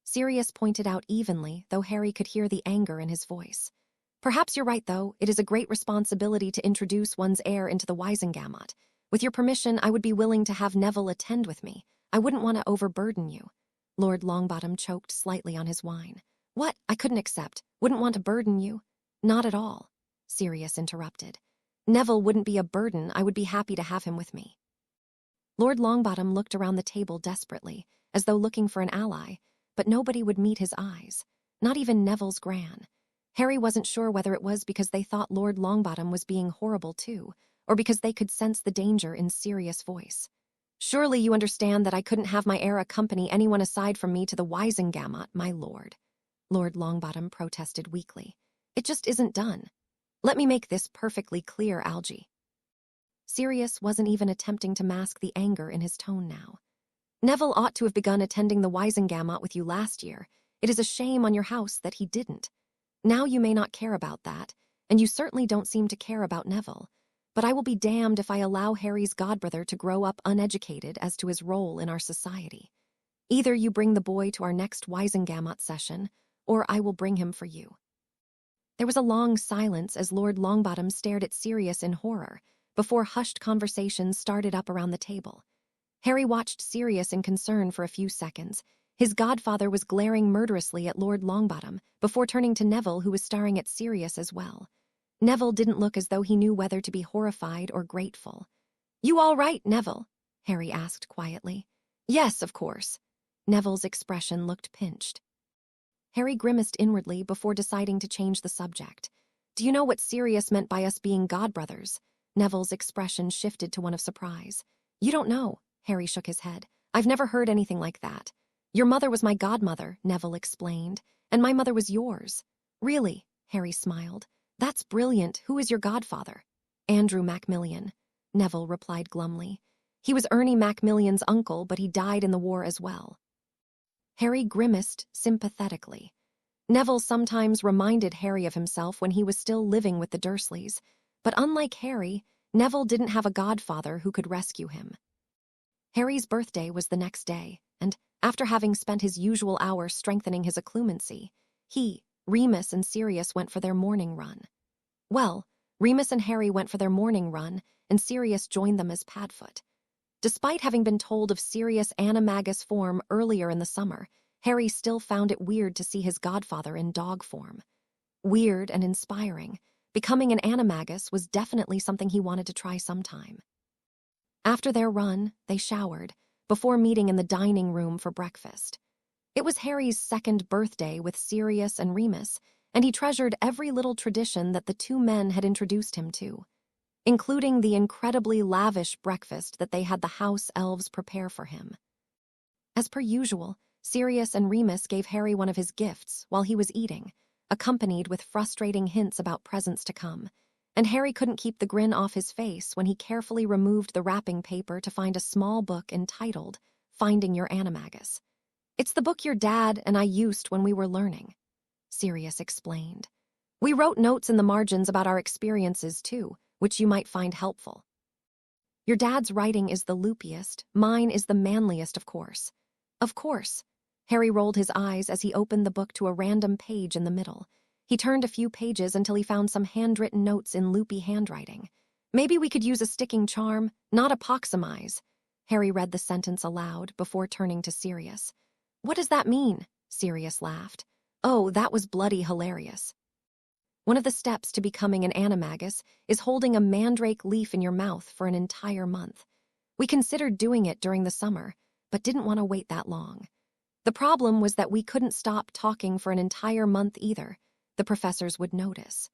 Sirius pointed out evenly, though Harry could hear the anger in his voice. "Perhaps you're right, though. It is a great responsibility to introduce one's heir into the Wizengamot. With your permission, I would be willing to have Neville attend with me. I wouldn't want to overburden you." Lord Longbottom choked slightly on his wine. "What? I couldn't accept. Wouldn't want to burden you." "Not at all," Sirius interrupted. "Neville wouldn't be a burden. I would be happy to have him with me." Lord Longbottom looked around the table desperately, as though looking for an ally, but nobody would meet his eyes, not even Neville's gran. Harry wasn't sure whether it was because they thought Lord Longbottom was being horrible too, or because they could sense the danger in Sirius' voice. "Surely you understand that I couldn't have my heir accompany anyone aside from me to the Wizengamot, my lord," Lord Longbottom protested weakly. "It just isn't done. Let me make this perfectly clear, Algy." Sirius wasn't even attempting to mask the anger in his tone now. "Neville ought to have begun attending the Wizengamot with you last year. It is a shame on your house that he didn't. Now you may not care about that, and you certainly don't seem to care about Neville, but I will be damned if I allow Harry's godbrother to grow up uneducated as to his role in our society. Either you bring the boy to our next Wizengamot session, or I will bring him for you." There was a long silence as Lord Longbottom stared at Sirius in horror, before hushed conversations started up around the table. Harry watched Sirius in concern for a few seconds. His godfather was glaring murderously at Lord Longbottom before turning to Neville, who was staring at Sirius as well. Neville didn't look as though he knew whether to be horrified or grateful. "You all right, Neville?" Harry asked quietly. "Yes, of course." Neville's expression looked pinched. Harry grimaced inwardly before deciding to change the subject. "Do you know what Sirius meant by us being godbrothers?" Neville's expression shifted to one of surprise. "You don't know," Harry shook his head. "I've never heard anything like that." "Your mother was my godmother," Neville explained, "and my mother was yours." "Really?" Harry smiled. "That's brilliant. Who is your godfather?" "Andrew Macmillan," Neville replied glumly. "He was Ernie Macmillan's uncle, but he died in the war as well." Harry grimaced sympathetically. Neville sometimes reminded Harry of himself when he was still living with the Dursleys, but unlike Harry, Neville didn't have a godfather who could rescue him. Harry's birthday was the next day, and After having spent his usual hour strengthening his occlumency, he, Remus, and Sirius went for their morning run. Well, Remus and Harry went for their morning run, and Sirius joined them as Padfoot. Despite having been told of Sirius animagus form earlier in the summer, Harry still found it weird to see his godfather in dog form. Weird and inspiring, becoming an animagus was definitely something he wanted to try sometime. After their run, they showered, before meeting in the dining room for breakfast. It was Harry's second birthday with Sirius and Remus, and he treasured every little tradition that the two men had introduced him to, including the incredibly lavish breakfast that they had the house elves prepare for him. As per usual, Sirius and Remus gave Harry one of his gifts while he was eating, accompanied with frustrating hints about presents to come, and Harry couldn't keep the grin off his face when he carefully removed the wrapping paper to find a small book entitled Finding Your Animagus. "It's the book your dad and I used when we were learning," Sirius explained. "We wrote notes in the margins about our experiences too, which you might find helpful. Your dad's writing is the loopiest, mine is the manliest, of course." "Of course." Harry rolled his eyes as he opened the book to a random page in the middle. He turned a few pages until he found some handwritten notes in loopy handwriting. "Maybe we could use a sticking charm, not approximize." Harry read the sentence aloud before turning to Sirius. "What does that mean?" Sirius laughed. "Oh, that was bloody hilarious. One of the steps to becoming an animagus is holding a mandrake leaf in your mouth for an entire month. We considered doing it during the summer, but didn't want to wait that long. The problem was that we couldn't stop talking for an entire month either. The professors would notice.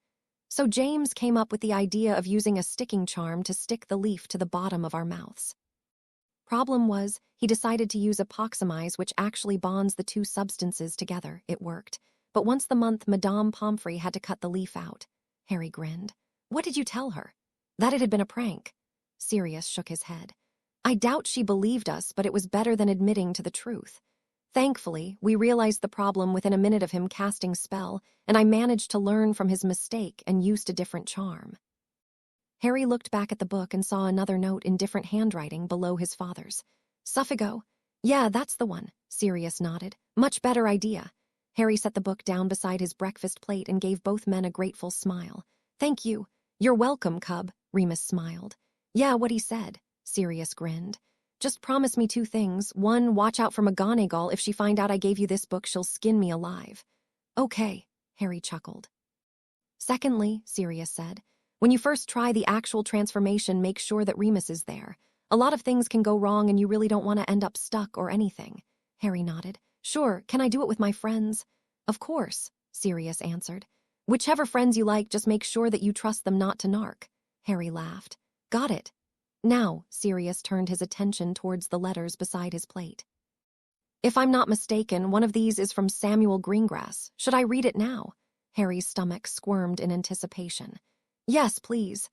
So James came up with the idea of using a sticking charm to stick the leaf to the bottom of our mouths. Problem was, he decided to use epoximize, which actually bonds the two substances together. It worked. But once the month, Madame Pomfrey had to cut the leaf out. Harry grinned. "What did you tell her?" "That it had been a prank." Sirius shook his head. "I doubt she believed us, but it was better than admitting to the truth. Thankfully, we realized the problem within a minute of him casting spell, and I managed to learn from his mistake and used a different charm." Harry looked back at the book and saw another note in different handwriting below his father's. "Suffigo." "Yeah, that's the one," Sirius nodded. "Much better idea." Harry set the book down beside his breakfast plate and gave both men a grateful smile. "Thank you." "You're welcome, Cub," Remus smiled. "Yeah, what he said," Sirius grinned. "Just promise me two things. One, watch out for McGonagall. If she find out I gave you this book, she'll skin me alive." "Okay," Harry chuckled. "Secondly," Sirius said, "when you first try the actual transformation, make sure that Remus is there. A lot of things can go wrong and you really don't want to end up stuck or anything." Harry nodded. "Sure, can I do it with my friends?" "Of course," Sirius answered. "Whichever friends you like, just make sure that you trust them not to narc." Harry laughed. "Got it." Now, Sirius turned his attention towards the letters beside his plate. "If I'm not mistaken, one of these is from Samuel Greengrass. Should I read it now?" Harry's stomach squirmed in anticipation. "Yes, please."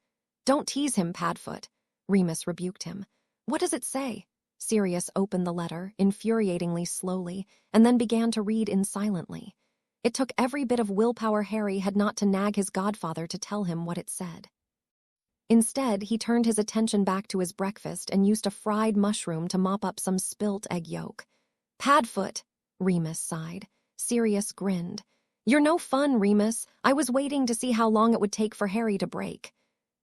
"Don't tease him, Padfoot," Remus rebuked him. "What does it say?" Sirius opened the letter, infuriatingly slowly, and then began to read in silently. It took every bit of willpower Harry had not to nag his godfather to tell him what it said. Instead, he turned his attention back to his breakfast and used a fried mushroom to mop up some spilt egg yolk. "Padfoot," Remus sighed. Sirius grinned. "You're no fun, Remus. I was waiting to see how long it would take for Harry to break."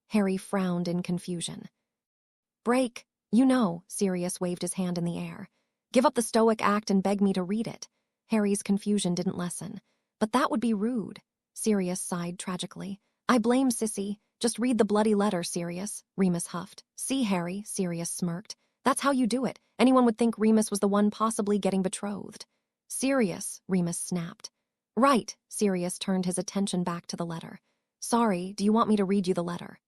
Harry frowned in confusion. "Break? You know," Sirius waved his hand in the air. "Give up the stoic act and beg me to read it." Harry's confusion didn't lessen. "But that would be rude." Sirius sighed tragically. "I blame Sissy. Just read the bloody letter, Sirius," Remus huffed. "See, Harry," Sirius smirked. "That's how you do it. Anyone would think Remus was the one possibly getting betrothed." "Sirius," Remus snapped. "Right," Sirius turned his attention back to the letter. "Sorry, do you want me to read you the letter?"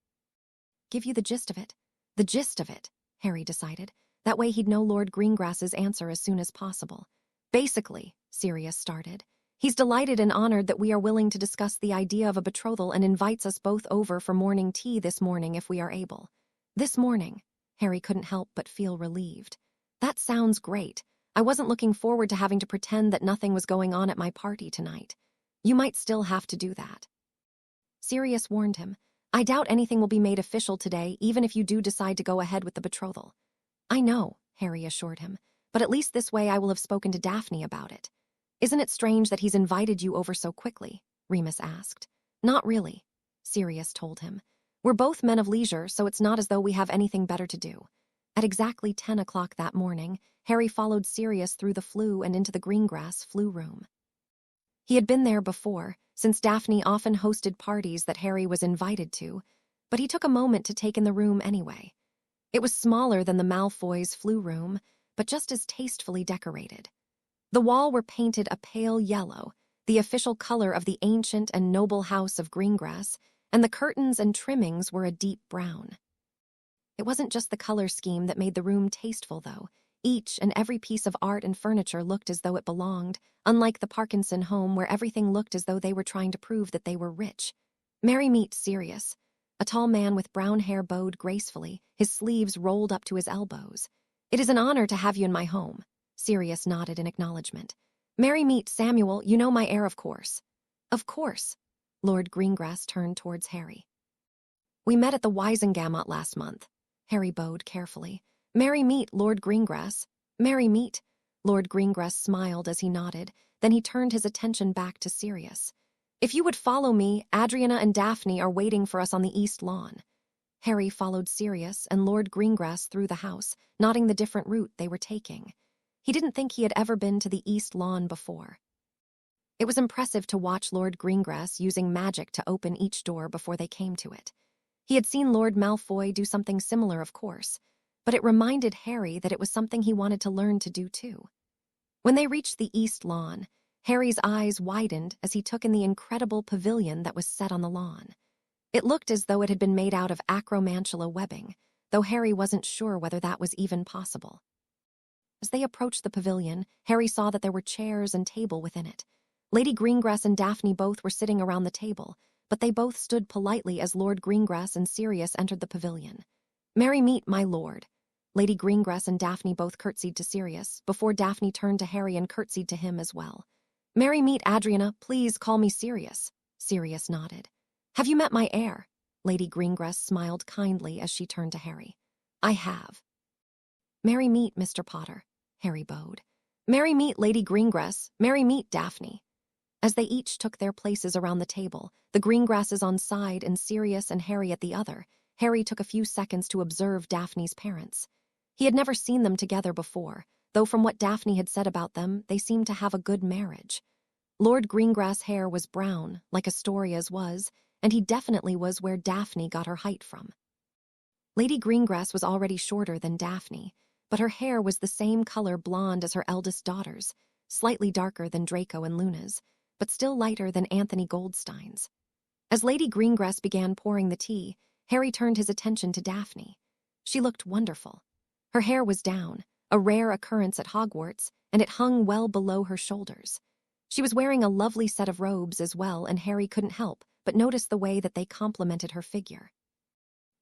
"Give you the gist of it." "The gist of it," Harry decided. That way he'd know Lord Greengrass's answer as soon as possible. "Basically," Sirius started, "he's delighted and honored that we are willing to discuss the idea of a betrothal and invites us both over for morning tea this morning if we are able." This morning, Harry couldn't help but feel relieved. "That sounds great. I wasn't looking forward to having to pretend that nothing was going on at my party tonight. You might still have to do that." Sirius warned him. "I doubt anything will be made official today, even if you do decide to go ahead with the betrothal." "I know," Harry assured him. but at least this way I will have spoken to Daphne about it. Isn't it strange that he's invited you over so quickly? Remus asked. Not really, Sirius told him. We're both men of leisure, so it's not as though we have anything better to do. At exactly 10 o'clock that morning, Harry followed Sirius through the flue and into the Greengrass flue room. He had been there before, since Daphne often hosted parties that Harry was invited to, but he took a moment to take in the room anyway. It was smaller than the Malfoys' flue room, but just as tastefully decorated. The walls were painted a pale yellow, the official color of the ancient and noble house of Greengrass, and the curtains and trimmings were a deep brown. It wasn't just the color scheme that made the room tasteful, though. Each and every piece of art and furniture looked as though it belonged, unlike the Parkinson home where everything looked as though they were trying to prove that they were rich. Merry meet Sirius, a tall man with brown hair bowed gracefully, his sleeves rolled up to his elbows. It is an honor to have you in my home. Sirius nodded in acknowledgement. Merry meet Samuel, you know my heir, of course. Of course. Lord Greengrass turned towards Harry. We met at the Wisengamot last month. Harry bowed carefully. Merry meet, Lord Greengrass. Merry meet. Lord Greengrass smiled as he nodded, then he turned his attention back to Sirius. If you would follow me, Adriana and Daphne are waiting for us on the east lawn. Harry followed Sirius and Lord Greengrass through the house, noting the different route they were taking. He didn't think he had ever been to the east lawn before. It was impressive to watch Lord Greengrass using magic to open each door before they came to it. He had seen Lord Malfoy do something similar, of course, but it reminded Harry that it was something he wanted to learn to do too. When they reached the east lawn, Harry's eyes widened as he took in the incredible pavilion that was set on the lawn. It looked as though it had been made out of acromantula webbing, though Harry wasn't sure whether that was even possible. As they approached the pavilion, Harry saw that there were chairs and table within it. Lady Greengrass and Daphne both were sitting around the table, but they both stood politely as Lord Greengrass and Sirius entered the pavilion. Merry meet, my lord. Lady Greengrass and Daphne both curtsied to Sirius, before Daphne turned to Harry and curtsied to him as well. Merry meet, Adriana, please call me Sirius. Sirius nodded. Have you met my heir? Lady Greengrass smiled kindly as she turned to Harry. I have. Merry meet, Mr. Potter. Harry bowed. Merry meet, Lady Greengrass. Merry meet, Daphne. As they each took their places around the table, the Greengrasses on side and Sirius and Harry at the other, Harry took a few seconds to observe Daphne's parents. He had never seen them together before, though from what Daphne had said about them, they seemed to have a good marriage. Lord Greengrass' hair was brown, like Astoria's was, and he definitely was where Daphne got her height from. Lady Greengrass was already shorter than Daphne, but her hair was the same color blonde as her eldest daughter's, slightly darker than Draco and Luna's, but still lighter than Anthony Goldstein's. As Lady Greengrass began pouring the tea, Harry turned his attention to Daphne. She looked wonderful. Her hair was down, a rare occurrence at Hogwarts, and it hung well below her shoulders. She was wearing a lovely set of robes as well, and Harry couldn't help but notice the way that they complemented her figure.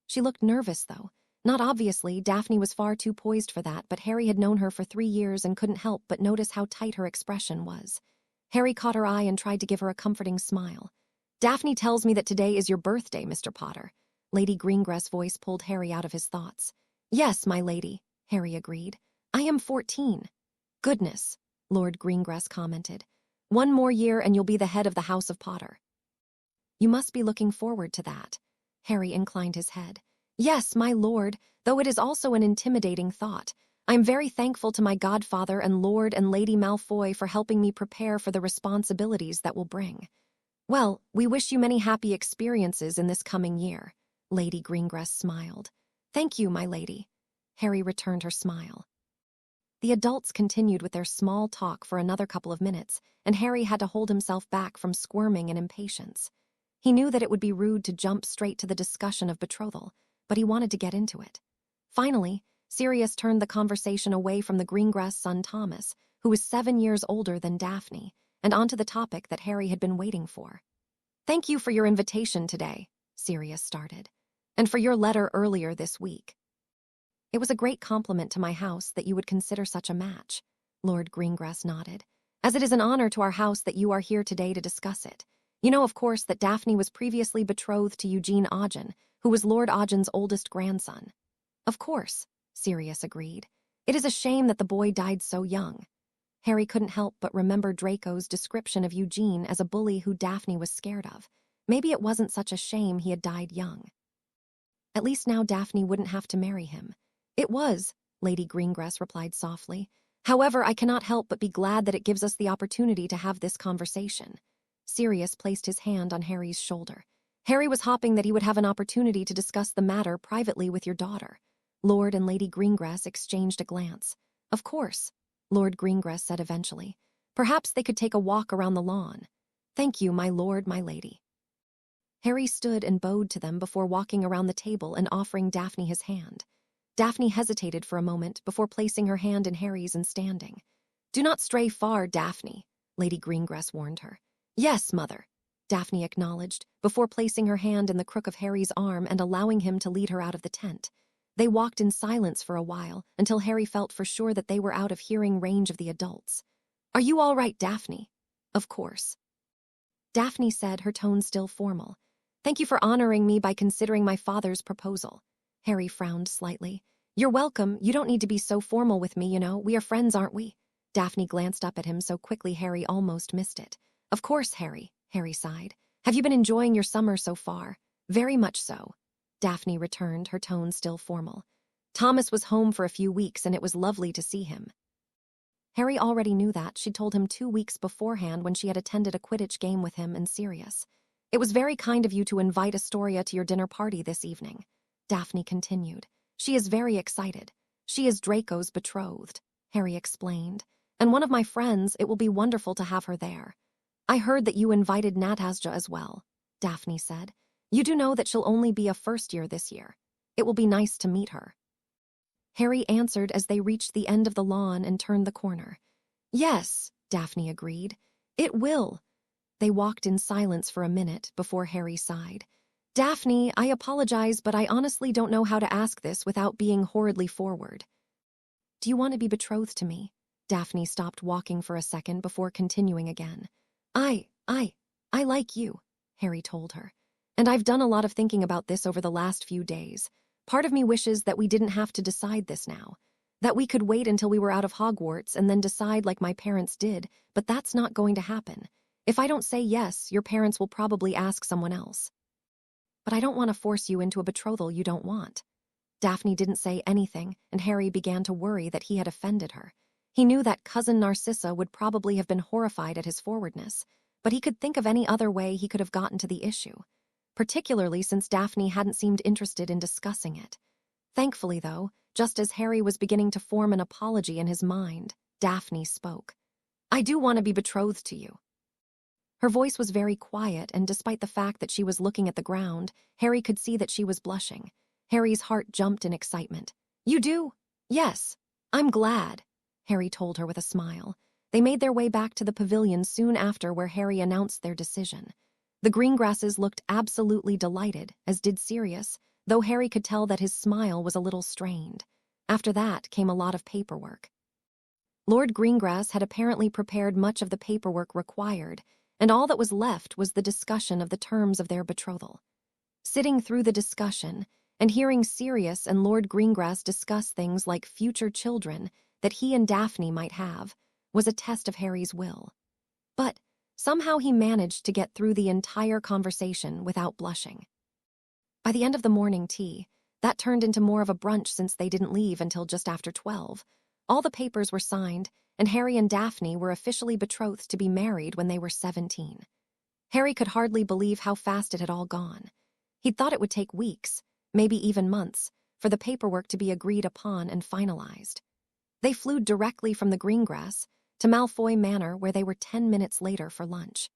She looked nervous, though. Not obviously, Daphne was far too poised for that, but Harry had known her for 3 years and couldn't help but notice how tight her expression was. Harry caught her eye and tried to give her a comforting smile. Daphne tells me that today is your birthday, Mr. Potter. Lady Greengrass' voice pulled Harry out of his thoughts. Yes, my lady, Harry agreed. I am 14. Goodness, Lord Greengrass commented. 1 more year and you'll be the head of the House of Potter. You must be looking forward to that. Harry inclined his head. Yes, my lord, though it is also an intimidating thought. I am very thankful to my godfather and Lord and Lady Malfoy for helping me prepare for the responsibilities that will bring. Well, we wish you many happy experiences in this coming year. Lady Greengrass smiled. Thank you, my lady. Harry returned her smile. The adults continued with their small talk for another couple of minutes, and Harry had to hold himself back from squirming in impatience. He knew that it would be rude to jump straight to the discussion of betrothal, but he wanted to get into it. Finally, Sirius turned the conversation away from the Greengrass son Thomas, who was 7 years older than Daphne, and onto the topic that Harry had been waiting for. Thank you for your invitation today, Sirius started, and for your letter earlier this week. It was a great compliment to my house that you would consider such a match, Lord Greengrass nodded, as it is an honor to our house that you are here today to discuss it. You know, of course, that Daphne was previously betrothed to Eugene Ogden, who was Lord Ogden's oldest grandson. Of course, Sirius agreed. It is a shame that the boy died so young. Harry couldn't help but remember Draco's description of Eugene as a bully who Daphne was scared of. Maybe it wasn't such a shame he had died young. At least now Daphne wouldn't have to marry him. It was, Lady Greengrass replied softly. However, I cannot help but be glad that it gives us the opportunity to have this conversation. Sirius placed his hand on Harry's shoulder. Harry was hoping that he would have an opportunity to discuss the matter privately with your daughter. Lord and Lady Greengrass exchanged a glance. Of course, Lord Greengrass said eventually. Perhaps they could take a walk around the lawn. Thank you, my lord, my lady. Harry stood and bowed to them before walking around the table and offering Daphne his hand. Daphne hesitated for a moment before placing her hand in Harry's and standing. Do not stray far, Daphne, Lady Greengrass warned her. Yes, mother, Daphne acknowledged, before placing her hand in the crook of Harry's arm and allowing him to lead her out of the tent. They walked in silence for a while, until Harry felt for sure that they were out of hearing range of the adults. Are you all right, Daphne? Of course. Daphne said, her tone still formal. Thank you for honoring me by considering my father's proposal. Harry frowned slightly. You're welcome. You don't need to be so formal with me, you know. We are friends, aren't we? Daphne glanced up at him so quickly Harry almost missed it. Of course, Harry, Harry sighed. Have you been enjoying your summer so far? Very much so. Daphne returned, her tone still formal. Thomas was home for a few weeks and it was lovely to see him. Harry already knew that. She'd told him 2 weeks beforehand when she had attended a quidditch game with him and Sirius. It was very kind of you to invite Astoria to your dinner party this evening, Daphne continued. She is very excited. She is Draco's betrothed, Harry explained. And one of my friends, it will be wonderful to have her there. I heard that you invited Natasja as well, Daphne said. You do know that she'll only be a first year this year. It will be nice to meet her. Harry answered as they reached the end of the lawn and turned the corner. Yes, Daphne agreed. It will. They walked in silence for a minute before Harry sighed. Daphne, I apologize, but I honestly don't know how to ask this without being horridly forward. Do you want to be betrothed to me? Daphne stopped walking for a second before continuing again. I like you, Harry told her. And I've done a lot of thinking about this over the last few days. Part of me wishes that we didn't have to decide this now. That we could wait until we were out of Hogwarts and then decide like my parents did, but that's not going to happen. If I don't say yes, your parents will probably ask someone else. But I don't want to force you into a betrothal you don't want. Daphne didn't say anything, and Harry began to worry that he had offended her. He knew that Cousin Narcissa would probably have been horrified at his forwardness, but he could think of any other way he could have gotten to the issue, particularly since Daphne hadn't seemed interested in discussing it. Thankfully, though, just as Harry was beginning to form an apology in his mind, Daphne spoke. I do want to be betrothed to you. Her voice was very quiet, and despite the fact that she was looking at the ground, Harry could see that she was blushing. Harry's heart jumped in excitement. You do? Yes. I'm glad, Harry told her with a smile. They made their way back to the pavilion soon after where Harry announced their decision. The Greengrasses looked absolutely delighted, as did Sirius, though Harry could tell that his smile was a little strained. After that came a lot of paperwork. Lord Greengrass had apparently prepared much of the paperwork required, and all that was left was the discussion of the terms of their betrothal. Sitting through the discussion, and hearing Sirius and Lord Greengrass discuss things like future children that he and Daphne might have, was a test of Harry's will. But somehow he managed to get through the entire conversation without blushing. By the end of the morning tea, that turned into more of a brunch since they didn't leave until just after 12. All the papers were signed, and Harry and Daphne were officially betrothed to be married when they were 17. Harry could hardly believe how fast it had all gone. He'd thought it would take weeks, maybe even months, for the paperwork to be agreed upon and finalized. They flew directly from the Greengrass to Malfoy Manor, where they were 10 minutes later for lunch.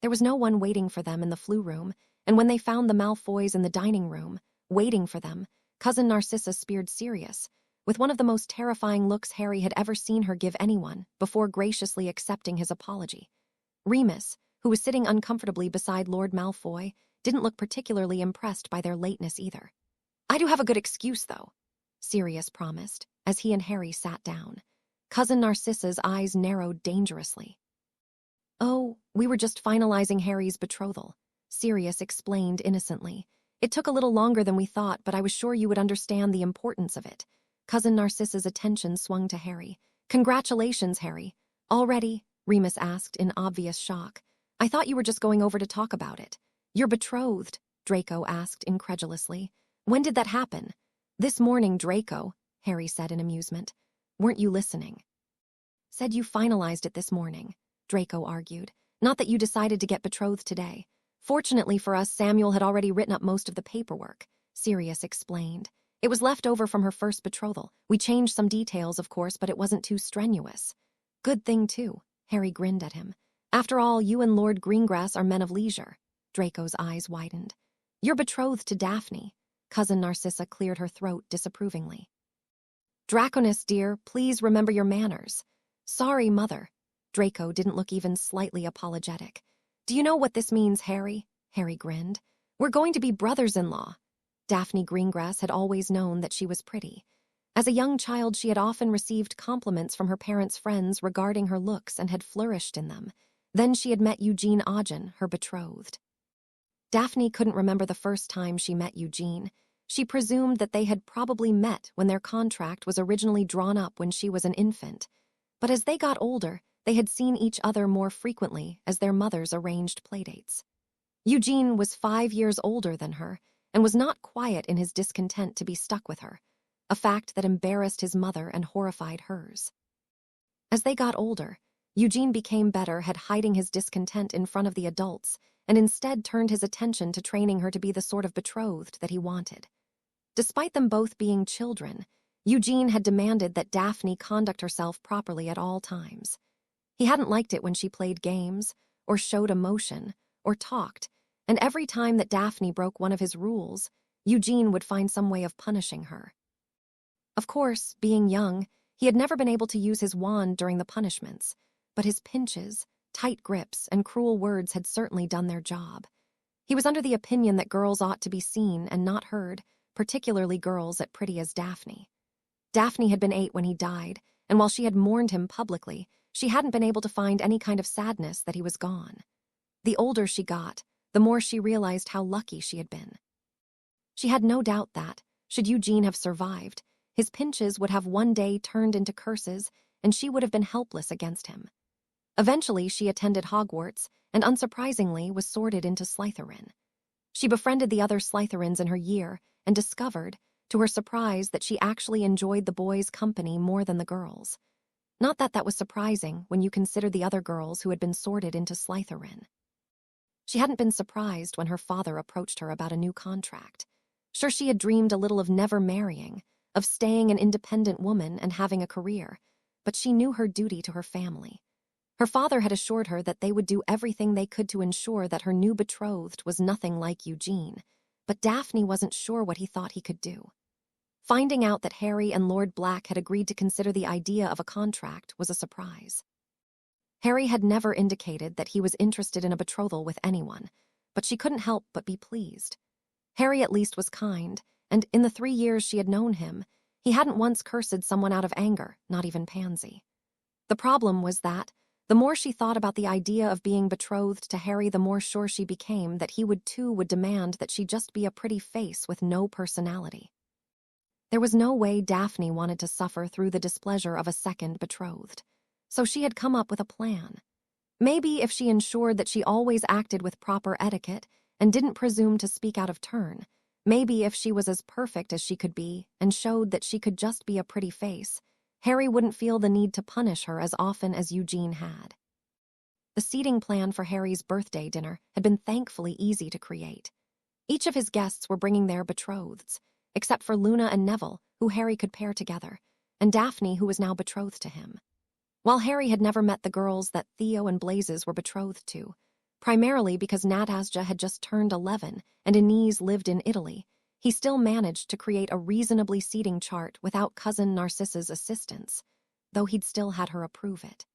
There was no one waiting for them in the flu room, and when they found the Malfoys in the dining room, waiting for them, Cousin Narcissa speared Sirius, with one of the most terrifying looks Harry had ever seen her give anyone, before graciously accepting his apology. Remus, who was sitting uncomfortably beside Lord Malfoy, didn't look particularly impressed by their lateness either. I do have a good excuse, though, Sirius promised, as he and Harry sat down. Cousin Narcissa's eyes narrowed dangerously. Oh, we were just finalizing Harry's betrothal, Sirius explained innocently. It took a little longer than we thought, but I was sure you would understand the importance of it. Cousin Narcissa's attention swung to Harry. "Congratulations, Harry. Already?" Remus asked in obvious shock. "I thought you were just going over to talk about it." "You're betrothed?" Draco asked incredulously. "When did that happen?" "This morning, Draco," Harry said in amusement. "Weren't you listening?" "Said you finalized it this morning," Draco argued. "Not that you decided to get betrothed today. Fortunately for us, Samuel had already written up most of the paperwork," Sirius explained. "It was left over from her first betrothal. We changed some details, of course, but it wasn't too strenuous." "Good thing, too," Harry grinned at him. "After all, you and Lord Greengrass are men of leisure." Draco's eyes widened. "You're betrothed to Daphne." Cousin Narcissa cleared her throat disapprovingly. "Draconis, dear, please remember your manners." "Sorry, Mother." Draco didn't look even slightly apologetic. "Do you know what this means, Harry?" Harry grinned. "We're going to be brothers-in-law." Daphne Greengrass had always known that she was pretty. As a young child, she had often received compliments from her parents' friends regarding her looks and had flourished in them. Then she had met Eugene Ogden, her betrothed. Daphne couldn't remember the first time she met Eugene. She presumed that they had probably met when their contract was originally drawn up when she was an infant. But as they got older, they had seen each other more frequently as their mothers arranged playdates. Eugene was 5 years older than her and was not quiet in his discontent to be stuck with her, a fact that embarrassed his mother and horrified hers. As they got older, Eugene became better at hiding his discontent in front of the adults and instead turned his attention to training her to be the sort of betrothed that he wanted. Despite them both being children, Eugene had demanded that Daphne conduct herself properly at all times. He hadn't liked it when she played games, or showed emotion, or talked, and every time that Daphne broke one of his rules, Eugene would find some way of punishing her. Of course, being young, he had never been able to use his wand during the punishments, but his pinches, tight grips, and cruel words had certainly done their job. He was under the opinion that girls ought to be seen and not heard, particularly girls as pretty as Daphne. Daphne had been 8 when he died, and while she had mourned him publicly, she hadn't been able to find any kind of sadness that he was gone. The older she got, the more she realized how lucky she had been. She had no doubt that, should Eugene have survived, his pinches would have one day turned into curses, and she would have been helpless against him. Eventually, she attended Hogwarts, and unsurprisingly was sorted into Slytherin. She befriended the other Slytherins in her year, and discovered, to her surprise, that she actually enjoyed the boys' company more than the girls'. Not that that was surprising when you consider the other girls who had been sorted into Slytherin. She hadn't been surprised when her father approached her about a new contract. Sure, she had dreamed a little of never marrying, of staying an independent woman and having a career, but she knew her duty to her family. Her father had assured her that they would do everything they could to ensure that her new betrothed was nothing like Eugene, but Daphne wasn't sure what he thought he could do. Finding out that Harry and Lord Black had agreed to consider the idea of a contract was a surprise. Harry had never indicated that he was interested in a betrothal with anyone, but she couldn't help but be pleased. Harry at least was kind, and in the 3 years she had known him, he hadn't once cursed someone out of anger, not even Pansy. The problem was that, the more she thought about the idea of being betrothed to Harry, the more sure she became that he would demand that she just be a pretty face with no personality. There was no way Daphne wanted to suffer through the displeasure of a second betrothed, so she had come up with a plan. Maybe if she ensured that she always acted with proper etiquette and didn't presume to speak out of turn, maybe if she was as perfect as she could be and showed that she could just be a pretty face, Harry wouldn't feel the need to punish her as often as Eugene had. The seating plan for Harry's birthday dinner had been thankfully easy to create. Each of his guests were bringing their betrotheds, except for Luna and Neville, who Harry could pair together, and Daphne, who was now betrothed to him. While Harry had never met the girls that Theo and Blazes were betrothed to, primarily because Natasja had just turned 11 and Inez lived in Italy, he still managed to create a reasonably seating chart without cousin Narcissa's assistance, though he'd still had her approve it.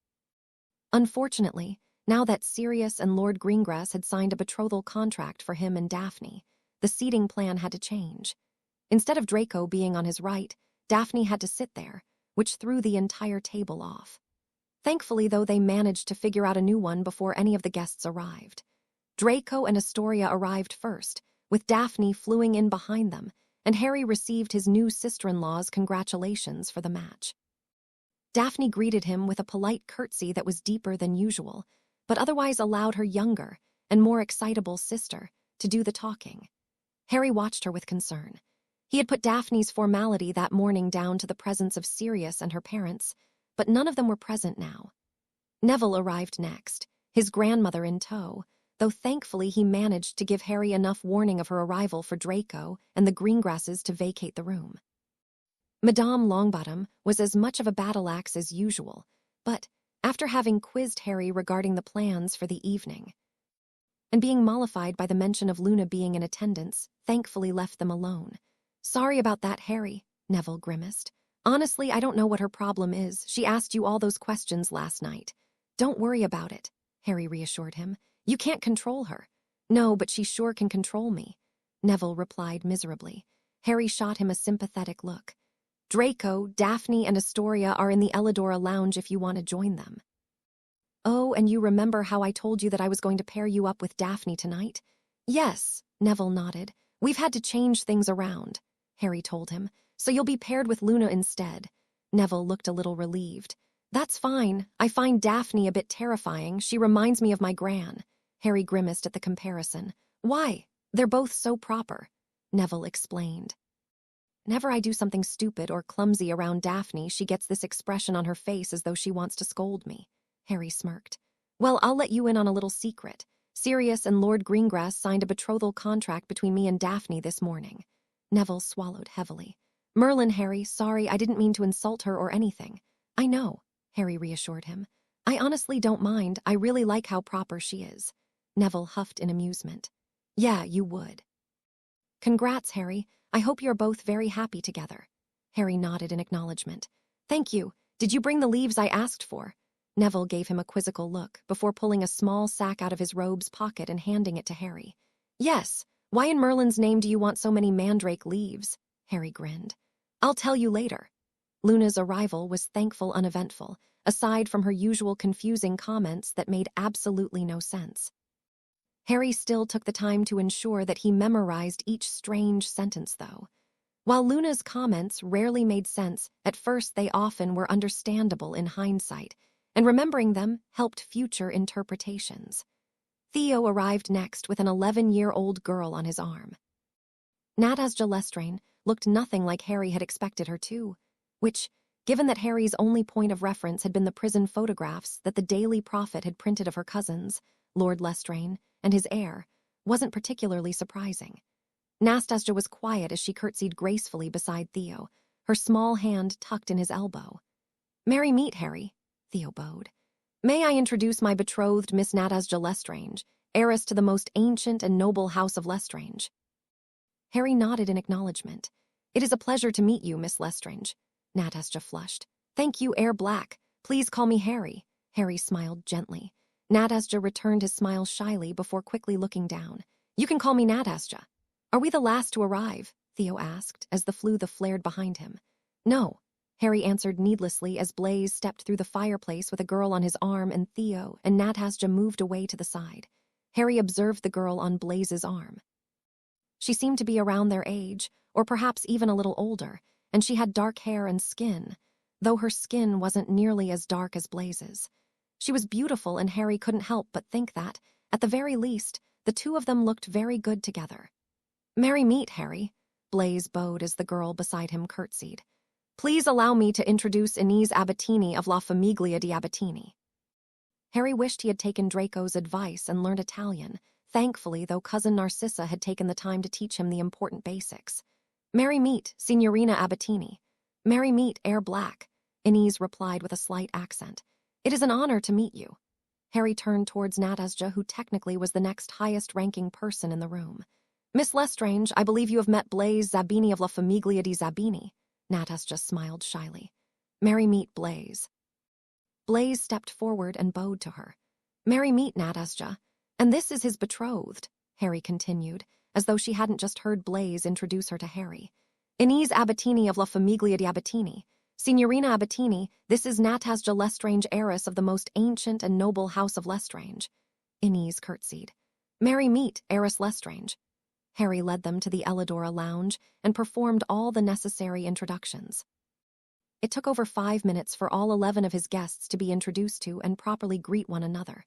Unfortunately, now that Sirius and Lord Greengrass had signed a betrothal contract for him and Daphne, the seating plan had to change. Instead of Draco being on his right, Daphne had to sit there, which threw the entire table off. Thankfully, though, they managed to figure out a new one before any of the guests arrived. Draco and Astoria arrived first, with Daphne fluing in behind them, and Harry received his new sister-in-law's congratulations for the match. Daphne greeted him with a polite curtsy that was deeper than usual, but otherwise allowed her younger and more excitable sister to do the talking. Harry watched her with concern. He had put Daphne's formality that morning down to the presence of Sirius and her parents, but none of them were present now. Neville arrived next, his grandmother in tow, though thankfully he managed to give Harry enough warning of her arrival for Draco and the Greengrasses to vacate the room. Madame Longbottom was as much of a battle axe as usual, but after having quizzed Harry regarding the plans for the evening, and being mollified by the mention of Luna being in attendance, thankfully left them alone. "Sorry about that, Harry," Neville grimaced. "Honestly, I don't know what her problem is. She asked you all those questions last night." "Don't worry about it," Harry reassured him. "You can't control her." "No, but she sure can control me," Neville replied miserably. Harry shot him a sympathetic look. "Draco, Daphne, and Astoria are in the Elidora Lounge if you want to join them." "Oh, and you remember how I told you that I was going to pair you up with Daphne tonight?" "Yes," Neville nodded. "We've had to change things around," Harry told him, "so you'll be paired with Luna instead." Neville looked a little relieved. "That's fine. I find Daphne a bit terrifying. She reminds me of my gran." Harry grimaced at the comparison. "Why? They're both so proper," Neville explained. "Whenever I do something stupid or clumsy around Daphne, she gets this expression on her face as though she wants to scold me," Harry smirked. "Well, I'll let you in on a little secret. Sirius and Lord Greengrass signed a betrothal contract between me and Daphne this morning." Neville swallowed heavily. "Merlin, Harry, sorry, I didn't mean to insult her or anything." "I know," Harry reassured him. "I honestly don't mind. I really like how proper she is." Neville huffed in amusement. "Yeah, you would." "Congrats, Harry. I hope you're both very happy together." Harry nodded in acknowledgement. "Thank you. Did you bring the leaves I asked for?" Neville gave him a quizzical look before pulling a small sack out of his robe's pocket and handing it to Harry. "Yes. Why in Merlin's name do you want so many mandrake leaves?" Harry grinned. "I'll tell you later." Luna's arrival was thankful uneventful, aside from her usual confusing comments that made absolutely no sense. Harry still took the time to ensure that he memorized each strange sentence, though. While Luna's comments rarely made sense, at first they often were understandable in hindsight, and remembering them helped future interpretations. Theo arrived next with an 11-year-old girl on his arm. Natasja Lestrange looked nothing like Harry had expected her to, which, given that Harry's only point of reference had been the prison photographs that the Daily Prophet had printed of her cousins, Lord Lestrange, and his heir, wasn't particularly surprising. Nastasia was quiet as she curtsied gracefully beside Theo, her small hand tucked in his elbow. "Merry meet, Harry," Theo bowed. "May I introduce my betrothed Miss Natasja Lestrange, heiress to the most ancient and noble house of Lestrange." Harry nodded in acknowledgement. "It is a pleasure to meet you, Miss Lestrange." Natasja flushed. "Thank you, Heir Black. Please call me Harry." Harry smiled gently. Natasja returned his smile shyly before quickly looking down. "You can call me Natasja." "Are we the last to arrive?" Theo asked as the fluthe flared behind him. "No," Harry answered needlessly as Blaise stepped through the fireplace with a girl on his arm and Theo and Natasja moved away to the side. Harry observed the girl on Blaise's arm. She seemed to be around their age, or perhaps even a little older, and she had dark hair and skin, though her skin wasn't nearly as dark as Blaise's. She was beautiful, and Harry couldn't help but think that, at the very least, the two of them looked very good together. "Merry meet, Harry," Blaise bowed as the girl beside him curtsied. "Please allow me to introduce Inez Abatini of La Famiglia di Abatini." Harry wished he had taken Draco's advice and learned Italian, thankfully, though Cousin Narcissa had taken the time to teach him the important basics. "Merry meet, Signorina Abatini." "Merry meet, Heir Black," Inez replied with a slight accent. "It is an honor to meet you." Harry turned towards Natasja, who technically was the next highest-ranking person in the room. "Miss Lestrange, I believe you have met Blaise Zabini of La Famiglia di Zabini." Natasja smiled shyly. "Merry meet, Blaise." Blaise stepped forward and bowed to her. "Merry meet, Natasja. And this is his betrothed," Harry continued, as though she hadn't just heard Blaise introduce her to Harry. "Inez Abatini of La Famiglia di Abatini. Signorina Abatini, this is Natasja Lestrange, heiress of the most ancient and noble house of Lestrange." Inez curtsied. "Merry meet, Heiress Lestrange." Harry led them to the Elidora lounge and performed all the necessary introductions. It took over 5 minutes for all 11 of his guests to be introduced to and properly greet one another.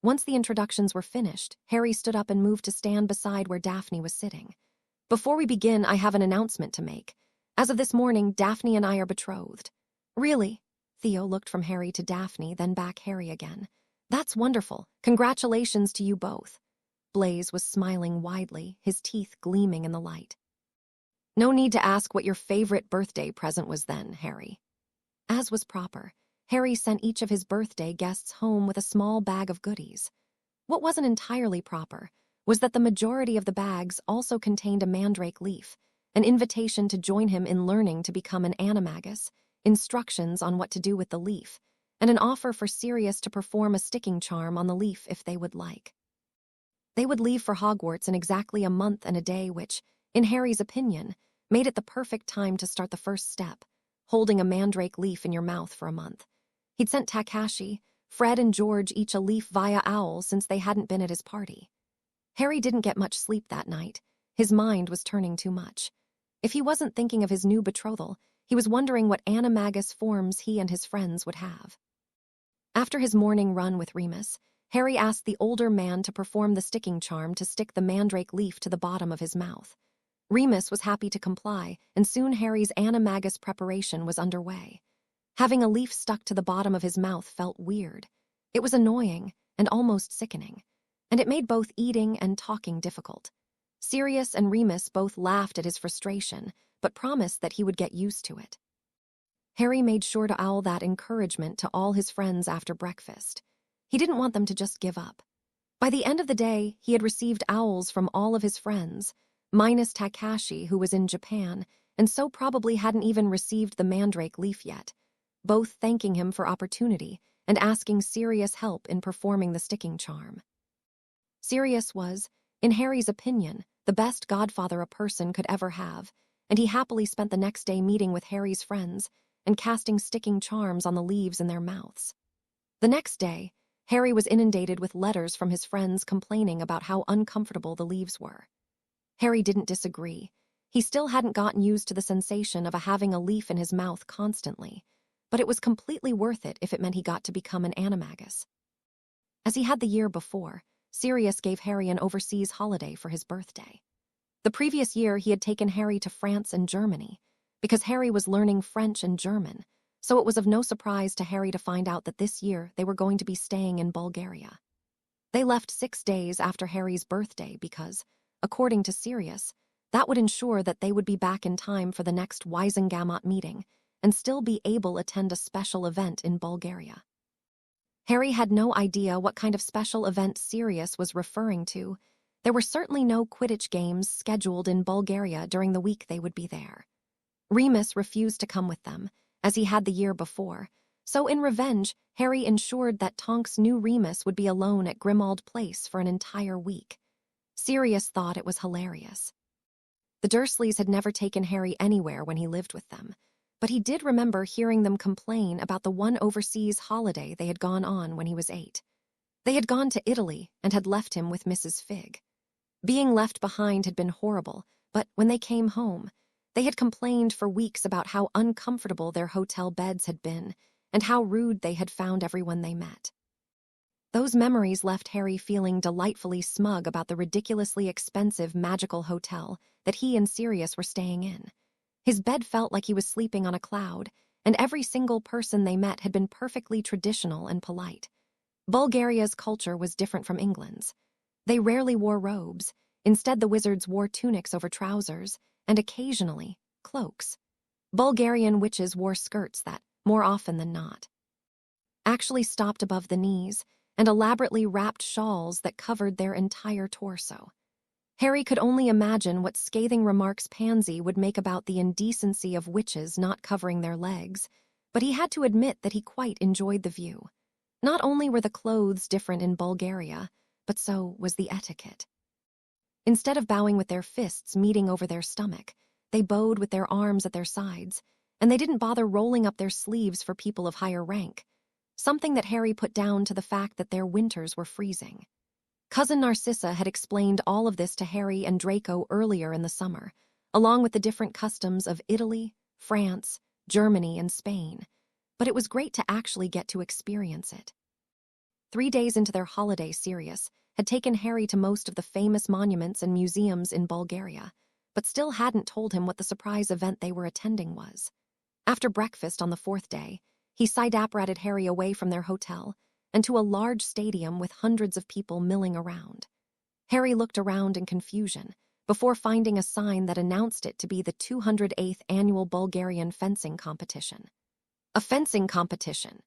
Once the introductions were finished, Harry stood up and moved to stand beside where Daphne was sitting. "Before we begin, I have an announcement to make. As of this morning, Daphne and I are betrothed." "Really?" Theo looked from Harry to Daphne, then back Harry again. "That's wonderful. Congratulations to you both." Blaise was smiling widely, his teeth gleaming in the light. "No need to ask what your favorite birthday present was then, Harry." As was proper, Harry sent each of his birthday guests home with a small bag of goodies. What wasn't entirely proper was that the majority of the bags also contained a mandrake leaf, an invitation to join him in learning to become an animagus, instructions on what to do with the leaf, and an offer for Sirius to perform a sticking charm on the leaf if they would like. They would leave for Hogwarts in exactly a month and a day, which, in Harry's opinion, made it the perfect time to start the first step, holding a mandrake leaf in your mouth for a month. He'd sent Takashi, Fred and George each a leaf via owl since they hadn't been at his party. Harry didn't get much sleep that night. His mind was turning too much. If he wasn't thinking of his new betrothal, he was wondering what animagus forms he and his friends would have. After his morning run with Remus, Harry asked the older man to perform the sticking charm to stick the mandrake leaf to the bottom of his mouth. Remus was happy to comply, and soon Harry's animagus preparation was underway. Having a leaf stuck to the bottom of his mouth felt weird. It was annoying and almost sickening, and it made both eating and talking difficult. Sirius and Remus both laughed at his frustration, but promised that he would get used to it. Harry made sure to owl that encouragement to all his friends after breakfast. He didn't want them to just give up. By the end of the day, he had received owls from all of his friends, minus Takashi, who was in Japan, and so probably hadn't even received the mandrake leaf yet, both thanking him for opportunity and asking Sirius help in performing the sticking charm. Sirius was, in Harry's opinion, the best godfather a person could ever have, and he happily spent the next day meeting with Harry's friends and casting sticking charms on the leaves in their mouths. The next day, Harry was inundated with letters from his friends complaining about how uncomfortable the leaves were. Harry didn't disagree. He still hadn't gotten used to the sensation of having a leaf in his mouth constantly, but it was completely worth it if it meant he got to become an animagus. As he had the year before, Sirius gave Harry an overseas holiday for his birthday. The previous year, he had taken Harry to France and Germany, because Harry was learning French and German, so it was of no surprise to Harry to find out that this year they were going to be staying in Bulgaria. They left 6 days after Harry's birthday because, according to Sirius, that would ensure that they would be back in time for the next Wisengamot meeting and still be able to attend a special event in Bulgaria. Harry had no idea what kind of special event Sirius was referring to. There were certainly no Quidditch games scheduled in Bulgaria during the week they would be there. Remus refused to come with them, as he had the year before, so in revenge, Harry ensured that Tonks knew Remus would be alone at Grimmauld Place for an entire week. Sirius thought it was hilarious. The Dursleys had never taken Harry anywhere when he lived with them, but he did remember hearing them complain about the one overseas holiday they had gone on when he was 8. They had gone to Italy and had left him with Mrs. Figg. Being left behind had been horrible, but when they came home, they had complained for weeks about how uncomfortable their hotel beds had been and how rude they had found everyone they met. Those memories left Harry feeling delightfully smug about the ridiculously expensive magical hotel that he and Sirius were staying in. His bed felt like he was sleeping on a cloud, and every single person they met had been perfectly traditional and polite. Bulgaria's culture was different from England's. They rarely wore robes. Instead, the wizards wore tunics over trousers, and occasionally, cloaks. Bulgarian witches wore skirts that, more often than not, actually stopped above the knees, and elaborately wrapped shawls that covered their entire torso. Harry could only imagine what scathing remarks Pansy would make about the indecency of witches not covering their legs, but he had to admit that he quite enjoyed the view. Not only were the clothes different in Bulgaria, but so was the etiquette. Instead of bowing with their fists meeting over their stomach, they bowed with their arms at their sides, and they didn't bother rolling up their sleeves for people of higher rank, something that Harry put down to the fact that their winters were freezing. Cousin Narcissa had explained all of this to Harry and Draco earlier in the summer, along with the different customs of Italy, France, Germany, and Spain, but it was great to actually get to experience it. 3 days into their holiday, Sirius had taken Harry to most of the famous monuments and museums in Bulgaria, but still hadn't told him what the surprise event they were attending was. After breakfast on the 4th day, he side-apparated Harry away from their hotel and to a large stadium with hundreds of people milling around. Harry looked around in confusion before finding a sign that announced it to be the 208th Annual Bulgarian Fencing Competition. A fencing competition?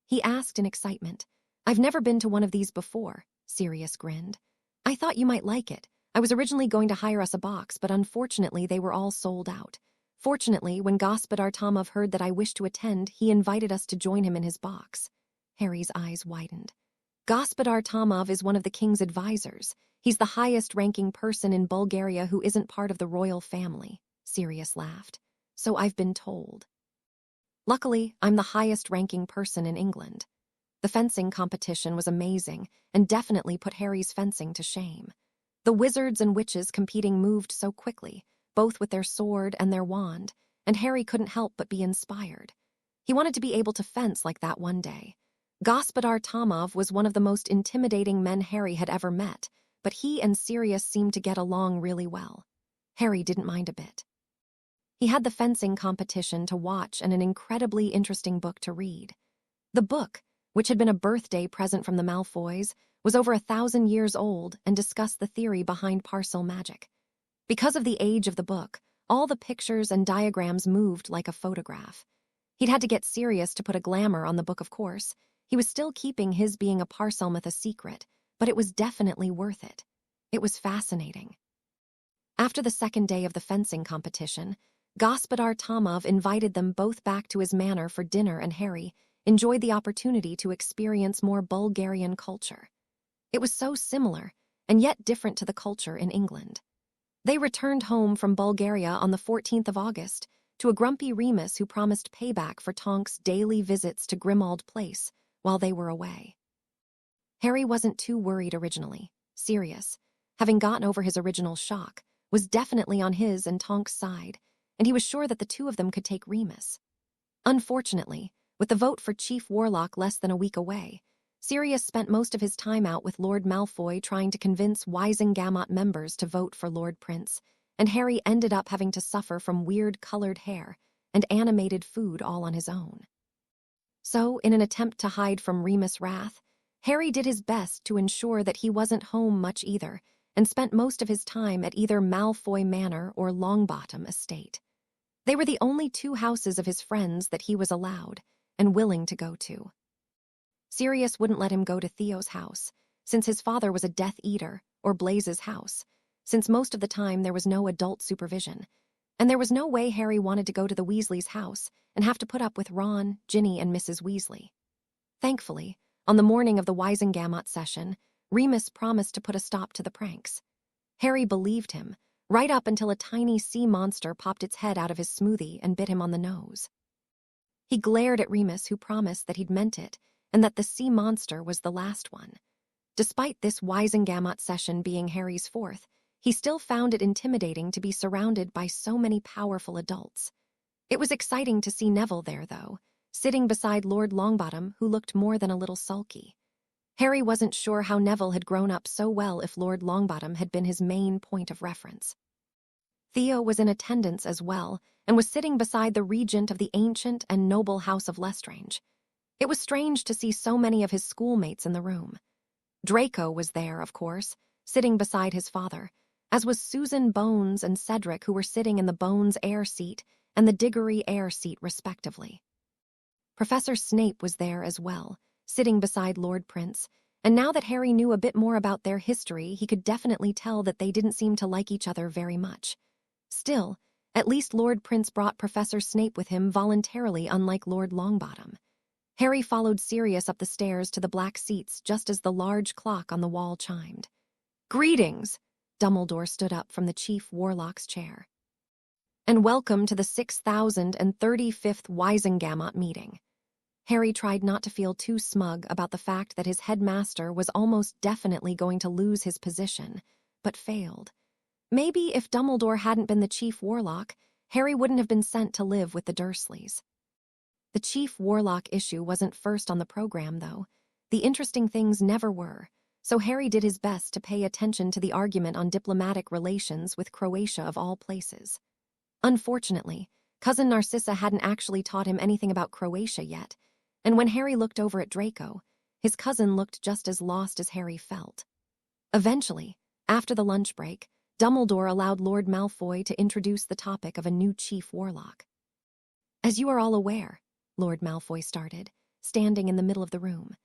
He asked in excitement. "I've never been to one of these before," Sirius grinned. "I thought you might like it. I was originally going to hire us a box, but unfortunately they were all sold out. Fortunately, when Gospodar Tomov heard that I wished to attend, he invited us to join him in his box." Harry's eyes widened. "Gospodar Tomov is one of the king's advisors. He's the highest-ranking person in Bulgaria who isn't part of the royal family," Sirius laughed. "So I've been told. Luckily, I'm the highest-ranking person in England." The fencing competition was amazing and definitely put Harry's fencing to shame. The wizards and witches competing moved so quickly, both with their sword and their wand, and Harry couldn't help but be inspired. He wanted to be able to fence like that one day. Gospodar Tomov was one of the most intimidating men Harry had ever met, but he and Sirius seemed to get along really well. Harry didn't mind a bit. He had the fencing competition to watch and an incredibly interesting book to read. The book, which had been a birthday present from the Malfoys, was over 1,000 years old and discussed the theory behind parcel magic. Because of the age of the book, all the pictures and diagrams moved like a photograph. He'd had to get Sirius to put a glamour on the book, of course. He was still keeping his being a Parselmouth a secret, but it was definitely worth it. It was fascinating. After the 2nd day of the fencing competition, Gospodar Tomov invited them both back to his manor for dinner, and Harry enjoyed the opportunity to experience more Bulgarian culture. It was so similar, and yet different to the culture in England. They returned home from Bulgaria on the 14th of August to a grumpy Remus who promised payback for Tonk's daily visits to Grimmauld Place while they were away. Harry wasn't too worried originally. Sirius, having gotten over his original shock, was definitely on his and Tonk's side, and he was sure that the two of them could take Remus. Unfortunately, with the vote for Chief Warlock less than a week away, Sirius spent most of his time out with Lord Malfoy trying to convince Wizengamot members to vote for Lord Prince, and Harry ended up having to suffer from weird colored hair and animated food all on his own. So, in an attempt to hide from Remus' wrath, Harry did his best to ensure that he wasn't home much either, and spent most of his time at either Malfoy Manor or Longbottom Estate. They were the only 2 houses of his friends that he was allowed and willing to go to. Sirius wouldn't let him go to Theo's house, since his father was a Death Eater, or Blaze's house, since most of the time there was no adult supervision, and there was no way Harry wanted to go to the Weasleys' house and have to put up with Ron, Ginny, and Mrs. Weasley. Thankfully, on the morning of the Wizengamot session, Remus promised to put a stop to the pranks. Harry believed him, right up until a tiny sea monster popped its head out of his smoothie and bit him on the nose. He glared at Remus, who promised that he'd meant it, and that the sea monster was the last one. Despite this Wizengamot session being Harry's 4th, he still found it intimidating to be surrounded by so many powerful adults. It was exciting to see Neville there, though, sitting beside Lord Longbottom, who looked more than a little sulky. Harry wasn't sure how Neville had grown up so well if Lord Longbottom had been his main point of reference. Theo was in attendance as well, and was sitting beside the regent of the ancient and noble house of Lestrange. It was strange to see so many of his schoolmates in the room. Draco was there, of course, sitting beside his father, as was Susan Bones and Cedric, who were sitting in the Bones heir seat and the Diggory heir seat, respectively. Professor Snape was there as well, sitting beside Lord Prince, and now that Harry knew a bit more about their history, he could definitely tell that they didn't seem to like each other very much. Still, at least Lord Prince brought Professor Snape with him voluntarily, unlike Lord Longbottom. Harry followed Sirius up the stairs to the black seats just as the large clock on the wall chimed. "Greetings!" Dumbledore stood up from the Chief Warlock's chair. "And welcome to the 6,035th Wizengamot meeting." Harry tried not to feel too smug about the fact that his headmaster was almost definitely going to lose his position, but failed. Maybe if Dumbledore hadn't been the chief warlock, Harry wouldn't have been sent to live with the Dursleys. The chief warlock issue wasn't first on the program, though. The interesting things never were, so Harry did his best to pay attention to the argument on diplomatic relations with Croatia of all places. Unfortunately, Cousin Narcissa hadn't actually taught him anything about Croatia yet, and when Harry looked over at Draco, his cousin looked just as lost as Harry felt. Eventually, after the lunch break, Dumbledore allowed Lord Malfoy to introduce the topic of a new chief warlock. As you are all aware, Lord Malfoy started, standing in the middle of the room,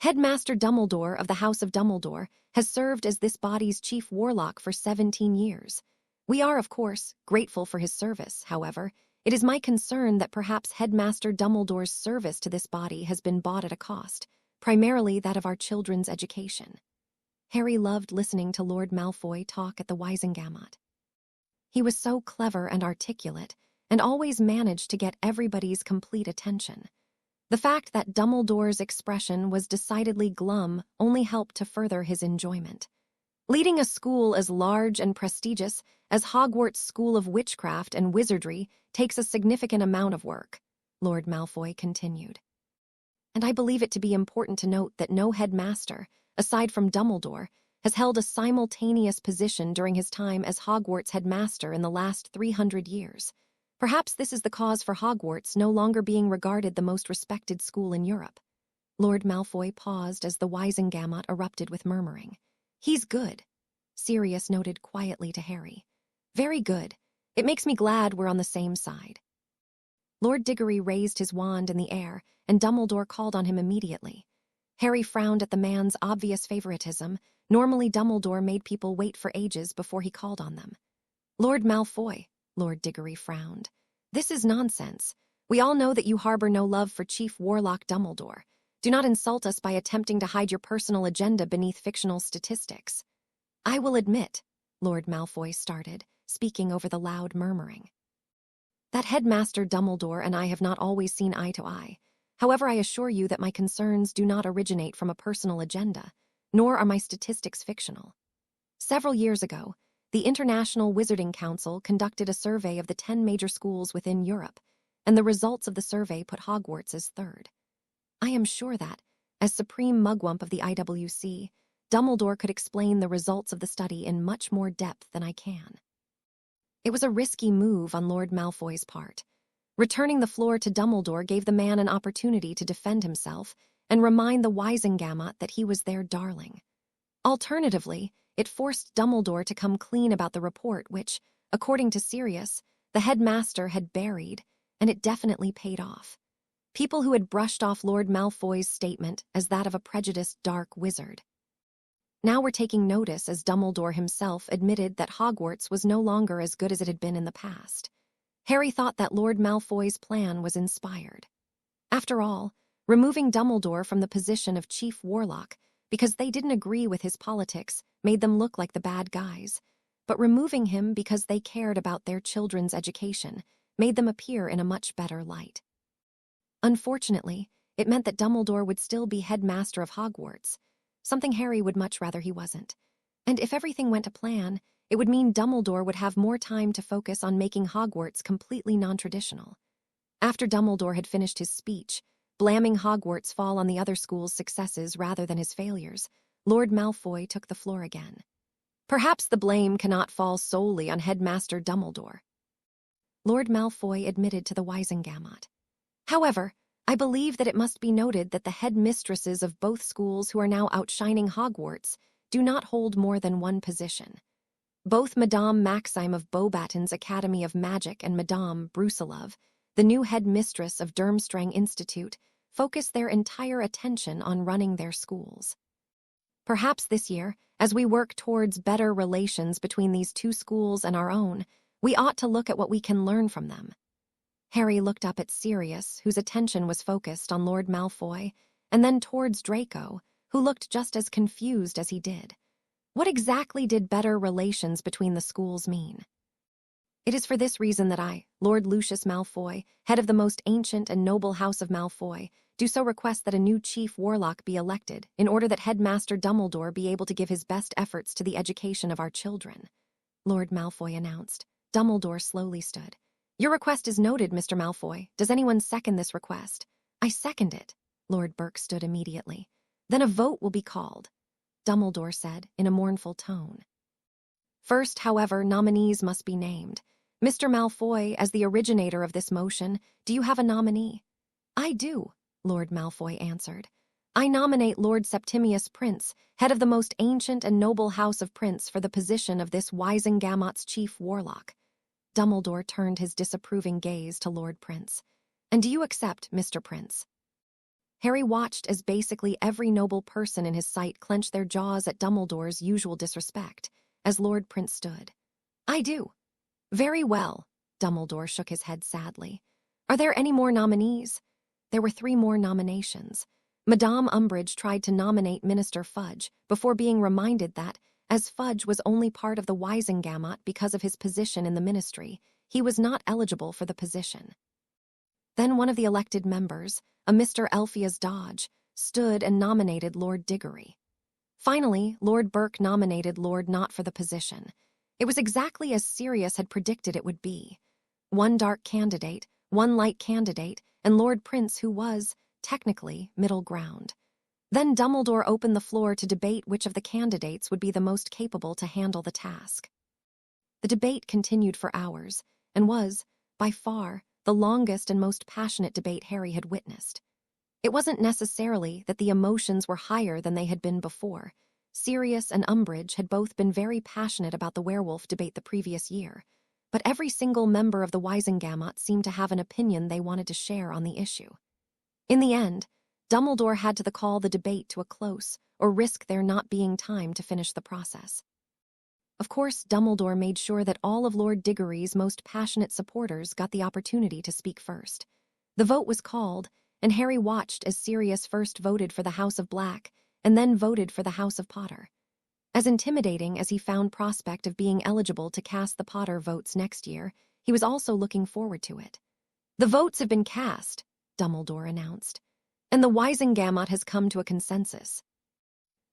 Headmaster Dumbledore of the House of Dumbledore has served as this body's chief warlock for 17 years. We are, of course, grateful for his service. However, it is my concern that perhaps Headmaster Dumbledore's service to this body has been bought at a cost, primarily that of our children's education. Harry loved listening to Lord Malfoy talk at the Wizengamot. He was so clever and articulate, and always managed to get everybody's complete attention. The fact that Dumbledore's expression was decidedly glum only helped to further his enjoyment. Leading a school as large and prestigious as Hogwarts School of Witchcraft and Wizardry takes a significant amount of work, Lord Malfoy continued. And I believe it to be important to note that no headmaster, aside from Dumbledore, has held a simultaneous position during his time as Hogwarts headmaster in the last 300 years. Perhaps this is the cause for Hogwarts no longer being regarded the most respected school in Europe. Lord Malfoy paused as the Wizengamot erupted with murmuring. He's good, Sirius noted quietly to Harry. Very good. It makes me glad we're on the same side. Lord Diggory raised his wand in the air, and Dumbledore called on him immediately. Harry frowned at the man's obvious favoritism. Normally Dumbledore made people wait for ages before he called on them. Lord Malfoy, Lord Diggory frowned. This is nonsense. We all know that you harbor no love for Chief Warlock Dumbledore. Do not insult us by attempting to hide your personal agenda beneath fictional statistics. I will admit, Lord Malfoy started, speaking over the loud murmuring, that Headmaster Dumbledore and I have not always seen eye to eye. However, I assure you that my concerns do not originate from a personal agenda, nor are my statistics fictional. Several years ago, the International Wizarding Council conducted a survey of the 10 major schools within Europe, and the results of the survey put Hogwarts as third. I am sure that, as Supreme Mugwump of the IWC, Dumbledore could explain the results of the study in much more depth than I can. It was a risky move on Lord Malfoy's part. Returning the floor to Dumbledore gave the man an opportunity to defend himself and remind the Wizengamot that he was their darling. Alternatively, it forced Dumbledore to come clean about the report which, according to Sirius, the headmaster had buried, and it definitely paid off. People who had brushed off Lord Malfoy's statement as that of a prejudiced dark wizard now were taking notice as Dumbledore himself admitted that Hogwarts was no longer as good as it had been in the past. Harry thought that Lord Malfoy's plan was inspired. After all, removing Dumbledore from the position of Chief Warlock because they didn't agree with his politics made them look like the bad guys, but removing him because they cared about their children's education made them appear in a much better light. Unfortunately, it meant that Dumbledore would still be headmaster of Hogwarts, something Harry would much rather he wasn't. And if everything went to plan, it would mean Dumbledore would have more time to focus on making Hogwarts completely non-traditional. After Dumbledore had finished his speech, blaming Hogwarts' fall on the other school's successes rather than his failures, Lord Malfoy took the floor again. Perhaps the blame cannot fall solely on Headmaster Dumbledore, Lord Malfoy admitted to the Wizengamot. However, I believe that it must be noted that the headmistresses of both schools who are now outshining Hogwarts do not hold more than one position. Both Madame Maxime of Beauxbaton's Academy of Magic and Madame Brusilov, the new headmistress of Durmstrang Institute, focus their entire attention on running their schools. Perhaps this year, as we work towards better relations between these two schools and our own, we ought to look at what we can learn from them. Harry looked up at Sirius, whose attention was focused on Lord Malfoy, and then towards Draco, who looked just as confused as he did. What exactly did better relations between the schools mean? It is for this reason that I, Lord Lucius Malfoy, head of the most ancient and noble house of Malfoy, do so request that a new chief warlock be elected, in order that Headmaster Dumbledore be able to give his best efforts to the education of our children," Lord Malfoy announced. Dumbledore slowly stood. "Your request is noted, Mr. Malfoy. Does anyone second this request?" "I second it." Lord Burke stood immediately. "Then a vote will be called," Dumbledore said in a mournful tone. "First, however, nominees must be named. Mr. Malfoy, as the originator of this motion, do you have a nominee?" "I do," Lord Malfoy answered. "I nominate Lord Septimius Prince, head of the most ancient and noble house of Prince, for the position of this Wizengamot's chief warlock." Dumbledore turned his disapproving gaze to Lord Prince. "And do you accept, Mr. Prince?" Harry watched as basically every noble person in his sight clenched their jaws at Dumbledore's usual disrespect, as Lord Prince stood. "I do." "Very well," Dumbledore shook his head sadly. "Are there any more nominees?" There were 3 more nominations. Madame Umbridge tried to nominate Minister Fudge before being reminded that, as Fudge was only part of the Wizengamot because of his position in the ministry, he was not eligible for the position. Then one of the elected members, a Mr. Elphias Dodge, stood and nominated Lord Diggory. Finally, Lord Burke nominated Lord Knott for the position. It was exactly as Sirius had predicted it would be. 1 dark candidate, 1 light candidate, and Lord Prince, who was, technically, middle ground. Then Dumbledore opened the floor to debate which of the candidates would be the most capable to handle the task. The debate continued for hours, and was, by far, the longest and most passionate debate Harry had witnessed. It wasn't necessarily that the emotions were higher than they had been before. Sirius and Umbridge had both been very passionate about the werewolf debate the previous year, but every single member of the Wizengamot seemed to have an opinion they wanted to share on the issue. In the end, Dumbledore had to call the debate to a close, or risk there not being time to finish the process. Of course, Dumbledore made sure that all of Lord Diggory's most passionate supporters got the opportunity to speak first. The vote was called, and Harry watched as Sirius first voted for the House of Black, and then voted for the House of Potter. As intimidating as he found prospect of being eligible to cast the Potter votes next year, he was also looking forward to it. "The votes have been cast," Dumbledore announced, "and the Wizengamot has come to a consensus.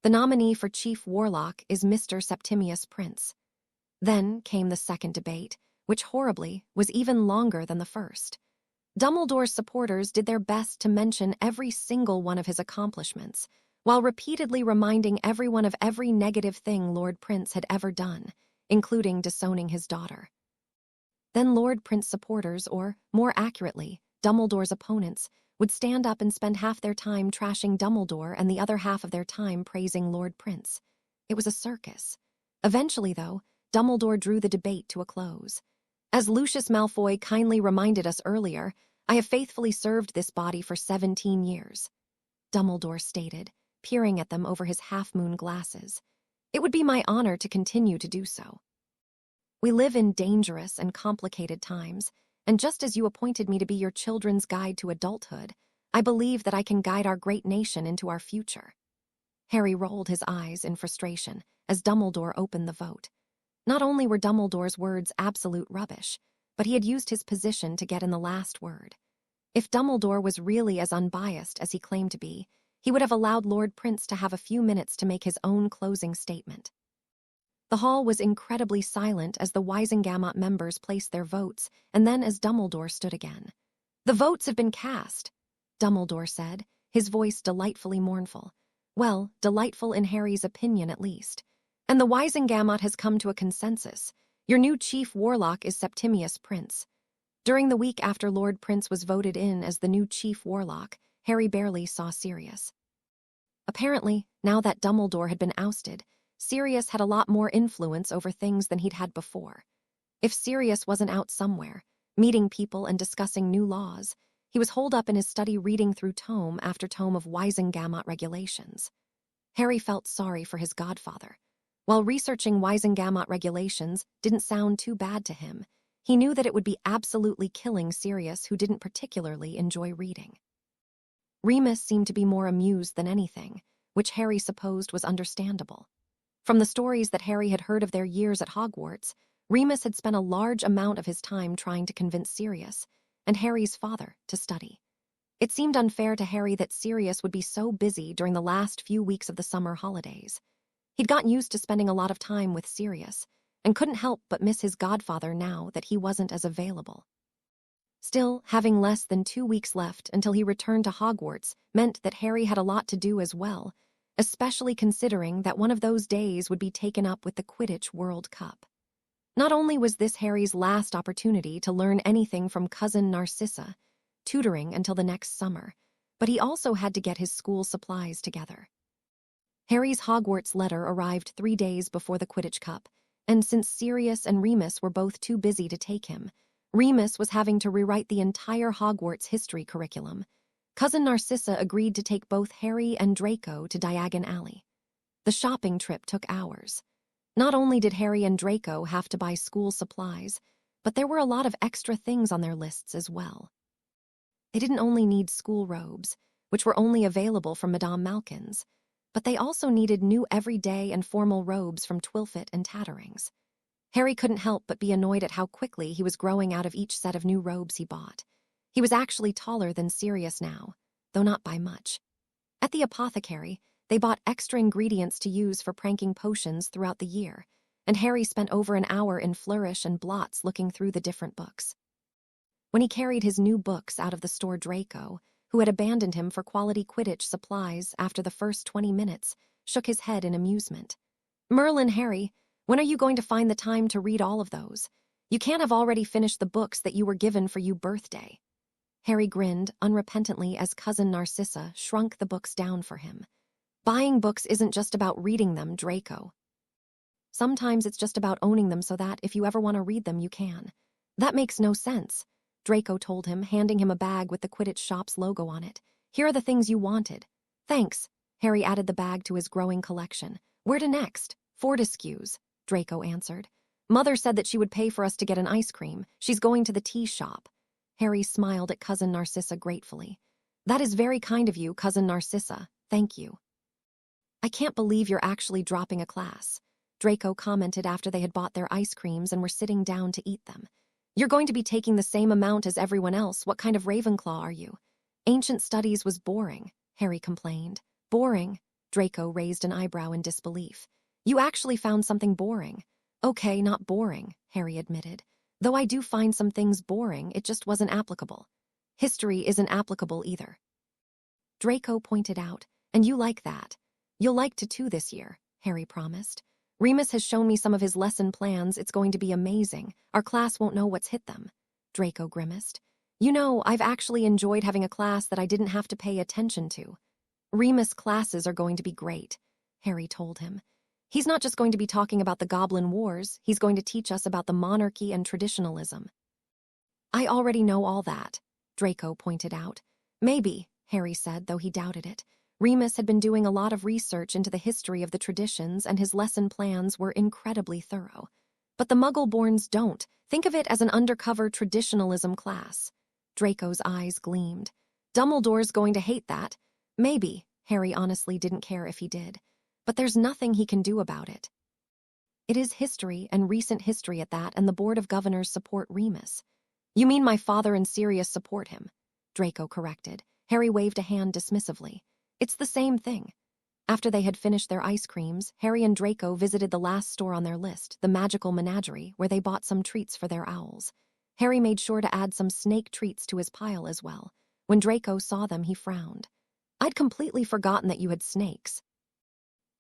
The nominee for Chief Warlock is Mr. Septimius Prince." Then came the second debate, which horribly was even longer than the first. Dumbledore's supporters did their best to mention every single one of his accomplishments, while repeatedly reminding everyone of every negative thing Lord Prince had ever done, including disowning his daughter. Then Lord Prince supporters, or, more accurately, Dumbledore's opponents, would stand up and spend half their time trashing Dumbledore and the other half of their time praising Lord Prince. It was a circus. Eventually, though, Dumbledore drew the debate to a close. "As Lucius Malfoy kindly reminded us earlier, I have faithfully served this body for 17 years, Dumbledore stated, peering at them over his half-moon glasses. "It would be my honor to continue to do so. We live in dangerous and complicated times, and just as you appointed me to be your children's guide to adulthood, I believe that I can guide our great nation into our future." Harry rolled his eyes in frustration as Dumbledore opened the vote. Not only were Dumbledore's words absolute rubbish, but he had used his position to get in the last word. If Dumbledore was really as unbiased as he claimed to be, he would have allowed Lord Prince to have a few minutes to make his own closing statement. The hall was incredibly silent as the Wizengamot members placed their votes, and then as Dumbledore stood again. "The votes have been cast," Dumbledore said, his voice delightfully mournful. Well, delightful in Harry's opinion at least. "And the Wizengamot has come to a consensus. Your new chief warlock is Septimius Prince." During the week after Lord Prince was voted in as the new chief warlock, Harry barely saw Sirius. Apparently, now that Dumbledore had been ousted, Sirius had a lot more influence over things than he'd had before. If Sirius wasn't out somewhere, meeting people and discussing new laws, he was holed up in his study reading through tome after tome of Wizengamot regulations. Harry felt sorry for his godfather. While researching Wizengamot regulations didn't sound too bad to him, he knew that it would be absolutely killing Sirius, who didn't particularly enjoy reading. Remus seemed to be more amused than anything, which Harry supposed was understandable. From the stories that Harry had heard of their years at Hogwarts, Remus had spent a large amount of his time trying to convince Sirius, and Harry's father, to study. It seemed unfair to Harry that Sirius would be so busy during the last few weeks of the summer holidays. He'd gotten used to spending a lot of time with Sirius, and couldn't help but miss his godfather now that he wasn't as available. Still, having less than 2 weeks left until he returned to Hogwarts meant that Harry had a lot to do as well, especially considering that one of those days would be taken up with the Quidditch World Cup. Not only was this Harry's last opportunity to learn anything from cousin Narcissa, tutoring until the next summer, but he also had to get his school supplies together. Harry's Hogwarts letter arrived 3 days before the Quidditch Cup, and since Sirius and Remus were both too busy to take him, Remus was having to rewrite the entire Hogwarts history curriculum. Cousin Narcissa agreed to take both Harry and Draco to Diagon Alley. The shopping trip took hours. Not only did Harry and Draco have to buy school supplies, but there were a lot of extra things on their lists as well. They didn't only need school robes, which were only available from Madame Malkin's, but they also needed new everyday and formal robes from Twilfit and Tatterings. Harry couldn't help but be annoyed at how quickly he was growing out of each set of new robes he bought. He was actually taller than Sirius now, though not by much. At the apothecary, they bought extra ingredients to use for pranking potions throughout the year, and Harry spent over an hour in Flourish and Blots looking through the different books. When he carried his new books out of the store, Draco, who had abandoned him for quality Quidditch supplies after the first 20 minutes, shook his head in amusement. "Merlin, Harry, when are you going to find the time to read all of those? You can't have already finished the books that you were given for your birthday." Harry grinned unrepentantly as cousin Narcissa shrunk the books down for him. "Buying books isn't just about reading them, Draco. Sometimes it's just about owning them so that if you ever want to read them, you can." "That makes no sense," Draco told him, handing him a bag with the Quidditch shop's logo on it. "Here are the things you wanted." "Thanks." Harry added the bag to his growing collection. "Where to next?" "Fortescue's," Draco answered. "Mother said that she would pay for us to get an ice cream. She's going to the tea shop." Harry smiled at cousin Narcissa gratefully. "That is very kind of you, cousin Narcissa. Thank you." "I can't believe you're actually dropping a class," Draco commented after they had bought their ice creams and were sitting down to eat them. "You're going to be taking the same amount as everyone else. What kind of Ravenclaw are you?" "Ancient studies was boring," Harry complained. "Boring?" Draco raised an eyebrow in disbelief. "You actually found something boring." "Okay, not boring," Harry admitted. "Though I do find some things boring, it just wasn't applicable." "History isn't applicable either," Draco pointed out, "and you like that." "You'll like to too this year," Harry promised. "Remus has shown me some of his lesson plans. It's going to be amazing. Our class won't know what's hit them." Draco grimaced. "You know, I've actually enjoyed having a class that I didn't have to pay attention to." "Remus classes are going to be great," Harry told him. "He's not just going to be talking about the Goblin Wars, he's going to teach us about the monarchy and traditionalism." "I already know all that," Draco pointed out. "Maybe," Harry said, though he doubted it. Remus had been doing a lot of research into the history of the traditions, and his lesson plans were incredibly thorough. "But the Muggle-borns don't. Think of it as an undercover traditionalism class." Draco's eyes gleamed. "Dumbledore's going to hate that." "Maybe," Harry honestly didn't care if he did. "But there's nothing he can do about it. It is history, and recent history at that, and the Board of Governors support Remus." "You mean my father and Sirius support him?" Draco corrected. Harry waved a hand dismissively. "It's the same thing." After they had finished their ice creams, Harry and Draco visited the last store on their list, the Magical Menagerie, where they bought some treats for their owls. Harry made sure to add some snake treats to his pile as well. When Draco saw them, he frowned. "I'd completely forgotten that you had snakes."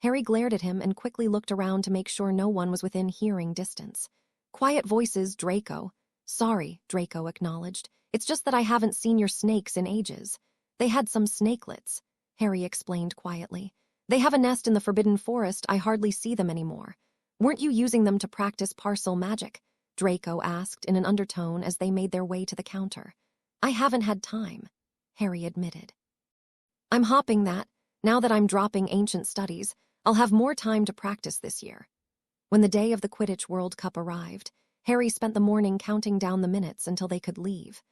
Harry glared at him and quickly looked around to make sure no one was within hearing distance. "Quiet voices, Draco." "Sorry," Draco acknowledged. "It's just that I haven't seen your snakes in ages." "They had some snakelets," Harry explained quietly. "They have a nest in the Forbidden Forest. I hardly see them anymore." "Weren't you using them to practice parcel magic?" Draco asked in an undertone as they made their way to the counter. "I haven't had time," Harry admitted. "I'm hopping that. Now that I'm dropping ancient studies, I'll have more time to practice this year." When the day of the Quidditch World Cup arrived, Harry spent the morning counting down the minutes until they could leave.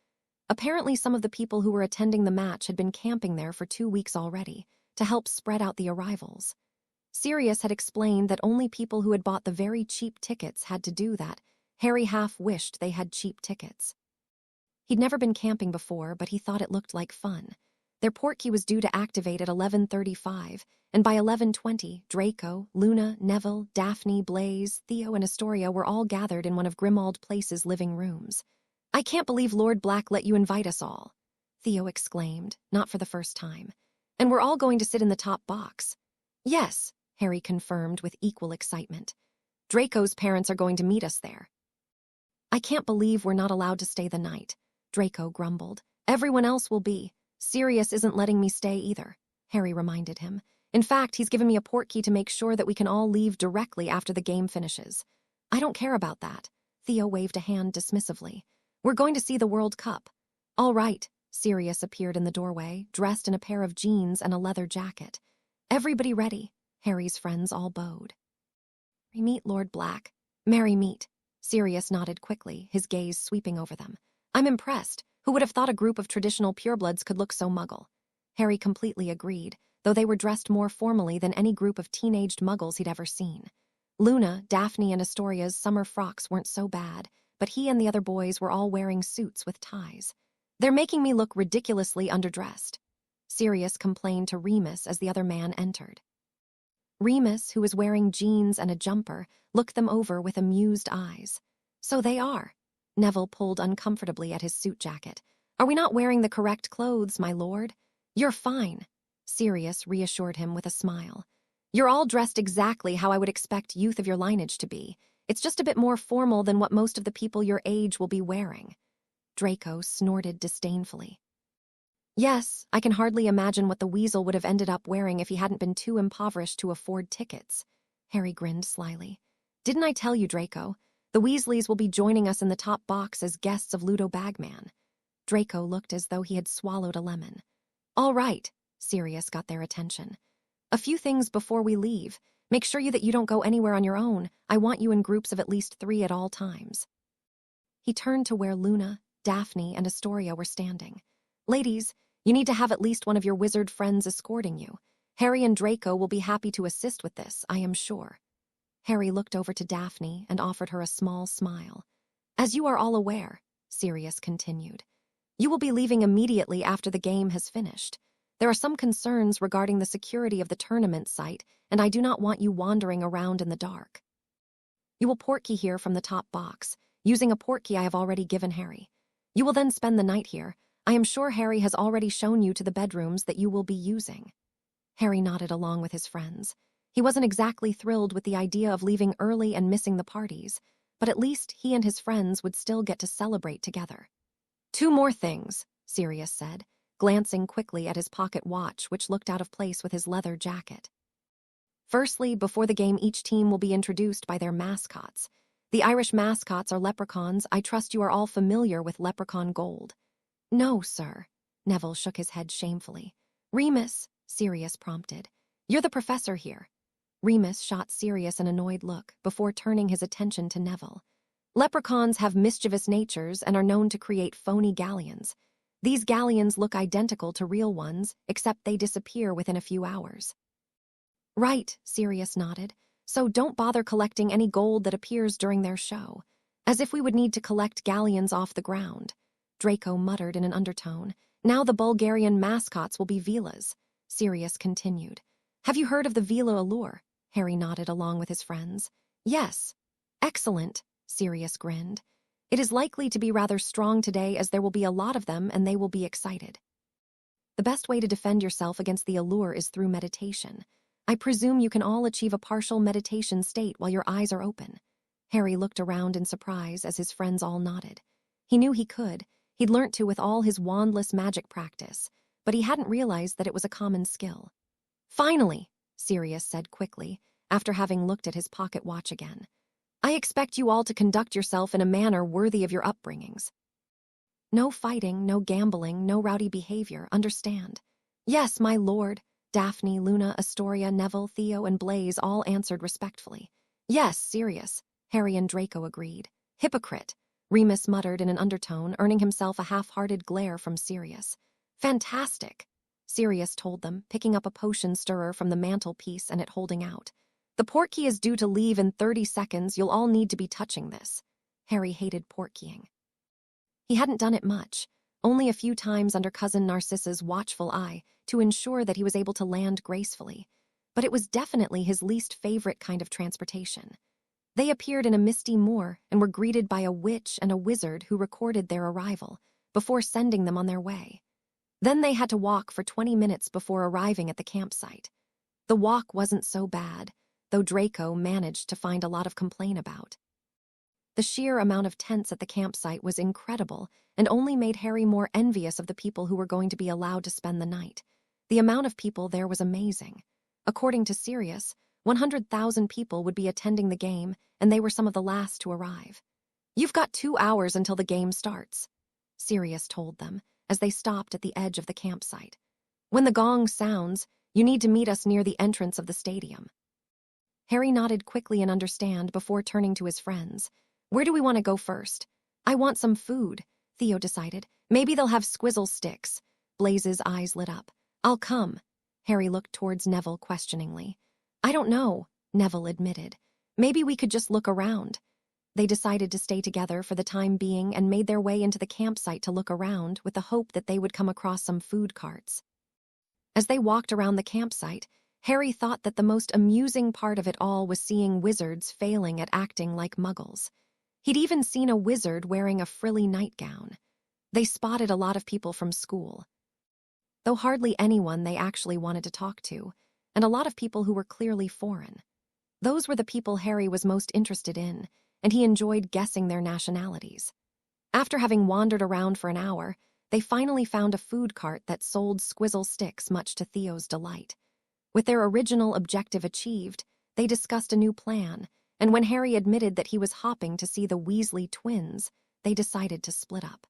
Apparently, some of the people who were attending the match had been camping there for 2 weeks already, to help spread out the arrivals. Sirius had explained that only people who had bought the very cheap tickets had to do that, Harry half wished they had cheap tickets. He'd never been camping before, but he thought it looked like fun. Their portkey was due to activate at 11:35, and by 11:20, Draco, Luna, Neville, Daphne, Blaise, Theo, and Astoria were all gathered in one of Grimmauld Place's living rooms. "I can't believe Lord Black let you invite us all," Theo exclaimed, not for the first time. "And we're all going to sit in the top box." "Yes," Harry confirmed with equal excitement. "Draco's parents are going to meet us there." "I can't believe we're not allowed to stay the night," Draco grumbled. "Everyone else will be. Sirius isn't letting me stay either," Harry reminded him. "In fact, he's given me a portkey to make sure that we can all leave directly after the game finishes." "I don't care about that," Theo waved a hand dismissively. "We're going to see the World Cup." "All right," Sirius appeared in the doorway, dressed in a pair of jeans and a leather jacket. "Everybody ready?" Harry's friends all bowed. "Merry meet, Lord Black." "Merry meet." Sirius nodded quickly, his gaze sweeping over them. "I'm impressed. Who would have thought a group of traditional purebloods could look so muggle?" Harry completely agreed, though they were dressed more formally than any group of teenaged muggles he'd ever seen. Luna, Daphne, and Astoria's summer frocks weren't so bad, but he and the other boys were all wearing suits with ties. "They're making me look ridiculously underdressed," Sirius complained to Remus as the other man entered. Remus, who was wearing jeans and a jumper, looked them over with amused eyes. "So they are." Neville pulled uncomfortably at his suit jacket. "Are we not wearing the correct clothes, my lord?" "You're fine," Sirius reassured him with a smile. "You're all dressed exactly how I would expect youth of your lineage to be. It's just a bit more formal than what most of the people your age will be wearing." Draco snorted disdainfully. "Yes, I can hardly imagine what the weasel would have ended up wearing if he hadn't been too impoverished to afford tickets." Harry grinned slyly. "Didn't I tell you, Draco? The Weasleys will be joining us in the top box as guests of Ludo Bagman." Draco looked as though he had swallowed a lemon. "All right," Sirius got their attention. "A few things before we leave. Make sure that you don't go anywhere on your own. I want you in groups of at least 3 at all times." He turned to where Luna, Daphne, and Astoria were standing. "Ladies, you need to have at least one of your wizard friends escorting you. Harry and Draco will be happy to assist with this, I am sure." Harry looked over to Daphne and offered her a small smile. "As you are all aware," Sirius continued, "you will be leaving immediately after the game has finished. There are some concerns regarding the security of the tournament site, and I do not want you wandering around in the dark. You will portkey here from the top box, using a portkey I have already given Harry. You will then spend the night here. I am sure Harry has already shown you to the bedrooms that you will be using." Harry nodded along with his friends. He wasn't exactly thrilled with the idea of leaving early and missing the parties, but at least he and his friends would still get to celebrate together. "2 more things," Sirius said, glancing quickly at his pocket watch, which looked out of place with his leather jacket. "Firstly, before the game, each team will be introduced by their mascots. The Irish mascots are leprechauns. I trust you are all familiar with leprechaun gold." "No, sir." Neville shook his head shamefully. "Remus," Sirius prompted. "You're the professor here." Remus shot Sirius an annoyed look before turning his attention to Neville. "Leprechauns have mischievous natures and are known to create phony galleons. These galleons look identical to real ones, except they disappear within a few hours." "Right," Sirius nodded. "So don't bother collecting any gold that appears during their show. As if we would need to collect galleons off the ground." Draco muttered in an undertone. "Now the Bulgarian mascots will be Velas," Sirius continued. "Have you heard of the Vela allure?" Harry nodded along with his friends. "Yes." "Excellent," Sirius grinned. "It is likely to be rather strong today, as there will be a lot of them and they will be excited. The best way to defend yourself against the allure is through meditation. I presume you can all achieve a partial meditation state while your eyes are open." Harry looked around in surprise as his friends all nodded. He knew he could. He'd learnt to with all his wandless magic practice, but he hadn't realized that it was a common skill. "Finally," Sirius said quickly, after having looked at his pocket watch again. "I expect you all to conduct yourself in a manner worthy of your upbringings. No fighting, no gambling, no rowdy behavior, understand?" "Yes, my lord." Daphne, Luna, Astoria, Neville, Theo, and Blaise all answered respectfully. "Yes, Sirius," Harry and Draco agreed. "Hypocrite," Remus muttered in an undertone, earning himself a half-hearted glare from Sirius. "Fantastic," Sirius told them, picking up a potion stirrer from the mantelpiece and it holding out. "The portkey is due to leave in 30 seconds. You'll all need to be touching this." Harry hated portkeying. He hadn't done it much, only a few times under Cousin Narcissa's watchful eye to ensure that he was able to land gracefully, but it was definitely his least favorite kind of transportation. They appeared in a misty moor and were greeted by a witch and a wizard who recorded their arrival before sending them on their way. Then they had to walk for 20 minutes before arriving at the campsite. The walk wasn't so bad, though Draco managed to find a lot of complaint about. The sheer amount of tents at the campsite was incredible and only made Harry more envious of the people who were going to be allowed to spend the night. The amount of people there was amazing. According to Sirius, 100,000 people would be attending the game, and they were some of the last to arrive. "You've got 2 hours until the game starts," Sirius told them as they stopped at the edge of the campsite. "When the gong sounds, you need to meet us near the entrance of the stadium." Harry nodded quickly in understand before turning to his friends. "Where do we want to go first?" "I want some food," Theo decided. "Maybe they'll have squizzle sticks." Blaze's eyes lit up. "I'll come." Harry looked towards Neville questioningly. "I don't know," Neville admitted. "Maybe we could just look around." They decided to stay together for the time being and made their way into the campsite to look around with the hope that they would come across some food carts. As they walked around the campsite, Harry thought that the most amusing part of it all was seeing wizards failing at acting like muggles. He'd even seen a wizard wearing a frilly nightgown. They spotted a lot of people from school, though hardly anyone they actually wanted to talk to, and a lot of people who were clearly foreign. Those were the people Harry was most interested in, and he enjoyed guessing their nationalities. After having wandered around for an hour, they finally found a food cart that sold squizzle sticks, much to Theo's delight. With their original objective achieved, they discussed a new plan, and when Harry admitted that he was hopping to see the Weasley twins, they decided to split up.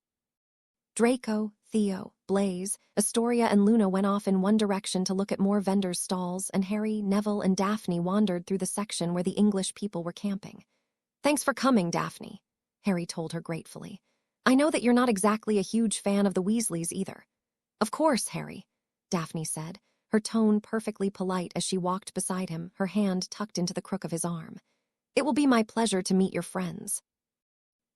Draco, Theo, Blaze, Astoria, and Luna went off in one direction to look at more vendors' stalls, and Harry, Neville, and Daphne wandered through the section where the English people were camping. "Thanks for coming, Daphne," Harry told her gratefully. "I know that you're not exactly a huge fan of the Weasleys either." "Of course, Harry," Daphne said, her tone perfectly polite as she walked beside him, her hand tucked into the crook of his arm. "It will be my pleasure to meet your friends."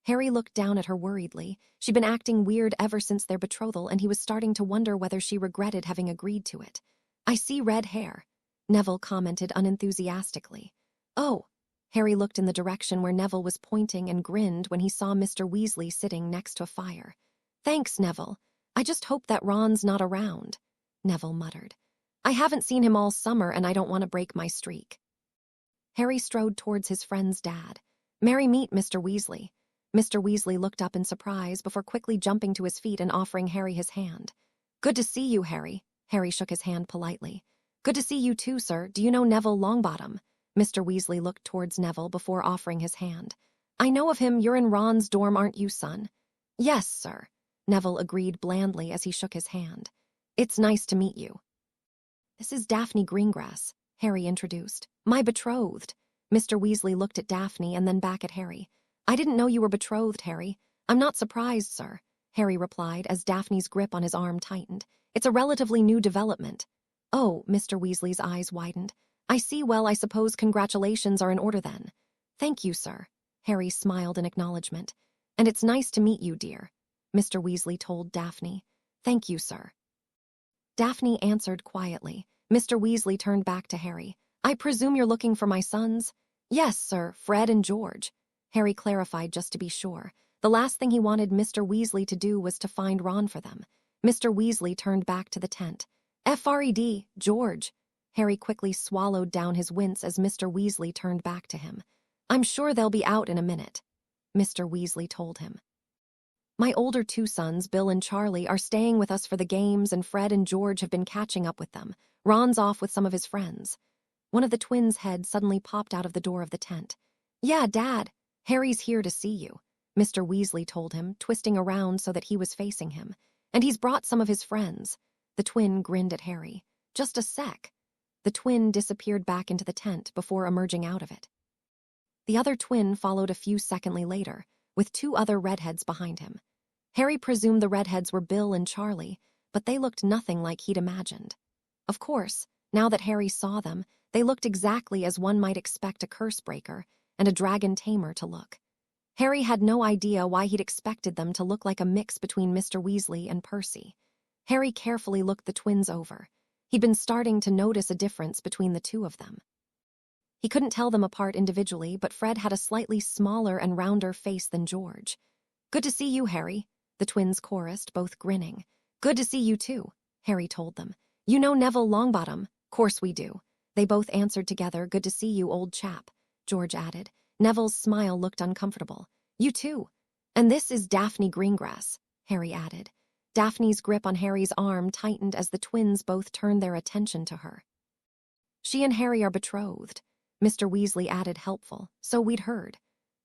Harry looked down at her worriedly. She'd been acting weird ever since their betrothal, and he was starting to wonder whether she regretted having agreed to it. "I see red hair," Neville commented unenthusiastically. "Oh." Harry looked in the direction where Neville was pointing and grinned when he saw Mr. Weasley sitting next to a fire. "Thanks, Neville. I just hope that Ron's not around," Neville muttered. "I haven't seen him all summer, and I don't want to break my streak." Harry strode towards his friend's dad. "Merry meet, Mr. Weasley." Mr. Weasley looked up in surprise before quickly jumping to his feet and offering Harry his hand. "Good to see you, Harry." Harry shook his hand politely. "Good to see you too, sir. Do you know Neville Longbottom?" Mr. Weasley looked towards Neville before offering his hand. "I know of him. You're in Ron's dorm, aren't you, son?" "Yes, sir," Neville agreed blandly as he shook his hand. "It's nice to meet you." "This is Daphne Greengrass," Harry introduced. "My betrothed." Mr. Weasley looked at Daphne and then back at Harry. "I didn't know you were betrothed, Harry." "I'm not surprised, sir," Harry replied as Daphne's grip on his arm tightened. "It's a relatively new development." "Oh," Mr. Weasley's eyes widened. "I see. Well, I suppose congratulations are in order then." "Thank you, sir." Harry smiled in acknowledgement. "And it's nice to meet you, dear," Mr. Weasley told Daphne. "Thank you, sir." Daphne answered quietly. Mr. Weasley turned back to Harry. "I presume you're looking for my sons?" "Yes, sir, Fred and George," Harry clarified just to be sure. The last thing he wanted Mr. Weasley to do was to find Ron for them. Mr. Weasley turned back to the tent. "Fred, George." Harry quickly swallowed down his wince as Mr. Weasley turned back to him. "I'm sure they'll be out in a minute," Mr. Weasley told him. "My older 2 sons, Bill and Charlie, are staying with us for the games, and Fred and George have been catching up with them. Ron's off with some of his friends." One of the twins' heads suddenly popped out of the door of the tent. "Yeah, Dad, Harry's here to see you," Mr. Weasley told him, twisting around so that he was facing him. "And he's brought some of his friends." The twin grinned at Harry. "Just a sec." The twin disappeared back into the tent before emerging out of it. The other twin followed a few seconds later, with 2 other redheads behind him. Harry presumed the redheads were Bill and Charlie, but they looked nothing like he'd imagined. Of course, now that Harry saw them, they looked exactly as one might expect a curse breaker and a dragon tamer to look. Harry had no idea why he'd expected them to look like a mix between Mr. Weasley and Percy. Harry carefully looked the twins over. He'd been starting to notice a difference between the two of them. He couldn't tell them apart individually, but Fred had a slightly smaller and rounder face than George. "Good to see you, Harry," the twins chorused, both grinning. "Good to see you too," Harry told them. "You know Neville Longbottom?" "Course we do." They both answered together. "Good to see you, old chap," George added. Neville's smile looked uncomfortable. "You too. And this is Daphne Greengrass," Harry added. Daphne's grip on Harry's arm tightened as the twins both turned their attention to her. "She and Harry are betrothed," Mr. Weasley added, helpful. "So we'd heard."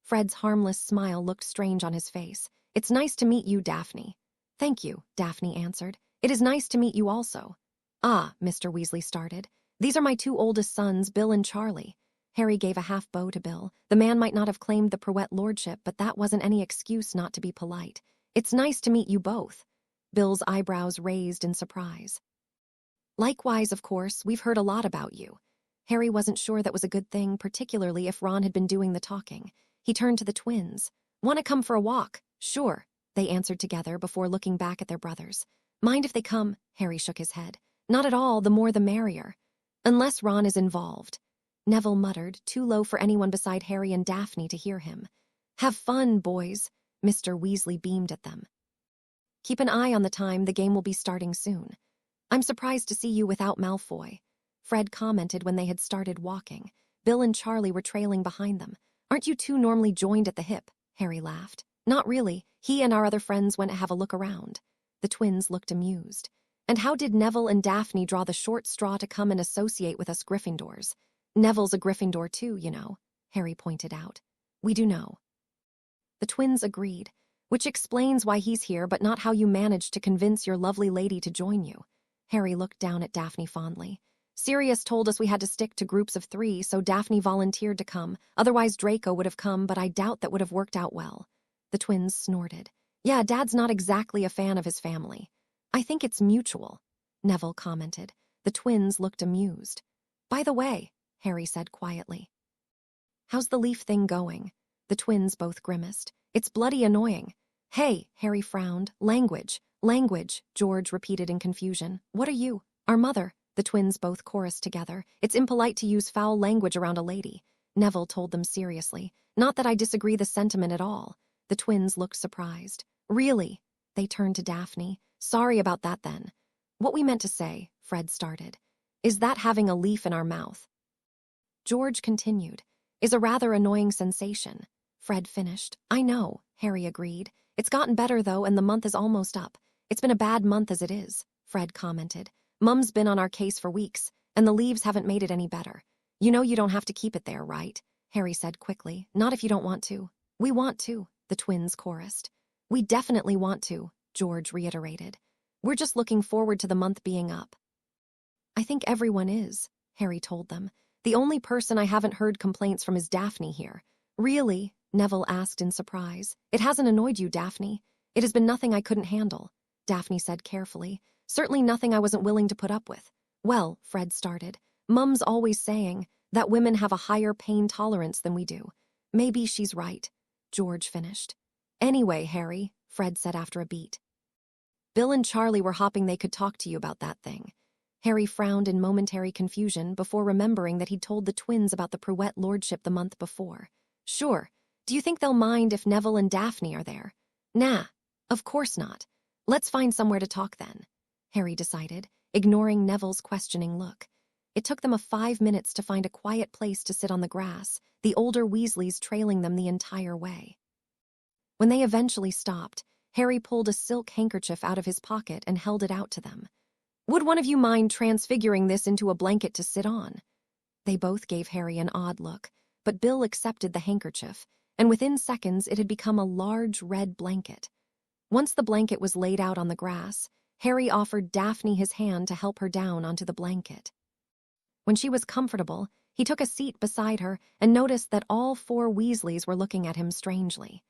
Fred's harmless smile looked strange on his face. "It's nice to meet you, Daphne." "Thank you," Daphne answered. "It is nice to meet you also." "Ah," Mr. Weasley started. "These are my two oldest sons, Bill and Charlie." Harry gave a half bow to Bill. The man might not have claimed the Prewett lordship, but that wasn't any excuse not to be polite. "It's nice to meet you both." Bill's eyebrows raised in surprise. "Likewise, of course, we've heard a lot about you." Harry wasn't sure that was a good thing, particularly if Ron had been doing the talking. He turned to the twins. "Want to come for a walk?" "Sure," they answered together before looking back at their brothers. "Mind if they come?" Harry shook his head. "Not at all, the more the merrier. Unless Ron is involved," Neville muttered, too low for anyone beside Harry and Daphne to hear him. "Have fun, boys," Mr. Weasley beamed at them. "Keep an eye on the time, the game will be starting soon." "I'm surprised to see you without Malfoy," Fred commented when they had started walking. Bill and Charlie were trailing behind them. "Aren't you two normally joined at the hip?" Harry laughed. "Not really. He and our other friends went to have a look around." The twins looked amused. "And how did Neville and Daphne draw the short straw to come and associate with us Gryffindors?" "Neville's a Gryffindor too, you know," Harry pointed out. "We do know." The twins agreed. "Which explains why he's here, but not how you managed to convince your lovely lady to join you." Harry looked down at Daphne fondly. "Sirius told us we had to stick to groups of 3, so Daphne volunteered to come. Otherwise Draco would have come, but I doubt that would have worked out well." The twins snorted. "Yeah, Dad's not exactly a fan of his family." "I think it's mutual," Neville commented. The twins looked amused. "By the way," Harry said quietly, "how's the leaf thing going?" The twins both grimaced. "It's bloody annoying." "Hey," Harry frowned. "Language. Language," George repeated in confusion. "What are you?" "Our mother," the twins both chorused together. "It's impolite to use foul language around a lady," Neville told them seriously. "Not that I disagree the sentiment at all." The twins looked surprised. "Really?" They turned to Daphne. "Sorry about that then." "What we meant to say," Fred started, "is that having a leaf in our mouth," George continued, "is a rather annoying sensation." Fred finished. "I know," Harry agreed. "It's gotten better though, and the month is almost up." "It's been a bad month as it is," Fred commented. "Mum's been on our case for weeks, and the leaves haven't made it any better." "You know you don't have to keep it there, right?" Harry said quickly. "Not if you don't want to." "We want to," the twins chorused. "We definitely want to," George reiterated. "We're just looking forward to the month being up." "I think everyone is," Harry told them. "The only person I haven't heard complaints from is Daphne here." "Really?" Neville asked in surprise. "It hasn't annoyed you, Daphne?" "It has been nothing I couldn't handle," Daphne said carefully. "Certainly nothing I wasn't willing to put up with." "Well," Fred started, "Mum's always saying that women have a higher pain tolerance than we do." "Maybe she's right," George finished. "Anyway, Harry," Fred said after a beat, "Bill and Charlie were hoping they could talk to you about that thing." Harry frowned in momentary confusion before remembering that he'd told the twins about the Prewett lordship the month before. "Sure. Do you think they'll mind if Neville and Daphne are there?" "Nah, of course not. Let's find somewhere to talk then," Harry decided, ignoring Neville's questioning look. It took them 5 minutes to find a quiet place to sit on the grass, the older Weasleys trailing them the entire way. When they eventually stopped, Harry pulled a silk handkerchief out of his pocket and held it out to them. "Would one of you mind transfiguring this into a blanket to sit on?" They both gave Harry an odd look, but Bill accepted the handkerchief, and within seconds it had become a large red blanket. Once the blanket was laid out on the grass, Harry offered Daphne his hand to help her down onto the blanket. When she was comfortable, he took a seat beside her and noticed that all 4 Weasleys were looking at him strangely.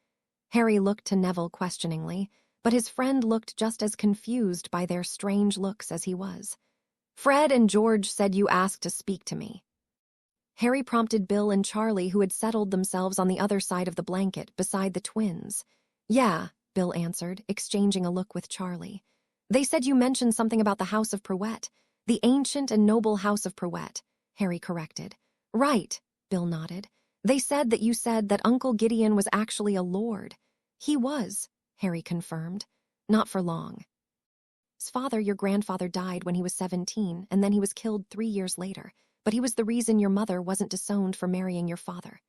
Harry looked to Neville questioningly, but his friend looked just as confused by their strange looks as he was. "Fred and George said you asked to speak to me." Harry prompted Bill and Charlie, who had settled themselves on the other side of the blanket beside the twins. Yeah, Bill answered, exchanging a look with Charlie. They said you mentioned something about the House of Prowett. The ancient and noble House of Prowett, Harry corrected. Right, Bill nodded. They said that you said that Uncle Gideon was actually a lord. He was, Harry confirmed. Not for long. His father, your grandfather, died when he was 17, and then he was killed 3 years later. But he was the reason your mother wasn't disowned for marrying your father.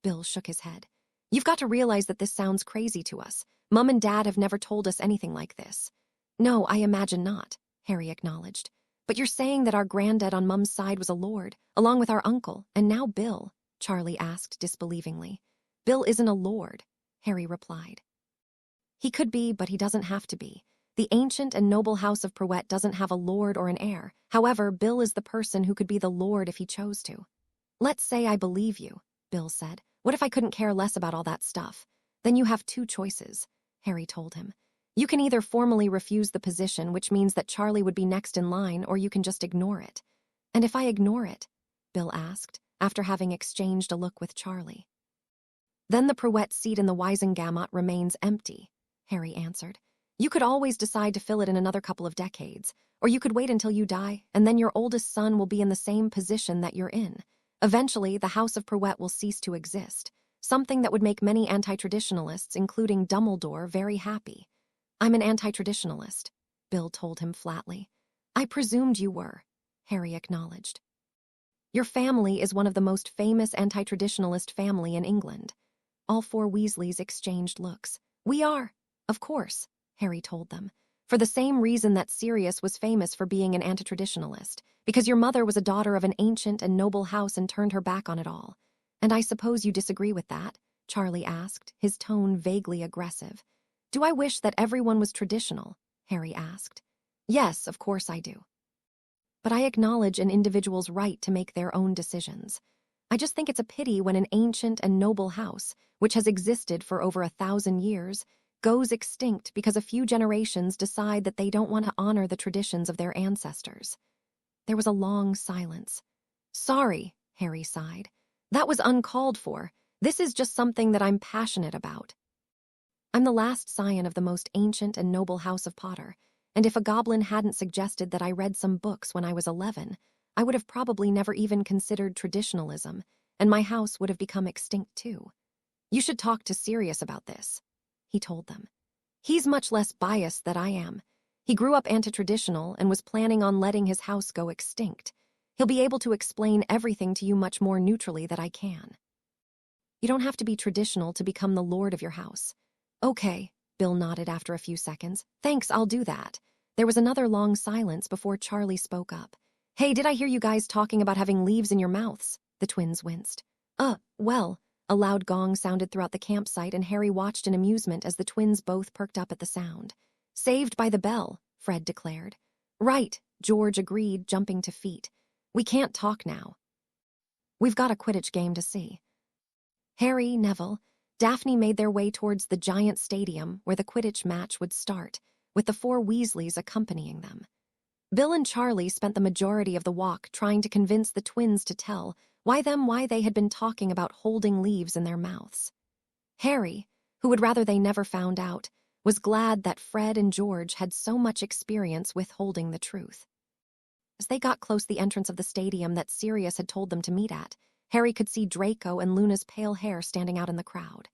Bill shook his head. You've got to realize that this sounds crazy to us. Mum and Dad have never told us anything like this. No, I imagine not, Harry acknowledged. But you're saying that our granddad on Mum's side was a lord, along with our uncle, and now Bill, Charlie asked disbelievingly. Bill isn't a lord, Harry replied. He could be, but he doesn't have to be. The ancient and noble House of Prowett doesn't have a lord or an heir. However, Bill is the person who could be the lord if he chose to. Let's say I believe you, Bill said. What if I couldn't care less about all that stuff? Then you have 2 choices, Harry told him. You can either formally refuse the position, which means that Charlie would be next in line, or you can just ignore it. And if I ignore it? Bill asked, after having exchanged a look with Charlie. Then the Prowett seat in the Wisengamot remains empty, Harry answered. You could always decide to fill it in another couple of decades, or you could wait until you die, and then your oldest son will be in the same position that you're in. Eventually, the House of Prowett will cease to exist, something that would make many anti-traditionalists, including Dumbledore, very happy. I'm an anti-traditionalist, Bill told him flatly. I presumed you were, Harry acknowledged. Your family is one of the most famous anti-traditionalist family in England. All 4 Weasleys exchanged looks. We are, of course, Harry told them, for the same reason that Sirius was famous for being an anti-traditionalist, because your mother was a daughter of an ancient and noble house and turned her back on it all. And I suppose you disagree with that? Charlie asked, his tone vaguely aggressive. Do I wish that everyone was traditional? Harry asked. Yes, of course I do. But I acknowledge an individual's right to make their own decisions. I just think it's a pity when an ancient and noble house, which has existed for over 1,000 years, goes extinct because a few generations decide that they don't want to honor the traditions of their ancestors. There was a long silence. Sorry, Harry sighed. That was uncalled for. This is just something that I'm passionate about. I'm the last scion of the most ancient and noble House of Potter, and if a goblin hadn't suggested that I read some books when I was 11, I would have probably never even considered traditionalism, and my house would have become extinct too. You should talk to Sirius about this, he told them. He's much less biased than I am. He grew up anti-traditional and was planning on letting his house go extinct. He'll be able to explain everything to you much more neutrally than I can. You don't have to be traditional to become the lord of your house. Okay, Bill nodded after a few seconds. Thanks, I'll do that. There was another long silence before Charlie spoke up. Hey, did I hear you guys talking about having leaves in your mouths? The twins winced. Well, a loud gong sounded throughout the campsite, and Harry watched in amusement as the twins both perked up at the sound. Saved by the bell, Fred declared. Right, George agreed, jumping to feet. We can't talk now. We've got a Quidditch game to see. Harry, Neville, Daphne made their way towards the giant stadium where the Quidditch match would start, with the 4 Weasleys accompanying them. Bill and Charlie spent the majority of the walk trying to convince the twins to tell why they had been talking about holding leaves in their mouths. Harry, who would rather they never found out, was glad that Fred and George had so much experience withholding the truth. As they got close to the entrance of the stadium that Sirius had told them to meet at, Harry could see Draco and Luna's pale hair standing out in the crowd.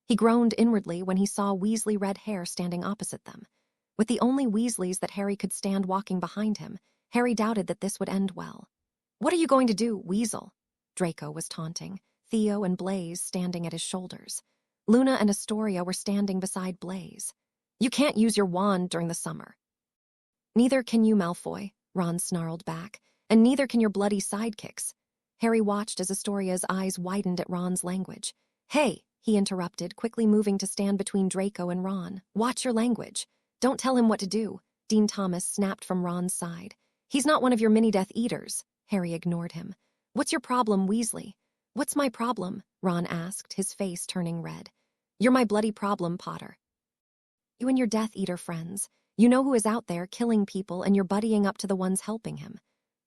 He groaned inwardly when he saw Weasley red hair standing opposite them. With the only Weasleys that Harry could stand walking behind him, Harry doubted that this would end well. What are you going to do, Weasel? Draco was taunting, Theo and Blaise standing at his shoulders. Luna and Astoria were standing beside Blaise. You can't use your wand during the summer. Neither can you, Malfoy, Ron snarled back, and neither can your bloody sidekicks. Harry watched as Astoria's eyes widened at Ron's language. Hey, he interrupted, quickly moving to stand between Draco and Ron. Watch your language. Don't tell him what to do, Dean Thomas snapped from Ron's side. He's not one of your mini-Death Eaters. Harry ignored him. What's your problem, Weasley? What's my problem? Ron asked, his face turning red. You're my bloody problem, Potter. You and your Death Eater friends. You know who is out there killing people, and you're buddying up to the ones helping him.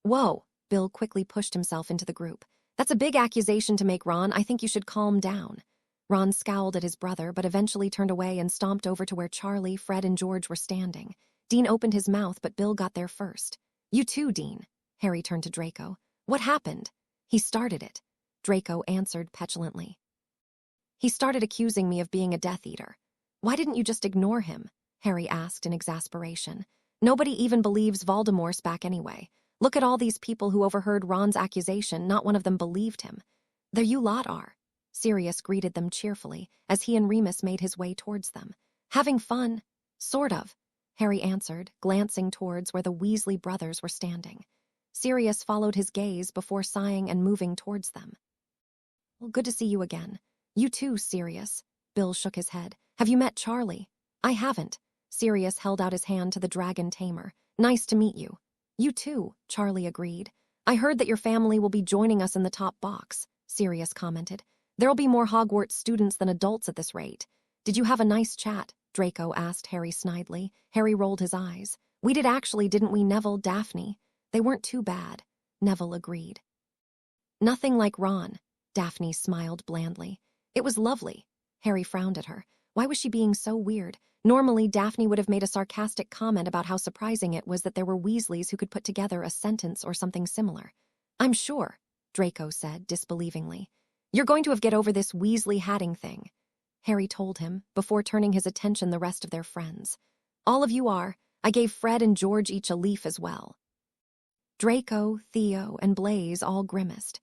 Whoa, Bill quickly pushed himself into the group. That's a big accusation to make, Ron. I think you should calm down. Ron scowled at his brother, but eventually turned away and stomped over to where Charlie, Fred, and George were standing. Dean opened his mouth, but Bill got there first. You too, Dean. Harry turned to Draco. What happened? He started it. Draco answered petulantly. He started accusing me of being a Death Eater. Why didn't you just ignore him? Harry asked in exasperation. Nobody even believes Voldemort's back anyway. Look at all these people who overheard Ron's accusation, not one of them believed him. There you lot are. Sirius greeted them cheerfully as he and Remus made his way towards them. Having fun? Sort of, Harry answered, glancing towards where the Weasley brothers were standing. Sirius followed his gaze before sighing and moving towards them. Well, good to see you again. You too, Sirius. Bill shook his head. Have you met Charlie? I haven't. Sirius held out his hand to the dragon tamer. Nice to meet you. You too, Charlie agreed. I heard that your family will be joining us in the top box, Sirius commented. There'll be more Hogwarts students than adults at this rate. Did you have a nice chat? Draco asked Harry snidely. Harry rolled his eyes. We did actually, didn't we, Neville, Daphne? They weren't too bad, Neville agreed. Nothing like Ron, Daphne smiled blandly. It was lovely. Harry frowned at her. Why was she being so weird? Normally, Daphne would have made a sarcastic comment about how surprising it was that there were Weasleys who could put together a sentence or something similar. I'm sure, Draco said disbelievingly. You're going to have get over this Weasley hatting thing, Harry told him, before turning his attention the rest of their friends. All of you are. I gave Fred and George each a leaf as well. Draco, Theo, and Blaise all grimaced.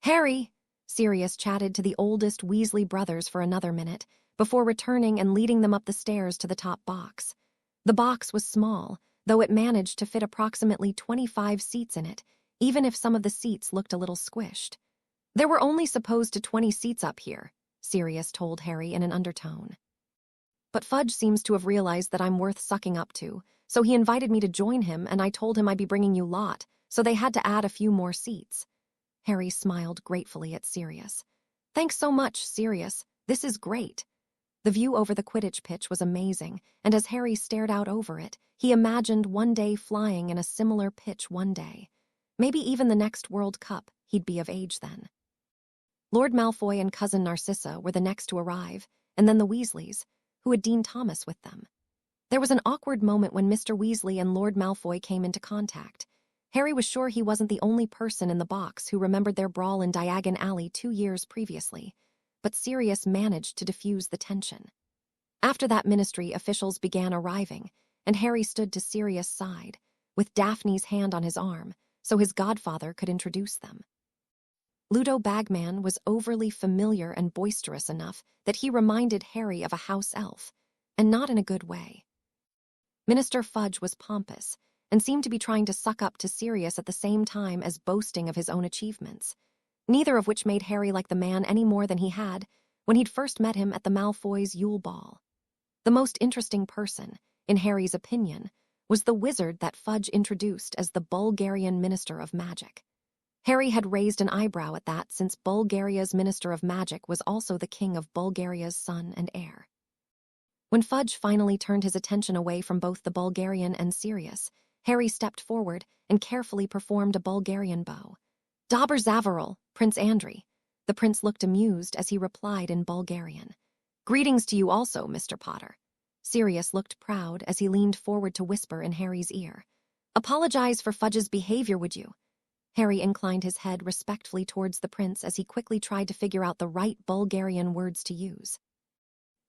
Harry! Sirius chatted to the oldest Weasley brothers for another minute, before returning and leading them up the stairs to the top box. The box was small, though it managed to fit approximately 25 seats in it, even if some of the seats looked a little squished. There were only supposed to 20 seats up here, Sirius told Harry in an undertone. But Fudge seems to have realized that I'm worth sucking up to, so he invited me to join him, and I told him I'd be bringing you lot, so they had to add a few more seats. Harry smiled gratefully at Sirius. Thanks so much, Sirius. This is great. The view over the Quidditch pitch was amazing, and as Harry stared out over it, he imagined one day flying in a similar pitch one day. Maybe even the next World Cup, he'd be of age then. Lord Malfoy and Cousin Narcissa were the next to arrive, and then the Weasleys, who had Dean Thomas with them. There was an awkward moment when Mr. Weasley and Lord Malfoy came into contact. Harry was sure he wasn't the only person in the box who remembered their brawl in Diagon Alley 2 years previously, but Sirius managed to diffuse the tension. After that, Ministry officials began arriving, and Harry stood to Sirius' side, with Daphne's hand on his arm, so his godfather could introduce them. Ludo Bagman was overly familiar and boisterous enough that he reminded Harry of a house elf, and not in a good way. Minister Fudge was pompous, and seemed to be trying to suck up to Sirius at the same time as boasting of his own achievements, neither of which made Harry like the man any more than he had when he'd first met him at the Malfoys' Yule Ball. The most interesting person, in Harry's opinion, was the wizard that Fudge introduced as the Bulgarian Minister of Magic. Harry had raised an eyebrow at that, since Bulgaria's Minister of Magic was also the king of Bulgaria's son and heir. When Fudge finally turned his attention away from both the Bulgarian and Sirius, Harry stepped forward and carefully performed a Bulgarian bow. Dober Zavaril, Prince Andri. The prince looked amused as he replied in Bulgarian. Greetings to you also, Mr. Potter. Sirius looked proud as he leaned forward to whisper in Harry's ear. Apologize for Fudge's behavior, would you? Harry inclined his head respectfully towards the prince as he quickly tried to figure out the right Bulgarian words to use.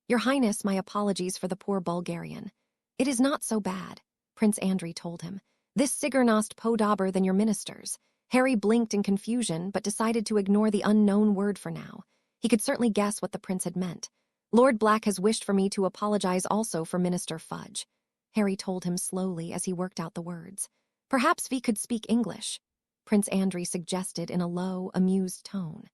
Your Highness, my apologies for the poor Bulgarian. It is not so bad, Prince Andri told him. This Sigurnost Podober than your ministers. Harry blinked in confusion, but decided to ignore the unknown word for now. He could certainly guess what the prince had meant. Lord Black has wished for me to apologize also for Minister Fudge, Harry told him slowly as he worked out the words. Perhaps we could speak English, Prince Andri suggested in a low, amused tone.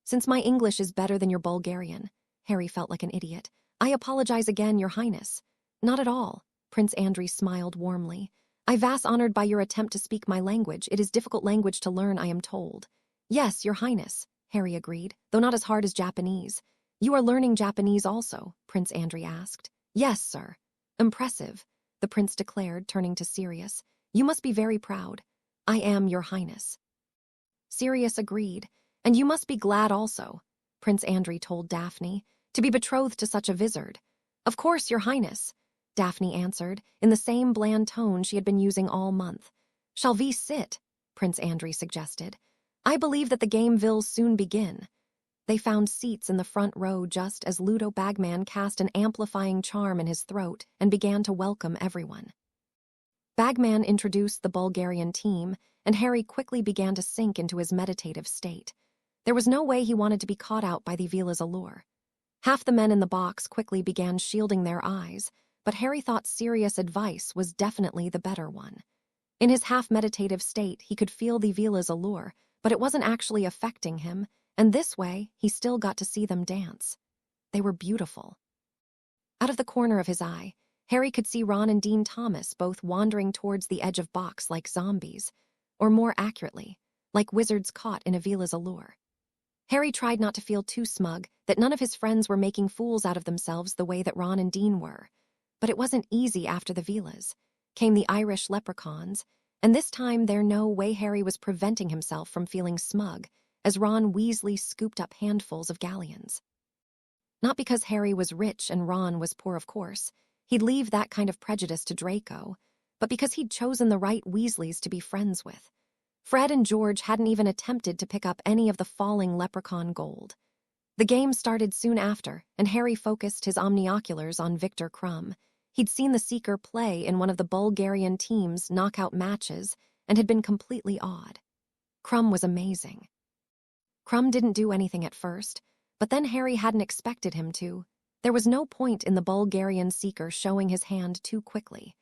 Since my English is better than your Bulgarian, Harry felt like an idiot. I apologize again, your Highness. Not at all, Prince Andri smiled warmly. I vast honored by your attempt to speak my language. It is difficult language to learn, I am told. Yes, your Highness, Harry agreed, though not as hard as Japanese. You are learning Japanese also, Prince Andri asked. Yes, sir. Impressive, the prince declared, turning to Sirius. You must be very proud. I am, your Highness. Sirius agreed. "And you must be glad also," Prince Andrew told Daphne, "to be betrothed to such a wizard." "Of course, your highness," Daphne answered, in the same bland tone she had been using all month. "Shall we sit?" Prince Andrew suggested. "I believe that the game will soon begin." They found seats in the front row just as Ludo Bagman cast an amplifying charm in his throat and began to welcome everyone. Bagman introduced the Bulgarian team, and Harry quickly began to sink into his meditative state. There was no way he wanted to be caught out by the villa's allure. Half the men in the box quickly began shielding their eyes, but Harry thought Sirius' advice was definitely the better one. In his half-meditative state, he could feel the villa's allure, but it wasn't actually affecting him, and this way, he still got to see them dance. They were beautiful. Out of the corner of his eye, Harry could see Ron and Dean Thomas both wandering towards the edge of box like zombies, or more accurately, like wizards caught in a villa's allure. Harry tried not to feel too smug that none of his friends were making fools out of themselves the way that Ron and Dean were. But it wasn't easy after the villas. Came the Irish leprechauns, and this time there no way Harry was preventing himself from feeling smug as Ron Weasley scooped up handfuls of galleons. Not because Harry was rich and Ron was poor, of course. He'd leave that kind of prejudice to Draco, but because he'd chosen the right Weasleys to be friends with. Fred and George hadn't even attempted to pick up any of the falling leprechaun gold. The game started soon after, and Harry focused his omnioculars on Victor Crumb. He'd seen the Seeker play in one of the Bulgarian team's knockout matches and had been completely awed. Crumb was amazing. Crumb didn't do anything at first, but then Harry hadn't expected him to. There was no point in the Bulgarian Seeker showing his hand too quickly.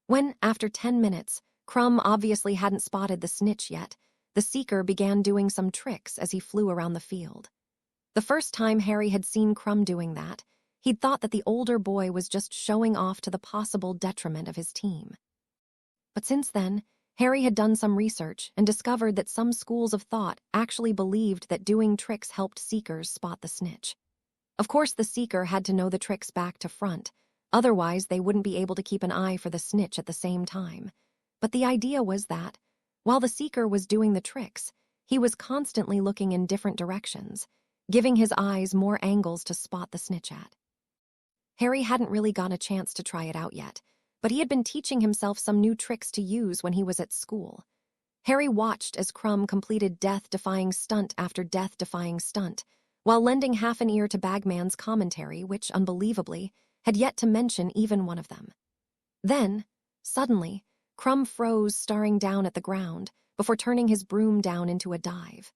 When, after 10 minutes, Crumb obviously hadn't spotted the snitch yet, the Seeker began doing some tricks as he flew around the field. The first time Harry had seen Crumb doing that, he'd thought that the older boy was just showing off to the possible detriment of his team. But since then, Harry had done some research and discovered that some schools of thought actually believed that doing tricks helped Seekers spot the snitch. Of course, the Seeker had to know the tricks back to front, otherwise they wouldn't be able to keep an eye for the snitch at the same time. But the idea was that, while the Seeker was doing the tricks, he was constantly looking in different directions, giving his eyes more angles to spot the snitch at. Harry hadn't really gotten a chance to try it out yet, but he had been teaching himself some new tricks to use when he was at school. Harry watched as Crumb completed death-defying stunt after death-defying stunt, while lending half an ear to Bagman's commentary, which, unbelievably, had yet to mention even one of them. Then, suddenly, Crumb froze, staring down at the ground, before turning his broom down into a dive.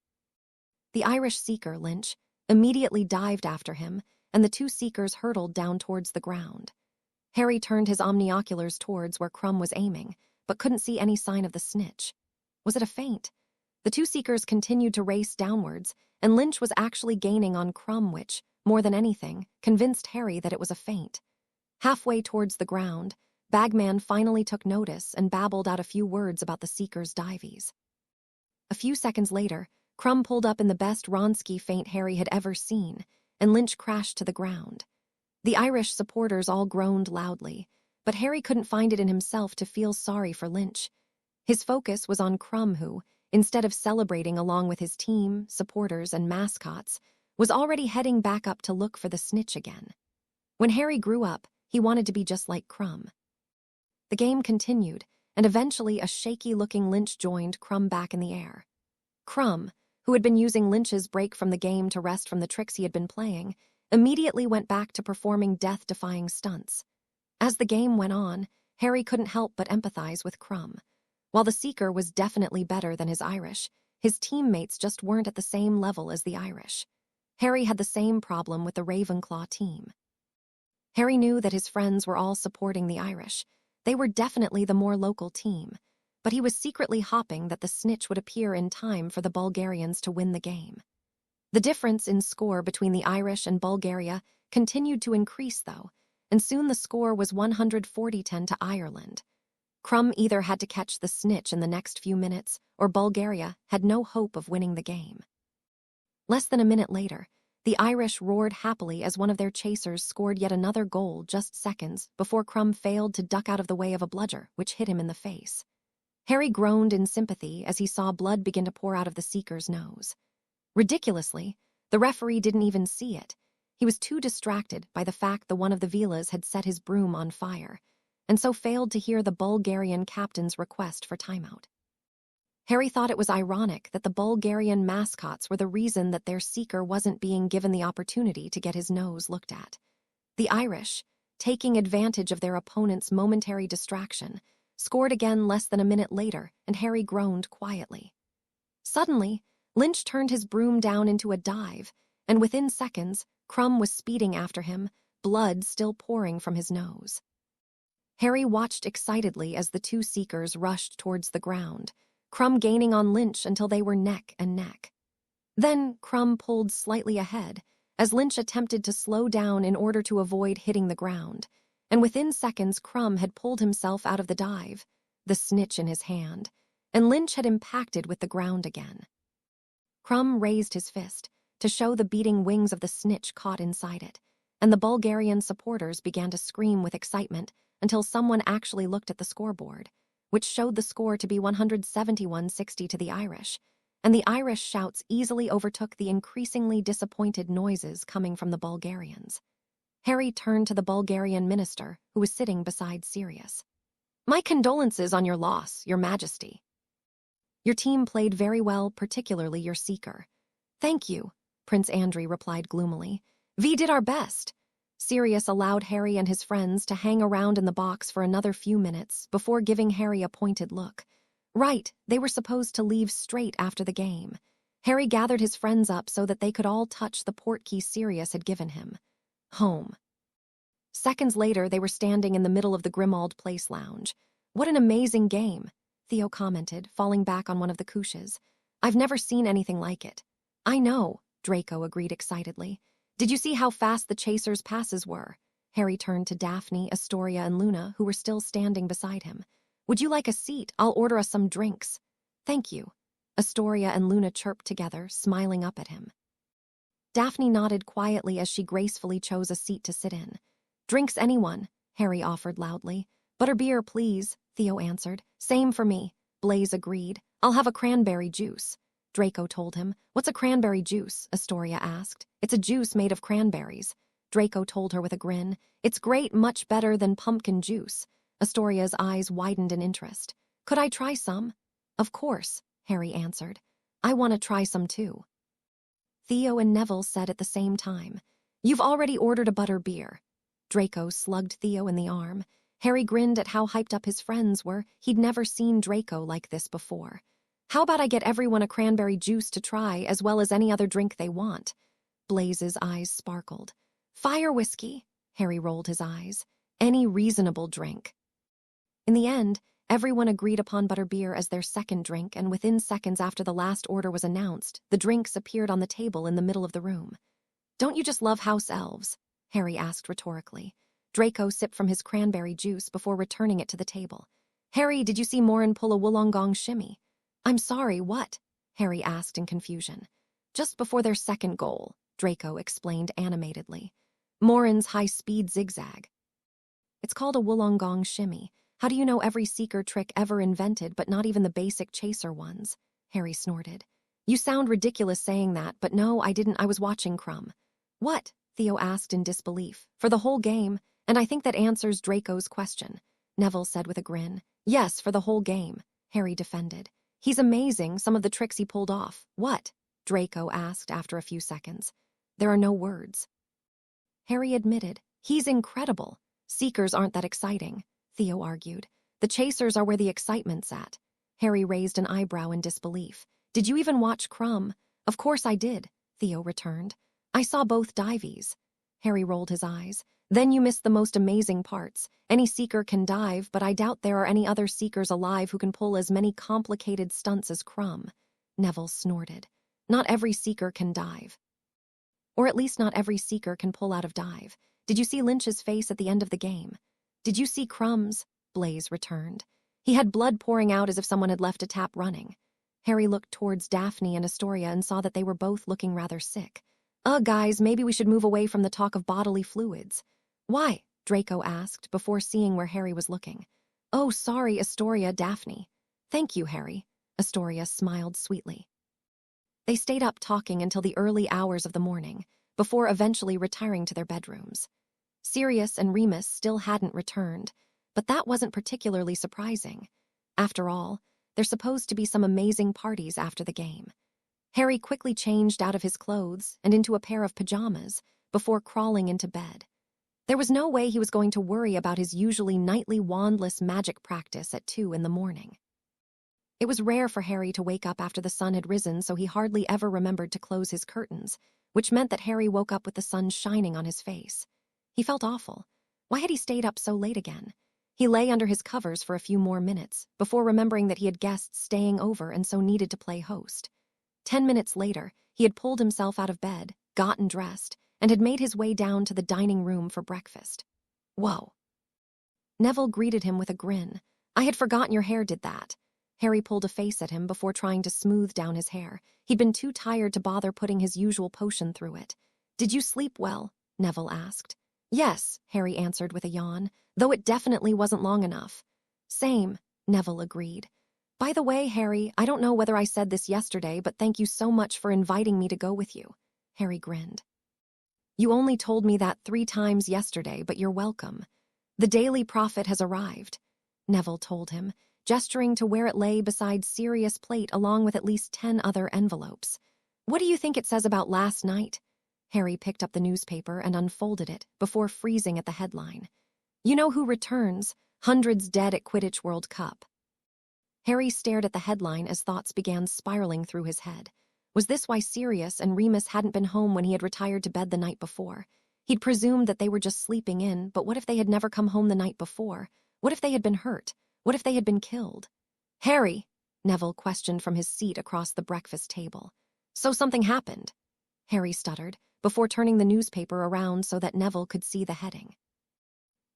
The Irish Seeker, Lynch, immediately dived after him, and the two Seekers hurtled down towards the ground. Harry turned his omnioculars towards where Crumb was aiming, but couldn't see any sign of the snitch. Was it a feint? The two Seekers continued to race downwards, and Lynch was actually gaining on Crumb, which, more than anything, convinced Harry that it was a feint. Halfway towards the ground, Bagman finally took notice and babbled out a few words about the Seekers' divies. A few seconds later, Crumb pulled up in the best Wronski feint Harry had ever seen, and Lynch crashed to the ground. The Irish supporters all groaned loudly, but Harry couldn't find it in himself to feel sorry for Lynch. His focus was on Crumb, who, instead of celebrating along with his team, supporters, and mascots, was already heading back up to look for the snitch again. When Harry grew up, he wanted to be just like Crumb. The game continued, and eventually a shaky-looking Lynch joined Crumb back in the air. Crumb, who had been using Lynch's break from the game to rest from the tricks he had been playing, immediately went back to performing death-defying stunts. As the game went on, Harry couldn't help but empathize with Crumb. While the Seeker was definitely better than his Irish, his teammates just weren't at the same level as the Irish. Harry had the same problem with the Ravenclaw team. Harry knew that his friends were all supporting the Irish. They were definitely the more local team, but he was secretly hoping that the snitch would appear in time for the Bulgarians to win the game. The difference in score between the Irish and Bulgaria continued to increase, though, and soon the score was 140-10 to Ireland. Crumb either had to catch the snitch in the next few minutes, or Bulgaria had no hope of winning the game. Less than a minute later, the Irish roared happily as one of their chasers scored yet another goal just seconds before Crumb failed to duck out of the way of a bludger, which hit him in the face. Harry groaned in sympathy as he saw blood begin to pour out of the seeker's nose. Ridiculously, the referee didn't even see it. He was too distracted by the fact that one of the Velas had set his broom on fire, and so failed to hear the Bulgarian captain's request for timeout. Harry thought it was ironic that the Bulgarian mascots were the reason that their seeker wasn't being given the opportunity to get his nose looked at. The Irish, taking advantage of their opponent's momentary distraction, scored again less than a minute later, and Harry groaned quietly. Suddenly, Lynch turned his broom down into a dive, and within seconds, Crumb was speeding after him, blood still pouring from his nose. Harry watched excitedly as the two seekers rushed towards the ground, Crumb gaining on Lynch until they were neck and neck. Then Crumb pulled slightly ahead, as Lynch attempted to slow down in order to avoid hitting the ground, and within seconds Crumb had pulled himself out of the dive, the snitch in his hand, and Lynch had impacted with the ground again. Crumb raised his fist to show the beating wings of the snitch caught inside it, and the Bulgarian supporters began to scream with excitement until someone actually looked at the scoreboard, which showed the score to be 171-60 to the Irish, and the Irish shouts easily overtook the increasingly disappointed noises coming from the Bulgarians. Harry turned to the Bulgarian minister, who was sitting beside Sirius. "My condolences on your loss, Your Majesty. Your team played very well, particularly your seeker." "Thank you," Prince Andrew replied gloomily. "We did our best." Sirius allowed Harry and his friends to hang around in the box for another few minutes before giving Harry a pointed look. Right, they were supposed to leave straight after the game. Harry gathered his friends up so that they could all touch the portkey Sirius had given him. Home. Seconds later, they were standing in the middle of the Grimmauld Place lounge. "What an amazing game," Theo commented, falling back on one of the couches. "I've never seen anything like it." "I know," Draco agreed excitedly. "Did you see how fast the chasers' passes were?" Harry turned to Daphne, Astoria, and Luna, who were still standing beside him. "Would you like a seat? I'll order us some drinks." "Thank you." Astoria and Luna chirped together, smiling up at him. Daphne nodded quietly as she gracefully chose a seat to sit in. "Drinks, anyone?" Harry offered loudly. "Butterbeer, please," Theo answered. "Same for me," Blaze agreed. "I'll have a cranberry juice," Draco told him. "What's a cranberry juice?" Astoria asked. "It's a juice made of cranberries," Draco told her with a grin. "It's great, much better than pumpkin juice." Astoria's eyes widened in interest. "Could I try some?" "Of course," Harry answered. "I want to try some too." Theo and Neville said at the same time, "You've already ordered a butterbeer." Draco slugged Theo in the arm. Harry grinned at how hyped up his friends were. He'd never seen Draco like this before. "How about I get everyone a cranberry juice to try, as well as any other drink they want?" Blaze's eyes sparkled. "Fire whiskey," Harry rolled his eyes. "Any reasonable drink." In the end, everyone agreed upon butterbeer as their second drink, and within seconds after the last order was announced, the drinks appeared on the table in the middle of the room. "Don't you just love house elves?" Harry asked rhetorically. Draco sipped from his cranberry juice before returning it to the table. "Harry, did you see Morin pull a Wollongong shimmy?" "I'm sorry, what?" Harry asked in confusion. "Just before their second goal," Draco explained animatedly. "Morin's high-speed zigzag." "It's called a Wollongong shimmy. How do you know every seeker trick ever invented, but not even the basic chaser ones?" Harry snorted. "You sound ridiculous saying that, but no, I didn't. I was watching Crumb." "What?" Theo asked in disbelief. "For the whole game, and I think that answers Draco's question," Neville said with a grin. "Yes, for the whole game," Harry defended. "He's amazing, some of the tricks he pulled off." "What?" Draco asked after a few seconds. "There are no words." Harry admitted. "He's incredible. Seekers aren't that exciting," Theo argued. "The chasers are where the excitement's at." Harry raised an eyebrow in disbelief. "Did you even watch Crumb?" "Of course I did," Theo returned. "I saw both diveys." Harry rolled his eyes. "Then you missed the most amazing parts. Any seeker can dive, but I doubt there are any other seekers alive who can pull as many complicated stunts as Crumb." Neville snorted. "Not every seeker can dive. Or at least not every seeker can pull out of dive. Did you see Lynch's face at the end of the game?" "Did you see Crumb's?" Blaze returned. "He had blood pouring out as if someone had left a tap running." Harry looked towards Daphne and Astoria and saw that they were both looking rather sick. Guys, maybe we should move away from the talk of bodily fluids." "Why?" Draco asked before seeing where Harry was looking. "Oh, sorry, Astoria, Daphne." Thank you, Harry. Astoria smiled sweetly. They stayed up talking until the early hours of the morning, before eventually retiring to their bedrooms. Sirius and Remus still hadn't returned, but that wasn't particularly surprising. After all, there's supposed to be some amazing parties after the game. Harry quickly changed out of his clothes and into a pair of pajamas before crawling into bed. There was no way he was going to worry about his usually nightly wandless magic practice at 2 in the morning. It was rare for Harry to wake up after the sun had risen, so he hardly ever remembered to close his curtains, which meant that Harry woke up with the sun shining on his face. He felt awful. Why had he stayed up so late again? He lay under his covers for a few more minutes, before remembering that he had guests staying over and so needed to play host. 10 minutes later, he had pulled himself out of bed, gotten dressed, and had made his way down to the dining room for breakfast. Whoa. Neville greeted him with a grin. I had forgotten your hair did that. Harry pulled a face at him before trying to smooth down his hair. He'd been too tired to bother putting his usual potion through it. Did you sleep well? Neville asked. Yes, Harry answered with a yawn, though it definitely wasn't long enough. Same, Neville agreed. By the way, Harry, I don't know whether I said this yesterday, but thank you so much for inviting me to go with you. Harry grinned. You only told me that 3 times yesterday, but you're welcome. The Daily Prophet has arrived, Neville told him, gesturing to where it lay beside Sirius' plate along with at least 10 other envelopes. What do you think it says about last night? Harry picked up the newspaper and unfolded it before freezing at the headline. You know who returns? Hundreds dead at Quidditch World Cup. Harry stared at the headline as thoughts began spiraling through his head. Was this why Sirius and Remus hadn't been home when he had retired to bed the night before? He'd presumed that they were just sleeping in, but what if they had never come home the night before? What if they had been hurt? What if they had been killed? Harry, Neville questioned from his seat across the breakfast table. So something happened, Harry stuttered, before turning the newspaper around so that Neville could see the heading.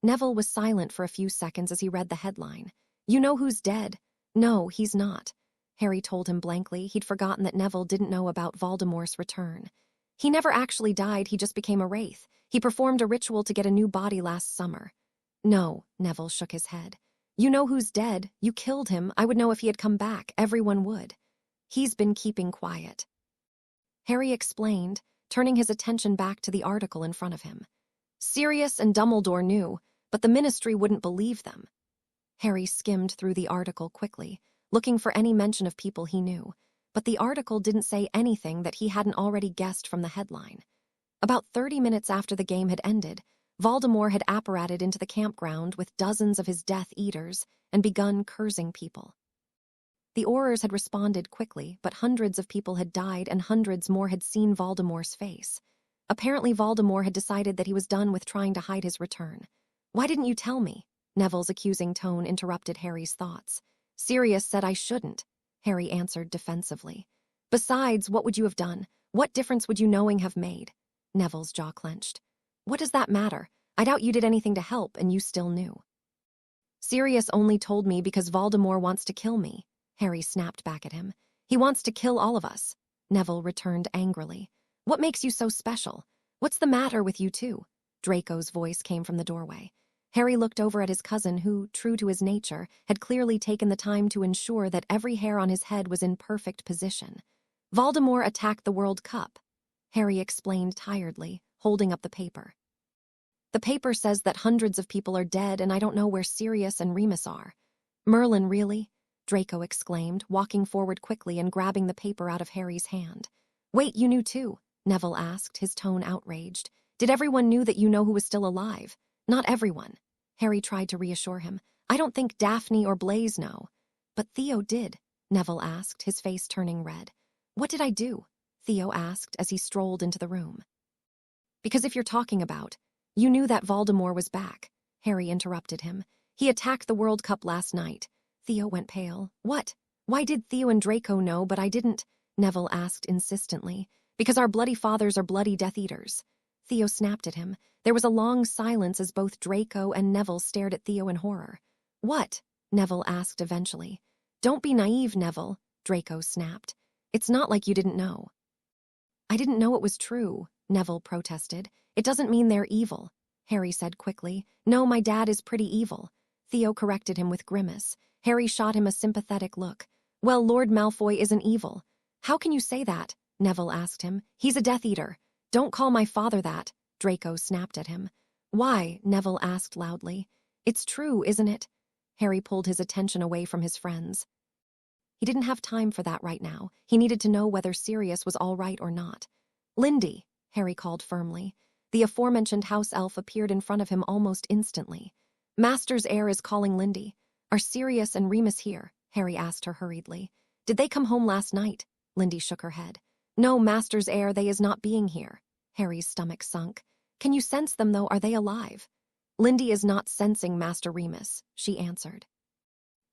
Neville was silent for a few seconds as he read the headline. You know who's dead? No, he's not. Harry told him blankly. He'd forgotten that Neville didn't know about Voldemort's return. He never actually died, he just became a wraith. He performed a ritual to get a new body last summer. No, Neville shook his head. You know who's dead. You killed him. I would know if he had come back. Everyone would. He's been keeping quiet. Harry explained, turning his attention back to the article in front of him. Sirius and Dumbledore knew, but the Ministry wouldn't believe them. Harry skimmed through the article quickly, looking for any mention of people he knew, but the article didn't say anything that he hadn't already guessed from the headline. About 30 minutes after the game had ended, Voldemort had apparated into the campground with dozens of his Death Eaters and begun cursing people. The Aurors had responded quickly, but hundreds of people had died and hundreds more had seen Voldemort's face. Apparently Voldemort had decided that he was done with trying to hide his return. Why didn't you tell me? Neville's accusing tone interrupted Harry's thoughts. Sirius said I shouldn't, Harry answered defensively. Besides, what would you have done? What difference would you knowing have made? Neville's jaw clenched. What does that matter? I doubt you did anything to help, and you still knew. Sirius only told me because Voldemort wants to kill me, Harry snapped back at him. He wants to kill all of us, Neville returned angrily. What makes you so special? What's the matter with you two? Draco's voice came from the doorway. Harry looked over at his cousin who, true to his nature, had clearly taken the time to ensure that every hair on his head was in perfect position. Voldemort attacked the World Cup, Harry explained tiredly, holding up the paper. The paper says that hundreds of people are dead and I don't know where Sirius and Remus are. Merlin, really? Draco exclaimed, walking forward quickly and grabbing the paper out of Harry's hand. Wait, you knew too? Neville asked, his tone outraged. Did everyone knew that you know who was still alive? Not everyone. Harry tried to reassure him. I don't think Daphne or Blaise know. But Theo did, Neville asked, his face turning red. What did I do? Theo asked as he strolled into the room. Because if you're talking about, you knew that Voldemort was back, Harry interrupted him. He attacked the World Cup last night. Theo went pale. What? Why did Theo and Draco know, but I didn't? Neville asked insistently. Because our bloody fathers are bloody Death Eaters. Theo snapped at him. There was a long silence as both Draco and Neville stared at Theo in horror. What? Neville asked eventually. Don't be naive, Neville, Draco snapped. It's not like you didn't know. I didn't know it was true, Neville protested. It doesn't mean they're evil, Harry said quickly. No, my dad is pretty evil. Theo corrected him with grimace. Harry shot him a sympathetic look. Well, Lord Malfoy isn't evil. How can you say that? Neville asked him. He's a Death Eater. Don't call my father that, Draco snapped at him. Why? Neville asked loudly. It's true, isn't it? Harry pulled his attention away from his friends. He didn't have time for that right now. He needed to know whether Sirius was all right or not. Lindy, Harry called firmly. The aforementioned house elf appeared in front of him almost instantly. Master's heir is calling Lindy. Are Sirius and Remus here? Harry asked her hurriedly. Did they come home last night? Lindy shook her head. No, Master's heir, they is not being here. Harry's stomach sunk. Can you sense them, though? Are they alive? Lindy is not sensing Master Remus, she answered.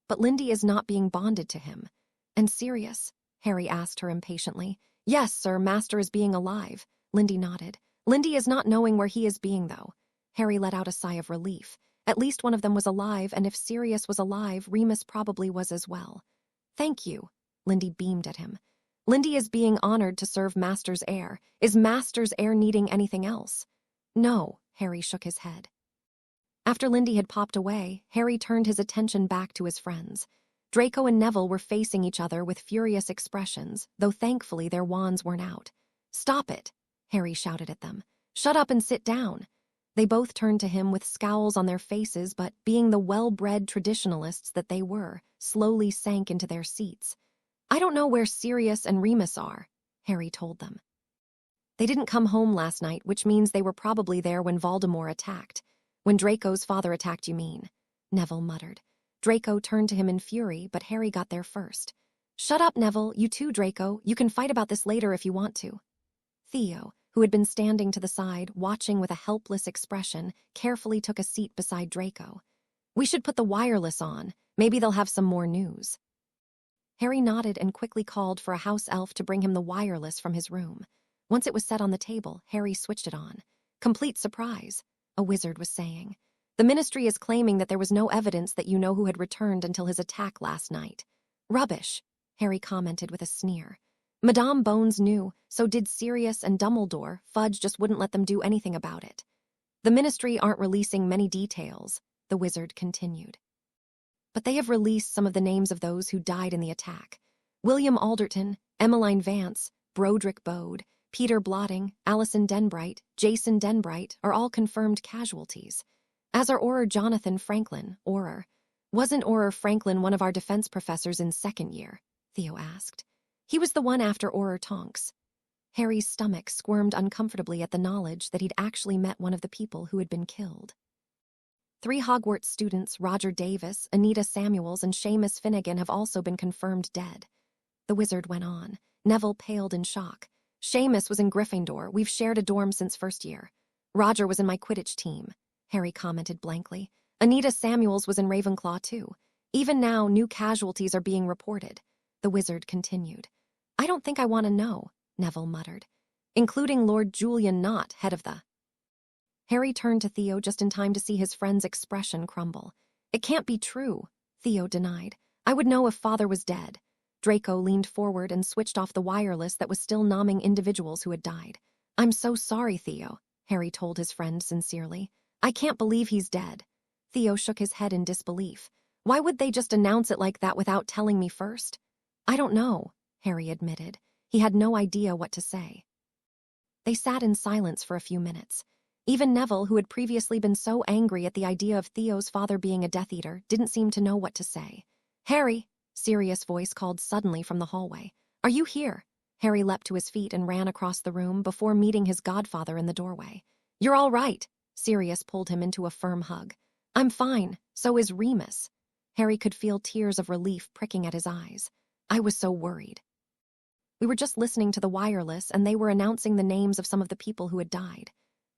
But Lindy is not being bonded to him. And Sirius? Harry asked her impatiently. Yes, sir, Master is being alive. Lindy nodded. Lindy is not knowing where he is being, though. Harry let out a sigh of relief. At least one of them was alive, and if Sirius was alive, Remus probably was as well. Thank you. Lindy beamed at him. Lindy is being honored to serve Master's heir. Is Master's heir needing anything else? No, Harry shook his head. After Lindy had popped away, Harry turned his attention back to his friends. Draco and Neville were facing each other with furious expressions, though thankfully their wands weren't out. Stop it, Harry shouted at them. Shut up and sit down. They both turned to him with scowls on their faces, but being the well-bred traditionalists that they were, slowly sank into their seats. I don't know where Sirius and Remus are, Harry told them. They didn't come home last night, which means they were probably there when Voldemort attacked. When Draco's father attacked, you mean? Neville muttered. Draco turned to him in fury, but Harry got there first. Shut up, Neville. You too, Draco. You can fight about this later if you want to. Theo, who had been standing to the side, watching with a helpless expression, carefully took a seat beside Draco. We should put the wireless on. Maybe they'll have some more news. Harry nodded and quickly called for a house elf to bring him the wireless from his room. Once it was set on the table, Harry switched it on. Complete surprise, a wizard was saying. The Ministry is claiming that there was no evidence that you know who had returned until his attack last night. Rubbish, Harry commented with a sneer. Madame Bones knew, so did Sirius and Dumbledore. Fudge just wouldn't let them do anything about it. The Ministry aren't releasing many details, the wizard continued. But they have released some of the names of those who died in the attack. William Alderton, Emmeline Vance, Broderick Bode, Peter Blotting, Allison Denbright, Jason Denbright are all confirmed casualties. As are Auror Jonathan Franklin, Auror. Wasn't Auror Franklin one of our defense professors in second year? Theo asked. He was the one after Auror Tonks. Harry's stomach squirmed uncomfortably at the knowledge that he'd actually met one of the people who had been killed. 3 Hogwarts students, Roger Davis, Anita Samuels, and Seamus Finnegan, have also been confirmed dead. The wizard went on. Neville paled in shock. Seamus was in Gryffindor. We've shared a dorm since first year. Roger was in my Quidditch team, Harry commented blankly. Anita Samuels was in Ravenclaw too. Even now, new casualties are being reported. The wizard continued. I don't think I want to know, Neville muttered. Including Lord Julian Knott, head of the... Harry turned to Theo just in time to see his friend's expression crumble. It can't be true, Theo denied. I would know if Father was dead. Draco leaned forward and switched off the wireless that was still nomming individuals who had died. I'm so sorry, Theo, Harry told his friend sincerely. I can't believe he's dead. Theo shook his head in disbelief. Why would they just announce it like that without telling me first? I don't know, Harry admitted. He had no idea what to say. They sat in silence for a few minutes. Even Neville, who had previously been so angry at the idea of Theo's father being a Death Eater, didn't seem to know what to say. Harry, Sirius' voice called suddenly from the hallway. Are you here? Harry leapt to his feet and ran across the room before meeting his godfather in the doorway. You're all right. Sirius pulled him into a firm hug. I'm fine. So is Remus. Harry could feel tears of relief pricking at his eyes. I was so worried. We were just listening to the wireless, and they were announcing the names of some of the people who had died.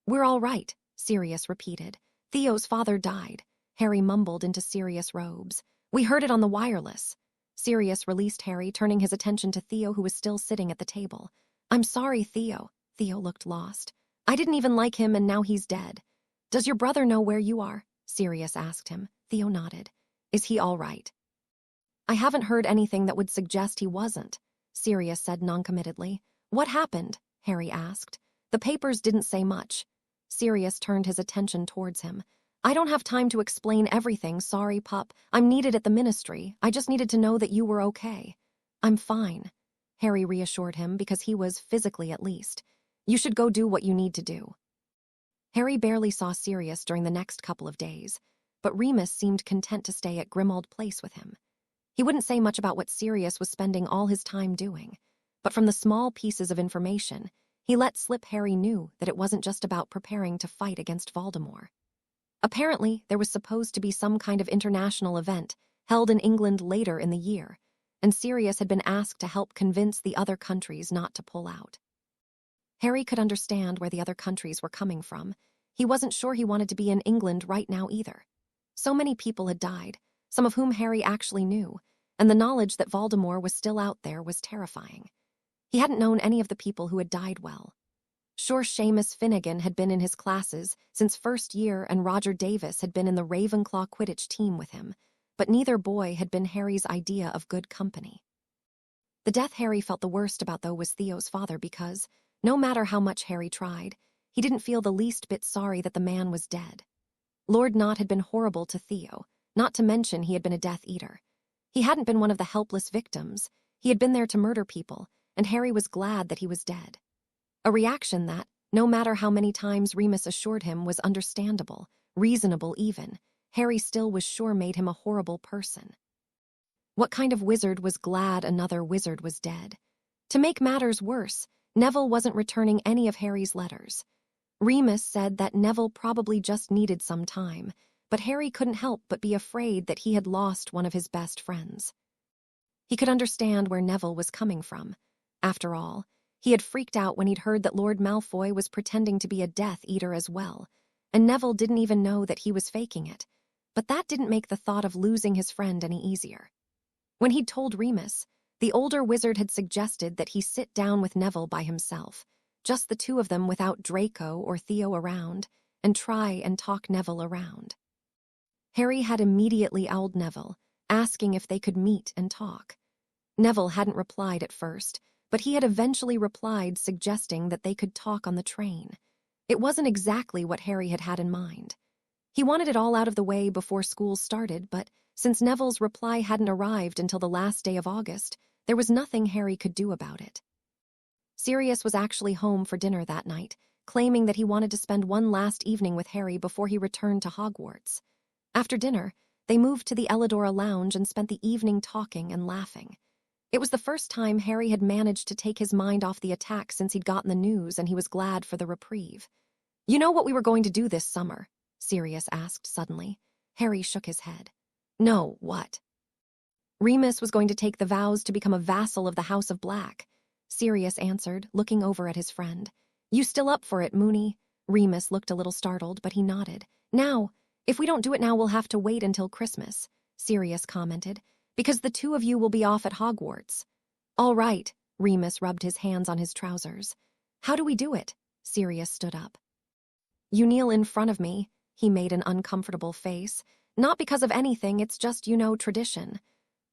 We're all right, Sirius repeated. Theo's father died. Harry mumbled into Sirius' robes. We heard it on the wireless. Sirius released Harry, turning his attention to Theo, who was still sitting at the table. I'm sorry, Theo. Theo looked lost. I didn't even like him, and now he's dead. Does your brother know where you are? Sirius asked him. Theo nodded. Is he all right? I haven't heard anything that would suggest he wasn't, Sirius said noncommittedly. What happened? Harry asked. The papers didn't say much. Sirius turned his attention towards him. I don't have time to explain everything, sorry, pup. I'm needed at the ministry. I just needed to know that you were okay. I'm fine, Harry reassured him because he was, physically at least. You should go do what you need to do. Harry barely saw Sirius during the next couple of days, but Remus seemed content to stay at Grimmauld Place with him. He wouldn't say much about what Sirius was spending all his time doing, but from the small pieces of information, he let slip Harry knew that it wasn't just about preparing to fight against Voldemort. Apparently, there was supposed to be some kind of international event held in England later in the year, and Sirius had been asked to help convince the other countries not to pull out. Harry could understand where the other countries were coming from. He wasn't sure he wanted to be in England right now either. So many people had died, some of whom Harry actually knew, and the knowledge that Voldemort was still out there was terrifying. He hadn't known any of the people who had died well. Sure, Seamus Finnegan had been in his classes since first year and Roger Davis had been in the Ravenclaw Quidditch team with him, but neither boy had been Harry's idea of good company. The death Harry felt the worst about, though, was Theo's father because, no matter how much Harry tried, he didn't feel the least bit sorry that the man was dead. Lord Nott had been horrible to Theo, not to mention he had been a Death Eater. He hadn't been one of the helpless victims. He had been there to murder people, and Harry was glad that he was dead. A reaction that, no matter how many times Remus assured him was understandable, reasonable even, Harry still was sure made him a horrible person. What kind of wizard was glad another wizard was dead? To make matters worse, Neville wasn't returning any of Harry's letters. Remus said that Neville probably just needed some time, but Harry couldn't help but be afraid that he had lost one of his best friends. He could understand where Neville was coming from. After all, he had freaked out when he'd heard that Lord Malfoy was pretending to be a Death Eater as well, and Neville didn't even know that he was faking it. But that didn't make the thought of losing his friend any easier. When he'd told Remus, the older wizard had suggested that he sit down with Neville by himself, just the two of them without Draco or Theo around, and try and talk Neville around. Harry had immediately owled Neville, asking if they could meet and talk. Neville hadn't replied at first, but he had eventually replied suggesting that they could talk on the train. It wasn't exactly what Harry had had in mind. He wanted it all out of the way before school started, but since Neville's reply hadn't arrived until the last day of August, there was nothing Harry could do about it. Sirius was actually home for dinner that night, claiming that he wanted to spend one last evening with Harry before he returned to Hogwarts. After dinner, they moved to the Elidora Lounge and spent the evening talking and laughing. It was the first time Harry had managed to take his mind off the attack since he'd gotten the news, and he was glad for the reprieve. "You know what we were going to do this summer?" Sirius asked suddenly. Harry shook his head. "No, what?" "Remus was going to take the vows to become a vassal of the House of Black," Sirius answered, looking over at his friend. "You still up for it, Moony?" Remus looked a little startled, but he nodded. "Now, if we don't do it now, we'll have to wait until Christmas," Sirius commented, "because the two of you will be off at Hogwarts." "All right," Remus rubbed his hands on his trousers. "How do we do it?" Sirius stood up. "You kneel in front of me," he made an uncomfortable face. "Not because of anything, it's just, tradition."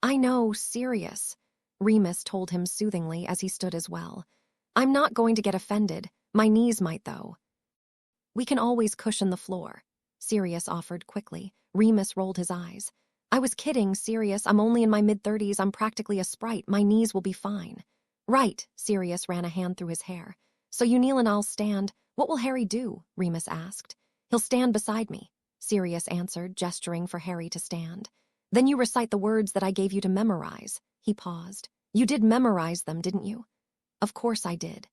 "I know, Sirius," Remus told him soothingly as he stood as well. "I'm not going to get offended. My knees might, though." "We can always cushion the floor," Sirius offered quickly. Remus rolled his eyes. "I was kidding, Sirius. I'm only in my mid-30s. I'm practically a sprite. My knees will be fine." "Right," Sirius ran a hand through his hair. "So you kneel and I'll stand. What will Harry do?" Remus asked. "He'll stand beside me," Sirius answered, gesturing for Harry to stand. "Then you recite the words that I gave you to memorize." He paused. "You did memorize them, didn't you?" "Of course I did."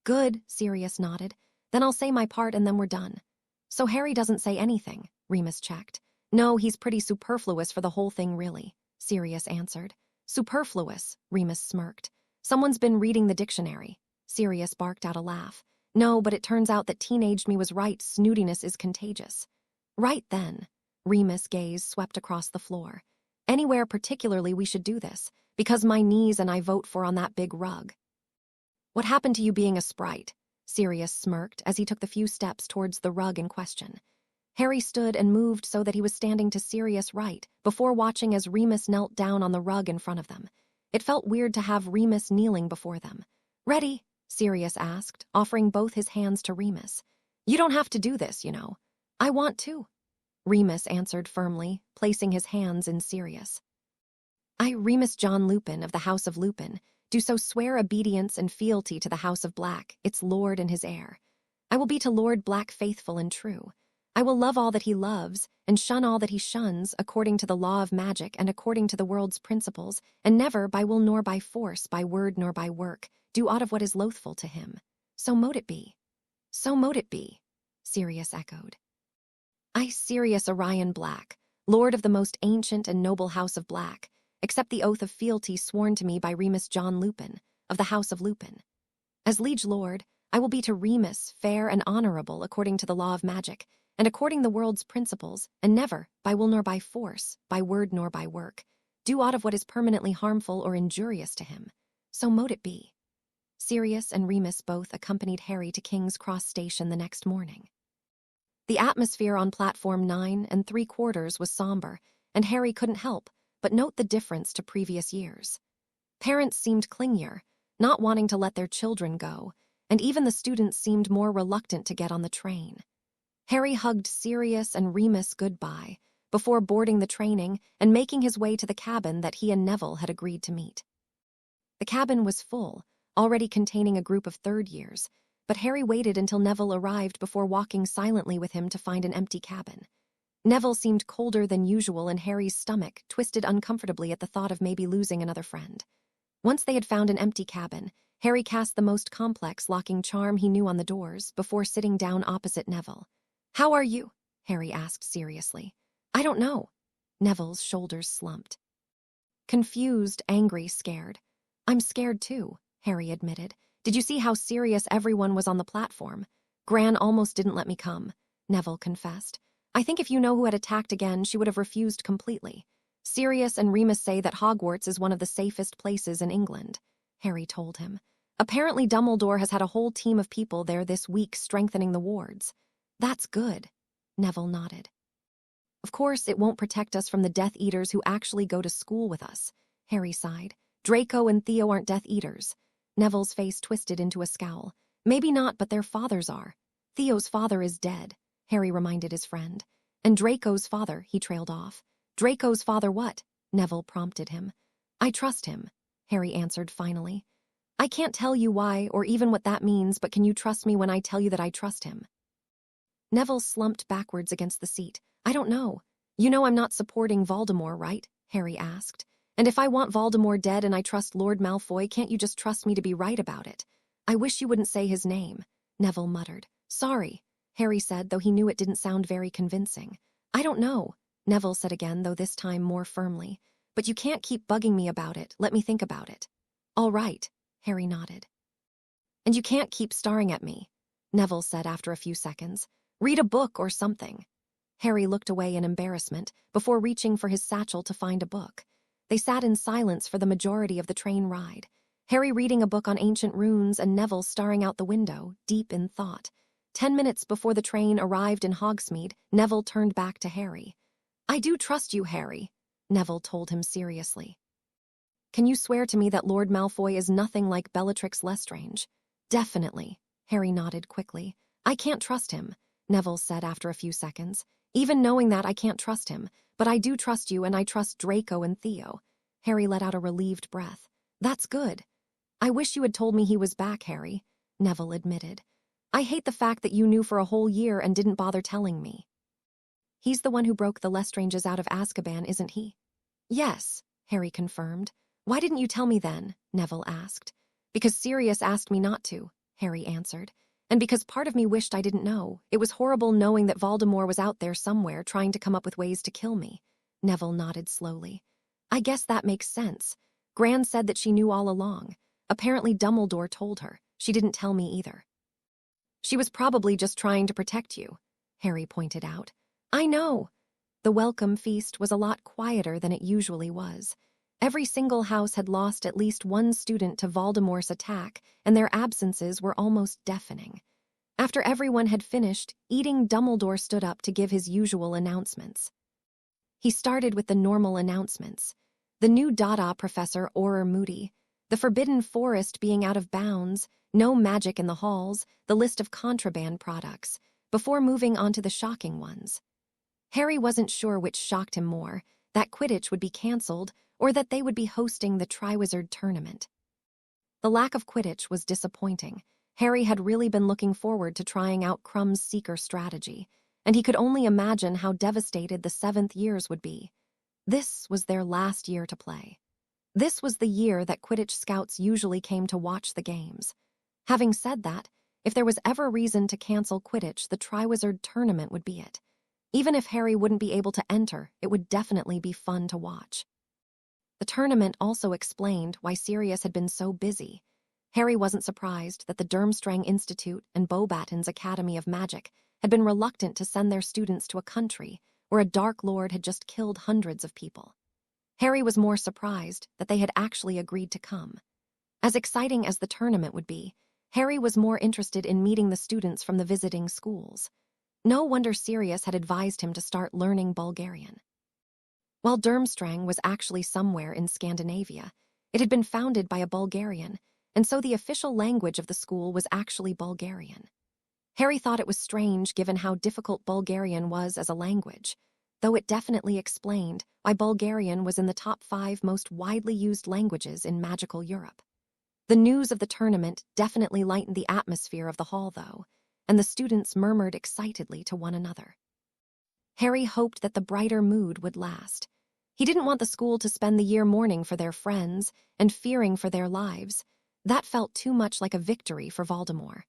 "Good," Sirius nodded. "Then I'll say my part and then we're done." "So Harry doesn't say anything?" Remus checked. "No, he's pretty superfluous for the whole thing, really," Sirius answered. "Superfluous," Remus smirked. "Someone's been reading the dictionary." Sirius barked out a laugh. "No, but it turns out that teenaged me was right. Snootiness is contagious." "Right then." Remus' gaze swept across the floor. "Anywhere particularly we should do this, because my knees and I vote for on that big rug." "What happened to you being a sprite?" Sirius smirked as he took the few steps towards the rug in question. Harry stood and moved so that he was standing to Sirius' right, before watching as Remus knelt down on the rug in front of them. It felt weird to have Remus kneeling before them. "Ready?" Sirius asked, offering both his hands to Remus. "You don't have to do this, "I want to," Remus answered firmly, placing his hands in Sirius. I, Remus John Lupin of the House of Lupin, do so swear obedience and fealty to the House of Black, its lord and his heir. I will be to Lord Black faithful and true. I will love all that he loves, and shun all that he shuns, according to the law of magic and according to the world's principles, and never, by will nor by force, by word nor by work, do aught of what is loathful to him. So mote it be. So mote it be, Sirius echoed. I, Sirius Orion Black, lord of the most ancient and noble House of Black, accept the oath of fealty sworn to me by Remus John Lupin, of the House of Lupin. As liege lord, I will be to Remus fair and honorable according to the law of magic, and according the world's principles, and never, by will nor by force, by word nor by work, do aught of what is permanently harmful or injurious to him. So mote it be. Sirius and Remus both accompanied Harry to King's Cross Station the next morning. The atmosphere on platform 9 3/4 was somber, and Harry couldn't help but note the difference to previous years. Parents seemed clingier, not wanting to let their children go, and even the students seemed more reluctant to get on the train. Harry hugged Sirius and Remus goodbye before boarding the training and making his way to the cabin that he and Neville had agreed to meet. The cabin was full, already containing a group of third years, but Harry waited until Neville arrived before walking silently with him to find an empty cabin. Neville seemed colder than usual, and Harry's stomach twisted uncomfortably at the thought of maybe losing another friend. Once they had found an empty cabin, Harry cast the most complex locking charm he knew on the doors before sitting down opposite Neville. "How are you?" Harry asked seriously. "I don't know." Neville's shoulders slumped. Confused, angry, scared. "I'm scared too," Harry admitted. "Did you see how serious everyone was on the platform? Gran almost didn't let me come," Neville confessed. "I think if you know who had attacked again, she would have refused completely. Sirius and Remus say that Hogwarts is one of the safest places in England," Harry told him. "Apparently Dumbledore has had a whole team of people there this week strengthening the wards." "That's good," Neville nodded. "Of course, it won't protect us from the Death Eaters who actually go to school with us," Harry sighed. "Draco and Theo aren't Death Eaters." Neville's face twisted into a scowl. "Maybe not, but their fathers are. Theo's father is dead," Harry reminded his friend. "And Draco's father," he trailed off. "Draco's father what?" Neville prompted him. "I trust him," Harry answered finally. "I can't tell you why or even what that means, but can you trust me when I tell you that I trust him?" Neville slumped backwards against the seat. "I don't know. You know I'm not supporting Voldemort, right?" Harry asked. "And if I want Voldemort dead and I trust Lord Malfoy, can't you just trust me to be right about it?" "I wish you wouldn't say his name," Neville muttered. "Sorry," Harry said, though he knew it didn't sound very convincing. "I don't know," Neville said again, though this time more firmly. "But you can't keep bugging me about it. Let me think about it." "All right," Harry nodded. "And you can't keep staring at me," Neville said after a few seconds. "Read a book or something." Harry looked away in embarrassment before reaching for his satchel to find a book. They sat in silence for the majority of the train ride, Harry reading a book on ancient runes and Neville staring out the window, deep in thought. 10 minutes before the train arrived in Hogsmeade, Neville turned back to Harry. "I do trust you, Harry," Neville told him seriously. "Can you swear to me that Lord Malfoy is nothing like Bellatrix Lestrange?" "Definitely," Harry nodded quickly. "I can't trust him," Neville said after a few seconds. "Even knowing that, I can't trust him. But I do trust you, and I trust Draco and Theo." Harry let out a relieved breath. "That's good." "I wish you had told me he was back, Harry," Neville admitted. "I hate the fact that you knew for a whole year and didn't bother telling me." "He's the one who broke the Lestranges out of Azkaban, isn't he?" "Yes," Harry confirmed. "Why didn't you tell me then?" Neville asked. "Because Sirius asked me not to," Harry answered. "And because part of me wished I didn't know. It was horrible knowing that Voldemort was out there somewhere trying to come up with ways to kill me." Neville nodded slowly. "I guess that makes sense. Gran said that she knew all along. Apparently Dumbledore told her. She didn't tell me either." "She was probably just trying to protect you," Harry pointed out. "I know." The welcome feast was a lot quieter than it usually was. Every single house had lost at least one student to Voldemort's attack, and their absences were almost deafening. After everyone had finished eating, Dumbledore stood up to give his usual announcements. He started with the normal announcements. The new Dada Professor Auror Moody, the Forbidden Forest being out of bounds, no magic in the halls, the list of contraband products, before moving on to the shocking ones. Harry wasn't sure which shocked him more, that Quidditch would be cancelled or that they would be hosting the Triwizard Tournament. The lack of Quidditch was disappointing. Harry had really been looking forward to trying out Crumb's Seeker strategy, and he could only imagine how devastated the 7th years would be. This was their last year to play. This was the year that Quidditch scouts usually came to watch the games. Having said that, if there was ever reason to cancel Quidditch, the Triwizard Tournament would be it. Even if Harry wouldn't be able to enter, it would definitely be fun to watch. The tournament also explained why Sirius had been so busy. Harry wasn't surprised that the Durmstrang Institute and Beauxbaton's Academy of Magic had been reluctant to send their students to a country where a Dark Lord had just killed hundreds of people. Harry was more surprised that they had actually agreed to come. As exciting as the tournament would be, Harry was more interested in meeting the students from the visiting schools. No wonder Sirius had advised him to start learning Bulgarian. While Durmstrang was actually somewhere in Scandinavia, it had been founded by a Bulgarian, and so the official language of the school was actually Bulgarian. Harry thought it was strange given how difficult Bulgarian was as a language, though it definitely explained why Bulgarian was in the top 5 most widely used languages in magical Europe. The news of the tournament definitely lightened the atmosphere of the hall, though, and the students murmured excitedly to one another. Harry hoped that the brighter mood would last. He didn't want the school to spend the year mourning for their friends and fearing for their lives. That felt too much like a victory for Voldemort.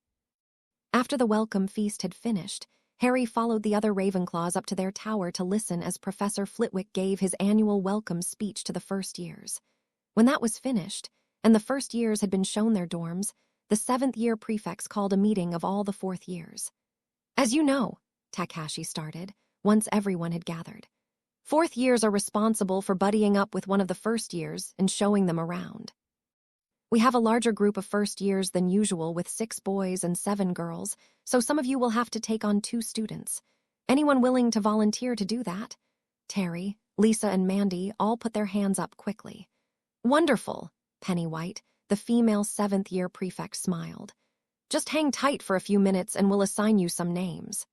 After the welcome feast had finished, Harry followed the other Ravenclaws up to their tower to listen as Professor Flitwick gave his annual welcome speech to the first years. When that was finished, and the first years had been shown their dorms, the 7th year prefects called a meeting of all the 4th years. As you know, Takashi started, once everyone had gathered. 4th years are responsible for buddying up with one of the first years and showing them around. We have a larger group of first years than usual with 6 boys and 7 girls, so some of you will have to take on 2 students. Anyone willing to volunteer to do that? Terry, Lisa, and Mandy all put their hands up quickly. Wonderful, Pennywhite, the female 7th year prefect, smiled. Just hang tight for a few minutes and we'll assign you some names.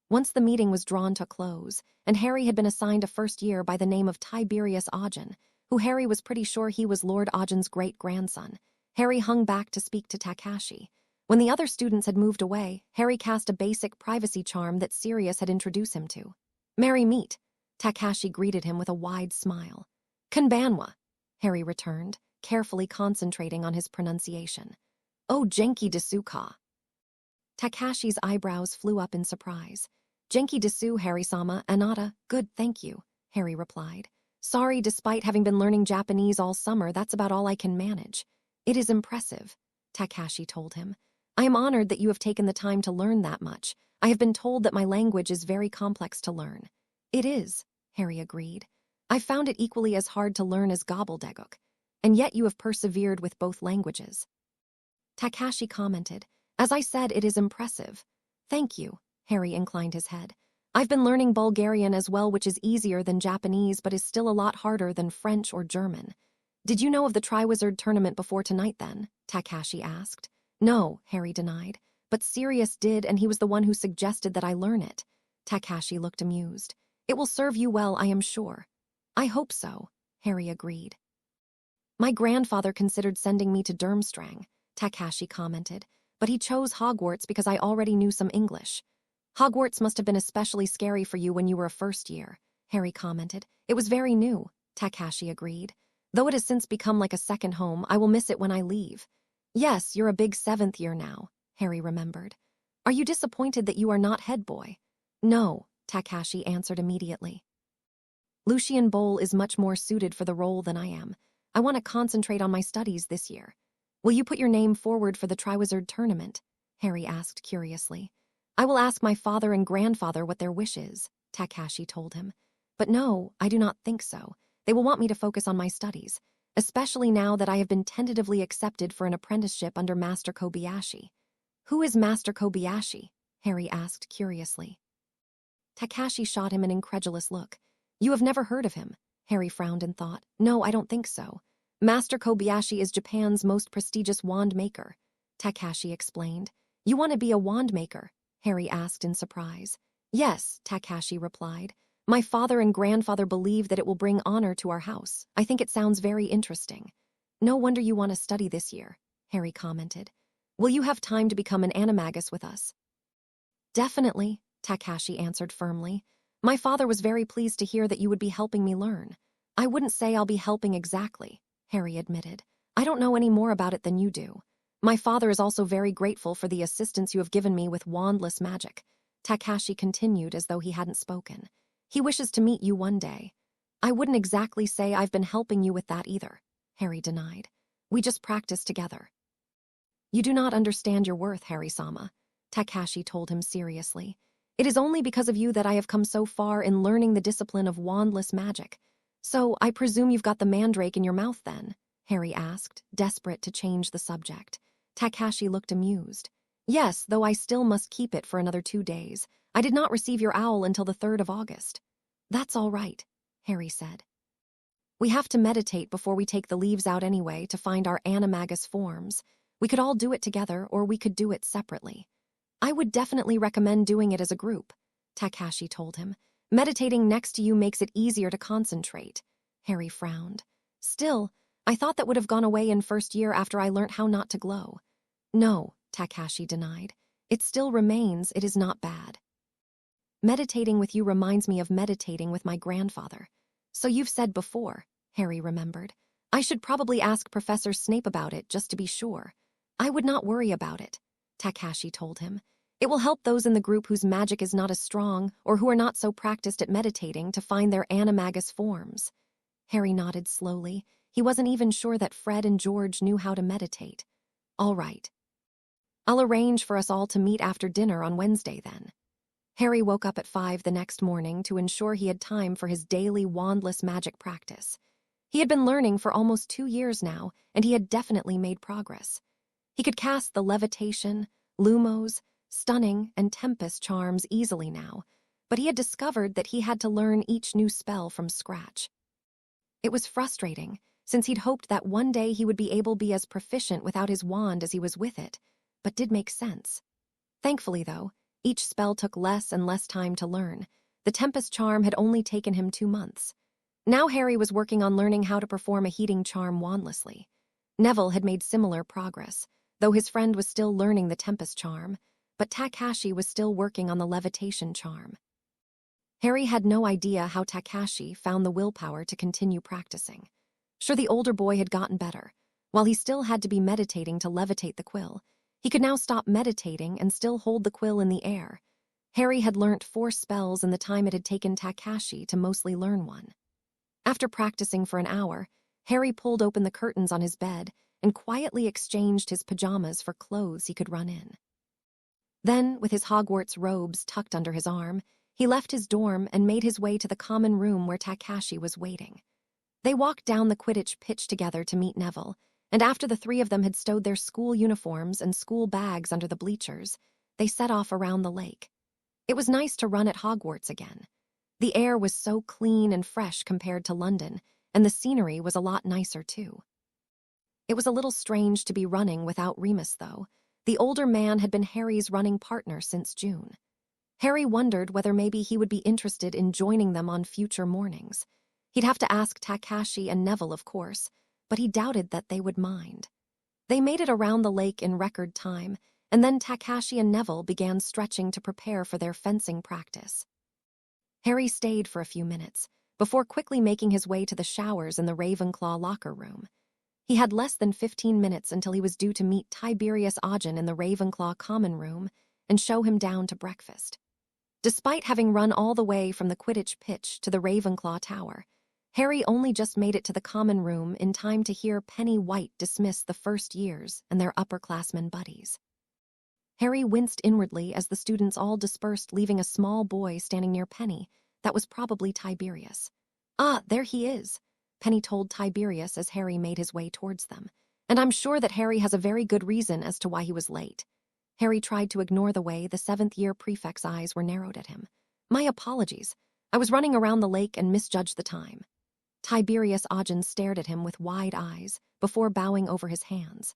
Once the meeting was drawn to close, and Harry had been assigned a first year by the name of Tiberius Ogden, who Harry was pretty sure he was Lord Ogden's great-grandson, Harry hung back to speak to Takashi. When the other students had moved away, Harry cast a basic privacy charm that Sirius had introduced him to. Merry meet, Takashi greeted him with a wide smile. Konbanwa, Harry returned, carefully concentrating on his pronunciation. Oh, Genki desu-ka. Takashi's eyebrows flew up in surprise. Genki desu, Harry-sama, anata, good, thank you, Harry replied. Sorry, despite having been learning Japanese all summer, that's about all I can manage. It is impressive, Takashi told him. I am honored that you have taken the time to learn that much. I have been told that my language is very complex to learn. It is, Harry agreed. I found it equally as hard to learn as gobbledygook, and yet you have persevered with both languages. Takashi commented, As I said, it is impressive. Thank you, Harry inclined his head. I've been learning Bulgarian as well, which is easier than Japanese but is still a lot harder than French or German. Did you know of the Triwizard Tournament before tonight then? Takashi asked. No, Harry denied, but Sirius did, and he was the one who suggested that I learn it. Takashi looked amused. It will serve you well, I am sure. I hope so, Harry agreed. My grandfather considered sending me to Durmstrang, Takashi commented, but he chose Hogwarts because I already knew some English. Hogwarts must have been especially scary for you when you were a first year, Harry commented. It was very new, Takashi agreed. Though it has since become like a second home, I will miss it when I leave. Yes, you're a big 7th year now, Harry remembered. Are you disappointed that you are not head boy? No, Takashi answered immediately. Lucian Bowl is much more suited for the role than I am. I want to concentrate on my studies this year. Will you put your name forward for the Triwizard Tournament? Harry asked curiously. I will ask my father and grandfather what their wish is, Takashi told him. But no, I do not think so. They will want me to focus on my studies, especially now that I have been tentatively accepted for an apprenticeship under Master Kobayashi. Who is Master Kobayashi? Harry asked curiously. Takashi shot him an incredulous look. You have never heard of him? Harry frowned and thought. No, I don't think so. Master Kobayashi is Japan's most prestigious wand maker, Takashi explained. You want to be a wand maker? Harry asked in surprise. Yes, Takashi replied. My father and grandfather believe that it will bring honor to our house. I think it sounds very interesting. No wonder you want to study this year, Harry commented. Will you have time to become an animagus with us? Definitely, Takashi answered firmly. My father was very pleased to hear that you would be helping me learn. I wouldn't say I'll be helping exactly, Harry admitted. I don't know any more about it than you do. My father is also very grateful for the assistance you have given me with wandless magic, Takashi continued as though he hadn't spoken. He wishes to meet you one day. I wouldn't exactly say I've been helping you with that either, Harry denied. We just practice together. You do not understand your worth, Harry-sama, Takashi told him seriously. It is only because of you that I have come so far in learning the discipline of wandless magic. So, I presume you've got the mandrake in your mouth then? Harry asked, desperate to change the subject. Takashi looked amused. Yes, though I still must keep it for another 2 days. I did not receive your owl until the 3rd of August. That's all right, Harry said. We have to meditate before we take the leaves out anyway to find our animagus forms. We could all do it together, or we could do it separately. I would definitely recommend doing it as a group, Takashi told him. Meditating next to you makes it easier to concentrate. Harry frowned. Still, I thought that would have gone away in first year after I learnt how not to glow. No, Takashi denied. It still remains, it is not bad. Meditating with you reminds me of meditating with my grandfather. So you've said before, Harry remembered. I should probably ask Professor Snape about it just to be sure. I would not worry about it, Takashi told him. It will help those in the group whose magic is not as strong or who are not so practiced at meditating to find their animagus forms. Harry nodded slowly. He wasn't even sure that Fred and George knew how to meditate. All right. I'll arrange for us all to meet after dinner on Wednesday then. Harry woke up at 5 the next morning to ensure he had time for his daily wandless magic practice. He had been learning for almost 2 years now, and he had definitely made progress. He could cast the levitation, lumos, stunning, and tempest charms easily now, but he had discovered that he had to learn each new spell from scratch. It was frustrating, since he'd hoped that one day he would be able to be as proficient without his wand as he was with it, but did make sense. Thankfully, though, each spell took less and less time to learn. The tempest charm had only taken him 2 months. Now Harry was working on learning how to perform a heating charm wandlessly. Neville had made similar progress, though his friend was still learning the tempest charm, but Takashi was still working on the levitation charm. Harry had no idea how Takashi found the willpower to continue practicing. Sure, the older boy had gotten better. While he still had to be meditating to levitate the quill, he could now stop meditating and still hold the quill in the air. Harry had learnt 4 spells in the time it had taken Takashi to mostly learn one. After practicing for an hour, Harry pulled open the curtains on his bed and quietly exchanged his pajamas for clothes he could run in. Then, with his Hogwarts robes tucked under his arm, he left his dorm and made his way to the common room where Takashi was waiting. They walked down the Quidditch pitch together to meet Neville, and after the 3 of them had stowed their school uniforms and school bags under the bleachers, they set off around the lake. It was nice to run at Hogwarts again. The air was so clean and fresh compared to London, and the scenery was a lot nicer too. It was a little strange to be running without Remus, though. The older man had been Harry's running partner since June. Harry wondered whether maybe he would be interested in joining them on future mornings. He'd have to ask Takashi and Neville, of course, but he doubted that they would mind. They made it around the lake in record time, and then Takashi and Neville began stretching to prepare for their fencing practice. Harry stayed for a few minutes, before quickly making his way to the showers in the Ravenclaw locker room. He had less than 15 minutes until he was due to meet Tiberius Ogden in the Ravenclaw common room and show him down to breakfast. Despite having run all the way from the Quidditch pitch to the Ravenclaw tower, Harry only just made it to the common room in time to hear Penny White dismiss the first years and their upperclassmen buddies. Harry winced inwardly as the students all dispersed, leaving a small boy standing near Penny. That was probably Tiberius. "Ah, there he is," Penny told Tiberius as Harry made his way towards them. "And I'm sure that Harry has a very good reason as to why he was late." Harry tried to ignore the way the 7th-year prefect's eyes were narrowed at him. "My apologies. I was running around the lake and misjudged the time." Tiberius Ogden stared at him with wide eyes, before bowing over his hands.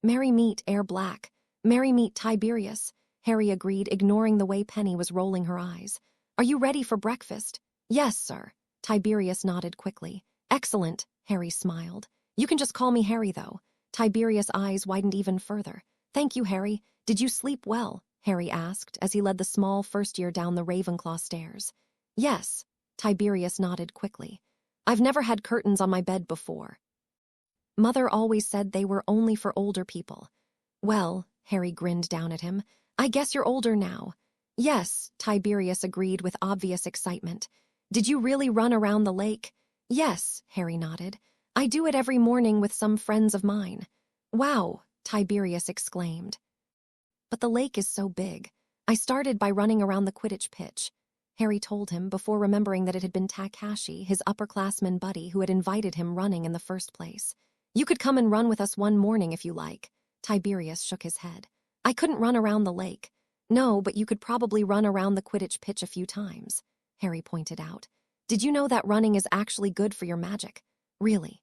"Merry meet, Air Black. Merry meet, Tiberius. Harry agreed, ignoring the way Penny was rolling her eyes. Are you ready for breakfast? Yes, sir. Tiberius nodded quickly. Excellent, Harry smiled. You can just call me Harry, though. Tiberius' eyes widened even further. Thank you, Harry. Did you sleep well? Harry asked as he led the small first year down the Ravenclaw stairs. Yes, Tiberius nodded quickly. I've never had curtains on my bed before. Mother always said they were only for older people. Well, Harry grinned down at him, I guess you're older now. Yes, Tiberius agreed with obvious excitement. Did you really run around the lake? Yes, Harry nodded. I do it every morning with some friends of mine. Wow, Tiberius exclaimed. But the lake is so big. I started by running around the quidditch pitch. Harry told him before remembering that it had been Takashi, his upperclassman buddy, who had invited him running in the first place. You could come and run with us one morning if you like. Tiberius shook his head. I couldn't run around the lake. No, but you could probably run around the quidditch pitch a few times, Harry pointed out. Did you know that running is actually good for your magic? Really?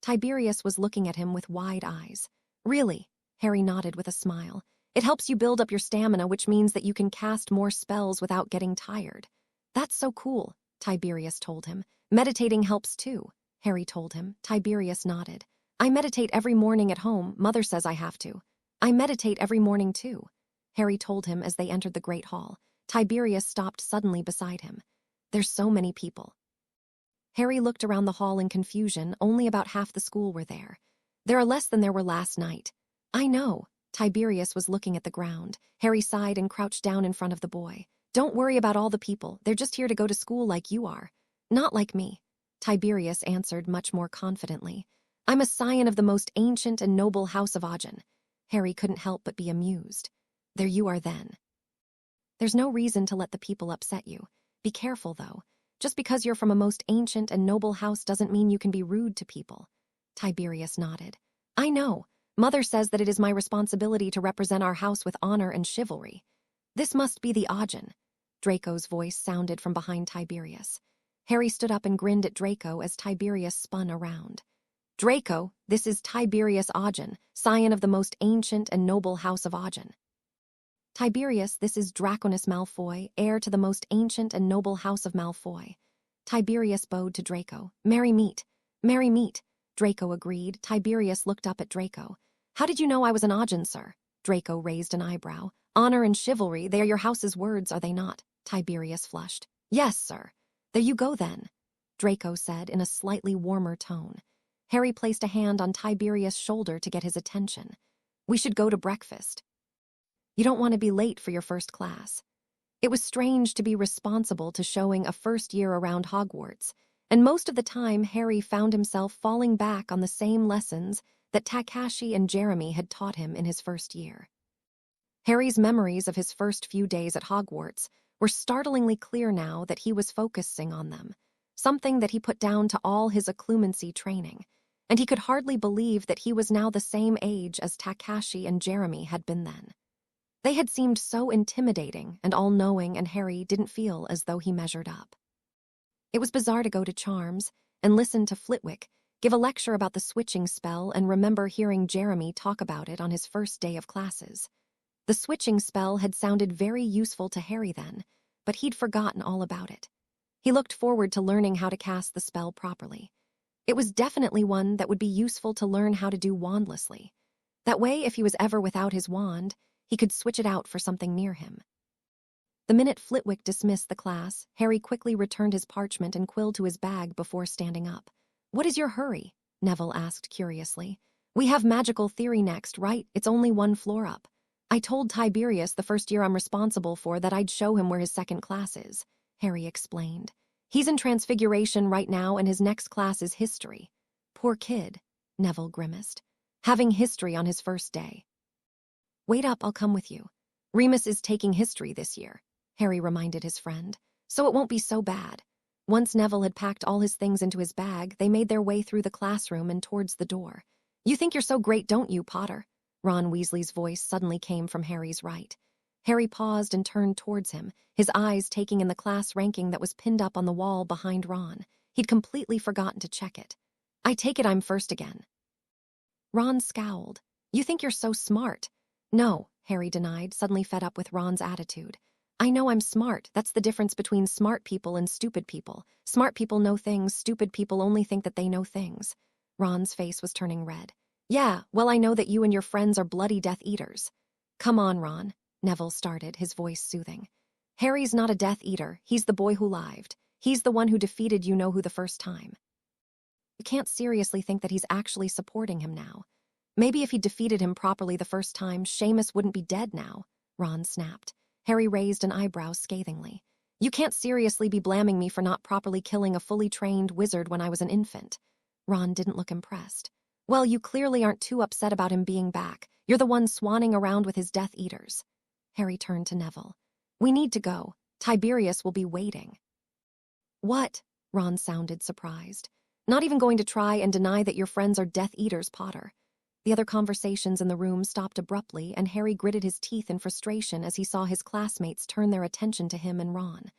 Tiberius was looking at him with wide eyes. Really? Harry nodded with a smile. It helps you build up your stamina, which means that you can cast more spells without getting tired. That's so cool, Tiberius told him. Meditating helps too, Harry told him. Tiberius nodded. I meditate every morning at home. Mother says I have to. I meditate every morning too, Harry told him as they entered the Great Hall. Tiberius stopped suddenly beside him. There's so many people. Harry looked around the hall in confusion. Only about half the school were there. There are less than there were last night. I know. Tiberius was looking at the ground. Harry sighed and crouched down in front of the boy. Don't worry about all the people. They're just here to go to school like you are. Not like me, Tiberius answered much more confidently. I'm a scion of the most ancient and noble house of Agen. Harry couldn't help but be amused. There you are then. There's no reason to let the people upset you. Be careful, though. Just because you're from a most ancient and noble house doesn't mean you can be rude to people. Tiberius nodded. I know. Mother says that it is my responsibility to represent our house with honor and chivalry. This must be the Agen. Draco's voice sounded from behind Tiberius. Harry stood up and grinned at Draco as Tiberius spun around. Draco, this is Tiberius Agen, scion of the most ancient and noble house of Agen. Tiberius, this is Draconus Malfoy, heir to the most ancient and noble house of Malfoy. Tiberius bowed to Draco. Merry meet. Merry meet. Draco agreed. Tiberius looked up at Draco. How did you know I was an Agen, sir? Draco raised an eyebrow. Honor and chivalry, they are your house's words, are they not? Tiberius flushed. Yes, sir. There you go, then, Draco said in a slightly warmer tone. Harry placed a hand on Tiberius' shoulder to get his attention. We should go to breakfast. You don't want to be late for your first class. It was strange to be responsible to showing a first year around Hogwarts, and most of the time Harry found himself falling back on the same lessons that Takashi and Jeremy had taught him in his first year. Harry's memories of his first few days at Hogwarts were startlingly clear now that he was focusing on them, something that he put down to all his occlumency training, and he could hardly believe that he was now the same age as Takashi and Jeremy had been then. They had seemed so intimidating and all-knowing, and Harry didn't feel as though he measured up. It was bizarre to go to Charms and listen to Flitwick give a lecture about the switching spell and remember hearing Jeremy talk about it on his first day of classes. The switching spell had sounded very useful to Harry then, but he'd forgotten all about it. He looked forward to learning how to cast the spell properly. It was definitely one that would be useful to learn how to do wandlessly. That way, if he was ever without his wand, he could switch it out for something near him. The minute Flitwick dismissed the class, Harry quickly returned his parchment and quill to his bag before standing up. What is your hurry? Neville asked curiously. We have magical theory next, right? It's only one floor up. I told Tiberius the first year I'm responsible for that I'd show him where his second class is, Harry explained. He's in Transfiguration right now and his next class is history. Poor kid, Neville grimaced. Having history on his first day. Wait up, I'll come with you. Remus is taking history this year, Harry reminded his friend, so it won't be so bad. Once Neville had packed all his things into his bag, they made their way through the classroom and towards the door. You think you're so great, don't you, Potter? Ron Weasley's voice suddenly came from Harry's right. Harry paused and turned towards him, his eyes taking in the class ranking that was pinned up on the wall behind Ron. He'd completely forgotten to check it. I take it I'm first again. Ron scowled. You think you're so smart. No, Harry denied, suddenly fed up with Ron's attitude. I know I'm smart. That's the difference between smart people and stupid people. Smart people know things, stupid people only think that they know things. Ron's face was turning red. Yeah, well, I know that you and your friends are bloody Death Eaters. Come on, Ron, Neville started, his voice soothing. Harry's not a Death Eater. He's the boy who lived. He's the one who defeated you-know-who the first time. You can't seriously think that he's actually supporting him now. Maybe if he defeated him properly the first time, Seamus wouldn't be dead now, Ron snapped. Harry raised an eyebrow scathingly. You can't seriously be blaming me for not properly killing a fully trained wizard when I was an infant. Ron didn't look impressed. Well, you clearly aren't too upset about him being back. You're the one swanning around with his Death Eaters. Harry turned to Neville. We need to go. Tiberius will be waiting. What? Ron sounded surprised. Not even going to try and deny that your friends are Death Eaters, Potter. The other conversations in the room stopped abruptly, and Harry gritted his teeth in frustration as he saw his classmates turn their attention to him and Ron.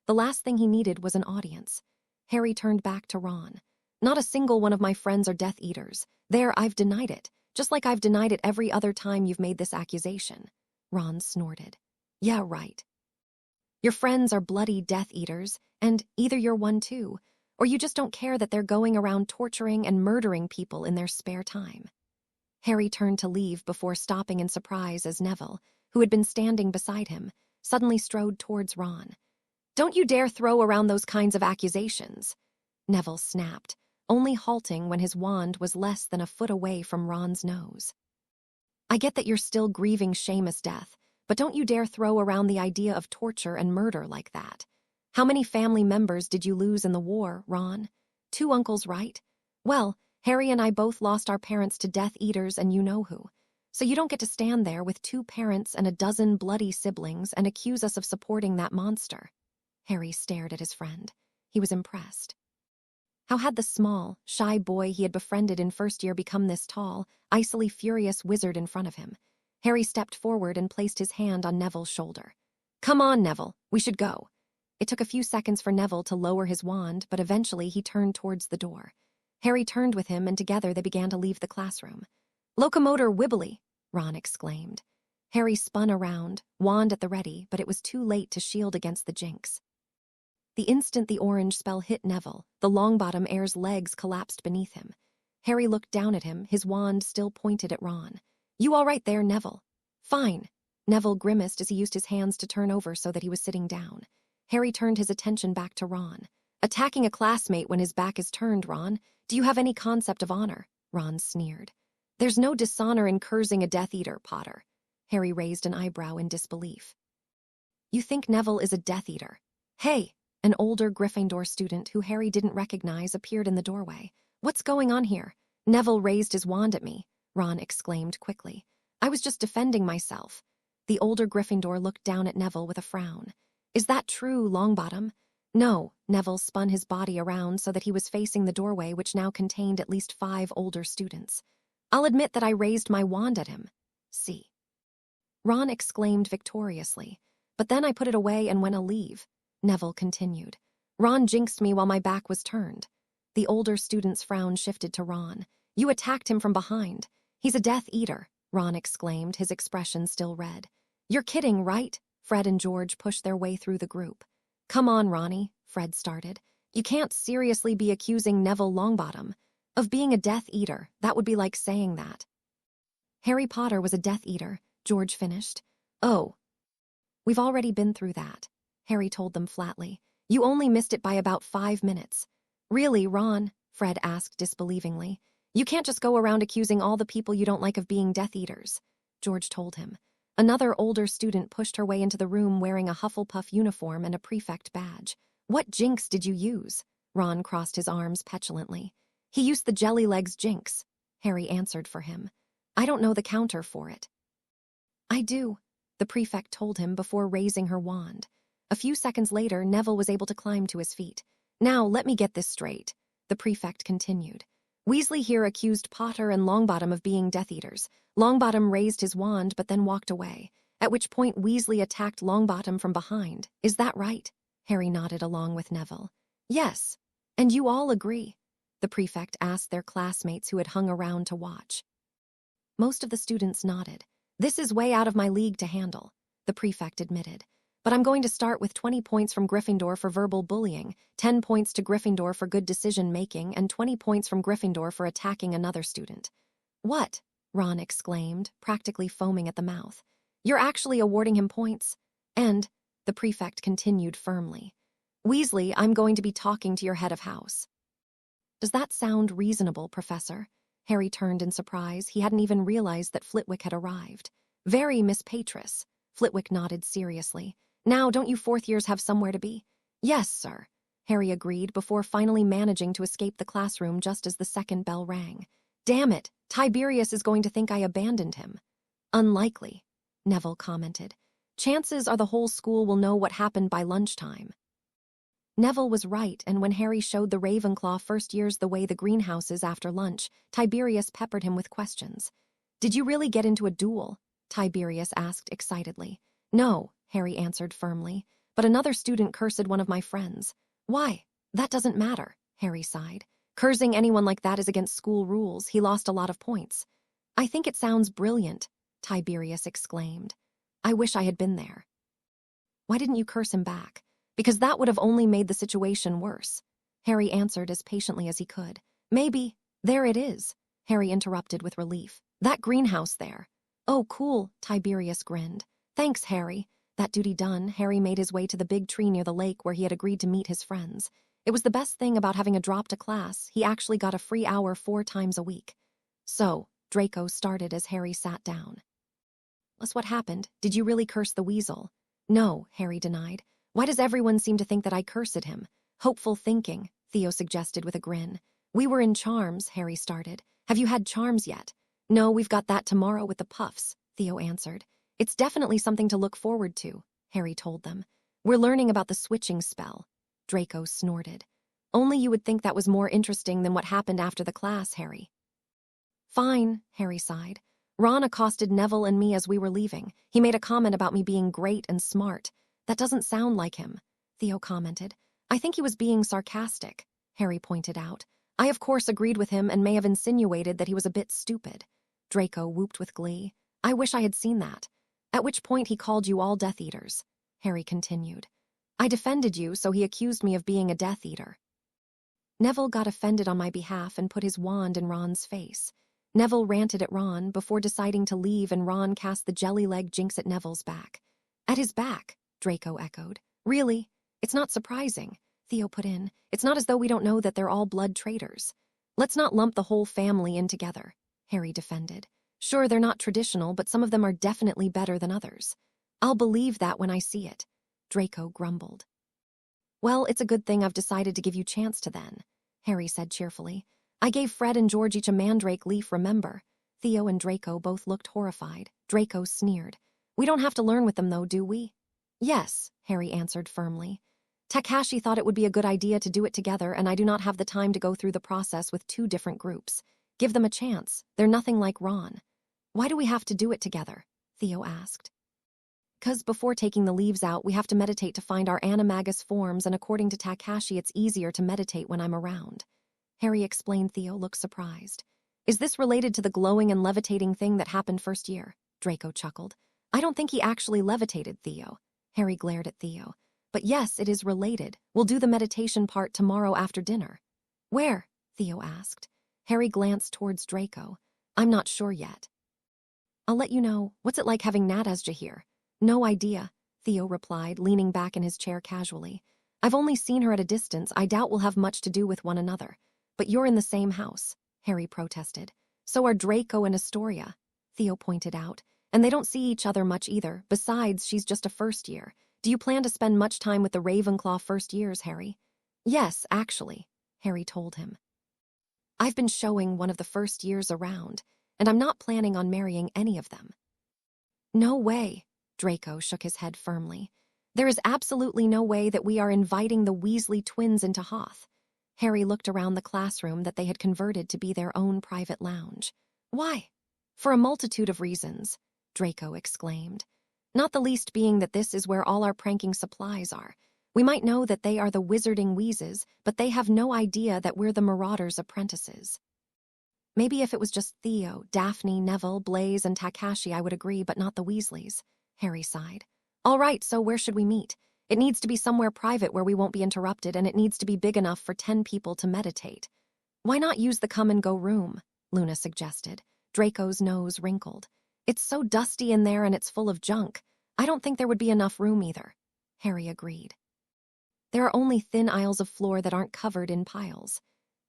The last thing he needed was an audience. Harry turned back to Ron. Not a single one of my friends are Death Eaters. There, I've denied it, just like I've denied it every other time you've made this accusation. Ron snorted. Yeah, right. Your friends are bloody Death Eaters, and either you're one too, or you just don't care that they're going around torturing and murdering people in their spare time. Harry turned to leave before stopping in surprise as Neville, who had been standing beside him, suddenly strode towards Ron. Don't you dare throw around those kinds of accusations. Neville snapped, only halting when his wand was less than a foot away from Ron's nose. I get that you're still grieving Seamus' death, but don't you dare throw around the idea of torture and murder like that. How many family members did you lose in the war, Ron? 2 uncles, right? Well, Harry and I both lost our parents to Death Eaters and you-know-who. So you don't get to stand there with 2 parents and a dozen bloody siblings and accuse us of supporting that monster. Harry stared at his friend. He was impressed. How had the small, shy boy he had befriended in first year become this tall, icily furious wizard in front of him? Harry stepped forward and placed his hand on Neville's shoulder. Come on, Neville, we should go. It took a few seconds for Neville to lower his wand, but eventually he turned towards the door. Harry turned with him, and together they began to leave the classroom. Locomotor Wibbly, Ron exclaimed. Harry spun around, wand at the ready, but it was too late to shield against the jinx. The instant the orange spell hit Neville, the Longbottom heir's legs collapsed beneath him. Harry looked down at him, his wand still pointed at Ron. You all right there, Neville? Fine. Neville grimaced as he used his hands to turn over so that he was sitting down. Harry turned his attention back to Ron. Attacking a classmate when his back is turned, Ron? Do you have any concept of honor? Ron sneered. There's no dishonor in cursing a Death Eater, Potter. Harry raised an eyebrow in disbelief. You think Neville is a Death Eater? Hey! An older Gryffindor student who Harry didn't recognize appeared in the doorway. What's going on here? Neville raised his wand at me, Ron exclaimed quickly. I was just defending myself. The older Gryffindor looked down at Neville with a frown. Is that true, Longbottom? No, Neville spun his body around so that he was facing the doorway, which now contained at least 5 older students. I'll admit that I raised my wand at him. See. Ron exclaimed victoriously. But then I put it away and went to leave. Neville continued. Ron jinxed me while my back was turned. The older student's frown shifted to Ron. You attacked him from behind. He's a Death Eater, Ron exclaimed, his expression still red. You're kidding, right? Fred and George pushed their way through the group. Come on, Ronnie, Fred started. You can't seriously be accusing Neville Longbottom of being a Death Eater. That would be like saying that. Harry Potter was a Death Eater, George finished. Oh. We've already been through that, Harry told them flatly. You only missed it by about 5 minutes. Really, Ron? Fred asked disbelievingly. You can't just go around accusing all the people you don't like of being Death Eaters, George told him. Another older student pushed her way into the room wearing a Hufflepuff uniform and a prefect badge. What jinx did you use? Ron crossed his arms petulantly. He used the Jellylegs jinx, Harry answered for him. I don't know the counter for it. I do, the prefect told him before raising her wand. A few seconds later, Neville was able to climb to his feet. Now, let me get this straight, the prefect continued. Weasley here accused Potter and Longbottom of being Death Eaters. Longbottom raised his wand but then walked away, at which point Weasley attacked Longbottom from behind. Is that right? Harry nodded along with Neville. Yes. And you all agree? The prefect asked their classmates who had hung around to watch. Most of the students nodded. This is way out of my league to handle, the prefect admitted. But I'm going to start with 20 points from Gryffindor for verbal bullying, 10 points to Gryffindor for good decision-making, and 20 points from Gryffindor for attacking another student. What? Ron exclaimed, practically foaming at the mouth. You're actually awarding him points? And, the prefect continued firmly, Weasley, I'm going to be talking to your head of house. Does that sound reasonable, Professor? Harry turned in surprise. He hadn't even realized that Flitwick had arrived. Very, Miss Patris. Flitwick nodded seriously. Now, don't you fourth years have somewhere to be? Yes, sir, Harry agreed before finally managing to escape the classroom just as the second bell rang. Damn it, Tiberius is going to think I abandoned him. Unlikely, Neville commented. Chances are the whole school will know what happened by lunchtime. Neville was right, and when Harry showed the Ravenclaw first years the way the greenhouses after lunch, Tiberius peppered him with questions. Did you really get into a duel? Tiberius asked excitedly. No, Harry answered firmly, but another student cursed one of my friends. Why? That doesn't matter, Harry sighed. Cursing anyone like that is against school rules. He lost a lot of points. I think it sounds brilliant, Tiberius exclaimed. I wish I had been there. Why didn't you curse him back? Because that would have only made the situation worse. Harry answered as patiently as he could. Maybe. There it is, Harry interrupted with relief. That greenhouse there. Oh, cool, Tiberius grinned. Thanks, Harry. That duty done, Harry made his way to the big tree near the lake where he had agreed to meet his friends. It was the best thing about having a drop to class. He actually got a free hour 4 times a week. So, Draco started as Harry sat down. That's what happened. Did you really curse the weasel? No, Harry denied. Why does everyone seem to think that I cursed him? Hopeful thinking, Theo suggested with a grin. We were in charms, Harry started. Have you had charms yet? No, we've got that tomorrow with the puffs, Theo answered. It's definitely something to look forward to, Harry told them. We're learning about the switching spell. Draco snorted. Only you would think that was more interesting than what happened after the class, Harry. Fine, Harry sighed. Ron accosted Neville and me as we were leaving. He made a comment about me being great and smart. That doesn't sound like him, Theo commented. I think he was being sarcastic, Harry pointed out. I of course agreed with him and may have insinuated that he was a bit stupid. Draco whooped with glee. I wish I had seen that. At which point he called you all Death Eaters, Harry continued. I defended you, so he accused me of being a Death Eater. Neville got offended on my behalf and put his wand in Ron's face. Neville ranted at Ron before deciding to leave, and Ron cast the jelly leg jinx at Neville's back. At his back, Draco echoed. Really? It's not surprising, Theo put in. It's not as though we don't know that they're all blood traitors. Let's not lump the whole family in together, Harry defended. Sure, they're not traditional, but some of them are definitely better than others. I'll believe that when I see it, Draco grumbled. Well, it's a good thing I've decided to give you chance to then, Harry said cheerfully. I gave Fred and George each a mandrake leaf, remember? Theo and Draco both looked horrified. Draco sneered. We don't have to learn with them, though, do we? Yes, Harry answered firmly. Takashi thought it would be a good idea to do it together, and I do not have the time to go through the process with 2 different groups. Give them a chance. They're nothing like Ron. Why do we have to do it together? Theo asked. 'Cause before taking the leaves out, we have to meditate to find our animagus forms, and according to Takashi, it's easier to meditate when I'm around. Harry explained. Theo looked surprised. Is this related to the glowing and levitating thing that happened first year? Draco chuckled. I don't think he actually levitated, Theo. Harry glared at Theo. But yes, it is related. We'll do the meditation part tomorrow after dinner. Where? Theo asked. Harry glanced towards Draco. I'm not sure yet. I'll let you know. What's it like having Nadasja here? No idea, Theo replied, leaning back in his chair casually. I've only seen her at a distance. I doubt we'll have much to do with one another. But you're in the same house, Harry protested. So are Draco and Astoria, Theo pointed out. And they don't see each other much either. Besides, she's just a first year. Do you plan to spend much time with the Ravenclaw first years, Harry? Yes, actually, Harry told him. I've been showing one of the first years around, and I'm not planning on marrying any of them. No way, Draco shook his head firmly. There is absolutely no way that we are inviting the Weasley twins into Hoth. Harry looked around the classroom that they had converted to be their own private lounge. Why? For a multitude of reasons, Draco exclaimed. Not the least being that this is where all our pranking supplies are. We might know that they are the Wizarding Wheezes, but they have no idea that we're the Marauders' apprentices. Maybe if it was just Theo, Daphne, Neville, Blaise, and Takashi, I would agree, but not the Weasleys. Harry sighed. All right, so where should we meet? It needs to be somewhere private where we won't be interrupted, and it needs to be big enough for 10 people to meditate. Why not use the come-and-go room? Luna suggested. Draco's nose wrinkled. It's so dusty in there and it's full of junk. I don't think there would be enough room either. Harry agreed. There are only thin aisles of floor that aren't covered in piles.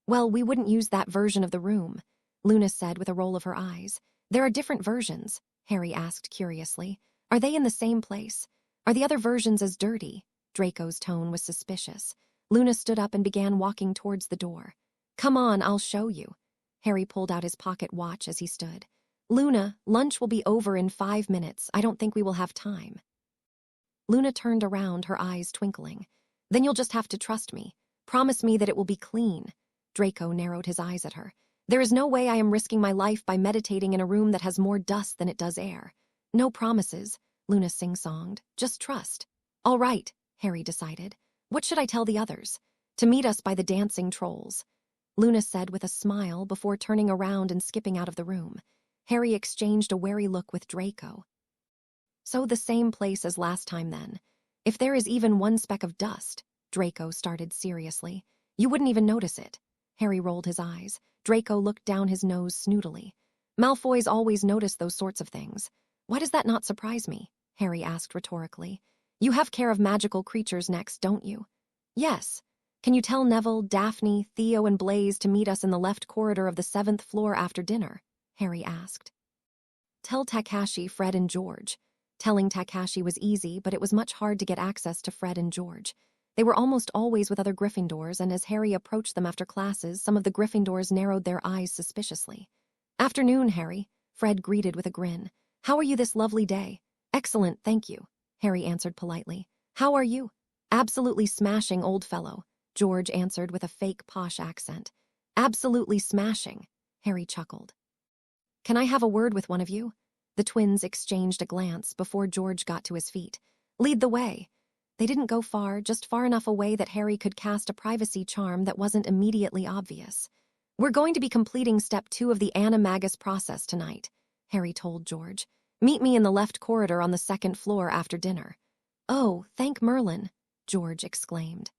Well, we wouldn't use that version of the room, Luna said with a roll of her eyes. There are different versions, Harry asked curiously. Are they in the same place? Are the other versions as dirty? Draco's tone was suspicious. Luna stood up and began walking towards the door. Come on, I'll show you. Harry pulled out his pocket watch as he stood. Luna, lunch will be over in 5 minutes. I don't think we will have time. Luna turned around, her eyes twinkling. Then you'll just have to trust me. Promise me that it will be clean. Draco narrowed his eyes at her. There is no way I am risking my life by meditating in a room that has more dust than it does air. No promises, Luna sing-songed. Just trust. All right, Harry decided. What should I tell the others? To meet us by the dancing trolls, Luna said with a smile before turning around and skipping out of the room. Harry exchanged a wary look with Draco. So the same place as last time then. If there is even one speck of dust, Draco started seriously, you wouldn't even notice it. Harry rolled his eyes. Draco looked down his nose snootily. Malfoys always notice those sorts of things. Why does that not surprise me? Harry asked rhetorically. You have care of magical creatures next, don't you? Yes. Can you tell Neville, Daphne, Theo, and Blaise to meet us in the left corridor of the 7th floor after dinner? Harry asked. Tell Takashi, Fred, and George. Telling Takashi was easy, but it was much hard to get access to Fred and George. They were almost always with other Gryffindors, and as Harry approached them after classes, some of the Gryffindors narrowed their eyes suspiciously. Afternoon, Harry, Fred greeted with a grin. How are you this lovely day? Excellent, thank you, Harry answered politely. How are you? Absolutely smashing, old fellow, George answered with a fake posh accent. Absolutely smashing, Harry chuckled. Can I have a word with one of you? The twins exchanged a glance before George got to his feet. Lead the way. They didn't go far, just far enough away that Harry could cast a privacy charm that wasn't immediately obvious. We're going to be completing step 2 of the animagus process tonight, Harry told George. Meet me in the left corridor on the 2nd floor after dinner. Oh, thank Merlin, George exclaimed.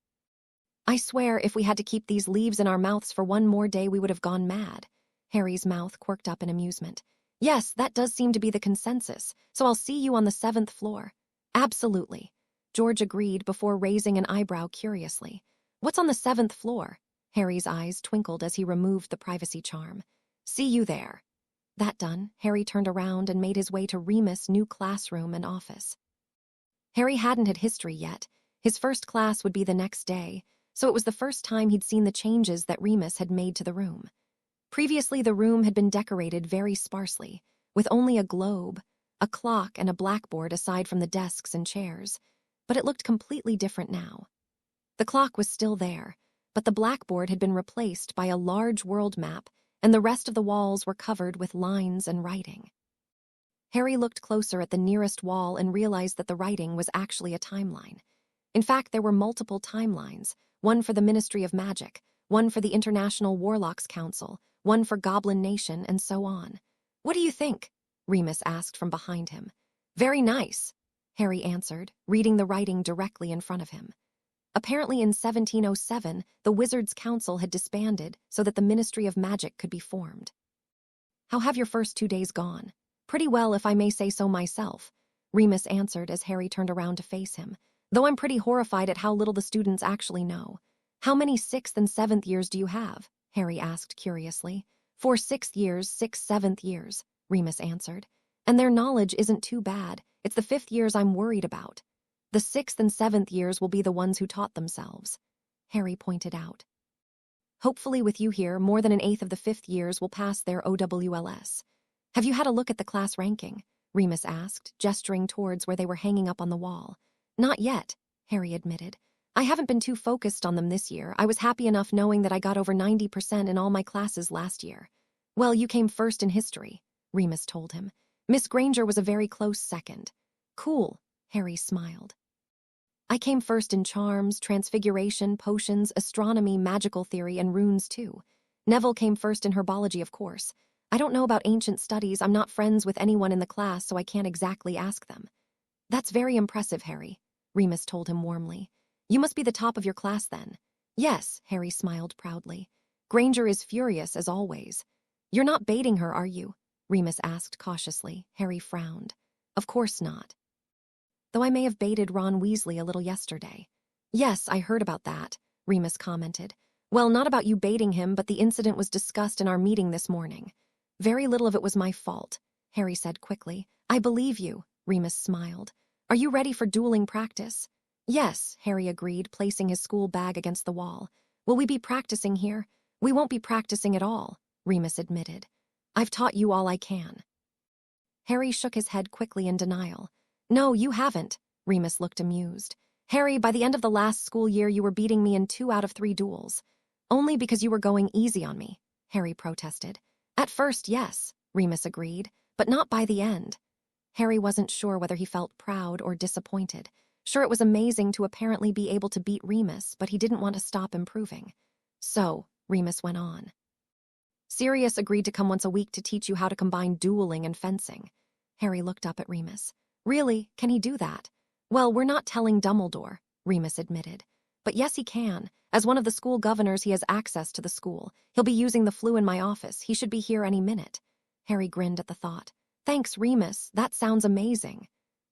I swear if we had to keep these leaves in our mouths for one more day we would have gone mad. Harry's mouth quirked up in amusement. Yes, that does seem to be the consensus, so I'll see you on the 7th floor. Absolutely, George agreed before raising an eyebrow curiously. What's on the 7th floor? Harry's eyes twinkled as he removed the privacy charm. See you there. That done, Harry turned around and made his way to Remus' new classroom and office. Harry hadn't had history yet. His first class would be the next day, so it was the first time he'd seen the changes that Remus had made to the room. Previously, the room had been decorated very sparsely, with only a globe, a clock, and a blackboard aside from the desks and chairs, but it looked completely different now. The clock was still there, but the blackboard had been replaced by a large world map, and the rest of the walls were covered with lines and writing. Harry looked closer at the nearest wall and realized that the writing was actually a timeline. In fact, there were multiple timelines, one for the Ministry of Magic, one for the International Warlocks Council, one for Goblin Nation, and so on. What do you think? Remus asked from behind him. Very nice, Harry answered, reading the writing directly in front of him. Apparently in 1707, the Wizards' Council had disbanded so that the Ministry of Magic could be formed. How have your first 2 days gone? Pretty well, if I may say so myself, Remus answered as Harry turned around to face him, though I'm pretty horrified at how little the students actually know. How many 6th and 7th years do you have? Harry asked curiously. 4 6th years, 6 7th years, Remus answered. And their knowledge isn't too bad. It's the 5th years I'm worried about. The 6th and 7th years will be the ones who taught themselves, Harry pointed out. Hopefully with you here, more than 1/8 of the 5th years will pass their OWLS. Have you had a look at the class ranking? Remus asked, gesturing towards where they were hanging up on the wall. Not yet, Harry admitted. I haven't been too focused on them this year. I was happy enough knowing that I got over 90% in all my classes last year. Well, you came first in history, Remus told him. Miss Granger was a very close second. Cool, Harry smiled. I came first in charms, transfiguration, potions, astronomy, magical theory, and runes too. Neville came first in herbology, of course. I don't know about ancient studies. I'm not friends with anyone in the class, so I can't exactly ask them. That's very impressive, Harry, Remus told him warmly. You must be the top of your class then. Yes, Harry smiled proudly. Granger is furious, as always. You're not baiting her, are you? Remus asked cautiously. Harry frowned. Of course not. Though I may have baited Ron Weasley a little yesterday. Yes, I heard about that, Remus commented. Well, not about you baiting him, but the incident was discussed in our meeting this morning. Very little of it was my fault, Harry said quickly. I believe you, Remus smiled. Are you ready for dueling practice? Yes, Harry agreed, placing his school bag against the wall. Will we be practicing here? We won't be practicing at all, Remus admitted. I've taught you all I can. Harry shook his head quickly in denial. No, you haven't, Remus looked amused. Harry, by the end of the last school year you were beating me in 2 out of 3 duels. Only because you were going easy on me, Harry protested. At first, yes, Remus agreed, but not by the end. Harry wasn't sure whether he felt proud or disappointed. Sure, it was amazing to apparently be able to beat Remus, but he didn't want to stop improving. So, Remus went on. Sirius agreed to come once a week to teach you how to combine dueling and fencing. Harry looked up at Remus. Really? Can he do that? Well, we're not telling Dumbledore, Remus admitted. But yes, he can. As one of the school governors, he has access to the school. He'll be using the flu in my office. He should be here any minute. Harry grinned at the thought. Thanks, Remus. That sounds amazing.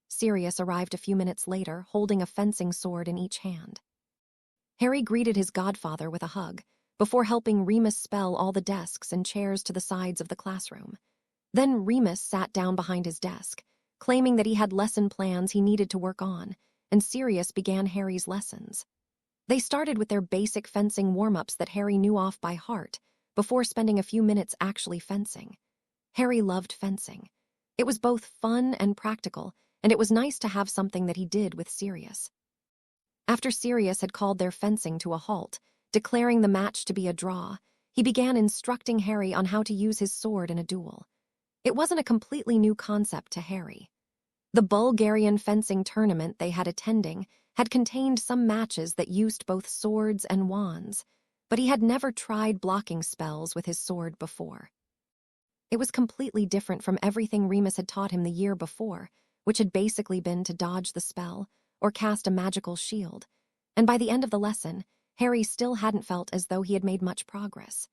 Sirius arrived a few minutes later, holding a fencing sword in each hand. Harry greeted his godfather with a hug, before helping Remus spell all the desks and chairs to the sides of the classroom. Then Remus sat down behind his desk, claiming that he had lesson plans he needed to work on, and Sirius began Harry's lessons. They started with their basic fencing warm-ups that Harry knew off by heart, before spending a few minutes actually fencing. Harry loved fencing. It was both fun and practical, and it was nice to have something that he did with Sirius. After Sirius had called their fencing to a halt, declaring the match to be a draw, he began instructing Harry on how to use his sword in a duel. It wasn't a completely new concept to Harry. The Bulgarian fencing tournament they had attending had contained some matches that used both swords and wands, but he had never tried blocking spells with his sword before. It was completely different from everything Remus had taught him the year before, which had basically been to dodge the spell or cast a magical shield, and by the end of the lesson, Harry still hadn't felt as though he had made much progress.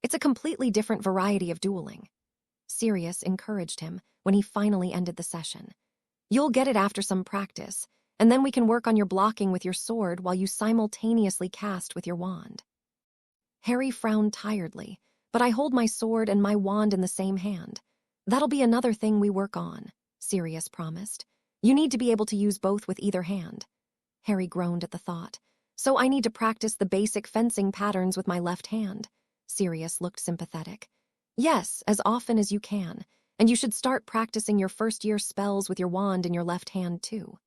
It's a completely different variety of dueling. Sirius encouraged him when he finally ended the session. You'll get it after some practice, and then we can work on your blocking with your sword while you simultaneously cast with your wand. Harry frowned tiredly, but I hold my sword and my wand in the same hand. That'll be another thing we work on, Sirius promised. You need to be able to use both with either hand. Harry groaned at the thought. So I need to practice the basic fencing patterns with my left hand. Sirius looked sympathetic. Yes, as often as you can, and you should start practicing your first-year spells with your wand in your left hand, too.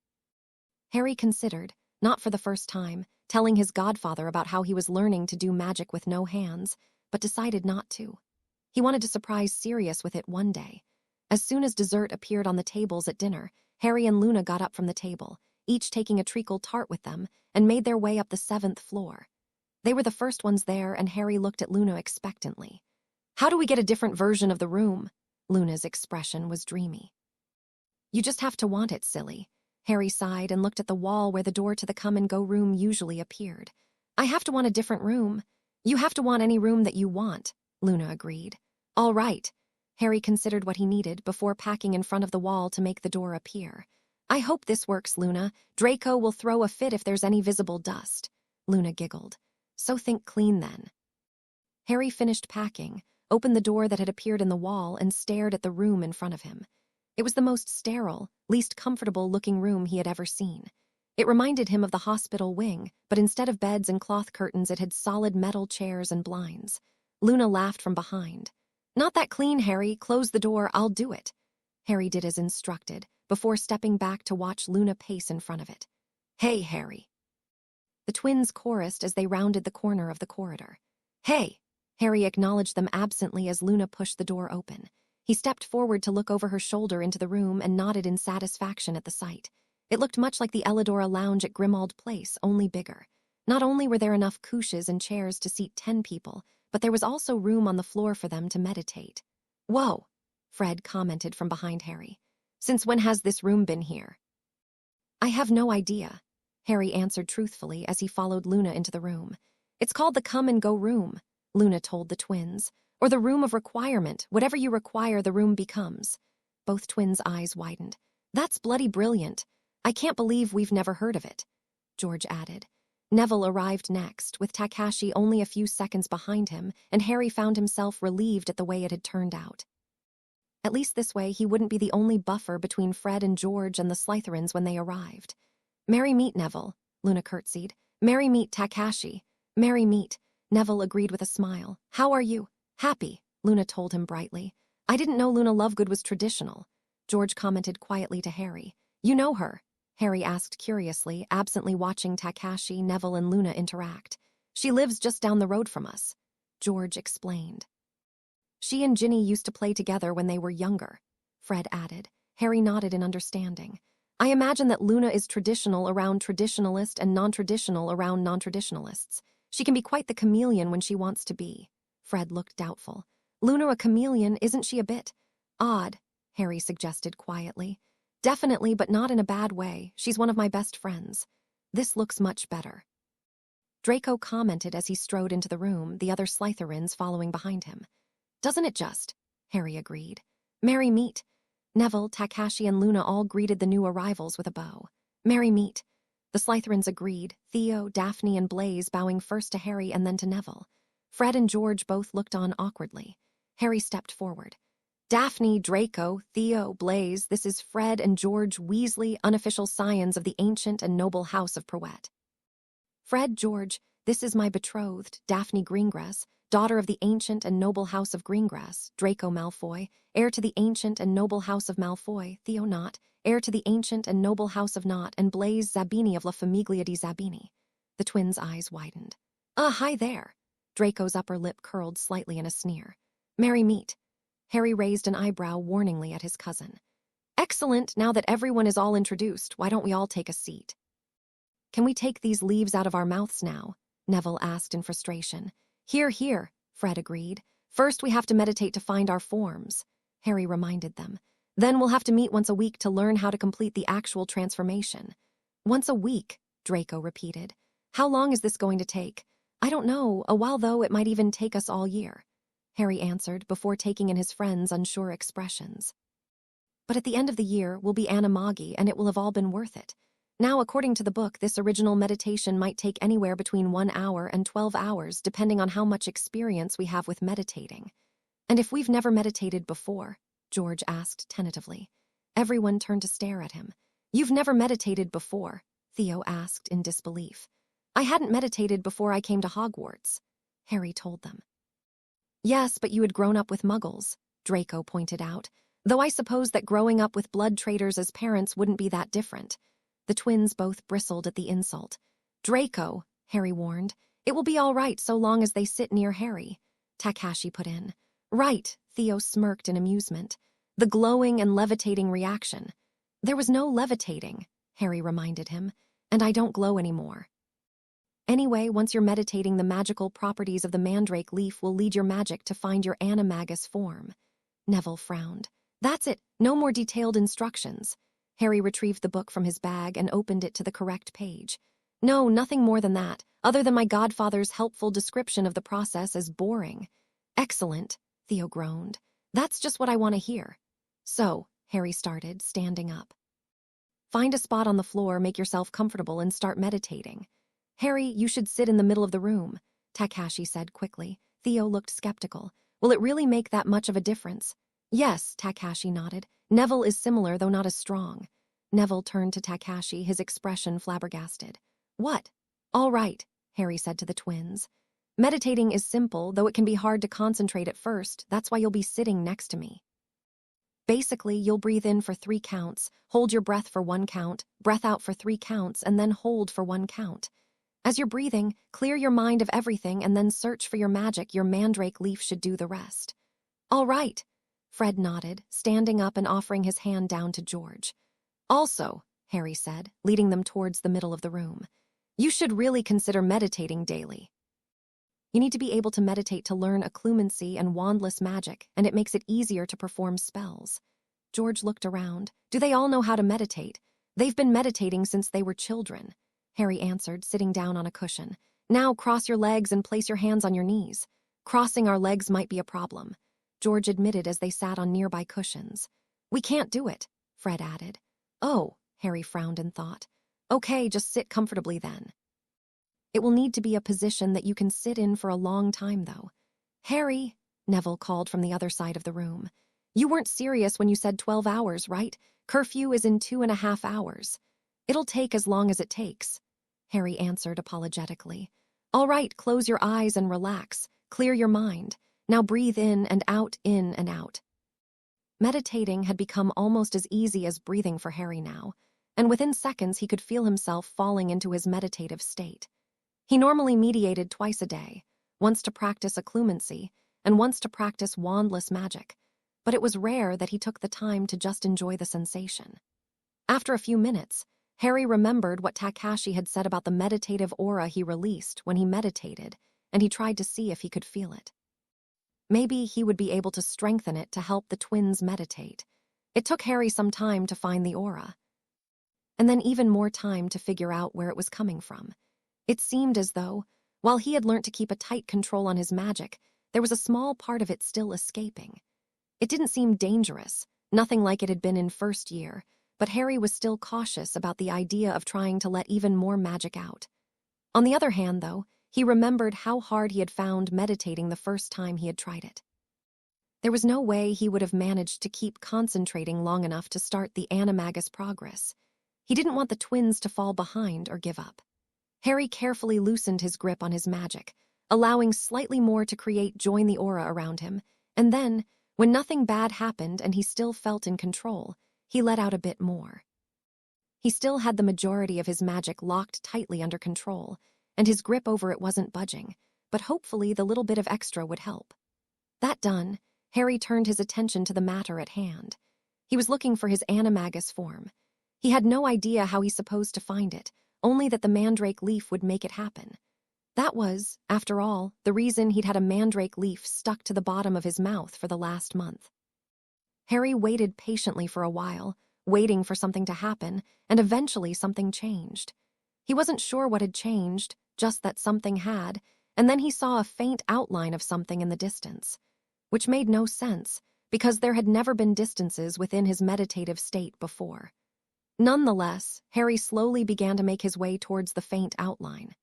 Harry considered, not for the first time, telling his godfather about how he was learning to do magic with no hands, but decided not to. He wanted to surprise Sirius with it one day. As soon as dessert appeared on the tables at dinner, Harry and Luna got up from the table, each taking a treacle tart with them, and made their way up the 7th floor. They were the first ones there, and Harry looked at Luna expectantly. How do we get a different version of the room? Luna's expression was dreamy. You just have to want it, silly. Harry sighed and looked at the wall where the door to the come-and-go room usually appeared. I have to want a different room. You have to want any room that you want, Luna agreed. All right. Harry considered what he needed before packing in front of the wall to make the door appear. I hope this works, Luna. Draco will throw a fit if there's any visible dust. Luna giggled. So think clean then. Harry finished packing, opened the door that had appeared in the wall, and stared at the room in front of him. It was the most sterile, least comfortable-looking room he had ever seen. It reminded him of the hospital wing, but instead of beds and cloth curtains, it had solid metal chairs and blinds. Luna laughed from behind. Not that clean, Harry. Close the door. I'll do it. Harry did as instructed, before stepping back to watch Luna pace in front of it. Hey, Harry. The twins chorused as they rounded the corner of the corridor. Hey! Harry acknowledged them absently as Luna pushed the door open. He stepped forward to look over her shoulder into the room and nodded in satisfaction at the sight. It looked much like the Elidora lounge at Grimmauld Place, only bigger. Not only were there enough couches and chairs to seat 10 people, but there was also room on the floor for them to meditate. "Whoa," Fred commented from behind Harry. "Since when has this room been here?" "I have no idea," Harry answered truthfully as he followed Luna into the room. "It's called the come and go room," Luna told the twins. "Or the room of requirement. Whatever you require, the room becomes." Both twins' eyes widened. "That's bloody brilliant. I can't believe we've never heard of it," George added. Neville arrived next, with Takashi only a few seconds behind him, and Harry found himself relieved at the way it had turned out. At least this way he wouldn't be the only buffer between Fred and George and the Slytherins when they arrived. "Merry meet, Neville," Luna curtsied. "Merry meet, Takashi." "Merry meet," Neville agreed with a smile. "How are you?" "Happy," Luna told him brightly. "I didn't know Luna Lovegood was traditional," George commented quietly to Harry. "You know her?" Harry asked curiously, absently watching Takashi, Neville, and Luna interact. "She lives just down the road from us," George explained. "She and Ginny used to play together when they were younger," Fred added. Harry nodded in understanding. "I imagine that Luna is traditional around traditionalist and non-traditional around non-traditionalists. She can be quite the chameleon when she wants to be." Fred looked doubtful. "Luna a chameleon, isn't she a bit odd?" Harry suggested quietly. "Definitely, but not in a bad way. She's one of my best friends." "This looks much better," Draco commented as he strode into the room, the other Slytherins following behind him. "Doesn't it just?" Harry agreed. "Merry meet." Neville, Takashi, and Luna all greeted the new arrivals with a bow. "Merry meet." The Slytherins agreed, Theo, Daphne, and Blaise bowing first to Harry and then to Neville. Fred and George both looked on awkwardly. Harry stepped forward. "Daphne, Draco, Theo, Blaise, this is Fred and George Weasley, unofficial scions of the ancient and noble house of Prowett. Fred, George, this is my betrothed, Daphne Greengrass, daughter of the ancient and noble house of Greengrass, Draco Malfoy, heir to the ancient and noble house of Malfoy, Theo Knott, heir to the ancient and noble house of Knott, and Blaise Zabini of La Famiglia di Zabini." The twins' eyes widened. Hi there." Draco's upper lip curled slightly in a sneer. "Merry meet." Harry raised an eyebrow warningly at his cousin. "Excellent, now that everyone is all introduced, why don't we all take a seat?" "Can we take these leaves out of our mouths now?" Neville asked in frustration. "Hear, hear," Fred agreed. "First we have to meditate to find our forms," Harry reminded them. "Then we'll have to meet once a week to learn how to complete the actual transformation." "Once a week," Draco repeated. "How long is this going to take?" "I don't know, a while though, it might even take us all year," Harry answered before taking in his friend's unsure expressions. "But at the end of the year, we'll be animagi, and it will have all been worth it. Now, according to the book, this original meditation might take anywhere between 1 hour and 12 hours, depending on how much experience we have with meditating." "And if we've never meditated before?" George asked tentatively. Everyone turned to stare at him. "You've never meditated before?" Theo asked in disbelief. "I hadn't meditated before I came to Hogwarts," Harry told them. "Yes, but you had grown up with muggles," Draco pointed out, "though I suppose that growing up with blood traders as parents wouldn't be that different." The twins both bristled at the insult. "Draco," Harry warned, "it will be all right so long as they sit near Harry," Takashi put in. "Right," Theo smirked in amusement. "The glowing and levitating reaction." "There was no levitating," Harry reminded him, "and I don't glow anymore." "Anyway, once you're meditating, the magical properties of the mandrake leaf will lead your magic to find your animagus form." Neville frowned. "That's it, no more detailed instructions." Harry retrieved the book from his bag and opened it to the correct page. "No, nothing more than that, other than my godfather's helpful description of the process as boring." "Excellent," Theo groaned. "That's just what I want to hear." "So," Harry started, standing up. "Find a spot on the floor, make yourself comfortable, and start meditating." "Harry, you should sit in the middle of the room," Takashi said quickly. Theo looked skeptical. "Will it really make that much of a difference?" "Yes," Takashi nodded. "Neville is similar, though not as strong." Neville turned to Takashi, his expression flabbergasted. "What?" "All right," Harry said to the twins. "Meditating is simple, though it can be hard to concentrate at first. That's why you'll be sitting next to me. Basically, you'll breathe in for 3 counts, hold your breath for 1 count, breath out for 3 counts, and then hold for 1 count. As you're breathing, clear your mind of everything and then search for your magic. Your mandrake leaf should do the rest." "All right," Fred nodded, standing up and offering his hand down to George. "Also," Harry said, leading them towards the middle of the room, "you should really consider meditating daily." You need to be able to meditate to learn occlumency and wandless magic, and it makes it easier to perform spells. George looked around. Do they all know how to meditate? They've been meditating since they were children, Harry answered, sitting down on a cushion. Now cross your legs and place your hands on your knees. Crossing our legs might be a problem, George admitted as they sat on nearby cushions. We can't do it, Fred added. Oh, Harry frowned in thought. Okay, just sit comfortably then. It will need to be a position that you can sit in for a long time, though. Harry, Neville called from the other side of the room. You weren't serious when you said 12 hours, right? Curfew is in 2.5 hours. It'll take as long as it takes, Harry answered apologetically. All right, close your eyes and relax. Clear your mind. Now breathe in and out, in and out. Meditating had become almost as easy as breathing for Harry now, and within seconds he could feel himself falling into his meditative state. He normally mediated twice a day, once to practice occlumency and once to practice wandless magic, but it was rare that he took the time to just enjoy the sensation. After a few minutes, Harry remembered what Takashi had said about the meditative aura he released when he meditated, and he tried to see if he could feel it. Maybe he would be able to strengthen it to help the twins meditate. It took Harry some time to find the aura, and then even more time to figure out where it was coming from. It seemed as though, while he had learnt to keep a tight control on his magic, there was a small part of it still escaping. It didn't seem dangerous, nothing like it had been in first year, but Harry was still cautious about the idea of trying to let even more magic out. On the other hand, though, he remembered how hard he had found meditating the first time he had tried it. There was no way he would have managed to keep concentrating long enough to start the animagus progress. He didn't want the twins to fall behind or give up. Harry carefully loosened his grip on his magic, allowing slightly more to create join the aura around him, and then, when nothing bad happened and he still felt in control, he let out a bit more. He still had the majority of his magic locked tightly under control, and his grip over it wasn't budging, but hopefully the little bit of extra would help. That done, Harry turned his attention to the matter at hand. He was looking for his animagus form. He had no idea how he's supposed to find it, only that the mandrake leaf would make it happen. That was, after all, the reason he'd had a mandrake leaf stuck to the bottom of his mouth for the last month. Harry waited patiently for a while, waiting for something to happen, and eventually something changed. He wasn't sure what had changed, just that something had, and then he saw a faint outline of something in the distance, which made no sense, because there had never been distances within his meditative state before. Nonetheless, Harry slowly began to make his way towards the faint outline.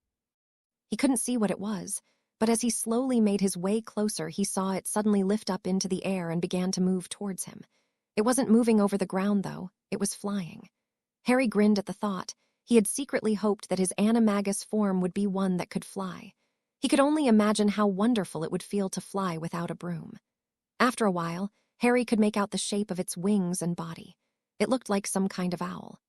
He couldn't see what it was, but as he slowly made his way closer, he saw it suddenly lift up into the air and began to move towards him. It wasn't moving over the ground, though. It was flying. Harry grinned at the thought. He had secretly hoped that his animagus form would be one that could fly. He could only imagine how wonderful it would feel to fly without a broom. After a while, Harry could make out the shape of its wings and body. It looked like some kind of owl.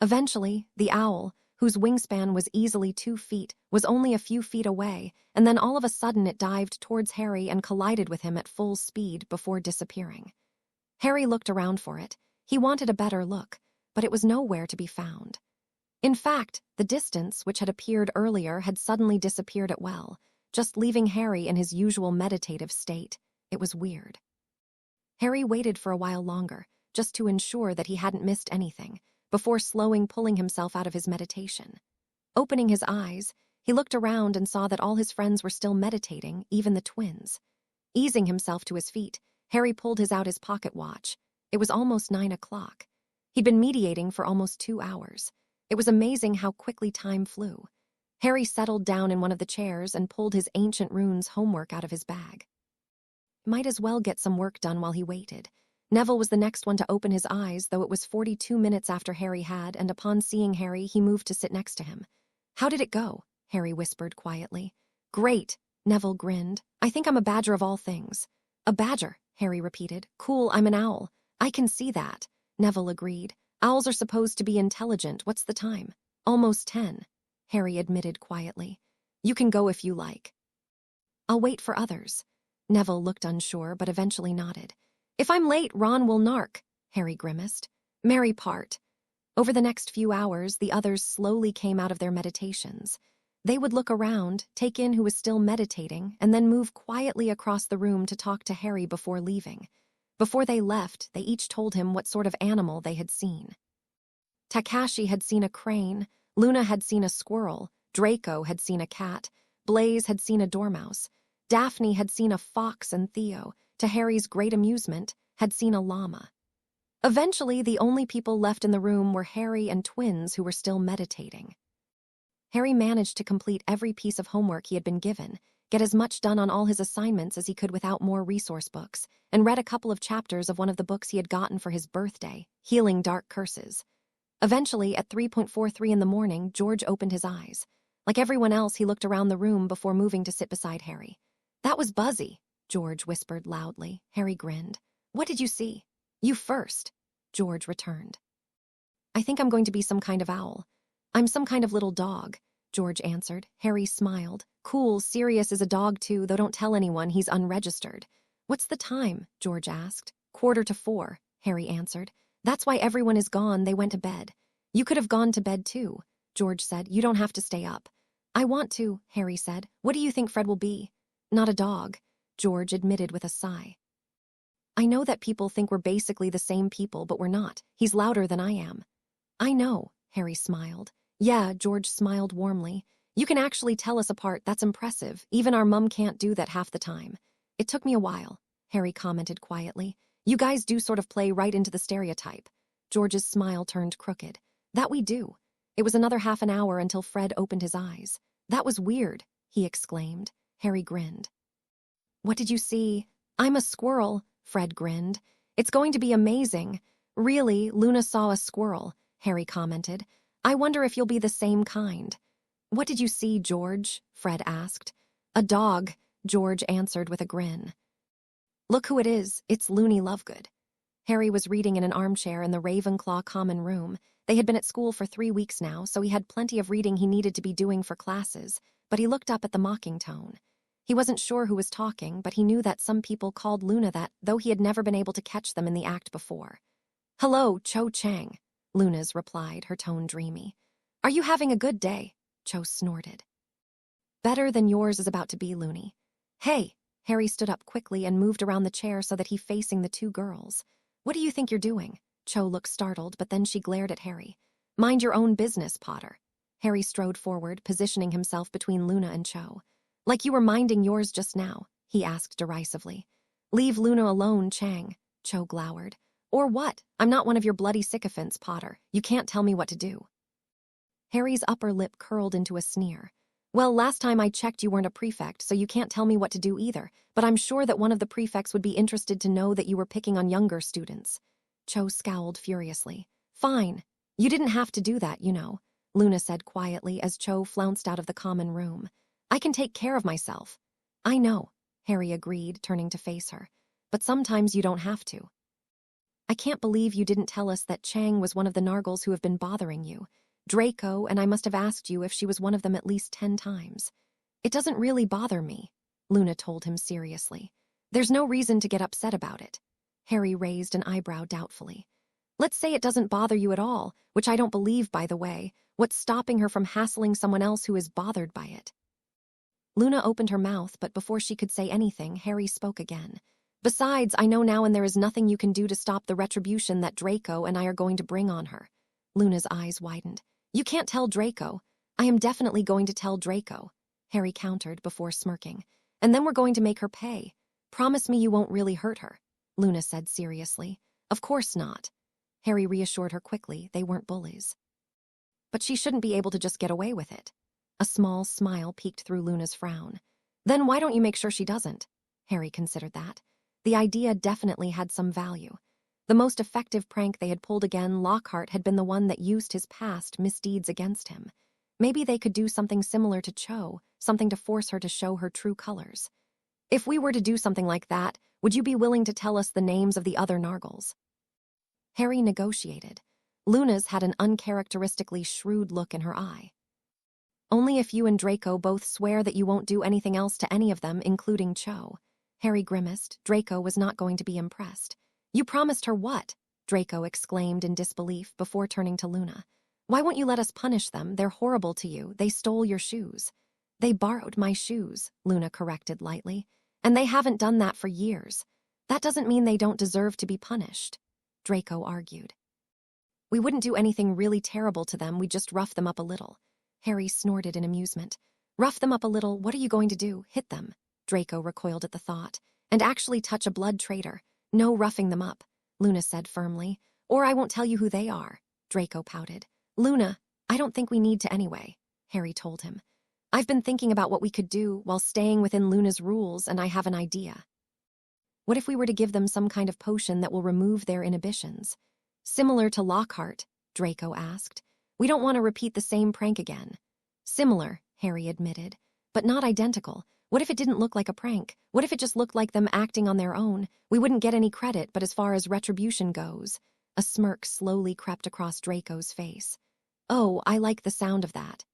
Eventually, the owl, whose wingspan was easily 2 feet, was only a few feet away, and then all of a sudden it dived towards Harry and collided with him at full speed before disappearing. Harry looked around for it. He wanted a better look, but it was nowhere to be found. In fact, the distance, which had appeared earlier, had suddenly disappeared as well, just leaving Harry in his usual meditative state. It was weird. Harry waited for a while longer, just to ensure that he hadn't missed anything, before pulling himself out of his meditation. Opening his eyes, he looked around and saw that all his friends were still meditating, even the twins. Easing himself to his feet, Harry pulled out his pocket watch. It was almost 9 o'clock. He'd been mediating for almost 2 hours. It was amazing how quickly time flew. Harry settled down in one of the chairs and pulled his ancient runes homework out of his bag. Might as well get some work done while he waited. Neville was the next one to open his eyes, though it was 42 minutes after Harry had, and upon seeing Harry, he moved to sit next to him. How did it go? Harry whispered quietly. Great, Neville grinned. I think I'm a badger of all things. A badger, Harry repeated. Cool, I'm an owl. I can see that, Neville agreed. Owls are supposed to be intelligent. What's the time? Almost 10, Harry admitted quietly. You can go if you like. I'll wait for others. Neville looked unsure, but eventually nodded. If I'm late, Ron will narc, Harry grimaced. Merry part. Over the next few hours, the others slowly came out of their meditations. They would look around, take in who was still meditating, and then move quietly across the room to talk to Harry before leaving. Before they left, they each told him what sort of animal they had seen. Takashi had seen a crane, Luna had seen a squirrel, Draco had seen a cat, Blaze had seen a dormouse, Daphne had seen a fox, and Theo, to Harry's great amusement, had seen a llama. Eventually, the only people left in the room were Harry and twins who were still meditating. Harry managed to complete every piece of homework he had been given, get as much done on all his assignments as he could without more resource books, and read a couple of chapters of one of the books he had gotten for his birthday, Healing Dark Curses. Eventually, at 3:43 in the morning, George opened his eyes. Like everyone else, he looked around the room before moving to sit beside Harry. "That was Buzzy," George whispered loudly. Harry grinned. "What did you see?" "You first," George returned. "I think I'm going to be some kind of owl." "I'm some kind of little dog," George answered. Harry smiled. "Cool, Sirius is a dog too, though don't tell anyone, he's unregistered." "What's the time?" George asked. 3:45, Harry answered. "That's why everyone is gone, they went to bed." "You could have gone to bed too," George said. "You don't have to stay up." "I want to," Harry said. "What do you think Fred will be?" "Not a dog," George admitted with a sigh. "I know that people think we're basically the same people, but we're not. He's louder than I am." "I know," Harry smiled. "Yeah," George smiled warmly. "You can actually tell us apart, that's impressive. Even our mum can't do that half the time." "It took me a while," Harry commented quietly. "You guys do sort of play right into the stereotype." George's smile turned crooked. "That we do." It was another half an hour until Fred opened his eyes. "That was weird," he exclaimed. Harry grinned. "What did you see?" "I'm a squirrel," Fred grinned. "It's going to be amazing." "Really, Luna saw a squirrel," Harry commented. "I wonder if you'll be the same kind." "What did you see, George?" Fred asked. "A dog," George answered with a grin. "Look who it is, it's Loony Lovegood." Harry was reading in an armchair in the Ravenclaw common room. They had been at school for 3 weeks now, so he had plenty of reading he needed to be doing for classes, but he looked up at the mocking tone. He wasn't sure who was talking, but he knew that some people called Luna that, though he had never been able to catch them in the act before. "Hello, Cho Chang," Luna's replied, her tone dreamy. "Are you having a good day?" Cho snorted. "Better than yours is about to be, Loony." "Hey!" Harry stood up quickly and moved around the chair so that he facing the two girls. "What do you think you're doing?" Cho looked startled, but then she glared at Harry. "Mind your own business, Potter." Harry strode forward, positioning himself between Luna and Cho. "Like you were minding yours just now?" he asked derisively. "Leave Luna alone, Chang," Cho glowered. "Or what? I'm not one of your bloody sycophants, Potter. You can't tell me what to do." Harry's upper lip curled into a sneer. "Well, last time I checked you weren't a prefect, so you can't tell me what to do either, but I'm sure that one of the prefects would be interested to know that you were picking on younger students." Cho scowled furiously. "Fine. You didn't have to do that, you know," Luna said quietly as Cho flounced out of the common room. "I can take care of myself." "I know," Harry agreed, turning to face her. "But sometimes you don't have to." "I can't believe you didn't tell us that Chang was one of the Nargles who have been bothering you. Draco, and I must have asked you if she was one of them at least 10 times. "It doesn't really bother me," Luna told him seriously. "There's no reason to get upset about it." Harry raised an eyebrow doubtfully. "Let's say it doesn't bother you at all, which I don't believe, by the way. What's stopping her from hassling someone else who is bothered by it?" Luna opened her mouth, but before she could say anything, Harry spoke again. "Besides, I know now, and there is nothing you can do to stop the retribution that Draco and I are going to bring on her." Luna's eyes widened. "You can't tell Draco." "I am definitely going to tell Draco," Harry countered before smirking. "And then we're going to make her pay. Promise me you won't really hurt her," Luna said seriously. "Of course not." Harry reassured her quickly, they weren't bullies. "But she shouldn't be able to just get away with it." A small smile peeked through Luna's frown. "Then why don't you make sure she doesn't?" Harry considered that. The idea definitely had some value. The most effective prank they had pulled again, Lockhart had been the one that used his past misdeeds against him. Maybe they could do something similar to Cho, something to force her to show her true colors. "If we were to do something like that, would you be willing to tell us the names of the other Nargles?" Harry negotiated. Luna's had an uncharacteristically shrewd look in her eye. "Only if you and Draco both swear that you won't do anything else to any of them, including Cho." Harry grimaced. Draco was not going to be impressed. "You promised her what?" Draco exclaimed in disbelief before turning to Luna. Why won't you let us punish them? They're horrible to you. They stole your shoes. They borrowed my shoes, Luna corrected lightly. And they haven't done that for years. That doesn't mean they don't deserve to be punished, Draco argued. We wouldn't do anything really terrible to them, we'd just rough them up a little. Harry snorted in amusement. Rough them up a little? What are you going to do? Hit them? Draco recoiled at the thought. And actually touch a blood traitor. No roughing them up, Luna said firmly. Or I won't tell you who they are, Draco pouted. Luna, I don't think we need to anyway, Harry told him. I've been thinking about what we could do while staying within Luna's rules, and I have an idea. What if we were to give them some kind of potion that will remove their inhibitions? Similar to Lockhart, Draco asked. We don't want to repeat the same prank again. Similar, Harry admitted, but not identical. What if it didn't look like a prank? What if it just looked like them acting on their own? We wouldn't get any credit, but as far as retribution goes, a smirk slowly crept across Draco's face. Oh, I like the sound of that.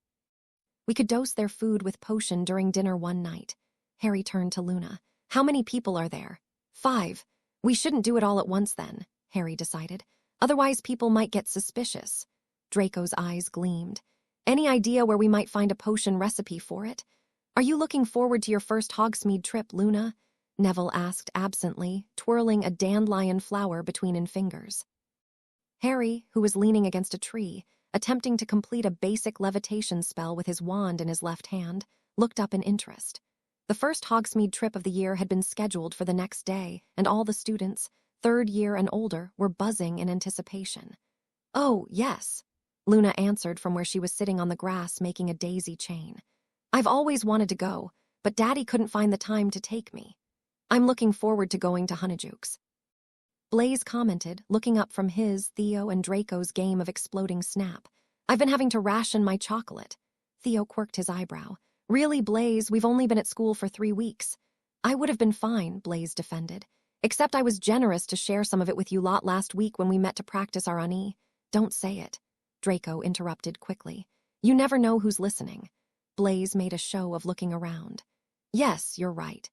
We could dose their food with potion during dinner one night. Harry turned to Luna. How many people are there? 5. We shouldn't do it all at once then, Harry decided. Otherwise people might get suspicious. Draco's eyes gleamed. Any idea where we might find a potion recipe for it? Are you looking forward to your first Hogsmeade trip, Luna? Neville asked absently, twirling a dandelion flower between his fingers. Harry, who was leaning against a tree, attempting to complete a basic levitation spell with his wand in his left hand, looked up in interest. The first Hogsmeade trip of the year had been scheduled for the next day, and all the students, 3rd year and older, were buzzing in anticipation. Oh, yes, Luna answered from where she was sitting on the grass making a daisy chain. I've always wanted to go, but Daddy couldn't find the time to take me. I'm looking forward to going to Honeyjukes. Blaise commented, looking up from his, Theo, and Draco's game of exploding snap. I've been having to ration my chocolate. Theo quirked his eyebrow. Really, Blaise, we've only been at school for 3 weeks. I would have been fine, Blaise defended. Except I was generous to share some of it with you lot last week when we met to practice our Ani. Don't say it, Draco interrupted quickly. You never know who's listening. Blaise made a show of looking around. Yes, you're right.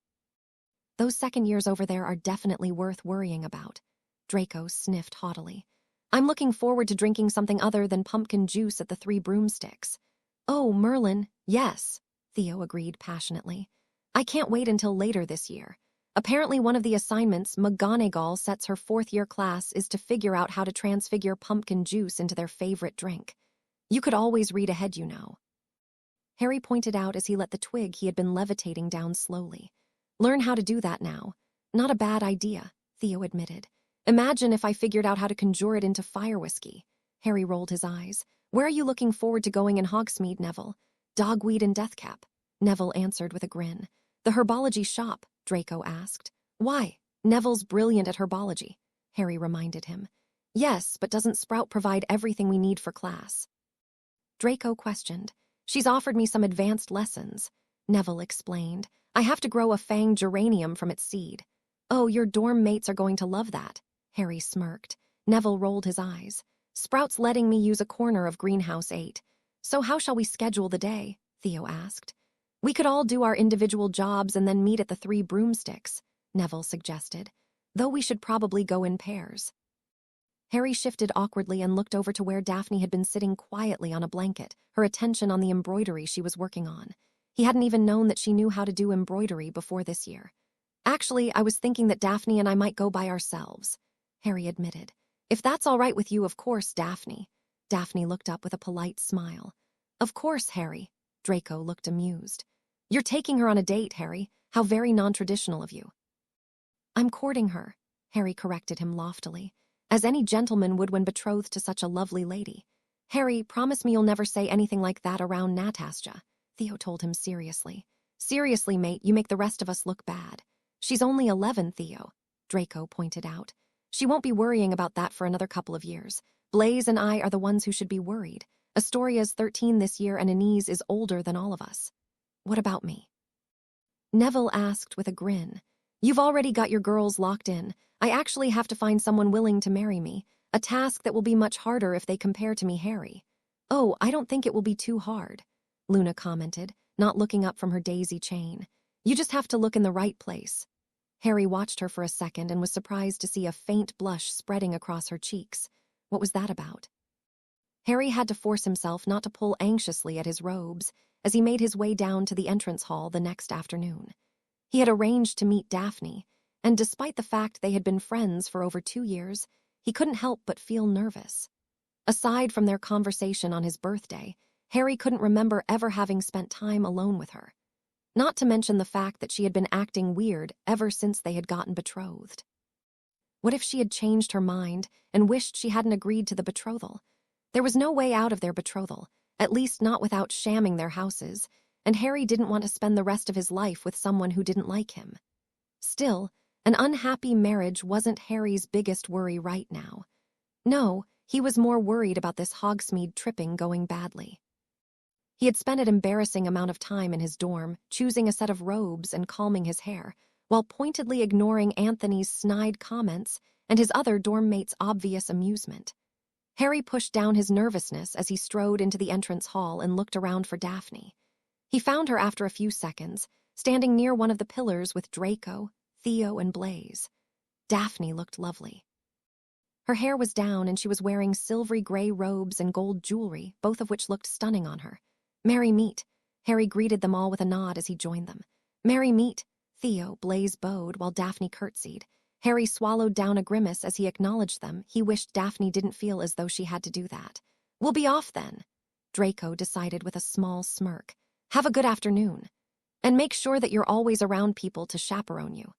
Those second years over there are definitely worth worrying about. Draco sniffed haughtily. I'm looking forward to drinking something other than pumpkin juice at the 3 Broomsticks. Oh, Merlin, yes, Theo agreed passionately. I can't wait until later this year. Apparently one of the assignments McGonagall sets her 4th-year class is to figure out how to transfigure pumpkin juice into their favorite drink. You could always read ahead, you know. Harry pointed out as he let the twig he had been levitating down slowly. Learn how to do that now. Not a bad idea, Theo admitted. Imagine if I figured out how to conjure it into fire whiskey. Harry rolled his eyes. Where are you looking forward to going in Hogsmeade, Neville? Dogweed and Deathcap, Neville answered with a grin. The herbology shop, Draco asked. Why? Neville's brilliant at herbology, Harry reminded him. Yes, but doesn't Sprout provide everything we need for class? Draco questioned. She's offered me some advanced lessons, Neville explained. I have to grow a fanged geranium from its seed. Oh, your dorm mates are going to love that, Harry smirked. Neville rolled his eyes. Sprout's letting me use a corner of Greenhouse 8. So how shall we schedule the day? Theo asked. We could all do our individual jobs and then meet at the 3 Broomsticks, Neville suggested, though we should probably go in pairs. Harry shifted awkwardly and looked over to where Daphne had been sitting quietly on a blanket, her attention on the embroidery she was working on. He hadn't even known that she knew how to do embroidery before this year. Actually, I was thinking that Daphne and I might go by ourselves, Harry admitted. If that's all right with you, of course, Daphne. Daphne looked up with a polite smile. Of course, Harry. Draco looked amused. You're taking her on a date, Harry. How very non-traditional of you. I'm courting her, Harry corrected him loftily, as any gentleman would when betrothed to such a lovely lady. Harry, promise me you'll never say anything like that around Natasha, Theo told him seriously. Seriously, mate, you make the rest of us look bad. She's only 11, Theo, Draco pointed out. She won't be worrying about that for another couple of years. Blaise and I are the ones who should be worried. Astoria's 13 this year and Inez is older than all of us. What about me? Neville asked with a grin. You've already got your girls locked in. I actually have to find someone willing to marry me, a task that will be much harder if they compare to me, Harry. Oh, I don't think it will be too hard, Luna commented, not looking up from her daisy chain. You just have to look in the right place. Harry watched her for a second and was surprised to see a faint blush spreading across her cheeks. What was that about? Harry had to force himself not to pull anxiously at his robes as he made his way down to the entrance hall the next afternoon. He had arranged to meet Daphne, and despite the fact they had been friends for over 2 years, he couldn't help but feel nervous. Aside from their conversation on his birthday, Harry couldn't remember ever having spent time alone with her. Not to mention the fact that she had been acting weird ever since they had gotten betrothed. What if she had changed her mind and wished she hadn't agreed to the betrothal? There was no way out of their betrothal, at least not without shamming their houses, and Harry didn't want to spend the rest of his life with someone who didn't like him. Still, an unhappy marriage wasn't Harry's biggest worry right now. No, he was more worried about this Hogsmeade tripping going badly. He had spent an embarrassing amount of time in his dorm, choosing a set of robes and calming his hair, while pointedly ignoring Anthony's snide comments and his other dorm mates' obvious amusement. Harry pushed down his nervousness as he strode into the entrance hall and looked around for Daphne. He found her after a few seconds, standing near one of the pillars with Draco, Theo, and Blaise. Daphne looked lovely. Her hair was down and she was wearing silvery gray robes and gold jewelry, both of which looked stunning on her. "Merry meet." Harry greeted them all with a nod as he joined them. "Merry meet." Theo, Blaise bowed while Daphne curtsied. Harry swallowed down a grimace as he acknowledged them. He wished Daphne didn't feel as though she had to do that. "We'll be off then," Draco decided with a small smirk. "Have a good afternoon. And make sure that you're always around people to chaperone you,"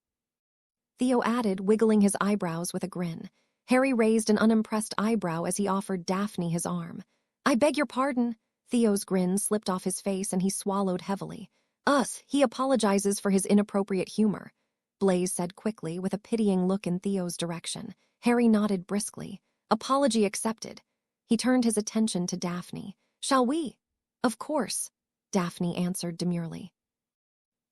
Theo added, wiggling his eyebrows with a grin. Harry raised an unimpressed eyebrow as he offered Daphne his arm. "I beg your pardon." Theo's grin slipped off his face and he swallowed heavily. He apologizes for his inappropriate humor," Blaise said quickly with a pitying look in Theo's direction. Harry nodded briskly. "Apology accepted." He turned his attention to Daphne. "Shall we?" "Of course," Daphne answered demurely.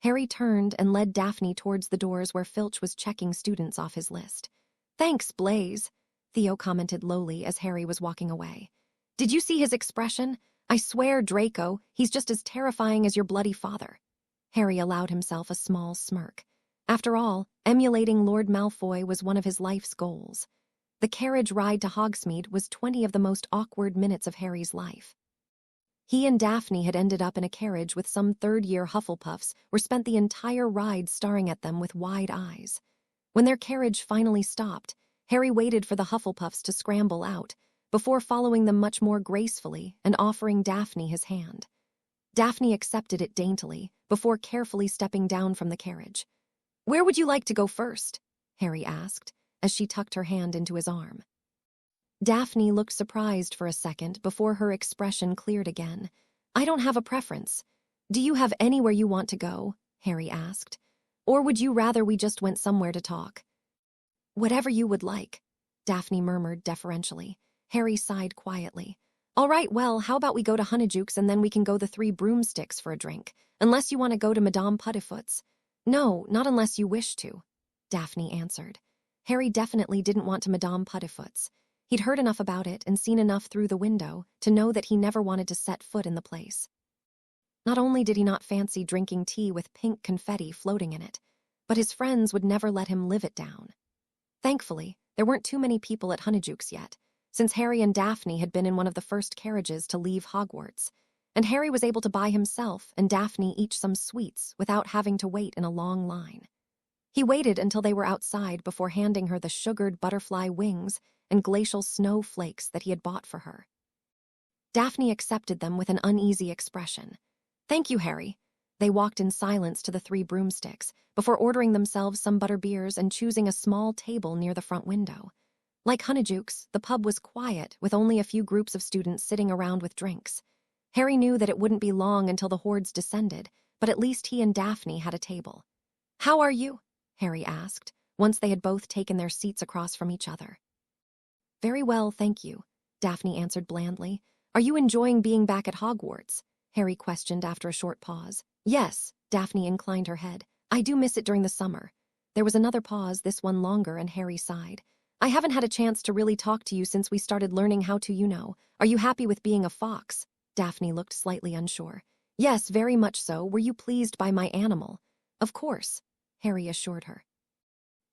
Harry turned and led Daphne towards the doors where Filch was checking students off his list. "Thanks, Blaise," Theo commented lowly as Harry was walking away. "Did you see his expression? I swear, Draco, he's just as terrifying as your bloody father." Harry allowed himself a small smirk. After all, emulating Lord Malfoy was one of his life's goals. The carriage ride to Hogsmeade was 20 of the most awkward minutes of Harry's life. He and Daphne had ended up in a carriage with some third-year Hufflepuffs who spent the entire ride staring at them with wide eyes. When their carriage finally stopped, Harry waited for the Hufflepuffs to scramble out, before following them much more gracefully and offering Daphne his hand. Daphne accepted it daintily, before carefully stepping down from the carriage. "Where would you like to go first?" Harry asked, as she tucked her hand into his arm. Daphne looked surprised for a second before her expression cleared again. "I don't have a preference. Do you have anywhere you want to go?" Harry asked. "Or would you rather we just went somewhere to talk?" "Whatever you would like," Daphne murmured deferentially. Harry sighed quietly. "All right, well, how about we go to Honeyjuke's and then we can go the Three Broomsticks for a drink, unless you want to go to Madame Puddifoot's." "No, not unless you wish to," Daphne answered. Harry definitely didn't want to Madame Puddifoot's. He'd heard enough about it and seen enough through the window to know that he never wanted to set foot in the place. Not only did he not fancy drinking tea with pink confetti floating in it, but his friends would never let him live it down. Thankfully, there weren't too many people at Honeyjuke's yet, since Harry and Daphne had been in one of the first carriages to leave Hogwarts, and Harry was able to buy himself and Daphne each some sweets without having to wait in a long line. He waited until they were outside before handing her the sugared butterfly wings and glacial snowflakes that he had bought for her. Daphne accepted them with an uneasy expression. "Thank you, Harry." They walked in silence to the Three Broomsticks, before ordering themselves some butterbeers and choosing a small table near the front window. Like Honeyjuke's, the pub was quiet, with only a few groups of students sitting around with drinks. Harry knew that it wouldn't be long until the hordes descended, but at least he and Daphne had a table. "How are you?" Harry asked, once they had both taken their seats across from each other. "Very well, thank you," Daphne answered blandly. "Are you enjoying being back at Hogwarts?" Harry questioned after a short pause. "Yes," Daphne inclined her head. "I do miss it during the summer." There was another pause, this one longer, and Harry sighed. "I haven't had a chance to really talk to you since we started learning how to, Are you happy with being a fox?" Daphne looked slightly unsure. "Yes, very much so. Were you pleased by my animal?" "Of course," Harry assured her.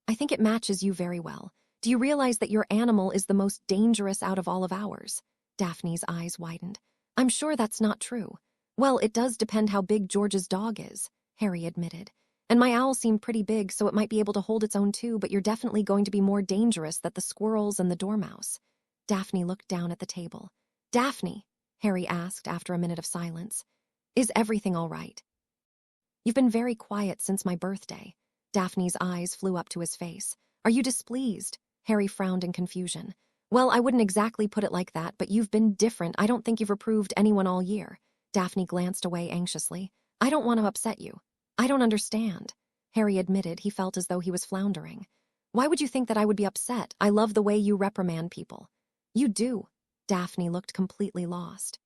"I think it matches you very well. Do you realize that your animal is the most dangerous out of all of ours?" Daphne's eyes widened. I'm sure that's not true. Well, it does depend how big George's dog is, Harry admitted. And my owl seemed pretty big, so it might be able to hold its own too, but you're definitely going to be more dangerous than the squirrels and the dormouse. Daphne looked down at the table. Daphne, Harry asked after a minute of silence, is everything all right? You've been very quiet since my birthday. Daphne's eyes flew up to his face. Are you displeased? Harry frowned in confusion. Well, I wouldn't exactly put it like that, but you've been different. I don't think you've reproved anyone all year. Daphne glanced away anxiously. I don't want to upset you. I don't understand. Harry admitted he felt as though he was floundering. Why would you think that I would be upset? I love the way you reprimand people. You do. Daphne looked completely lost.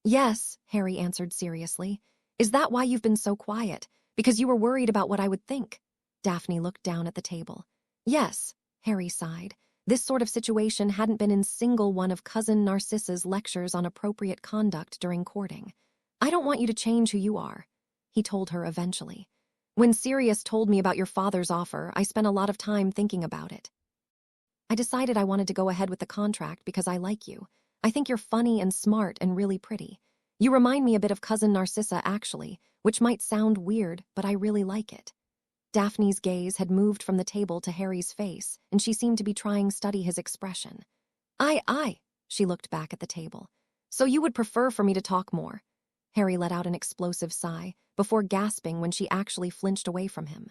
Yes, Harry answered seriously. Is that why you've been so quiet? Because you were worried about what I would think? Daphne looked down at the table. Yes, Harry sighed. This sort of situation hadn't been in single one of Cousin Narcissa's lectures on appropriate conduct during courting. I don't want you to change who you are, he told her eventually. When Sirius told me about your father's offer, I spent a lot of time thinking about it. I decided I wanted to go ahead with the contract because I like you. I think you're funny and smart and really pretty. You remind me a bit of Cousin Narcissa, actually, which might sound weird, but I really like it. Daphne's gaze had moved from the table to Harry's face, and she seemed to be trying to study his expression. Aye, she looked back at the table. So you would prefer for me to talk more? Harry let out an explosive sigh, before gasping when she actually flinched away from him.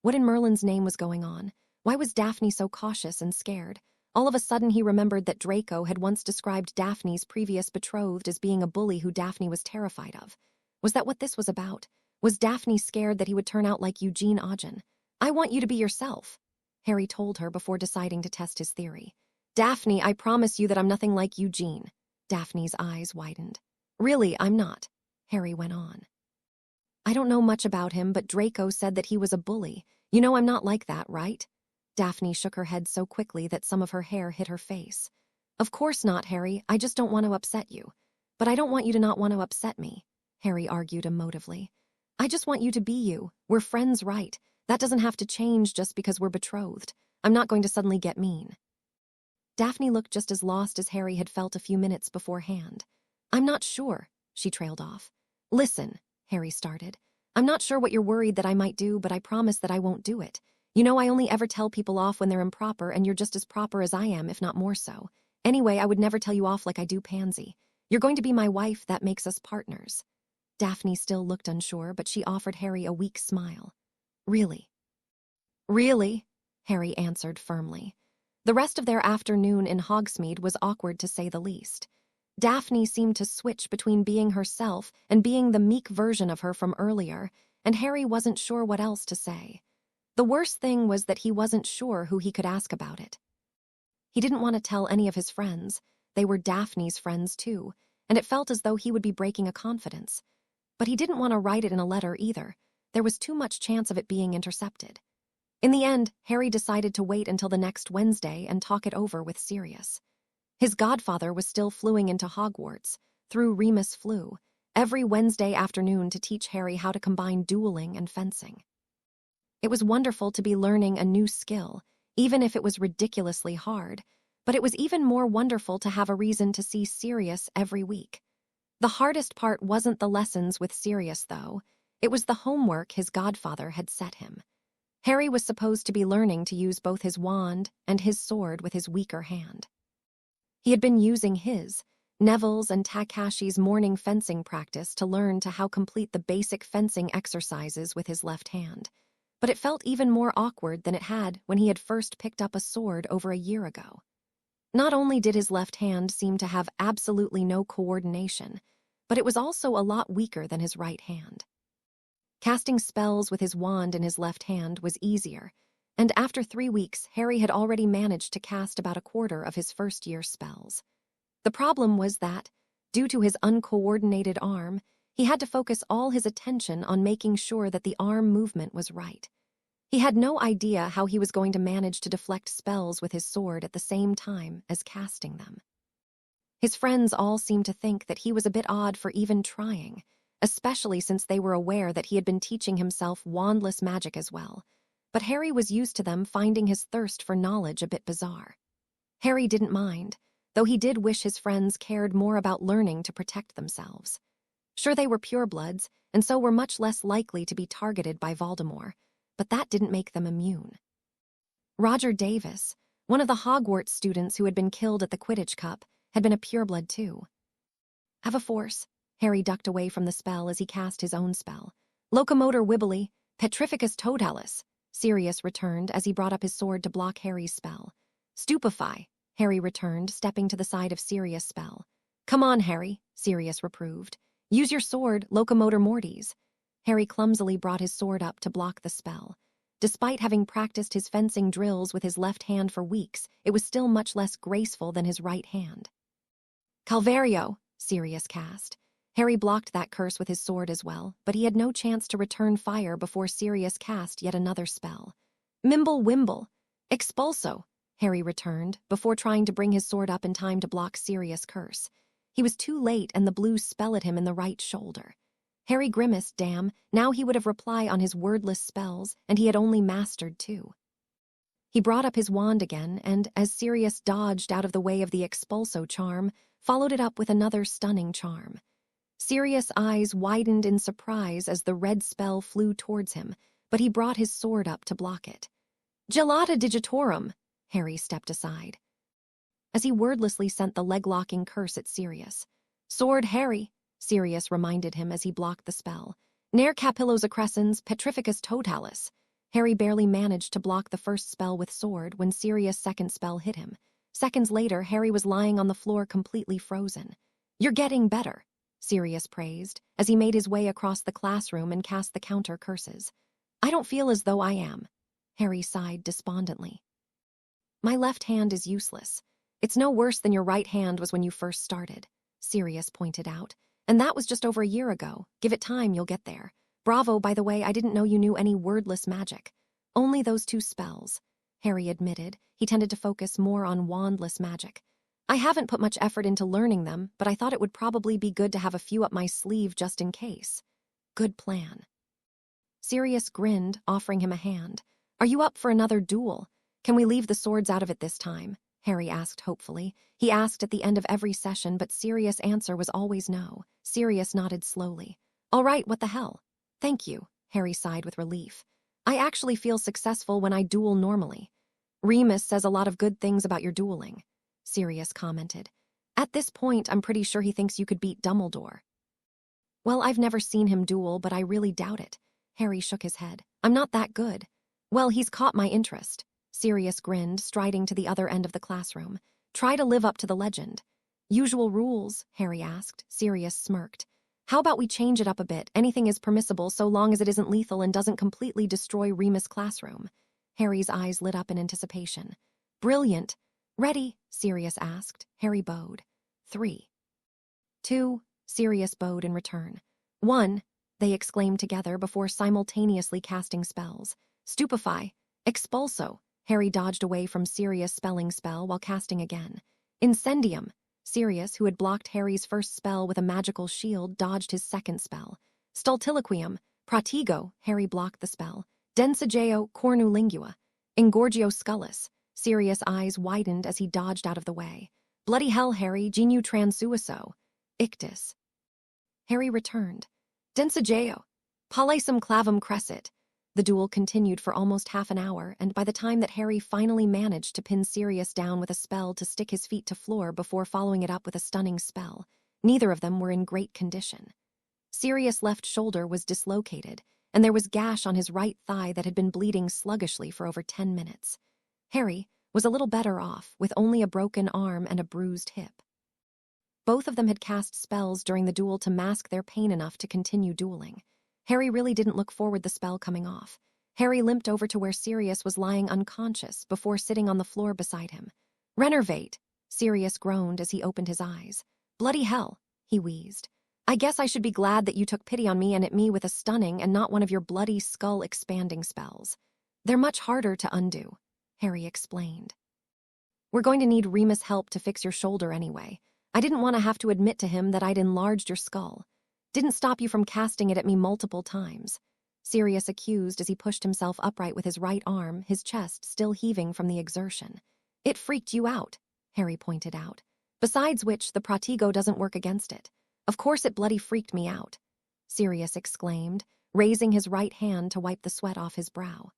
What in Merlin's name was going on? Why was Daphne so cautious and scared? All of a sudden he remembered that Draco had once described Daphne's previous betrothed as being a bully who Daphne was terrified of. Was that what this was about? Was Daphne scared that he would turn out like Eugene Ogden? I want you to be yourself, Harry told her before deciding to test his theory. Daphne, I promise you that I'm nothing like Eugene. Daphne's eyes widened. Really, I'm not, Harry went on. I don't know much about him, but Draco said that he was a bully. You know I'm not like that, right? Daphne shook her head so quickly that some of her hair hit her face. Of course not, Harry. I just don't want to upset you. But I don't want you to not want to upset me, Harry argued emotively. I just want you to be you. We're friends, right? That doesn't have to change just because we're betrothed. I'm not going to suddenly get mean. Daphne looked just as lost as Harry had felt a few minutes beforehand. I'm not sure, she trailed off. Listen, Harry started. I'm not sure what you're worried that I might do, but I promise that I won't do it. You know, I only ever tell people off when they're improper, and you're just as proper as I am, if not more so. Anyway, I would never tell you off like I do Pansy. You're going to be my wife, that makes us partners. Daphne still looked unsure, but she offered Harry a weak smile. Really? Really? Harry answered firmly. The rest of their afternoon in Hogsmeade was awkward to say the least. Daphne seemed to switch between being herself and being the meek version of her from earlier, and Harry wasn't sure what else to say. The worst thing was that he wasn't sure who he could ask about it. He didn't want to tell any of his friends. They were Daphne's friends too, and it felt as though he would be breaking a confidence. But he didn't want to write it in a letter either. There was too much chance of it being intercepted. In the end, Harry decided to wait until the next Wednesday and talk it over with Sirius. His godfather was still fluing into Hogwarts, through Remus Flu, every Wednesday afternoon to teach Harry how to combine dueling and fencing. It was wonderful to be learning a new skill, even if it was ridiculously hard, but it was even more wonderful to have a reason to see Sirius every week. The hardest part wasn't the lessons with Sirius, though. It was the homework his godfather had set him. Harry was supposed to be learning to use both his wand and his sword with his weaker hand. He had been using his, Neville's and Takashi's morning fencing practice to learn to how complete the basic fencing exercises with his left hand. But it felt even more awkward than it had when he had first picked up a sword over a year ago. Not only did his left hand seem to have absolutely no coordination, but it was also a lot weaker than his right hand. Casting spells with his wand in his left hand was easier, and after 3 weeks, Harry had already managed to cast about a quarter of his first-year spells. The problem was that, due to his uncoordinated arm, he had to focus all his attention on making sure that the arm movement was right. He had no idea how he was going to manage to deflect spells with his sword at the same time as casting them. His friends all seemed to think that he was a bit odd for even trying, especially since they were aware that he had been teaching himself wandless magic as well. But Harry was used to them finding his thirst for knowledge a bit bizarre. Harry didn't mind. though he did wish his friends cared more about learning to protect themselves. Sure, they were purebloods, and so were much less likely to be targeted by Voldemort, but that didn't make them immune. Roger Davis, one of the Hogwarts students who had been killed at the Quidditch Cup, had been a pureblood too. Have a force. Harry ducked away from the spell as he cast his own spell. Locomotor Wibbly, Petrificus Totalis, Sirius returned as he brought up his sword to block Harry's spell. Stupefy, Harry returned, stepping to the side of Sirius' spell. Come on, Harry, Sirius reproved. Use your sword, Locomotor Mortis. Harry clumsily brought his sword up to block the spell. Despite having practiced his fencing drills with his left hand for weeks, it was still much less graceful than his right hand. Calvario, Sirius cast. Harry blocked that curse with his sword as well, but he had no chance to return fire before Sirius cast yet another spell. Mimble Wimble, Expulso, Harry returned, before trying to bring his sword up in time to block Sirius' curse. He was too late and the blue spellet him in the right shoulder. Harry grimaced, damn, now he would have replied on his wordless spells, and he had only mastered two. He brought up his wand again, and, as Sirius dodged out of the way of the Expulso charm, followed it up with another stunning charm. Sirius' eyes widened in surprise as the red spell flew towards him, but he brought his sword up to block it. Gelata Digitorum, Harry stepped aside, as he wordlessly sent the leg-locking curse at Sirius. Sword Harry, Sirius reminded him as he blocked the spell. Ner Capillos Accrescens Petrificus Totalis. Harry barely managed to block the first spell with sword when Sirius' second spell hit him. Seconds later, Harry was lying on the floor completely frozen. You're getting better, Sirius praised, as he made his way across the classroom and cast the counter curses. I don't feel as though I am, Harry sighed despondently. My left hand is useless. It's no worse than your right hand was when you first started, Sirius pointed out. And that was just over a year ago. Give it time, you'll get there. Bravo, by the way, I didn't know you knew any wordless magic. Only those two spells, Harry admitted. He tended to focus more on wandless magic. I haven't put much effort into learning them, but I thought it would probably be good to have a few up my sleeve just in case. Good plan. Sirius grinned, offering him a hand. Are you up for another duel? Can we leave the swords out of it this time? Harry asked hopefully. He asked at the end of every session, but Sirius' answer was always no. Sirius nodded slowly. All right, what the hell? Thank you, Harry sighed with relief. I actually feel successful when I duel normally. Remus says a lot of good things about your dueling, Sirius commented. At this point, I'm pretty sure he thinks you could beat Dumbledore. Well, I've never seen him duel, but I really doubt it. Harry shook his head. I'm not that good. Well, he's caught my interest. Sirius grinned, striding to the other end of the classroom. Try to live up to the legend. Usual rules, Harry asked. Sirius smirked. How about we change it up a bit? Anything is permissible so long as it isn't lethal and doesn't completely destroy Remus' classroom. Harry's eyes lit up in anticipation. Brilliant. Ready? Sirius asked. Harry bowed. 3, 2, Sirius bowed in return. 1, they exclaimed together before simultaneously casting spells. Stupefy. Expulso. Harry dodged away from Sirius' spelling spell while casting again. Incendium. Sirius, who had blocked Harry's first spell with a magical shield, dodged his second spell. Stultiloquium. Pratigo. Harry blocked the spell. Densageo cornulingua. Engorgio scullis. Sirius' eyes widened as he dodged out of the way. Bloody hell, Harry, genu transuiso. Ictus. Harry returned. Densageo. Palaesum clavum crescit. The duel continued for almost half an hour, and by the time that Harry finally managed to pin Sirius down with a spell to stick his feet to floor before following it up with a stunning spell, neither of them were in great condition. Sirius' left shoulder was dislocated, and there was gash on his right thigh that had been bleeding sluggishly for over 10 minutes. Harry was a little better off, with only a broken arm and a bruised hip. Both of them had cast spells during the duel to mask their pain enough to continue dueling. Harry really didn't look forward the spell coming off. Harry limped over to where Sirius was lying unconscious before sitting on the floor beside him. Renervate, Sirius groaned as he opened his eyes. Bloody hell, he wheezed. I guess I should be glad that you took pity on me and hit me with a stunning and not one of your bloody skull-expanding spells. They're much harder to undo, Harry explained. We're going to need Remus' help to fix your shoulder anyway. I didn't want to have to admit to him that I'd enlarged your skull. Didn't stop you from casting it at me multiple times, Sirius accused as he pushed himself upright with his right arm, his chest still heaving from the exertion. It freaked you out, Harry pointed out. Besides which, the pratigo doesn't work against it. Of course it bloody freaked me out," Sirius exclaimed, raising his right hand to wipe the sweat off his brow.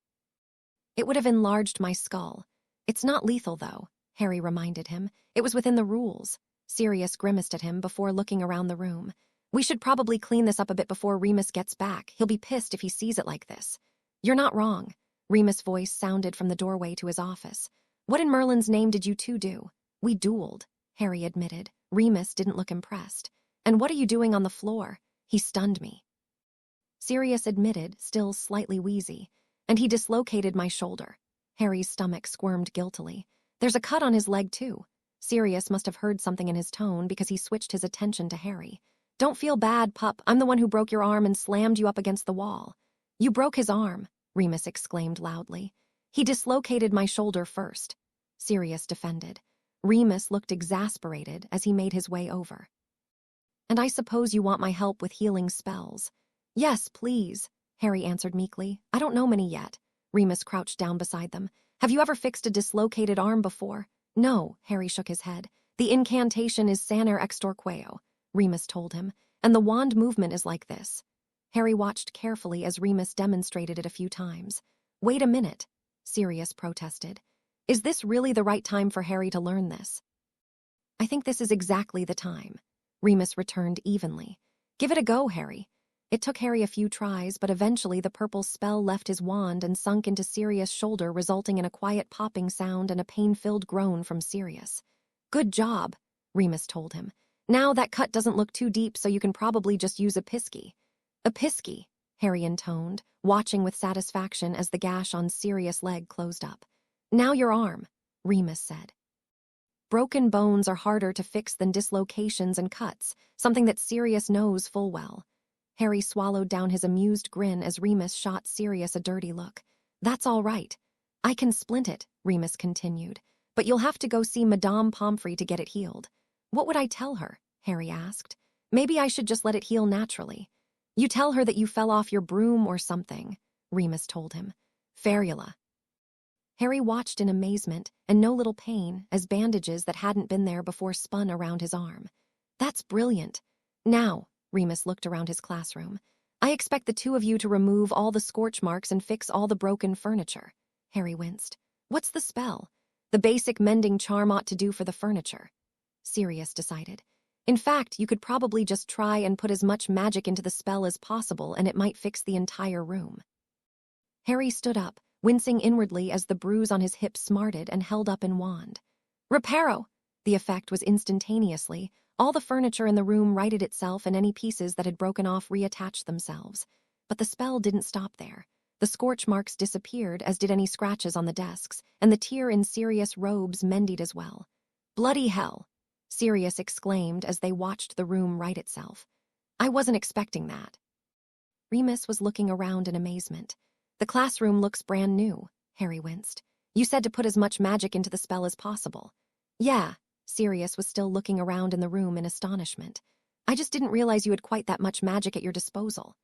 "It would have enlarged my skull. It's not lethal, though," Harry reminded him. "It was within the rules." Sirius grimaced at him before looking around the room. "We should probably clean this up a bit before Remus gets back. He'll be pissed if he sees it like this." "You're not wrong," Remus' voice sounded from the doorway to his office. "What in Merlin's name did you two do?" "We dueled," Harry admitted. Remus didn't look impressed. "And what are you doing on the floor?" "He stunned me," Sirius admitted, still slightly wheezy. "And he dislocated my shoulder." Harry's stomach squirmed guiltily. "There's a cut on his leg, too." Sirius must have heard something in his tone because he switched his attention to Harry. "Don't feel bad, pup. I'm the one who broke your arm and slammed you up against the wall." "You broke his arm," Remus exclaimed loudly. "He dislocated my shoulder first," Sirius defended. Remus looked exasperated as he made his way over. "And I suppose you want my help with healing spells." "Yes, please," Harry answered meekly. "I don't know many yet." Remus crouched down beside them. "Have you ever fixed a dislocated arm before?" "No," Harry shook his head. "The incantation is Saner Extorqueo," Remus told him, "and the wand movement is like this." Harry watched carefully as Remus demonstrated it a few times. "Wait a minute," Sirius protested. "Is this really the right time for Harry to learn this?" "I think this is exactly the time," Remus returned evenly. "Give it a go, Harry." It took Harry a few tries, but eventually the purple spell left his wand and sunk into Sirius' shoulder, resulting in a quiet popping sound and a pain-filled groan from Sirius. "Good job," Remus told him. "Now that cut doesn't look too deep, so you can probably just use a pisky." "A pisky," Harry intoned, watching with satisfaction as the gash on Sirius' leg closed up. "Now your arm," Remus said. Broken bones are harder to fix than dislocations and cuts, something that Sirius knows full well. Harry swallowed down his amused grin as Remus shot Sirius a dirty look. "That's all right. I can splint it," Remus continued, "but you'll have to go see Madame Pomfrey to get it healed." "What would I tell her?" Harry asked. "Maybe I should just let it heal naturally." "You tell her that you fell off your broom or something," Remus told him. "Ferula." Harry watched in amazement and no little pain as bandages that hadn't been there before spun around his arm. "That's brilliant. Now," Remus looked around his classroom, "I expect the two of you to remove all the scorch marks and fix all the broken furniture." Harry winced. "What's the spell?" "The basic mending charm ought to do for the furniture," Sirius decided. "In fact, you could probably just try and put as much magic into the spell as possible and it might fix the entire room." Harry stood up, wincing inwardly as the bruise on his hip smarted and held up in wand. "Reparo!" The effect was instantaneously. All the furniture in the room righted itself and any pieces that had broken off reattached themselves. But the spell didn't stop there. The scorch marks disappeared, as did any scratches on the desks, and the tear in Sirius' robes mended as well. "Bloody hell!" Sirius exclaimed as they watched the room right itself. "I wasn't expecting that." Remus was looking around in amazement. "The classroom looks brand new," Harry winced. "You said to put as much magic into the spell as possible." "Yeah." Sirius was still looking around in the room in astonishment. "I just didn't realize you had quite that much magic at your disposal."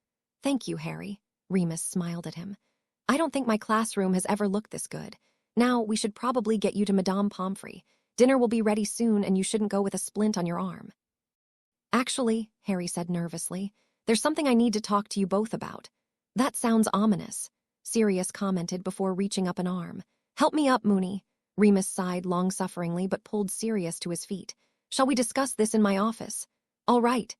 "Thank you, Harry," Remus smiled at him. "I don't think my classroom has ever looked this good. Now, we should probably get you to Madame Pomfrey. Dinner will be ready soon and you shouldn't go with a splint on your arm." "Actually," Harry said nervously, "there's something I need to talk to you both about." "That sounds ominous," Sirius commented before reaching up an arm. "Help me up, Moony." Remus sighed long-sufferingly but pulled Sirius to his feet. "Shall we discuss this in my office?" "All right."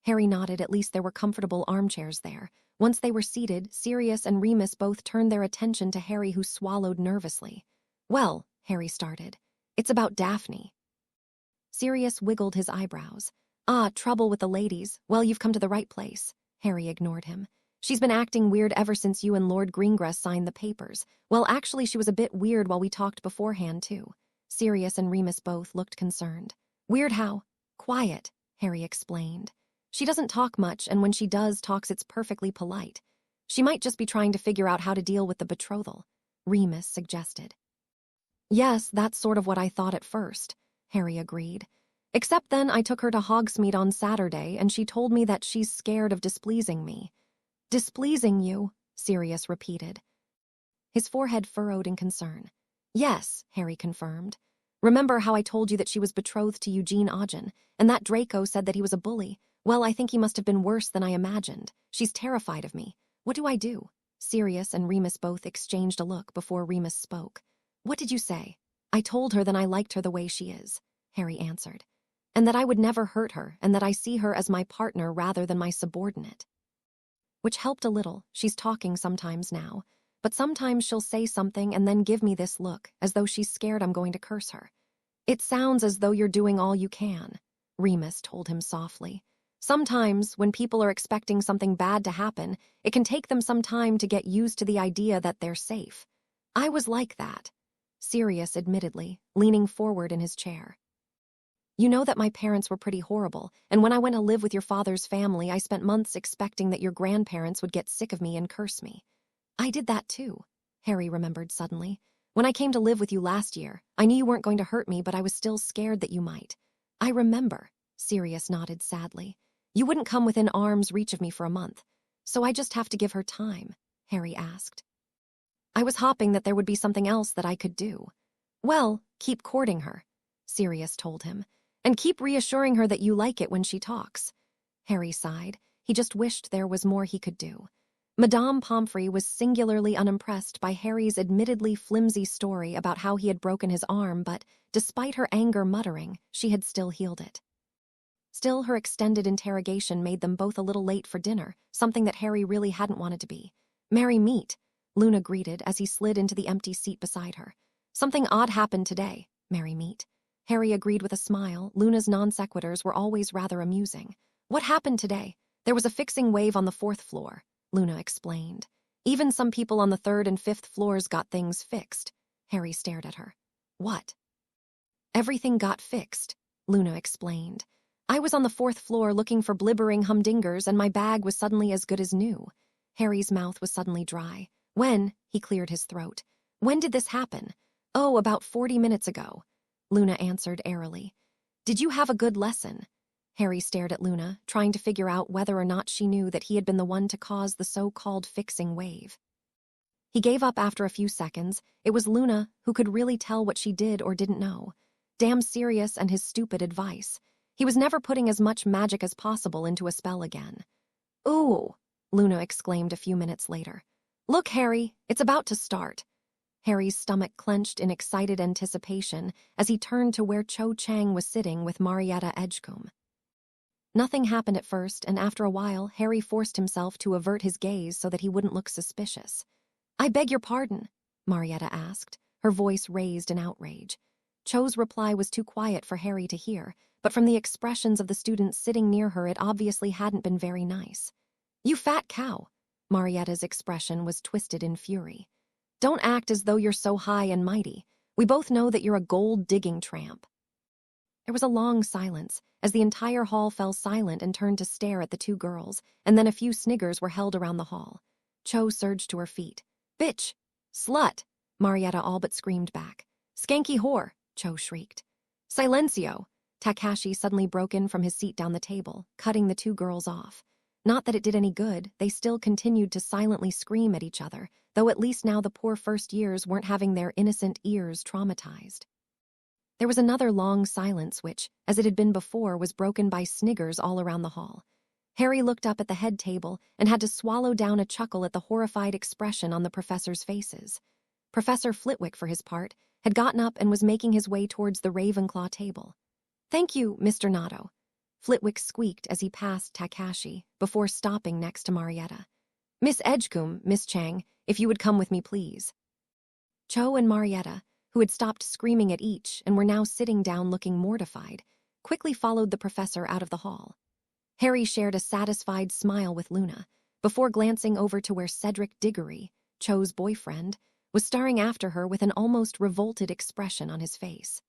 Harry nodded. At least there were comfortable armchairs there. Once they were seated, Sirius and Remus both turned their attention to Harry, who swallowed nervously. "Well," Harry started, "it's about Daphne." Sirius wiggled his eyebrows. "Ah, trouble with the ladies. Well, you've come to the right place." Harry ignored him. "She's been acting weird ever since you and Lord Greengrass signed the papers. Well, actually, she was a bit weird while we talked beforehand, too." Sirius and Remus both looked concerned. "Weird how?" "Quiet," Harry explained. "She doesn't talk much, and when she does talks, it's perfectly polite. She might just be trying to figure out how to deal with the betrothal," Remus suggested. "Yes, that's sort of what I thought at first," Harry agreed. "Except then I took her to Hogsmeade on Saturday, and she told me that she's scared of displeasing me." "Displeasing you?" Sirius repeated. His forehead furrowed in concern. "Yes," Harry confirmed. Remember how I told you that she was betrothed to Eugene Ogden, and that Draco said that he was a bully? Well, I think he must have been worse than I imagined. She's terrified of me. What do I do?" Sirius and Remus both exchanged a look before Remus spoke. "What did you say?" "I told her that I liked her the way she is," Harry answered, "and that I would never hurt her, and that I see her as my partner rather than my subordinate." Which helped a little. She's talking sometimes now, but sometimes she'll say something and then give me this look, as though she's scared I'm going to curse her. "It sounds as though you're doing all you can," Remus told him softly. "Sometimes, when people are expecting something bad to happen, it can take them some time to get used to the idea that they're safe. I was like that," Sirius admittedly, leaning forward in his chair. "You know that my parents were pretty horrible, and when I went to live with your father's family, I spent months expecting that your grandparents would get sick of me and curse me. I did that too," Harry remembered suddenly. "When I came to live with you last year, I knew you weren't going to hurt me, but I was still scared that you might." "I remember," Sirius nodded sadly. "You wouldn't come within arm's reach of me for a month. So I just have to give her time?" Harry asked. "I was hoping that there would be something else that I could do." "Well, keep courting her," Sirius told him, "and keep reassuring her that you like it when she talks." Harry sighed. He just wished there was more he could do. Madame Pomfrey was singularly unimpressed by Harry's admittedly flimsy story about how he had broken his arm, but, despite her anger muttering, she had still healed it. Still, her extended interrogation made them both a little late for dinner, something that Harry really hadn't wanted to be. "Merry meet," Luna greeted as he slid into the empty seat beside her. "Something odd happened today, Merry meet." Harry agreed with a smile. Luna's non-sequiturs were always rather amusing. "What happened today? There was a fixing wave on the 4th floor, Luna explained. "Even some people on the 3rd and 5th floors got things fixed." Harry stared at her. "What?" "Everything got fixed," Luna explained. "I was on the 4th floor looking for blibbering humdingers, and my bag was suddenly as good as new." Harry's mouth was suddenly dry. "When?" He cleared his throat. "When did this happen?" "Oh, about 40 minutes ago," Luna answered airily. "Did you have a good lesson?" Harry stared at Luna, trying to figure out whether or not she knew that he had been the one to cause the so-called fixing wave. He gave up after a few seconds. It was Luna who could really tell what she did or didn't know. Damn Sirius and his stupid advice. He was never putting as much magic as possible into a spell again. "Ooh," Luna exclaimed a few minutes later. "Look, Harry, it's about to start." Harry's stomach clenched in excited anticipation as he turned to where Cho Chang was sitting with Marietta Edgecombe. Nothing happened at first, and after a while, Harry forced himself to avert his gaze so that he wouldn't look suspicious. "I beg your pardon?" Marietta asked, her voice raised in outrage. Cho's reply was too quiet for Harry to hear, but from the expressions of the students sitting near her, it obviously hadn't been very nice. "You fat cow!" Marietta's expression was twisted in fury. "Don't act as though you're so high and mighty. We both know that you're a gold-digging tramp." There was a long silence, as the entire hall fell silent and turned to stare at the two girls, and then a few sniggers were held around the hall. Cho surged to her feet. "Bitch! Slut!" Marietta all but screamed back. "Skanky whore!" Cho shrieked. "Silencio!" Takashi suddenly broke in from his seat down the table, cutting the two girls off. Not that it did any good, they still continued to silently scream at each other, though at least now the poor first years weren't having their innocent ears traumatized. There was another long silence which, as it had been before, was broken by sniggers all around the hall. Harry looked up at the head table and had to swallow down a chuckle at the horrified expression on the professors' faces. Professor Flitwick, for his part, had gotten up and was making his way towards the Ravenclaw table. "Thank you, Mr. Nato," Flitwick squeaked as he passed Takashi, before stopping next to Marietta. "Miss Edgecombe, Miss Chang, if you would come with me, please." Cho and Marietta, who had stopped screaming at each and were now sitting down looking mortified, quickly followed the professor out of the hall. Harry shared a satisfied smile with Luna, before glancing over to where Cedric Diggory, Cho's boyfriend, was staring after her with an almost revolted expression on his face.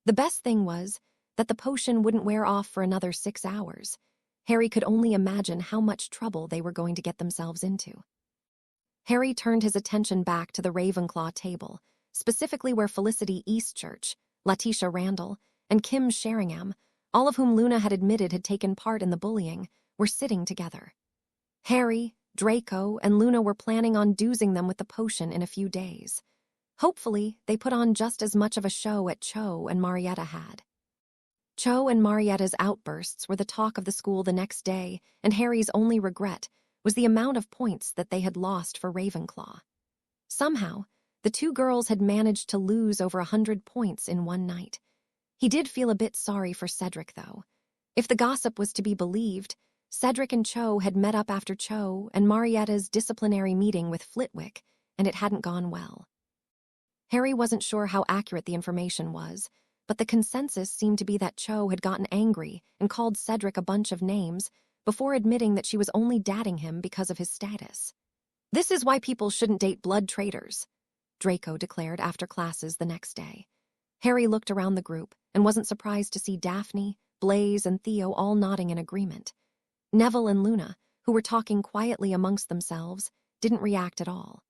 The best thing was that the potion wouldn't wear off for another 6 hours. Harry could only imagine how much trouble they were going to get themselves into. Harry turned his attention back to the Ravenclaw table, specifically where Felicity Eastchurch, Letitia Randall, and Kim Sheringham, all of whom Luna had admitted had taken part in the bullying, were sitting together. Harry, Draco, and Luna were planning on dousing them with the potion in a few days. Hopefully, they put on just as much of a show as Cho and Marietta had. Cho and Marietta's outbursts were the talk of the school the next day, and Harry's only regret was the amount of points that they had lost for Ravenclaw. Somehow, the two girls had managed to lose over 100 points in one night. He did feel a bit sorry for Cedric, though. If the gossip was to be believed, Cedric and Cho had met up after Cho and Marietta's disciplinary meeting with Flitwick, and it hadn't gone well. Harry wasn't sure how accurate the information was, but the consensus seemed to be that Cho had gotten angry and called Cedric a bunch of names before admitting that she was only dating him because of his status. "This is why people shouldn't date blood traitors," Draco declared after classes the next day. Harry looked around the group and wasn't surprised to see Daphne, Blaise, and Theo all nodding in agreement. Neville and Luna, who were talking quietly amongst themselves, didn't react at all.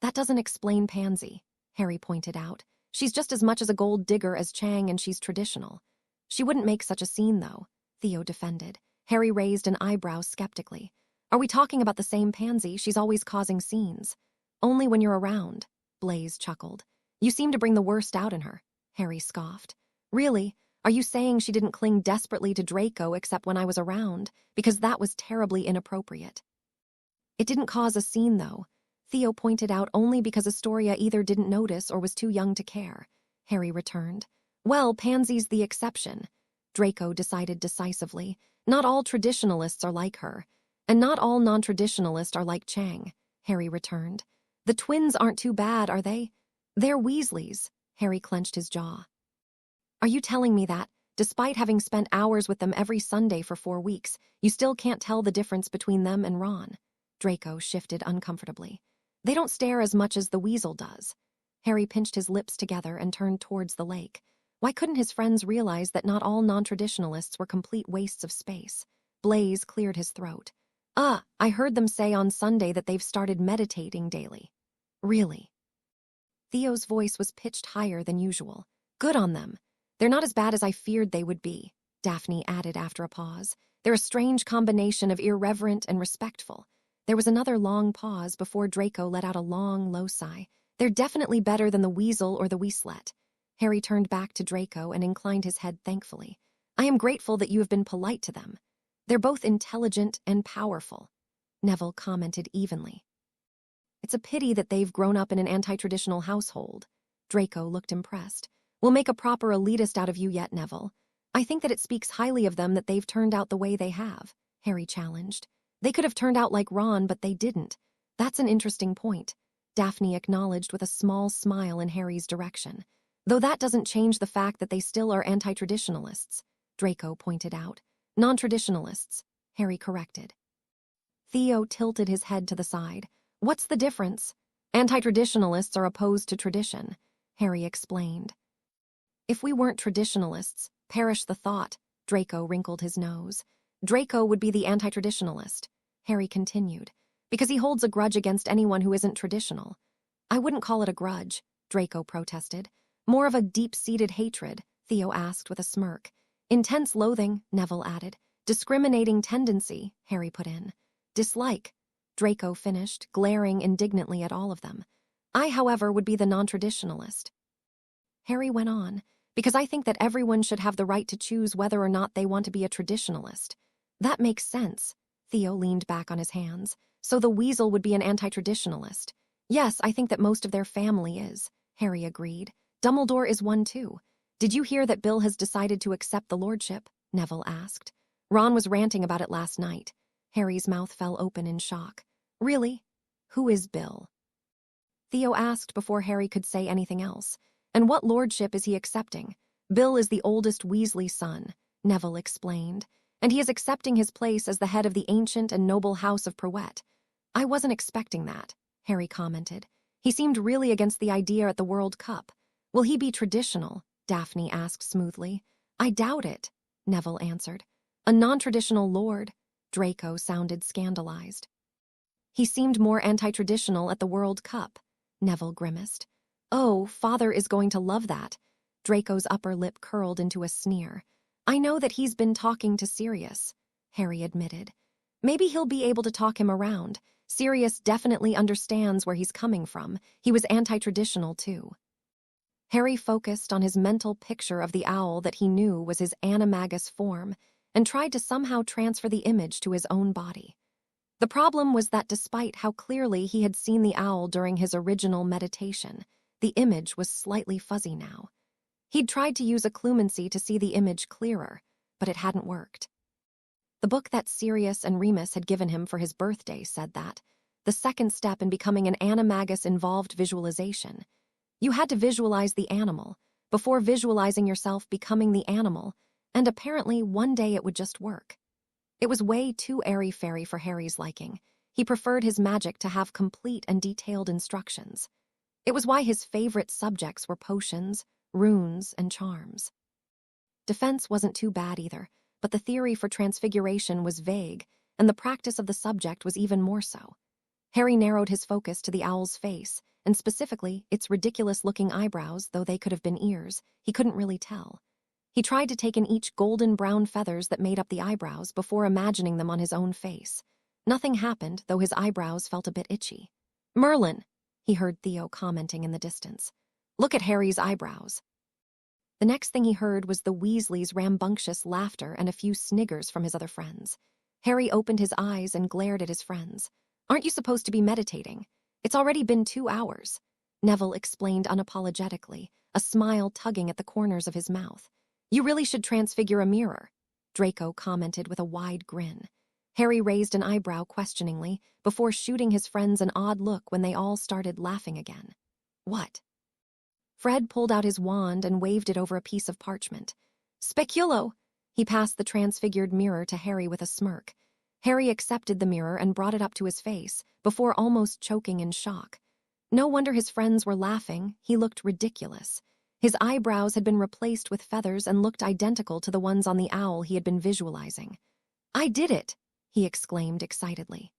"That doesn't explain Pansy," Harry pointed out. "She's just as much as a gold digger as Chang, and she's traditional." "She wouldn't make such a scene, though," Theo defended. Harry raised an eyebrow skeptically. "Are we talking about the same Pansy? She's always causing scenes." "Only when you're around," Blaise chuckled. "You seem to bring the worst out in her," Harry scoffed. "Really? Are you saying she didn't cling desperately to Draco except when I was around? Because that was terribly inappropriate." "It didn't cause a scene, though," Theo pointed out, "only because Astoria either didn't notice or was too young to care," Harry returned. "Well, Pansy's the exception," Draco decided decisively. "Not all traditionalists are like her. And not all non-traditionalists are like Chang," Harry returned. "The twins aren't too bad, are they?" "They're Weasleys," Harry clenched his jaw. "Are you telling me that, despite having spent hours with them every Sunday for 4 weeks, you still can't tell the difference between them and Ron?" Draco shifted uncomfortably. "They don't stare as much as the weasel does." Harry pinched his lips together and turned towards the lake. Why couldn't his friends realize that not all non-traditionalists were complete wastes of space? Blaise cleared his throat. I heard them say on Sunday that they've started meditating daily." "Really?" Theo's voice was pitched higher than usual. "Good on them. They're not as bad as I feared they would be," Daphne added after a pause. "They're a strange combination of irreverent and respectful." There was another long pause before Draco let out a long, low sigh. "They're definitely better than the weasel or the weaslet." Harry turned back to Draco and inclined his head thankfully. "I am grateful that you have been polite to them. They're both intelligent and powerful," Neville commented evenly. "It's a pity that they've grown up in an anti-traditional household." Draco looked impressed. "We'll make a proper elitist out of you yet, Neville." "I think that it speaks highly of them that they've turned out the way they have," Harry challenged. "They could have turned out like Ron, but they didn't." "That's an interesting point," Daphne acknowledged with a small smile in Harry's direction. "Though that doesn't change the fact that they still are anti-traditionalists," Draco pointed out. "Non-traditionalists," Harry corrected. Theo tilted his head to the side. "What's the difference?" "Anti-traditionalists are opposed to tradition," Harry explained. "If we weren't traditionalists, perish the thought," Draco wrinkled his nose. "Draco would be the anti-traditionalist," Harry continued, "because he holds a grudge against anyone who isn't traditional." "I wouldn't call it a grudge," Draco protested. "More of a deep-seated hatred," Theo asked with a smirk. "Intense loathing," Neville added. "Discriminating tendency," Harry put in. "Dislike," Draco finished, glaring indignantly at all of them. "I, however, would be the non-traditionalist." Harry went on, "Because I think that everyone should have the right to choose whether or not they want to be a traditionalist." "That makes sense." Theo leaned back on his hands. "So the weasel would be an anti-traditionalist." "Yes, I think that most of their family is," Harry agreed. "Dumbledore is one too." "Did you hear that Bill has decided to accept the lordship?" Neville asked. "Ron was ranting about it last night." Harry's mouth fell open in shock. "Really? Who is Bill?" Theo asked before Harry could say anything else. "And what lordship is he accepting?" "Bill is the oldest Weasley son," Neville explained, "and he is accepting his place as the head of the ancient and noble house of Prowett." "I wasn't expecting that," Harry commented. "He seemed really against the idea at the World Cup." "Will he be traditional?" Daphne asked smoothly. "I doubt it," Neville answered. "A non-traditional lord," Draco sounded scandalized. "He seemed more anti-traditional at the World Cup," Neville grimaced. "Oh, Father is going to love that." Draco's upper lip curled into a sneer. "I know that he's been talking to Sirius," Harry admitted. "Maybe he'll be able to talk him around. Sirius definitely understands where he's coming from. He was anti-traditional, too. Harry focused on his mental picture of the owl that he knew was his animagus form and tried to somehow transfer the image to his own body. The problem was that despite how clearly he had seen the owl during his original meditation, the image was slightly fuzzy now. He'd tried to use occlumency to see the image clearer, but it hadn't worked. The book that Sirius and Remus had given him for his birthday said that the second step in becoming an animagus involved visualization. You had to visualize the animal before visualizing yourself becoming the animal, and apparently one day it would just work. It was way too airy-fairy for Harry's liking. He preferred his magic to have complete and detailed instructions. It was why his favorite subjects were potions, runes, and charms. Defense wasn't too bad either, but the theory for transfiguration was vague, and the practice of the subject was even more so. Harry narrowed his focus to the owl's face, and specifically its ridiculous-looking eyebrows, though they could have been ears. He couldn't really tell. He tried to take in each golden-brown feathers that made up the eyebrows before imagining them on his own face. Nothing happened, though his eyebrows felt a bit itchy. "Merlin," he heard Theo commenting in the distance. "Look at Harry's eyebrows." The next thing he heard was the Weasleys' rambunctious laughter and a few sniggers from his other friends. Harry opened his eyes and glared at his friends. "Aren't you supposed to be meditating? It's already been 2 hours," Neville explained unapologetically, a smile tugging at the corners of his mouth. "You really should transfigure a mirror," Draco commented with a wide grin. Harry raised an eyebrow questioningly before shooting his friends an odd look when they all started laughing again. "What?" Fred pulled out his wand and waved it over a piece of parchment. "Speculo!" He passed the transfigured mirror to Harry with a smirk. Harry accepted the mirror and brought it up to his face, before almost choking in shock. No wonder his friends were laughing. He looked ridiculous. His eyebrows had been replaced with feathers and looked identical to the ones on the owl he had been visualizing. "I did it!" he exclaimed excitedly.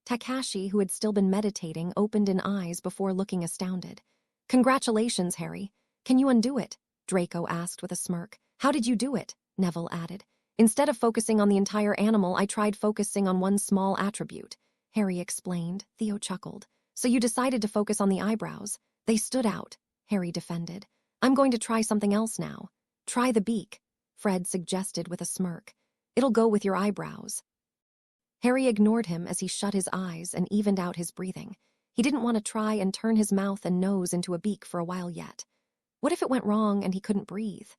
Takashi, who had still been meditating, opened in eyes before looking astounded. "Congratulations, Harry. Can you undo it?" Draco asked with a smirk. "How did you do it?" Neville added. "Instead of focusing on the entire animal, I tried focusing on one small attribute," Harry explained. Theo chuckled. "So you decided to focus on the eyebrows. They stood out," Harry defended. "I'm going to try something else now." "Try the beak," Fred suggested with a smirk. "It'll go with your eyebrows." Harry ignored him as he shut his eyes and evened out his breathing. He didn't want to try and turn his mouth and nose into a beak for a while yet. What if it went wrong and he couldn't breathe?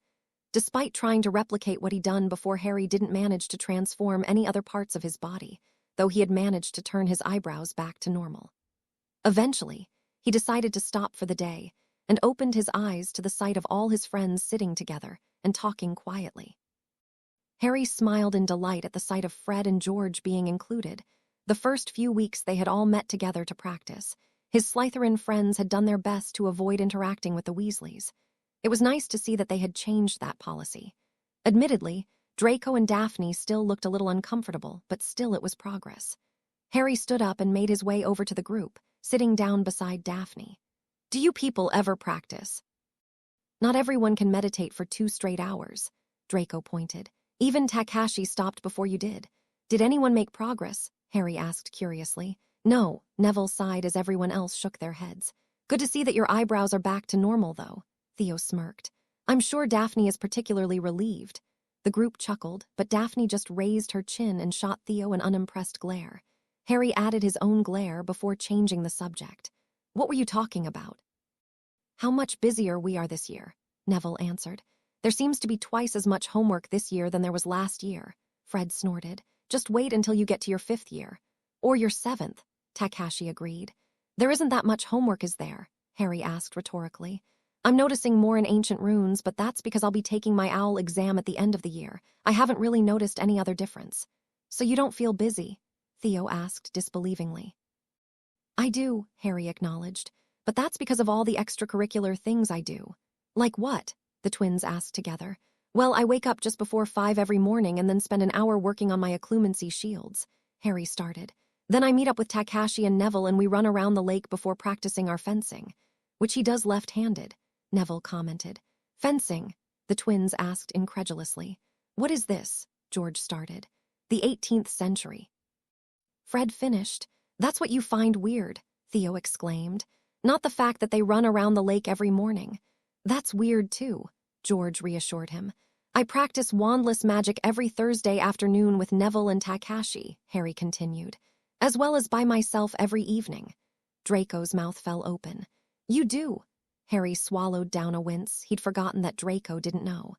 Despite trying to replicate what he'd done before, Harry didn't manage to transform any other parts of his body, though he had managed to turn his eyebrows back to normal. Eventually, he decided to stop for the day and opened his eyes to the sight of all his friends sitting together and talking quietly. Harry smiled in delight at the sight of Fred and George being included. The first few weeks they had all met together to practice. His Slytherin friends had done their best to avoid interacting with the Weasleys. It was nice to see that they had changed that policy. Admittedly, Draco and Daphne still looked a little uncomfortable, but still it was progress. Harry stood up and made his way over to the group, sitting down beside Daphne. "Do you people ever practice?" "Not everyone can meditate for 2 straight hours," Draco pointed. "Even Takashi stopped before you did." "Did anyone make progress?" Harry asked curiously. "No," Neville sighed as everyone else shook their heads. "Good to see that your eyebrows are back to normal, though," Theo smirked. "I'm sure Daphne is particularly relieved." The group chuckled, but Daphne just raised her chin and shot Theo an unimpressed glare. Harry added his own glare before changing the subject. "What were you talking about?" "How much busier we are this year," Neville answered. "There seems to be twice as much homework this year than there was last year," Fred snorted. "Just wait until you get to your 5th year. Or your 7th, Takashi agreed. "There isn't that much homework, is there?" Harry asked rhetorically. "I'm noticing more in ancient runes, but that's because I'll be taking my owl exam at the end of the year. I haven't really noticed any other difference." "So you don't feel busy?" Theo asked disbelievingly. "I do," Harry acknowledged, "but that's because of all the extracurricular things I do." "Like what?" the twins asked together. "Well, I wake up just before 5 every morning and then spend an hour working on my occlumency shields," Harry started. "Then I meet up with Takashi and Neville and we run around the lake before practicing our fencing." "Which he does left-handed," Neville commented. "Fencing?" the twins asked incredulously. "What is this?" George started. "The 18th century." Fred finished, That's what you find weird, Theo exclaimed. Not the fact that they run around the lake every morning. That's weird too, George reassured him. I practice wandless magic every Thursday afternoon with Neville and Takashi, Harry continued, as well as by myself every evening. Draco's mouth fell open. You do? Harry swallowed down a wince. He'd forgotten that Draco didn't know.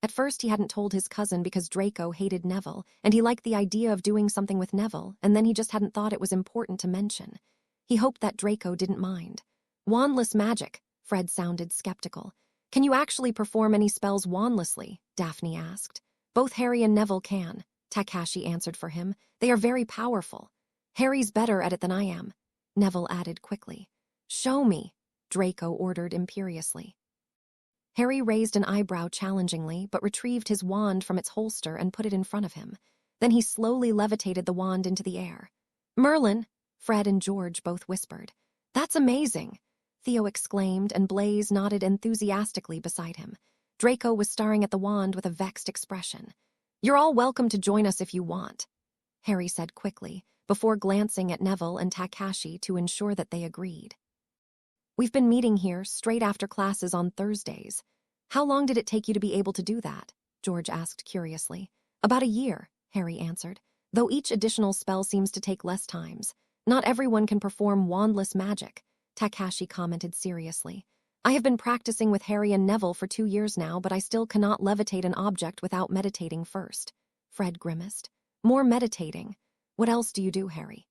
At first, he hadn't told his cousin because Draco hated Neville, and he liked the idea of doing something with Neville, and then he just hadn't thought it was important to mention. He hoped that Draco didn't mind. Wandless magic, Fred sounded skeptical. Can you actually perform any spells wandlessly? Daphne asked. Both Harry and Neville can, Takashi answered for him. They are very powerful. Harry's better at it than I am, Neville added quickly. Show me, Draco ordered imperiously. Harry raised an eyebrow challengingly, but retrieved his wand from its holster and put it in front of him. Then he slowly levitated the wand into the air. Merlin, Fred and George both whispered. That's amazing, Theo exclaimed, and Blaise nodded enthusiastically beside him. Draco was staring at the wand with a vexed expression. You're all welcome to join us if you want, Harry said quickly, before glancing at Neville and Takashi to ensure that they agreed. We've been meeting here straight after classes on Thursdays. How long did it take you to be able to do that? George asked curiously. About a year, Harry answered, though each additional spell seems to take less times. Not everyone can perform wandless magic, Takashi commented seriously. I have been practicing with Harry and Neville for 2 years now, but I still cannot levitate an object without meditating first. Fred grimaced. More meditating. What else do you do, Harry?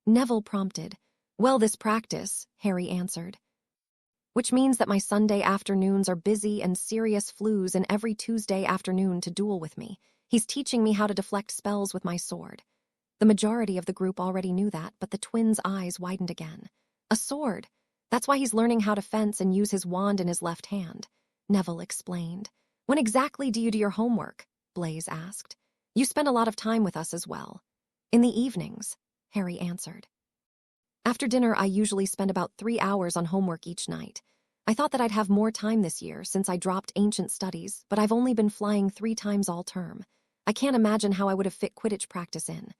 Neville prompted. Well, this practice, Harry answered. Which means that my Sunday afternoons are busy and Sirius flews in every Tuesday afternoon to duel with me. He's teaching me how to deflect spells with my sword. The majority of the group already knew that, but the twins' eyes widened again. A sword. That's why he's learning how to fence and use his wand in his left hand, Neville explained. When exactly do you do your homework? Blaise asked. You spend a lot of time with us as well. In the evenings, Harry answered. After dinner, I usually spend about 3 hours on homework each night. I thought that I'd have more time this year since I dropped ancient studies, but I've only been flying 3 times all term. I can't imagine how I would have fit Quidditch practice in.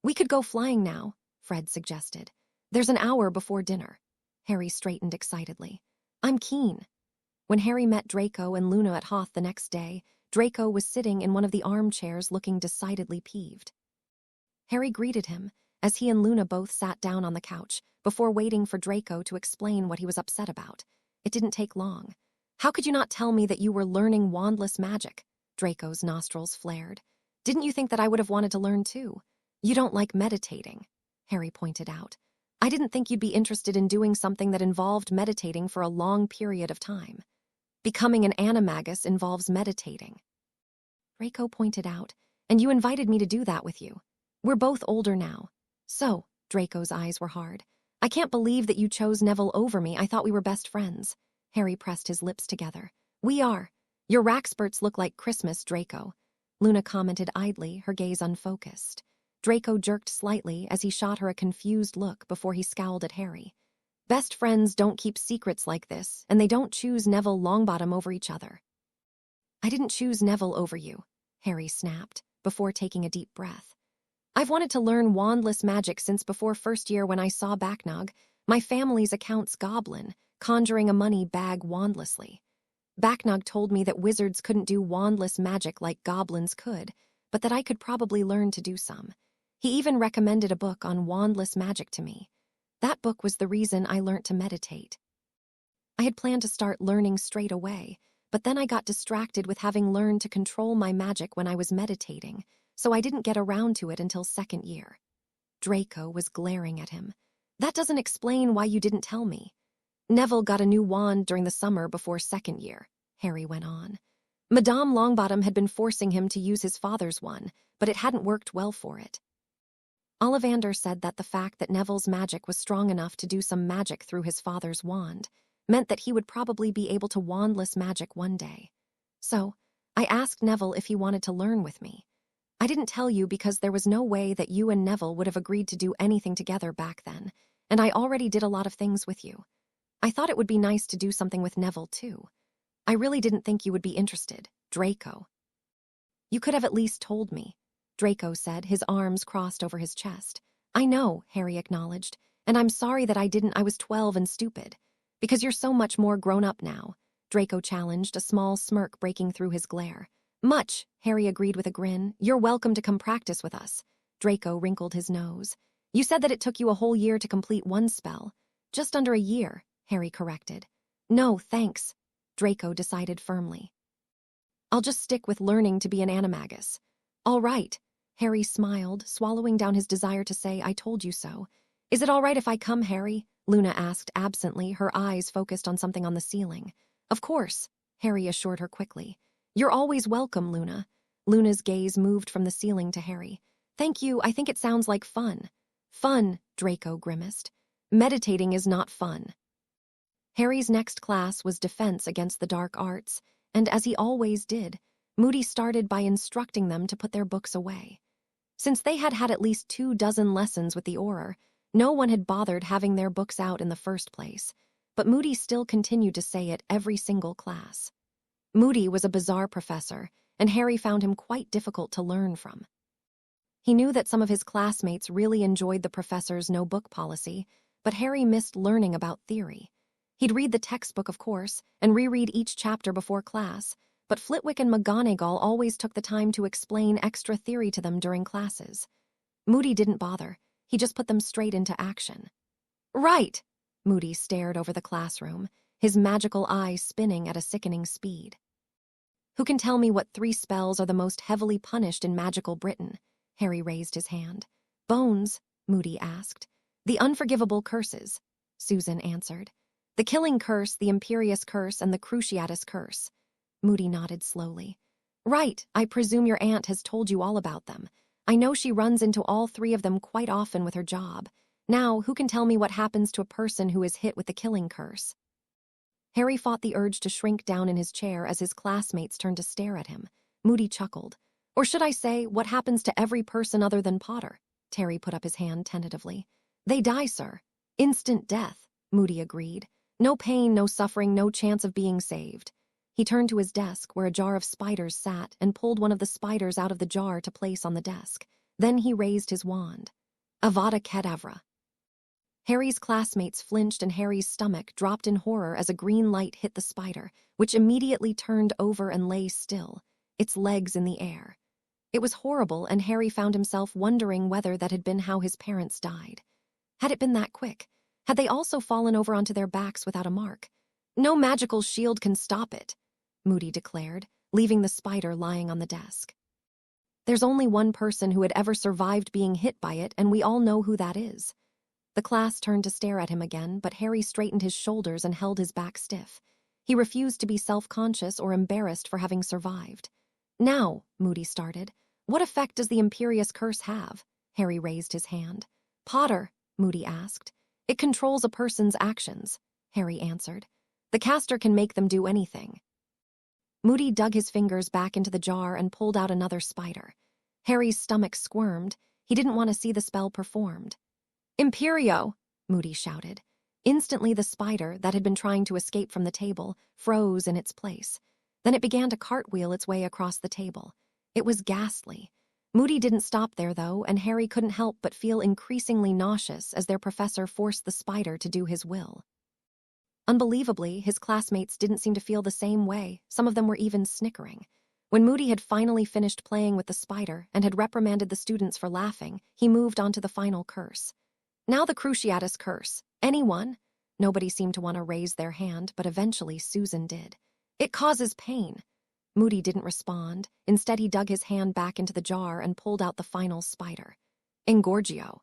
We could go flying now, Fred suggested. There's an hour before dinner. Harry straightened excitedly. I'm keen. When Harry met Draco and Luna at Hoth the next day, Draco was sitting in one of the armchairs looking decidedly peeved. Harry greeted him, as he and Luna both sat down on the couch, before waiting for Draco to explain what he was upset about. It didn't take long. How could you not tell me that you were learning wandless magic? Draco's nostrils flared. Didn't you think that I would have wanted to learn too? You don't like meditating, Harry pointed out. I didn't think you'd be interested in doing something that involved meditating for a long period of time. Becoming an animagus involves meditating. Draco pointed out, and you invited me to do that with you. We're both older now. So, Draco's eyes were hard. I can't believe that you chose Neville over me. I thought we were best friends. Harry pressed his lips together. We are. Your Raxperts look like Christmas, Draco. Luna commented idly, her gaze unfocused. Draco jerked slightly as he shot her a confused look before he scowled at Harry. Best friends don't keep secrets like this, and they don't choose Neville Longbottom over each other. I didn't choose Neville over you, Harry snapped, before taking a deep breath. I've wanted to learn wandless magic since before first year when I saw Backnog, my family's account's goblin, conjuring a money bag wandlessly. Backnog told me that wizards couldn't do wandless magic like goblins could, but that I could probably learn to do some. He even recommended a book on wandless magic to me. That book was the reason I learnt to meditate. I had planned to start learning straight away, but then I got distracted with having learned to control my magic when I was meditating, so I didn't get around to it until second year. Draco was glaring at him. That doesn't explain why you didn't tell me. Neville got a new wand during the summer before second year, Harry went on. Madame Longbottom had been forcing him to use his father's one, but it hadn't worked well for it. Ollivander said that the fact that Neville's magic was strong enough to do some magic through his father's wand meant that he would probably be able to wandless magic one day. So, I asked Neville if he wanted to learn with me. I didn't tell you because there was no way that you and Neville would have agreed to do anything together back then, and I already did a lot of things with you. I thought it would be nice to do something with Neville, too. I really didn't think you would be interested, Draco. You could have at least told me, Draco said, his arms crossed over his chest. I know, Harry acknowledged, and I'm sorry that I was 12 and stupid. Because you're so much more grown up now, Draco challenged, a small smirk breaking through his glare. Much, Harry agreed with a grin. You're welcome to come practice with us. Draco wrinkled his nose. You said that it took you a whole year to complete one spell. Just under a year, Harry corrected. No, thanks, Draco decided firmly. I'll just stick with learning to be an animagus. All right, Harry smiled, swallowing down his desire to say, I told you so. Is it all right if I come, Harry? Luna asked absently, her eyes focused on something on the ceiling. Of course, Harry assured her quickly. You're always welcome, Luna. Luna's gaze moved from the ceiling to Harry. Thank you, I think it sounds like fun. Fun, Draco grimaced. Meditating is not fun. Harry's next class was Defense Against the Dark Arts, and as he always did, Moody started by instructing them to put their books away. Since they had had at least 24 lessons with the Auror, no one had bothered having their books out in the first place, but Moody still continued to say it every single class. Moody was a bizarre professor, and Harry found him quite difficult to learn from. He knew that some of his classmates really enjoyed the professor's no-book policy, but Harry missed learning about theory. He'd read the textbook, of course, and reread each chapter before class, but Flitwick and McGonagall always took the time to explain extra theory to them during classes. Moody didn't bother. He just put them straight into action. Right! Moody stared over the classroom, his magical eyes spinning at a sickening speed. Who can tell me what 3 spells are the most heavily punished in magical Britain? Harry raised his hand. Bones, Moody asked. The unforgivable curses, Susan answered. The killing curse, the imperious curse, and the cruciatus curse. Moody nodded slowly. Right, I presume your aunt has told you all about them. I know she runs into all 3 of them quite often with her job. Now, who can tell me what happens to a person who is hit with the killing curse? Harry fought the urge to shrink down in his chair as his classmates turned to stare at him. Moody chuckled. Or should I say, what happens to every person other than Potter? Terry put up his hand tentatively. They die, sir. Instant death, Moody agreed. No pain, no suffering, no chance of being saved. He turned to his desk where a jar of spiders sat and pulled one of the spiders out of the jar to place on the desk. Then he raised his wand. Avada Kedavra. Harry's classmates flinched and Harry's stomach dropped in horror as a green light hit the spider, which immediately turned over and lay still, its legs in the air. It was horrible, and Harry found himself wondering whether that had been how his parents died. Had it been that quick? Had they also fallen over onto their backs without a mark? No magical shield can stop it, Moody declared, leaving the spider lying on the desk. There's only one person who had ever survived being hit by it, and we all know who that is. The class turned to stare at him again, but Harry straightened his shoulders and held his back stiff. He refused to be self-conscious or embarrassed for having survived. Now, Moody started, what effect does the imperious curse have? Harry raised his hand. Potter, Moody asked. It controls a person's actions, Harry answered. The caster can make them do anything. Moody dug his fingers back into the jar and pulled out another spider. Harry's stomach squirmed. He didn't want to see the spell performed. Imperio, Moody shouted. Instantly the spider, that had been trying to escape from the table, froze in its place. Then it began to cartwheel its way across the table. It was ghastly. Moody didn't stop there, though, and Harry couldn't help but feel increasingly nauseous as their professor forced the spider to do his will. Unbelievably, his classmates didn't seem to feel the same way. Some of them were even snickering. When Moody had finally finished playing with the spider and had reprimanded the students for laughing, he moved on to the final curse. Now the cruciatus curse. Anyone? Nobody seemed to want to raise their hand, but eventually Susan did. It causes pain. Moody didn't respond. Instead, he dug his hand back into the jar and pulled out the final spider. Engorgio.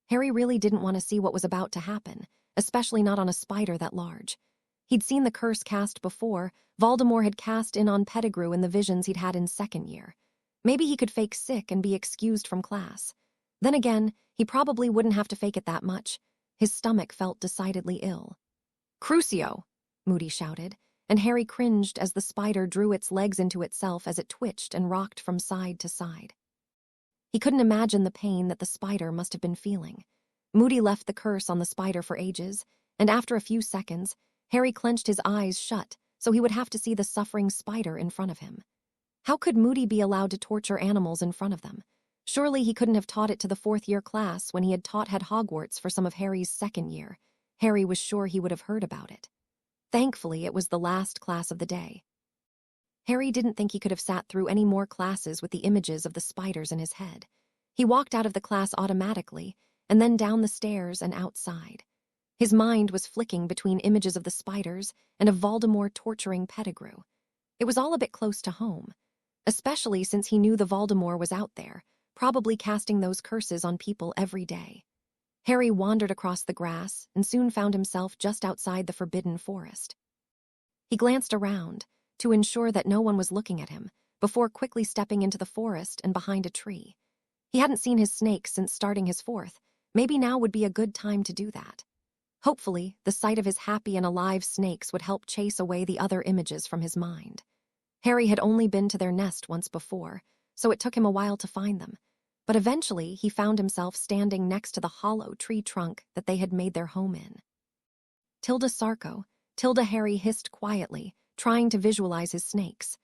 Harry really didn't want to see what was about to happen, especially not on a spider that large. He'd seen the curse cast before. Voldemort had cast in on Pettigrew in the visions he'd had in second year. Maybe he could fake sick and be excused from class. Then again, he probably wouldn't have to fake it that much. His stomach felt decidedly ill. Crucio, Moody shouted, and Harry cringed as the spider drew its legs into itself as it twitched and rocked from side to side. He couldn't imagine the pain that the spider must have been feeling. Moody left the curse on the spider for ages, and after a few seconds, Harry clenched his eyes shut so he would have to see the suffering spider in front of him. How could Moody be allowed to torture animals in front of them? Surely he couldn't have taught it to the fourth-year class when he had taught at Hogwarts for some of Harry's second year. Harry was sure he would have heard about it. Thankfully, it was the last class of the day. Harry didn't think he could have sat through any more classes with the images of the spiders in his head. He walked out of the class automatically, and then down the stairs and outside. His mind was flicking between images of the spiders and of Voldemort torturing Pettigrew. It was all a bit close to home, especially since he knew the Voldemort was out there, probably casting those curses on people every day. Harry wandered across the grass and soon found himself just outside the Forbidden Forest. He glanced around to ensure that no one was looking at him before quickly stepping into the forest and behind a tree. He hadn't seen his snakes since starting his fourth. Maybe now would be a good time to do that. Hopefully, the sight of his happy and alive snakes would help chase away the other images from his mind. Harry had only been to their nest once before, so it took him a while to find them. But eventually, he found himself standing next to the hollow tree trunk that they had made their home in. Tilda Sarko, Tilda Harry hissed quietly, trying to visualize his snakes.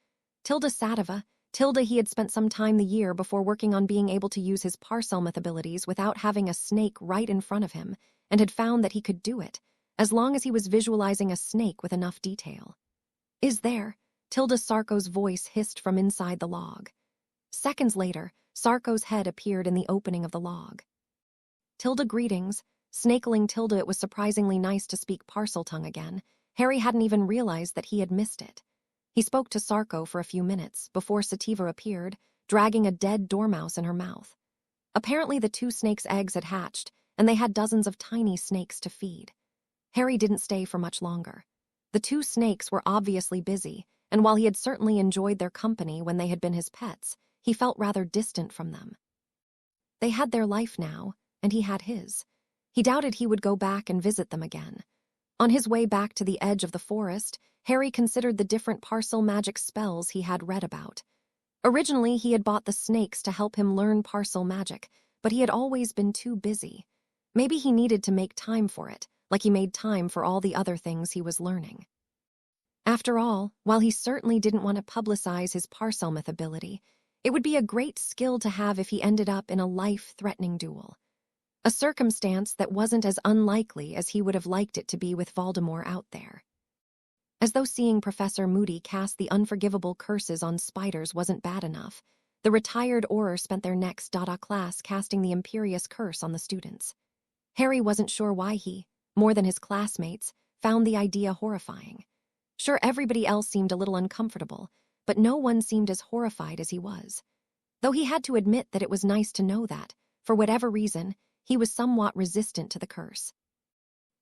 Tilda Sativa, Tilda he had spent some time the year before working on being able to use his Parselmouth abilities without having a snake right in front of him, and had found that he could do it, as long as he was visualizing a snake with enough detail. "Is there?" Tilda Sarko's voice hissed from inside the log. Seconds later, Sarko's head appeared in the opening of the log. "Tilda, greetings." Snakeling Tilda, it was surprisingly nice to speak Parseltongue again. Harry hadn't even realized that he had missed it. He spoke to Sarko for a few minutes before Sativa appeared, dragging a dead dormouse in her mouth. Apparently the two snakes' eggs had hatched, and they had dozens of tiny snakes to feed. Harry didn't stay for much longer. The two snakes were obviously busy, and while he had certainly enjoyed their company when they had been his pets, he felt rather distant from them. They had their life now, and he had his. He doubted he would go back and visit them again. On his way back to the edge of the forest, Harry considered the different parcel magic spells he had read about. Originally, he had bought the snakes to help him learn parcel magic, but he had always been too busy. Maybe he needed to make time for it, like he made time for all the other things he was learning. After all, while he certainly didn't want to publicize his Parselmouth ability, it would be a great skill to have if he ended up in a life-threatening duel. A circumstance that wasn't as unlikely as he would have liked it to be with Voldemort out there. As though seeing Professor Moody cast the unforgivable curses on spiders wasn't bad enough, the retired Auror spent their next class casting the Imperious Curse on the students. Harry wasn't sure why he, more than his classmates, found the idea horrifying. Sure, everybody else seemed a little uncomfortable, but no one seemed as horrified as he was. Though he had to admit that it was nice to know that, for whatever reason, he was somewhat resistant to the curse.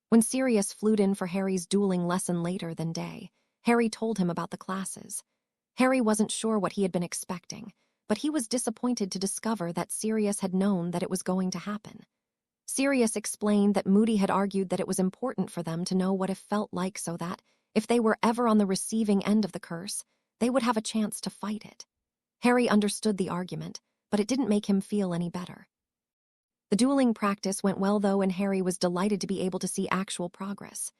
When Sirius flew in for Harry's dueling lesson later than day, Harry told him about the classes. Harry wasn't sure what he had been expecting, but he was disappointed to discover that Sirius had known that it was going to happen. Sirius explained that Moody had argued that it was important for them to know what it felt like so that, if they were ever on the receiving end of the curse, they would have a chance to fight it. Harry understood the argument, but it didn't make him feel any better. The dueling practice went well though, and Harry was delighted to be able to see actual progress.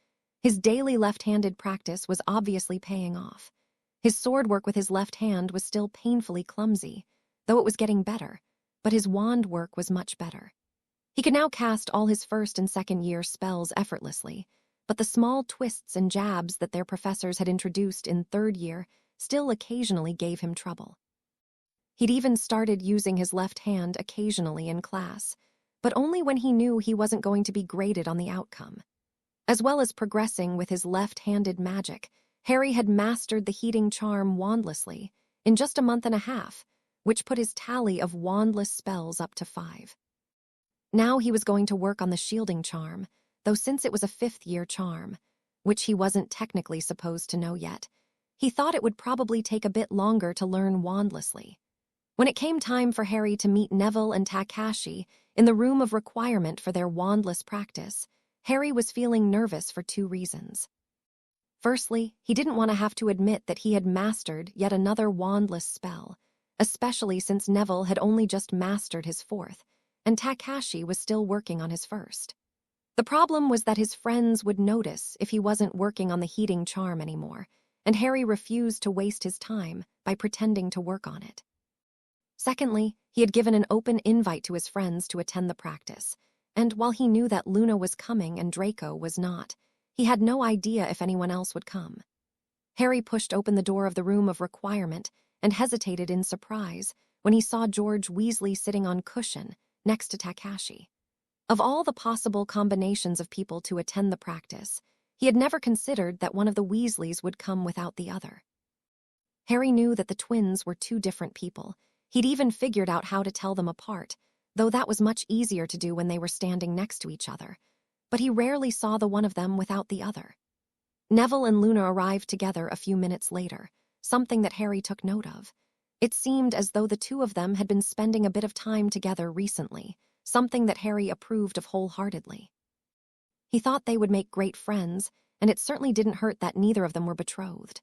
His daily left-handed practice was obviously paying off. His sword work with his left hand was still painfully clumsy, though it was getting better, but his wand work was much better. He could now cast all his first and second year spells effortlessly, but the small twists and jabs that their professors had introduced in third year still occasionally gave him trouble. He'd even started using his left hand occasionally in class, but only when he knew he wasn't going to be graded on the outcome. As well as progressing with his left-handed magic, Harry had mastered the heating charm wandlessly in just a month and a half, which put his tally of wandless spells up to 5. Now he was going to work on the shielding charm, though since it was a 5th-year charm, which he wasn't technically supposed to know yet, he thought it would probably take a bit longer to learn wandlessly. When it came time for Harry to meet Neville and Takashi in the room of requirement for their wandless practice, Harry was feeling nervous for 2 reasons. Firstly, he didn't want to have to admit that he had mastered yet another wandless spell, especially since Neville had only just mastered his 4th, and Takashi was still working on his 1st. The problem was that his friends would notice if he wasn't working on the heating charm anymore, and Harry refused to waste his time by pretending to work on it. Secondly, he had given an open invite to his friends to attend the practice, and while he knew that Luna was coming and Draco was not, he had no idea if anyone else would come. Harry pushed open the door of the room of requirement and hesitated in surprise when he saw George Weasley sitting on cushion next to Takashi. Of all the possible combinations of people to attend the practice, he had never considered that one of the Weasleys would come without the other. Harry knew that the twins were two different people. He'd even figured out how to tell them apart, though that was much easier to do when they were standing next to each other. But he rarely saw the one of them without the other. Neville and Luna arrived together a few minutes later, something that Harry took note of. It seemed as though the two of them had been spending a bit of time together recently, something that Harry approved of wholeheartedly. He thought they would make great friends, and it certainly didn't hurt that neither of them were betrothed.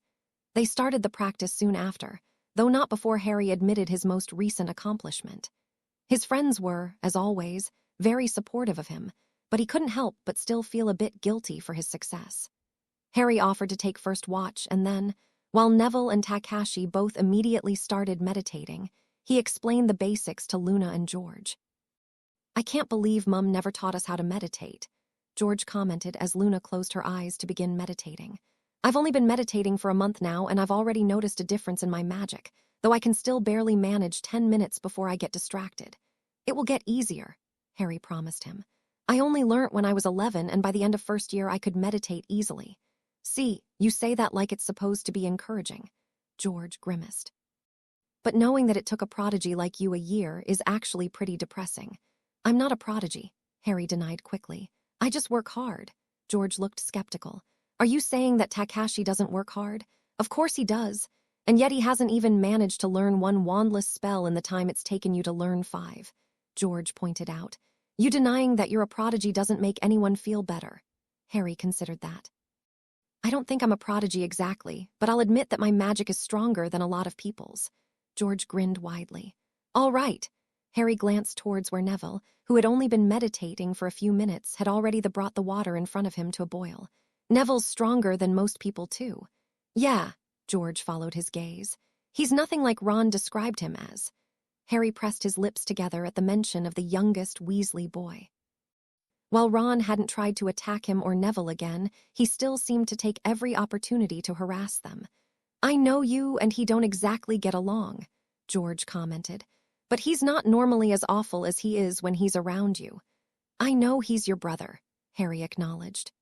They started the practice soon after, though not before Harry admitted his most recent accomplishment. His friends were, as always, very supportive of him, but he couldn't help but still feel a bit guilty for his success. Harry offered to take first watch, and then, while Neville and Takashi both immediately started meditating, he explained the basics to Luna and George. "I can't believe Mum never taught us how to meditate," George commented as Luna closed her eyes to begin meditating. "I've only been meditating for a month now, and I've already noticed a difference in my magic, though I can still barely manage 10 minutes before I get distracted. It will get easier," Harry promised him. "I only learnt when I was 11, and by the end of first year I could meditate easily." "See, you say that like it's supposed to be encouraging," George grimaced. "But knowing that it took a prodigy like you a year is actually pretty depressing." "I'm not a prodigy," Harry denied quickly. "I just work hard." George looked skeptical. "Are you saying that Takashi doesn't work hard? Of course he does. And yet he hasn't even managed to learn one wandless spell in the time it's taken you to learn 5, George pointed out. "You denying that you're a prodigy doesn't make anyone feel better." Harry considered that. "I don't think I'm a prodigy exactly, but I'll admit that my magic is stronger than a lot of people's." George grinned widely. "All right." Harry glanced towards where Neville, who had only been meditating for a few minutes, had already brought the water in front of him to a boil. "Neville's stronger than most people, too." "Yeah," George followed his gaze. "He's nothing like Ron described him as." Harry pressed his lips together at the mention of the youngest Weasley boy. While Ron hadn't tried to attack him or Neville again, he still seemed to take every opportunity to harass them. "I know you and he don't exactly get along," George commented. "But he's not normally as awful as he is when he's around you." "I know he's your brother," Harry acknowledged.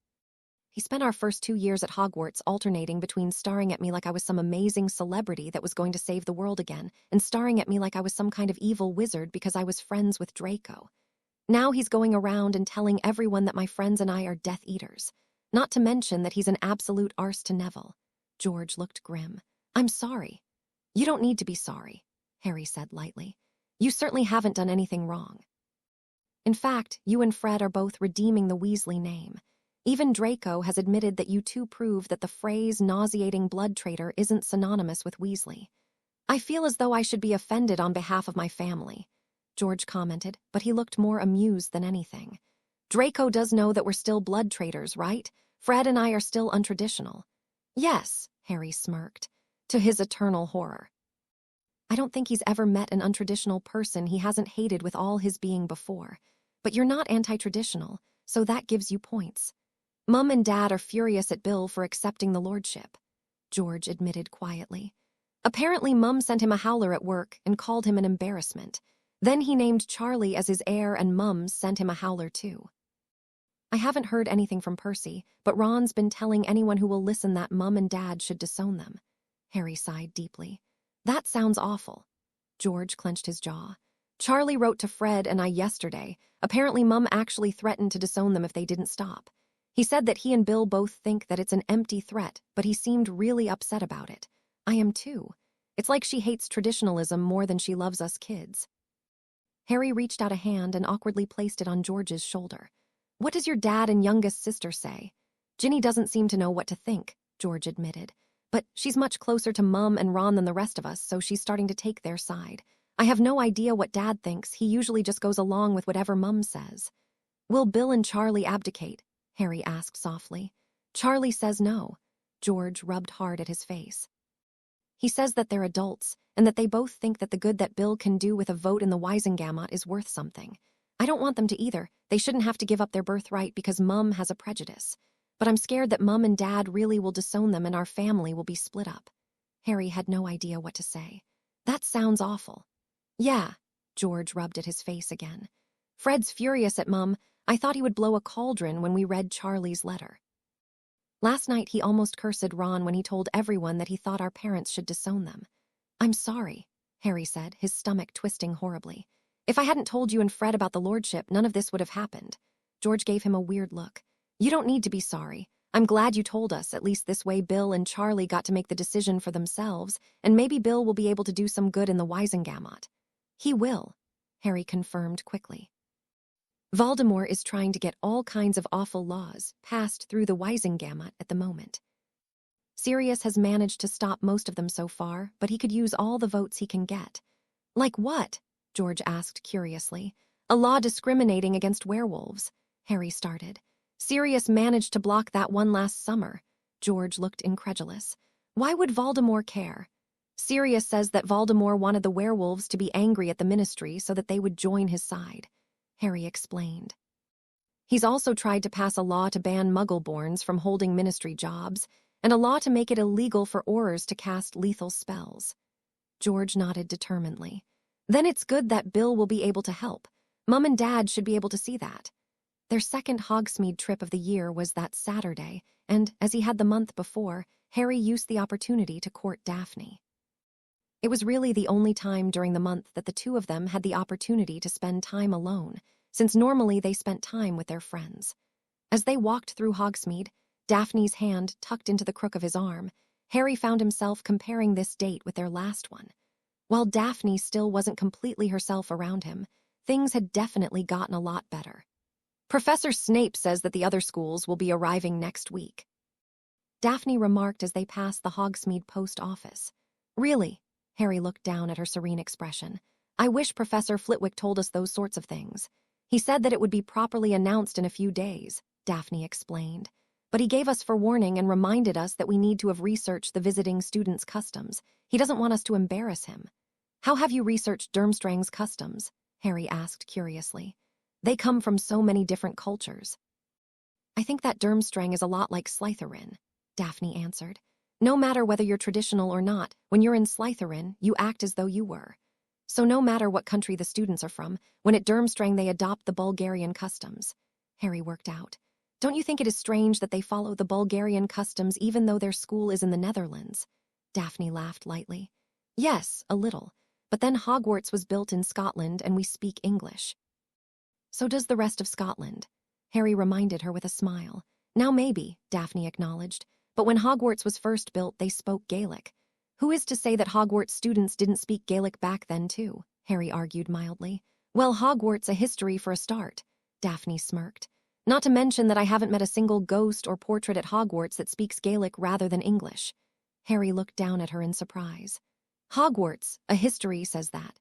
"He spent our first 2 years at Hogwarts alternating between staring at me like I was some amazing celebrity that was going to save the world again and staring at me like I was some kind of evil wizard because I was friends with Draco. Now he's going around and telling everyone that my friends and I are Death Eaters. Not to mention that he's an absolute arse to Neville." George looked grim. "I'm sorry." "You don't need to be sorry," Harry said lightly. "You certainly haven't done anything wrong. In fact, you and Fred are both redeeming the Weasley name. Even Draco has admitted that you two prove that the phrase nauseating blood traitor isn't synonymous with Weasley." "I feel as though I should be offended on behalf of my family," George commented, but he looked more amused than anything. "Draco does know that we're still blood traitors, right? Fred and I are still untraditional." "Yes," Harry smirked, to his eternal horror. "I don't think he's ever met an untraditional person he hasn't hated with all his being before. But you're not anti-traditional, so that gives you points. Mum and Dad are furious at Bill for accepting the lordship," George admitted quietly. "Apparently Mum sent him a howler at work and called him an embarrassment. Then he named Charlie as his heir and Mum sent him a howler too." "I haven't heard anything from Percy, but Ron's been telling anyone who will listen that Mum and Dad should disown them." Harry sighed deeply. "That sounds awful." George clenched his jaw. "Charlie wrote to Fred and I yesterday. Apparently Mum actually threatened to disown them if they didn't stop. He said that he and Bill both think that it's an empty threat, but he seemed really upset about it. I am too. It's like she hates traditionalism more than she loves us kids." Harry reached out a hand and awkwardly placed it on George's shoulder. "What does your dad and youngest sister say?" "Ginny doesn't seem to know what to think," George admitted. "But she's much closer to Mum and Ron than the rest of us, so she's starting to take their side. I have no idea what Dad thinks. He usually just goes along with whatever Mum says." "Will Bill and Charlie abdicate?" Harry asked softly. "Charlie says no." George rubbed hard at his face. "He says that they're adults, and that they both think that the good that Bill can do with a vote in the Wisengamot is worth something. I don't want them to either. They shouldn't have to give up their birthright because Mum has a prejudice. But I'm scared that Mum and Dad really will disown them and our family will be split up. Harry had no idea what to say. That sounds awful. Yeah, George rubbed at his face again. Fred's furious at Mum. I thought he would blow a cauldron when we read Charlie's letter. Last night he almost cursed Ron when he told everyone that he thought our parents should disown them. I'm sorry, Harry said, his stomach twisting horribly. If I hadn't told you and Fred about the lordship, none of this would have happened. George gave him a weird look. You don't need to be sorry. I'm glad you told us. At least this way Bill and Charlie got to make the decision for themselves, and maybe Bill will be able to do some good in the Wisengamot. He will, Harry confirmed quickly. Voldemort is trying to get all kinds of awful laws passed through the Wisengamot at the moment. Sirius has managed to stop most of them so far, but he could use all the votes he can get. Like what? George asked curiously. A law discriminating against werewolves, Harry started. Sirius managed to block that one last summer. George looked incredulous. Why would Voldemort care? Sirius says that Voldemort wanted the werewolves to be angry at the Ministry so that they would join his side, Harry explained. He's also tried to pass a law to ban Muggle-borns from holding Ministry jobs, and a law to make it illegal for Aurors to cast lethal spells. George nodded determinedly. Then it's good that Bill will be able to help. Mum and Dad should be able to see that. Their second Hogsmeade trip of the year was that Saturday, and, as he had the month before, Harry used the opportunity to court Daphne. It was really the only time during the month that the two of them had the opportunity to spend time alone, since normally they spent time with their friends. As they walked through Hogsmeade, Daphne's hand tucked into the crook of his arm, Harry found himself comparing this date with their last one. While Daphne still wasn't completely herself around him, things had definitely gotten a lot better. Professor Snape says that the other schools will be arriving next week, Daphne remarked as they passed the Hogsmeade post office. Really? Harry looked down at her serene expression. I wish Professor Flitwick told us those sorts of things. He said that it would be properly announced in a few days, Daphne explained. But he gave us forewarning and reminded us that we need to have researched the visiting students' customs. He doesn't want us to embarrass him. How have you researched Durmstrang's customs? Harry asked curiously. They come from so many different cultures. I think that Durmstrang is a lot like Slytherin, Daphne answered. No matter whether you're traditional or not, when you're in Slytherin, you act as though you were. So no matter what country the students are from, when at Durmstrang they adopt the Bulgarian customs. Harry worked out. Don't you think it is strange that they follow the Bulgarian customs even though their school is in the Netherlands? Daphne laughed lightly. Yes, a little. But then Hogwarts was built in Scotland and we speak English. So does the rest of Scotland, Harry reminded her with a smile. Now maybe, Daphne acknowledged, but when Hogwarts was first built they spoke Gaelic. Who is to say that Hogwarts students didn't speak Gaelic back then too? Harry argued mildly. Well, Hogwarts a history for a start, Daphne smirked. Not to mention that I haven't met a single ghost or portrait at Hogwarts that speaks Gaelic rather than English. Harry looked down at her in surprise. Hogwarts, a history says that.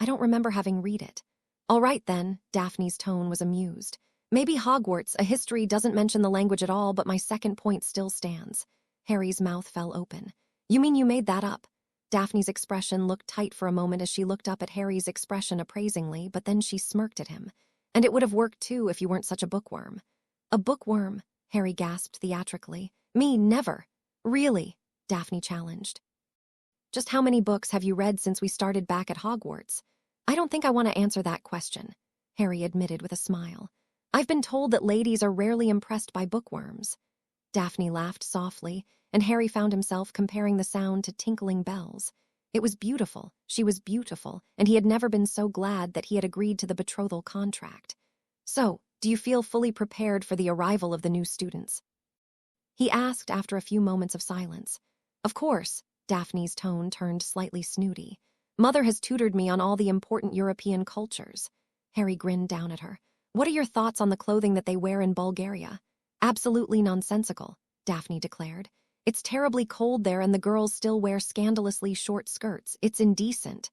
I don't remember having read it. All right then, Daphne's tone was amused. Maybe Hogwarts, a history doesn't mention the language at all, but my second point still stands. Harry's mouth fell open. You mean you made that up? Daphne's expression looked tight for a moment as she looked up at Harry's expression appraisingly, but then she smirked at him. And it would have worked too if you weren't such a bookworm. A bookworm? Harry gasped theatrically. Me, never. Really? Daphne challenged. Just how many books have you read since we started back at Hogwarts? I don't think I want to answer that question, Harry admitted with a smile. I've been told that ladies are rarely impressed by bookworms. Daphne laughed softly, and Harry found himself comparing the sound to tinkling bells. It was beautiful, she was beautiful, and he had never been so glad that he had agreed to the betrothal contract. So, do you feel fully prepared for the arrival of the new students? He asked after a few moments of silence. Of course, Daphne's tone turned slightly snooty. Mother has tutored me on all the important European cultures. Harry grinned down at her. What are your thoughts on the clothing that they wear in Bulgaria? Absolutely nonsensical, Daphne declared. It's terribly cold there and the girls still wear scandalously short skirts. It's indecent.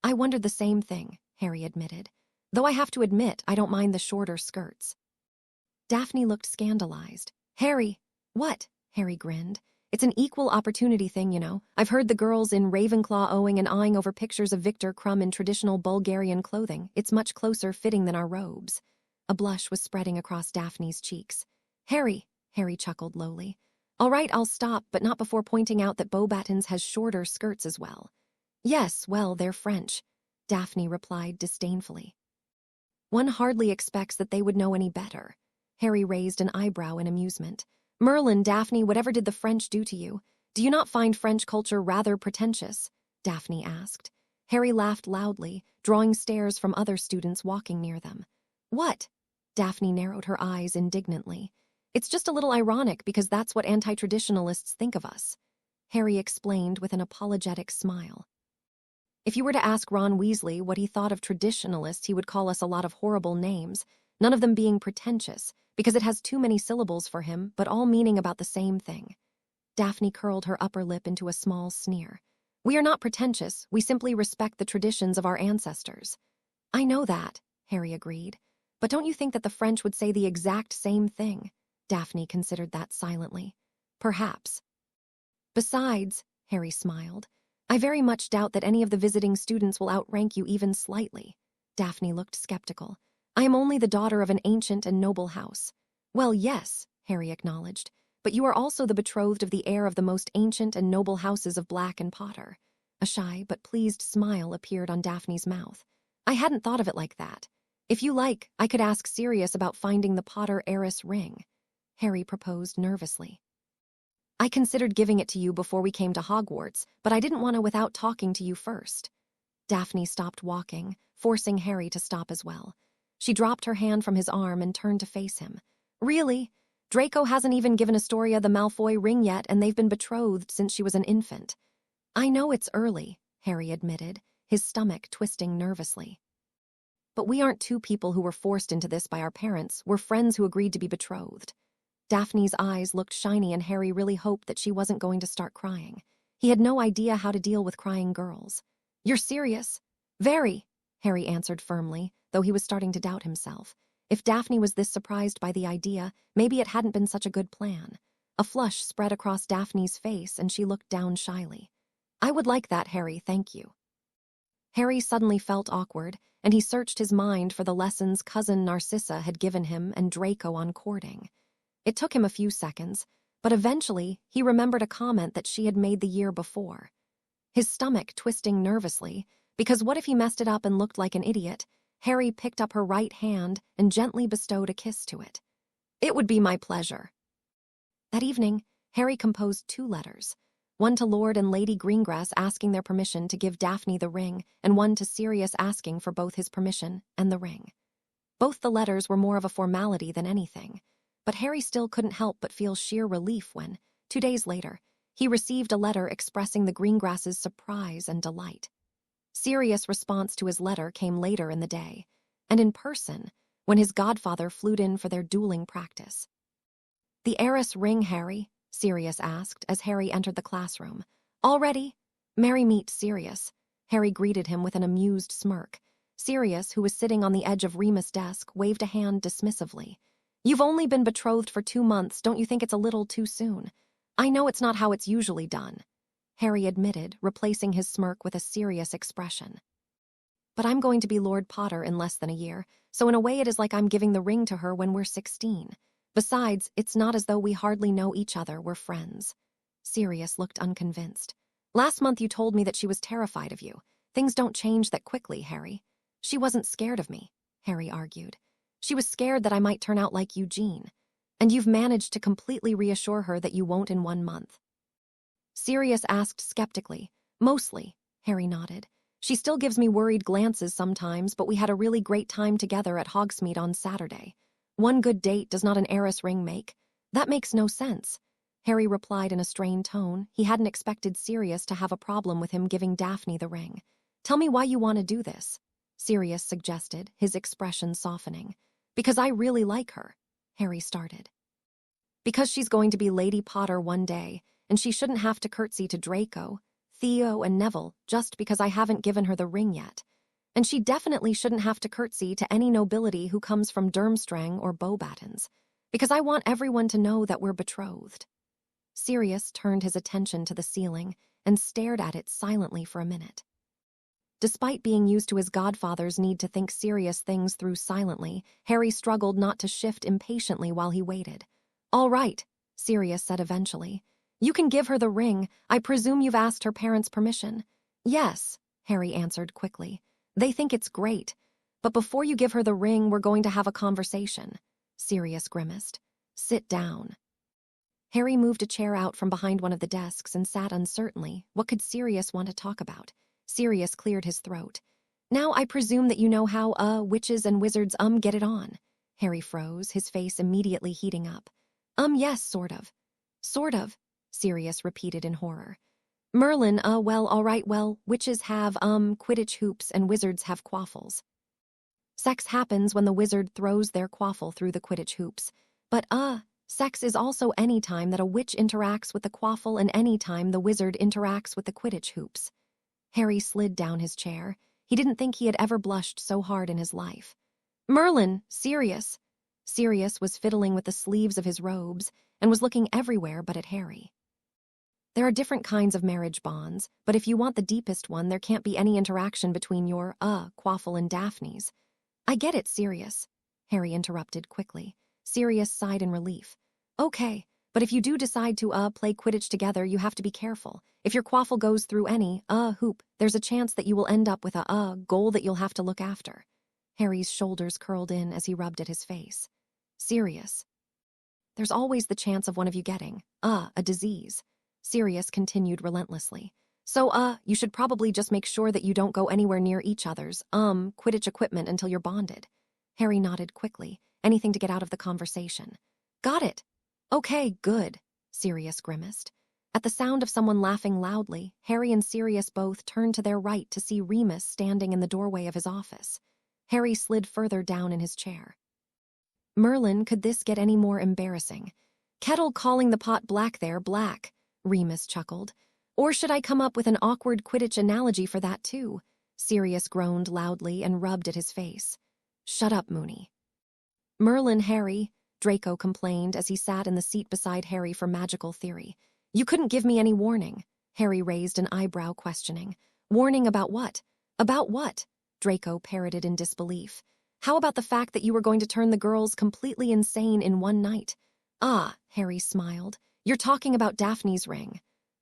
I wondered the same thing, Harry admitted. Though I have to admit, I don't mind the shorter skirts. Daphne looked scandalized. Harry, what? Harry grinned. It's an equal opportunity thing, you know. I've heard the girls in Ravenclaw owing and awing over pictures of Victor Crumb in traditional Bulgarian clothing. It's much closer fitting than our robes. A blush was spreading across Daphne's cheeks. Harry chuckled lowly. All right, I'll stop, but not before pointing out that Beauxbatons has shorter skirts as well. Yes, well, they're French, Daphne replied disdainfully. One hardly expects that they would know any better. Harry raised an eyebrow in amusement. Merlin, Daphne, whatever did the French do to you? Do you not find French culture rather pretentious? Daphne asked. Harry laughed loudly, drawing stares from other students walking near them. What? Daphne narrowed her eyes indignantly. It's just a little ironic because that's what anti-traditionalists think of us. Harry explained with an apologetic smile. If you were to ask Ron Weasley what he thought of traditionalists, he would call us a lot of horrible names, none of them being pretentious, because it has too many syllables for him, but all meaning about the same thing. Daphne curled her upper lip into a small sneer. We are not pretentious, we simply respect the traditions of our ancestors. I know that, Harry agreed. But don't you think that the French would say the exact same thing? Daphne considered that silently. Perhaps. Besides, Harry smiled, I very much doubt that any of the visiting students will outrank you even slightly. Daphne looked skeptical. I am only the daughter of an ancient and noble house. Well, yes, Harry acknowledged, but you are also the betrothed of the heir of the most ancient and noble houses of Black and Potter. A shy but pleased smile appeared on Daphne's mouth. I hadn't thought of it like that. If you like, I could ask Sirius about finding the Potter heiress ring. Harry proposed nervously. I considered giving it to you before we came to Hogwarts, but I didn't want to without talking to you first. Daphne stopped walking, forcing Harry to stop as well. She dropped her hand from his arm and turned to face him. Really? Draco hasn't even given Astoria the Malfoy ring yet, and they've been betrothed since she was an infant. I know it's early, Harry admitted, his stomach twisting nervously. But we aren't two people who were forced into this by our parents, we're friends who agreed to be betrothed. Daphne's eyes looked shiny and Harry really hoped that she wasn't going to start crying. He had no idea how to deal with crying girls. You're serious? Very, Harry answered firmly, though he was starting to doubt himself. If Daphne was this surprised by the idea, maybe it hadn't been such a good plan. A flush spread across Daphne's face and she looked down shyly. I would like that, Harry, thank you. Harry suddenly felt awkward, and he searched his mind for the lessons cousin Narcissa had given him and Draco on courting. It took him a few seconds, but eventually he remembered a comment that she had made the year before. His stomach twisting nervously, because what if he messed it up and looked like an idiot? Harry picked up her right hand and gently bestowed a kiss to it. It would be my pleasure. That evening, Harry composed 2 letters, one to Lord and Lady Greengrass asking their permission to give Daphne the ring, and one to Sirius asking for both his permission and the ring. Both the letters were more of a formality than anything. But Harry still couldn't help but feel sheer relief when, 2 days later, he received a letter expressing the Greengrasses' surprise and delight. Sirius' response to his letter came later in the day, and in person, when his godfather flew in for their dueling practice. The heiress ring, Harry? Sirius asked as Harry entered the classroom. All ready? Merry meet, Sirius. Harry greeted him with an amused smirk. Sirius, who was sitting on the edge of Remus' desk, waved a hand dismissively. You've only been betrothed for 2 months, don't you think it's a little too soon? I know it's not how it's usually done, Harry admitted, replacing his smirk with a serious expression. But I'm going to be Lord Potter in less than a year, so in a way it is like I'm giving the ring to her when we're 16. Besides, it's not as though we hardly know each other, we're friends. Sirius looked unconvinced. Last month you told me that she was terrified of you. Things don't change that quickly, Harry. She wasn't scared of me, Harry argued. She was scared that I might turn out like Eugene. And you've managed to completely reassure her that you won't in 1 month. Sirius asked skeptically. Mostly, Harry nodded. She still gives me worried glances sometimes, but we had a really great time together at Hogsmeade on Saturday. 1 good date does not an heiress ring make. That makes no sense. Harry replied in a strained tone. He hadn't expected Sirius to have a problem with him giving Daphne the ring. Tell me why you want to do this, Sirius suggested, his expression softening. Because I really like her, Harry started. Because she's going to be Lady Potter one day, and she shouldn't have to curtsy to Draco, Theo, and Neville just because I haven't given her the ring yet. And she definitely shouldn't have to curtsy to any nobility who comes from Durmstrang or Beauxbatons, because I want everyone to know that we're betrothed. Sirius turned his attention to the ceiling and stared at it silently for a minute. Despite being used to his godfather's need to think serious things through silently, Harry struggled not to shift impatiently while he waited. "All right," Sirius said eventually. "You can give her the ring. I presume you've asked her parents' permission." "Yes," Harry answered quickly. "They think it's great. But before you give her the ring, we're going to have a conversation." Sirius grimaced. "Sit down." Harry moved a chair out from behind one of the desks and sat uncertainly. What could Sirius want to talk about? Sirius cleared his throat. "Now I presume that you know how, witches and wizards, get it on." Harry froze, his face immediately heating up. Yes, sort of." "Sort of," Sirius repeated in horror. "Merlin, well, all right, well, witches have, quidditch hoops and wizards have quaffles. Sex happens when the wizard throws their quaffle through the quidditch hoops. But, sex is also any time that a witch interacts with the quaffle and any time the wizard interacts with the quidditch hoops." Harry slid down his chair. He didn't think he had ever blushed so hard in his life. "Merlin, Sirius." Sirius was fiddling with the sleeves of his robes and was looking everywhere but at Harry. "There are different kinds of marriage bonds, but if you want the deepest one, there can't be any interaction between your, quaffle and Daphne's." "I get it, Sirius," Harry interrupted quickly. Sirius sighed in relief. "Okay, but if you do decide to, play Quidditch together, you have to be careful. If your quaffle goes through any, hoop, there's a chance that you will end up with a, goal that you'll have to look after." Harry's shoulders curled in as he rubbed at his face. "Sirius." "There's always the chance of one of you getting, a disease," Sirius continued relentlessly. "So, you should probably just make sure that you don't go anywhere near each other's, Quidditch equipment until you're bonded." Harry nodded quickly, anything to get out of the conversation. "Got it." "Okay, good," Sirius grimaced. At the sound of someone laughing loudly, Harry and Sirius both turned to their right to see Remus standing in the doorway of his office. Harry slid further down in his chair. "Merlin, could this get any more embarrassing? Kettle calling the pot black there, black," Remus chuckled. "Or should I come up with an awkward Quidditch analogy for that too?" Sirius groaned loudly and rubbed at his face. "Shut up, Moony." "Merlin, Harry," Draco complained as he sat in the seat beside Harry for magical theory. "You couldn't give me any warning." Harry raised an eyebrow questioning. "Warning about what?" "About what?" Draco parroted in disbelief. "How about the fact that you were going to turn the girls completely insane in one night?" "Ah," Harry smiled. "You're talking about Daphne's ring."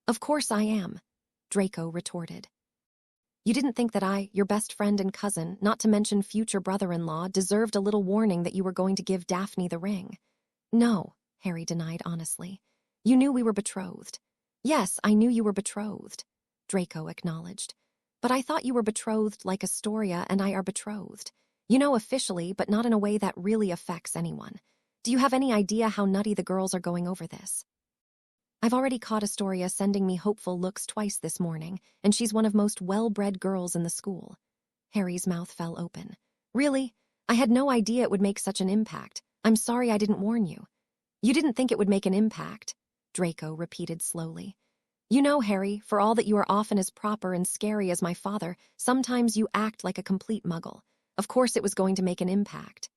"Of course I am," Draco retorted. "You didn't think that I, your best friend and cousin, not to mention future brother-in-law, deserved a little warning that you were going to give Daphne the ring?" "No," Harry denied honestly. "You knew we were betrothed." "Yes, I knew you were betrothed," Draco acknowledged. "But I thought you were betrothed like Astoria and I are betrothed. You know, officially, but not in a way that really affects anyone. Do you have any idea how nutty the girls are going over this?" "I've already caught Astoria sending me hopeful looks twice this morning, and she's one of most well-bred girls in the school." Harry's mouth fell open. "Really? I had no idea it would make such an impact. I'm sorry I didn't warn you." "You didn't think it would make an impact," Draco repeated slowly. "You know, Harry, for all that you are often as proper and scary as my father, sometimes you act like a complete muggle. Of course it was going to make an impact.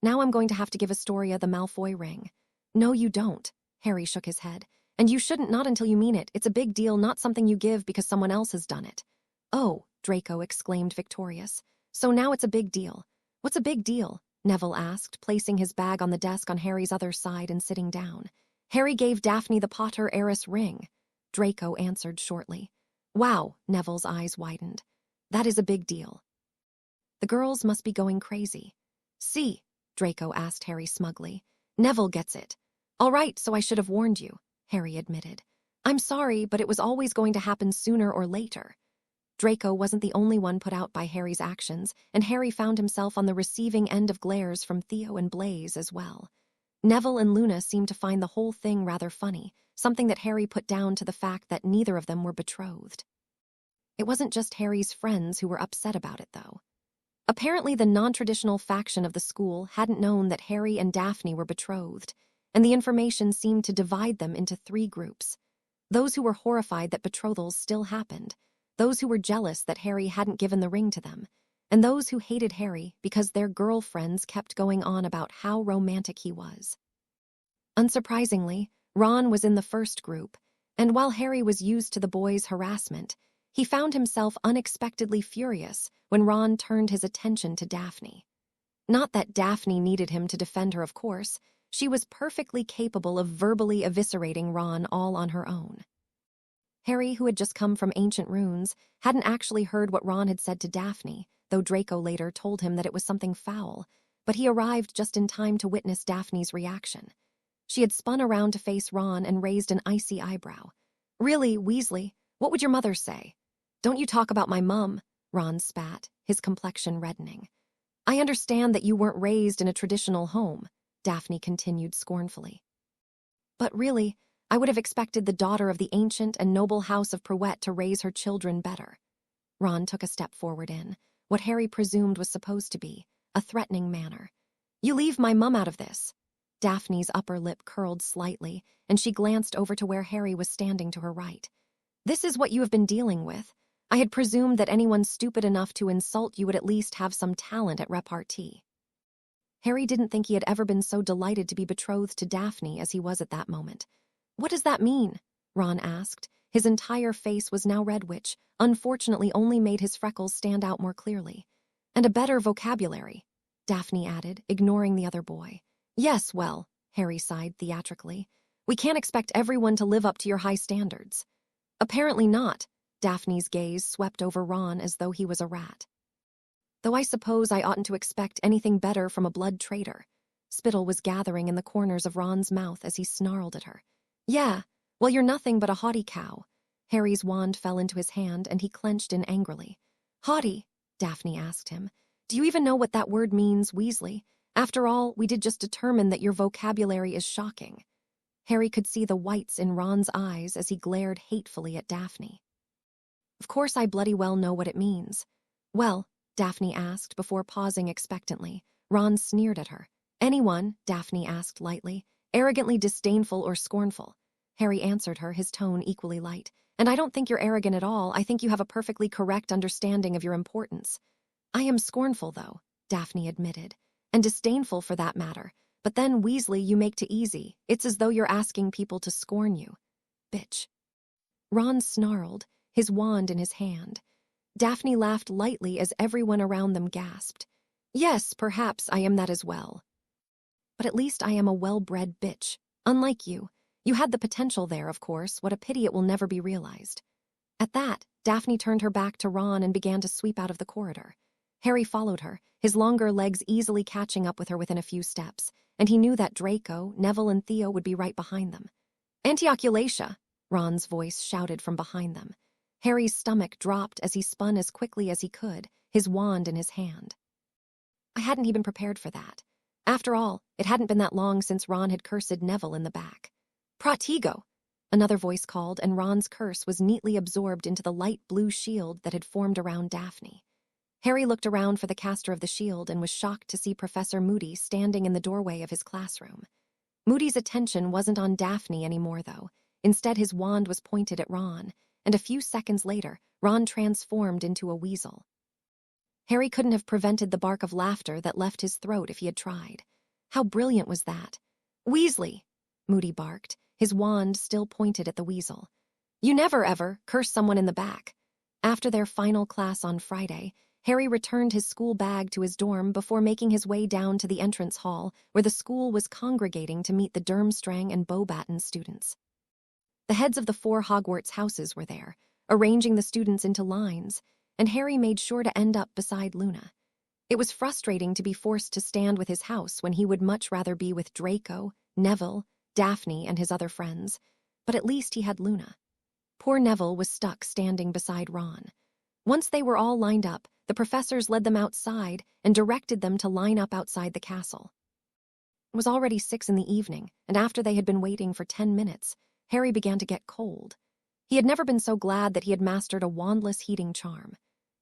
Now I'm going to have to give Astoria the Malfoy ring." "No, you don't." Harry shook his head. "And you shouldn't, not until you mean it. It's a big deal, not something you give because someone else has done it." "Oh," Draco exclaimed victorious. "So now it's a big deal." "What's a big deal?" Neville asked, placing his bag on the desk on Harry's other side and sitting down. "Harry gave Daphne the Potter heiress ring," Draco answered shortly. "Wow," Neville's eyes widened. "That is a big deal." "The girls must be going crazy." "See," Draco asked Harry smugly. "Neville gets it." "All right, so I should have warned you," Harry admitted. "I'm sorry, but it was always going to happen sooner or later." Draco wasn't the only one put out by Harry's actions, and Harry found himself on the receiving end of glares from Theo and Blaise as well. Neville and Luna seemed to find the whole thing rather funny, something that Harry put down to the fact that neither of them were betrothed. It wasn't just Harry's friends who were upset about it, though. Apparently the non-traditional faction of the school hadn't known that Harry and Daphne were betrothed, and the information seemed to divide them into three groups. Those who were horrified that betrothals still happened, those who were jealous that Harry hadn't given the ring to them, and those who hated Harry because their girlfriends kept going on about how romantic he was. Unsurprisingly, Ron was in the first group, and while Harry was used to the boys' harassment, he found himself unexpectedly furious when Ron turned his attention to Daphne. Not that Daphne needed him to defend her, of course. She was perfectly capable of verbally eviscerating Ron all on her own. Harry, who had just come from ancient runes, hadn't actually heard what Ron had said to Daphne, though Draco later told him that it was something foul, but he arrived just in time to witness Daphne's reaction. She had spun around to face Ron and raised an icy eyebrow. "Really, Weasley, what would your mother say?" "Don't you talk about my mum," Ron spat, his complexion reddening. "I understand that you weren't raised in a traditional home," Daphne continued scornfully. "But really, I would have expected the daughter of the ancient and noble house of Prowett to raise her children better." Ron took a step forward in what Harry presumed was supposed to be a threatening manner. "You leave my mum out of this." Daphne's upper lip curled slightly, and she glanced over to where Harry was standing to her right. "This is what you have been dealing with. I had presumed that anyone stupid enough to insult you would at least have some talent at repartee." Harry didn't think he had ever been so delighted to be betrothed to Daphne as he was at that moment. "What does that mean?" Ron asked. His entire face was now red, which, unfortunately, only made his freckles stand out more clearly. "And a better vocabulary," Daphne added, ignoring the other boy. "Yes, well," Harry sighed theatrically. "We can't expect everyone to live up to your high standards." "Apparently not." Daphne's gaze swept over Ron as though he was a rat. "Though I suppose I oughtn't to expect anything better from a blood traitor." Spittle was gathering in the corners of Ron's mouth as he snarled at her. "Yeah, well, you're nothing but a haughty cow." Harry's wand fell into his hand and he clenched in angrily. "Haughty?" Daphne asked him. "Do you even know what that word means, Weasley? After all, we did just determine that your vocabulary is shocking." Harry could see the whites in Ron's eyes as he glared hatefully at Daphne. "Of course I bloody well know what it means." "Well," Daphne asked before pausing expectantly. Ron sneered at her. "Anyone," Daphne asked lightly, "arrogantly disdainful or scornful?" Harry answered her, his tone equally light. "And I don't think you're arrogant at all. I think you have a perfectly correct understanding of your importance." "I am scornful, though," Daphne admitted. "And disdainful for that matter. But then, Weasley, you make it easy. It's as though you're asking people to scorn you." "Bitch." Ron snarled, his wand in his hand. Daphne laughed lightly as everyone around them gasped. "Yes, perhaps I am that as well. But at least I am a well-bred bitch. Unlike you. You had the potential there, of course. What a pity it will never be realized." At that, Daphne turned her back to Ron and began to sweep out of the corridor. Harry followed her, his longer legs easily catching up with her within a few steps, and he knew that Draco, Neville, and Theo would be right behind them. "Antioculata!" Ron's voice shouted from behind them. Harry's stomach dropped as he spun as quickly as he could, his wand in his hand. I hadn't even prepared for that. After all, it hadn't been that long since Ron had cursed Neville in the back. "Pratigo!" Another voice called, and Ron's curse was neatly absorbed into the light blue shield that had formed around Daphne. Harry looked around for the caster of the shield and was shocked to see Professor Moody standing in the doorway of his classroom. Moody's attention wasn't on Daphne anymore, though. Instead, his wand was pointed at Ron, and a few seconds later, Ron transformed into a weasel. Harry couldn't have prevented the bark of laughter that left his throat if he had tried. How brilliant was that? "Weasley!" Moody barked, his wand still pointed at the weasel. "You never ever curse someone in the back." After their final class on Friday, Harry returned his school bag to his dorm before making his way down to the entrance hall where the school was congregating to meet the Durmstrang and Beauxbaton students. The heads of the 4 Hogwarts houses were there, arranging the students into lines, and Harry made sure to end up beside Luna. It was frustrating to be forced to stand with his house when he would much rather be with Draco, Neville, Daphne, and his other friends, but at least he had Luna. Poor Neville was stuck standing beside Ron. Once they were all lined up, the professors led them outside and directed them to line up outside the castle. It was already 6 in the evening, and after they had been waiting for 10 minutes, Harry began to get cold. He had never been so glad that he had mastered a wandless heating charm.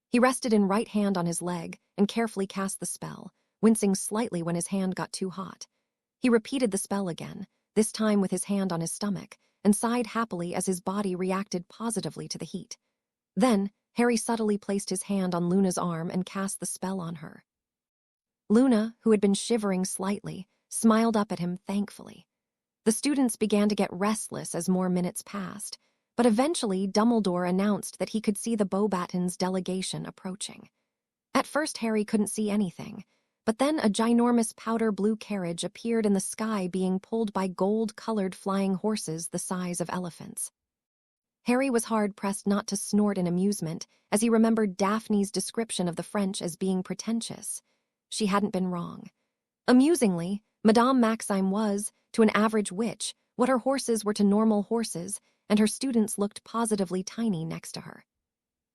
He rested in right hand on his leg and carefully cast the spell, wincing slightly when his hand got too hot. He repeated the spell again, this time with his hand on his stomach, and sighed happily as his body reacted positively to the heat. Then, Harry subtly placed his hand on Luna's arm and cast the spell on her. Luna, who had been shivering slightly, smiled up at him thankfully. The students began to get restless as more minutes passed, but eventually Dumbledore announced that he could see the Beauxbatons delegation approaching. At first Harry couldn't see anything, but then a ginormous powder blue carriage appeared in the sky being pulled by gold-colored flying horses the size of elephants. Harry was hard-pressed not to snort in amusement as he remembered Daphne's description of the French as being pretentious. She hadn't been wrong. Amusingly, Madame Maxime was, to an average witch, what her horses were to normal horses, and her students looked positively tiny next to her.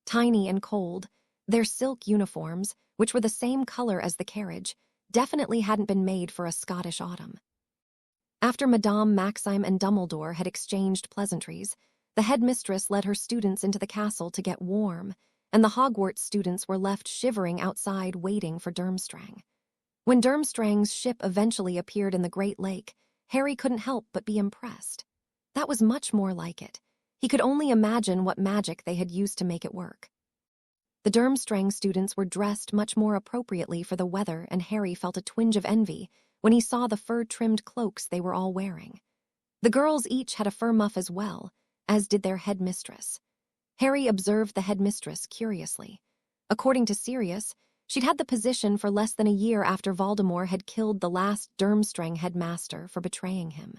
Tiny and cold, their silk uniforms, which were the same color as the carriage, definitely hadn't been made for a Scottish autumn. After Madame Maxime and Dumbledore had exchanged pleasantries, the headmistress led her students into the castle to get warm, and the Hogwarts students were left shivering outside waiting for Durmstrang. When Durmstrang's ship eventually appeared in the Great Lake, Harry couldn't help but be impressed. That was much more like it. He could only imagine what magic they had used to make it work. The Durmstrang students were dressed much more appropriately for the weather, and Harry felt a twinge of envy when he saw the fur-trimmed cloaks they were all wearing. The girls each had a fur muff as well, as did their headmistress. Harry observed the headmistress curiously. According to Sirius, she'd had the position for less than a year after Voldemort had killed the last Durmstrang headmaster for betraying him.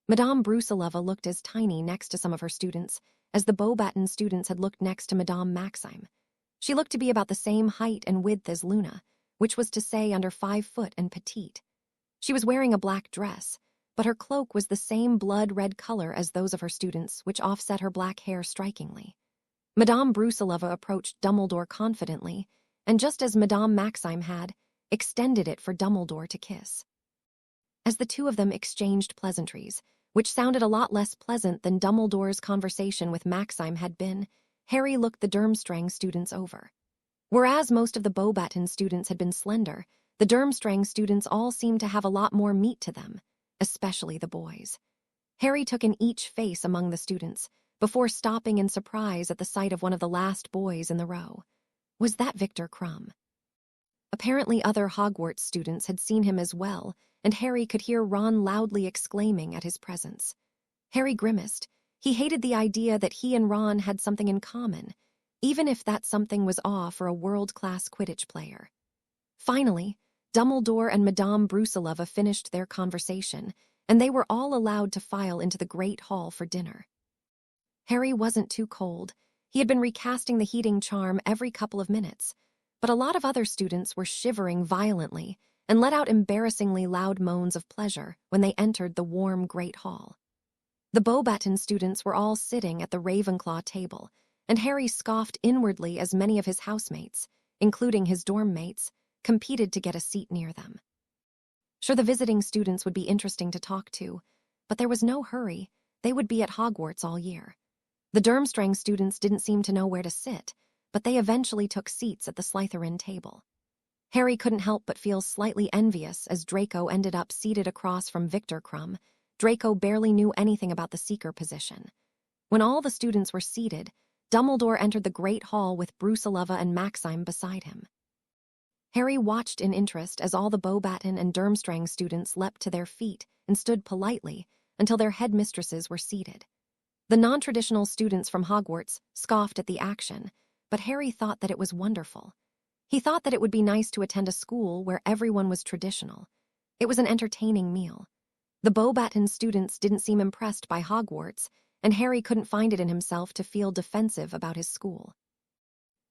Madame Brusilova looked as tiny next to some of her students as the Beauxbaton students had looked next to Madame Maxime. She looked to be about the same height and width as Luna, which was to say under 5 foot and petite. She was wearing a black dress, but her cloak was the same blood-red color as those of her students, which offset her black hair strikingly. Madame Brusilova approached Dumbledore confidently, and just as Madame Maxime had, extended it for Dumbledore to kiss. As the two of them exchanged pleasantries, which sounded a lot less pleasant than Dumbledore's conversation with Maxime had been, Harry looked the Durmstrang students over. Whereas most of the Beauxbaton students had been slender, the Durmstrang students all seemed to have a lot more meat to them, especially the boys. Harry took in each face among the students, before stopping in surprise at the sight of one of the last boys in the row. Was that Victor Crumb? Apparently other Hogwarts students had seen him as well, and Harry could hear Ron loudly exclaiming at his presence. Harry grimaced. He hated the idea that he and Ron had something in common, even if that something was awe for a world-class Quidditch player. Finally, Dumbledore and Madame Brusilova finished their conversation, and they were all allowed to file into the Great Hall for dinner. Harry wasn't too cold. He had been recasting the heating charm every couple of minutes, but a lot of other students were shivering violently and let out embarrassingly loud moans of pleasure when they entered the warm Great Hall. The Beauxbaton students were all sitting at the Ravenclaw table, and Harry scoffed inwardly as many of his housemates, including his dorm mates, competed to get a seat near them. Sure, the visiting students would be interesting to talk to, but there was no hurry. They would be at Hogwarts all year. The Durmstrang students didn't seem to know where to sit, but they eventually took seats at the Slytherin table. Harry couldn't help but feel slightly envious as Draco ended up seated across from Victor Crumb. Draco barely knew anything about the seeker position. When all the students were seated, Dumbledore entered the Great Hall with Brusilova and Maxime beside him. Harry watched in interest as all the Beauxbaton and Durmstrang students leapt to their feet and stood politely until their headmistresses were seated. The non-traditional students from Hogwarts scoffed at the action, but Harry thought that it was wonderful. He thought that it would be nice to attend a school where everyone was traditional. It was an entertaining meal. The Beauxbaton students didn't seem impressed by Hogwarts, and Harry couldn't find it in himself to feel defensive about his school.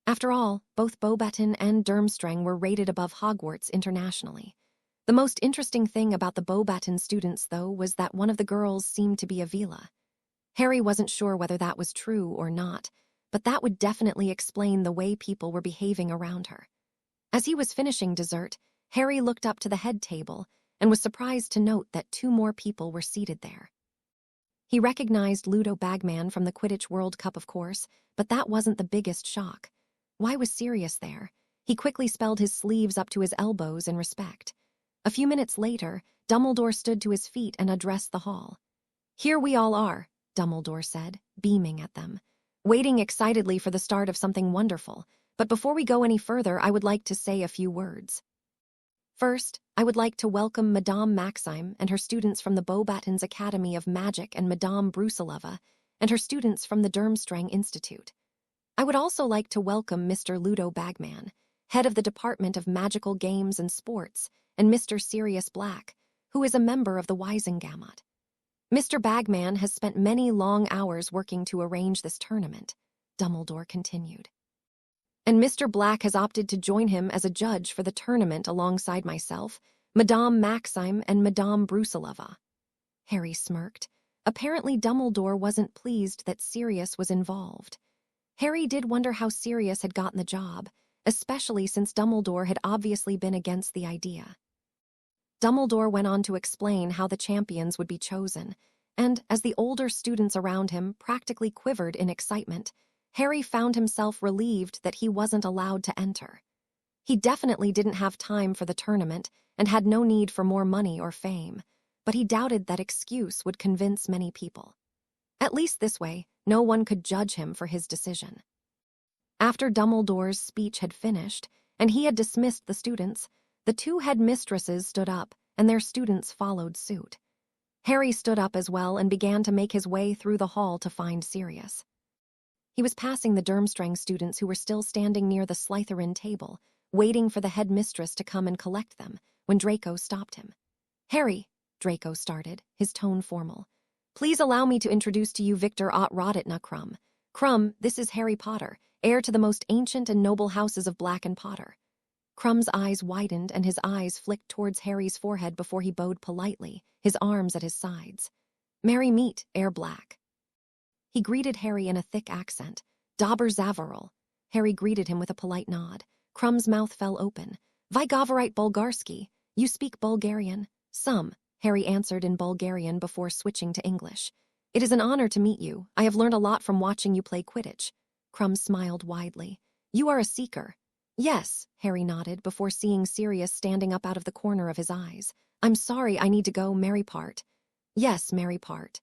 After all, both Beauxbaton and Durmstrang were rated above Hogwarts internationally. The most interesting thing about the Beauxbaton students, though, was that one of the girls seemed to be a Vila. Harry wasn't sure whether that was true or not, but that would definitely explain the way people were behaving around her. As he was finishing dessert, Harry looked up to the head table and was surprised to note that 2 more people were seated there. He recognized Ludo Bagman from the Quidditch World Cup, of course, but that wasn't the biggest shock. Why was Sirius there? He quickly spelled his sleeves up to his elbows in respect. A few minutes later, Dumbledore stood to his feet and addressed the hall. "Here we all are," Dumbledore said, beaming at them, "waiting excitedly for the start of something wonderful. But before we go any further, I would like to say a few words. First, I would like to welcome Madame Maxime and her students from the Beauxbatons Academy of Magic and Madame Brusilova and her students from the Durmstrang Institute. I would also like to welcome Mr. Ludo Bagman, head of the Department of Magical Games and Sports, and Mr. Sirius Black, who is a member of the Wisengamot. Mr. Bagman has spent many long hours working to arrange this tournament, Dumbledore continued. And Mr. Black has opted to join him as a judge for the tournament alongside myself, Madame Maxime, and Madame Brusilova. Harry smirked. Apparently Dumbledore wasn't pleased that Sirius was involved. Harry did wonder how Sirius had gotten the job, especially since Dumbledore had obviously been against the idea. Dumbledore went on to explain how the champions would be chosen, and as the older students around him practically quivered in excitement, Harry found himself relieved that he wasn't allowed to enter. He definitely didn't have time for the tournament and had no need for more money or fame, but he doubted that excuse would convince many people. At least this way, no one could judge him for his decision. After Dumbledore's speech had finished, and he had dismissed the students, the two headmistresses stood up, and their students followed suit. Harry stood up as well and began to make his way through the hall to find Sirius. He was passing the Durmstrang students who were still standing near the Slytherin table, waiting for the headmistress to come and collect them, when Draco stopped him. "Harry," Draco started, his tone formal, "please allow me to introduce to you Victor Ott-Roditna Crumb. Crumb, this is Harry Potter, heir to the most ancient and noble houses of Black and Potter." Crumb's eyes widened and his eyes flicked towards Harry's forehead before he bowed politely, his arms at his sides. "Merry meet, Heir Black." He greeted Harry in a thick accent. "Dober Zavarol." Harry greeted him with a polite nod. Crumb's mouth fell open. "Vi govorite Bulgarski. You speak Bulgarian?" "Some," Harry answered in Bulgarian before switching to English. "It is an honor to meet you. I have learned a lot from watching you play Quidditch." Crumb smiled widely. "You are a seeker." "Yes," Harry nodded before seeing Sirius standing up out of the corner of his eyes. "I'm sorry, I need to go, Mary Part." "Yes, Mary Part."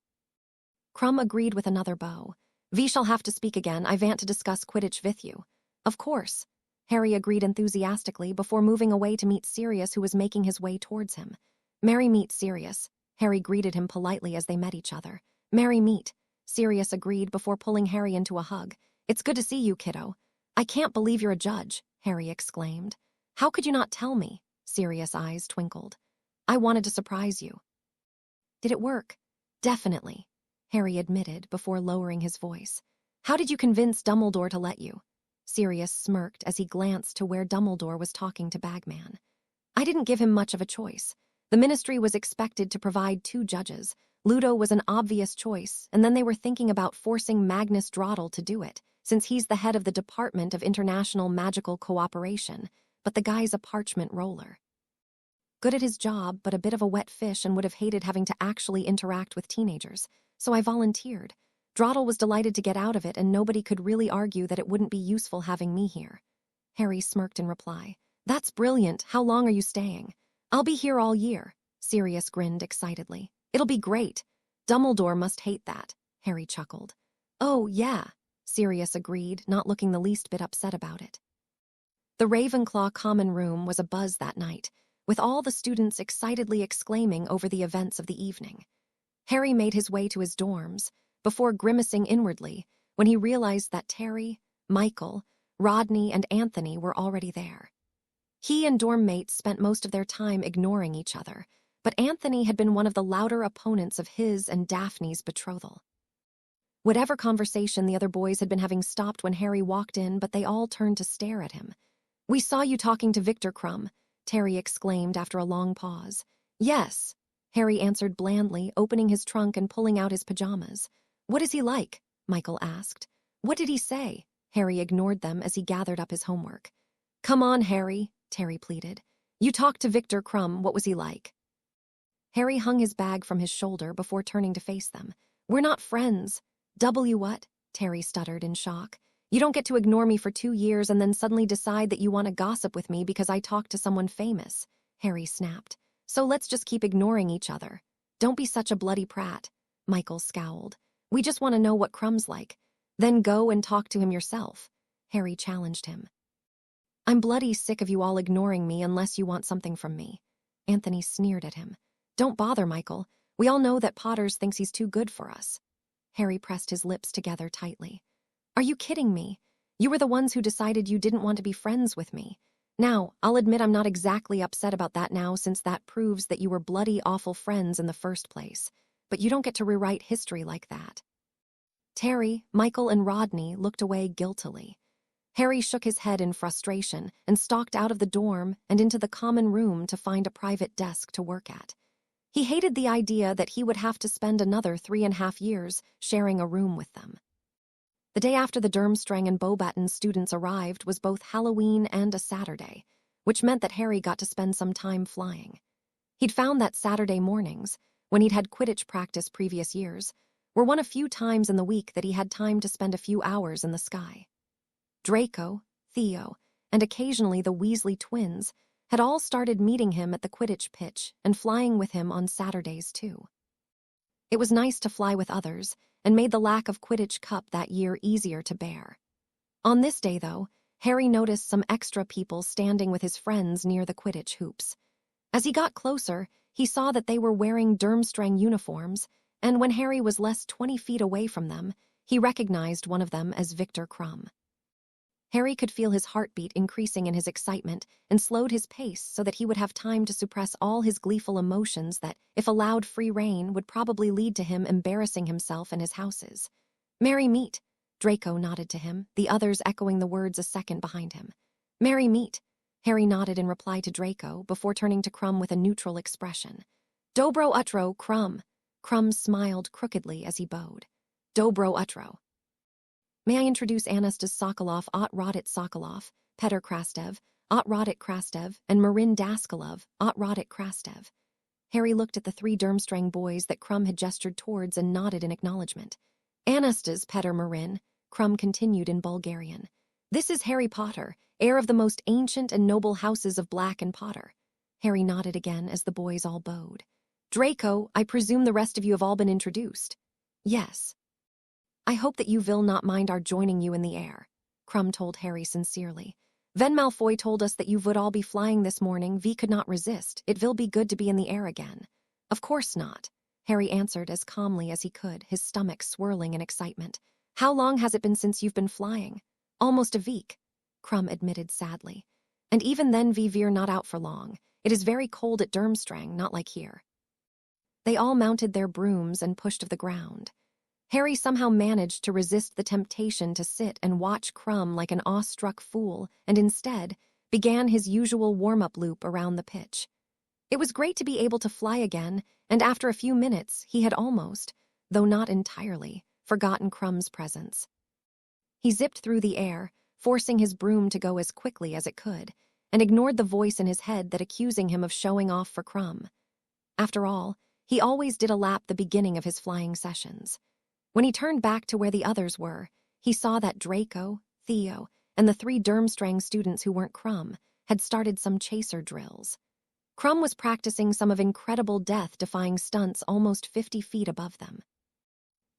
Crumb agreed with another bow. "We shall have to speak again. I want to discuss Quidditch with you." "Of course." Harry agreed enthusiastically before moving away to meet Sirius, who was making his way towards him. "Merry meet, Sirius." Harry greeted him politely as they met each other. "Merry meet," Sirius agreed before pulling Harry into a hug. "It's good to see you, kiddo." "I can't believe you're a judge," Harry exclaimed. "How could you not tell me?" Sirius' eyes twinkled. "I wanted to surprise you." "Did it work?" "Definitely," Harry admitted before lowering his voice. "How did you convince Dumbledore to let you?" Sirius smirked as he glanced to where Dumbledore was talking to Bagman. "I didn't give him much of a choice. The Ministry was expected to provide 2 judges. Ludo was an obvious choice, and then they were thinking about forcing Magnus Drottle to do it, since he's the head of the Department of International Magical Cooperation, but the guy's a parchment roller. Good at his job, but a bit of a wet fish and would have hated having to actually interact with teenagers, so I volunteered. Drottle was delighted to get out of it, and nobody could really argue that it wouldn't be useful having me here. Harry smirked in reply. "That's brilliant. How long are you staying?" "I'll be here all year," Sirius grinned excitedly. "It'll be great." "Dumbledore must hate that," Harry chuckled. "Oh, yeah," Sirius agreed, not looking the least bit upset about it. The Ravenclaw common room was abuzz that night, with all the students excitedly exclaiming over the events of the evening. Harry made his way to his dorms, before grimacing inwardly when he realized that Terry, Michael, Rodney, and Anthony were already there. He and dorm mates spent most of their time ignoring each other, but Anthony had been one of the louder opponents of his and Daphne's betrothal. Whatever conversation the other boys had been having stopped when Harry walked in, but they all turned to stare at him. "We saw you talking to Victor Crumb," Terry exclaimed after a long pause. "Yes," Harry answered blandly, opening his trunk and pulling out his pajamas. "What is he like?" Michael asked. "What did he say?" Harry ignored them as he gathered up his homework. "Come on, Harry," Terry pleaded. "You talked to Victor Crumb. What was he like?" Harry hung his bag from his shoulder before turning to face them. "We're not friends." What?" Terry stuttered in shock. "You don't get to ignore me for 2 years and then suddenly decide that you want to gossip with me because I talked to someone famous," Harry snapped. "So let's just keep ignoring each other." "Don't be such a bloody prat," Michael scowled. "We just want to know what Crumb's like. Then go and talk to him yourself," Harry challenged him. I'm bloody sick of you all ignoring me unless you want something from me. Anthony sneered at him. Don't bother, Michael. We all know that Potters thinks he's too good for us. Harry pressed his lips together tightly. Are you kidding me? You were the ones who decided you didn't want to be friends with me. Now, I'll admit I'm not exactly upset about that now, since that proves that you were bloody awful friends in the first place. But you don't get to rewrite history like that. Terry, Michael, and Rodney looked away guiltily. Harry shook his head in frustration and stalked out of the dorm and into the common room to find a private desk to work at. He hated the idea that he would have to spend another 3.5 years sharing a room with them. The day after the Durmstrang and Beauxbaton students arrived was both Halloween and a Saturday, which meant that Harry got to spend some time flying. He'd found that Saturday mornings, when he'd had Quidditch practice previous years, were one of few times in the week that he had time to spend a few hours in the sky. Draco, Theo, and occasionally the Weasley twins had all started meeting him at the Quidditch pitch and flying with him on Saturdays too. It was nice to fly with others and made the lack of Quidditch Cup that year easier to bear. On this day, though, Harry noticed some extra people standing with his friends near the Quidditch hoops. As he got closer, he saw that they were wearing Durmstrang uniforms, and when Harry was less 20 feet away from them, he recognized one of them as Victor Krum. Harry could feel his heartbeat increasing in his excitement and slowed his pace so that he would have time to suppress all his gleeful emotions that, if allowed free rein, would probably lead to him embarrassing himself and his houses. "Merry meet," Draco nodded to him, the others echoing the words a second behind him. "Merry meet," Harry nodded in reply to Draco before turning to Krum with a neutral expression. "Dobro utro, Krum." Krum smiled crookedly as he bowed. "Dobro utro." "May I introduce Anastas Sokolov, Ot-Rodit Sokolov, Petr Krastev, Ot-Rodit Krastev, and Marin Daskalov, Ot-Rodit Krastev." Harry looked at the 3 Durmstrang boys that Krum had gestured towards and nodded in acknowledgement. "Anastas, Petr Marin," Krum continued in Bulgarian. "This is Harry Potter, heir of the most ancient and noble houses of Black and Potter." Harry nodded again as the boys all bowed. "Draco, I presume the rest of you have all been introduced." "Yes." "I hope that you will not mind our joining you in the air," Krum told Harry sincerely. "Ven Malfoy told us that you would all be flying this morning. We could not resist. It will be good to be in the air again." "Of course not," Harry answered as calmly as he could, his stomach swirling in excitement. "How long has it been since you've been flying?" "Almost a week," Krum admitted sadly. "And even then we're not out for long. It is very cold at Durmstrang, not like here." They all mounted their brooms and pushed of the ground. Harry somehow managed to resist the temptation to sit and watch Krum like an awestruck fool, and instead began his usual warm-up loop around the pitch. It was great to be able to fly again, and after a few minutes he had almost, though not entirely, forgotten Krum's presence. He zipped through the air, forcing his broom to go as quickly as it could, and ignored the voice in his head that accusing him of showing off for Krum. After all, he always did a lap the beginning of his flying sessions. When he turned back to where the others were, he saw that Draco, Theo, and the 3 Durmstrang students who weren't Krum had started some chaser drills. Krum was practicing some of incredible death-defying stunts almost 50 feet above them.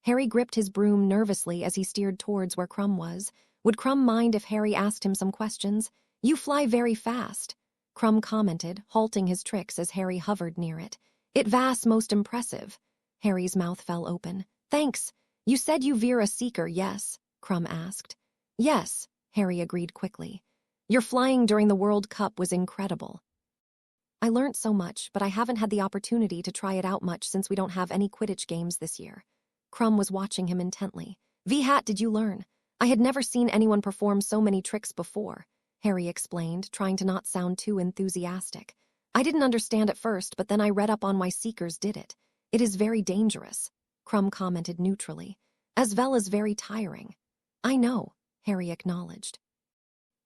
Harry gripped his broom nervously as he steered towards where Krum was. Would Krum mind if Harry asked him some questions? "You fly very fast," Krum commented, halting his tricks as Harry hovered near it. "It vas most impressive." Harry's mouth fell open. "Thanks. You said you veer a seeker, yes?" Krum asked. "Yes," Harry agreed quickly. "Your flying during the World Cup was incredible." "I learnt so much, but I haven't had the opportunity to try it out much since we don't have any Quidditch games this year." Krum was watching him intently. "Hat did you learn? I had never seen anyone perform so many tricks before," Harry explained, trying to not sound too enthusiastic. "I didn't understand at first, but then I read up on why seekers did it. It is very dangerous," Krum commented neutrally, "as well as very tiring." "I know," Harry acknowledged.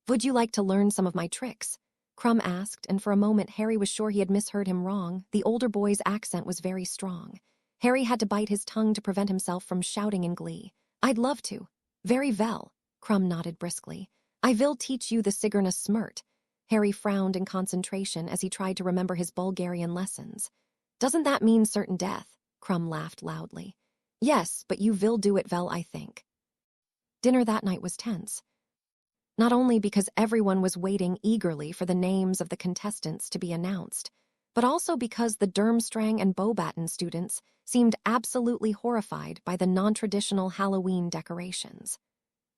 "Would you like to learn some of my tricks?" Krum asked, and for a moment Harry was sure he had misheard him wrong. The older boy's accent was very strong. Harry had to bite his tongue to prevent himself from shouting in glee. "I'd love to." "Very well," Krum nodded briskly. "I will teach you the Sigarna Smirt." Harry frowned in concentration as he tried to remember his Bulgarian lessons. "Doesn't that mean certain death?" Krum laughed loudly. "Yes, but you will do it well, I think." Dinner that night was tense. not only because everyone was waiting eagerly for the names of the contestants to be announced, but also because the Durmstrang and Beauxbaton students seemed absolutely horrified by the non-traditional Halloween decorations.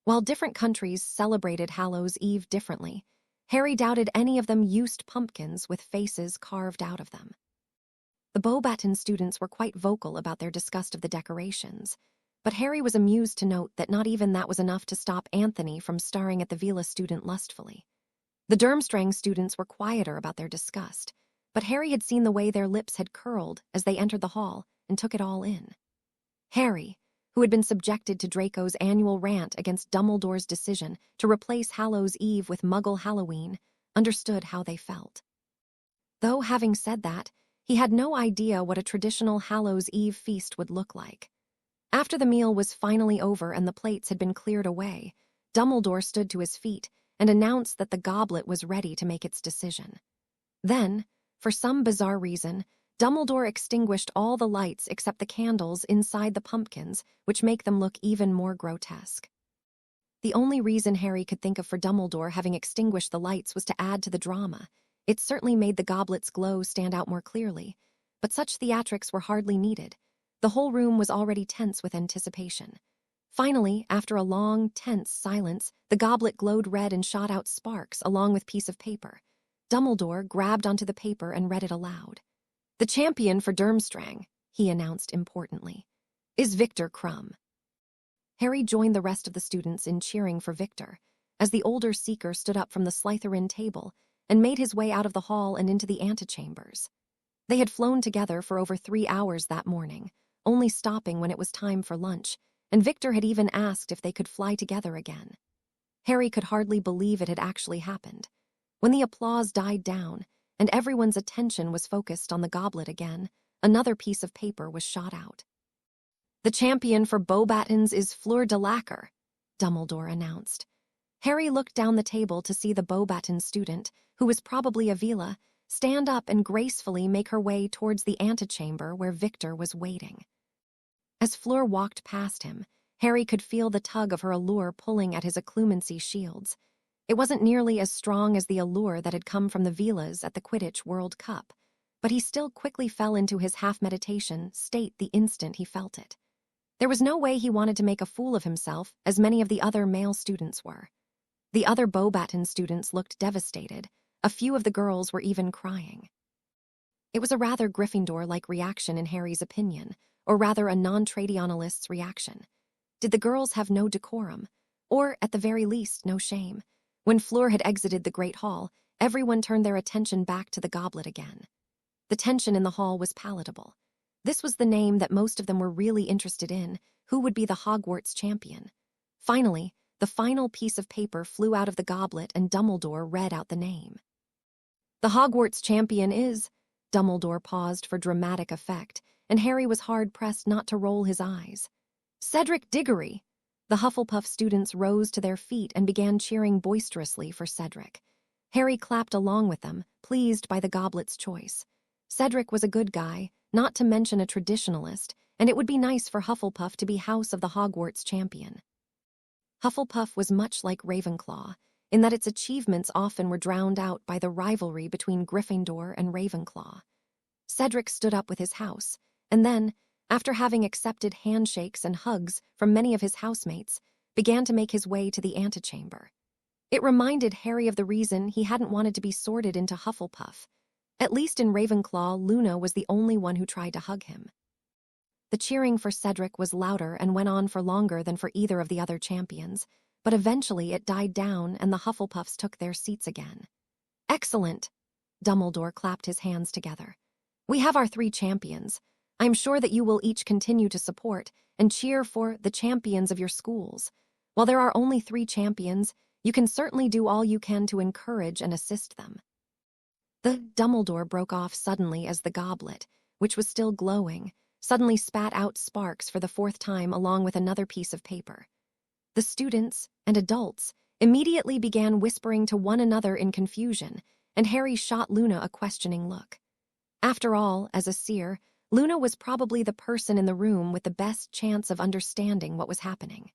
While different countries celebrated Hallows' Eve differently, Harry doubted any of them used pumpkins with faces carved out of them. The Beauxbaton students were quite vocal about their disgust of the decorations, but Harry was amused to note that not even that was enough to stop Anthony from staring at the Vila student lustfully. The Durmstrang students were quieter about their disgust, but Harry had seen the way their lips had curled as they entered the hall and took it all in. Harry, who had been subjected to Draco's annual rant against Dumbledore's decision to replace Hallows' Eve with Muggle Halloween, understood how they felt. Though, having said that, he had no idea what a traditional Hallows' Eve feast would look like. After the meal was finally over and the plates had been cleared away, Dumbledore stood to his feet and announced that the goblet was ready to make its decision. Then, for some bizarre reason, Dumbledore extinguished all the lights except the candles inside the pumpkins, which make them look even more grotesque. The only reason Harry could think of for Dumbledore having extinguished the lights was to add to the drama. It certainly made the goblet's glow stand out more clearly, but such theatrics were hardly needed. The whole room was already tense with anticipation. Finally, after a long, tense silence, the goblet glowed red and shot out sparks along with a piece of paper. Dumbledore grabbed onto the paper and read it aloud. "The champion for Durmstrang," he announced importantly, "is Victor Krum." Harry joined the rest of the students in cheering for Victor, as the older seeker stood up from the Slytherin table and made his way out of the hall and into the antechambers. They had flown together for over 3 hours that morning, only stopping when it was time for lunch, and Victor had even asked if they could fly together again. Harry could hardly believe it had actually happened. When the applause died down, and everyone's attention was focused on the goblet again, another piece of paper was shot out. "The champion for Beauxbatons is Fleur de Lacquer," Dumbledore announced. Harry looked down the table to see the Beauxbaton student, who was probably a Vila, stand up and gracefully make her way towards the antechamber where Victor was waiting. As Fleur walked past him, Harry could feel the tug of her allure pulling at his occlumency shields. It wasn't nearly as strong as the allure that had come from the Vilas at the Quidditch World Cup, but he still quickly fell into his half-meditation state the instant he felt it. There was no way he wanted to make a fool of himself, as many of the other male students were. The other Beauxbaton students looked devastated. A few of the girls were even crying. It was a rather Gryffindor-like reaction in Harry's opinion, or rather a non-traditionalist's reaction. Did the girls have no decorum, or, at the very least, no shame? When Fleur had exited the Great Hall, everyone turned their attention back to the goblet again. The tension in the hall was palatable. This was the name that most of them were really interested in: who would be the Hogwarts champion? Finally, the final piece of paper flew out of the goblet and Dumbledore read out the name. "The Hogwarts champion is..." Dumbledore paused for dramatic effect, and Harry was hard-pressed not to roll his eyes. "Cedric Diggory!" The Hufflepuff students rose to their feet and began cheering boisterously for Cedric. Harry clapped along with them, pleased by the goblet's choice. Cedric was a good guy, not to mention a traditionalist, and it would be nice for Hufflepuff to be House of the Hogwarts champion. Hufflepuff was much like Ravenclaw, in that its achievements often were drowned out by the rivalry between Gryffindor and Ravenclaw. Cedric stood up with his house, and then, after having accepted handshakes and hugs from many of his housemates, began to make his way to the antechamber. It reminded Harry of the reason he hadn't wanted to be sorted into Hufflepuff. At least in Ravenclaw, Luna was the only one who tried to hug him. The cheering for Cedric was louder and went on for longer than for either of the other champions, but eventually it died down and the Hufflepuffs took their seats again. "Excellent!" Dumbledore clapped his hands together. "We have our 3 champions. I'm sure that you will each continue to support and cheer for the champions of your schools. While there are only 3 champions, you can certainly do all you can to encourage and assist them." The Dumbledore broke off suddenly as the goblet, which was still glowing, suddenly spat out sparks for the 4th time along with another piece of paper. The students and adults immediately began whispering to one another in confusion, and Harry shot Luna a questioning look. After all, as a seer, Luna was probably the person in the room with the best chance of understanding what was happening.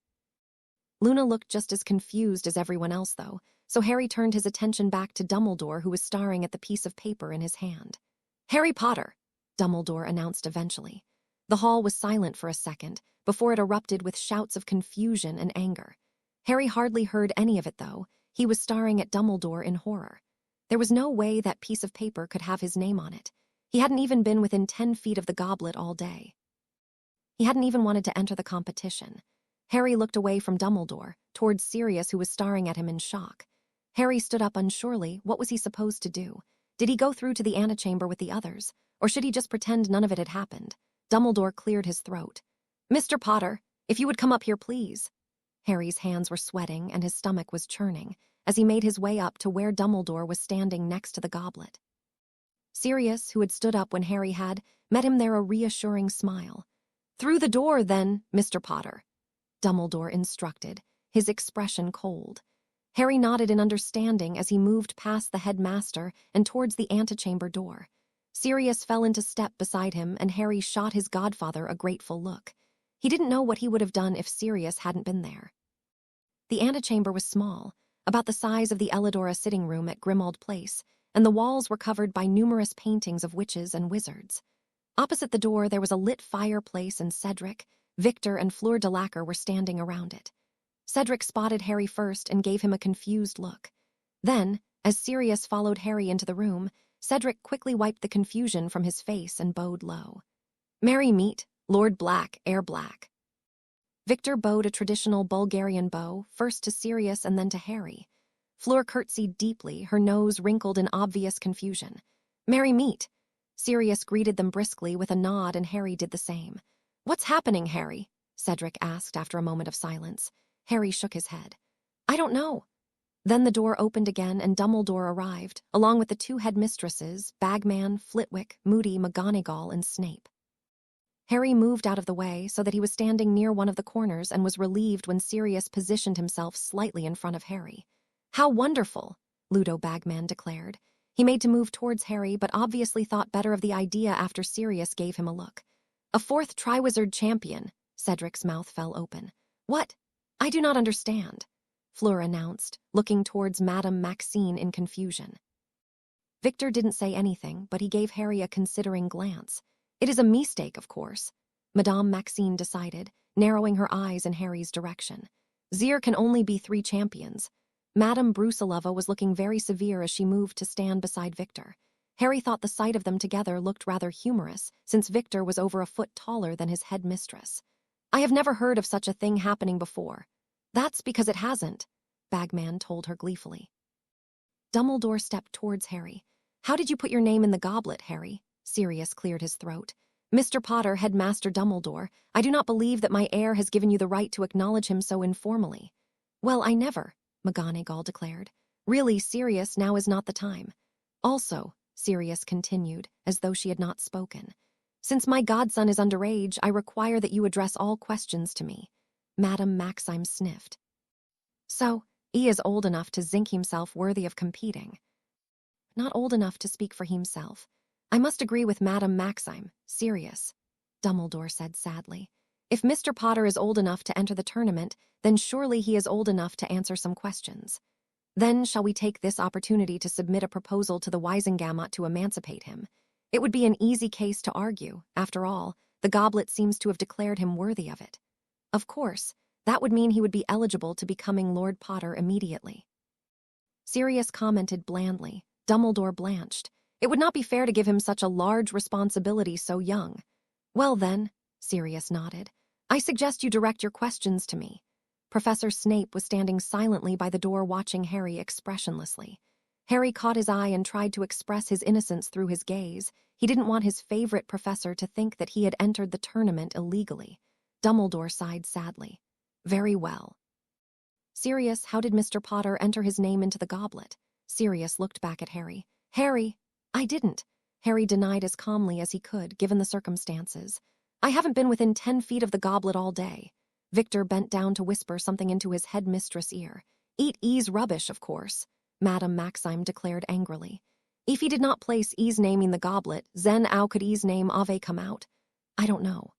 Luna looked just as confused as everyone else, though, so Harry turned his attention back to Dumbledore, who was staring at the piece of paper in his hand. "Harry Potter," Dumbledore announced eventually. The hall was silent for a second, before it erupted with shouts of confusion and anger. Harry hardly heard any of it, though. He was staring at Dumbledore in horror. There was no way that piece of paper could have his name on it. He hadn't even been within 10 feet of the goblet all day. He hadn't even wanted to enter the competition. Harry looked away from Dumbledore, towards Sirius, who was staring at him in shock. Harry stood up unsurely. What was he supposed to do? Did he go through to the antechamber with the others? Or should he just pretend none of it had happened? Dumbledore cleared his throat. "Mr. Potter, if you would come up here, please." Harry's hands were sweating and his stomach was churning as he made his way up to where Dumbledore was standing next to the goblet. Sirius, who had stood up when Harry had, met him there, a reassuring smile. "Through the door, then, Mr. Potter," Dumbledore instructed, his expression cold. Harry nodded in understanding as he moved past the headmaster and towards the antechamber door. Sirius fell into step beside him, and Harry shot his godfather a grateful look. He didn't know what he would have done if Sirius hadn't been there. The antechamber was small, about the size of the Elidora sitting room at Grimmauld Place, and the walls were covered by numerous paintings of witches and wizards. Opposite the door there was a lit fireplace, and Cedric, Victor, and Fleur de Lacre were standing around it. Cedric spotted Harry first and gave him a confused look. Then, as Sirius followed Harry into the room, Cedric quickly wiped the confusion from his face and bowed low. "Merry meet, Lord Black, Heir Black." Victor bowed a traditional Bulgarian bow, first to Sirius and then to Harry. Fleur curtsied deeply, her nose wrinkled in obvious confusion. "Merry meet." Sirius greeted them briskly with a nod, and Harry did the same. "What's happening, Harry?" Cedric asked after a moment of silence. Harry shook his head. "I don't know." Then the door opened again and Dumbledore arrived, along with the two headmistresses, Bagman, Flitwick, Moody, McGonagall, and Snape. Harry moved out of the way so that he was standing near one of the corners and was relieved when Sirius positioned himself slightly in front of Harry. "How wonderful," Ludo Bagman declared. He made to move towards Harry, but obviously thought better of the idea after Sirius gave him a look. "A fourth Triwizard champion." Cedric's mouth fell open. "What? I do not understand," Fleur announced, looking towards Madame Maxime in confusion. Victor didn't say anything, but he gave Harry a considering glance. "It is a mistake, of course," Madame Maxime decided, narrowing her eyes in Harry's direction. "There can only be 3 champions." Madame Brusilova was looking very severe as she moved to stand beside Victor. Harry thought the sight of them together looked rather humorous, since Victor was over a foot taller than his headmistress. "I have never heard of such a thing happening before." "That's because it hasn't," Bagman told her gleefully. Dumbledore stepped towards Harry. "How did you put your name in the goblet, Harry?" Sirius cleared his throat. "Mr. Potter, Headmaster Dumbledore, I do not believe that my heir has given you the right to acknowledge him so informally." "Well, I never," McGonagall declared. "Really, Sirius, now is not the time." "Also," Sirius continued, as though she had not spoken, "since my godson is underage, I require that you address all questions to me." Madame Maxime sniffed. "So, he is old enough to think himself worthy of competing." "Not old enough to speak for himself. I must agree with Madame Maxime, Sirius," Dumbledore said sadly. "If Mr. Potter is old enough to enter the tournament, then surely he is old enough to answer some questions. Then shall we take this opportunity to submit a proposal to the Wisengamot to emancipate him? It would be an easy case to argue. After all, the goblet seems to have declared him worthy of it. Of course, that would mean he would be eligible to becoming Lord Potter immediately." Sirius commented blandly. Dumbledore blanched. It would not be fair to give him such a large responsibility so young. "Well then," Sirius nodded, "I suggest you direct your questions to me." Professor Snape was standing silently by the door watching Harry expressionlessly. Harry caught his eye and tried to express his innocence through his gaze. He didn't want his favorite professor to think that he had entered the tournament illegally. Dumbledore sighed sadly. "Very well." "Sirius, how did Mr. Potter enter his name into the goblet?" Sirius looked back at Harry. "Harry, I didn't," Harry denied as calmly as he could, given the circumstances. "I haven't been within 10 feet of the goblet all day." Victor bent down to whisper something into his headmistress' ear. "Eat E's rubbish, of course," Madame Maxime declared angrily. "If he did not place E's name in the goblet, then how could E's name Ave come out? I don't know."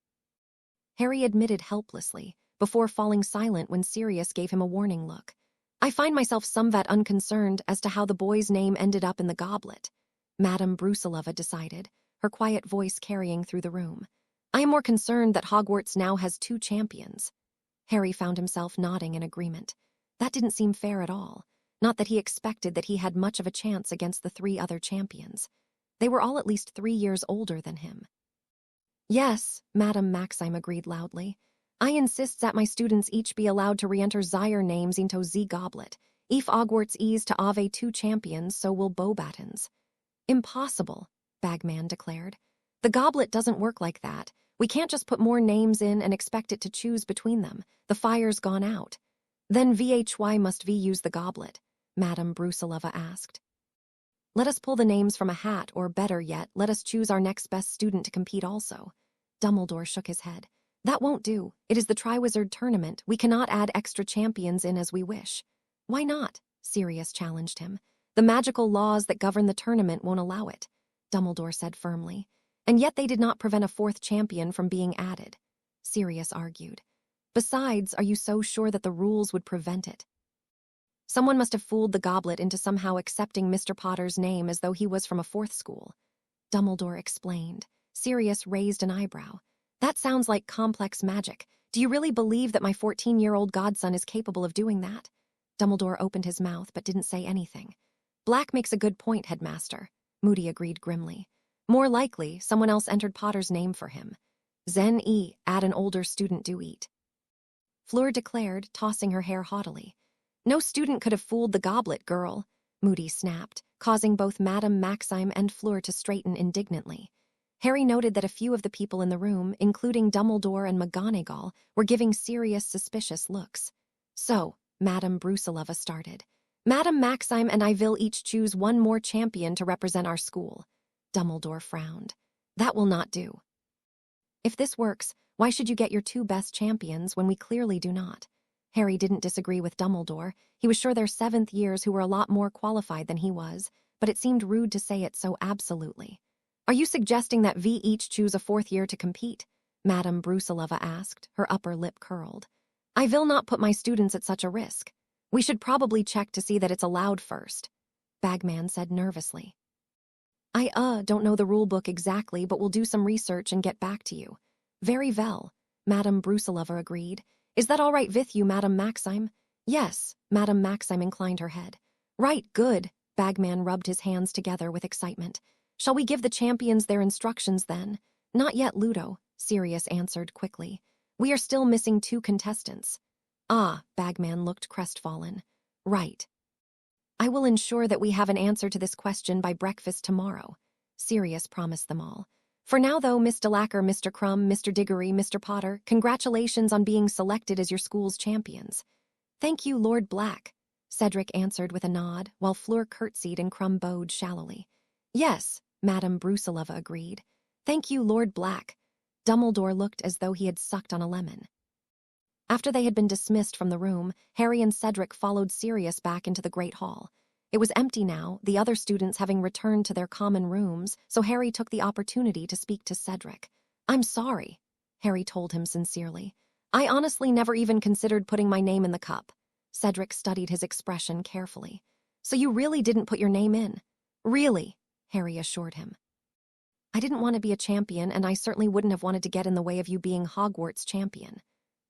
Harry admitted helplessly. before falling silent when Sirius gave him a warning look. I find myself somewhat unconcerned as to how the boy's name ended up in the goblet, Madame Brusilova decided, her quiet voice carrying through the room. I am more concerned that Hogwarts now has 2 champions. Harry found himself nodding in agreement. That didn't seem fair at all. Not that he expected that he had much of a chance against the 3 other champions. They were all at least 3 years older than him. Yes, Madame Maxime agreed loudly. I insist that my students each be allowed to re-enter their names into the goblet. If Hogwarts is to have 2 champions, so will Beauxbatons. Impossible, Bagman declared. The goblet doesn't work like that. We can't just put more names in and expect it to choose between them. The fire's gone out. Then why must we use the goblet? Madame Brusilova asked. Let us pull the names from a hat, or better yet, let us choose our next best student to compete also. Dumbledore shook his head. That won't do. It is the Triwizard Tournament. We cannot add extra champions in as we wish. Why not? Sirius challenged him. The magical laws that govern the tournament won't allow it, Dumbledore said firmly. And yet they did not prevent a 4th champion from being added, Sirius argued. Besides, are you so sure that the rules would prevent it? Someone must have fooled the goblet into somehow accepting Mr. Potter's name as though he was from a 4th school. Dumbledore explained. Sirius raised an eyebrow. That sounds like complex magic. Do you really believe that my 14-year-old godson is capable of doing that? Dumbledore opened his mouth but didn't say anything. Black makes a good point, Headmaster, Moody agreed grimly. More likely, someone else entered Potter's name for him. Zen E, add an older student do eat. Fleur declared, tossing her hair haughtily. No student could have fooled the goblet, girl, Moody snapped, causing both Madame Maxime and Fleur to straighten indignantly. Harry noted that a few of the people in the room, including Dumbledore and McGonagall, were giving serious, suspicious looks. So, Madame Brusilova started. Madame Maxime and I will each choose 1 more champion to represent our school. Dumbledore frowned. That will not do. If this works, why should you get your 2 best champions when we clearly do not? Harry didn't disagree with Dumbledore. He was sure their 7th years who were a lot more qualified than he was, but it seemed rude to say it so absolutely. Are you suggesting that we each choose a 4th year to compete? Madame Brusilova asked, her upper lip curled. I will not put my students at such a risk. We should probably check to see that it's allowed first, Bagman said nervously. I don't know the rule book exactly, but we'll do some research and get back to you. Very well, Madame Brusilova agreed. Is that all right with you, Madame Maxime? Yes, Madame Maxime inclined her head. Right, good, Bagman rubbed his hands together with excitement. Shall we give the champions their instructions then? Not yet, Ludo, Sirius answered quickly. We are still missing 2 contestants. Ah, Bagman looked crestfallen. Right. I will ensure that we have an answer to this question by breakfast tomorrow, Sirius promised them all. For now, though, Miss Delacour, Mr. Crumb, Mr. Diggory, Mr. Potter, congratulations on being selected as your school's champions. Thank you, Lord Black, Cedric answered with a nod, while Fleur curtsied and Crumb bowed shallowly. Yes, Madame Brusilova agreed. Thank you, Lord Black. Dumbledore looked as though he had sucked on a lemon. After they had been dismissed from the room, Harry and Cedric followed Sirius back into the Great Hall. It was empty now, the other students having returned to their common rooms, so Harry took the opportunity to speak to Cedric. I'm sorry, Harry told him sincerely. I honestly never even considered putting my name in the cup. Cedric studied his expression carefully. So you really didn't put your name in? Really, Harry assured him. I didn't want to be a champion, and I certainly wouldn't have wanted to get in the way of you being Hogwarts champion.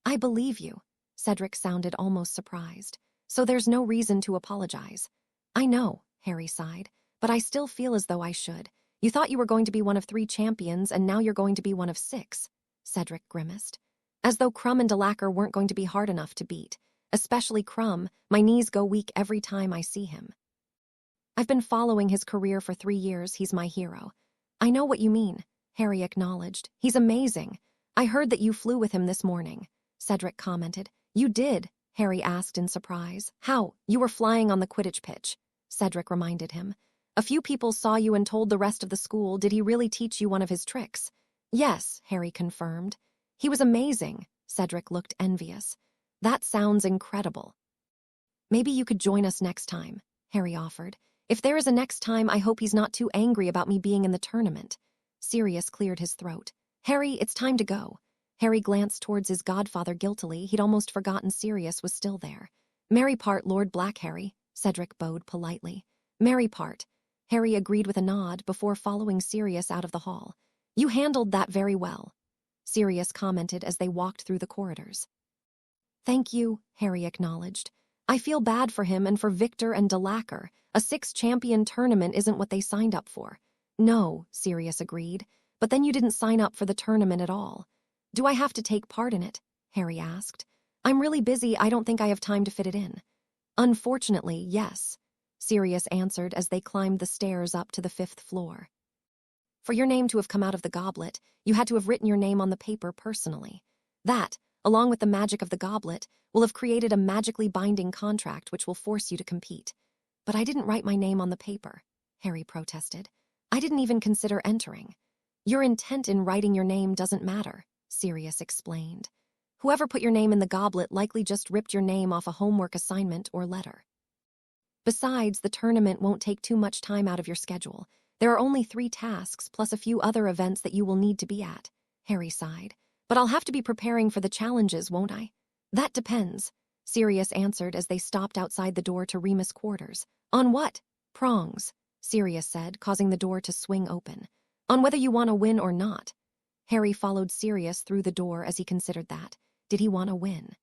I believe you, Cedric sounded almost surprised. So there's no reason to apologize. I know, Harry sighed, but I still feel as though I should. You thought you were going to be one of 3 champions, and now you're going to be one of 6, Cedric grimaced. As though Crumb and Delacour weren't going to be hard enough to beat. Especially Crumb, my knees go weak every time I see him. I've been following his career for 3 years, he's my hero. I know what you mean, Harry acknowledged. He's amazing. I heard that you flew with him this morning, Cedric commented. You did, Harry asked in surprise. How? You were flying on the Quidditch pitch, Cedric reminded him. A few people saw you and told the rest of the school. Did he really teach you one of his tricks? Yes, Harry confirmed. He was amazing, Cedric looked envious. That sounds incredible. Maybe you could join us next time, Harry offered. If there is a next time, I hope he's not too angry about me being in the tournament. Sirius cleared his throat. Harry, it's time to go. Harry glanced towards his godfather guiltily. He'd almost forgotten Sirius was still there. "Merry part, Lord Black Harry," Cedric bowed politely. "Merry part." Harry agreed with a nod before following Sirius out of the hall. "You handled that very well," Sirius commented as they walked through the corridors. "Thank you," Harry acknowledged. "I feel bad for him and for Victor and Delacour. A 6-champion tournament isn't what they signed up for." "No," Sirius agreed. "But then you didn't sign up for the tournament at all." "Do I have to take part in it?" Harry asked. "I'm really busy. I don't think I have time to fit it in." "Unfortunately, yes," Sirius answered as they climbed the stairs up to the 5th floor. "For your name to have come out of the goblet, you had to have written your name on the paper personally. That, along with the magic of the goblet, will have created a magically binding contract which will force you to compete." "But I didn't write my name on the paper," Harry protested. "I didn't even consider entering." "Your intent in writing your name doesn't matter," Sirius explained. "Whoever put your name in the goblet likely just ripped your name off a homework assignment or letter. Besides, the tournament won't take too much time out of your schedule. There are only 3 tasks plus a few other events that you will need to be at," Harry sighed. "But I'll have to be preparing for the challenges, won't I?" "That depends," Sirius answered as they stopped outside the door to Remus' quarters. "On what?" "Prongs," Sirius said, causing the door to swing open. "On whether you want to win or not." Harry followed Sirius through the door as he considered that. Did he want to win?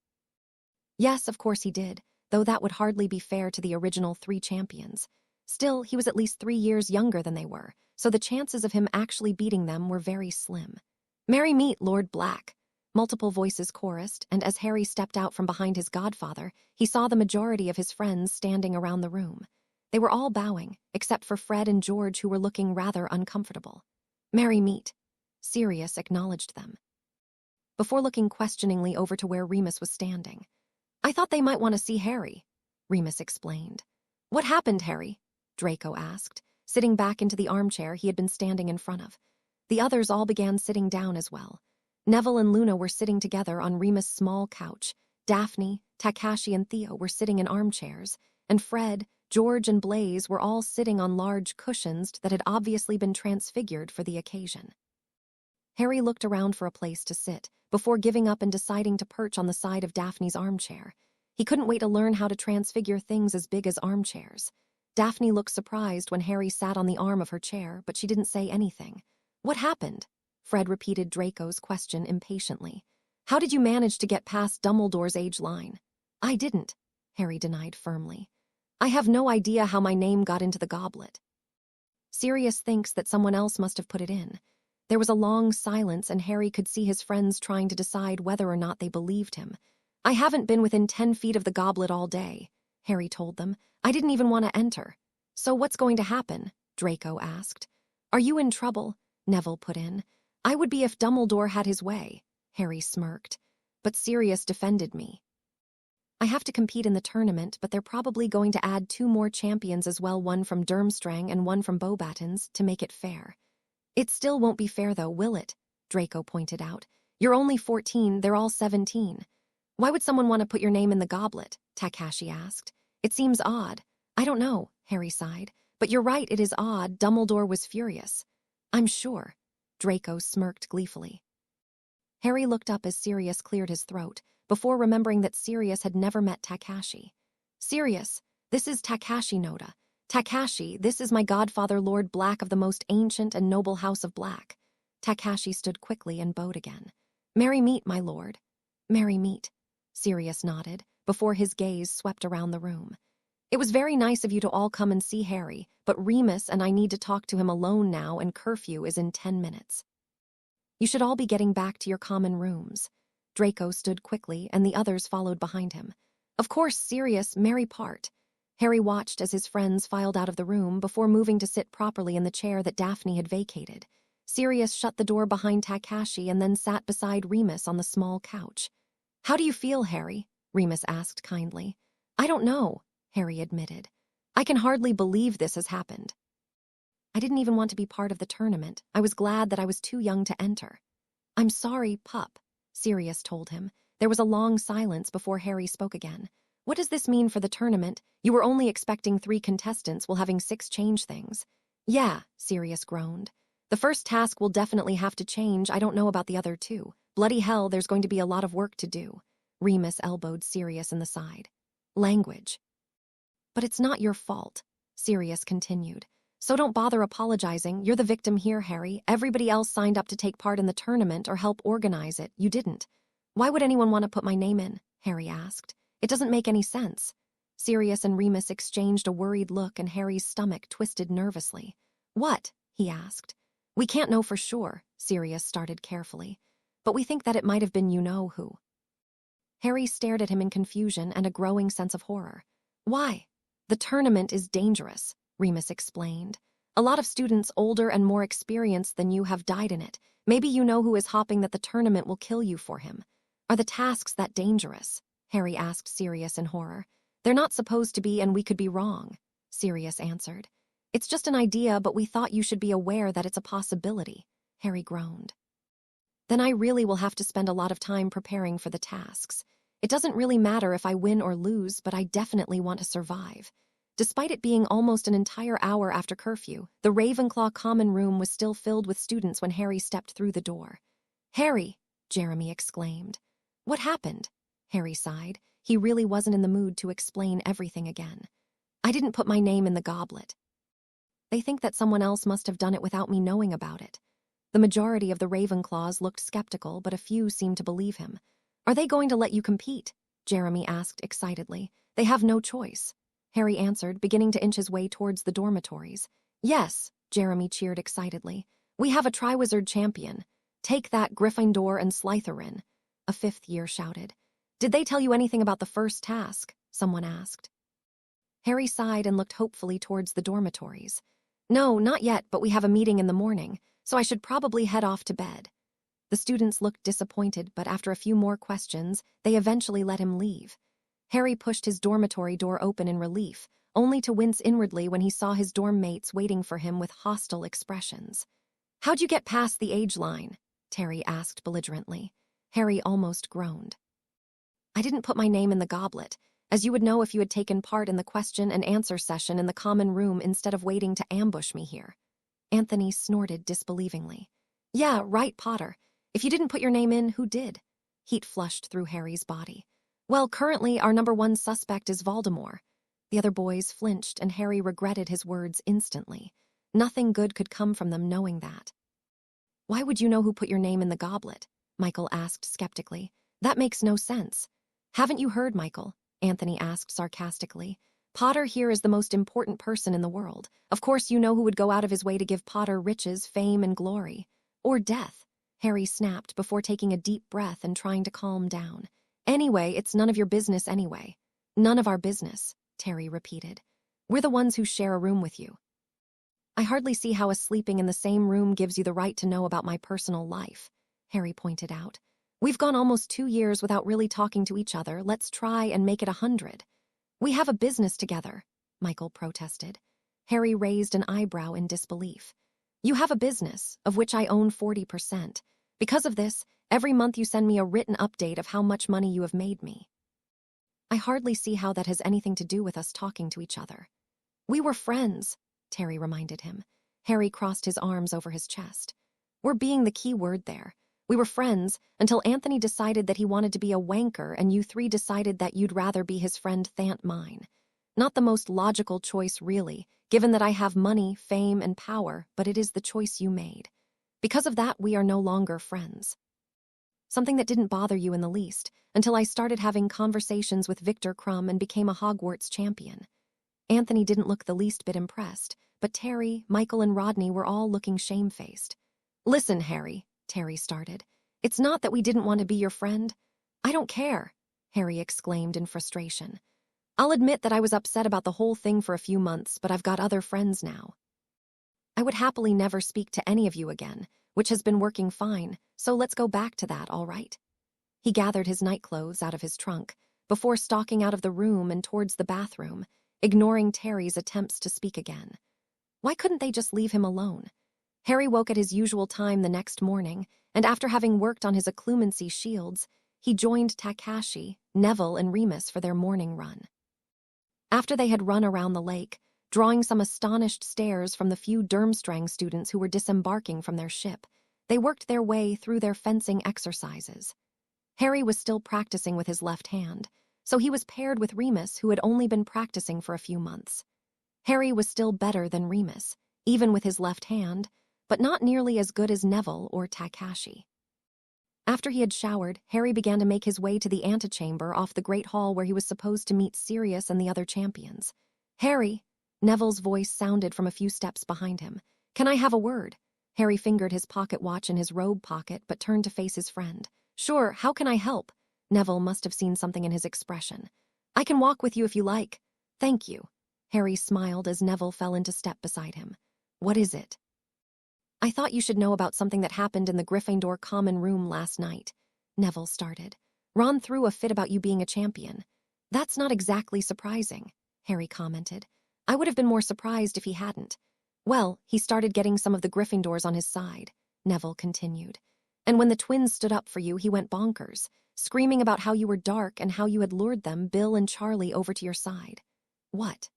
Yes, of course he did, though that would hardly be fair to the original 3 champions. Still, he was at least 3 years younger than they were, so the chances of him actually beating them were very slim. "Merry meet, Lord Black," multiple voices chorused, and as Harry stepped out from behind his godfather, he saw the majority of his friends standing around the room. They were all bowing, except for Fred and George, who were looking rather uncomfortable. "Merry meet." Sirius acknowledged them, before looking questioningly over to where Remus was standing. "I thought they might want to see Harry," Remus explained. "What happened, Harry?" Draco asked, sitting back into the armchair he had been standing in front of. The others all began sitting down as well. Neville and Luna were sitting together on Remus' small couch. Daphne, Takashi, and Theo were sitting in armchairs, and Fred, George, and Blaze were all sitting on large cushions that had obviously been transfigured for the occasion. Harry looked around for a place to sit, before giving up and deciding to perch on the side of Daphne's armchair. He couldn't wait to learn how to transfigure things as big as armchairs. Daphne looked surprised when Harry sat on the arm of her chair, but she didn't say anything. "What happened?" Fred repeated Draco's question impatiently. "How did you manage to get past Dumbledore's age line?" "I didn't," Harry denied firmly. "I have no idea how my name got into the goblet. Sirius thinks that someone else must have put it in." There was a long silence, and Harry could see his friends trying to decide whether or not they believed him. "I haven't been within 10 feet of the goblet all day," Harry told them. "I didn't even want to enter." "So what's going to happen?" Draco asked. "Are you in trouble?" Neville put in. "I would be if Dumbledore had his way," Harry smirked. "But Sirius defended me. I have to compete in the tournament, but they're probably going to add 2 more champions as well, one from Durmstrang and one from Beauxbatons, to make it fair." "It still won't be fair though, will it?" Draco pointed out. "You're only 14, they're all 17. "Why would someone want to put your name in the goblet?" Takashi asked. "It seems odd." "I don't know," Harry sighed. "But you're right, it is odd. Dumbledore was furious." "I'm sure." Draco smirked gleefully. Harry looked up as Sirius cleared his throat, before remembering that Sirius had never met Takashi. "Sirius, this is Takashi Noda. Takashi, this is my godfather, Lord Black of the most ancient and noble house of Black." Takashi stood quickly and bowed again. "Merry meet, my lord." "Merry meet," Sirius nodded, before his gaze swept around the room. "It was very nice of you to all come and see Harry, but Remus and I need to talk to him alone now, and curfew is in 10 minutes. You should all be getting back to your common rooms." Draco stood quickly, and the others followed behind him. "Of course, Sirius, merry part." Harry watched as his friends filed out of the room before moving to sit properly in the chair that Daphne had vacated. Sirius shut the door behind Takashi and then sat beside Remus on the small couch. "How do you feel, Harry?" Remus asked kindly. "I don't know," Harry admitted. "I can hardly believe this has happened. I didn't even want to be part of the tournament. I was glad that I was too young to enter." "I'm sorry, pup," Sirius told him. There was a long silence before Harry spoke again. "What does this mean for the tournament? You were only expecting 3 contestants while having 6 change things." "Yeah," Sirius groaned. "The first task will definitely have to change. I don't know about the other 2. Bloody hell, there's going to be a lot of work to do. Remus elbowed Sirius in the side. Language. But it's not your fault, Sirius continued. So don't bother apologizing. You're the victim here, Harry. Everybody else signed up to take part in the tournament or help organize it. You didn't. Why would anyone want to put my name in? Harry asked. It doesn't make any sense. Sirius and Remus exchanged a worried look and Harry's stomach twisted nervously. What? He asked. We can't know for sure, Sirius started carefully. But we think that it might have been you-know-who. Harry stared at him in confusion and a growing sense of horror. Why? The tournament is dangerous, Remus explained. A lot of students older and more experienced than you have died in it. Maybe you know who is hopping that the tournament will kill you for him. Are the tasks that dangerous? Harry asked Sirius in horror. They're not supposed to be, and we could be wrong, Sirius answered. It's just an idea, but we thought you should be aware that it's a possibility, Harry groaned. Then I really will have to spend a lot of time preparing for the tasks. It doesn't really matter if I win or lose, but I definitely want to survive. Despite it being almost an entire hour after curfew, the Ravenclaw common room was still filled with students when Harry stepped through the door. Harry, Jeremy exclaimed. What happened? Harry sighed. He really wasn't in the mood to explain everything again. I didn't put my name in the goblet. They think that someone else must have done it without me knowing about it. The majority of the Ravenclaws looked skeptical, but a few seemed to believe him. Are they going to let you compete? Jeremy asked excitedly. They have no choice, Harry answered, beginning to inch his way towards the dormitories. Yes, Jeremy cheered excitedly. We have a Triwizard champion. Take that, Gryffindor and Slytherin, a fifth year shouted. Did they tell you anything about the first task? Someone asked. Harry sighed and looked hopefully towards the dormitories. No, not yet, but we have a meeting in the morning, so I should probably head off to bed. The students looked disappointed, but after a few more questions, they eventually let him leave. Harry pushed his dormitory door open in relief, only to wince inwardly when he saw his dorm mates waiting for him with hostile expressions. How'd you get past the age line? Terry asked belligerently. Harry almost groaned. I didn't put my name in the goblet, as you would know if you had taken part in the question and answer session in the common room instead of waiting to ambush me here. Anthony snorted disbelievingly. Yeah, right, Potter. If you didn't put your name in, who did? Heat flushed through Harry's body. Well, currently our #1 suspect is Voldemort. The other boys flinched, and Harry regretted his words instantly. Nothing good could come from them knowing that. Why would you know who put your name in the goblet? Michael asked skeptically. That makes no sense. Haven't you heard, Michael? Anthony asked sarcastically. Potter here is the most important person in the world. Of course you know who would go out of his way to give Potter riches, fame, and glory. Or death, Harry snapped before taking a deep breath and trying to calm down. Anyway, it's none of your business anyway. None of our business, Terry repeated. We're the ones who share a room with you. I hardly see how us sleeping in the same room gives you the right to know about my personal life, Harry pointed out. We've gone almost 2 years without really talking to each other. Let's try and make it 100. We have a business together, Michael protested. Harry raised an eyebrow in disbelief. You have a business, of which I own 40%. Because of this, every month you send me a written update of how much money you have made me. I hardly see how that has anything to do with us talking to each other. We were friends, Terry reminded him. Harry crossed his arms over his chest. We're being the key word there. We were friends until Anthony decided that he wanted to be a wanker and you three decided that you'd rather be his friend Thant mine. Not the most logical choice, really, given that I have money, fame, and power, but it is the choice you made. Because of that, we are no longer friends. Something that didn't bother you in the least, until I started having conversations with Victor Crumb and became a Hogwarts champion. Anthony didn't look the least bit impressed, but Terry, Michael, and Rodney were all looking shamefaced. Listen, Harry, Terry started. It's not that we didn't want to be your friend. I don't care, Harry exclaimed in frustration. I'll admit that I was upset about the whole thing for a few months, but I've got other friends now. I would happily never speak to any of you again, which has been working fine, so let's go back to that, all right? He gathered his nightclothes out of his trunk, before stalking out of the room and towards the bathroom, ignoring Terry's attempts to speak again. Why couldn't they just leave him alone? Harry woke at his usual time the next morning, and after having worked on his occlumency shields, he joined Takashi, Neville, and Remus for their morning run. After they had run around the lake, drawing some astonished stares from the few Durmstrang students who were disembarking from their ship, They worked their way through their fencing exercises. Harry was still practicing with his left hand, so he was paired with Remus, who had only been practicing for a few months. Harry was still better than Remus, even with his left hand, but not nearly as good as Neville or Takashi. After he had showered, Harry began to make his way to the antechamber off the Great Hall where he was supposed to meet Sirius and the other champions. "Harry," Neville's voice sounded from a few steps behind him. "Can I have a word?" Harry fingered his pocket watch in his robe pocket but turned to face his friend. "Sure, how can I help?" Neville must have seen something in his expression. "I can walk with you if you like." "Thank you." Harry smiled as Neville fell into step beside him. "What is it?" "I thought you should know about something that happened in the Gryffindor common room last night," Neville started. "Ron threw a fit about you being a champion." "That's not exactly surprising," Harry commented. "I would have been more surprised if he hadn't." "Well, he started getting some of the Gryffindors on his side," Neville continued. "And when the twins stood up for you, he went bonkers, screaming about how you were dark and how you had lured them, Bill and Charlie, over to your side." "What?"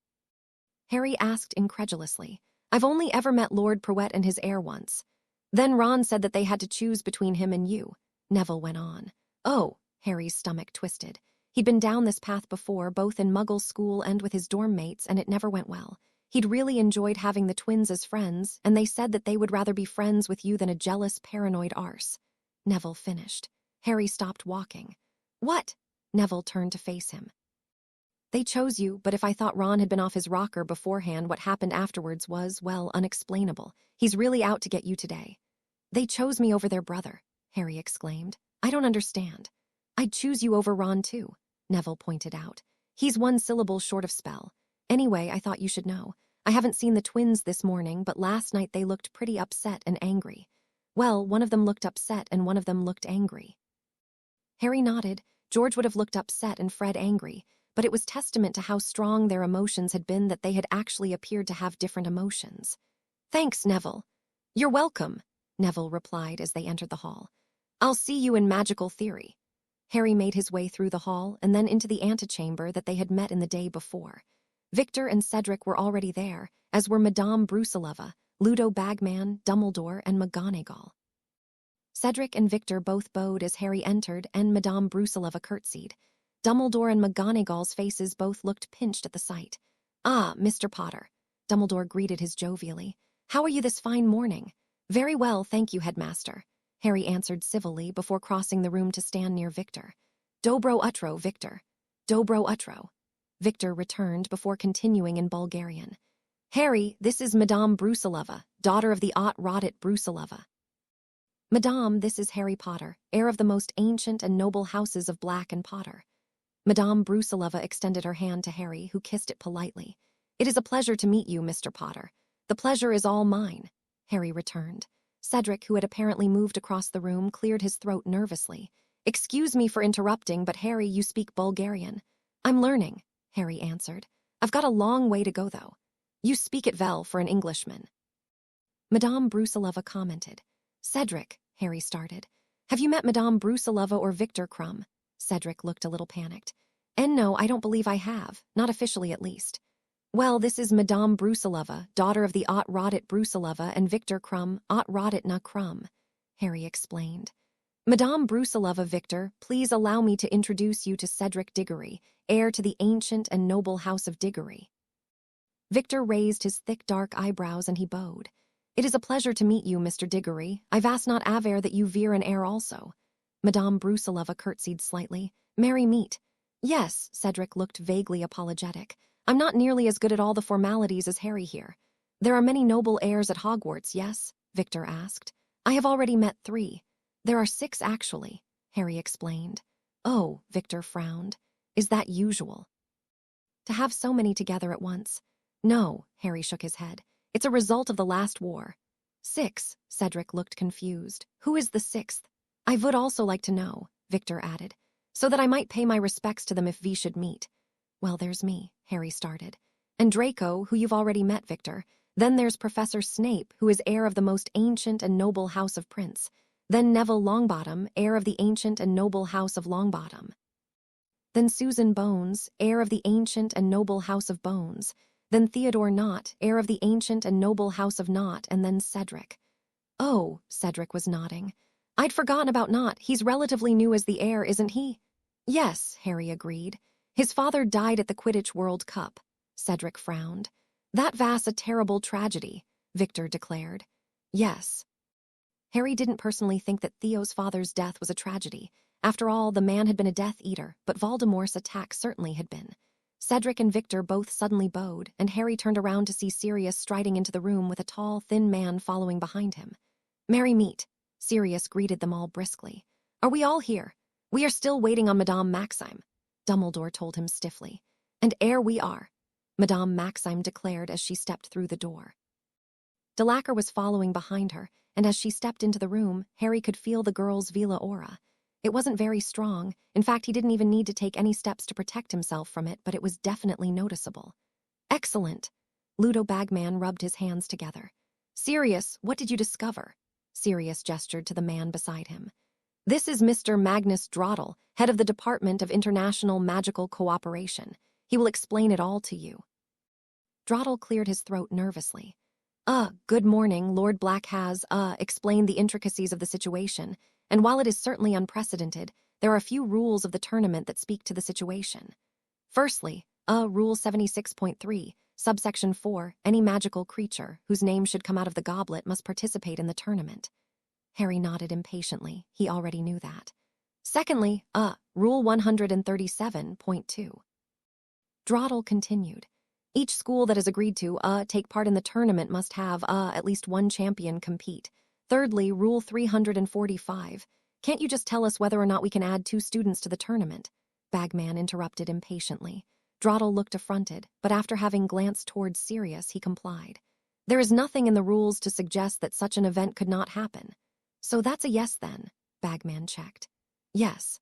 Harry asked incredulously. "I've only ever met Lord Prowett and his heir once." "Then Ron said that they had to choose between him and you," Neville went on. "Oh," Harry's stomach twisted. He'd been down this path before, both in Muggle school and with his dorm mates, and it never went well. He'd really enjoyed having the twins as friends, and they said that they would rather be friends with you than a jealous, paranoid arse. Neville finished. Harry stopped walking. "What?" Neville turned to face him. "They chose you, but if I thought Ron had been off his rocker beforehand, what happened afterwards was, well, unexplainable. He's really out to get you today." "They chose me over their brother," Harry exclaimed. "I don't understand." "I'd choose you over Ron too," Neville pointed out. "He's one syllable short of spell. Anyway, I thought you should know. I haven't seen the twins this morning, but last night they looked pretty upset and angry. Well, one of them looked upset and one of them looked angry." Harry nodded. George would have looked upset and Fred angry, but it was testament to how strong their emotions had been that they had actually appeared to have different emotions. "Thanks, Neville." "You're welcome," Neville replied as they entered the hall. "I'll see you in magical theory." Harry made his way through the hall and then into the antechamber that they had met in the day before. Victor and Cedric were already there, as were Madame Brusilova, Ludo Bagman, Dumbledore, and McGonagall. Cedric and Victor both bowed as Harry entered, and Madame Brusilova curtsied. Dumbledore and McGonagall's faces both looked pinched at the sight. "Ah, Mr. Potter," Dumbledore greeted his jovially. "How are you this fine morning?" "Very well, thank you, Headmaster," Harry answered civilly before crossing the room to stand near Victor. "Dobro utro, Victor." "Dobro utro," Victor returned before continuing in Bulgarian. "Harry, this is Madame Brusilova, daughter of the Ott-Roddet Brusilova." "Madame, this is Harry Potter, heir of the most ancient and noble houses of Black and Potter." Madame Brusilova extended her hand to Harry, who kissed it politely. "It is a pleasure to meet you, Mr. Potter." "The pleasure is all mine," Harry returned. Cedric, who had apparently moved across the room, cleared his throat nervously. "Excuse me for interrupting, but Harry, you speak Bulgarian." "I'm learning," Harry answered. "I've got a long way to go, though." "You speak it well for an Englishman." Madame Brusilova commented. "Cedric," Harry started. "Have you met Madame Brusilova or Victor Crumb?" Cedric looked a little panicked. "And no, I don't believe I have, not officially at least." "Well, this is Madame Brusilova, daughter of the Ott-Roddet Brusilova and Victor Crumb, Ott-Roddet na Crumb," Harry explained. "Madame Brusilova, Victor, please allow me to introduce you to Cedric Diggory, heir to the ancient and noble house of Diggory." Victor raised his thick dark eyebrows and he bowed. "It is a pleasure to meet you, Mr. Diggory. I've asked not aver that you veer an heir also." Madame Brusilova curtsied slightly. "Merry meet." "Yes," Cedric looked vaguely apologetic. "I'm not nearly as good at all the formalities as Harry here." "There are many noble heirs at Hogwarts, yes?" Victor asked. "I have already met 3. "There are 6, actually," Harry explained. "Oh," Victor frowned. "Is that usual?" "To have so many together at once?" "No," Harry shook his head. "It's a result of the last war." 6, Cedric looked confused. "Who is the 6th? I would also like to know," Victor added, "so that I might pay my respects to them if we should meet." "Well, there's me," Harry started. "And Draco, who you've already met, Victor. Then there's Professor Snape, who is heir of the most ancient and noble house of Prince. Then Neville Longbottom, heir of the ancient and noble house of Longbottom. Then Susan Bones, heir of the ancient and noble house of Bones. Then Theodore Knott, heir of the ancient and noble house of Knott, and then Cedric." Oh, Cedric was nodding. I'd forgotten about Not. He's relatively new as the heir, isn't he? Yes, Harry agreed. His father died at the Quidditch World Cup. Cedric frowned. That vast a terrible tragedy, Victor declared. Yes. Harry didn't personally think that Theo's father's death was a tragedy. After all, the man had been a Death Eater, but Voldemort's attack certainly had been. Cedric and Victor both suddenly bowed, and Harry turned around to see Sirius striding into the room with a tall, thin man following behind him. Merry meet. Sirius greeted them all briskly. Are we all here? We are still waiting on Madame Maxime, Dumbledore told him stiffly. And ere we are, Madame Maxime declared as she stepped through the door. Delacour was following behind her, and as she stepped into the room, Harry could feel the girl's Vila aura. It wasn't very strong. In fact, he didn't even need to take any steps to protect himself from it, but it was definitely noticeable. Excellent. Ludo Bagman rubbed his hands together. Sirius, what did you discover? Sirius gestured to the man beside him. This is Mr. Magnus Drottle, head of the Department of International Magical Cooperation. He will explain it all to you. Drottle cleared his throat nervously. Good morning. Lord Black has, explained the intricacies of the situation, and while it is certainly unprecedented, there are a few rules of the tournament that speak to the situation. Firstly, Rule 76.3, subsection 4, any magical creature whose name should come out of the goblet must participate in the tournament. Harry nodded impatiently. He already knew that. Secondly, Rule 137.2. Drottle continued. Each school that has agreed to, take part in the tournament must have, at least one champion compete. Thirdly, Rule 345. Can't you just tell us whether or not we can add 2 students to the tournament? Bagman interrupted impatiently. Drottle looked affronted, but after having glanced towards Sirius, he complied. There is nothing in the rules to suggest that such an event could not happen. So that's a yes then, Bagman checked. Yes.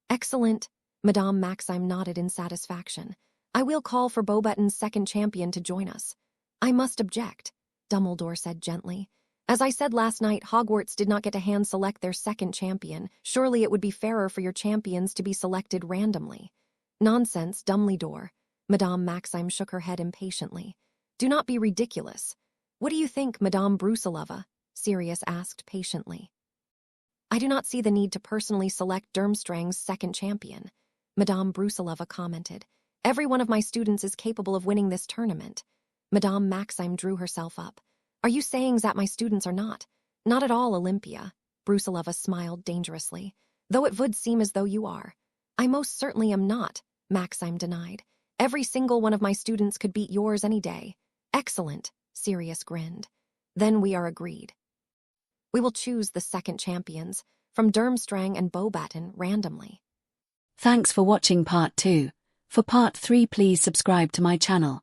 Excellent. Madame Maxime nodded in satisfaction. I will call for Beauxbaton's second champion to join us. I must object, Dumbledore said gently. As I said last night, Hogwarts did not get to hand-select their second champion. Surely it would be fairer for your champions to be selected randomly. Nonsense, Dumbledore. Madame Maxime shook her head impatiently. Do not be ridiculous. What do you think, Madame Brusilova? Sirius asked patiently. I do not see the need to personally select Durmstrang's second champion, Madame Brusilova commented. Every one of my students is capable of winning this tournament. Madame Maxime drew herself up. Are you saying that my students are not? Not at all, Olympia. Brusilova smiled dangerously. Though it would seem as though you are. I most certainly am not, Maxime denied. Every single one of my students could beat yours any day. Excellent, Sirius grinned. Then we are agreed. We will choose the second champions, from Durmstrang and Beauxbaton randomly. Thanks for watching part 2. For part 3 please subscribe to my channel.